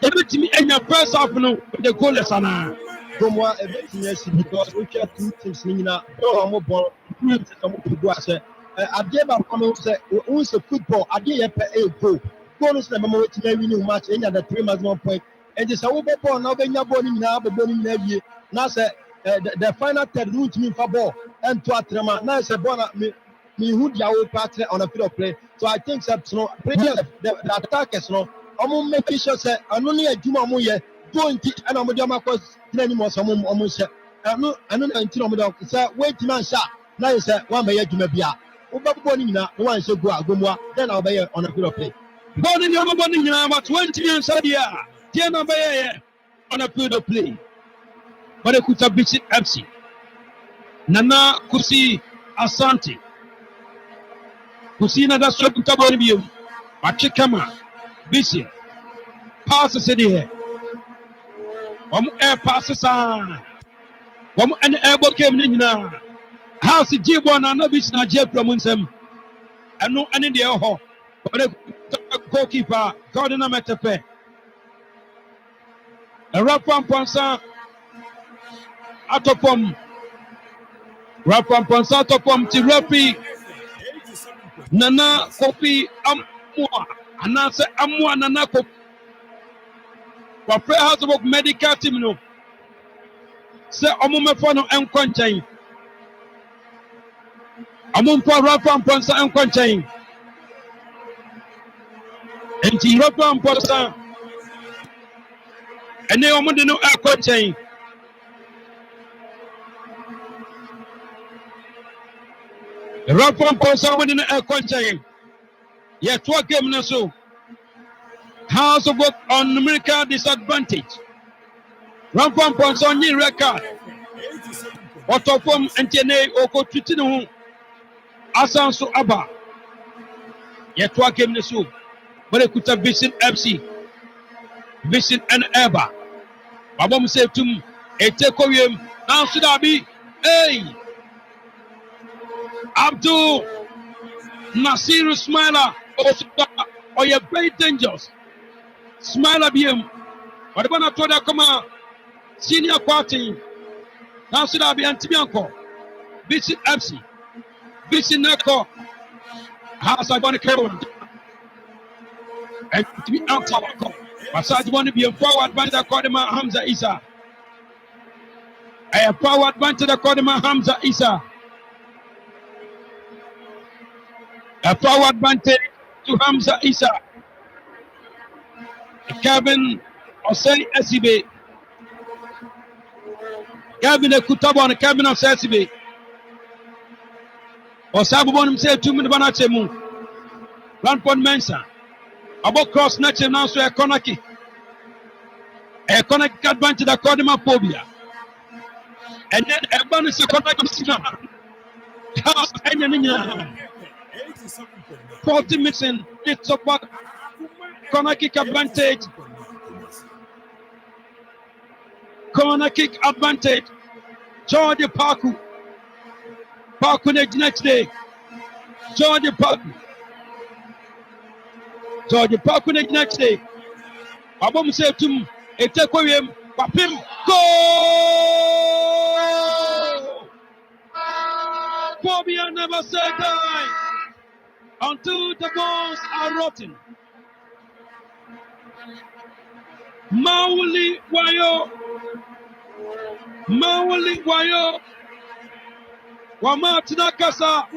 everything in your first half, the goal is an hour. From what everything because we have two teams in a ball. I gave up comment say, who's the football? I gave up a goal. Bonus number to winning match, any other 3 maximum point. And this over ball now, when you're born now, but born in every now say the final third route me for ball and to a trema. Now it's a bonnet me who your partner on a field of play. So I think that the attackers I'm making sure that I'm only a Juma Moye going to and I'm because anymore some almost I know until I'm wait man shot. Now you say one may you may be Uba Bonnie, one so go, then I'll be on a field of play. Born in your morning, about 20 years a year. Tiana Bay on a field of play. But I could have beat FC. Nana Kusi Asante. Kusina da so kutaboni biyo. Machikama. Bisi. Passes in here. Air passes on. An airboat came in now. House Jibon and Nobis na Jeb from Wonsom. And no any the ho. But a goalkeeper, Gordon Ametepe. A Rapam Ponsa Atopom. Rapam Ponsa Atopom Tirapi. Nana Kopi Amwa. Anasa Amwa Nana Kopi. For prayer house of medical team no. Say Omumefano and Quantain. Amumpa Rapam Ponsa and Quantain. And Rapam Ponsa. And they almost no air Quantain. Rapam Ponsa within air Quantain. Yet what game na so. House of work on numerical disadvantage. Rampam points on new record. Otofom Antene Oko Tutinu Asanso Abba. Yet what game the soup. But it could have Vision FC. Vision and Eba. Babam said to him, a takeaway. Now should I be? Hey! Abdul Nasir Smiler. Or you're very dangerous. Smile at him. But when I told her, come on, senior party. Now should I be Antibianco? Visit FC. Visit Neko. House I want to carry on. And to be out of Massage want to be empowered by the Kodima Hamza Isa. I empowered by the Kodima Hamza Isa. Empowered by to Hamza Isa. Kevin Osei SCB. Kevin Kutabo and Kevin Osei SCB. Osabon said 2 minutes Banachemu. Rampon Mensa. About cross nature now so a Konaki. A Konaki advantage the Kodima and then a bonus of Konaki. House and 40 missing. It's about corner kick advantage. Corner kick advantage. George Parku. Parku next day. George Parku. George Parku next day. Abom say to him, a takeaway. Papim. Goal! Phobia never say die until the bones are rotten. Mauli Wayo Wama Tinakasa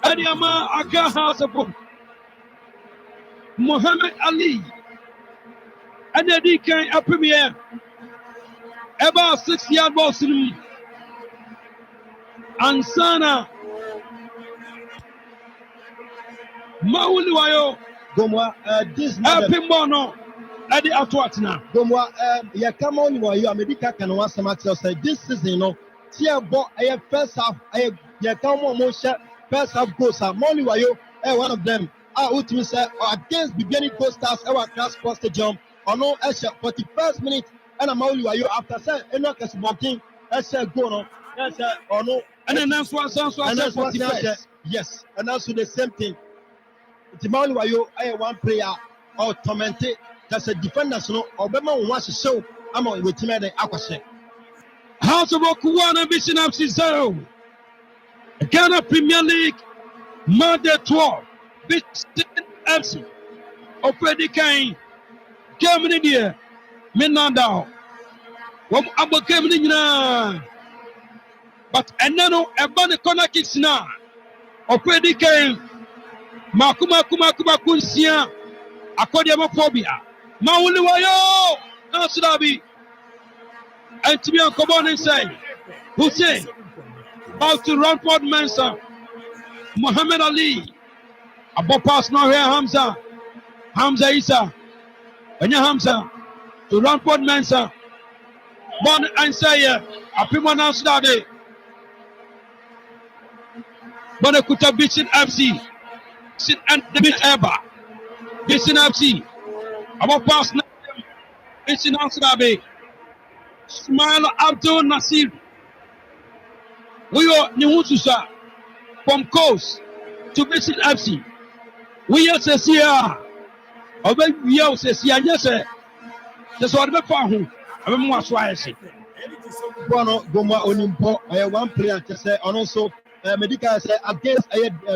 Adiama Akaha Sapo Muhammad Ali Anadi Kan a premier about 6-yard ball in Ansana Mauli Wayo Gomwa this Pimbono Adi Atwatina. Gomwa ya kama oni wa yo America can one samatel say this season no tia bo first half ya kama mo share first half goals money wa yo one of them ultimate say against beginning goal stars our class post stadium ono 41st minute and money wa yo after say eno kesbontin go no ono and then that's what yes and also the same thing the money wa yo one player or tormented. That's a defender, no, or Bema wants to show. I'm on with Timmy Aquashe. House of Okuana Vision FC 0. Ghana Premier League, Monday 12. Vision FC. Opedi Kain. Germany, dear. Minanda. What about Germany now? But and then a bunny corner kicks now. Opedi Kain. Makuma Kunsia. Akodiamophobia. Mauli Wayo, Nasrabi, and Tibian Kobon inside. Hussein, out to Rampart Mensa, Muhammad Ali. Above pass now here, Hamza. Hamza Isa. Anya Hamza. To Ranford Mensah. Bon Ansaya. Apima Nansdade. Bonakuta Bitchin FC. Sit and David Eba. Bitchin FC. Above pass now. Bitchin Nansdade. Smile Abdul Nasir. We are Nihutusa. From Coast to Bitchin FC. We are Cecia. We are Cecia. Yes, sir. That's what the phone. I'm more swicy. Bono Goma Onimpo, one player to say, and also Medica say against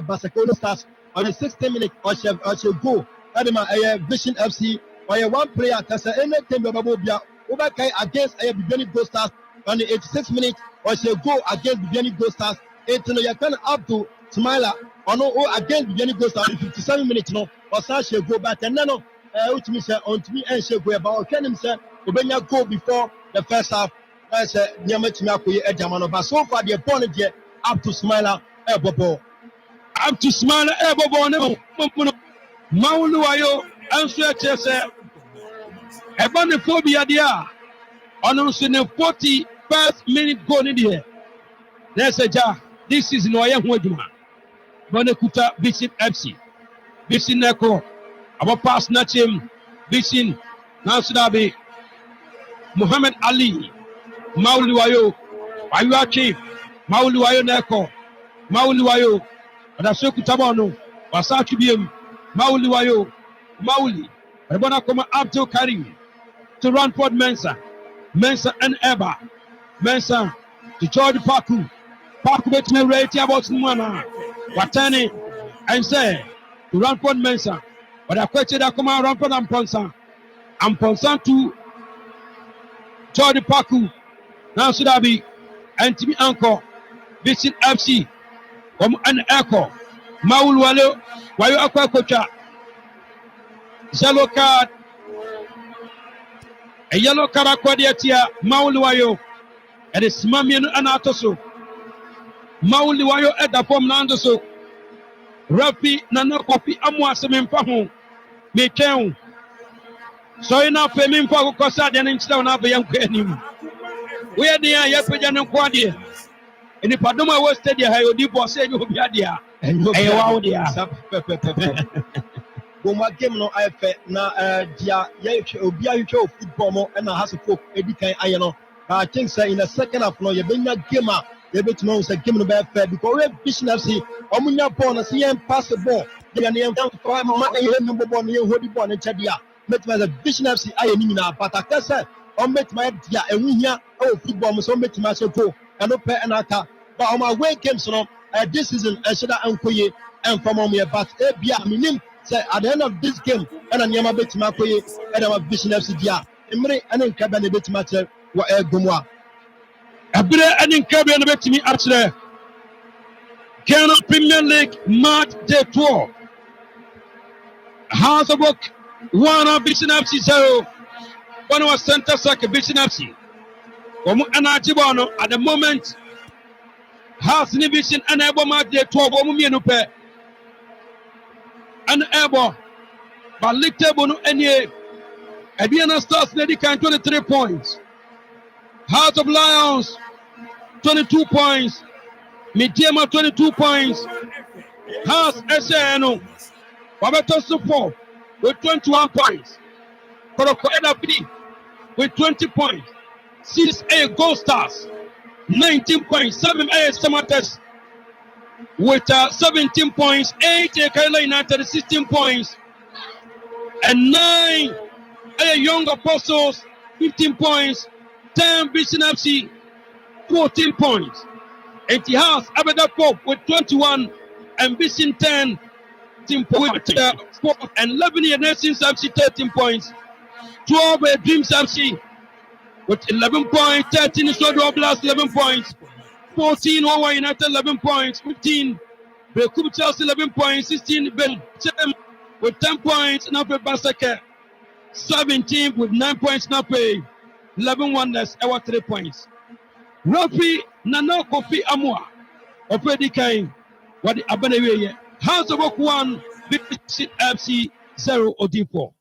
Barcelona Stars on the 60 minutes or shall go. Adama Vision FC, or one player to say anything Babobia, Ubakai against a Bibiani Ghost Stars on the 86 minutes or shall go against Bibiani Ghost Stars. It's no Yakan up to Smiler or no against Bibiani Ghost Stars 57 minutes no or shall go back and no. Which means on to me and shall go about can himself Ubenya go before the first half. I said, Yamachi Ejamano, but so far the opponent yet up to Smiler Ebobo. Up to Smiler Ebobo, Mauluayo, answer Chese, Eboniphobia, dear. On the 41st minute goal in here. There's a jar. This is Noya Woduma. Bonakuta Bitchin FC. Bitchin Neko. Our pass Nachim. Bitchin Nansdabe. Muhammad Ali. Mauluayo. Ayuachi. Mauluayo Neko. Mauluayo. Adasoku Tabano. Wasaki Biem. Mauluayo. Mauli. Akoma Abdul Karim. To Ranford Mensah. Mensah and Eba. Mensah to George Paku. Paku bet me rate about Mwana. Watani and say to Ranford Mensah. But I question that come out Ranford and Ponsa. And Ponsa to George Paku. Now should I be Anthony Anko. Visit FC. From an echo. Maul Walo. Why you aqua coacha? Yellow card. A yellow card aquadiatia. Maul Wayo. And it's Mamian Anatoso. Mauliwayo at the form Nandoso. Rafi Nano Kopi Amwasam in Pahu. Mekan. So enough for me for Cossa and instead of a young penny. We are the Yapajan and Quadia. And if Padoma was steady, I would deep say you will be there. And you are there. Goma game no IFE na dia Obia football and has a folk Edikan Ayano. I think say in the second half no you bring that game up. You bet no say game no be fair because we Vision FC omunya ball na see him pass the ball. They are near down to five man e number ball near hold the ball in Chadia. Met my Vision FC aye ni na but I say on met my dia e hu hia o football mo so met my so go and no pay anaka. But on my way games no this season I should ankoye and from on me but e bia minim say at the end of this game and an yama bet my koye and our Vision FC dia. Emre anen kabane bet my wa gumwa. Abre anin kabe na betimi atre. Ghana Premier League March Day 12. House of Work 1 Vision FC 0. One was center circle Vision FC. Omu anajibano at the moment. House ni Vision and Ebo March Day 12. Omu mienu pe. And Ebo. But League table no any. Ediana Stars Nedikan 23 points. Heart of Lions 22 points. Mediama 22 points. House SNO Wabeto Support with 21 points. Koroko NFD with 20 points. 6A Gold Stars 19 points. 7A Samates with 17 points. 8A Kaila United 16 points. And 9 A Young Apostles 15 points. 10 Vision FC 14 points. And the House Abeda Pope with 21 and Vision 10 points. And 11 Nations FC 13 points. 12 Dreams FC with 11 points. 13 Sodo Blast 11 points. 14 Hawaii United 11 points. 15 Bekubu Chelsea 11 points. 16 Ben with 10 points. Nape Basaka 17 with 9 points. Nape 11 Wonders, our 3 points. Rafi Nano Kofi Amwa, Opedi Kain, What the Abanaway, House of Oak 1, Visit FC 0 Odipo.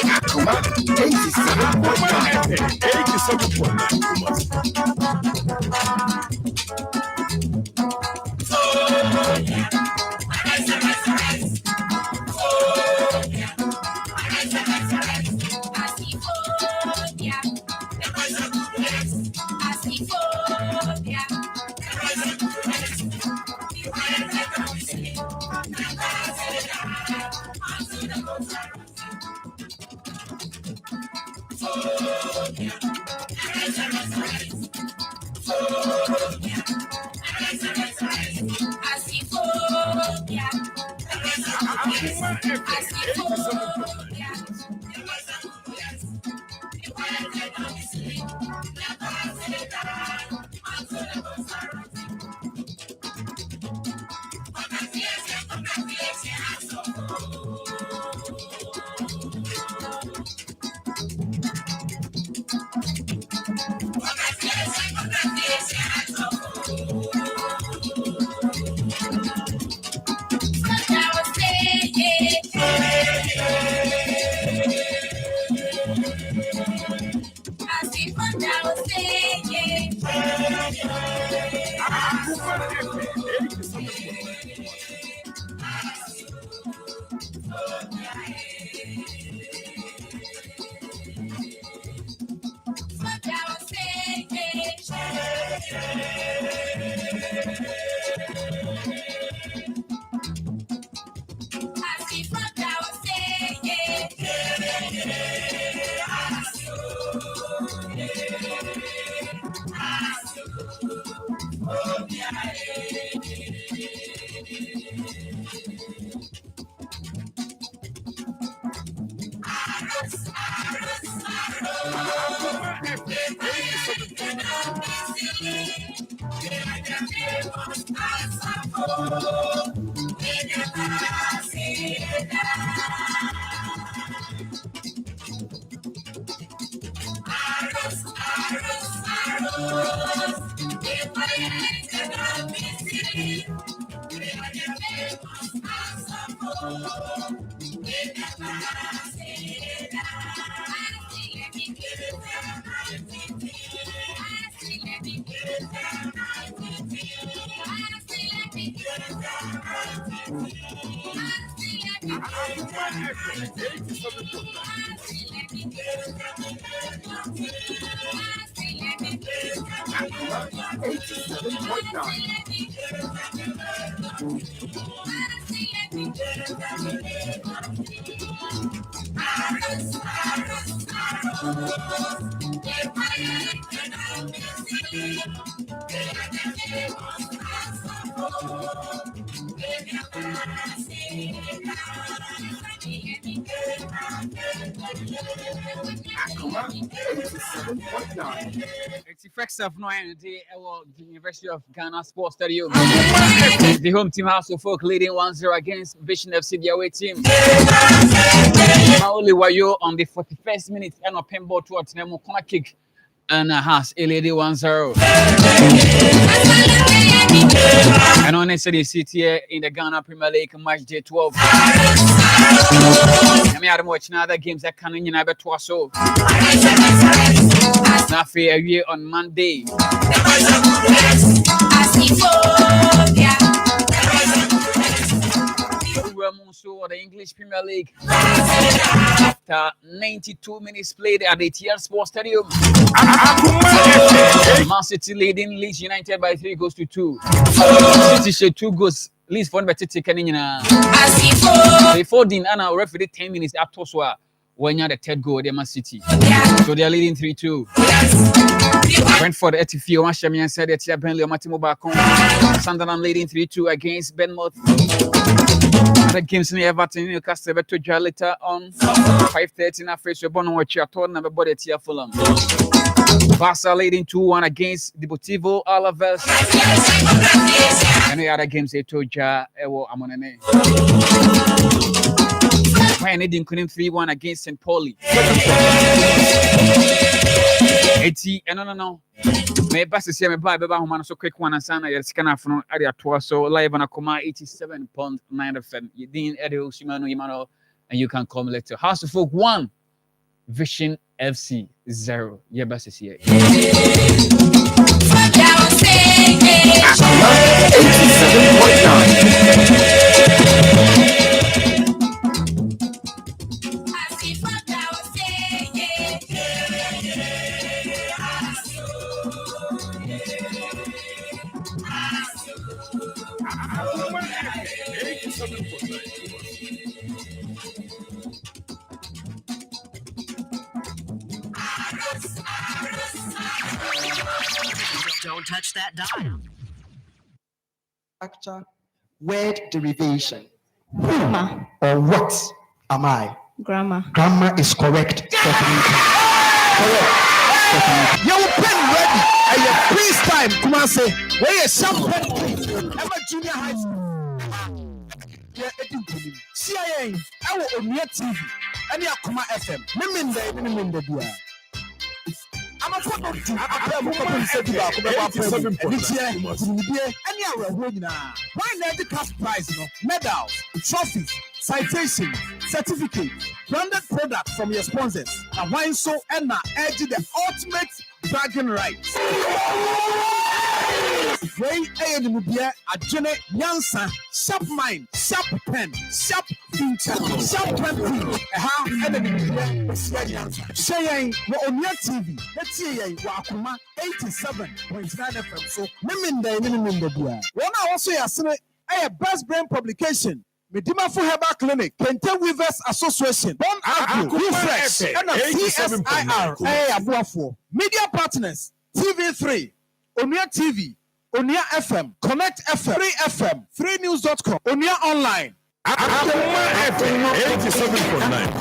Akoma 87.9. First of no the University of Ghana Sports Stadium. The home team House of Folk leading 1-0 against Vision FC, the away team. Only Wayo on the 41st minute and a pinball towards Nemo corner kick and a has a lady 1-0. And on the city here in the Ghana Premier League match day 12. I mean, I'm watching other games that can in Iber Twaso. Now for a year on Monday. So the English Premier League after 92 minutes played at the TL Sports Stadium. Man City leading Leeds United by 3 goals to 2. City showed 2 goals. Leeds won by Titi Kanina. They 14 and now referee 10 minutes after so when you had the third goal, they Man City. So they are leading 3-2. Brentford Etifio Mashamian said that here Burnley Matimo Bakon. Sunderland leading 3-2 against Bournemouth. The games in Everton Newcastle to draw later on 5:30 in Africa. So Bono watch your turn number body here Fulham. Barca leading 2-1 against Deportivo Alaves. Any other games they told ya, I'm on a name. Why I didn't 3-1 against St. Pauli. 80, no. My best to see me buy Baba so quick one and sana. You're scanner from area tour. So live on Akoma 87.9 FM. You didn't Edo Shimano, and you can come later. House of Folk 1, Vision FC 0. Yeah, best to see it. 87.9. Don't touch that dial. Structure, word derivation. Grammar. Or what am I? Grammar. Grammar is correct. Correct. Your pen ready. And your quiz time. Come on, say. Where is some pen? I'm a junior high school. CIA, our Omnia TV, and your Akoma FM. Remember, I'm a photo. Why not the cash prize? Medals, trophies, citations, certificates, branded products from your sponsors. And why so and edge the ultimate bragging rights. Way a Mubia, a Jenny Yansa, sharp mind, sharp pen, sharp future, sharp pen, a half enemy. Saying, we're on your TV. Let's see, Akoma 87.9 FM. So, Minimum. One also has a best brain publication. Medima for Herbal Clinic, Kente Weavers Association, Bon Agro, Refresh, and CSIR, Abuafo. Media partners, TV3, Onia TV, Onia FM, Connect FM, 3FM, 3news.com, Onia Online. Akoma FM 87.9.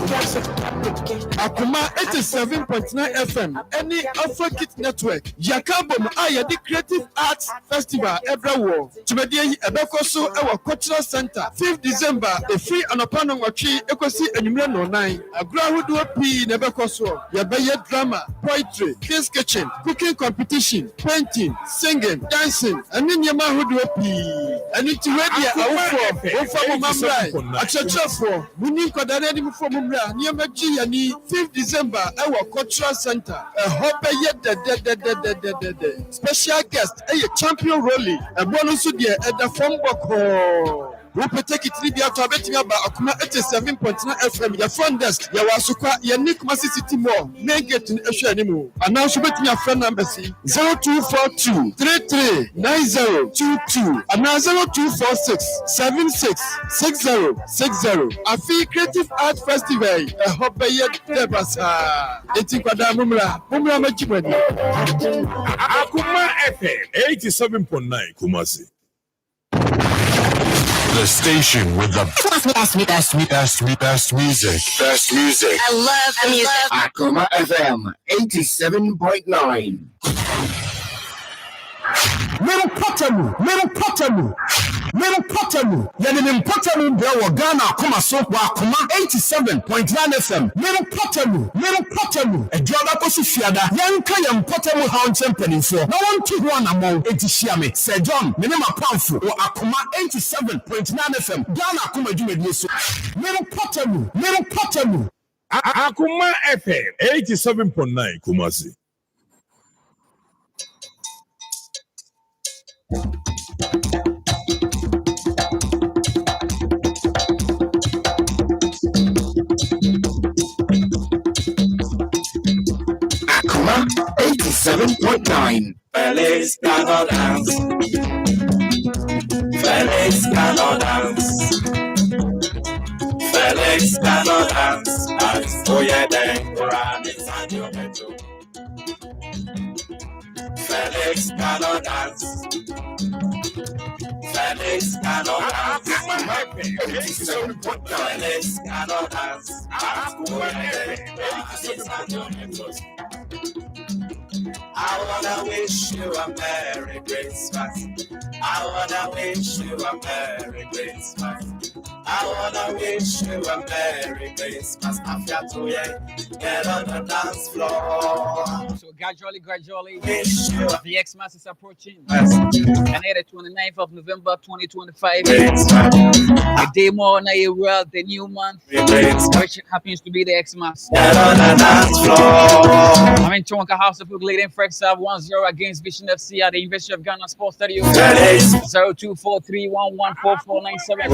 Akoma 87.9 FM. Any Afro-Kit Network. Yakabom Aya the Creative Arts Festival every war. Tumedi Ebekoso our Cultural Center. 5th December. A free and upon Wachi Ekosi and Numero 9. A Grahudu P Nebekoso. Yabaye drama, poetry, kids kitchen, cooking competition, painting, singing, dancing, and in Yamahudu P. And it's ready for Achachafo, Munim Kodari from Mumra, near Magia, 5th December, our Cultural Center, a hopper yet the special guest, a champion rolling, a bonus at the phone book. We take it to be out of betting about Akoma 87.9 FM. Your front desk, your Wasuka, your Nick Massy City Mall, make it in Asia anymore. And now, she bet your phone number 0242 339022 and now 0246 766060. A free creative art festival. A hope yet Debasa. Etikada Mumra Majibani. Akoma FM 87.9 Kumasi. The station with the best music. Best music. I love the music. Akoma FM 87.9. Little Potamu. Yanin Potamu, Bro, Ghana, Akoma so Akoma 87.9 FM. Little Potamu, a job of Fiada, young Kayam Potamu Hound Champion for no one to one among 80 Shiame, Sir John, Minima Pamfu, or Akoma 87.9 FM. Ghana Akoma Jumeduso. Little Potamu. Akoma FM 87.9 Kumasi. Akoma 87.9. Felix cannot dance. Felix cannot dance. Felix cannot dance. Oh yeah, then run inside your bedroom. Felix cannot dance. Felix cannot dance. Felix cannot dance. I wanna wish you a Merry Christmas. I wanna wish you a Merry Christmas. I wanna wish you a Merry Christmas. After 2 years, get on the dance floor. So gradually, Wish you a the Xmas is approaching. And the 29th of November 2025. A day more on a world, the new month, which happens to be the Xmas. get on the dance floor. I'm in Tonka House of Lead in Frex 1-0 against Vision FC at the University of Ghana Sports Stadium. 0243114497.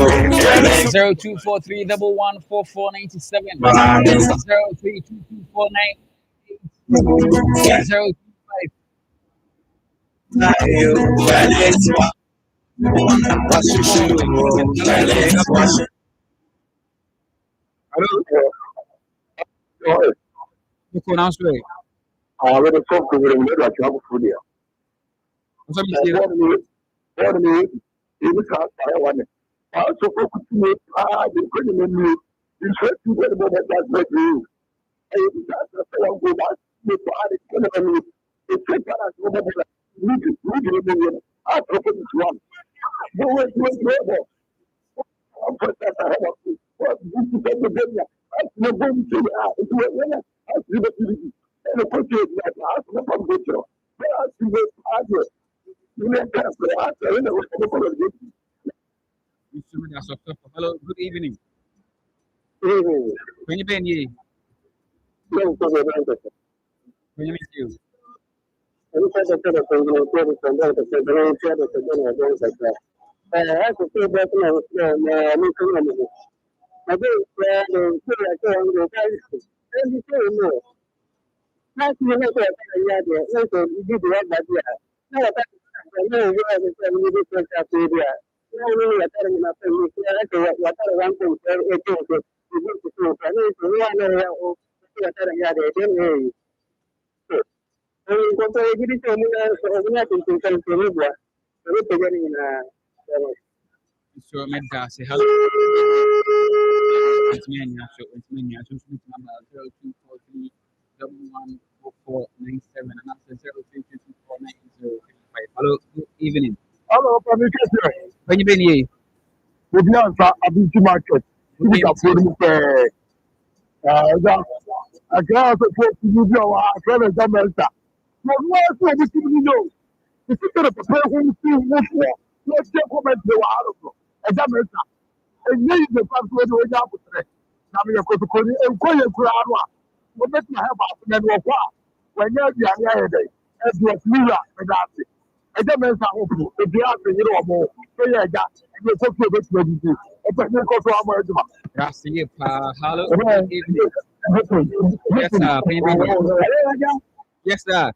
0243114497. 032249 025. Hello, good evening. When you been here? When you meet you? So Medda say hello. It's me and Yasu. So speak number 0243114497 and after 03224905. Hello, good evening. Hello, communication. When you been here? We've been Abinci Market. We got put in the I can't afford to use our friend of America. No, what do you know? If you could have prepared him to move for, let's take comment to our America. And you the password to the opposite. Now we are going to call you and call you for our what makes my help out and walk out. When you're the other day, as you are clear with that. And that means if you have to more, so yeah, and you're so good with you. But you go to our That's it. Hello, good evening. Yes, sir. Yes, sir.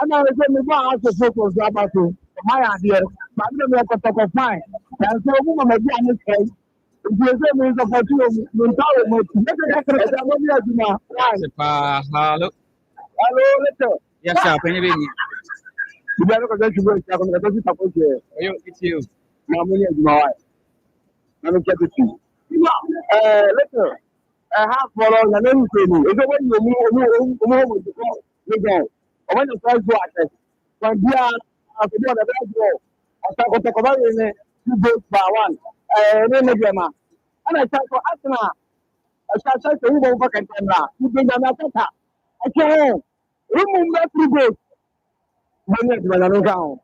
I'm not going to ask the focus about my idea, but I'm going to talk of mine. And so, woman, maybe I'm going to say, if you say, there's a opportunity, you'll tell me. Hello. Hello, let's Yes, sir. Can you hear me? You better go to work. I'm going to support you. It's you. I'm going to my wife. Let me get it to you. Listen, I have followed and everything. It's when you move, you go. When the first watch, when we are after the bad war, I talk about it, you go by one. And I talk for Asana. I start to move over and you bring another attack. I can't remove that three days. When I go down.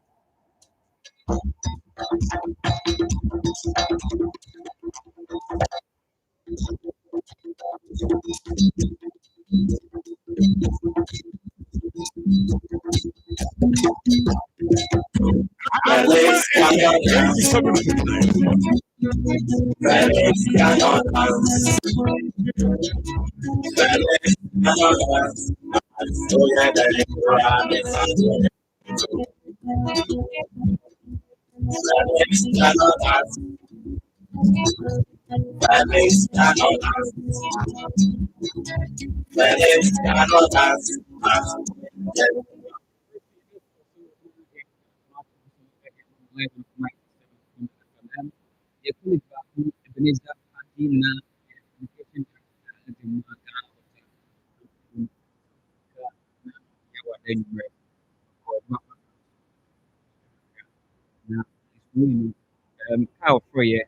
How for you?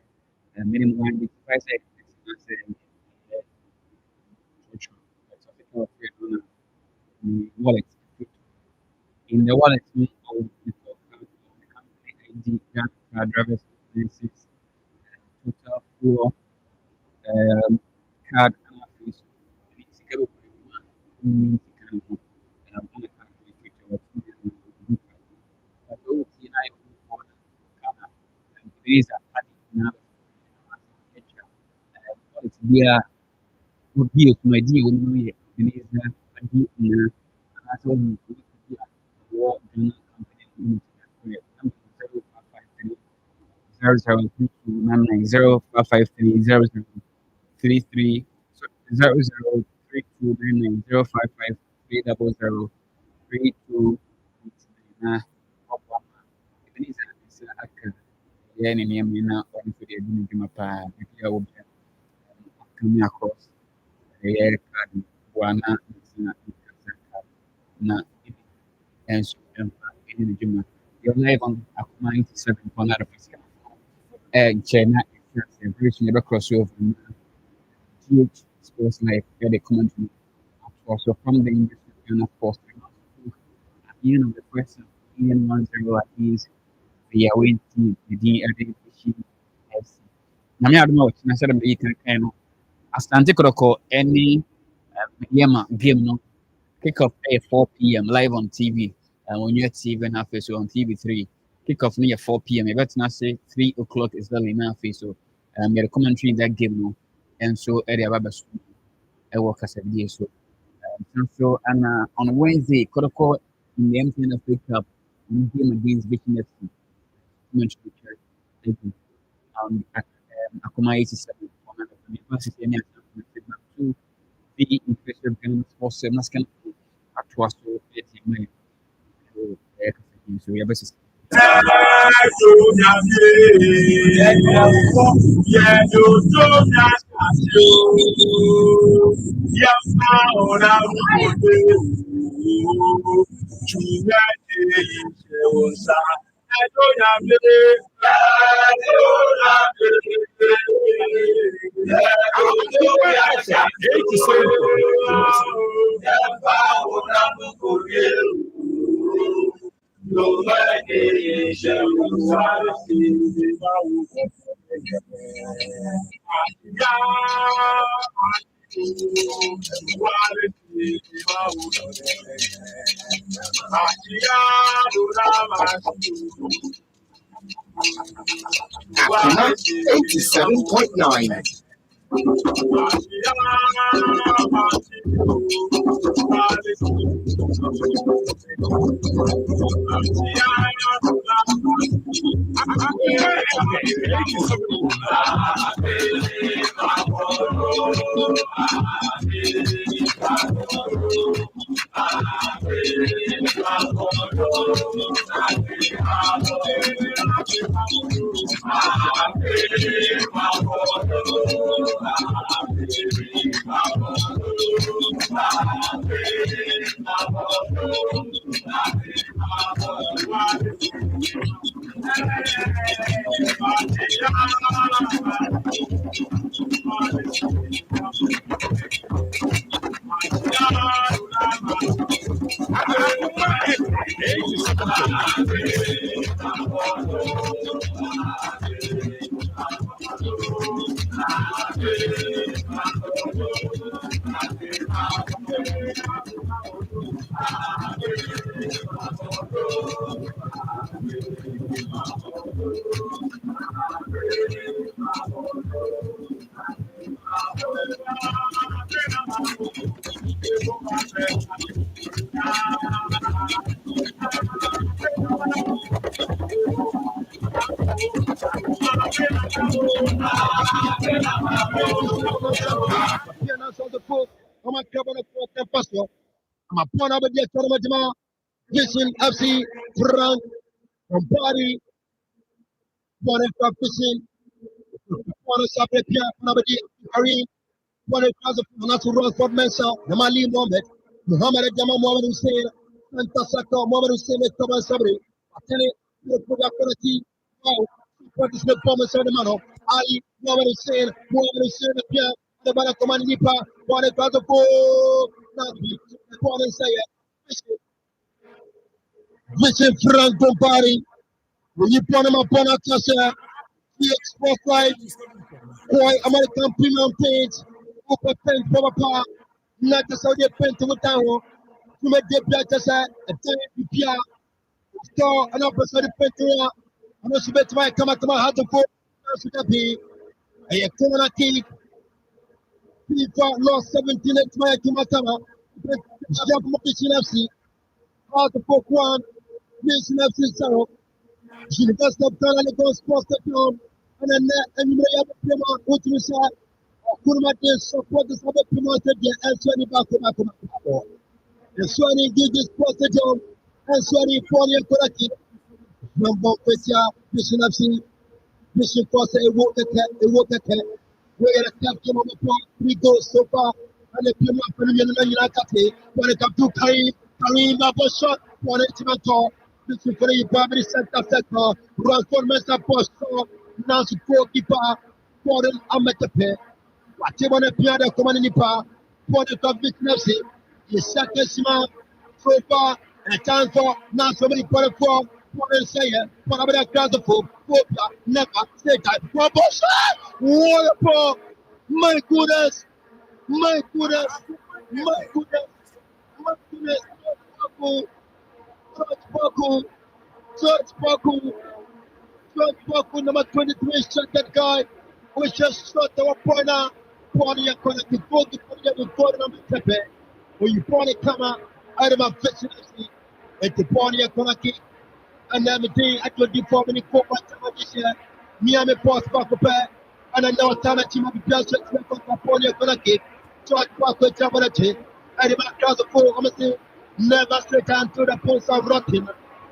Minimum one price wallet. In the wallet, you hold the company ID, driver's license, total full card, and fees. It's a good one. Dia dia kuma dia wani ne na adi na asa wani dia wo dana company ne zero zero three two nine nine 0553 0033 003299 05530032 na Ebenezer isa aka yani ni amina wani kudi adini juma pa pia wo coming across the card wana na and so in the gym. You're live on Akoma 87.9 and China celebration never crossover GH Sports Life where they commentary also from the industry and of course at the end of the question Ian 10 at least the away team the DNA FC. Nami aduma what na said me kan Asante Kodoko any Yama game no kickoff at 4 p.m. live on TV. On your TV and half so on TV3. Kickoff near 4 p.m. I bet not say 3 o'clock is the enough so the commentary in that game no and so area babas I work as a day so and on Wednesday Kodoko in the MTN Africa Cup game against Vision FC commentary church Akoma 87 on the university and two the impressive games for Semas can atwas so so yeah basis Akoma 87.9. Vision FC Frank from Bari, one of Vision, one of Sapia, Nabadi, Karim, one of Nasu Rosford Mensa, Namali Mohammed, Muhammad Jama Mohammed Hussein, Santa Saka Mohammed Hussein, Thomas Sabri, Atene, Quality, what is the promise of the man? Ali Mohammed Hussein, Pierre, the Banakoman Nipa, one of the four, Nabi, one of Sayah. Vision Frank from Bari. When you put them upon a class, export flight, Koi American premium page, Open Pen Papa, not the Saudi Pen to Mutao, to make the Piatasa, a 10 PPR, store an opposite Pentua, and also bet my come at my heart to put be a Tomana King. FIFA lost 17 at my Kimatama, jump Mission FC, out of 4-1, Mission FC Sarah. University of Ghana Lagos Sports Stadium and you have a prima Utusa Kurmate support the Sabbath promoted the Elswani Bakuma. The Swani did this sports stadium and Swani Ponya Kuraki. Number Pesia, Mission FC, Mission Force, a walk attack, where a captain of the point, 3 goals so far, and the Pima United, when it comes to Karim Babo shot, one ultimate. This is for the primary center sector. Run Mesa Post, now to goalkeeper, Foreign Amatepe. Whatever the Piada Comanipa, for the top business, is second smart so far, and a chance for now somebody put a form, Foreign Sayer, for a class of food, never say that. What a ball! My goodness, my goodness, my goodness, my goodness, George Baku, number 23, shot that guy. We just shot our corner. Corner, to go to the corner of the Tepe. When you point it, come out of my vicinity, and the corner corner kick. And then the day I told you 4 minutes, 4 months this year. Miami post back up, and I know time that you might be just to the corner corner kick. George Baku, Jamalati, and the back of the 4, I'm saying, never straight down to the post of rotting.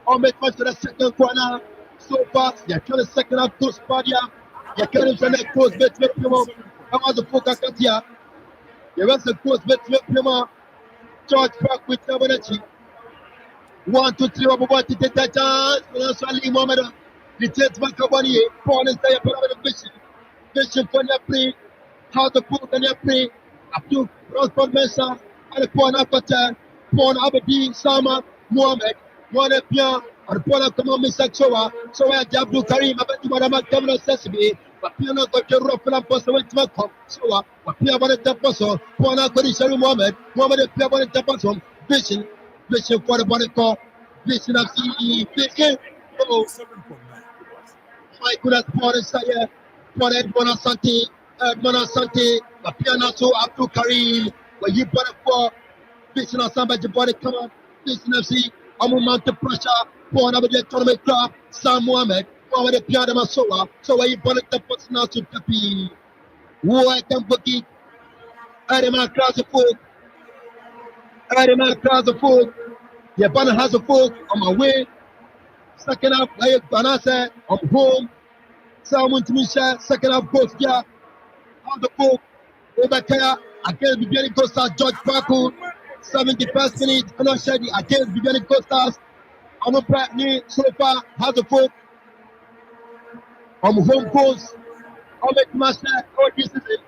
Or make much to the second corner. So fast, you're trying to second up to Spadia. You're carrying the close bet with Pima. I was the focus at here. You was the close bet with Pima. George back with Tabanati. 1, 2, 3, about to take that chance. And also Ali Mohammed. The chance back up on here. Paul and say about the vision for your play. How to put on your play. Up to Rosford Mesa. And the Paul Apata. Paul Abedi Sama Mohammed. One up here, and Paula come on, Miss Sachoa, so I have to carry my Madame Governor Sesame, but Piano got your rough and person with my cup, so what Pia wanted the person, Paula Kodisha Mohammed, Mohammed Pia wanted the person, vision for the body call, vision of CE, vision. Oh, my goodness, Paul is here, Paul Edmona Sante, but Piano so up to carry, when you put it for vision of somebody body come on, vision of CE. I'm a mount the pressure for another tournament club, Sam Mohammed, over the Piana Masoa, so where you put the person out to Tapi. Who I can book it. Adama class of food. Adama class of food. The banner has a food on my way. Second up, like Banasa, I'm home. Someone to me, second up, both here. On the book, Obakaya, again, beginning to start George Baku. 71st minute, and I said against beginning Costas. I'm not practicing so far. Has a foot. I'm home course. I'll make my shot. Oh, this is it.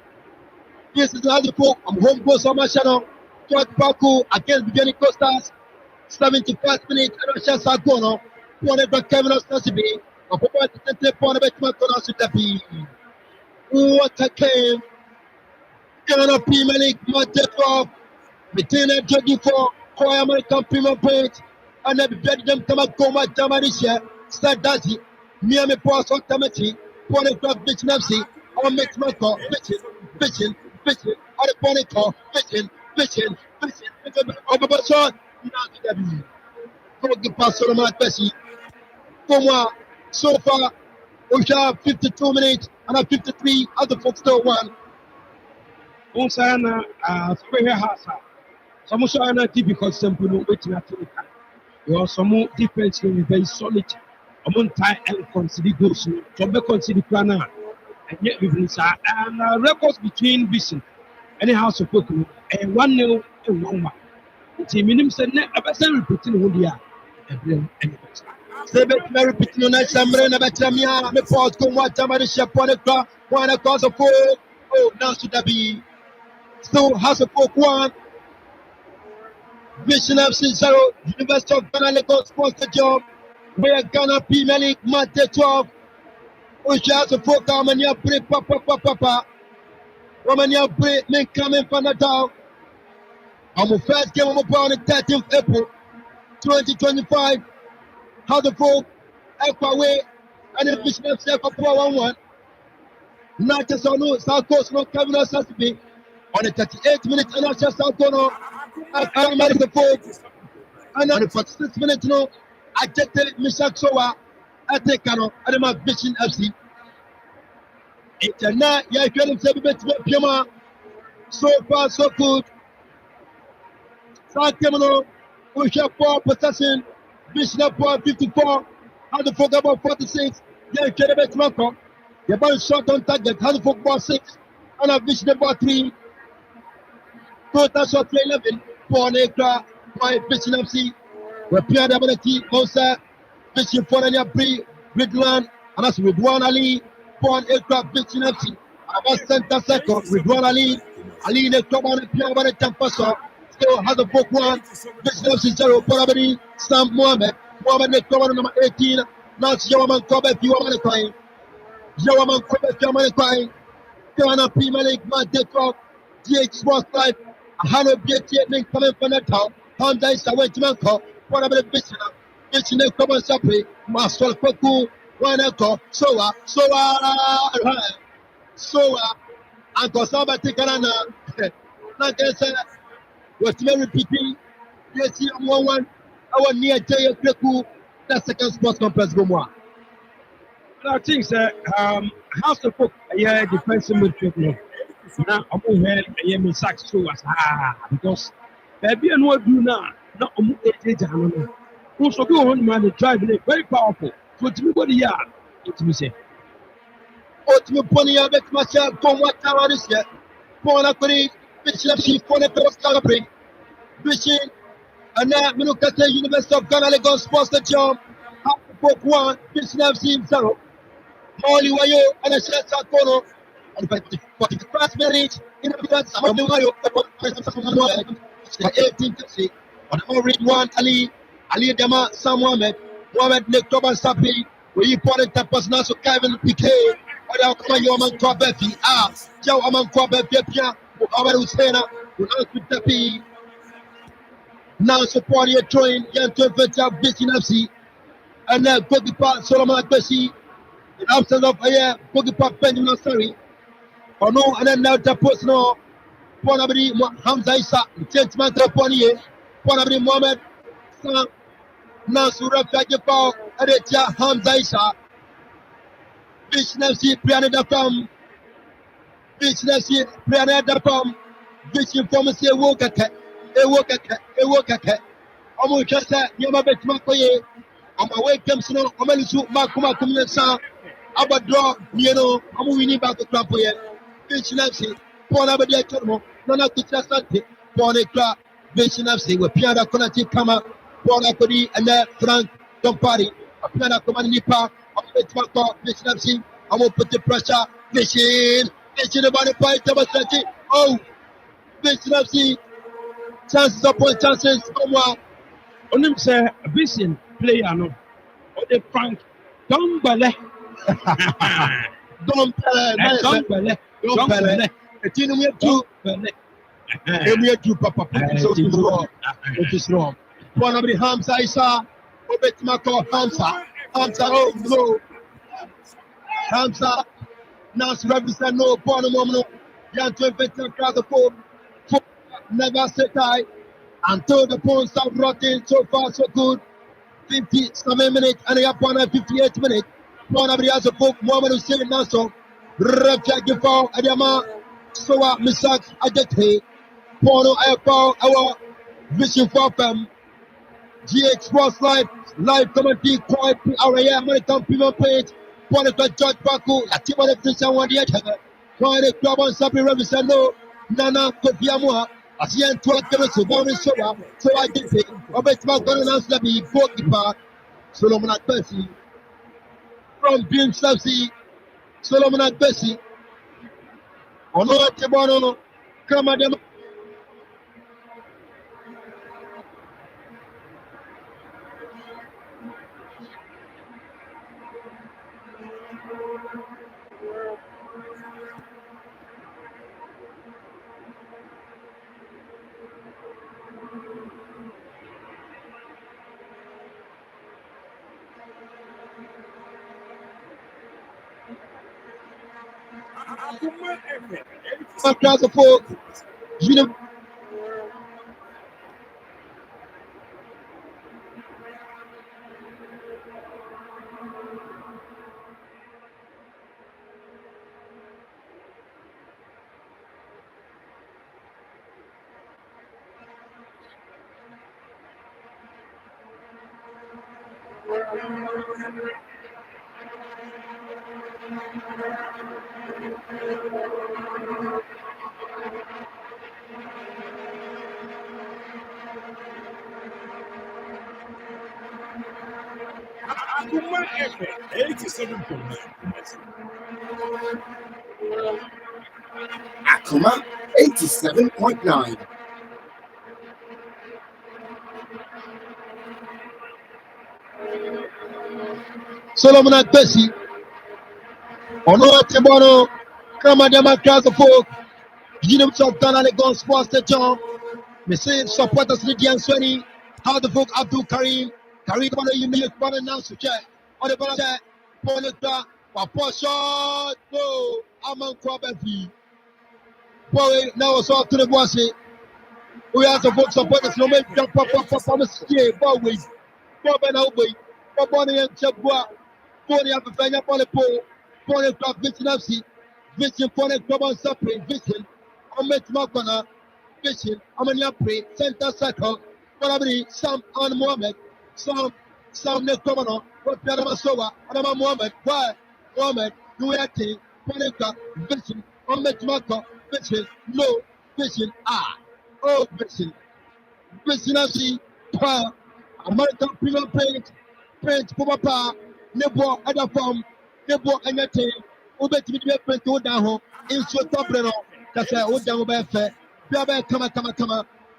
This is the foot. I'm home course on my channel. George Baku against beginning Costas. 71st minute, and I shall go on. Whatever Kevin Ostasibi. I'm prepared to take one of my corners to the P. What a game. Ghana Premier League, match 12. Between the 24 Koi American Premier Page and the Belgium Tamakoma Jamarisha, Sadazi, Miami Post Automati, Pony Club Vision FC, or Mix Marco, Vision, or the Pony Call, Vision, Obabashon, Go the pass on my Bessie. For moi, so far, We shall have 52 minutes and a 53 as the folks still one. Unsana, Square House. Some shall typical simple waiting at the you are some more defense very solid. Among tie and consider goals. From the consider Krana. And yet, and records between Bison and the House of Pokemon and 1-0 and 1-1. The team minimum said, a better repeating Wodia and blame any better. Sebet Mary Pitino, Sambrana Batamia, the port, come what time the ship on the car, one across the four. Oh, now should that be still House of Pokemon. Vision FC 0, University of Ghana Lagos sponsor job. Where Ghana Premier League Mate 12. Usha to foka Romania break papa. Romania break men coming from the down. Our first game on the 13th April 2025. How the folk Equaway and the Vision FC for 1-1. Not just on no South Coast, no coming on Saturday. On the 38th minute, and just South Coast. I managed the folk. And on the 46th minute, no, I get the Mishak Soa. I take Kano, and my Vision FC. It's a night, yeah, you can so far, so good. South Cameroon, we shall 4 possession. Vision up 54. How the folk about 46. Yeah, you can bet Marfo. The ball shot on target. How the folk ball 6. And a Vision about 3. Total shot 11. For an acre, my Vision FC. We appear the ability, Monsa, Vision for an April, Ridwan, and that's Ridwan Ali, for an aircraft Vision FC. About center second, Ridwan Ali in the club on the piano by the Tampasa, still has a book 1, Vision FC 0, Porabadi, Sam Mohamed in the club on number 18, now it's Yawaman Kobe, if you want to cry. Yawaman Kobe, if you want to cry. Ghana Premier League, man, they talk, DH Sports Life, 100 BT men coming from the town. Hamza is a went to Manco, one of the Vision, Vision Common Sapri, Master Koku, one echo, Soa, and Kosaba Tikarana. Like I said, was very repeating. Yes, you 1-1, our near Jay Kreku, that second sports complex go more. I think, sir, House of Folk, yeah, defensive midfield. Now, I'm going to hear me sack to us. Because baby, and what do now? Not a move. Also, go on, man, the drive very powerful. So, to me, what the yard, it's me say. Oh, to me, Pony, I bet myself, come what tower is yet. Pona Kuri, which left she for the first calibrate. Vision, and now, Minukata University of Ghana Lagos Sports the job. Half the book 1, Vision FC 0. Molly Wayo, and a shot Sakono. And for the first marriage, in the defense, I'm the Wayo, the 18th see. On the Read 1, Ali Dama, Sam Mohamed, Nektoban Sapi, where you put it up as Naso Kevin Piquet, or the Akoma Yaman Kwabefi, Joe Aman Kwabefi, Muhammad Hussein, who knows with the P. Now support your train, young to venture Vision FC, and then Gogipa Solomon Bessie, in absence of a Gogipa Benjamin Sorry. Or no, and then now the personal Ponabri Hamza Isa, gentleman Pony, Ponabri Mohamed, Nasura Fajipao, Adetia Hamza Isa, Vision FC Pianada.com, Vision FC Pianada.com, Vision Pharmacy, a worker, Omuchasa, Yamabet Makoye, on my way comes no, Omelisu Makuma Kumasa, Abadro, Amu back to Crampoye. Vision FC, Ponabadia Tomo, Nana Kitasante, Ponekra, Vision FC, with Piana Konati Kama, Ponakodi, and then Frank Dompari, a Piana Comani Park, of Betmako, Vision FC, I will put the pressure, Vision about the fight, Tabasati, oh, Vision FC, chances upon chances, come on. On him say, Vision player, no, or the Frank Dombale. Dombale. Don't pele. Etini we do. We do papa. It is wrong. One of the Hamza Isa. Obet Mako Hamza. Hamza oh no. Hamza. Nas represent no Ponomono. Yan to veteran crowd the four. Never set high. Until the points start rotting. So far so good. 57 minutes and they up on 58 minutes. Pona Briazo Folk, Mohamed Hussein Naso, Raja Gifao, Adama, Soa Misak, Ajate, Pono Ayapao, our Vision for Fam, GH Sports live commentary, Koi, Araya, American People Page, Ponica George Baku, Latima de Christian one yet, Koi, the club on Sabi Revisano, Nana Kopiamua, Asian 12 Keresu, Boris Soa, so I did it, Obet Magonas Labi, goalkeeper, Solomon Akbesi, from Beam Subsea, Solomon Akbesi, Ono Tebono, Kramadem. Across the folk, you know. Akoma FM 87.9. Akoma 87.9. Solomon Akbesi, Ono Tebono, Kramadem across the folk, you know, Ghana, the Gun Sports Station. Me say supporters Lydia and Sweni, how the folk Abdul Karim, Bana, you may have been announced to check. On the Bana, Poneta, Papa shot, no, Amon Kwabefi. Boy, now it's off to the bossy. We have the folk supporters, no make Papa Messier, Bowie, Bob and Obey, Bonnie and Chabua, Bonnie of the Fanya Polypo, Bonnie Club Vision FC, Vision Bonnie Club on Sapri, Vision, Ahmed Makana, Vision, Amania Pre, Center Circle, Bonabri, Sam and Mohammed, Sam Nekomano, Pianama Soa, Adama Mohammed, why? Mohammed, Nuati, Ponica, Vision, Ahmed Mako, Vision, no, Vision, oh, Vision, Vision FC, American Premium Paint, Papa, Nebo, other form, Nebo, anything, Ubet to be paint to down, into top Breno, that's a old down by fair, Biaba, come,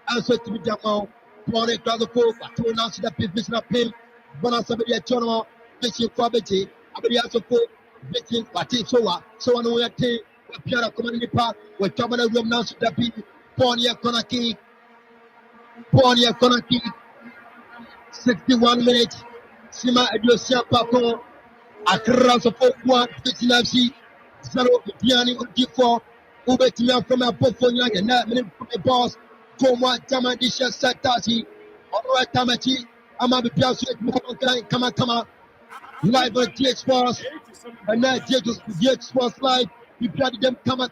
and so to be down, Pony, Brother Folk, to announce that business of pin, Bonasabia Chono, Vision for Betty, Abiaso Folk, Vision, Pati Soa, so on our team, Piara Community Park, where Chamber Room now to the people, Pony Konaki, 61 minutes. Sima Ediosia Paco, Accra support 1, 59 0, Piani on G4, Ubetia from a Pofonia, and 9 minutes from the boss, Koma Tamadisha Satati, Alright Tamachi, Amabi Piasu, Kama, live on GH Sports, and now GH Sports Live, we played them Kama,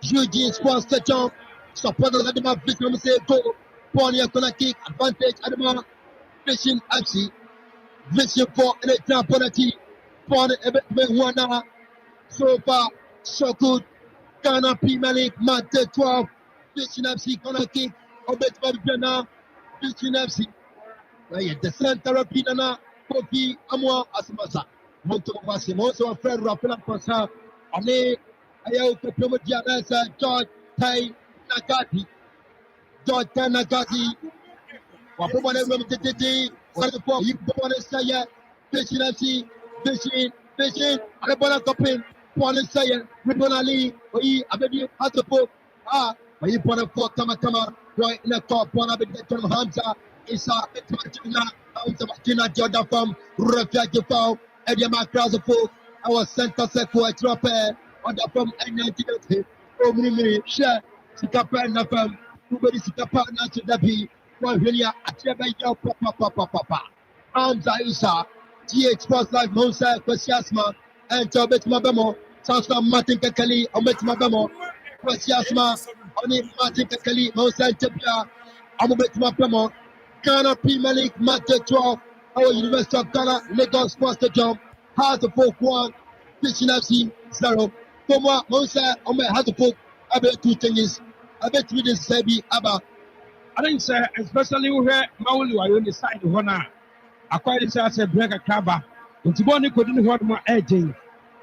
Eugene Sports Station, supporters at the map, Victor say go, Pony Kona kick, advantage at the map, Fishing FC. Vision for an opportunity for the Wana. So far, so good. Ghana Premier League, match 12. Vision FC gonna kick. Obet Babjana, Vision FC. The center of Pinana, Kofi, Amwa, Asmasa. Monto Vasi, Monso, Fred Rapala Pasa, Ale, Ayao Kopomodia, George Tai Nagati. George Tai Nagati. Wapobane Romtiti. What the fuck? You want to say fishing, I want to pin, want to say it, Ribonali, or you, I bet you have to put, but you want to fuck, come, right in the top, one of the term Hamza, Isa, Hamza, Jordan from Rafia Gifao, Ediama Krasafo, our center sector, drop on the from N90, oh, mini, share, Sikapa, Nafam, nobody Sikapa, not to the B. Papa. Hamza Isa, GH Sports Live Monsa Kwesiasma and Betima Bemo Transfer Martin Kakali or Betima Bemo Kwesiasma Oni Martin Kakali Monsa Tepia Betima Bemo Ghana Premier League match 12 our University of Ghana Lagos Sports Stadium has the folk 1 Fishing FC 0 Toma Monsa Ome has the folk about 2 things about 3 days Sebi Abba I think sir especially where Mauli are on the side of Hona acquired as a break a crabber nti bɔ ne kɔdi ne hɔ nom ɛgyen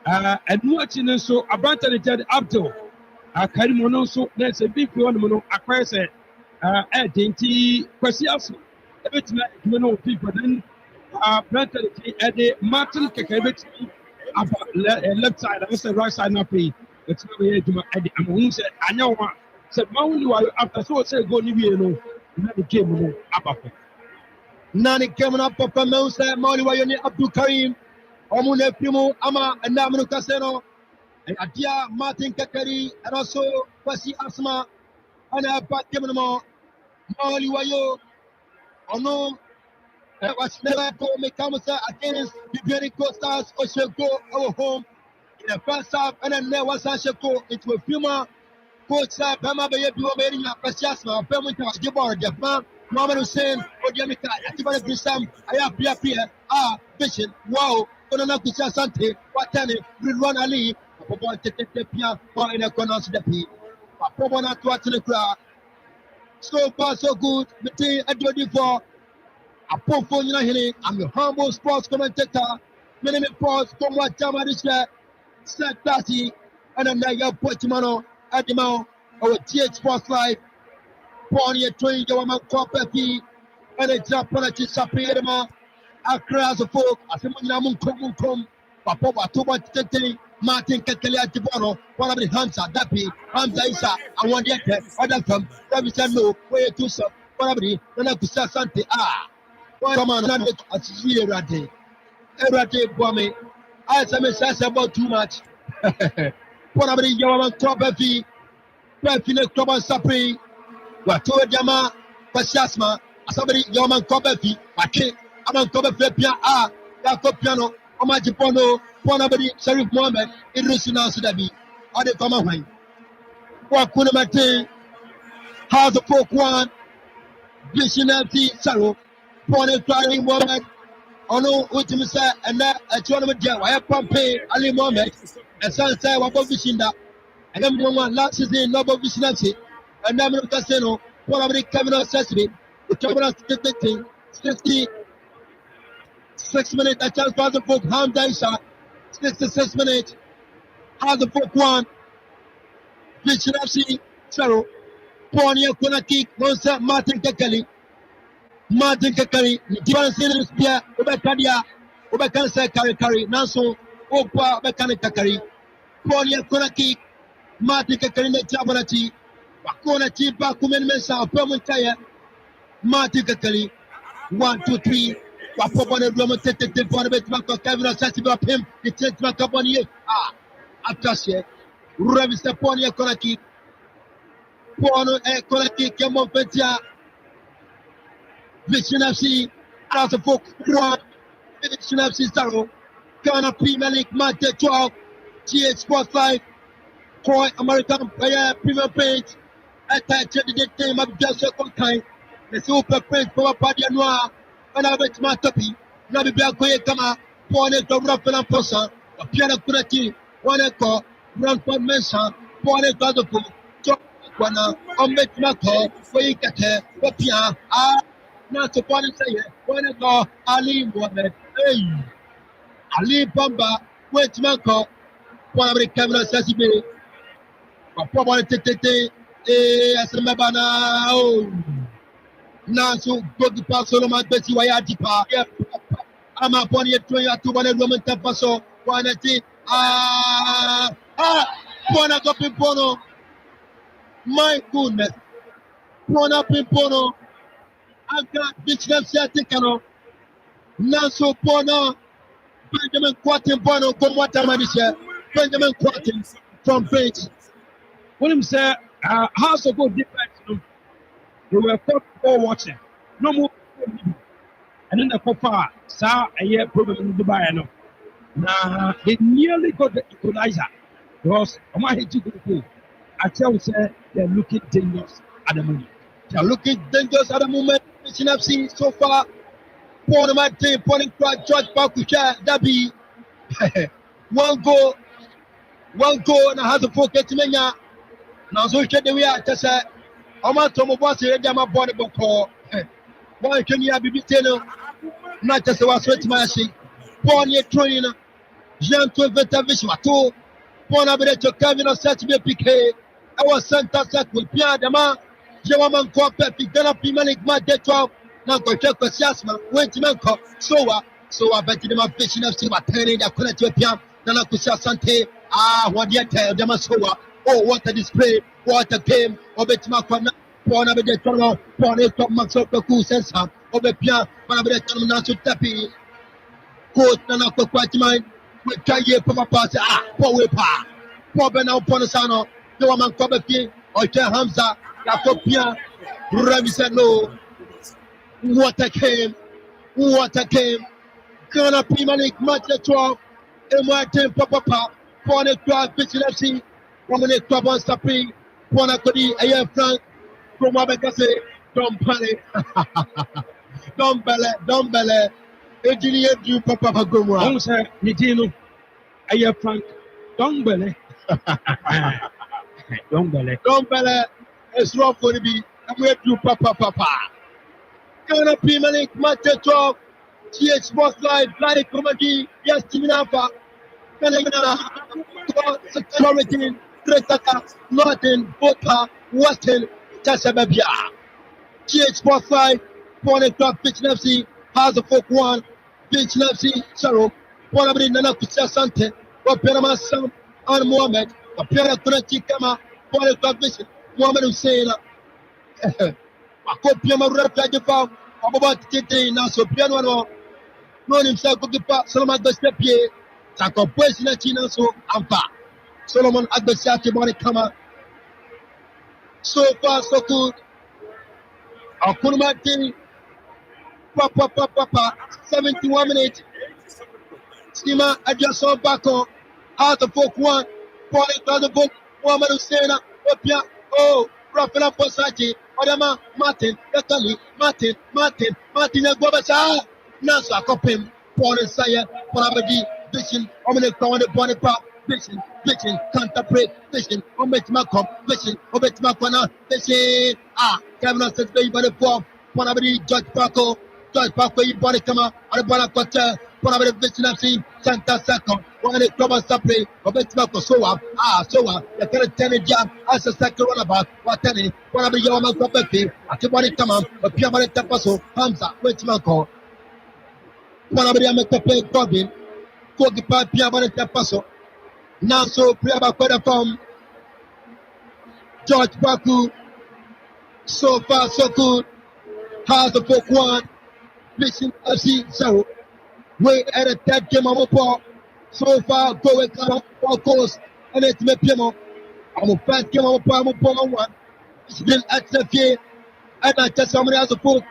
ɛno akyi no nso abranta ne gyade abdul akari mu no nso na sɛ bi fi hɔ nom no akɔyɛ sɛ ɛgyen nti kwasi aso ɛbɛtumi adwuma no wɔ fifa then abranta ne gye ɛde martin kɛkɛ ɛbɛtumi aba left side ɛwɔ sɛ right side no afei ɛtumi bɛyɛ adwuma ɛde ama wɔn sɛ anyɛ wɔn a sɛ mawuli wa after so sɛ goal ne wie no na ne game no aba fɔ. Nani coming up for Moussa Mali Wayoni Abdul Karim Omune Primo Ama and Namino Caseno and Adia Martin Kakari and also Kwasi Asma and a back Kemanamo Mali Wayo Ono was never go make Kamasa against the Biani Costas or shall go our home in the first half and then there was a shako into a Puma coach Bama Bayer Kwasi Asma Pemita Gibar Japan Muhammad Hussein Odiamika Atibana Bisam Aya Pia Vision Wow Onana Kucha Sante Watane Ridwan Ali Popo Tete Pia or in a corner to the P Popo not to the crowd. So far so good Mete Adjodi for a Popo Yahili. I'm your humble sports commentator. Many pause from what Jama this year Set 30 and then your Pochimano Adimao our TH Sports Live Pony a train Yaman Kopepi and a Japanese Sapirma across the folk as a Munamun Kom Papa Toba Tete Martin Kakalia Tibono one of the Hamza Dapi Hamza Isa and one yet other from Robinson No way to so one of the Nanakusa Sante come on as you Erate Bome I says about too much one of the Yaman Kopepi Pepine Toba Sapri Watoe Jama Kwasiasma asabiri Yaman Kobefi Wake Aman Kobefi Pia Yako Piano Omajipono Ponabadi Sharif Mohammed Idrisina Sudabi Ade Kama Wine Wakuna Mate House of Folk 1 Vision LT Saro Pone Twari Mohammed Ono Utimisa and that a tournament Waya Pompe Ali Mohammed and Sansa Wabo Vishinda and then one last season Nobo Vishinansi and then Casino, one of the Camino Sesame, the Camino 66 minutes, a chance for the book, Ham Daisha, 66 minutes, has the book 1, Vision FC, Saro, Pony Kuna kick, Monsa Martin Kakali, Divan Sinners Pia, Ubekadia, Ubekansa Kari, Nanso, Opa, Bekani Kakari, Pony Kuna kick, Martin Kakari, Jabanati. Wakona Chipa Kumen Mesa Permuntaya Martin Kakali 1, 2, 3 Wapopon Roman Tete Bonabet Mako Kavina Sassiba Pim, the Tent Makaboni Atashe Ravista Ponia Konaki Pono Konaki Kamon Petia Vision FC out of Folk 1 Vision FC Zaro Ghana Premier League match 12 GH Sports Live Troy American Player Premier Page attached to the team of just a kind. The super prince for Padia Noir and I went to my topi. Nabi Biakoye Kama, Pone to Rafael Posa, a piano Kuraki, one echo, run for Mensa, Pone Gadopo, Chokwana, Omet Mako, Waikate, Wapia, not to Pone say, one echo, Ali Mohamed, Ali Bamba, Wait Mako, one of the camera Sassibe, Papa Tete. Asemebana Nansu Gogi Pasoloma Beti Wayatipa Ama Pony Toya to one Roman Tapaso Wanati Pona Pimpono my goodness Pona Pimpono Anka Bichnam Satikano Nansu Pona Benjamin Quatin Bono Komwata Manisha Benjamin Quatin from Page William said House of good defense. They were caught for watching. No more. and then the Copa, Sa, a year problem in Dubai. No, now they nearly got the equalizer because I hate to go. I tell you, sir, they're looking dangerous at the moment. They're looking dangerous at the moment. I've seen so far. Paul my team, Pauling George Bakusha, Dabi. One goal, and I have to focus Menya. Now, so the way I just said, I'm not to move on to my body, but one can you be beaten? Not just a sweat machine. Paul, you're training. Jean to Vetavish, too. Paul, I'm to come in a set to be PK. I was sent us with Pierre Dama. Jawaman Copper, Pigana Pimanic, my dead 12. Now go check the Siasma, went to Manco. So I bet you my fishing of Silver Penny, that connect to a pian, Nana Kusa Sante. Ah, what yet tell them a soa. Oh, what a display, what a game, of it Macana, Pona de Tono, Pone Top Max of the Cool Sensa, of a pian, Panabe Tono to Tapi. Coach Nana Quatimine, with Kaye Papa Pasa, Powe Pa, Pobena Ponosano, no one Kobe, or Hamza, Yakopia, Remy said no. What a game! Gonna Pimanic match the 12. And my team Papa, Pone 12, Pitching FC, Romane Club Sapi, Pona Cody, Ayer Frank, from Wabekase, don't panic. Don't belly. Engineer do Papa Gomra. Don't say, Nidino, Ayer Frank, don't belly. Don't belly. It's rough for the beat. I'm going to do Papa. Gonna Premier League match 12. GH Sports Live, Live Comedy, yes, Timinafa. Security, Tretaka, Northern, Boca, Western, Tasababia. GH Sports Live, Pony Club, Pitch FC, House of Folk 1, Pitch FC, Saro, Ponabri Nana Kusa Sante, Panama Sam, and Mohammed, a pair of Kunati Kama, Pony Club Vision, Mohammed Hussein. Akopiama Rata Japan, about Titi, Naso Piano, known himself to the Solomon Bestepie, Sako President China, so Ampa. Solomon Agbesiati Monikama. So far, so good. Akunumati, Papa, 71 minutes. Stima Adjason Bako, out of Folk 1, Pauling Cloud Book, Woman Usena, Opia, oh, Rafael Posati. Odama, Martin, Natalie, Martin, Gobasa, Nasa, Copim, Paul and Saya, Ponabadi, Vision, Omni, Bonnie Pop, Vision, Contemplate, Vision, Omit Macom, Vision, Omit Macona, Vision, Kevin says, baby, by the form, Ponabadi, George Paco, Body Kama, Arabana Quata, Ponabadi, Vision, I've seen, Santa Sacco, one of the Supply, Omit Maco, Soa, the current tenant jam, as a second runabout, what any, one of the young man, Atibani Kama, a Piamare Tapaso, Hamza, which Manco, one of the Amaka Corbin, Kogipa Piamare Tapaso, now so Priaba Quetta from George Baku, so far so good, House of Folk 1, Vision FC 0, way at a third game of Paul. So far, going of course, and it's me Piemo. I'm a first game of Palm 1. It's been at the field, and I just somebody has a book.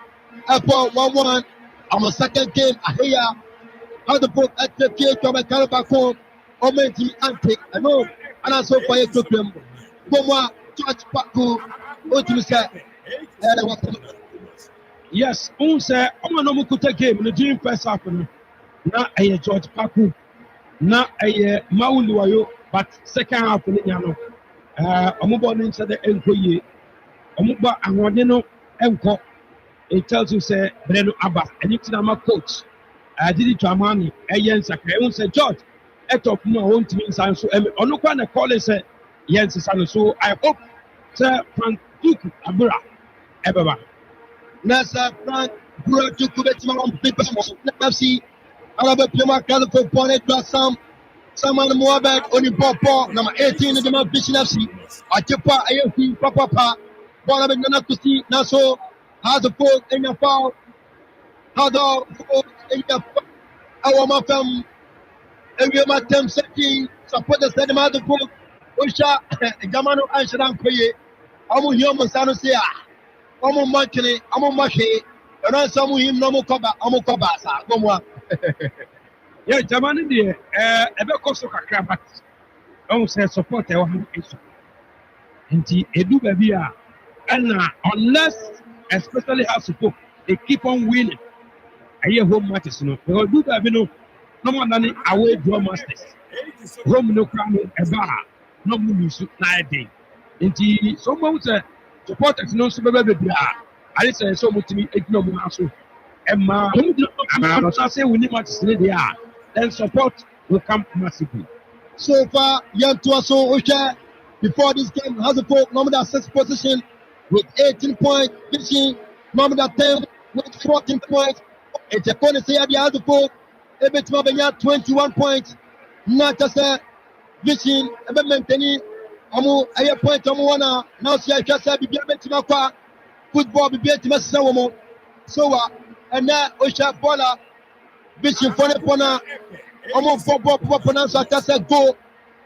I bought 1-1. I'm a second game. I hear how the book at the field from a caliber home. Or maybe antique. I know, and I saw for you to them. Boma, George Paku, what you say? Yes, Unse, I'm no Mukuta game in the dream first happening. Now, I George Paku. Na Mauluayo, but second half in Yano. Omubo into the Enkoye. Omuba and Wadeno Enko. It tells you, say, Breno Abbas, and it's my coach. I did it to Amani, Ayen Sakay, say, George, et of my own team, so Onukwana call it, say, Yes, so I hope, Sir Frank Duke Abura, Ebaba. Nasa Frank brought to Kubetma on people, FC. Alabe Pima Calico Bonnet Sam, Saman Moabed, Oni Papa, number 18 in the Mount Vision FC. Atipa, AFP, Papa, Bonabe Nanakusi, Naso, how the folk in your foul, how the folk in your our mafam, and we are Tem Seti, support the same other folk, Usha, Gamano Ansharan Koye, Amu Yomo Sanosia, Amu Makini, Amu Maki, Around some him no more cover, no more. Yeah, Germany, the ebe koso kakra, but I will say support our issue. And edu baby and unless especially how support they keep on winning. I hear home matches, you know. Because do baby no more than away draw masters. Home no crown a bar, no lose na day. Inti someone say supporters no so baby. I say so much to me no more so. Emma, I'm not saying we need matches there. Then support will come massively. So far, young to us so before this game has a folk number 6 position with 18 points, finishing number 10 with 14 points. It's a corner say the other folk, a bit more than 21 points. Not just a vision, a bit maintaining a point on one. Now, see, I just said, be able to football, be able to mess so and now Osha Bola, vision for the corner. Almost football, pronounce I just said go.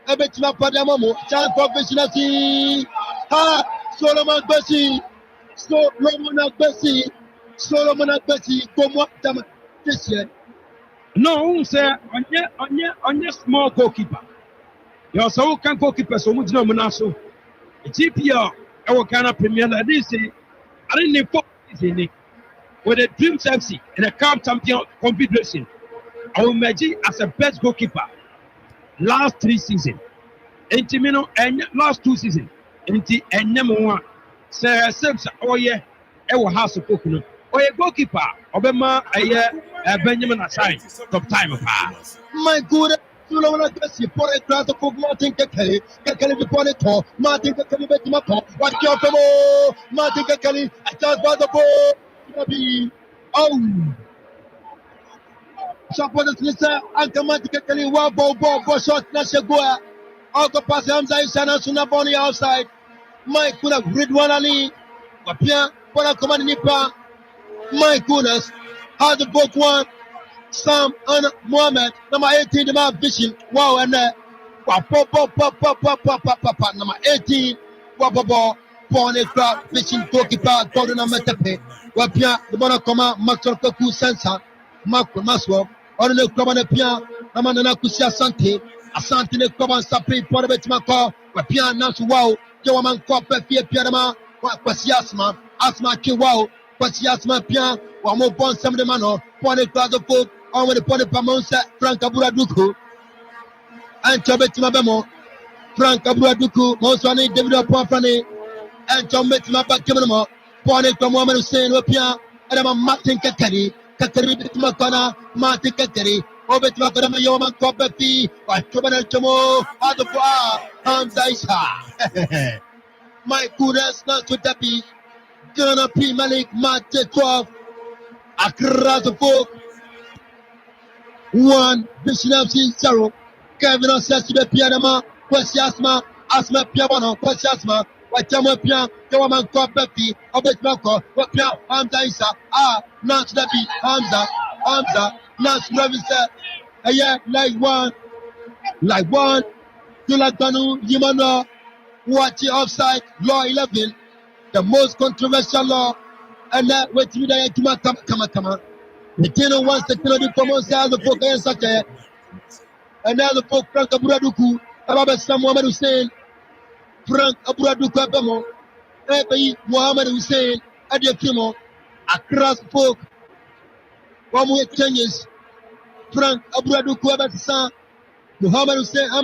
A bit of Padamo, chance for vicinity. Solomon Bessie, Solomon Bessie, come up this year. No, sir, on your small goalkeeper. You also can goalkeeper, so much no monaso. GPR, our kind of premier, I didn't say, I didn't need 4 seasons with a Dream FC in a cup champion confederation. I will imagine as a best goalkeeper last 3 seasons. Intimino and last 2 seasons. Inti and number 1. Sir Sims, oh yeah, our house of Pokuno. Or a goalkeeper, Obama, a Benjamin aside, top time of My good. Solomon Bessie, for a class of Martin Kelly, before the call, Martin Kelly, what your fellow, Martin Kelly, I just got the ball. Oh. Supporters listen, automatically one ball, shot, Nashagoa. Alco pass Hamza Isana Sunaboni outside. Mike could have read one Ali. Papia, Bona Command Nipa. My goodness, how the book one. Sam and Mohammed, number 18, the man fishing. Wow, and number 18, Wababo, Pony Crab, fishing, goalkeeper, Golden Ametepe. Wapia, the Bonacoma, Maxwell Koku Sensa, Mark Maswell, on the club on the piano, Namana Kusia Asante, Asante, the club on Sapi, Portobet Mako, Wapia, Nasu Wow, Joaman Copper, Pia Pianama, Quasiasma, Asma Kiwao, Quasiasma Pian, one more bon some of the mano, Pony Crab of Folk. On with the Pony Pamonsa, Frank Abura Duku, and Chobetima Bemo, Frank Abura Duku, Monsani, David Pofani, and Chobetima Bakimamo, Pony from Woman Hussein, Opia, and I'm Martin Kakari, Makana, Martin Kakari, Obetima Yoma Kopepi, or Choban Chomo, Adapa, Hamza. My goodness, not to Tapi, Gonna P Malik, Mate 12, across the book. 1 Vision FC 0. Kevin says to the pianama, Quasiasma, Asma Piano, Quasiasma, Watama Pian, Joaman Kopepi, Obetmako, Wapia, Hamza Isa, Nats Nabi, Hamza, Nats Ravisa, like one, Tulatanu, Yimano, Wachi offside, law 11, the most controversial law, and that with you there, come. The Tino wants to kill the common side of the folk and such a and now the folk Frank Aburaduku, about some Muhammad Hussein, Frank Aburaduku Abamo, Epi Muhammad Hussein, Adia Kimo, across folk, one more changes, Frank Aburaduku Abatsan, Muhammad Hussein.